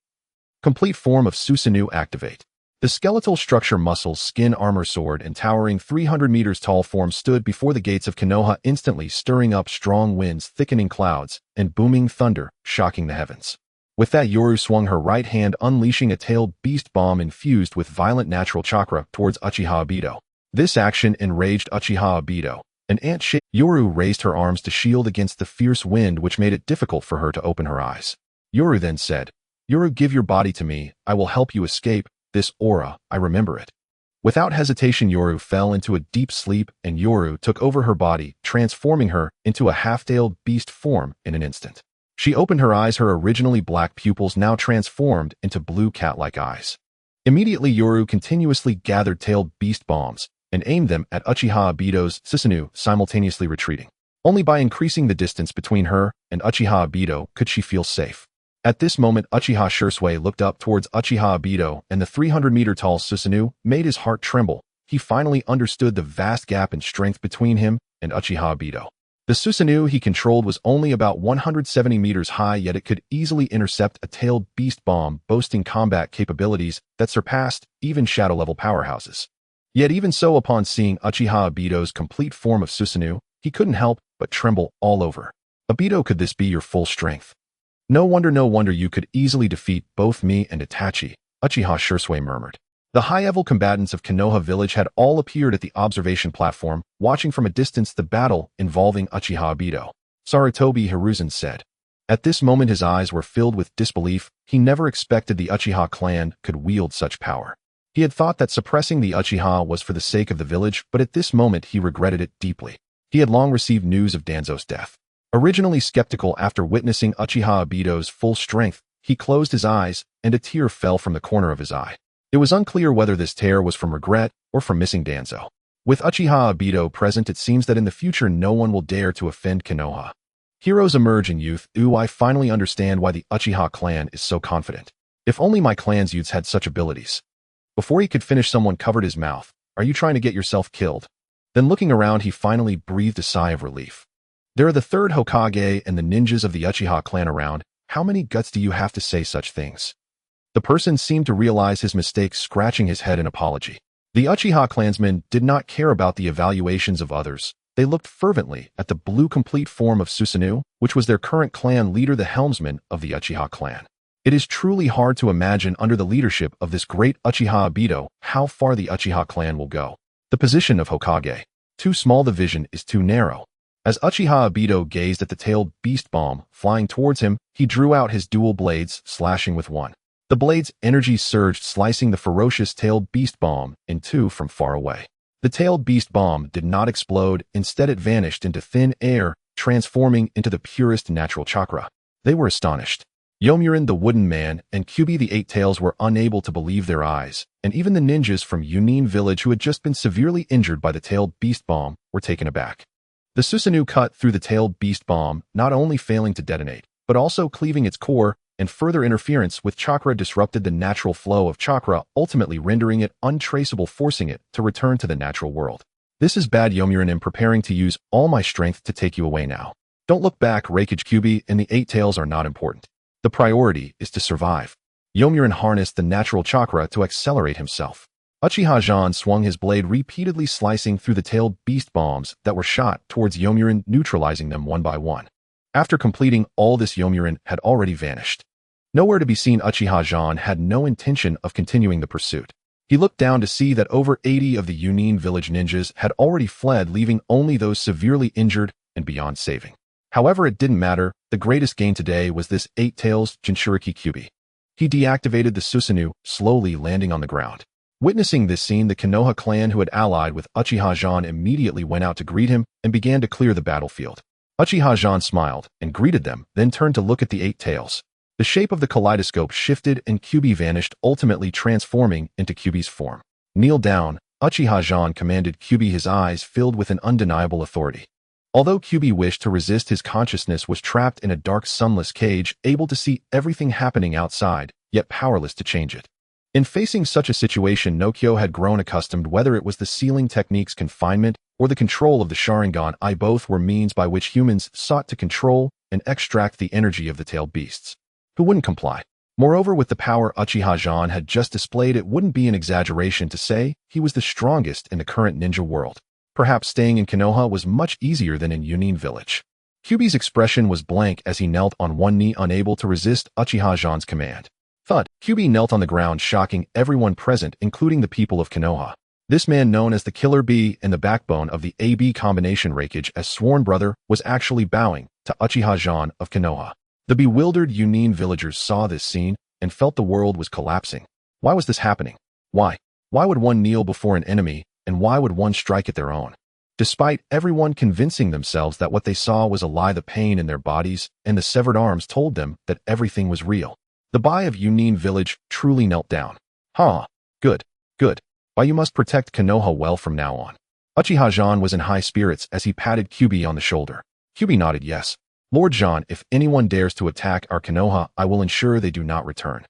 Complete form of Susanoo activate. The skeletal structure, muscles, skin, armor, sword, and towering 300 meters tall form stood before the gates of Konoha, instantly stirring up strong winds, thickening clouds, and booming thunder, shocking the heavens. With that, Yoru swung her right hand, unleashing a tailed beast bomb infused with violent natural chakra towards Uchiha Obito. This action enraged Uchiha Obito. An ant-shaped Yoru raised her arms to shield against the fierce wind, which made it difficult for her to open her eyes. Yoru then said, Yoru, give your body to me, I will help you escape. This aura, I remember it. Without hesitation, Yoru fell into a deep sleep, and Yoru took over her body, transforming her into a half-tailed beast form in an instant. She opened her eyes, her originally black pupils now transformed into blue cat-like eyes. Immediately, Yoru continuously gathered tailed beast bombs and aimed them at Uchiha Obito's Susanoo, simultaneously retreating. Only by increasing the distance between her and Uchiha Obito could she feel safe. At this moment, Uchiha Shursui looked up towards Uchiha Obito, and the 300-meter-tall Susanoo made his heart tremble. He finally understood the vast gap in strength between him and Uchiha Obito. The Susanoo he controlled was only about 170 meters high, yet it could easily intercept a tailed beast bomb, boasting combat capabilities that surpassed even shadow-level powerhouses. Yet even so, upon seeing Uchiha Obito's complete form of Susanoo, he couldn't help but tremble all over. Obito, could this be your full strength? No wonder you could easily defeat both me and Itachi, Uchiha Shursui murmured. The high-level combatants of Konoha village had all appeared at the observation platform, watching from a distance the battle involving Uchiha Obito. Sarutobi Hiruzen said. At this moment his eyes were filled with disbelief. He never expected the Uchiha clan could wield such power. He had thought that suppressing the Uchiha was for the sake of the village, but at this moment he regretted it deeply. He had long received news of Danzo's death. Originally skeptical, after witnessing Uchiha Obito's full strength, he closed his eyes, and a tear fell from the corner of his eye. It was unclear whether this tear was from regret or from missing Danzo. With Uchiha Obito present, it seems that in the future no one will dare to offend Konoha. Heroes emerge in youth. I finally understand why the Uchiha clan is so confident. If only my clan's youths had such abilities. Before he could finish, someone covered his mouth. Are you trying to get yourself killed? Then looking around, he finally breathed a sigh of relief. There are the third Hokage and the ninjas of the Uchiha clan around. How many guts do you have to say such things? The person seemed to realize his mistake, scratching his head in apology. The Uchiha clansmen did not care about the evaluations of others. They looked fervently at the blue complete form of Susanoo, which was their current clan leader, the helmsman of the Uchiha clan. It is truly hard to imagine under the leadership of this great Uchiha Obito how far the Uchiha clan will go. The position of Hokage. Too small, the vision is too narrow. As Uchiha Obito gazed at the tailed beast bomb flying towards him, he drew out his dual blades, slashing with one. The blade's energy surged, slicing the ferocious tailed beast bomb in two from far away. The tailed beast bomb did not explode. Instead, it vanished into thin air, transforming into the purest natural chakra. They were astonished. Yomurin the Wooden Man and Kyuubi the Eight Tails were unable to believe their eyes, and even the ninjas from Yunin village who had just been severely injured by the tailed beast bomb were taken aback. The Susanoo cut through the tailed beast bomb, not only failing to detonate, but also cleaving its core, and further interference with chakra disrupted the natural flow of chakra, ultimately rendering it untraceable, forcing it to return to the natural world. This is bad. Yomurin, am preparing to use all my strength to take you away now. Don't look back. Reikage, Kyuubi and the Eight Tails are not important. The priority is to survive. Yomurin harnessed the natural chakra to accelerate himself. Uchiha Zhan swung his blade, repeatedly slicing through the tailed beast bombs that were shot towards Yomurin, neutralizing them one by one. After completing all this, Yomurin had already vanished. Nowhere to be seen. Uchiha Zhan had no intention of continuing the pursuit. He looked down to see that over 80 of the Yunin village ninjas had already fled, leaving only those severely injured and beyond saving. However, it didn't matter. The greatest gain today was this Eight Tails Jinchuriki Kyuubi. He deactivated the Susanoo, slowly landing on the ground. Witnessing this scene, the Konoha clan, who had allied with Uchiha Zhan, immediately went out to greet him and began to clear the battlefield. Uchiha Zhan smiled and greeted them, then turned to look at the Eight Tails. The shape of the kaleidoscope shifted and Kyuubi vanished, ultimately transforming into Kyuubi's form. Kneel down, Uchiha Zhan commanded Kyuubi, his eyes filled with an undeniable authority. Although Kyuubi wished to resist, his consciousness was trapped in a dark, sunless cage, able to see everything happening outside, yet powerless to change it. In facing such a situation, Nokyo had grown accustomed. Whether it was the sealing technique's confinement or the control of the Sharingan, both were means by which humans sought to control and extract the energy of the tailed beasts. Who wouldn't comply? Moreover, with the power Uchiha Zhan had just displayed, it wouldn't be an exaggeration to say he was the strongest in the current ninja world. Perhaps staying in Konoha was much easier than in Yunin village. Kyuubi's expression was blank as he knelt on one knee, unable to resist Uchiha Zhan's command. Thud! Kyuubi knelt on the ground, shocking everyone present, including the people of Konoha. This man, known as the Killer Bee and the backbone of the AB combination Reikage as sworn brother, was actually bowing to Uchiha Zhan of Konoha. The bewildered Yunin villagers saw this scene and felt the world was collapsing. Why was this happening? Why? Why would one kneel before an enemy, and why would one strike at their own? Despite everyone convincing themselves that what they saw was a lie, the pain in their bodies and the severed arms told them that everything was real. The Bai of Yunin village truly knelt down. Good. Bai, you must protect Konoha well from now on. Uchiha Zhan was in high spirits as he patted Kyuubi on the shoulder. Kyuubi nodded yes. Lord Zhan, if anyone dares to attack our Konoha, I will ensure they do not return.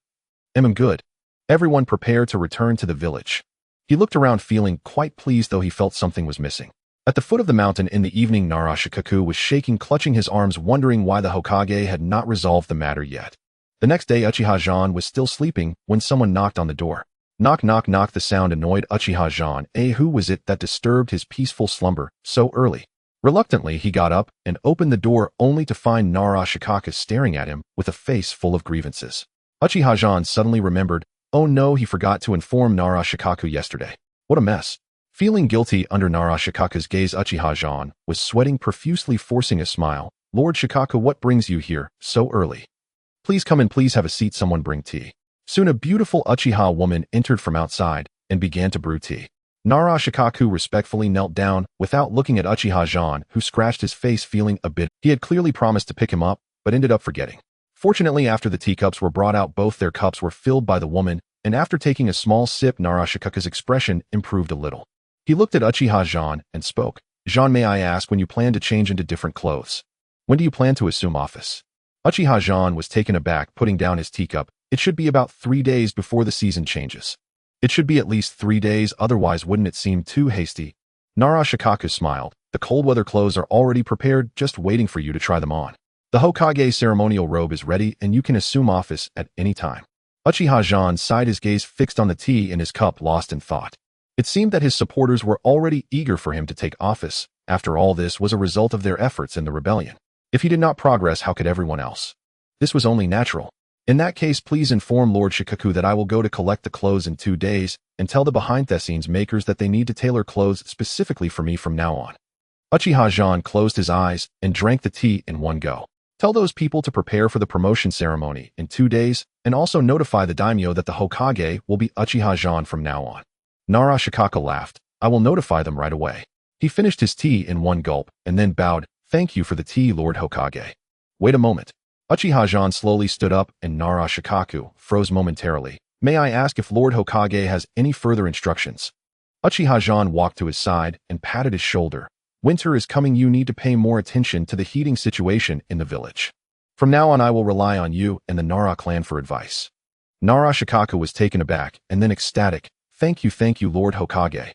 Good. Everyone prepared to return to the village. He looked around, feeling quite pleased, though he felt something was missing. At the foot of the mountain in the evening, Narashikaku was shaking, clutching his arms, wondering why the Hokage had not resolved the matter yet. The next day, Uchiha Zhan was still sleeping when someone knocked on the door. Knock, knock, knock. The sound annoyed Uchiha Zhan. Who was it that disturbed his peaceful slumber so early? Reluctantly, he got up and opened the door, only to find Narashikaku staring at him with a face full of grievances. Uchiha Zhan suddenly remembered, oh no, he forgot to inform Narashikaku yesterday. What a mess. Feeling guilty under Narashikaku's gaze, Uchiha Zhan was sweating profusely, forcing a smile. Lord Shikaku, what brings you here so early? Please come in, please have a seat, someone bring tea. Soon a beautiful Uchiha woman entered from outside and began to brew tea. Narashikaku respectfully knelt down without looking at Uchiha Zhan, who scratched his face, feeling a bit. He had clearly promised to pick him up, but ended up forgetting. Fortunately, after the teacups were brought out, both their cups were filled by the woman, and after taking a small sip, Narashikaku's expression improved a little. He looked at Uchiha Zhan and spoke. Zhan, may I ask when you plan to change into different clothes? When do you plan to assume office? Uchiha Zhan was taken aback, putting down his teacup. It should be about 3 days before the season changes. It should be at least 3 days, otherwise wouldn't it seem too hasty? Narashikaku smiled. The cold weather clothes are already prepared, just waiting for you to try them on. The Hokage ceremonial robe is ready and you can assume office at any time. Uchiha Zhan sighed, his gaze fixed on the tea in his cup, lost in thought. It seemed that his supporters were already eager for him to take office. After all, this was a result of their efforts in the rebellion. If he did not progress, how could everyone else? This was only natural. In that case, please inform Lord Shikaku that I will go to collect the clothes in 2 days, and tell the behind-the-scenes makers that they need to tailor clothes specifically for me from now on. Uchiha Zhan closed his eyes and drank the tea in one go. Tell those people to prepare for the promotion ceremony in 2 days, and also notify the daimyo that the Hokage will be Uchiha Zhan from now on. Narashikaku laughed. I will notify them right away. He finished his tea in one gulp, and then bowed. Thank you for the tea, Lord Hokage. Wait a moment. Uchiha Zhan slowly stood up, and Narashikaku froze momentarily. May I ask if Lord Hokage has any further instructions? Uchiha Zhan walked to his side and patted his shoulder. Winter is coming, you need to pay more attention to the heating situation in the village. From now on I will rely on you and the Nara clan for advice. Narashikaku was taken aback and then ecstatic. Thank you, Lord Hokage.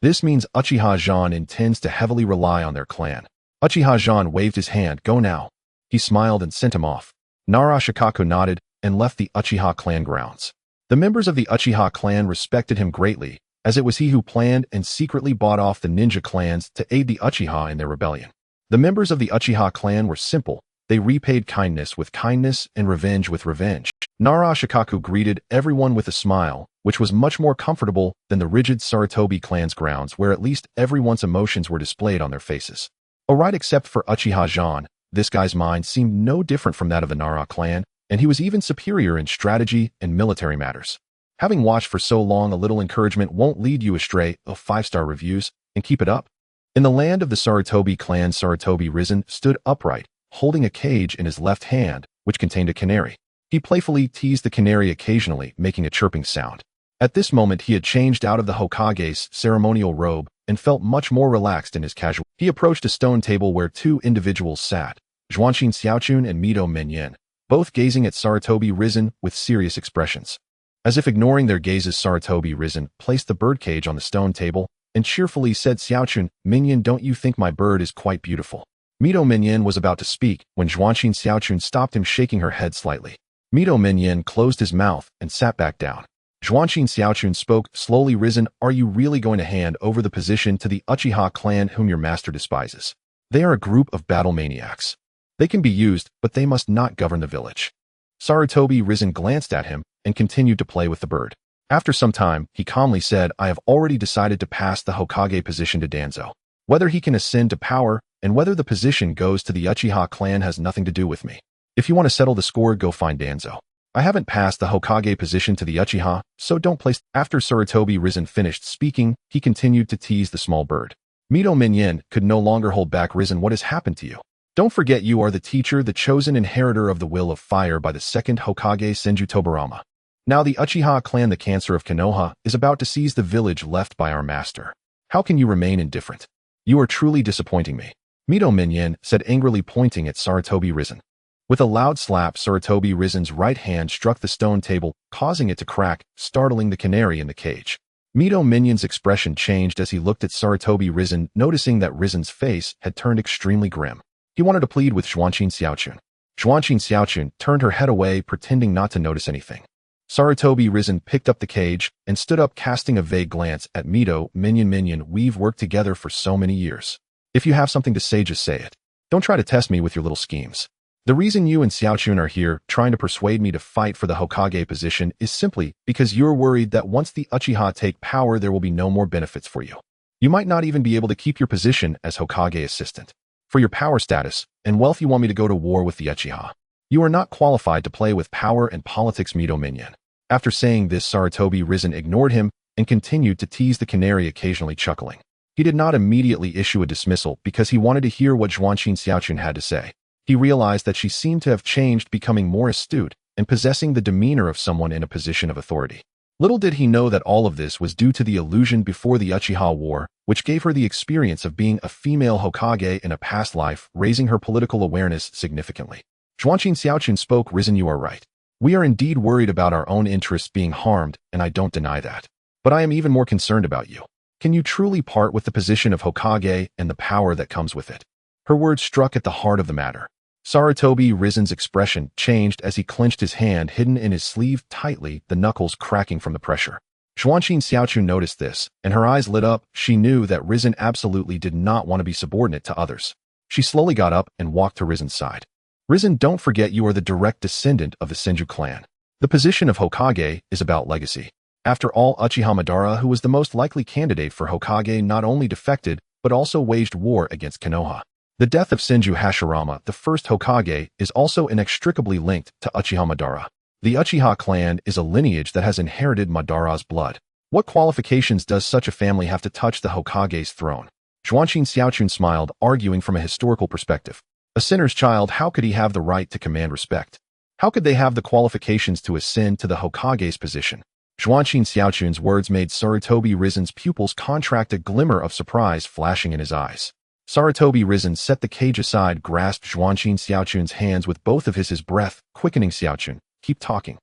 This means Uchiha Zhan intends to heavily rely on their clan. Uchiha Zhan waved his hand. Go now. He smiled and sent him off. Narashikaku nodded and left the Uchiha clan grounds. The members of the Uchiha clan respected him greatly, as it was he who planned and secretly bought off the ninja clans to aid the Uchiha in their rebellion. The members of the Uchiha clan were simple. They repaid kindness with kindness and revenge with revenge. Narashikaku greeted everyone with a smile, which was much more comfortable than the rigid Sarutobi clan's grounds, where at least everyone's emotions were displayed on their faces. Alright, except for Uchiha Zhan, this guy's mind seemed no different from that of the Nara clan, and he was even superior in strategy and military matters. Having watched for so long, a little encouragement won't lead you astray. 5-star reviews, and keep it up. In the land of the Sarutobi clan, Sarutobi Risen stood upright, holding a cage in his left hand, which contained a canary. He playfully teased the canary occasionally, making a chirping sound. At this moment, he had changed out of the Hokage's ceremonial robe and felt much more relaxed in his casual. He approached a stone table where 2 individuals sat, Zhuanxin Xiaochun and Mito Minyan, both gazing at Sarutobi Risen with serious expressions. As if ignoring their gazes, Sarutobi Risen placed the birdcage on the stone table and cheerfully said, Xiaochun, Minyan, don't you think my bird is quite beautiful? Mito Minyan was about to speak when Zhuanxin Xiaochun stopped him, shaking her head slightly. Mito Minyan closed his mouth and sat back down. Zhuanxin Xiaochun spoke slowly. Risen, are you really going to hand over the position to the Uchiha clan whom your master despises? They are a group of battle maniacs. They can be used, but they must not govern the village. Sarutobi Risen glanced at him and continued to play with the bird. After some time, he calmly said, I have already decided to pass the Hokage position to Danzo. Whether he can ascend to power and whether the position goes to the Uchiha clan has nothing to do with me. If you want to settle the score, go find Danzo. I haven't passed the Hokage position to the Uchiha, so don't place. After Sarutobi Risen finished speaking, he continued to tease the small bird. Mito Minyan could no longer hold back. Risen, what has happened to you? Don't forget you are the teacher, the chosen inheritor of the will of fire by the second Hokage Senju Tobarama. Now the Uchiha clan, the cancer of Konoha, is about to seize the village left by our master. How can you remain indifferent? You are truly disappointing me. Mito Minyan said angrily, pointing at Sarutobi Risen. With a loud slap, Sarutobi Risen's right hand struck the stone table, causing it to crack, startling the canary in the cage. Mito Minyan's expression changed as he looked at Sarutobi Risen, noticing that Risen's face had turned extremely grim. He wanted to plead with Zhuanxin Xiaochun. Zhuanxin Xiaochun turned her head away, pretending not to notice anything. Sarutobi Risen picked up the cage and stood up, casting a vague glance at Mito Minyan. Minyan, we've worked together for so many years. If you have something to say, just say it. Don't try to test me with your little schemes. The reason you and Xiaochun are here, trying to persuade me to fight for the Hokage position, is simply because you're worried that once the Uchiha take power, there will be no more benefits for you. You might not even be able to keep your position as Hokage assistant. For your power status and wealth, you want me to go to war with the Uchiha. You are not qualified to play with power and politics, Mito Minyan. After saying this, Sarutobi Risen ignored him and continued to tease the canary, occasionally chuckling. He did not immediately issue a dismissal because he wanted to hear what Zhuanxin Xiaochun had to say. He realized that she seemed to have changed, becoming more astute and possessing the demeanor of someone in a position of authority. Little did he know that all of this was due to the illusion before the Uchiha War, which gave her the experience of being a female Hokage in a past life, raising her political awareness significantly. Zhuanqin Xiaochun spoke, "Risen, you are right. We are indeed worried about our own interests being harmed, and I don't deny that. But I am even more concerned about you. Can you truly part with the position of Hokage and the power that comes with it?" Her words struck at the heart of the matter. Sarutobi Risen's expression changed as he clenched his hand hidden in his sleeve tightly, the knuckles cracking from the pressure. Zhuanqin Xiaochun noticed this, and her eyes lit up. She knew that Risen absolutely did not want to be subordinate to others. She slowly got up and walked to Risen's side. "Risen, don't forget you are the direct descendant of the Senju clan. The position of Hokage is about legacy. After all, Uchiha Madara, who was the most likely candidate for Hokage, not only defected, but also waged war against Konoha. The death of Senju Hashirama, the first Hokage, is also inextricably linked to Uchiha Madara. The Uchiha clan is a lineage that has inherited Madara's blood. What qualifications does such a family have to touch the Hokage's throne?" Zhuanqin Xiaochun smiled, arguing from a historical perspective. A sinner's child, how could he have the right to command respect? How could they have the qualifications to ascend to the Hokage's position? Zhuanqin Xiaochun's words made Sarutobi Risen's pupils contract, a glimmer of surprise flashing in his eyes. Sarutobi Risen set the cage aside, grasped Zhuanqin Xiaochun's hands with both of his breath, quickening. "Xiaochun, keep talking."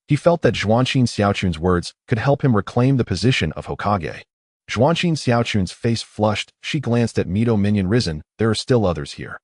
He felt that Zhuanqin Xiaochun's words could help him reclaim the position of Hokage. Zhuanqin Xiaochun's face flushed. She glanced at Mito Minion. "Risen, there are still others here."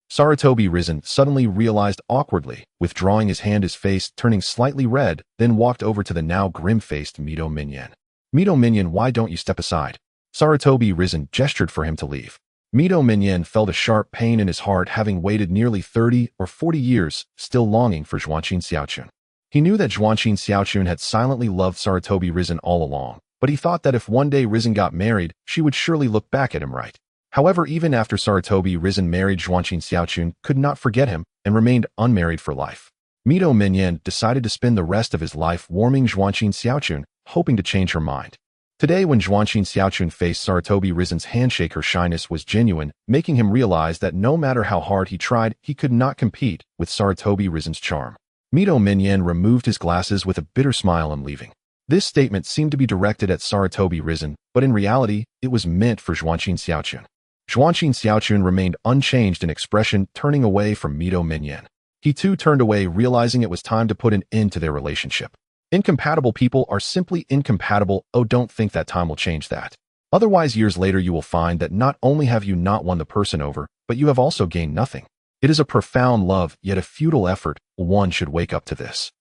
Sarutobi Risen suddenly realized awkwardly, withdrawing his hand, his face turning slightly red, then walked over to the now grim-faced Mito Minion. "Mito Minion, why don't you step aside?" Sarutobi Risen gestured for him to leave. Mito Minion felt a sharp pain in his heart, having waited nearly 30 or 40 years, still longing for Zhuanqin Xiaochun. He knew that Zhuanqin Xiaochun had silently loved Sarutobi Risen all along, but he thought that if one day Risen got married, she would surely look back at him right. However, even after Sarutobi Risen married, Zhuanqin Xiaochun could not forget him and remained unmarried for life. Mito Minion decided to spend the rest of his life warming Zhuanqin Xiaochun, hoping to change her mind. Today, when Zhuanqin Xiaochun faced Sarutobi Risen's handshake, her shyness was genuine, making him realize that no matter how hard he tried, he could not compete with Sarutobi Risen's charm. Mito Minion removed his glasses with a bitter smile and leaving. This statement seemed to be directed at Sarutobi Risen, but in reality, it was meant for Zhuanqin Xiaochun. Zhuanqin Xiaochun remained unchanged in expression, turning away from Mito Minion. He too turned away, realizing it was time to put an end to their relationship. Incompatible people are simply incompatible. Oh, don't think that time will change that. Otherwise, years later you will find that not only have you not won the person over, but you have also gained nothing. It is a profound love, yet a futile effort. One should wake up to this.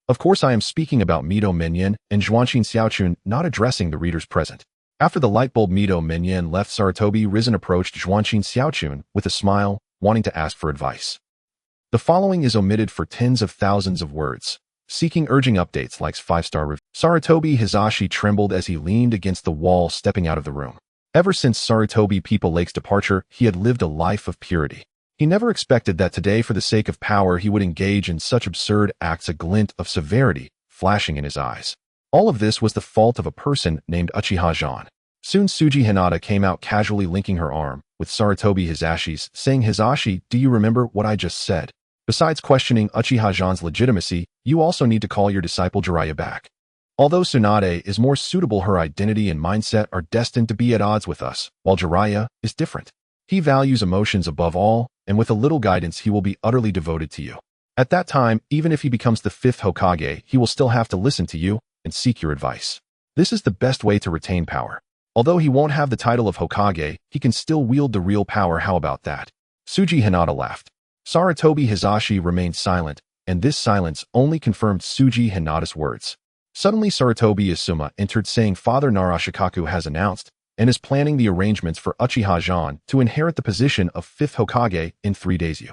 Of course, I am speaking about Mito Minion and Zhuanqin Xiaochun, not addressing the readers present. After the lightbulb Mito Minion left, Sarutobi Risen approached Zhuanqin Xiaochun with a smile, wanting to ask for advice. The following is omitted for tens of thousands of words. Seeking urging updates, likes 5-star review. Sarutobi Hizashi trembled as he leaned against the wall, stepping out of the room. Ever since Sarutobi People Lake's departure, he had lived a life of purity. He never expected that today, for the sake of power, he would engage in such absurd acts, a glint of severity flashing in his eyes. All of this was the fault of a person named Uchiha Zhan. Soon Tsuji Hinata came out, casually linking her arm with Sarutobi Hizashi's, saying, "Hizashi, do you remember what I just said? Besides questioning Uchiha Zhan's legitimacy, you also need to call your disciple Jiraiya back. Although Tsunade is more suitable, her identity and mindset are destined to be at odds with us, while Jiraiya is different. He values emotions above all, and with a little guidance he will be utterly devoted to you. At that time, even if he becomes the 5th Hokage, he will still have to listen to you and seek your advice. This is the best way to retain power. Although he won't have the title of Hokage, he can still wield the real power. How about that?" Tsuji Hinata laughed. Sarutobi Hizashi remained silent, and this silence only confirmed Tsuji Hinata's words. Suddenly, Sarutobi Asuma entered, saying, "Father Narashikaku has announced and is planning the arrangements for Uchiha Zhan to inherit the position of 5th Hokage in 3 days."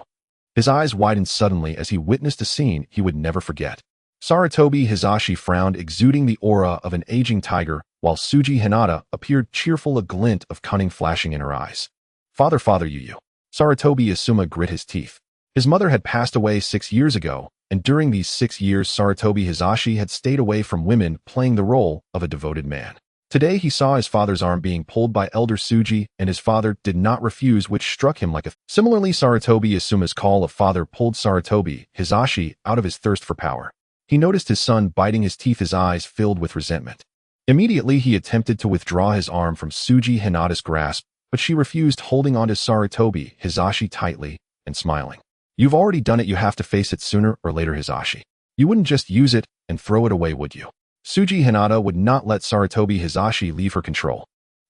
His eyes widened suddenly as he witnessed a scene he would never forget. Sarutobi Hizashi frowned, exuding the aura of an aging tiger, while Tsuji Hinata appeared cheerful, a glint of cunning flashing in her eyes. Father, you. Sarutobi Asuma grit his teeth. His mother had passed away 6 years ago, and during these 6 years Sarutobi Hizashi had stayed away from women, playing the role of a devoted man. Today he saw his father's arm being pulled by Elder Tsuji, and his father did not refuse, which struck him like a... Similarly, Sarutobi Asuma's call of father pulled Sarutobi Hizashi out of his thirst for power. He noticed his son biting his teeth, his eyes filled with resentment. Immediately, he attempted to withdraw his arm from Tsuji Hinata's grasp, but she refused, holding onto Sarutobi Hisashi tightly and smiling. You've already done it. You have to face it sooner or later, Hisashi. You wouldn't just use it and throw it away, would you? Tsuji Hinata would not let Sarutobi Hisashi leave her control.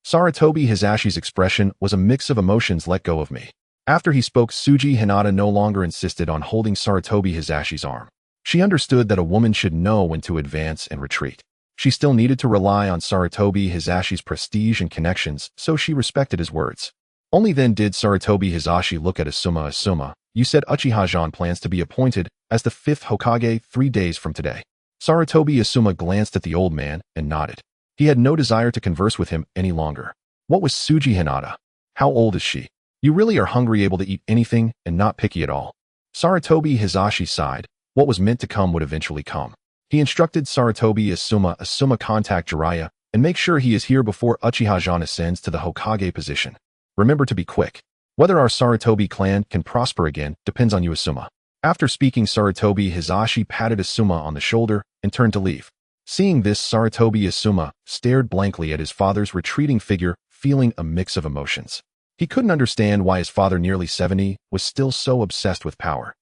Sarutobi Hisashi's expression was a mix of emotions. Let go of me. After he spoke, Tsuji Hinata no longer insisted on holding Sarutobi Hisashi's arm. She understood that a woman should know when to advance and retreat. She still needed to rely on Sarutobi Hisashi's prestige and connections, so she respected his words. Only then did Sarutobi Hisashi look at Asuma. Asuma, you said Uchiha Zhan plans to be appointed as the 5th Hokage 3 days from today. Sarutobi Asuma glanced at the old man and nodded. He had no desire to converse with him any longer. What was Tsuji Hinata? How old is she? You really are hungry, able to eat anything and not picky at all. Sarutobi Hisashi sighed. What was meant to come would eventually come. He instructed Sarutobi Asuma, Asuma, contact Jiraiya and make sure he is here before Uchiha Zhan ascends to the Hokage position. Remember to be quick. Whether our Sarutobi clan can prosper again depends on you, Asuma. After speaking, Sarutobi Hisashi patted Asuma on the shoulder and turned to leave. Seeing this, Sarutobi Asuma stared blankly at his father's retreating figure, feeling a mix of emotions. He couldn't understand why his father, nearly 70, was still so obsessed with power.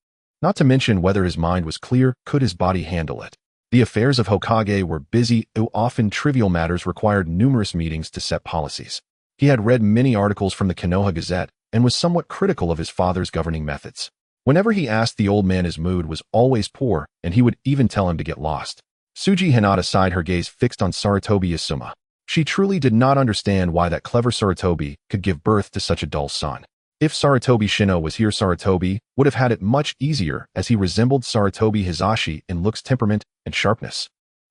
Not to mention whether his mind was clear, could his body handle it? The affairs of Hokage were busy, often trivial matters required numerous meetings to set policies. He had read many articles from the Konoha Gazette and was somewhat critical of his father's governing methods. Whenever he asked the old man, his mood was always poor, and he would even tell him to get lost. Tsuji Hinata sighed, her gaze fixed on Sarutobi Asuma. She truly did not understand why that clever Sarutobi could give birth to such a dull son. If Sarutobi Shino was here, Sarutobi would have had it much easier, as he resembled Sarutobi Hisashi in looks, temperament, and sharpness.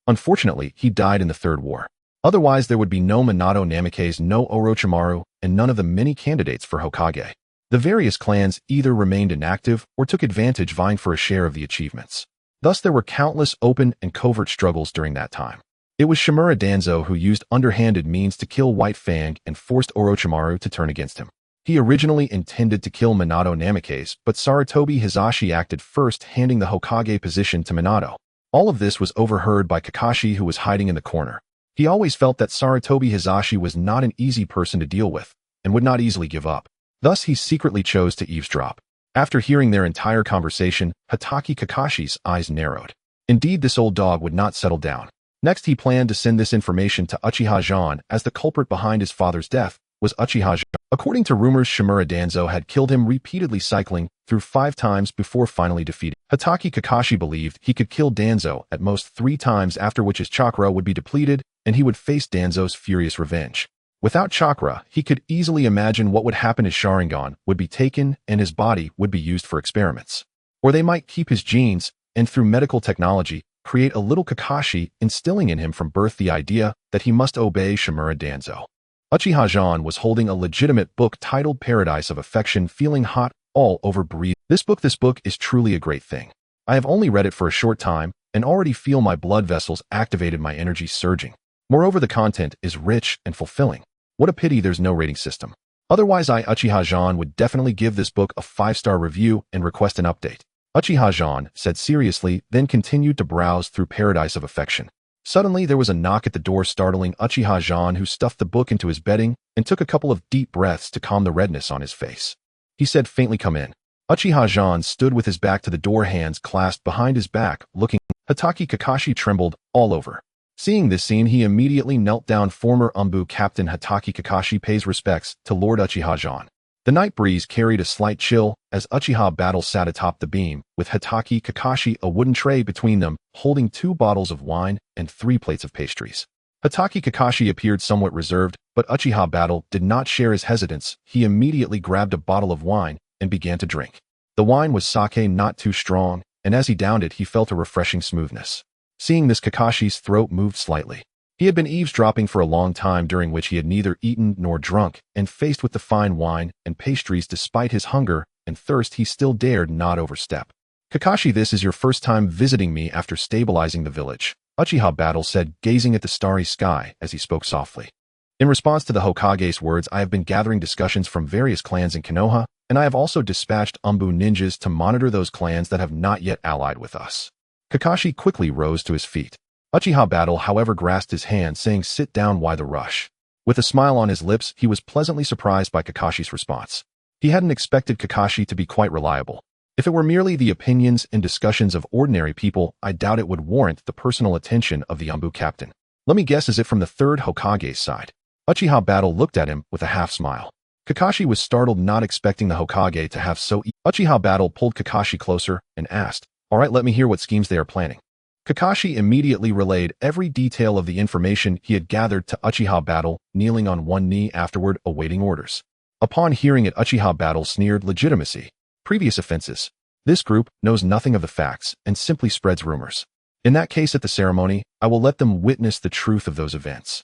Unfortunately, he died in the Third War. Otherwise, there would be no Minato Namikaze, no Orochimaru, and none of the many candidates for Hokage. The various clans either remained inactive or took advantage, vying for a share of the achievements. Thus, there were countless open and covert struggles during that time. It was Shimura Danzo who used underhanded means to kill White Fang and forced Orochimaru to turn against him. He originally intended to kill Minato Namikaze, but Sarutobi Hisashi acted first, handing the Hokage position to Minato. All of this was overheard by Kakashi, who was hiding in the corner. He always felt that Sarutobi Hisashi was not an easy person to deal with, and would not easily give up. Thus, he secretly chose to eavesdrop. After hearing their entire conversation, Hatake Kakashi's eyes narrowed. Indeed, this old dog would not settle down. Next, he planned to send this information to Uchiha Zhan, as the culprit behind his father's death was Uchiha Zhan. According to rumors, Shimura Danzo had killed him repeatedly, cycling through 5 times before finally defeating. Hatake Kakashi believed he could kill Danzo at most 3 times, after which his chakra would be depleted and he would face Danzo's furious revenge. Without chakra, he could easily imagine what would happen. His Sharingan would be taken and his body would be used for experiments. Or they might keep his genes and, through medical technology, create a little Kakashi, instilling in him from birth the idea that he must obey Shimura Danzo. Uchiha Zhan was holding a legitimate book titled Paradise of Affection, feeling hot all over. Breathe. This book is truly a great thing. I have only read it for a short time and already feel my blood vessels activated, my energy surging. Moreover, the content is rich and fulfilling. What a pity there's no rating system. Otherwise, Uchiha Zhan would definitely give this book a 5-star review and request an update. Uchiha Zhan said seriously, then continued to browse through Paradise of Affection. Suddenly, there was a knock at the door, startling Uchiha Zhan, who stuffed the book into his bedding and took a couple of deep breaths to calm the redness on his face. He said faintly, "Come in." Uchiha Zhan stood with his back to the door, hands clasped behind his back, looking. Hatake Kakashi trembled all over. Seeing this scene, he immediately knelt down. Former Umbu Captain Hatake Kakashi pays respects to Lord Uchiha Zhan. The night breeze carried a slight chill as Uchiha Battle sat atop the beam, with Hatake Kakashi, a wooden tray between them, holding 2 bottles of wine and 3 plates of pastries. Hatake Kakashi appeared somewhat reserved, but Uchiha Battle did not share his hesitance. He immediately grabbed a bottle of wine and began to drink. The wine was sake, not too strong, and as he downed it, he felt a refreshing smoothness. Seeing this, Kakashi's throat moved slightly. He had been eavesdropping for a long time, during which he had neither eaten nor drunk, and faced with the fine wine and pastries, despite his hunger and thirst, he still dared not overstep. "Kakashi, this is your first time visiting me after stabilizing the village," Uchiha Battle said, gazing at the starry sky as he spoke softly. "In response to the Hokage's words, I have been gathering discussions from various clans in Konoha, and I have also dispatched Umbu ninjas to monitor those clans that have not yet allied with us." Kakashi quickly rose to his feet. Uchiha Battle, however, grasped his hand, saying, "Sit down, why the rush?" With a smile on his lips, he was pleasantly surprised by Kakashi's response. He hadn't expected Kakashi to be quite reliable. If it were merely the opinions and discussions of ordinary people, I doubt it would warrant the personal attention of the Anbu captain. Let me guess, is it from the third Hokage's side? Uchiha Battle looked at him with a half-smile. Kakashi was startled, not expecting the Hokage to have so. Uchiha Battle pulled Kakashi closer and asked, "All right, let me hear what schemes they are planning." Kakashi immediately relayed every detail of the information he had gathered to Uchiha Battle, kneeling on one knee afterward, awaiting orders. Upon hearing it, Uchiha Battle sneered, "Legitimacy. Previous offenses. This group knows nothing of the facts and simply spreads rumors. In that case, at the ceremony, I will let them witness the truth of those events."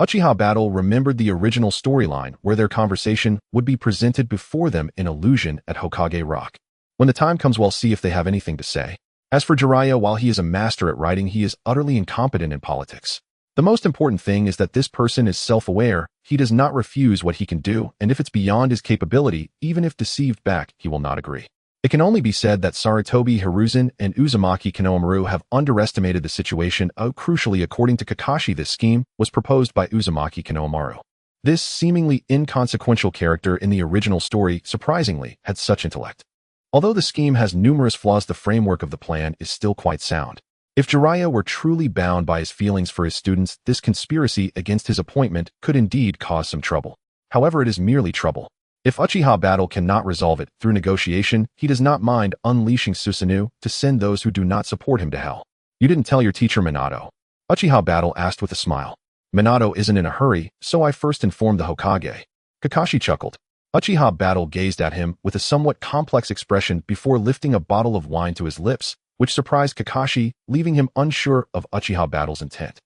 Uchiha Battle remembered the original storyline where their conversation would be presented before them in illusion at Hokage Rock. When the time comes, we'll see if they have anything to say. As for Jiraiya, while he is a master at writing, he is utterly incompetent in politics. The most important thing is that this person is self-aware. He does not refuse what he can do, and if it's beyond his capability, even if deceived back, he will not agree. It can only be said that Sarutobi Hiruzen and Uzumaki Konohamaru have underestimated the situation. Crucially, according to Kakashi, this scheme was proposed by Uzumaki Konohamaru. This seemingly inconsequential character in the original story, surprisingly, had such intellect. Although the scheme has numerous flaws, the framework of the plan is still quite sound. If Jiraiya were truly bound by his feelings for his students, this conspiracy against his appointment could indeed cause some trouble. However, it is merely trouble. If Uchiha Battle cannot resolve it through negotiation, he does not mind unleashing Susanoo to send those who do not support him to hell. "You didn't tell your teacher Minato?" Uchiha Battle asked with a smile. "Minato isn't in a hurry, so I first informed the Hokage." Kakashi chuckled. Uchiha Battle gazed at him with a somewhat complex expression before lifting a bottle of wine to his lips, which surprised Kakashi, leaving him unsure of Uchiha Battle's intent.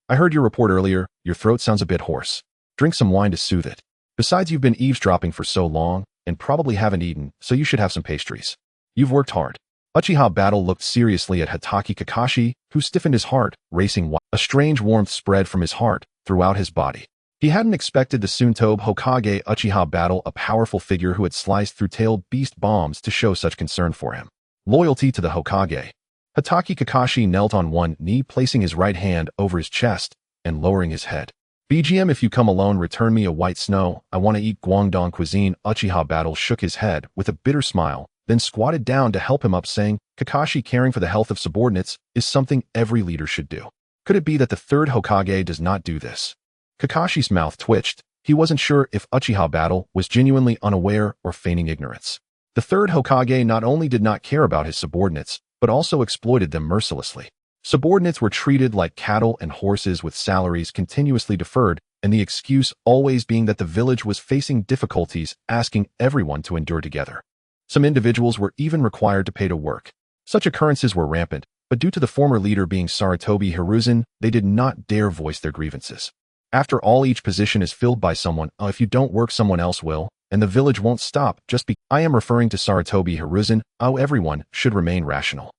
"I heard your report earlier. Your throat sounds a bit hoarse. Drink some wine to soothe it. Besides, you've been eavesdropping for so long, and probably haven't eaten, so you should have some pastries. You've worked hard." Uchiha Battle looked seriously at Hatake Kakashi, who stiffened, his heart racing. A strange warmth spread from his heart throughout his body. He hadn't expected the Suntobe Hokage Uchiha Battle, a powerful figure who had sliced through tailed beast bombs, to show such concern for him. Loyalty to the Hokage. Hatake Kakashi knelt on one knee, placing his right hand over his chest and lowering his head. "BGM, if you come alone, return me a white snow. I want to eat Guangdong cuisine." Uchiha Battle shook his head with a bitter smile, then squatted down to help him up, saying, "Kakashi, caring for the health of subordinates is something every leader should do. Could it be that the third Hokage does not do this?" Kakashi's mouth twitched. He wasn't sure if Uchiha Battle was genuinely unaware or feigning ignorance. The third Hokage not only did not care about his subordinates, but also exploited them mercilessly. Subordinates were treated like cattle and horses, with salaries continuously deferred, and the excuse always being that the village was facing difficulties, asking everyone to endure together. Some individuals were even required to pay to work. Such occurrences were rampant, but due to the former leader being Sarutobi Hiruzen, they did not dare voice their grievances. After all, each position is filled by someone. If you don't work, someone else will, and the village won't stop just because. I am referring to Sarutobi Hiruzen. Everyone should remain rational.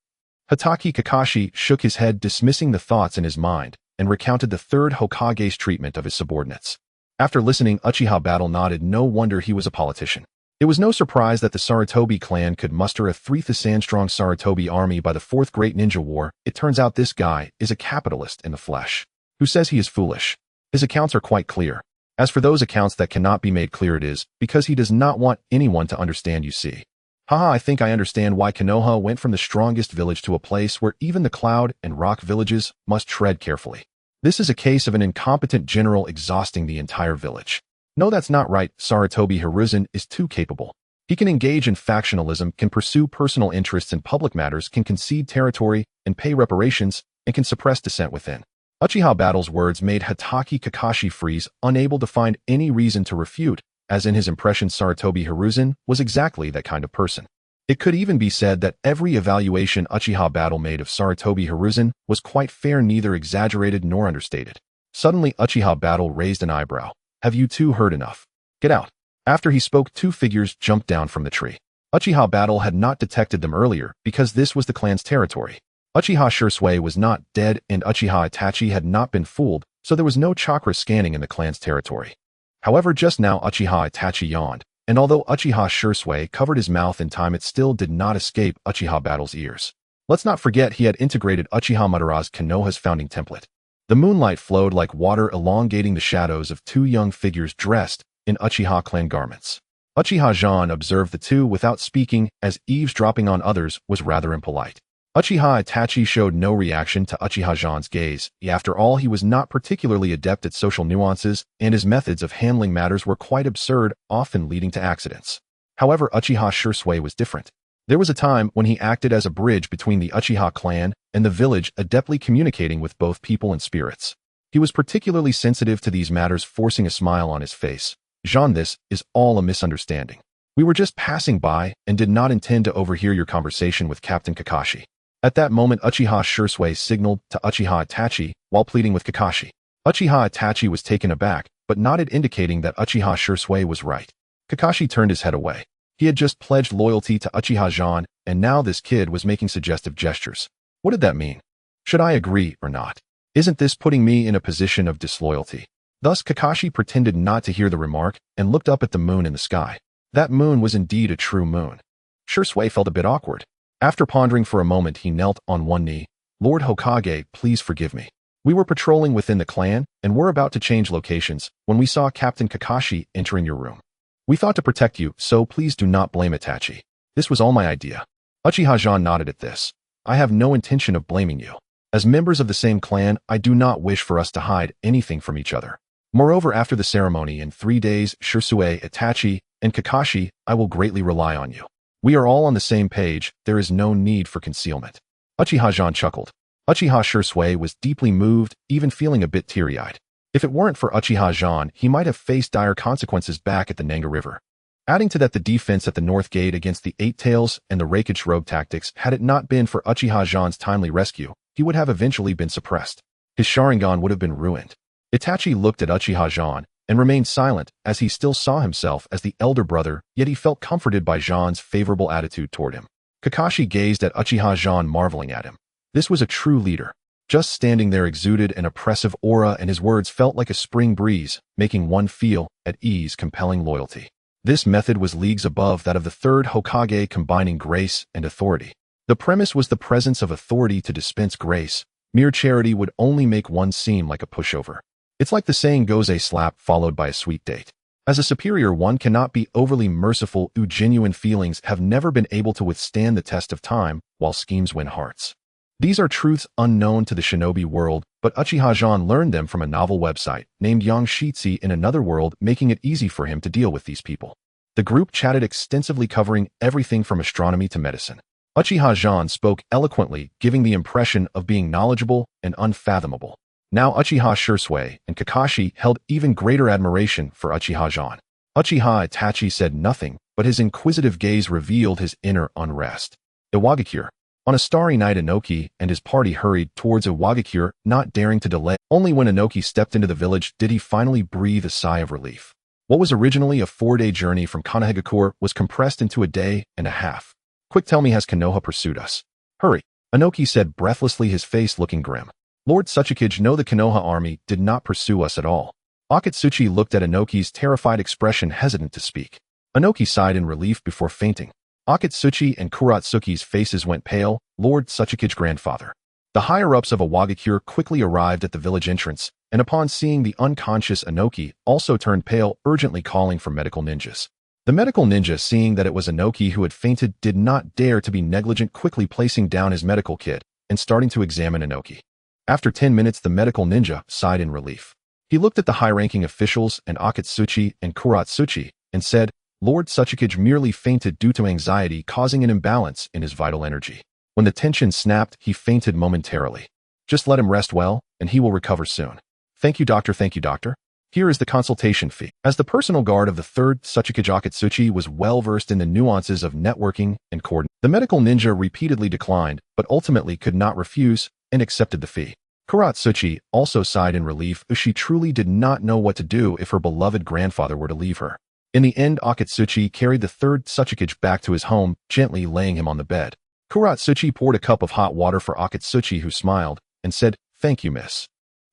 Hatake Kakashi shook his head, dismissing the thoughts in his mind, and recounted the third Hokage's treatment of his subordinates. After listening, Uchiha Battle nodded. No wonder he was a politician. It was no surprise that the Sarutobi clan could muster a 3,000-strong Sarutobi army by the Fourth Great Ninja War. It turns out this guy is a capitalist in the flesh, who says he is foolish. His accounts are quite clear. As for those accounts that cannot be made clear, it is because he does not want anyone to understand, you see. Haha, I think I understand why Konoha went from the strongest village to a place where even the cloud and rock villages must tread carefully. This is a case of an incompetent general exhausting the entire village. No, that's not right. Sarutobi Hiruzen is too capable. He can engage in factionalism, can pursue personal interests in public matters, can concede territory and pay reparations, and can suppress dissent within. Uchiha Battle's words made Hatake Kakashi freeze, unable to find any reason to refute, as in his impression Sarutobi Hiruzen was exactly that kind of person. It could even be said that every evaluation Uchiha Battle made of Sarutobi Hiruzen was quite fair, neither exaggerated nor understated. Suddenly Uchiha Battle raised an eyebrow. "Have you two heard enough? Get out." After he spoke, two figures jumped down from the tree. Uchiha Battle had not detected them earlier because this was the clan's territory. Uchiha Shursui was not dead and Uchiha Itachi had not been fooled, so there was no chakra scanning in the clan's territory. However, just now Uchiha Itachi yawned, and although Uchiha Shursui covered his mouth in time, it still did not escape Uchiha Battle's ears. Let's not forget he had integrated Uchiha Madara's Konoha's founding template. The moonlight flowed like water, elongating the shadows of two young figures dressed in Uchiha clan garments. Uchiha Zhan observed the two without speaking, as eavesdropping on others was rather impolite. Uchiha Itachi showed no reaction to Uchiha Zhan's gaze. After all, he was not particularly adept at social nuances, and his methods of handling matters were quite absurd, often leading to accidents. However, Uchiha Shursui was different. There was a time when he acted as a bridge between the Uchiha clan and the village, adeptly communicating with both people and spirits. He was particularly sensitive to these matters, forcing a smile on his face. Zhan, this is all a misunderstanding. We were just passing by and did not intend to overhear your conversation with Captain Kakashi. At that moment, Uchiha Shursui signaled to Uchiha Itachi while pleading with Kakashi. Uchiha Itachi was taken aback, but nodded, indicating that Uchiha Shursui was right. Kakashi turned his head away. He had just pledged loyalty to Uchiha Zhan, and now this kid was making suggestive gestures. What did that mean? Should I agree or not? Isn't this putting me in a position of disloyalty? Thus, Kakashi pretended not to hear the remark and looked up at the moon in the sky. That moon was indeed a true moon. Shursui felt a bit awkward. After pondering for a moment, he knelt on one knee. Lord Hokage, please forgive me. We were patrolling within the clan and were about to change locations when we saw Captain Kakashi entering your room. We thought to protect you, so please do not blame Itachi. This was all my idea. Uchiha Zhan nodded at this. I have no intention of blaming you. As members of the same clan, I do not wish for us to hide anything from each other. Moreover, after the ceremony in 3 days, Shursui, Itachi, and Kakashi, I will greatly rely on you. We are all on the same page, there is no need for concealment. Uchiha Zhan chuckled. Uchiha Shursui was deeply moved, even feeling a bit teary-eyed. If it weren't for Uchiha Zhan, he might have faced dire consequences back at the Nanga River. Adding to that the defense at the North Gate against the Eight Tails and the Rakish rogue tactics, had it not been for Uchiha Zhan's timely rescue, he would have eventually been suppressed. His Sharingan would have been ruined. Itachi looked at Uchiha Zhan and remained silent, as he still saw himself as the elder brother, yet he felt comforted by Zhan's favorable attitude toward him. Kakashi gazed at Uchiha Zhan, marveling at him. This was a true leader. Just standing there exuded an oppressive aura, and his words felt like a spring breeze, making one feel at ease, compelling loyalty. This method was leagues above that of the third Hokage, combining grace and authority. The premise was the presence of authority to dispense grace. Mere charity would only make one seem like a pushover. It's like the saying goes, a slap followed by a sweet date. As a superior, one cannot be overly merciful. Genuine feelings have never been able to withstand the test of time, while schemes win hearts. These are truths unknown to the shinobi world, but Uchiha Zhan learned them from a novel website named Yang Shitsi in another world, making it easy for him to deal with these people. The group chatted extensively, covering everything from astronomy to medicine. Uchiha Zhan spoke eloquently, giving the impression of being knowledgeable and unfathomable. Now Uchiha Shursui and Kakashi held even greater admiration for Uchiha Zhan. Uchiha Itachi said nothing, but his inquisitive gaze revealed his inner unrest. Iwagakure. On a starry night, Inoki and his party hurried towards Iwagakure, not daring to delay. Only when Inoki stepped into the village did he finally breathe a sigh of relief. What was originally a 4-day journey from Konohagakure was compressed into a day and a half. Quick, tell me, has Konoha pursued us? Hurry, Inoki said breathlessly, his face looking grim. Lord Tsuchikage, no, the Konoha army did not pursue us at all. Akatsuchi looked at Inoki's terrified expression, hesitant to speak. Inoki sighed in relief before fainting. Akatsuchi and Kuratsuki's faces went pale. Lord Tsuchikage, grandfather. The higher-ups of Iwagakure quickly arrived at the village entrance, and upon seeing the unconscious Inoki, also turned pale, urgently calling for medical ninjas. The medical ninja, seeing that it was Inoki who had fainted, did not dare to be negligent, quickly placing down his medical kit and starting to examine Inoki. After 10 minutes, the medical ninja sighed in relief. He looked at the high-ranking officials and Akatsuchi and Kuratsuchi and said, Lord Tsuchikage merely fainted due to anxiety, causing an imbalance in his vital energy. When the tension snapped, he fainted momentarily. Just let him rest well, and he will recover soon. Thank you, doctor. Thank you, doctor. Here is the consultation fee. As the personal guard of the third Tsuchikage, Akatsuchi was well-versed in the nuances of networking and coordination. The medical ninja repeatedly declined, but ultimately could not refuse and accepted the fee. Kuratsuchi also sighed in relief, as she truly did not know what to do if her beloved grandfather were to leave her. In the end, Akatsuchi carried the third Tsuchikage back to his home, gently laying him on the bed. Kuratsuchi poured a cup of hot water for Akatsuchi, who smiled and said, Thank you, miss.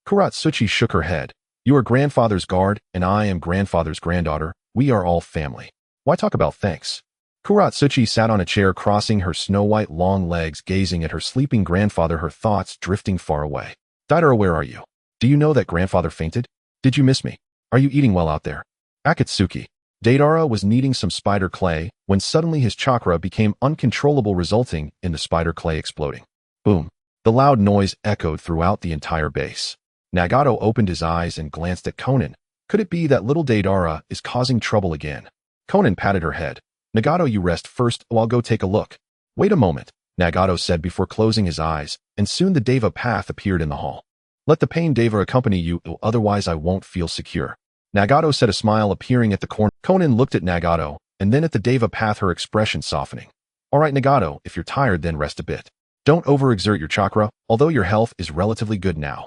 Kuratsuchi shook her head. You are grandfather's guard, and I am grandfather's granddaughter. We are all family. Why talk about thanks? Kuratsuchi sat on a chair crossing her snow-white long legs gazing at her sleeping grandfather, her thoughts drifting far away. Deidara, where are you? Do you know that grandfather fainted? Did you miss me? Are you eating well out there? Akatsuki. Deidara was kneading some spider clay when suddenly his chakra became uncontrollable, resulting in the spider clay exploding. Boom. The loud noise echoed throughout the entire base. Nagato opened his eyes and glanced at Konan. Could it be that little Deidara is causing trouble again? Konan patted her head. Nagato, you rest first, I'll go take a look. Wait a moment, Nagato said before closing his eyes, and soon the Deva path appeared in the hall. Let the pain Deva accompany you, otherwise I won't feel secure. Nagato said, a smile appearing at the corner. Konan looked at Nagato, and then at the Deva path, her expression softening. All right, Nagato, if you're tired, then rest a bit. Don't overexert your chakra, although your health is relatively good now.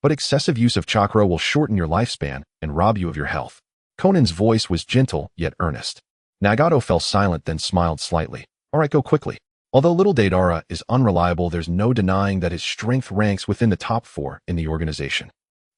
But excessive use of chakra will shorten your lifespan and rob you of your health. Konan's voice was gentle yet earnest. Nagato fell silent, then smiled slightly. All right, go quickly. Although little Deidara is unreliable, there's no denying that his strength ranks within the top 4 in the organization.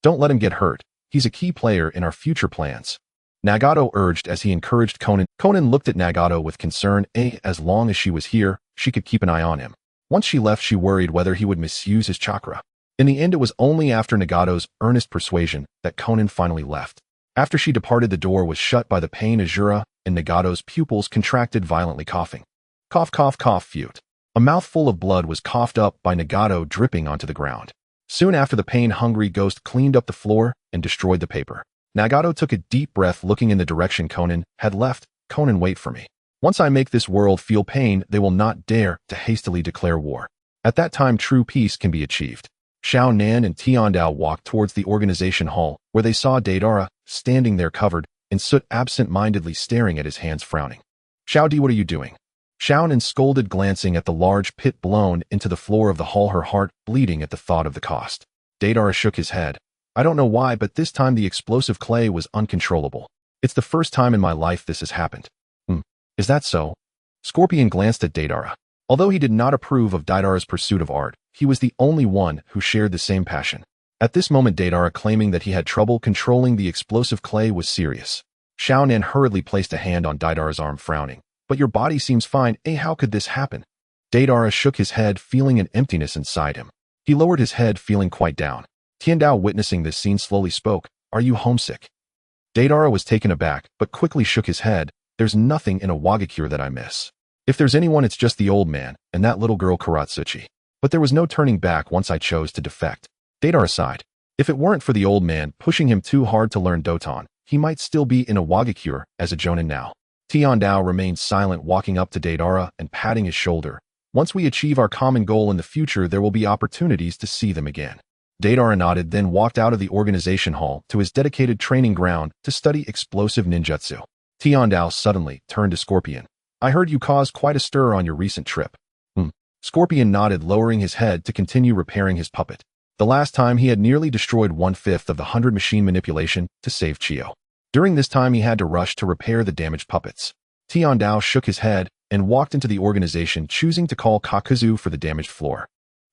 Don't let him get hurt. He's a key player in our future plans. Nagato urged as he encouraged Konan. Konan looked at Nagato with concern. As long as she was here, she could keep an eye on him. Once she left, she worried whether he would misuse his chakra. In the end, it was only after Nagato's earnest persuasion that Konan finally left. After she departed, the door was shut by the pain Azura, and Nagato's pupils contracted, violently coughing. Cough, cough, cough, fute. A mouthful of blood was coughed up by Nagato, dripping onto the ground. Soon after, the pain-hungry ghost cleaned up the floor and destroyed the paper. Nagato took a deep breath, looking in the direction Konan had left. Konan, wait for me. Once I make this world feel pain, they will not dare to hastily declare war. At that time, true peace can be achieved. Xiao Nan and Tiandao walked towards the organization hall, where they saw Deidara standing there covered in soot, absent-mindedly staring at his hands, frowning. Xiao Di, what are you doing? Xiao Nan scolded, glancing at the large pit blown into the floor of the hall, her heart bleeding at the thought of the cost. Deidara shook his head. I don't know why, but this time the explosive clay was uncontrollable. It's the first time in my life this has happened. Is that so? Scorpion glanced at Deidara. Although he did not approve of Deidara's pursuit of art, he was the only one who shared the same passion. At this moment, Deidara, claiming that he had trouble controlling the explosive clay, was serious. Xiao Nan hurriedly placed a hand on Deidara's arm, frowning. But your body seems fine. How could this happen? Deidara shook his head, feeling an emptiness inside him. He lowered his head, feeling quite down. Tiandao, witnessing this scene, slowly spoke. Are you homesick? Deidara was taken aback, but quickly shook his head. There's nothing in a Wagakure that I miss. If there's anyone, it's just the old man and that little girl Kuratsuchi. But there was no turning back once I chose to defect. Deidara sighed. If it weren't for the old man pushing him too hard to learn Doton, he might still be in a Wagakure as a Jonin now. Tiandao remained silent, walking up to Deidara and patting his shoulder. Once we achieve our common goal in the future, there will be opportunities to see them again. Deidara nodded, then walked out of the organization hall to his dedicated training ground to study explosive ninjutsu. Tiandao suddenly turned to Scorpion. I heard you caused quite a stir on your recent trip. Scorpion nodded, lowering his head to continue repairing his puppet. The last time he had nearly destroyed 1/5 of the 100 machine manipulation to save Chio. During this time, he had to rush to repair the damaged puppets. Tiandao shook his head and walked into the organization, choosing to call Kakuzu for the damaged floor.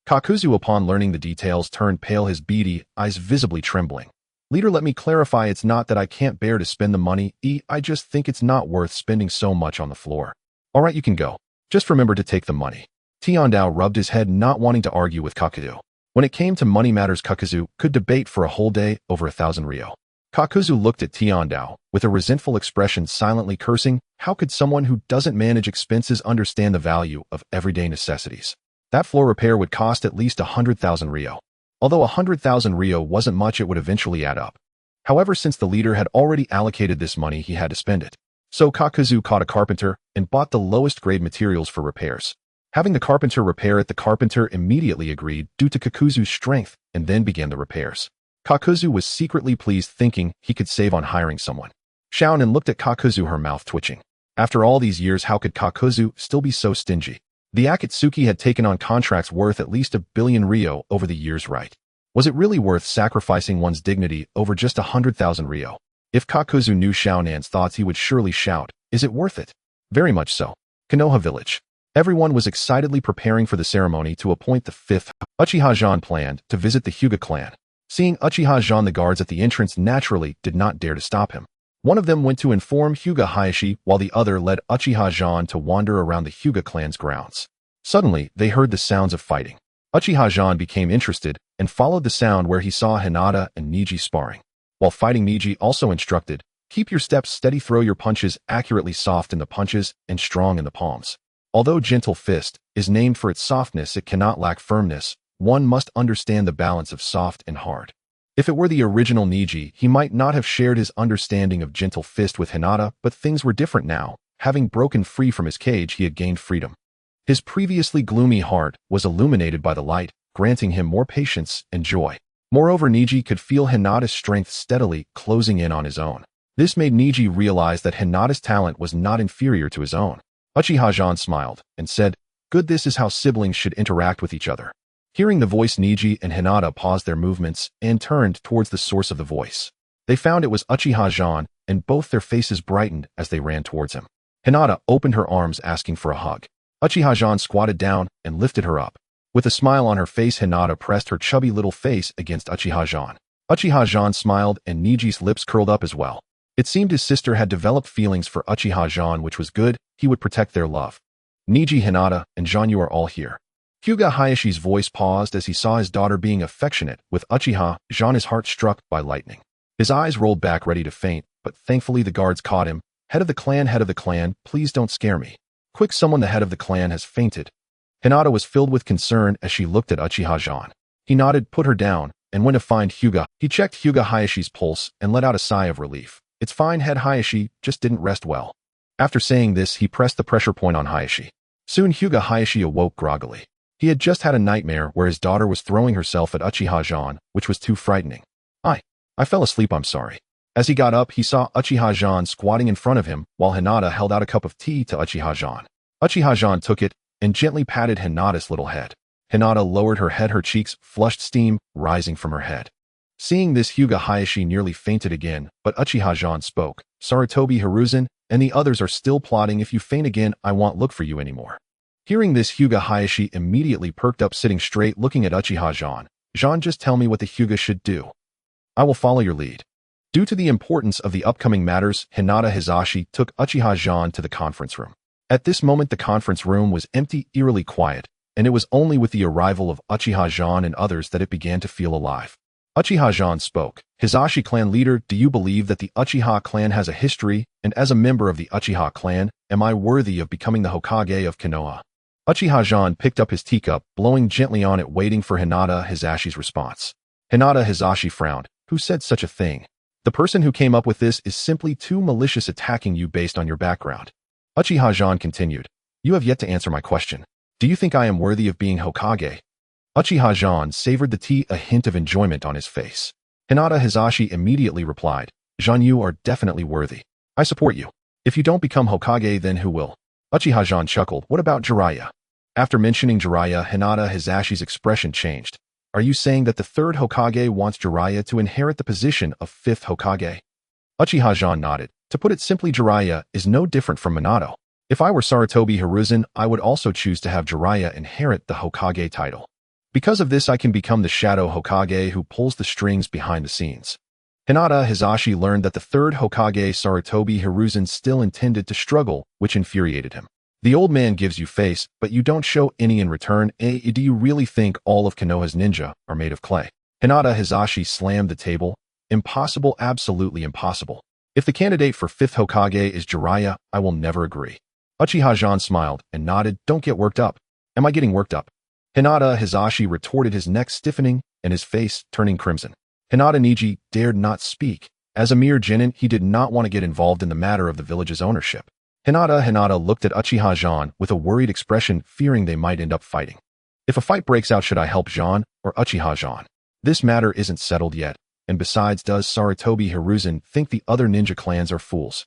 Kakuzu, upon learning the details, turned pale, his beady eyes visibly trembling. Leader, let me clarify, it's not that I can't bear to spend the money, I just think it's not worth spending so much on the floor. All right, you can go. Just remember to take the money. Tiandao rubbed his head, not wanting to argue with Kakuzu. When it came to money matters, Kakuzu could debate for a whole day over 1,000 ryo. Kakuzu looked at Tiandao with a resentful expression, silently cursing. How could someone who doesn't manage expenses understand the value of everyday necessities? That floor repair would cost at least 100,000 ryo. Although 100,000 ryo wasn't much, it would eventually add up. However, since the leader had already allocated this money, he had to spend it. So Kakuzu caught a carpenter and bought the lowest grade materials for repairs. Having the carpenter repair it, the carpenter immediately agreed due to Kakuzu's strength and then began the repairs. Kakuzu was secretly pleased, thinking he could save on hiring someone. Xiao Nan looked at Kakuzu, her mouth twitching. After all these years, how could Kakuzu still be so stingy? The Akatsuki had taken on contracts worth at least 1 billion ryo over the years, right? Was it really worth sacrificing one's dignity over just 100,000 ryo? If Kakuzu knew Xiao Nan's thoughts, he would surely shout, is it worth it? Very much so. Konoha village. Everyone was excitedly preparing for the ceremony to appoint the 5th. Uchiha Zhan planned to visit the Hyuga clan. Seeing Uchiha Zhan, the guards at the entrance naturally did not dare to stop him. One of them went to inform Hyuga Hayashi while the other led Uchiha Zhan to wander around the Hyuga clan's grounds. Suddenly, they heard the sounds of fighting. Uchiha Zhan became interested and followed the sound where he saw Hinata and Niji sparring. While fighting, Niji also instructed, "Keep your steps steady, throw your punches accurately, soft in the punches and strong in the palms." Although Gentle Fist is named for its softness, it cannot lack firmness. One must understand the balance of soft and hard. If it were the original Niji, he might not have shared his understanding of Gentle Fist with Hinata, but things were different now. Having broken free from his cage, he had gained freedom. His previously gloomy heart was illuminated by the light, granting him more patience and joy. Moreover, Niji could feel Hinata's strength steadily closing in on his own. This made Niji realize that Hinata's talent was not inferior to his own. Uchiha Zhan smiled and said, "Good, this is how siblings should interact with each other." Hearing the voice, Niji and Hinata paused their movements and turned towards the source of the voice. They found it was Uchiha Zhan, and both their faces brightened as they ran towards him. Hinata opened her arms asking for a hug. Uchiha Zhan squatted down and lifted her up. With a smile on her face, Hinata pressed her chubby little face against Uchiha Zhan. Uchiha Zhan smiled and Niji's lips curled up as well. It seemed his sister had developed feelings for Uchiha Zhan, which was good. He would protect their love. "Niji, Hinata, and Zhan, you are all here." Hyuga Hayashi's voice paused as he saw his daughter being affectionate with Uchiha Zhan, his heart struck by lightning. His eyes rolled back ready to faint, but thankfully the guards caught him. Head of the clan, please don't scare me." "Quick, someone, the head of the clan has fainted." Hinata was filled with concern as she looked at Uchiha Zhan. He nodded, put her down, and went to find Hyuga. He checked Hyuga Hayashi's pulse and let out a sigh of relief. "It's fine, head Hayashi, just didn't rest well." After saying this, he pressed the pressure point on Hayashi. Soon Hyuga Hayashi awoke groggily. He had just had a nightmare where his daughter was throwing herself at Uchiha Zhan, which was too frightening. I fell asleep, I'm sorry." As he got up, he saw Uchiha Zhan squatting in front of him while Hinata held out a cup of tea to Uchiha Zhan. Uchiha Zhan took it and gently patted Hinata's little head. Hinata lowered her head, her cheeks flushed, steam rising from her head. Seeing this, Hyuga Hayashi nearly fainted again, but Uchiha Zhan spoke. "Sarutobi Hiruzen and the others are still plotting. If you faint again, I won't look for you anymore." Hearing this, Hyuga Hayashi immediately perked up, sitting straight, looking at Uchiha Zhan. "Zhan, just tell me what the Hyuga should do. I will follow your lead." Due to the importance of the upcoming matters, Hinata Hizashi took Uchiha Zhan to the conference room. At this moment, the conference room was empty, eerily quiet, and it was only with the arrival of Uchiha Zhan and others that it began to feel alive. Uchiha Zhan spoke. "Hizashi clan leader, do you believe that the Uchiha clan has a history, and as a member of the Uchiha clan, am I worthy of becoming the Hokage of Konoha?" Uchiha Zhan picked up his teacup, blowing gently on it, waiting for Hinata Hizashi's response. Hinata Hizashi frowned. "Who said such a thing? The person who came up with this is simply too malicious, attacking you based on your background." Uchiha Zhan continued. "You have yet to answer my question. Do you think I am worthy of being Hokage?" Uchiha Zhan savored the tea, a hint of enjoyment on his face. Hinata Hizashi immediately replied, "Zhan, you are definitely worthy. I support you. If you don't become Hokage, then who will?" Uchiha Zhan chuckled. "What about Jiraiya?" After mentioning Jiraiya, Hinata Hizashi's expression changed. "Are you saying that the third Hokage wants Jiraiya to inherit the position of fifth Hokage?" Uchiha Zhan nodded. "To put it simply, Jiraiya is no different from Minato. If I were Sarutobi Hiruzen, I would also choose to have Jiraiya inherit the Hokage title. Because of this, I can become the Shadow Hokage who pulls the strings behind the scenes." Hinata Hizashi learned that the third Hokage, Sarutobi Hiruzen, still intended to struggle, which infuriated him. "The old man gives you face, but you don't show any in return. Do you really think all of Konoha's ninja are made of clay?" Hinata Hizashi slammed the table. "Impossible, absolutely impossible. If the candidate for fifth Hokage is Jiraiya, I will never agree." Uchiha Zhan smiled and nodded. "Don't get worked up." "Am I getting worked up?" Hinata Hizashi retorted, his neck stiffening and his face turning crimson. Hinata Niji dared not speak. As a mere genin, he did not want to get involved in the matter of the village's ownership. Hinata looked at Uchiha Zhan with a worried expression, fearing they might end up fighting. "If a fight breaks out, should I help Zhan or Uchiha Zhan? This matter isn't settled yet, and besides, does Sarutobi Hiruzen think the other ninja clans are fools?"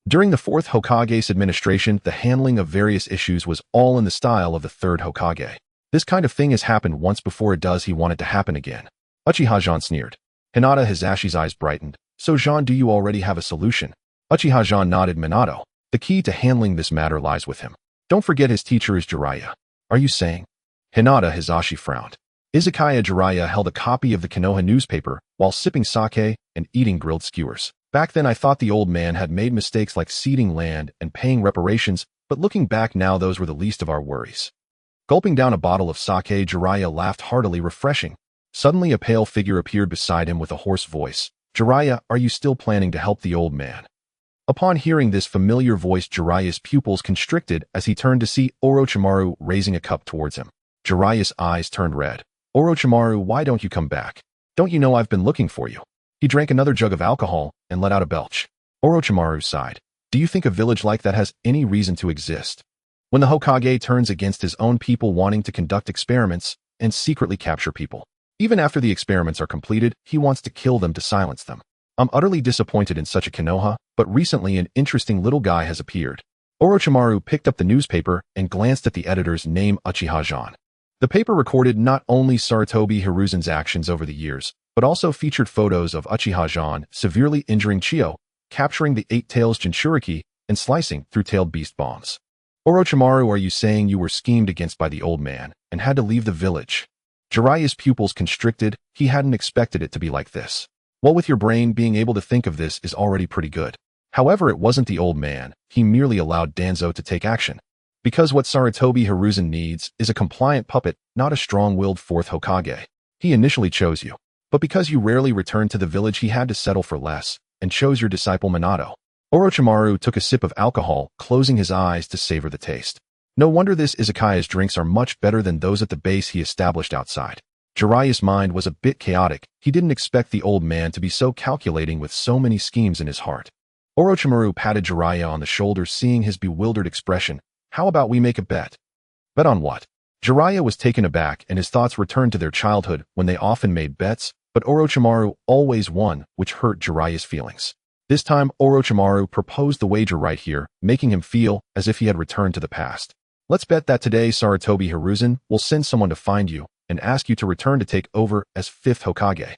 During the fourth Hokage's administration, the handling of various issues was all in the style of the third Hokage. "This kind of thing has happened once before, does he want it to happen again?" Uchiha Zhan sneered. Hinata Hizashi's eyes brightened. "So Zhan, do you already have a solution?" Uchiha Zhan nodded. "Minato. The key to handling this matter lies with him. Don't forget his teacher is Jiraiya." "Are you saying?" Hinata Hizashi frowned. Izakaya Jiraiya held a copy of the Konoha newspaper while sipping sake and eating grilled skewers. Back then I thought the old man had made mistakes like ceding land and paying reparations, but looking back now those were the least of our worries. Gulping down a bottle of sake, Jiraiya laughed heartily, refreshing. Suddenly a pale figure appeared beside him with a hoarse voice. Jiraiya, are you still planning to help the old man? Upon hearing this familiar voice, Jiraiya's pupils constricted as he turned to see Orochimaru raising a cup towards him. Jiraiya's eyes turned red. Orochimaru, why don't you come back? Don't you know I've been looking for you? He drank another jug of alcohol and let out a belch. Orochimaru sighed. Do you think a village like that has any reason to exist? When the Hokage turns against his own people wanting to conduct experiments and secretly capture people. Even after the experiments are completed, he wants to kill them to silence them. I'm utterly disappointed in such a Konoha, but recently an interesting little guy has appeared. Orochimaru picked up the newspaper and glanced at the editor's name, Uchiha Zhan. The paper recorded not only Sarutobi Hiruzen's actions over the years, but also featured photos of Uchiha Zhan severely injuring Chiyo, capturing the 8 tails Jinchuriki, and slicing through tailed beast bombs. Orochimaru, are you saying you were schemed against by the old man and had to leave the village? Jiraiya's pupils constricted. He hadn't expected it to be like this. Well, with your brain, being able to think of this is already pretty good. However, it wasn't the old man. He merely allowed Danzo to take action. Because what Sarutobi Hiruzen needs is a compliant puppet, not a strong-willed 4th Hokage. He initially chose you. But because you rarely returned to the village, he had to settle for less, and chose your disciple Minato. Orochimaru took a sip of alcohol, closing his eyes to savor the taste. No wonder this izakaya's drinks are much better than those at the base he established outside. Jiraiya's mind was a bit chaotic. He didn't expect the old man to be so calculating with so many schemes in his heart. Orochimaru patted Jiraiya on the shoulder, seeing his bewildered expression. How about we make a bet? Bet on what? Jiraiya was taken aback and his thoughts returned to their childhood when they often made bets, but Orochimaru always won, which hurt Jiraiya's feelings. This time, Orochimaru proposed the wager right here, making him feel as if he had returned to the past. Let's bet that today Sarutobi Hiruzen will send someone to find you and ask you to return to take over as 5th Hokage.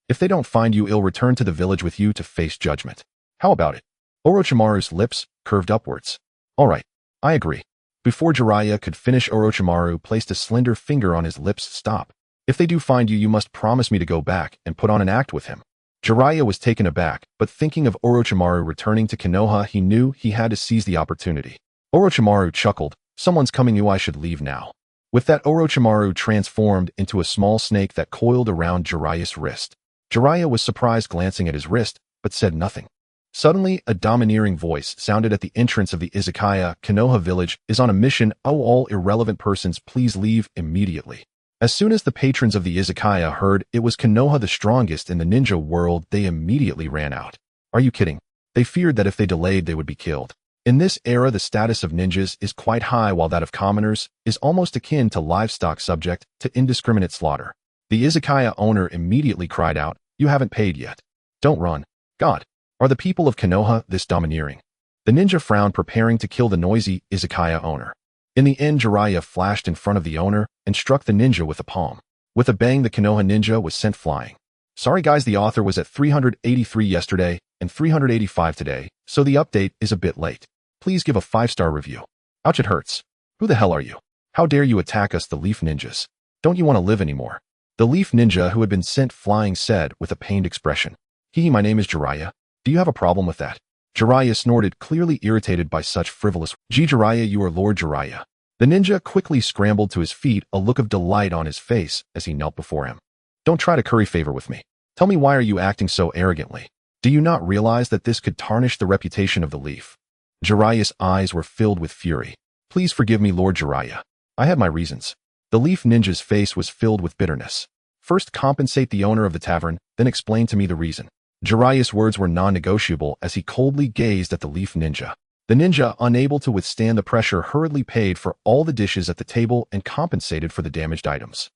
If they don't find you, he'll return to the village with you to face judgment. How about it? Orochimaru's lips curved upwards. All right, I agree. Before Jiraiya could finish, Orochimaru placed a slender finger on his lips. Stop. If they do find you, you must promise me to go back and put on an act with him. Jiraiya was taken aback, but thinking of Orochimaru returning to Konoha, he knew he had to seize the opportunity. Orochimaru chuckled. Someone's coming, I should leave now. With that, Orochimaru transformed into a small snake that coiled around Jiraiya's wrist. Jiraiya was surprised, glancing at his wrist, but said nothing. Suddenly, a domineering voice sounded at the entrance of the izakaya. Konoha village is on a mission. Oh, all irrelevant persons, please leave immediately. As soon as the patrons of the izakaya heard it was Konoha, the strongest in the ninja world, they immediately ran out. Are you kidding? They feared that if they delayed, they would be killed. In this era, the status of ninjas is quite high, while that of commoners is almost akin to livestock, subject to indiscriminate slaughter. The izakaya owner immediately cried out, "You haven't paid yet. Don't run. God, are the people of Konoha this domineering?" The ninja frowned, preparing to kill the noisy izakaya owner. In the end, Jiraiya flashed in front of the owner and struck the ninja with a palm. With a bang, the Konoha ninja was sent flying. Sorry guys, the author was at 383 yesterday and 385 today, so the update is a bit late. Please give a 5-star review. Ouch, it hurts. Who the hell are you? How dare you attack us, the Leaf Ninjas? Don't you want to live anymore? The Leaf Ninja, who had been sent flying, said with a pained expression. My name is Jiraiya. Do you have a problem with that? Jiraiya snorted, clearly irritated by such frivolous. Jiraiya, you are Lord Jiraiya. The ninja quickly scrambled to his feet, a look of delight on his face as he knelt before him. Don't try to curry favor with me. Tell me, why are you acting so arrogantly? Do you not realize that this could tarnish the reputation of the Leaf? Jiraiya's eyes were filled with fury. Please forgive me, Lord Jiraiya. I had my reasons. The Leaf Ninja's face was filled with bitterness. First compensate the owner of the tavern, then explain to me the reason. Jiraiya's words were non-negotiable as he coldly gazed at the Leaf Ninja. The ninja, unable to withstand the pressure, hurriedly paid for all the dishes at the table and compensated for the damaged items.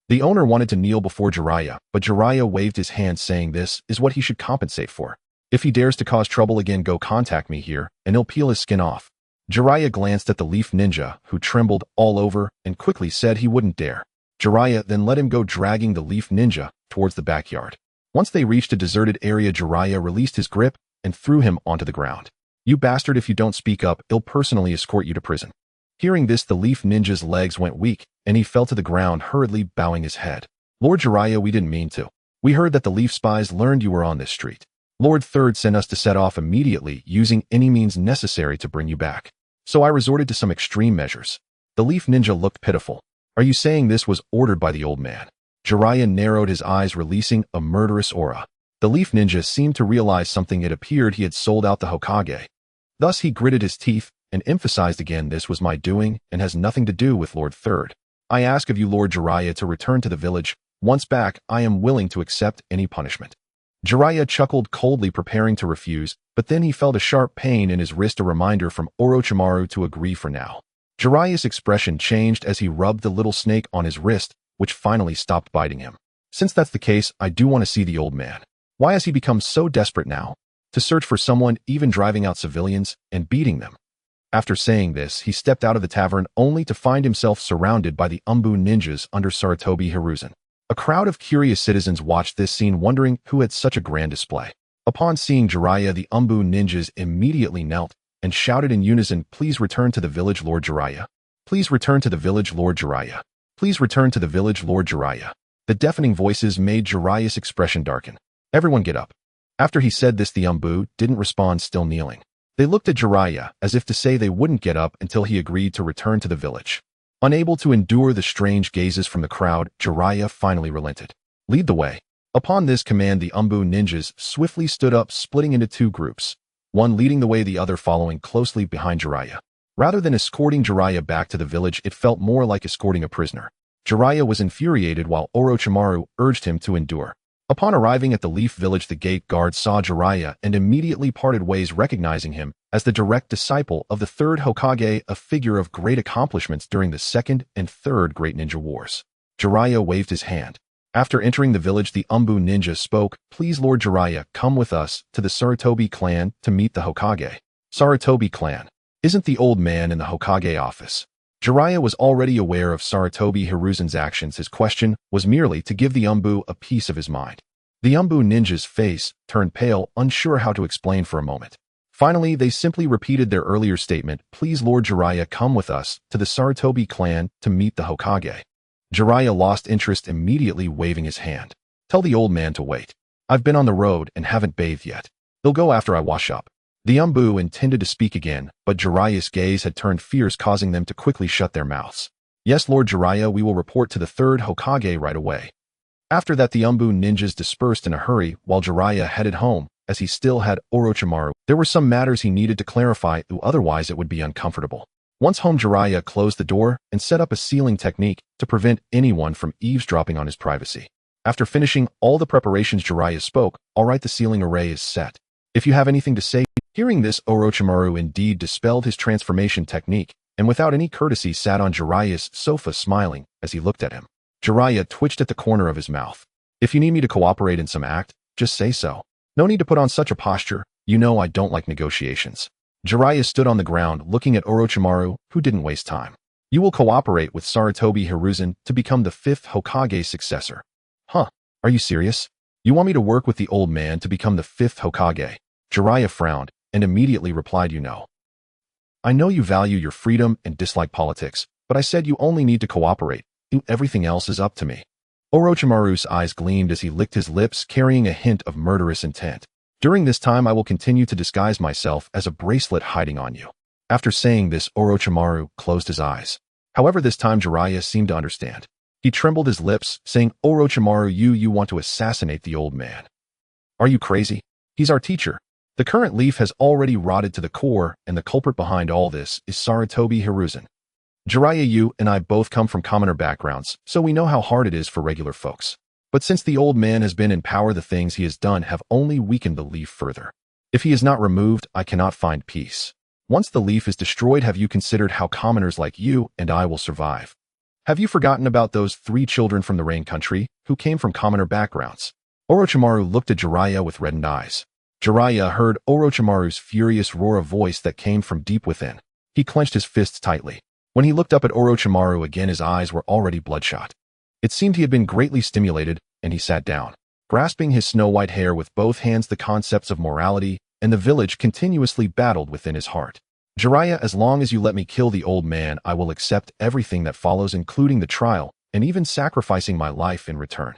The owner wanted to kneel before Jiraiya, but Jiraiya waved his hand, saying this is what he should compensate for. If he dares to cause trouble again, go contact me here, and he'll peel his skin off. Jiraiya glanced at the Leaf Ninja, who trembled all over, and quickly said he wouldn't dare. Jiraiya then let him go, dragging the Leaf Ninja towards the backyard. Once they reached a deserted area, Jiraiya released his grip and threw him onto the ground. You bastard, if you don't speak up, I'll personally escort you to prison. Hearing this, the Leaf Ninja's legs went weak, and he fell to the ground, hurriedly bowing his head. Lord Jiraiya, we didn't mean to. We heard that the Leaf spies learned you were on this street. Lord Third sent us to set off immediately, using any means necessary to bring you back. So I resorted to some extreme measures. The leaf ninja looked pitiful. Are you saying this was ordered by the old man? Jiraiya narrowed his eyes, releasing a murderous aura. The leaf ninja seemed to realize something. It appeared he had sold out the Hokage. Thus he gritted his teeth and emphasized again, this was my doing and has nothing to do with Lord Third. I ask of you, Lord Jiraiya, to return to the village. Once back, I am willing to accept any punishment. Jiraiya chuckled coldly, preparing to refuse, but then he felt a sharp pain in his wrist, a reminder from Orochimaru to agree for now. Jiraiya's expression changed as he rubbed the little snake on his wrist, which finally stopped biting him. Since that's the case, I do want to see the old man. Why has he become so desperate now? To search for someone, even driving out civilians and beating them. After saying this, he stepped out of the tavern only to find himself surrounded by the Umbu ninjas under Sarutobi Hiruzen. A crowd of curious citizens watched this scene, wondering who had such a grand display. Upon seeing Jiraiya, the Umbu ninjas immediately knelt and shouted in unison, "Please return to the village, Lord Jiraiya. Please return to the village, Lord Jiraiya. Please return to the village, Lord Jiraiya." The deafening voices made Jiraiya's expression darken. Everyone get up. After he said this, the Umbu didn't respond, still kneeling. They looked at Jiraiya as if to say they wouldn't get up until he agreed to return to the village. Unable to endure the strange gazes from the crowd, Jiraiya finally relented. Lead the way. Upon this command, the Umbu ninjas swiftly stood up, splitting into two groups, one leading the way, the other following closely behind Jiraiya. Rather than escorting Jiraiya back to the village, it felt more like escorting a prisoner. Jiraiya was infuriated while Orochimaru urged him to endure. Upon arriving at the Leaf Village, the gate guard saw Jiraiya and immediately parted ways, recognizing him as the direct disciple of the third Hokage, a figure of great accomplishments during the second and third Great Ninja Wars. Jiraiya waved his hand. After entering the village, the Umbu ninja spoke, "Please, Lord Jiraiya, come with us to the Sarutobi clan to meet the Hokage." Sarutobi clan. Isn't the old man in the Hokage office? Jiraiya was already aware of Sarutobi Hiruzen's actions. His question was merely to give the Umbu a piece of his mind. The Umbu ninja's face turned pale, unsure how to explain for a moment. Finally, they simply repeated their earlier statement, "Please, Lord Jiraiya, come with us to the Sarutobi clan to meet the Hokage." Jiraiya lost interest, immediately waving his hand. "Tell the old man to wait. I've been on the road and haven't bathed yet. They'll go after I wash up." The Umbu intended to speak again, but Jiraiya's gaze had turned fierce, causing them to quickly shut their mouths. "Yes, Lord Jiraiya, we will report to the third Hokage right away." After that, the Umbu ninjas dispersed in a hurry while Jiraiya headed home, as he still had Orochimaru. There were some matters he needed to clarify, otherwise it would be uncomfortable. Once home, Jiraiya closed the door and set up a sealing technique to prevent anyone from eavesdropping on his privacy. After finishing all the preparations, Jiraiya spoke, "All right, the sealing array is set. If you have anything to say..." Hearing this, Orochimaru indeed dispelled his transformation technique, and without any courtesy sat on Jiraiya's sofa, smiling as he looked at him. Jiraiya twitched at the corner of his mouth. "If you need me to cooperate in some act, just say so. No need to put on such a posture. You know I don't like negotiations." Jiraiya stood on the ground, looking at Orochimaru, who didn't waste time. "You will cooperate with Sarutobi Hiruzen to become the fifth Hokage's successor." "Huh? Are you serious? You want me to work with the old man to become the fifth Hokage?" Jiraiya frowned and immediately replied, "You know, I know you value your freedom and dislike politics, but I said you only need to cooperate. Everything else is up to me." Orochimaru's eyes gleamed as he licked his lips, carrying a hint of murderous intent. "During this time, I will continue to disguise myself as a bracelet hiding on you." After saying this, Orochimaru closed his eyes. However, this time Jiraiya seemed to understand. He trembled his lips, saying, "Orochimaru, you want to assassinate the old man? Are you crazy? He's our teacher. The current leaf has already rotted to the core, and the culprit behind all this is Sarutobi Hiruzen. Jiraiya, you and I both come from commoner backgrounds, so we know how hard it is for regular folks. But since the old man has been in power, the things he has done have only weakened the leaf further. If he is not removed, I cannot find peace. Once the leaf is destroyed, have you considered how commoners like you and I will survive? Have you forgotten about those 3 children from the Rain Country who came from commoner backgrounds?" Orochimaru looked at Jiraiya with reddened eyes. Jiraiya heard Orochimaru's furious roar of voice that came from deep within. He clenched his fists tightly. When he looked up at Orochimaru again, his eyes were already bloodshot. It seemed he had been greatly stimulated, and he sat down, grasping his snow-white hair with both hands. The concepts of morality and the village continuously battled within his heart. "Jiraiya, as long as you let me kill the old man, I will accept everything that follows, including the trial, and even sacrificing my life in return."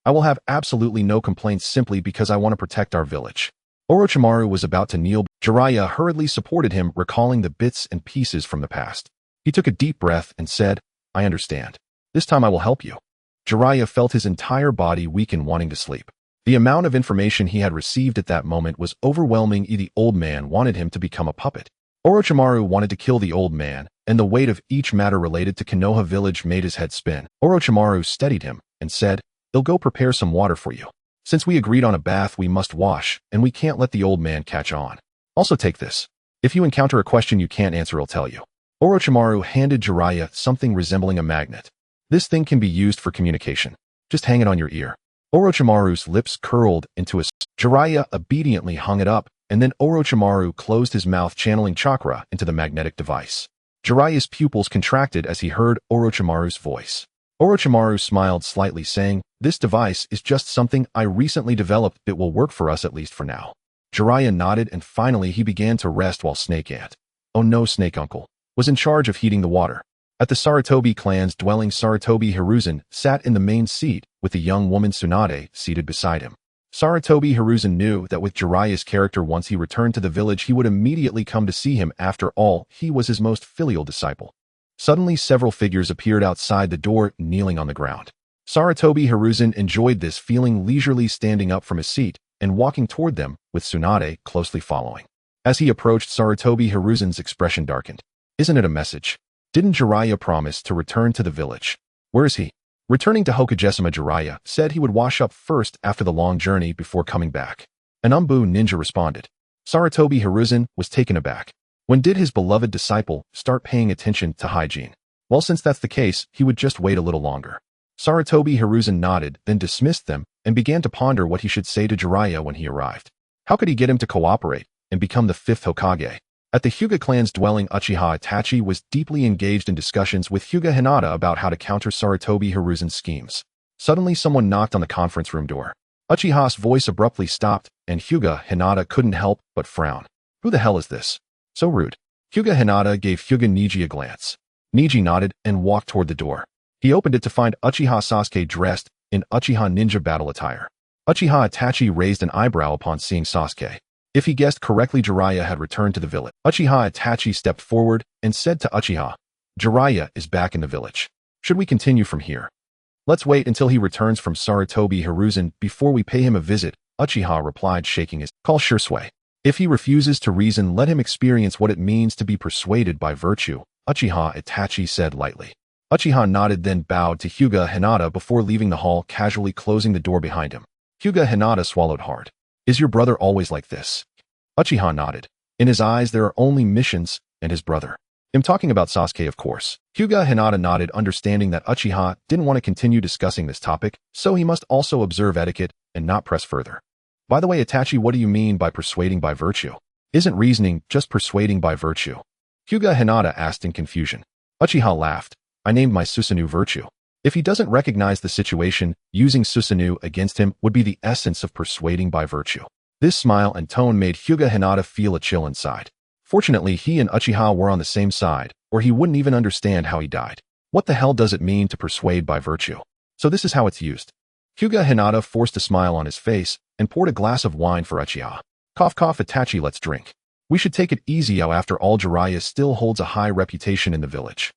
I will have absolutely no complaints simply because I want to protect our village. Orochimaru was about to kneel. Jiraiya hurriedly supported him, recalling the bits and pieces from the past. He took a deep breath and said, I understand. This time I will help you. Jiraiya felt his entire body weaken, wanting to sleep. The amount of information he had received at that moment was overwhelming. The old man wanted him to become a puppet. Orochimaru wanted to kill the old man, and the weight of each matter related to Konoha village made his head spin. Orochimaru steadied him and said, they'll go prepare some water for you. Since we agreed on a bath, we must wash, and we can't let the old man catch on. Also take this. If you encounter a question you can't answer, I'll tell you. Orochimaru handed Jiraiya something resembling a magnet. This thing can be used for communication. Just hang it on your ear. Orochimaru's lips curled into a Jiraiya obediently hung it up, and then Orochimaru closed his mouth, channeling chakra into the magnetic device. Jiraiya's pupils contracted as he heard Orochimaru's voice. Orochimaru smiled slightly, saying, this device is just something I recently developed. It will work for us, at least for now. Jiraiya nodded, and finally he began to rest while Snake Ant, oh no, Snake Uncle, was in charge of heating the water. At the Sarutobi clan's dwelling, Sarutobi Hiruzen sat in the main seat, with the young woman Tsunade seated beside him. Sarutobi Hiruzen knew that with Jiraiya's character, once he returned to the village, he would immediately come to see him. After all, he was his most filial disciple. Suddenly, several figures appeared outside the door, kneeling on the ground. Sarutobi Hiruzen enjoyed this, feeling leisurely, standing up from his seat and walking toward them, with Tsunade closely following. As he approached, Sarutobi Hiruzen's expression darkened. Isn't it a message? Didn't Jiraiya promise to return to the village? Where is he? Returning to Hokagesima, Jiraiya said he would wash up first after the long journey before coming back. An Umbu ninja responded. Sarutobi Hiruzen was taken aback. When did his beloved disciple start paying attention to hygiene? Well, since that's the case, he would just wait a little longer. Sarutobi Hiruzen nodded, then dismissed them, and began to ponder what he should say to Jiraiya when he arrived. How could he get him to cooperate and become the fifth Hokage? At the Hyuga clan's dwelling, Uchiha Itachi was deeply engaged in discussions with Hyuga Hinata about how to counter Sarutobi Hiruzen's schemes. Suddenly, someone knocked on the conference room door. Uchiha's voice abruptly stopped, and Hyuga Hinata couldn't help but frown. Who the hell is this? So rude. Hyuga Hinata gave Hyuga Neji a glance. Neji nodded and walked toward the door. He opened it to find Uchiha Sasuke dressed in Uchiha ninja battle attire. Uchiha Itachi raised an eyebrow upon seeing Sasuke. If he guessed correctly, Jiraiya had returned to the village. Uchiha Itachi stepped forward and said to Uchiha, Jiraiya is back in the village. Should we continue from here? Let's wait until he returns from Sarutobi Hiruzen before we pay him a visit, Uchiha replied, shaking his call Shursui. If he refuses to reason, let him experience what it means to be persuaded by virtue, Uchiha Itachi said lightly. Uchiha nodded, then bowed to Hyuga Hinata before leaving the hall, casually closing the door behind him. Hyuga Hinata swallowed hard. Is your brother always like this? Uchiha nodded. In his eyes there are only missions and his brother. I'm talking about Sasuke, of course. Hyuga Hinata nodded, understanding that Uchiha didn't want to continue discussing this topic, so he must also observe etiquette and not press further. By the way, Itachi, what do you mean by persuading by virtue? Isn't reasoning just persuading by virtue? Hyuga Hinata asked in confusion. Uchiha laughed. I named my Susanoo virtue. If he doesn't recognize the situation, using Susanoo against him would be the essence of persuading by virtue. This smile and tone made Hyuga Hinata feel a chill inside. Fortunately, he and Uchiha were on the same side, or he wouldn't even understand how he died. What the hell does it mean to persuade by virtue? So this is how it's used. Hyuga Hinata forced a smile on his face and poured a glass of wine for Uchiha. Cough cough, Itachi, let's drink. We should take it easy, after all Jiraiya still holds a high reputation in the village.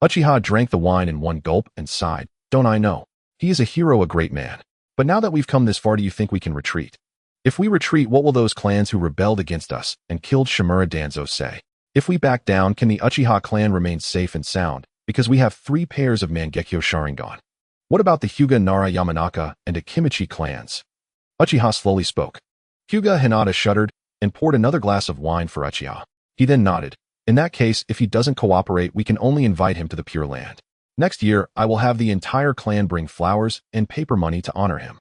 Uchiha drank the wine in one gulp and sighed. Don't I know? He is a hero, a great man. But now that we've come this far, do you think we can retreat? If we retreat, what will those clans who rebelled against us and killed Shimura Danzo say? If we back down, can the Uchiha clan remain safe and sound? Because we have 3 pairs of Mangekyo Sharingan. What about the Hyuga Nara Yamanaka and Akimichi clans? Uchiha slowly spoke. Hyuga Hinata shuddered and poured another glass of wine for Uchiha. He then nodded. In that case, if he doesn't cooperate, we can only invite him to the Pure Land. Next year, I will have the entire clan bring flowers and paper money to honor him.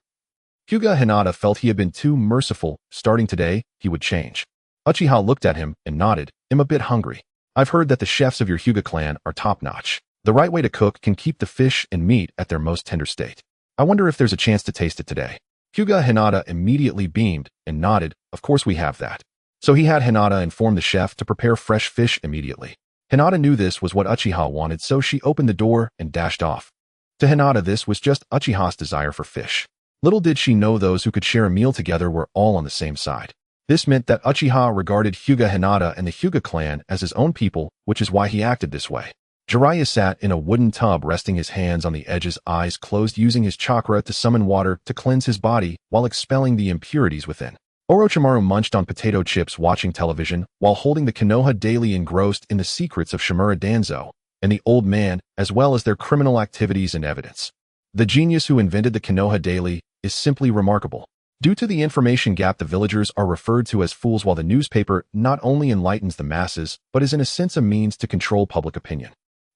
Hyuga Hinata felt he had been too merciful. Starting today, he would change. Uchiha looked at him and nodded. I'm a bit hungry. I've heard that the chefs of your Hyuga clan are top-notch. The right way to cook can keep the fish and meat at their most tender state. I wonder if there's a chance to taste it today. Hyuga Hinata immediately beamed and nodded. Of course we have that. So he had Hinata inform the chef to prepare fresh fish immediately. Hinata knew this was what Uchiha wanted, so she opened the door and dashed off. To Hinata, this was just Uchiha's desire for fish. Little did she know those who could share a meal together were all on the same side. This meant that Uchiha regarded Hyuga Hinata and the Hyuga clan as his own people, which is why he acted this way. Jiraiya sat in a wooden tub resting his hands on the edges, eyes closed, using his chakra to summon water to cleanse his body while expelling the impurities within. Orochimaru munched on potato chips watching television while holding the Konoha daily, engrossed in the secrets of Shimura Danzo and the old man, as well as their criminal activities and evidence. The genius who invented the Konoha daily is simply remarkable. Due to the information gap, the villagers are referred to as fools, while the newspaper not only enlightens the masses, but is in a sense a means to control public opinion.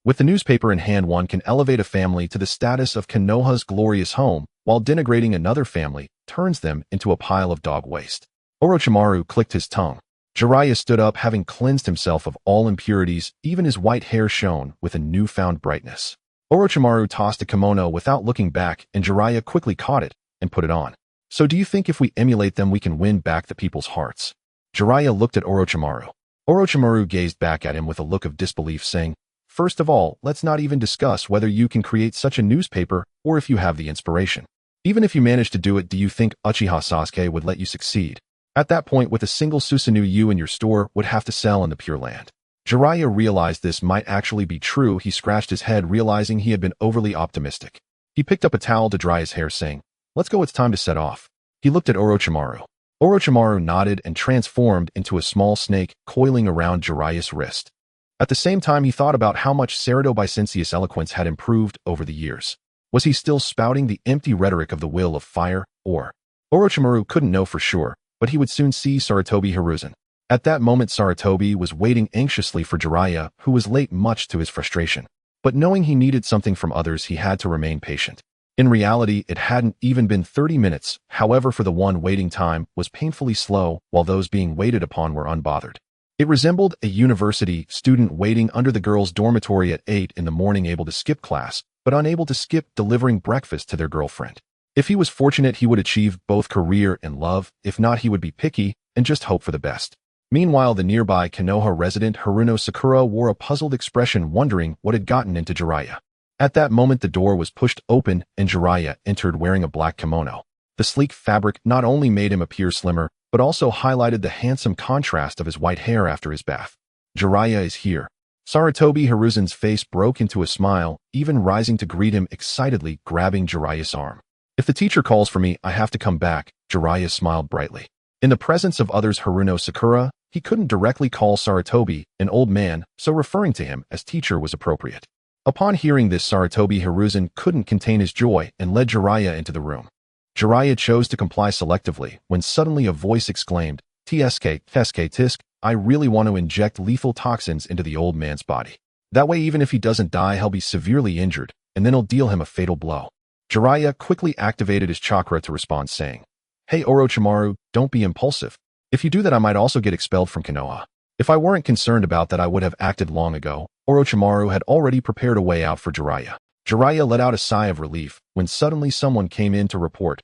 With the newspaper in hand, one can elevate a family to the status of Konoha's glorious home, while denigrating another family turns them into a pile of dog waste. Orochimaru clicked his tongue. Jiraiya stood up, having cleansed himself of all impurities, even his white hair shone with a newfound brightness. Orochimaru tossed a kimono without looking back, and Jiraiya quickly caught it and put it on. So do you think if we emulate them we can win back the people's hearts? Jiraiya looked at Orochimaru. Orochimaru gazed back at him with a look of disbelief, saying, "First of all, let's not even discuss whether you can create such a newspaper or if you have the inspiration. Even if you manage to do it, do you think Uchiha Sasuke would let you succeed? At that point, with a single Susanoo, you and your store would have to sell in the Pure Land." Jiraiya realized this might actually be true. He scratched his head, realizing he had been overly optimistic. He picked up a towel to dry his hair, saying, "Let's go, it's time to set off." He looked at Orochimaru. Orochimaru nodded and transformed into a small snake coiling around Jiraiya's wrist. At the same time, he thought about how much Ceredo-Bicensius' eloquence had improved over the years. Was he still spouting the empty rhetoric of the will of fire, or? Orochimaru couldn't know for sure, but he would soon see Sarutobi Hiruzen. At that moment, Sarutobi was waiting anxiously for Jiraiya, who was late, much to his frustration. But knowing he needed something from others, he had to remain patient. In reality, it hadn't even been 30 minutes, however, for the one waiting time was painfully slow, while those being waited upon were unbothered. It resembled a university student waiting under the girls' dormitory at 8 in the morning, able to skip class, but unable to skip delivering breakfast to their girlfriend. If he was fortunate, he would achieve both career and love. If not, he would be picky and just hope for the best. Meanwhile, the nearby Konoha resident Haruno Sakura wore a puzzled expression, wondering what had gotten into Jiraiya. At that moment, the door was pushed open and Jiraiya entered wearing a black kimono. The sleek fabric not only made him appear slimmer, but also highlighted the handsome contrast of his white hair after his bath. "Jiraiya is here." Sarutobi Hiruzen's face broke into a smile, even rising to greet him excitedly, grabbing Jiraiya's arm. "If the teacher calls for me, I have to come back." Jiraiya smiled brightly. In the presence of others, Haruno Sakura, he couldn't directly call Sarutobi an old man, so referring to him as teacher was appropriate. Upon hearing this, Sarutobi Hiruzen couldn't contain his joy and led Jiraiya into the room. Jiraiya chose to comply selectively when suddenly a voice exclaimed, "Tsk, tisk, I really want to inject lethal toxins into the old man's body. That way, even if he doesn't die, he'll be severely injured, and then I'll deal him a fatal blow." Jiraiya quickly activated his chakra to respond, saying, "Hey Orochimaru, don't be impulsive. If you do that, I might also get expelled from Konoha. If I weren't concerned about that, I would have acted long ago." Orochimaru had already prepared a way out for Jiraiya. Jiraiya let out a sigh of relief when suddenly someone came in to report.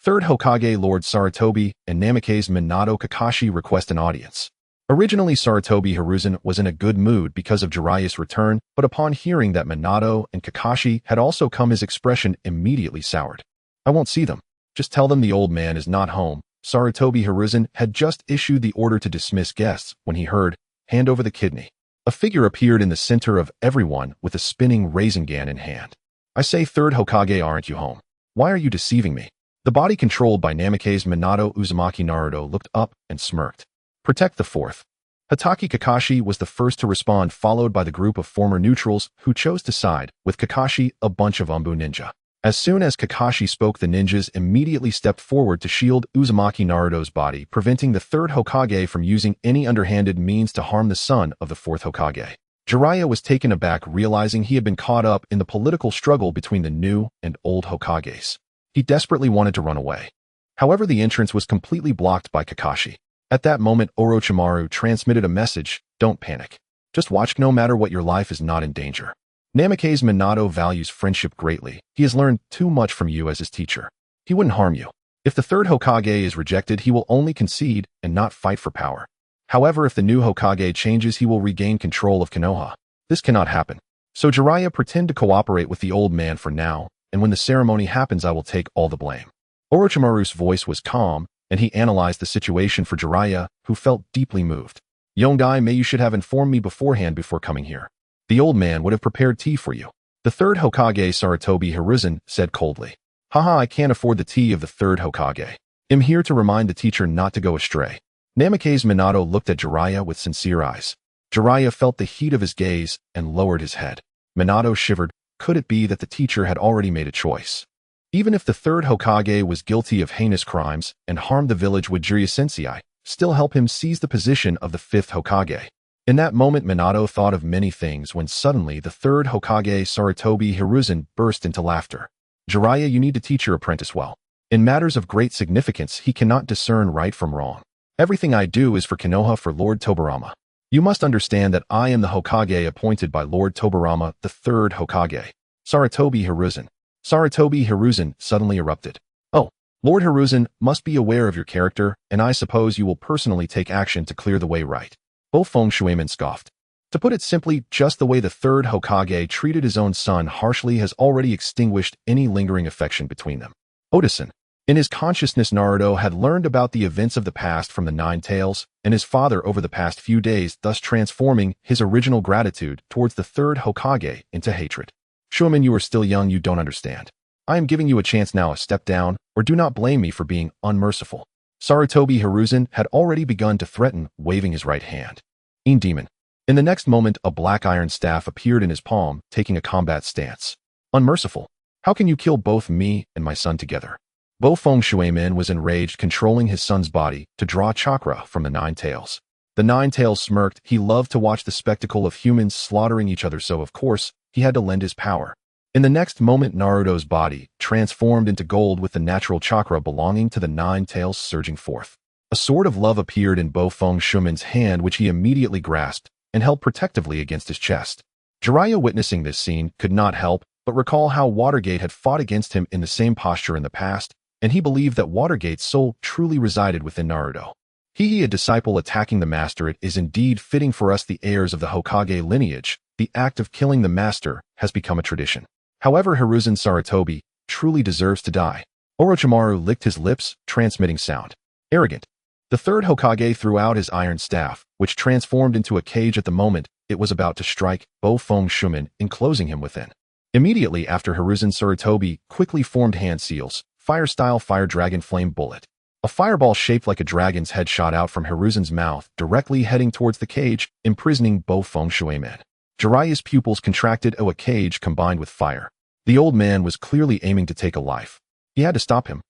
Third Hokage Lord Sarutobi and Namake's Minato Kakashi request an audience. Originally, Sarutobi Hiruzen was in a good mood because of Jiraiya's return, but upon hearing that Minato and Kakashi had also come, his expression immediately soured. "I won't see them. Just tell them the old man is not home." Sarutobi Hiruzen had just issued the order to dismiss guests when he heard, "Hand over the kidney." A figure appeared in the center of everyone with a spinning Rasengan in hand. "I say, Third Hokage, aren't you home? Why are you deceiving me?" The body controlled by Namake's Minato Uzumaki Naruto looked up and smirked. "Protect the fourth." Hatake Kakashi was the first to respond, followed by the group of former neutrals who chose to side with Kakashi, a bunch of Umbu ninja. As soon as Kakashi spoke, the ninjas immediately stepped forward to shield Uzumaki Naruto's body, preventing the third Hokage from using any underhanded means to harm the son of the fourth Hokage. Jiraiya was taken aback, realizing he had been caught up in the political struggle between the new and old Hokages. He desperately wanted to run away. However, the entrance was completely blocked by Kakashi. At that moment, Orochimaru transmitted a message: "Don't panic. Just watch. No matter what, your life is not in danger. Namake's Minato values friendship greatly. He has learned too much from you as his teacher. He wouldn't harm you. If the third Hokage is rejected, he will only concede and not fight for power. However, if the new Hokage changes, he will regain control of Konoha. This cannot happen. So Jiraiya, pretend to cooperate with the old man for now, and when the ceremony happens I will take all the blame. Orochimaru's voice was calm, and he analyzed the situation for Jiraiya, who felt deeply moved. Young guy, may you should have informed me beforehand before coming here. The old man would have prepared tea for you. The third Hokage Sarutobi Hiruzen said coldly. Haha, I can't afford the tea of the third Hokage. I'm here to remind the teacher not to go astray. Namake's Minato looked at Jiraiya with sincere eyes. Jiraiya felt the heat of his gaze and lowered his head. Minato shivered. Could it be that the teacher had already made a choice? Even if the third Hokage was guilty of heinous crimes and harmed the village, would Jiraiya Sensei still help him seize the position of the fifth Hokage? In that moment, Minato thought of many things when suddenly the third Hokage Sarutobi Hiruzen burst into laughter. Jiraiya, you need to teach your apprentice well. In matters of great significance, he cannot discern right from wrong. Everything I do is for Konoha, for Lord Tobirama. You must understand that I am the Hokage appointed by Lord Tobirama, the third Hokage. Sarutobi Hiruzen suddenly erupted. Oh, Lord Hiruzen must be aware of your character, and I suppose you will personally take action to clear the way, right? Bofeng Shueman scoffed. To put it simply, just the way the third Hokage treated his own son harshly has already extinguished any lingering affection between them. Otosan. In his consciousness, Naruto had learned about the events of the past from the Nine Tails and his father over the past few days, thus transforming his original gratitude towards the third Hokage into hatred. Shueman, you are still young, you don't understand. I am giving you a chance now, step down, or do not blame me for being unmerciful. Sarutobi Hiruzen had already begun to threaten, waving his right hand. Demon. In the next moment, a black iron staff appeared in his palm, taking a combat stance. Unmerciful. How can you kill both me and my son together? Bofeng Shueman was enraged, controlling his son's body to draw chakra from the Nine Tails. The Nine Tails smirked. He loved to watch the spectacle of humans slaughtering each other, so of course, he had to lend his power. In the next moment, Naruto's body transformed into gold with the natural chakra belonging to the Nine Tails surging forth. A sword of love appeared in Bofeng Shueman's hand, which he immediately grasped and held protectively against his chest. Jiraiya, witnessing this scene, could not help but recall how Watergate had fought against him in the same posture in the past, and he believed that Watergate's soul truly resided within Naruto. He a disciple attacking the master. It is indeed fitting for us, the heirs of the Hokage lineage. The act of killing the master has become a tradition. However, Hiruzen Sarutobi truly deserves to die. Orochimaru licked his lips, transmitting sound. Arrogant. The third Hokage threw out his iron staff, which transformed into a cage at the moment it was about to strike Bofeng Shueman, enclosing him within. Immediately after, Hiruzen Sarutobi quickly formed hand seals, fire-style fire dragon flame bullet. A fireball shaped like a dragon's head shot out from Hiruzen's mouth, directly heading towards the cage, imprisoning Bofeng Shueman. Jiraiya's pupils contracted. A cage combined with fire. The old man was clearly aiming to take a life. He had to stop him.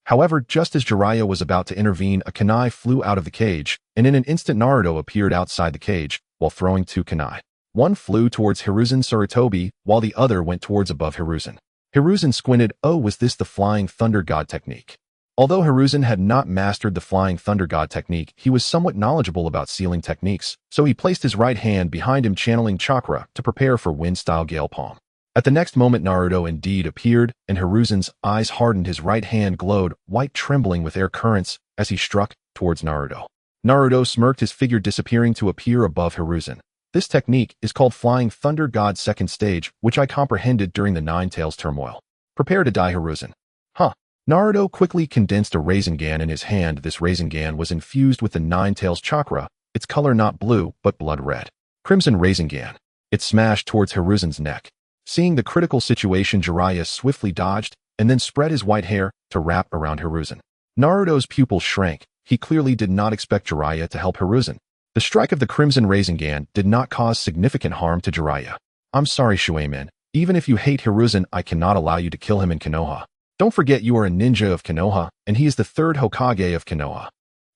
However, just as Jiraiya was about to intervene, a kunai flew out of the cage, and in an instant Naruto appeared outside the cage, while throwing two kunai. One flew towards Hiruzen Sarutobi, while the other went towards above Hiruzen. Hiruzen squinted. Oh, was this the Flying Thunder God technique? Although Hiruzen had not mastered the Flying Thunder God technique, he was somewhat knowledgeable about sealing techniques, so he placed his right hand behind him, channeling chakra to prepare for wind-style gale palm. At the next moment, Naruto indeed appeared, and Hiruzen's eyes hardened. His right hand glowed, white, trembling with air currents as he struck towards Naruto. Naruto smirked, his figure disappearing to appear above Hiruzen. This technique is called Flying Thunder God Second Stage, which I comprehended during the Nine Tails turmoil. Prepare to die, Hiruzen. Huh. Naruto quickly condensed a Rasengan in his hand. This Rasengan was infused with the Nine Tails chakra, its color not blue, but blood red. Crimson Rasengan. It smashed towards Hiruzen's neck. Seeing the critical situation, Jiraiya swiftly dodged and then spread his white hair to wrap around Hiruzen. Naruto's pupils shrank. He clearly did not expect Jiraiya to help Hiruzen. The strike of the Crimson Rasengan did not cause significant harm to Jiraiya. I'm sorry, Shueman. Even if you hate Hiruzen, I cannot allow you to kill him in Konoha. Don't forget you are a ninja of Konoha, and he is the third Hokage of Konoha.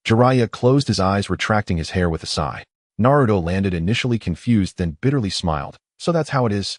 Jiraiya closed his eyes, retracting his hair with a sigh. Naruto landed, initially confused, then bitterly smiled. So that's how it is?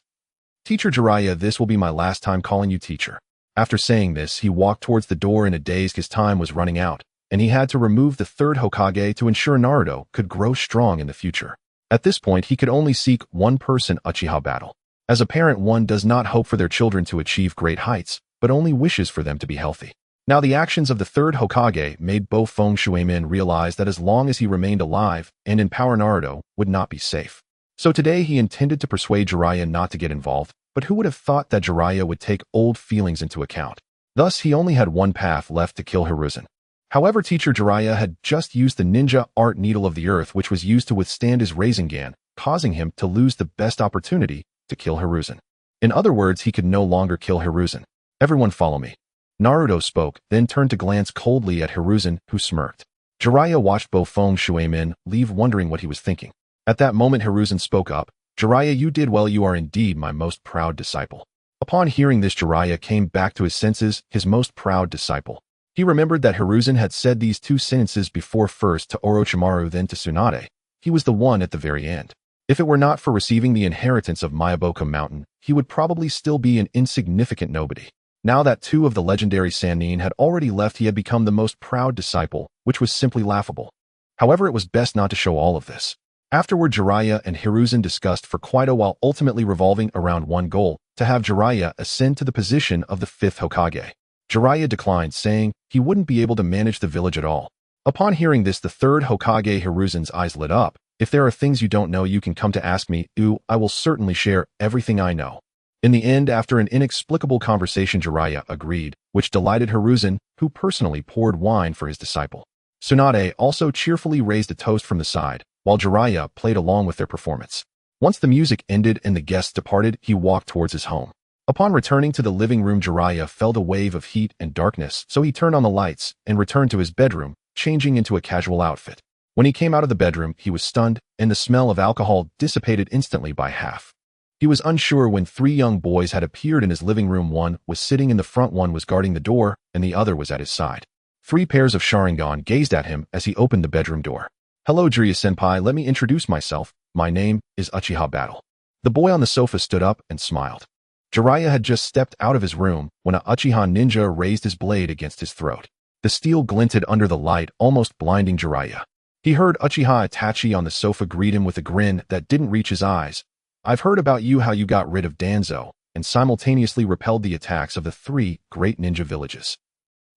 Teacher Jiraiya, this will be my last time calling you teacher. After saying this, he walked towards the door in a daze. His time was running out, and he had to remove the third Hokage to ensure Naruto could grow strong in the future. At this point, he could only seek one-person Uchiha battle. As a parent, one does not hope for their children to achieve great heights, but only wishes for them to be healthy. Now, the actions of the third Hokage made Bofeng Shueman realize that as long as he remained alive and in power, Naruto would not be safe. So today he intended to persuade Jiraiya not to get involved, but who would have thought that Jiraiya would take old feelings into account? Thus, he only had one path left to kill Hiruzen. However, teacher Jiraiya had just used the ninja art needle of the earth, which was used to withstand his Rasengan, causing him to lose the best opportunity to kill Hiruzen. In other words, he could no longer kill Hiruzen. Everyone follow me. Naruto spoke, then turned to glance coldly at Hiruzen, who smirked. Jiraiya watched Bofeng Shuemin leave, wondering what he was thinking. At that moment, Hiruzen spoke up. Jiraiya, you did well. You are indeed my most proud disciple. Upon hearing this, Jiraiya came back to his senses, his most proud disciple. He remembered that Hiruzen had said these two sentences before, first to Orochimaru, then to Tsunade. He was the one at the very end. If it were not for receiving the inheritance of Myaboka Mountain, he would probably still be an insignificant nobody. Now that two of the legendary Sannin had already left, he had become the most proud disciple, which was simply laughable. However, it was best not to show all of this. Afterward, Jiraiya and Hiruzen discussed for quite a while, ultimately revolving around one goal, to have Jiraiya ascend to the position of the 5th Hokage. Jiraiya declined, saying he wouldn't be able to manage the village at all. Upon hearing this, the 3rd Hokage Hiruzen's eyes lit up. If there are things you don't know, you can come to ask me. I will certainly share everything I know. In the end, after an inexplicable conversation, Jiraiya agreed, which delighted Hiruzen, who personally poured wine for his disciple. Tsunade also cheerfully raised a toast from the side, while Jiraiya played along with their performance. Once the music ended and the guests departed, he walked towards his home. Upon returning to the living room, Jiraiya felt a wave of heat and darkness, so he turned on the lights and returned to his bedroom, changing into a casual outfit. When he came out of the bedroom, he was stunned, and the smell of alcohol dissipated instantly by half. He was unsure when 3 young boys had appeared in his living room. One was sitting in the front, one was guarding the door, and the other was at his side. 3 pairs of Sharingan gazed at him as he opened the bedroom door. Hello, Jiraiya-senpai, let me introduce myself. My name is Uchiha Battle. The boy on the sofa stood up and smiled. Jiraiya had just stepped out of his room when a Uchiha ninja raised his blade against his throat. The steel glinted under the light, almost blinding Jiraiya. He heard Uchiha Itachi on the sofa greet him with a grin that didn't reach his eyes. I've heard about you, how you got rid of Danzo, and simultaneously repelled the attacks of the 3 great ninja villages.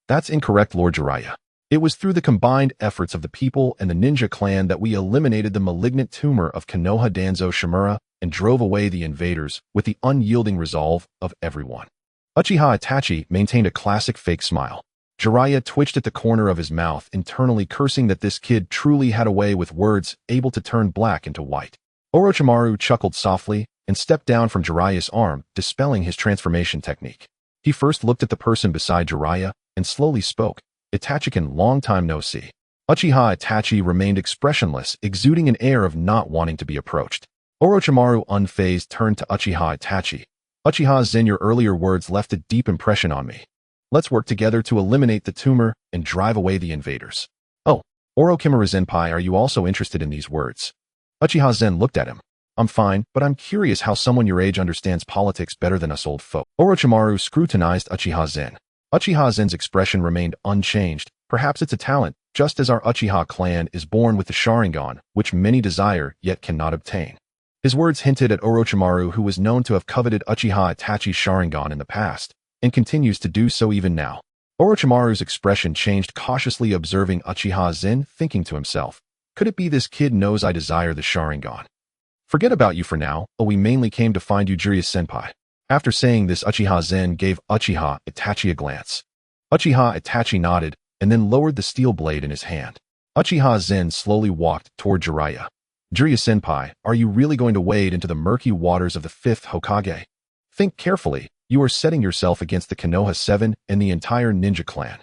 That's incorrect, Lord Jiraiya. It was through the combined efforts of the people and the ninja clan that we eliminated the malignant tumor of Konoha Danzo Shimura and drove away the invaders with the unyielding resolve of everyone. Uchiha Itachi maintained a classic fake smile. Jiraiya twitched at the corner of his mouth, internally cursing that this kid truly had a way with words, able to turn black into white. Orochimaru chuckled softly and stepped down from Jiraiya's arm, dispelling his transformation technique. He first looked at the person beside Jiraiya and slowly spoke. Itachi-kun, long time no see. Uchiha Itachi remained expressionless, exuding an air of not wanting to be approached. Orochimaru, unfazed, turned to Uchiha Itachi. Uchiha Zhan, your earlier words left a deep impression on me. Let's work together to eliminate the tumor and drive away the invaders. Oh, Orochimaru-senpai, are you also interested in these words? Uchiha Zhan looked at him. I'm fine, but I'm curious how someone your age understands politics better than us old folk. Orochimaru scrutinized Uchiha Zhan. Uchiha Zhan's expression remained unchanged. Perhaps it's a talent, just as our Uchiha clan is born with the Sharingan, which many desire yet cannot obtain. His words hinted at Orochimaru, who was known to have coveted Uchiha Itachi's Sharingan in the past, and continues to do so even now. Orochimaru's expression changed, cautiously observing Uchiha Zhan, thinking to himself, could it be this kid knows I desire the Sharingan? Forget about you for now, we mainly came to find you, Jiraiya-senpai. After saying this, Uchiha Zhan gave Uchiha Itachi a glance. Uchiha Itachi nodded, and then lowered the steel blade in his hand. Uchiha Zhan slowly walked toward Jiraiya. Jiraiya-senpai, are you really going to wade into the murky waters of the 5th Hokage? Think carefully, you are setting yourself against the Konoha 7 and the entire ninja clan.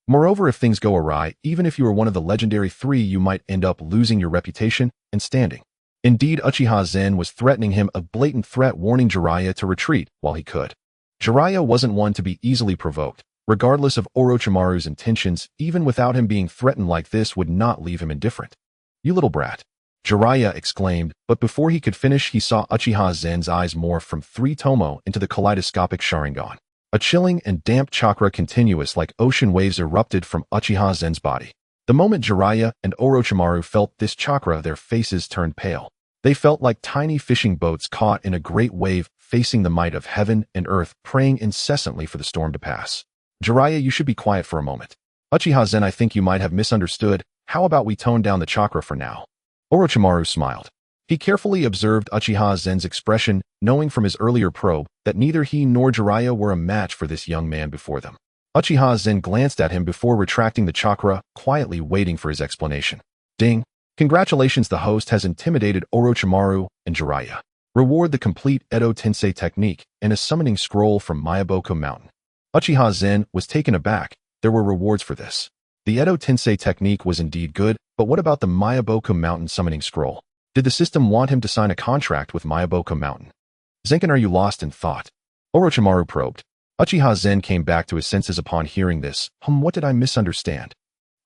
Moreover, if things go awry, even if you are one of the legendary 3, you might end up losing your reputation and standing. Indeed, Uchiha Zhan was threatening him, a blatant threat, warning Jiraiya to retreat while he could. Jiraiya wasn't one to be easily provoked. Regardless of Orochimaru's intentions, even without him being threatened like this would not leave him indifferent. You little brat. Jiraiya exclaimed, but before he could finish, he saw Uchiha Zhan's eyes morph from 3 Tomo into the kaleidoscopic Sharingan. A chilling and damp chakra continuous like ocean waves erupted from Uchiha Zhan's body. The moment Jiraiya and Orochimaru felt this chakra, their faces turned pale. They felt like tiny fishing boats caught in a great wave, facing the might of heaven and earth, praying incessantly for the storm to pass. Jiraiya, you should be quiet for a moment. Uchiha Zhan, I think you might have misunderstood. How about we tone down the chakra for now? Orochimaru smiled. He carefully observed Uchiha Zen's expression, knowing from his earlier probe that neither he nor Jiraiya were a match for this young man before them. Uchiha Zen glanced at him before retracting the chakra, quietly waiting for his explanation. Ding! Congratulations, the host has intimidated Orochimaru and Jiraiya. Reward the complete Edo Tensei technique and a summoning scroll from Mayaboku Mountain. Uchiha Zen was taken aback. There were rewards for this. The Edo Tensei technique was indeed good, but what about the Mayaboku Mountain summoning scroll? Did the system want him to sign a contract with Mayaboku Mountain? Zenkin, are you lost in thought? Orochimaru probed. Uchiha Zen came back to his senses upon hearing this. What did I misunderstand?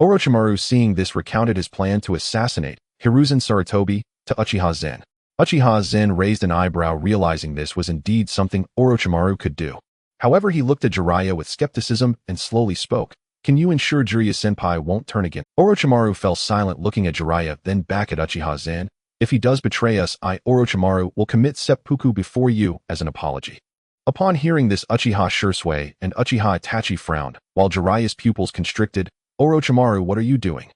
Orochimaru, seeing this, recounted his plan to assassinate Hiruzen Sarutobi to Uchiha Zen. Uchiha Zen raised an eyebrow, realizing this was indeed something Orochimaru could do. However, he looked at Jiraiya with skepticism and slowly spoke. Can you ensure Jiraiya-senpai won't turn again? Orochimaru fell silent, looking at Jiraiya, then back at Uchiha Zen. If he does betray us, I, Orochimaru, will commit seppuku before you as an apology. Upon hearing this, Uchiha Shursui and Uchiha Itachi frowned, while Jiraiya's pupils constricted. Orochimaru, what are you doing?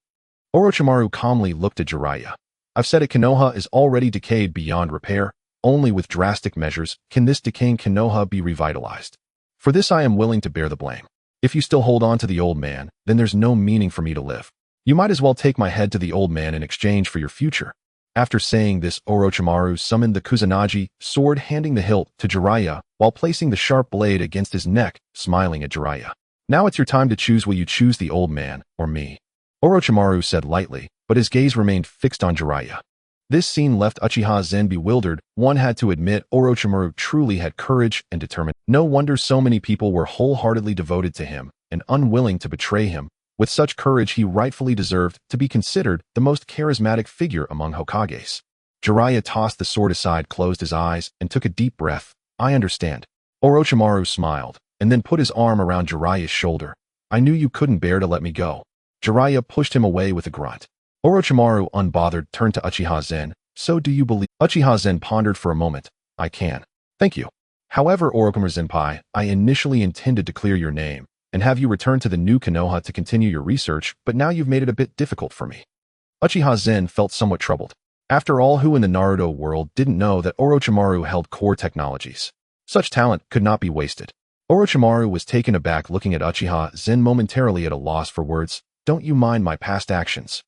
Orochimaru calmly looked at Jiraiya. I've said it, Konoha is already decayed beyond repair. Only with drastic measures can this decaying Konoha be revitalized. For this I am willing to bear the blame. If you still hold on to the old man, then there's no meaning for me to live. You might as well take my head to the old man in exchange for your future. After saying this, Orochimaru summoned the Kusanagi sword, handing the hilt to Jiraiya, while placing the sharp blade against his neck, smiling at Jiraiya. Now it's your time to choose. Will you choose the old man, or me? Orochimaru said lightly, but his gaze remained fixed on Jiraiya. This scene left Uchiha Zen bewildered. One had to admit Orochimaru truly had courage and determination. No wonder so many people were wholeheartedly devoted to him and unwilling to betray him. With such courage, he rightfully deserved to be considered the most charismatic figure among Hokages. Jiraiya tossed the sword aside, closed his eyes, and took a deep breath. I understand. Orochimaru smiled, and then put his arm around Jiraiya's shoulder. I knew you couldn't bear to let me go. Jiraiya pushed him away with a grunt. Orochimaru, unbothered, turned to Uchiha Zen. So do you believe? Uchiha Zen pondered for a moment. I can. Thank you. However, Orochimaru Senpai, I initially intended to clear your name and have you return to the new Konoha to continue your research, but now you've made it a bit difficult for me. Uchiha Zen felt somewhat troubled. After all, who in the Naruto world didn't know that Orochimaru held core technologies? Such talent could not be wasted. Orochimaru was taken aback, looking at Uchiha Zen, momentarily at a loss for words. Don't you mind my past actions?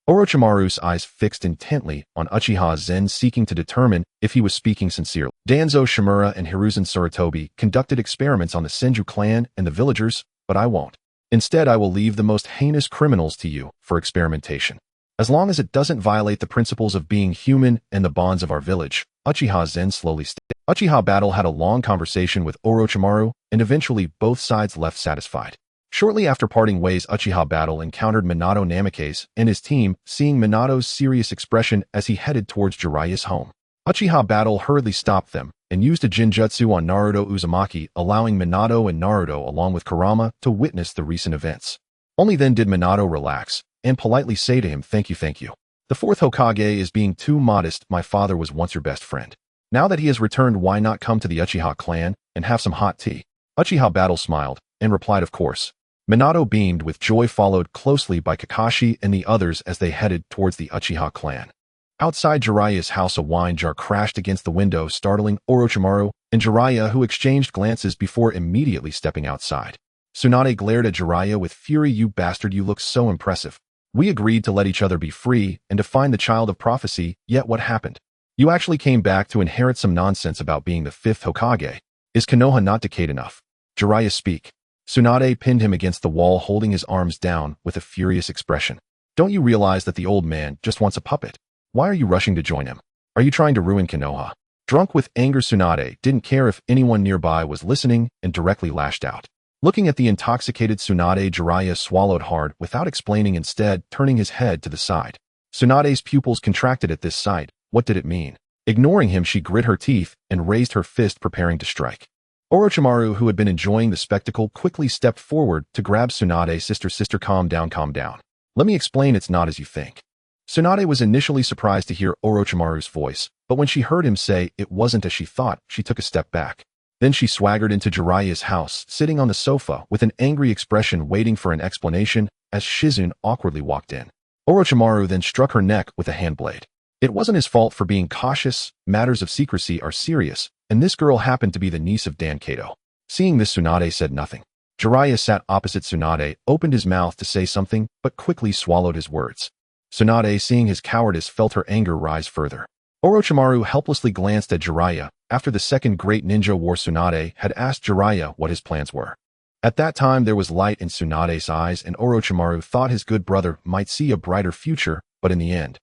Orochimaru's eyes fixed intently on Uchiha Zen, seeking to determine if he was speaking sincerely. Danzo Shimura and Hiruzen Sarutobi conducted experiments on the Senju clan and the villagers, but I won't. Instead, I will leave the most heinous criminals to you for experimentation. As long as it doesn't violate the principles of being human and the bonds of our village, Uchiha Zen slowly stated. Uchiha Battle had a long conversation with Orochimaru, and eventually both sides left satisfied. Shortly after parting ways, Uchiha Battle encountered Minato Namikaze and his team, seeing Minato's serious expression as he headed towards Jiraiya's home. Uchiha Battle hurriedly stopped them and used a Jinjutsu on Naruto Uzumaki, allowing Minato and Naruto along with Kurama to witness the recent events. Only then did Minato relax and politely say to him, thank you. The fourth Hokage is being too modest. My father was once your best friend. Now that he has returned, why not come to the Uchiha clan and have some hot tea? Uchiha Battle smiled and replied, of course. Minato beamed with joy, followed closely by Kakashi and the others as they headed towards the Uchiha clan. Outside Jiraiya's house, a wine jar crashed against the window, startling Orochimaru and Jiraiya, who exchanged glances before immediately stepping outside. Tsunade glared at Jiraiya with fury. You bastard, you look so impressive. We agreed to let each other be free and to find the child of prophecy, yet what happened? You actually came back to inherit some nonsense about being the fifth Hokage. Is Konoha not decayed enough? Jiraiya, speak. Tsunade pinned him against the wall, holding his arms down with a furious expression. Don't you realize that the old man just wants a puppet? Why are you rushing to join him? Are you trying to ruin Konoha? Drunk with anger, Tsunade didn't care if anyone nearby was listening and directly lashed out. Looking at the intoxicated Tsunade, Jiraiya swallowed hard without explaining, instead turning his head to the side. Tsunade's pupils contracted at this sight. What did it mean? Ignoring him, she grit her teeth and raised her fist, preparing to strike. Orochimaru, who had been enjoying the spectacle, quickly stepped forward to grab Tsunade. Sister, calm down. Let me explain, it's not as you think. Tsunade was initially surprised to hear Orochimaru's voice, but when she heard him say it wasn't as she thought, she took a step back. Then she swaggered into Jiraiya's house, sitting on the sofa with an angry expression, waiting for an explanation as Shizune awkwardly walked in. Orochimaru then struck her neck with a hand blade. It wasn't his fault for being cautious. Matters of secrecy are serious, and this girl happened to be the niece of Dan Kato. Seeing this, Tsunade said nothing. Jiraiya sat opposite Tsunade, opened his mouth to say something, but quickly swallowed his words. Tsunade, seeing his cowardice, felt her anger rise further. Orochimaru helplessly glanced at Jiraiya after the second great ninja war. Tsunade had asked Jiraiya what his plans were. At that time, there was light in Tsunade's eyes, and Orochimaru thought his good brother might see a brighter future, but in the end,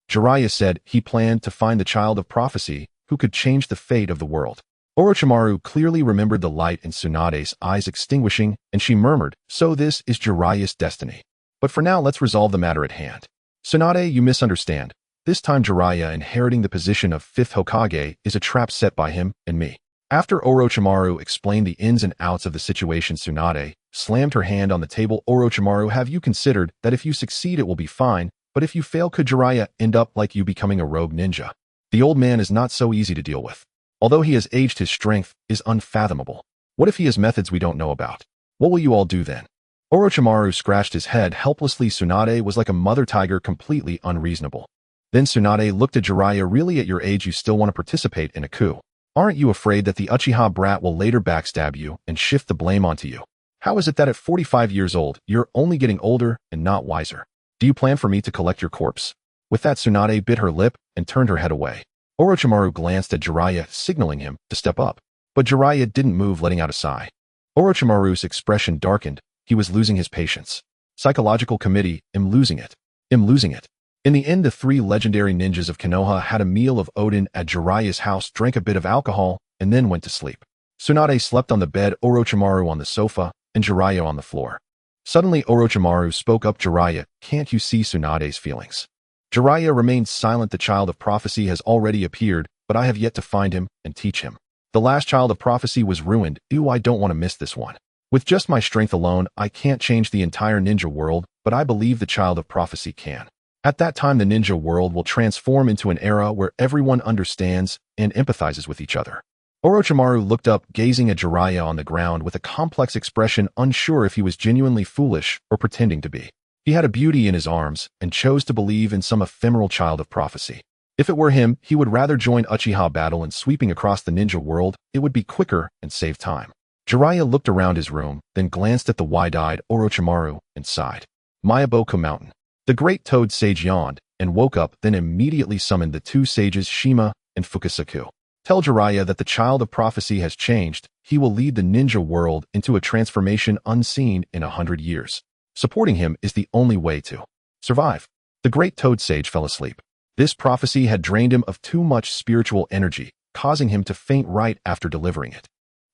Jiraiya said he planned to find the child of prophecy who could change the fate of the world. Orochimaru clearly remembered the light in Tsunade's eyes extinguishing, and she murmured, "So this is Jiraiya's destiny. But for now, let's resolve the matter at hand. Tsunade, you misunderstand. This time Jiraiya inheriting the position of 5th Hokage is a trap set by him and me." After Orochimaru explained the ins and outs of the situation, Tsunade slammed her hand on the table. "Orochimaru, have you considered that if you succeed it will be fine, but if you fail could Jiraiya end up like you, becoming a rogue ninja? The old man is not so easy to deal with. Although he has aged, his strength is unfathomable. What if he has methods we don't know about? What will you all do then?" Orochimaru scratched his head helplessly. Tsunade was like a mother tiger, completely unreasonable. Then Tsunade looked at Jiraiya. "Really, at your age you still want to participate in a coup? Aren't you afraid that the Uchiha brat will later backstab you and shift the blame onto you? How is it that at 45 years old, you're only getting older and not wiser? Do you plan for me to collect your corpse?" With that, Tsunade bit her lip and turned her head away. Orochimaru glanced at Jiraiya, signaling him to step up. But Jiraiya didn't move, letting out a sigh. Orochimaru's expression darkened. He was losing his patience. Psychological committee, I'm losing it. I'm losing it. In the end, the three legendary ninjas of Konoha had a meal of Odin at Jiraiya's house, drank a bit of alcohol, and then went to sleep. Tsunade slept on the bed, Orochimaru on the sofa, and Jiraiya on the floor. Suddenly, Orochimaru spoke up. "Jiraiya, can't you see Tsunade's feelings?" Jiraiya remained silent. "The child of prophecy has already appeared, but I have yet to find him and teach him. The last child of prophecy was ruined. I don't want to miss this one. With just my strength alone, I can't change the entire ninja world, but I believe the child of prophecy can. At that time, the ninja world will transform into an era where everyone understands and empathizes with each other." Orochimaru looked up, gazing at Jiraiya on the ground with a complex expression, unsure if he was genuinely foolish or pretending to be. He had a beauty in his arms and chose to believe in some ephemeral child of prophecy. If it were him, he would rather join Uchiha battle and sweeping across the ninja world. It would be quicker and save time. Jiraiya looked around his room, then glanced at the wide-eyed Orochimaru and sighed. Mayaboku Mountain. The great toad sage yawned and woke up, then immediately summoned the two sages Shima and Fukasaku. "Tell Jiraiya that the child of prophecy has changed. He will lead the ninja world into a transformation unseen in 100 years. Supporting him is the only way to survive." The great toad sage fell asleep. This prophecy had drained him of too much spiritual energy, causing him to faint right after delivering it.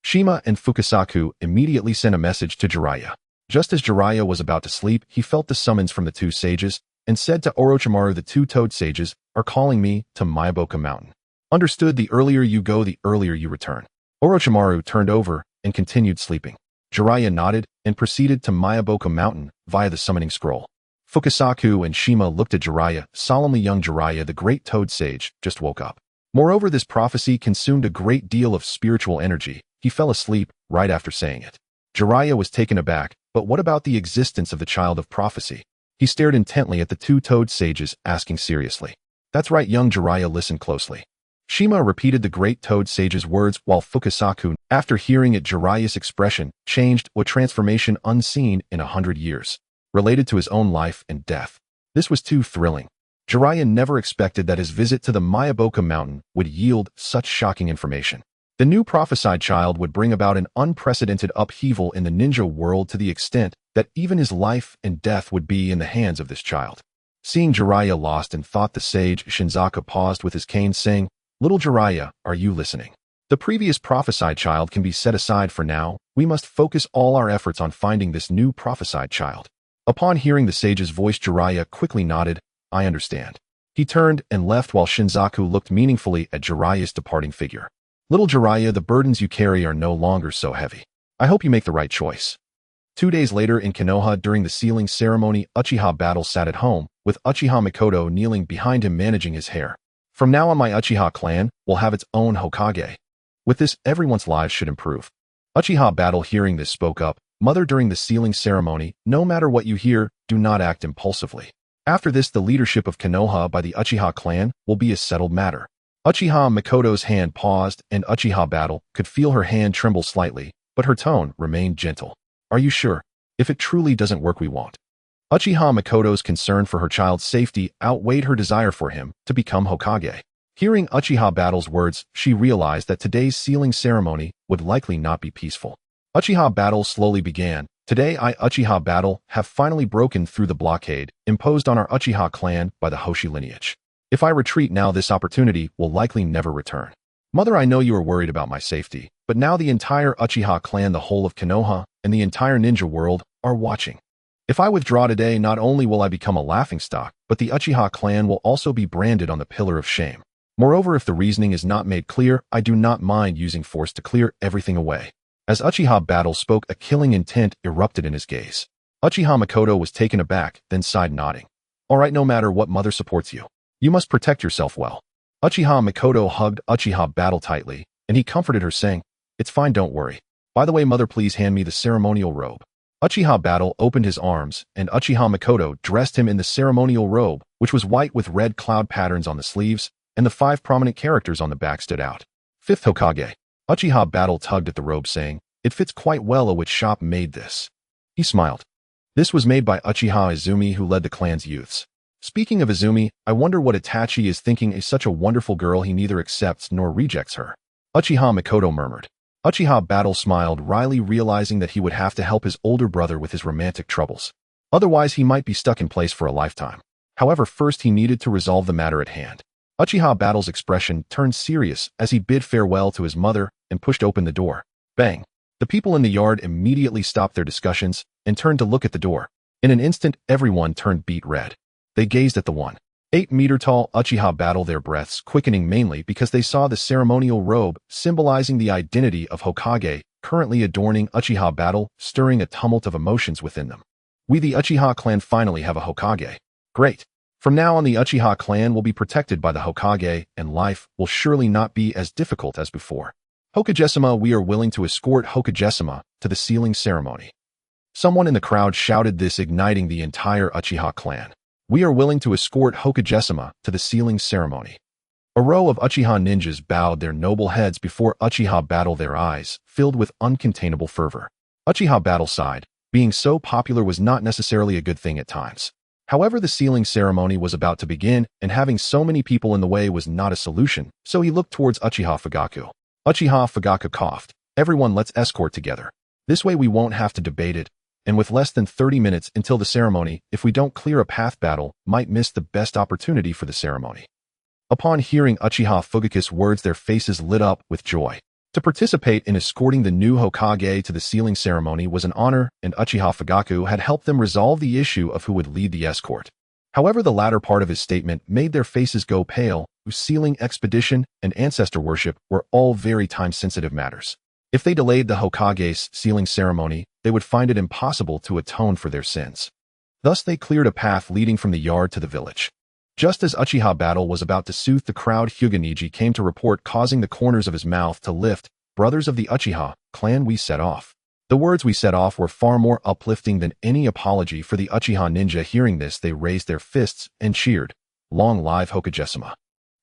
Shima and Fukasaku immediately sent a message to Jiraiya. Just as Jiraiya was about to sleep, he felt the summons from the two sages and said to Orochimaru, "The two toad sages are calling me to Mayaboku Mountain. Understood, the earlier you go, the earlier you return." Orochimaru turned over and continued sleeping. Jiraiya nodded and proceeded to Mayaboku Mountain via the summoning scroll. Fukasaku and Shima looked at Jiraiya. Solemnly, young Jiraiya, the great toad sage, just woke up. Moreover, this prophecy consumed a great deal of spiritual energy. He fell asleep right after saying it. Jiraiya was taken aback. But what about the existence of the child of prophecy? He stared intently at the two toad sages, asking seriously. "That's right, young Jiraiya, listen closely." Shima repeated the great toad sage's words, while Fukasaku, after hearing it, Jiraiya's expression changed, a transformation unseen in 100 years, related to his own life and death. This was too thrilling. Jiraiya never expected that his visit to the Mayaboku Mountain would yield such shocking information. The new prophesied child would bring about an unprecedented upheaval in the ninja world, to the extent that even his life and death would be in the hands of this child. Seeing Jiraiya lost in thought, the sage Shinzaka paused with his cane, saying, "Little Jiraiya, are you listening? The previous prophesied child can be set aside for now. We must focus all our efforts on finding this new prophesied child." Upon hearing the sage's voice, Jiraiya quickly nodded. "I understand." He turned and left while Shinzaku looked meaningfully at Jiraiya's departing figure. "Little Jiraiya, the burdens you carry are no longer so heavy. I hope you make the right choice." 2 days later in Konoha, during the sealing ceremony, Uchiha Battle sat at home, with Uchiha Mikoto kneeling behind him managing his hair. "From now on, my Uchiha clan will have its own Hokage. With this, everyone's lives should improve." Uchiha Battle, hearing this, spoke up. "Mother, during the sealing ceremony, no matter what you hear, do not act impulsively. After this, the leadership of Konoha by the Uchiha clan will be a settled matter. Uchiha Makoto's hand paused, and Uchiha Battle could feel her hand tremble slightly, but her tone remained gentle. Are you sure? If it truly doesn't work, we won't. Uchiha Makoto's concern for her child's safety outweighed her desire for him to become Hokage. Hearing Uchiha Battle's words, she realized that today's sealing ceremony would likely not be peaceful. Uchiha Battle slowly began. Today, I, Uchiha Battle, have finally broken through the blockade imposed on our Uchiha clan by the Hoshi lineage. If I retreat now, this opportunity will likely never return. Mother, I know you are worried about my safety, but now the entire Uchiha clan, the whole of Konoha, and the entire ninja world are watching. If I withdraw today, not only will I become a laughingstock, but the Uchiha clan will also be branded on the pillar of shame. Moreover, if the reasoning is not made clear, I do not mind using force to clear everything away. As Uchiha Battle spoke, a killing intent erupted in his gaze. Uchiha Makoto was taken aback, then sighed, nodding. All right, no matter what, mother supports you. You must protect yourself well. Uchiha Makoto hugged Uchiha Battle tightly, and he comforted her, saying, It's fine, don't worry. By the way, mother, please hand me the ceremonial robe. Uchiha Battle opened his arms, and Uchiha Makoto dressed him in the ceremonial robe, which was white with red cloud patterns on the sleeves, and the 5 prominent characters on the back stood out. 5th Hokage. Uchiha Battle tugged at the robe, saying, It fits quite well. Which shop made this? He smiled. This was made by Uchiha Izumi, who led the clan's youths. Speaking of Izumi, I wonder what Itachi is thinking. Is such a wonderful girl, he neither accepts nor rejects her. Uchiha Makoto murmured. Uchiha Battle smiled wryly, realizing that he would have to help his older brother with his romantic troubles. Otherwise, he might be stuck in place for a lifetime. However, first he needed to resolve the matter at hand. Uchiha Battle's expression turned serious as he bid farewell to his mother and pushed open the door. Bang! The people in the yard immediately stopped their discussions and turned to look at the door. In an instant, everyone turned beet red. They gazed at the 1.8-meter-tall Uchiha Battle, their breaths quickening mainly because they saw the ceremonial robe symbolizing the identity of Hokage currently adorning Uchiha Battle, stirring a tumult of emotions within them. We, the Uchiha clan, finally have a Hokage. Great! From now on, the Uchiha clan will be protected by the Hokage, and life will surely not be as difficult as before. Hokage-sama, we are willing to escort Hokage-sama to the sealing ceremony. Someone in the crowd shouted this, igniting the entire Uchiha clan. We are willing to escort Hokage-sama to the sealing ceremony. A row of Uchiha ninjas bowed their noble heads before Uchiha Battle, their eyes filled with uncontainable fervor. Uchiha Battle sighed. Being so popular was not necessarily a good thing at times. However, the sealing ceremony was about to begin, and having so many people in the way was not a solution, so he looked towards Uchiha Fugaku. Uchiha Fugaku coughed. Everyone, let's escort together. This way we won't have to debate it, and with less than 30 minutes until the ceremony, if we don't clear a path, Battle might miss the best opportunity for the ceremony. Upon hearing Uchiha Fugaku's words, their faces lit up with joy. To participate in escorting the new Hokage to the sealing ceremony was an honor, and Uchiha Fugaku had helped them resolve the issue of who would lead the escort. However, the latter part of his statement made their faces go pale, whose sealing expedition and ancestor worship were all very time-sensitive matters. If they delayed the Hokage's sealing ceremony, they would find it impossible to atone for their sins. Thus, they cleared a path leading from the yard to the village. Just as Uchiha Battle was about to soothe the crowd, Hyuga came to report, causing the corners of his mouth to lift. Brothers of the Uchiha clan, we set off. The words "we set off" were far more uplifting than any apology for the Uchiha ninja. Hearing this, they raised their fists and cheered. Long live Hokage-sama.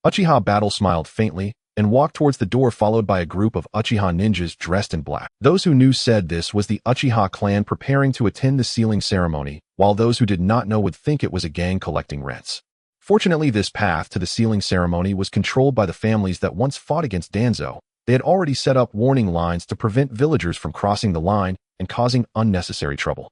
Uchiha Battle smiled faintly and walked towards the door, followed by a group of Uchiha ninjas dressed in black. Those who knew said this was the Uchiha clan preparing to attend the sealing ceremony, while those who did not know would think it was a gang collecting rents. Fortunately, this path to the sealing ceremony was controlled by the families that once fought against Danzo. They had already set up warning lines to prevent villagers from crossing the line and causing unnecessary trouble.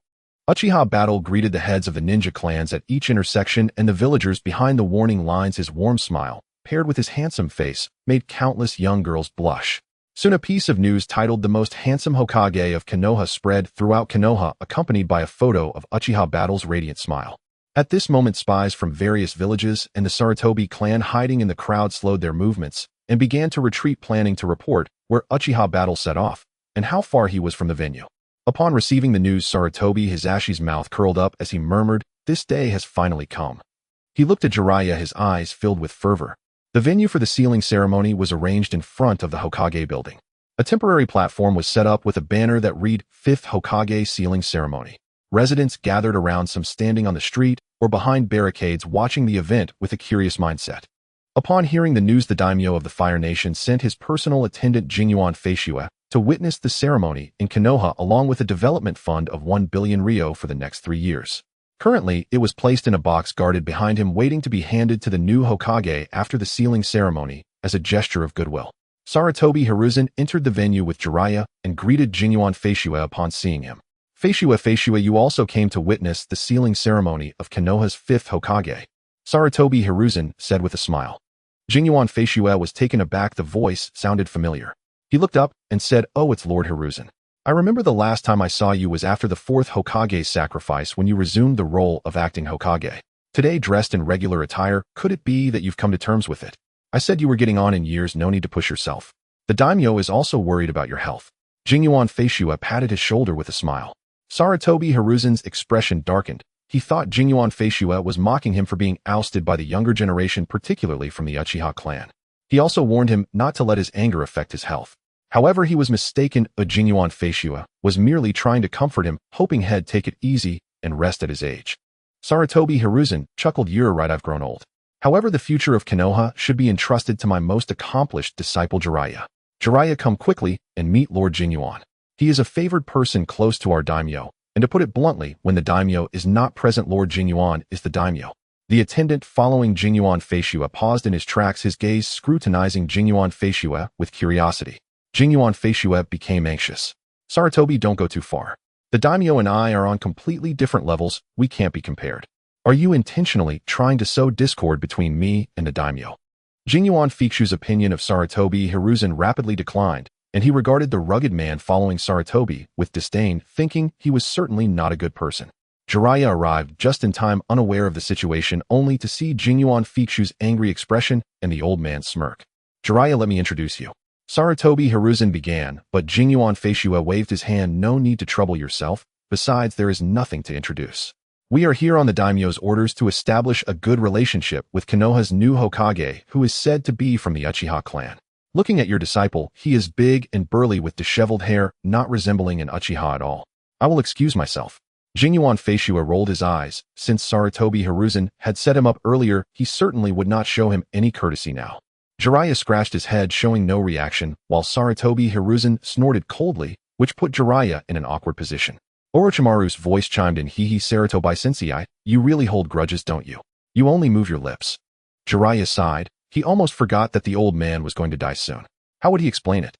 Uchiha Battle greeted the heads of the ninja clans at each intersection, and the villagers behind the warning lines. His warm smile, paired with his handsome face, made countless young girls blush. Soon a piece of news titled "The Most Handsome Hokage of Konoha" spread throughout Konoha, accompanied by a photo of Uchiha Battle's radiant smile. At this moment, spies from various villages and the Sarutobi clan hiding in the crowd slowed their movements and began to retreat, planning to report where Uchiha Battle set off and how far he was from the venue. Upon receiving the news, Sarutobi Hizashi's mouth curled up as he murmured, "This day has finally come." He looked at Jiraiya, his eyes filled with fervor. The venue for the sealing ceremony was arranged in front of the Hokage building. A temporary platform was set up with a banner that read, "5th Hokage Sealing Ceremony." Residents gathered around, some standing on the street or behind barricades watching the event with a curious mindset. Upon hearing the news, the daimyo of the Fire Nation sent his personal attendant Jingyuan Feishue to witness the ceremony in Konoha along with a development fund of 1 billion ryo for the next 3 years. Currently, it was placed in a box guarded behind him, waiting to be handed to the new Hokage after the sealing ceremony as a gesture of goodwill. Sarutobi Hiruzen entered the venue with Jiraiya and greeted Jingyuan Feishue upon seeing him. Feishue, you also came to witness the sealing ceremony of Konoha's 5th Hokage. Sarutobi Hiruzen said with a smile. Jingyuan Feishue was taken aback. The voice sounded familiar. He looked up and said, "Oh, it's Lord Hiruzen. I remember the last time I saw you was after the 4th Hokage's sacrifice when you resumed the role of acting Hokage. Today, dressed in regular attire, could it be that you've come to terms with it? I said you were getting on in years, no need to push yourself. The daimyo is also worried about your health." Jingyuan Feishue patted his shoulder with a smile. Sarutobi Hiruzen's expression darkened. He thought Jingyuan Feishue was mocking him for being ousted by the younger generation, particularly from the Uchiha clan. He also warned him not to let his anger affect his health. However, he was mistaken. Jingyuan Feishue was merely trying to comfort him, hoping he'd take it easy and rest at his age. Sarutobi Hiruzen chuckled, "You're right, I've grown old. However, the future of Konoha should be entrusted to my most accomplished disciple Jiraiya. Jiraiya, come quickly and meet Lord Jingyuan. He is a favored person close to our daimyo, and to put it bluntly, when the daimyo is not present, Lord Jingyuan is the daimyo." The attendant following Jingyuan Feishue paused in his tracks, his gaze scrutinizing Jingyuan Feishue with curiosity. Jingyuan Feishue became anxious. "Sarutobi, don't go too far. The daimyo and I are on completely different levels, we can't be compared. Are you intentionally trying to sow discord between me and the daimyo?" Jingyuan Feishue's opinion of Sarutobi Hiruzen rapidly declined, and he regarded the rugged man following Sarutobi with disdain, thinking he was certainly not a good person. Jiraiya arrived just in time, unaware of the situation, only to see Jingyuan Feishue's angry expression and the old man's smirk. "Jiraiya, let me introduce you." Sarutobi Hiruzen began, but Jingyuan Feishue waved his hand. "No need to trouble yourself. Besides, there is nothing to introduce. We are here on the daimyo's orders to establish a good relationship with Konoha's new Hokage, who is said to be from the Uchiha clan. Looking at your disciple, he is big and burly with disheveled hair, not resembling an Uchiha at all. I will excuse myself." Jingyuan Feishue rolled his eyes. Since Sarutobi Hiruzen had set him up earlier, he certainly would not show him any courtesy now. Jiraiya scratched his head, showing no reaction, while Sarutobi Hiruzen snorted coldly, which put Jiraiya in an awkward position. Orochimaru's voice chimed in. "Hee Sarutobi sensei, you really hold grudges, don't you? You only move your lips." Jiraiya sighed. He almost forgot that the old man was going to die soon. How would he explain it?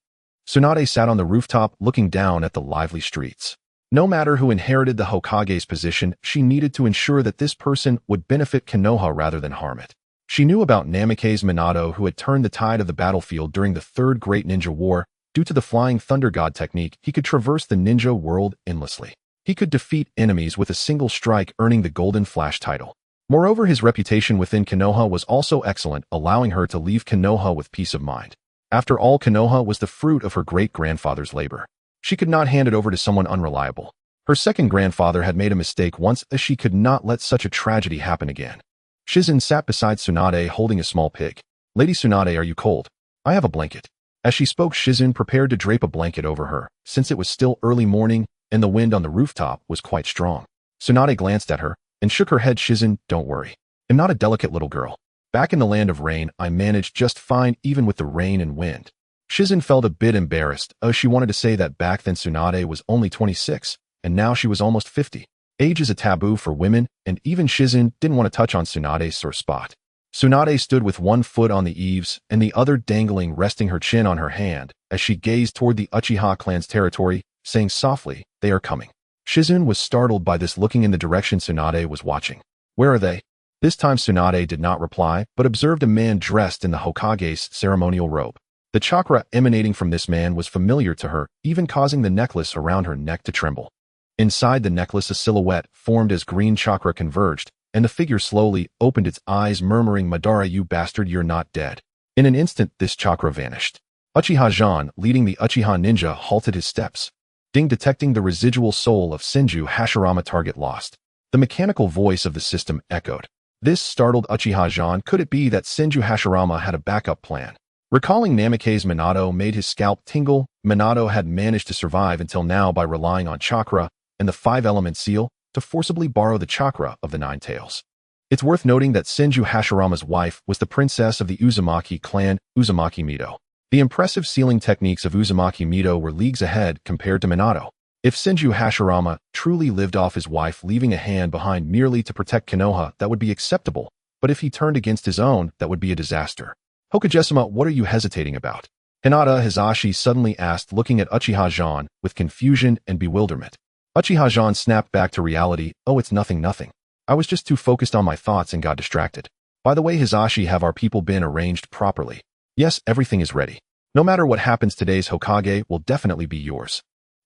Tsunade sat on the rooftop, looking down at the lively streets. No matter who inherited the Hokage's position, she needed to ensure that this person would benefit Konoha rather than harm it. She knew about Namikaze Minato, who had turned the tide of the battlefield during the Third Great Ninja War. Due to the Flying Thunder God technique, he could traverse the ninja world endlessly. He could defeat enemies with a single strike, earning the Golden Flash title. Moreover, his reputation within Konoha was also excellent, allowing her to leave Konoha with peace of mind. After all, Konoha was the fruit of her great-grandfather's labor. She could not hand it over to someone unreliable. Her second grandfather had made a mistake once, as she could not let such a tragedy happen again. Shizen sat beside Tsunade holding a small pig. "Lady Tsunade, are you cold? I have a blanket." As she spoke, Shizen prepared to drape a blanket over her, since it was still early morning and the wind on the rooftop was quite strong. Tsunade glanced at her and shook her head. "Shizen, don't worry. I'm not a delicate little girl. Back in the land of rain, I managed just fine even with the rain and wind." Shizen felt a bit embarrassed, as she wanted to say that back then Tsunade was only 26, and now she was almost 50. Age is a taboo for women, and even Shizen didn't want to touch on Tsunade's sore spot. Tsunade stood with one foot on the eaves and the other dangling, resting her chin on her hand, as she gazed toward the Uchiha clan's territory, saying softly, "They are coming." Shizen was startled by this, looking in the direction Tsunade was watching. "Where are they?" This time Tsunade did not reply, but observed a man dressed in the Hokage's ceremonial robe. The chakra emanating from this man was familiar to her, even causing the necklace around her neck to tremble. Inside the necklace, a silhouette formed as green chakra converged, and the figure slowly opened its eyes, murmuring, "Madara, you bastard, you're not dead." In an instant, this chakra vanished. Uchiha Zhan, leading the Uchiha ninja, halted his steps. Ding, detecting the residual soul of Senju Hashirama, target lost. The mechanical voice of the system echoed. This startled Uchiha Zhan. Could it be that Senju Hashirama had a backup plan? Recalling Namikaze Minato made his scalp tingle. Minato had managed to survive until now by relying on chakra and the 5-element seal, to forcibly borrow the chakra of the Nine Tails. It's worth noting that Senju Hashirama's wife was the princess of the Uzumaki clan, Uzumaki Mito. The impressive sealing techniques of Uzumaki Mito were leagues ahead compared to Minato. If Senju Hashirama truly lived off his wife leaving a hand behind merely to protect Konoha, that would be acceptable, but if he turned against his own, that would be a disaster. Hokage-sama, what are you hesitating about? Hinata Hizashi suddenly asked, looking at Uchiha Zhan with confusion and bewilderment. Uchiha Zhan snapped back to reality. Oh, it's nothing. I was just too focused on my thoughts and got distracted. By the way, Hizashi, have our people been arranged properly? Yes, everything is ready. No matter what happens, today's Hokage will definitely be yours.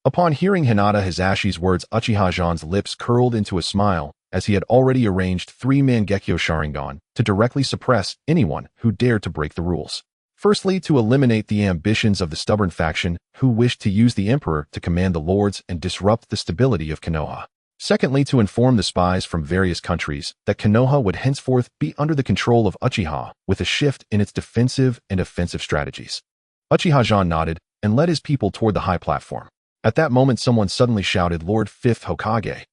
Upon hearing Hinata Hizashi's words, Uchiha Zhan's lips curled into a smile, as he had already arranged 3 Mangekyo Sharingan to directly suppress anyone who dared to break the rules. Firstly, to eliminate the ambitions of the stubborn faction who wished to use the emperor to command the lords and disrupt the stability of Konoha. Secondly, to inform the spies from various countries that Konoha would henceforth be under the control of Uchiha, with a shift in its defensive and offensive strategies. Uchiha Zhan nodded and led his people toward the high platform. At that moment, someone suddenly shouted, "Lord 5th Hokage."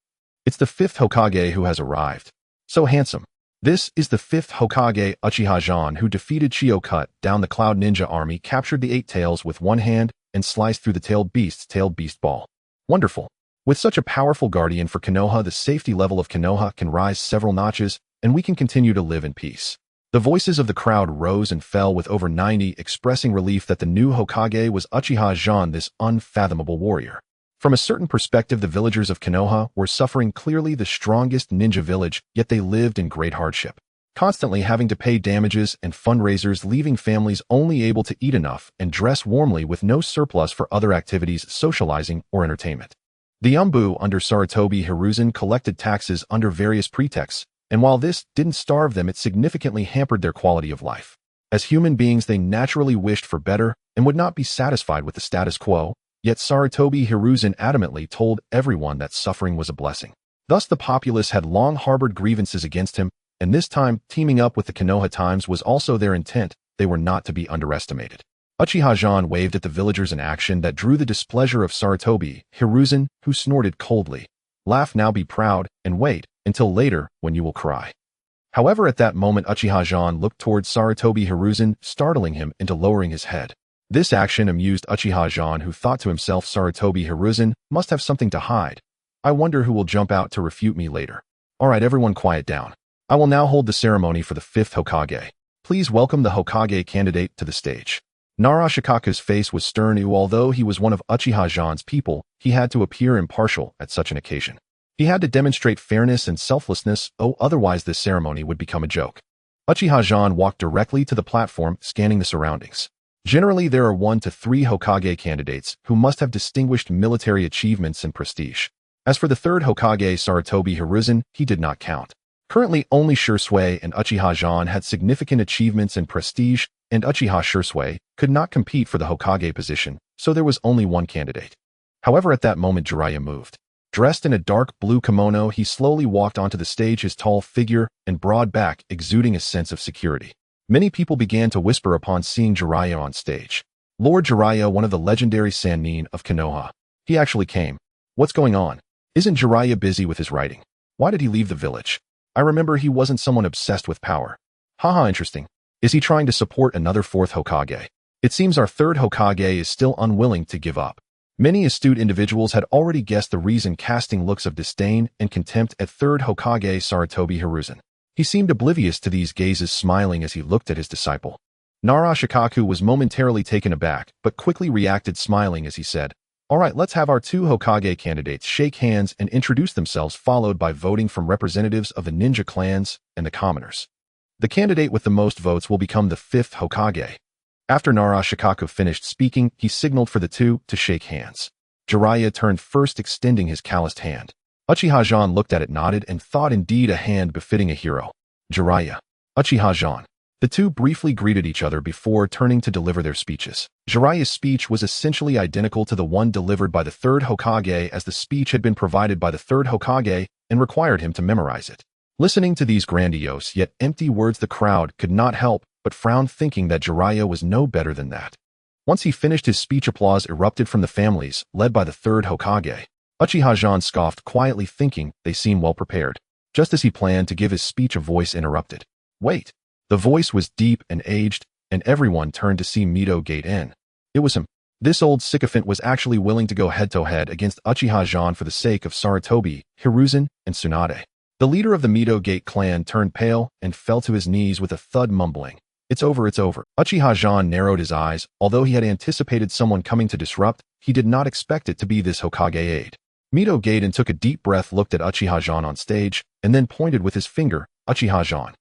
It's the 5th Hokage who has arrived. So handsome. This is the 5th Hokage, Uchiha Zhan, who defeated Chio, cut down the Cloud Ninja army, captured the 8 tails with one hand, and sliced through the tailed beast ball. Wonderful. With such a powerful guardian for Konoha, the safety level of Konoha can rise several notches, and we can continue to live in peace. The voices of the crowd rose and fell, with over 90 expressing relief that the new Hokage was Uchiha Zhan, this unfathomable warrior. From a certain perspective, the villagers of Konoha were suffering, clearly the strongest ninja village, yet they lived in great hardship, constantly having to pay damages and fundraisers, leaving families only able to eat enough and dress warmly with no surplus for other activities, socializing, or entertainment. The Umbu under Sarutobi Hiruzen collected taxes under various pretexts, and while this didn't starve them, it significantly hampered their quality of life. As human beings, they naturally wished for better and would not be satisfied with the status quo, yet Sarutobi Hiruzen adamantly told everyone that suffering was a blessing. Thus the populace had long harbored grievances against him, and this time, teaming up with the Konoha Times was also their intent. They were not to be underestimated. Uchiha Zhan waved at the villagers in action that drew the displeasure of Sarutobi Hiruzen, who snorted coldly. Laugh now, be proud, and wait until later, when you will cry. However, at that moment, Uchiha Zhan looked towards Sarutobi Hiruzen, startling him into lowering his head. This action amused Uchiha Zhan, who thought to himself, Sarutobi Hiruzen must have something to hide. I wonder who will jump out to refute me later. Alright, everyone, quiet down. I will now hold the ceremony for the 5th Hokage. Please welcome the Hokage candidate to the stage. Narashikaku's face was stern. Although he was one of Uchiha Zhan's people, he had to appear impartial at such an occasion. He had to demonstrate fairness and selflessness, otherwise this ceremony would become a joke. Uchiha Zhan walked directly to the platform, scanning the surroundings. Generally, there are 1 to 3 Hokage candidates who must have distinguished military achievements and prestige. As for the 3rd Hokage, Sarutobi Hiruzen, he did not count. Currently, only Shisui and Uchiha Zhan had significant achievements and prestige, and Uchiha Shisui could not compete for the Hokage position, so there was only one candidate. However, at that moment, Jiraiya moved. Dressed in a dark blue kimono, he slowly walked onto the stage, his tall figure and broad back exuding a sense of security. Many people began to whisper upon seeing Jiraiya on stage. Lord Jiraiya, one of the legendary Sannin of Konoha. He actually came. What's going on? Isn't Jiraiya busy with his writing? Why did he leave the village? I remember he wasn't someone obsessed with power. Haha, interesting. Is he trying to support another 4th Hokage? It seems our 3rd Hokage is still unwilling to give up. Many astute individuals had already guessed the reason, casting looks of disdain and contempt at 3rd Hokage Sarutobi Hiruzen. He seemed oblivious to these gazes, smiling as he looked at his disciple. Narashikaku was momentarily taken aback, but quickly reacted, smiling as he said, "Alright, let's have our 2 Hokage candidates shake hands and introduce themselves, followed by voting from representatives of the ninja clans and the commoners. The candidate with the most votes will become the 5th Hokage." After Narashikaku finished speaking, he signaled for the 2 to shake hands. Jiraiya turned first, extending his calloused hand. Uchiha Zhan looked at it, nodded, and thought indeed a hand befitting a hero. Jiraiya. Uchiha Zhan. The 2 briefly greeted each other before turning to deliver their speeches. Jiraiya's speech was essentially identical to the one delivered by the 3rd Hokage, as the speech had been provided by the 3rd Hokage and required him to memorize it. Listening to these grandiose yet empty words, the crowd could not help but frown, thinking that Jiraiya was no better than that. Once he finished his speech, applause erupted from the families, led by the 3rd Hokage. Uchiha Zhan scoffed quietly, thinking they seemed well prepared. Just as he planned to give his speech, a voice interrupted. Wait. The voice was deep and aged, and everyone turned to see Mito Gate in. It was him. This old sycophant was actually willing to go head-to-head against Uchiha Zhan for the sake of Sarutobi, Hiruzen, and Tsunade. The leader of the Mito Gate clan turned pale and fell to his knees with a thud, mumbling, "It's over, it's over." Uchiha Zhan narrowed his eyes. Although he had anticipated someone coming to disrupt, he did not expect it to be this Hokage aide. Mito Gaiden took a deep breath, looked at Uchiha Zhan on stage, and then pointed with his finger, "Uchiha Zhan.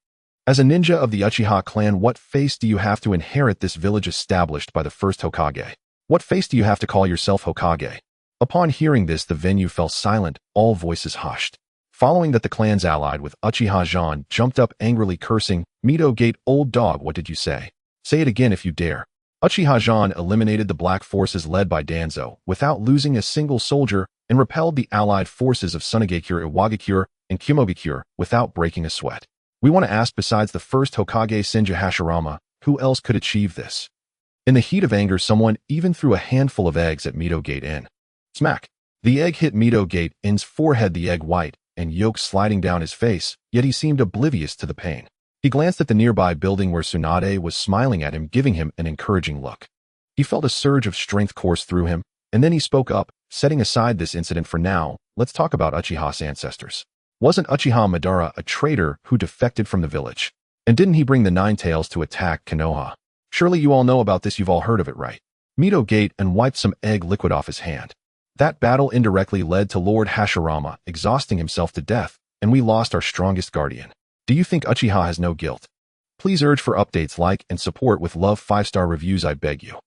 As a ninja of the Uchiha clan, what face do you have to inherit this village established by the first Hokage? What face do you have to call yourself Hokage?" Upon hearing this, the venue fell silent, all voices hushed. Following that, the clans allied with Uchiha Zhan jumped up angrily, cursing, "Mito Gate, old dog, what did you say? Say it again if you dare." Uchiha Zhan eliminated the black forces led by Danzo without losing a single soldier and repelled the allied forces of Tsunagakure, Iwagakure, and Kimogakure without breaking a sweat. We want to ask, besides the first Hokage Senju Hashirama, who else could achieve this? In the heat of anger, someone even threw a handful of eggs at Mito Gate In. Smack! The egg hit Mito Gate In's forehead, the egg white and yolk sliding down his face, yet he seemed oblivious to the pain. He glanced at the nearby building where Tsunade was smiling at him, giving him an encouraging look. He felt a surge of strength course through him, and then he spoke up, setting aside this incident for now. Let's talk about Uchiha's ancestors. Wasn't Uchiha Madara a traitor who defected from the village? And didn't he bring the Nine Tails to attack Konoha? Surely you all know about this, you've all heard of it, right? Mito Gate and wiped some egg liquid off his hand. That battle indirectly led to Lord Hashirama exhausting himself to death, and we lost our strongest guardian. Do you think Uchiha has no guilt? Please urge for updates, like and support with love, 5-star reviews, I beg you.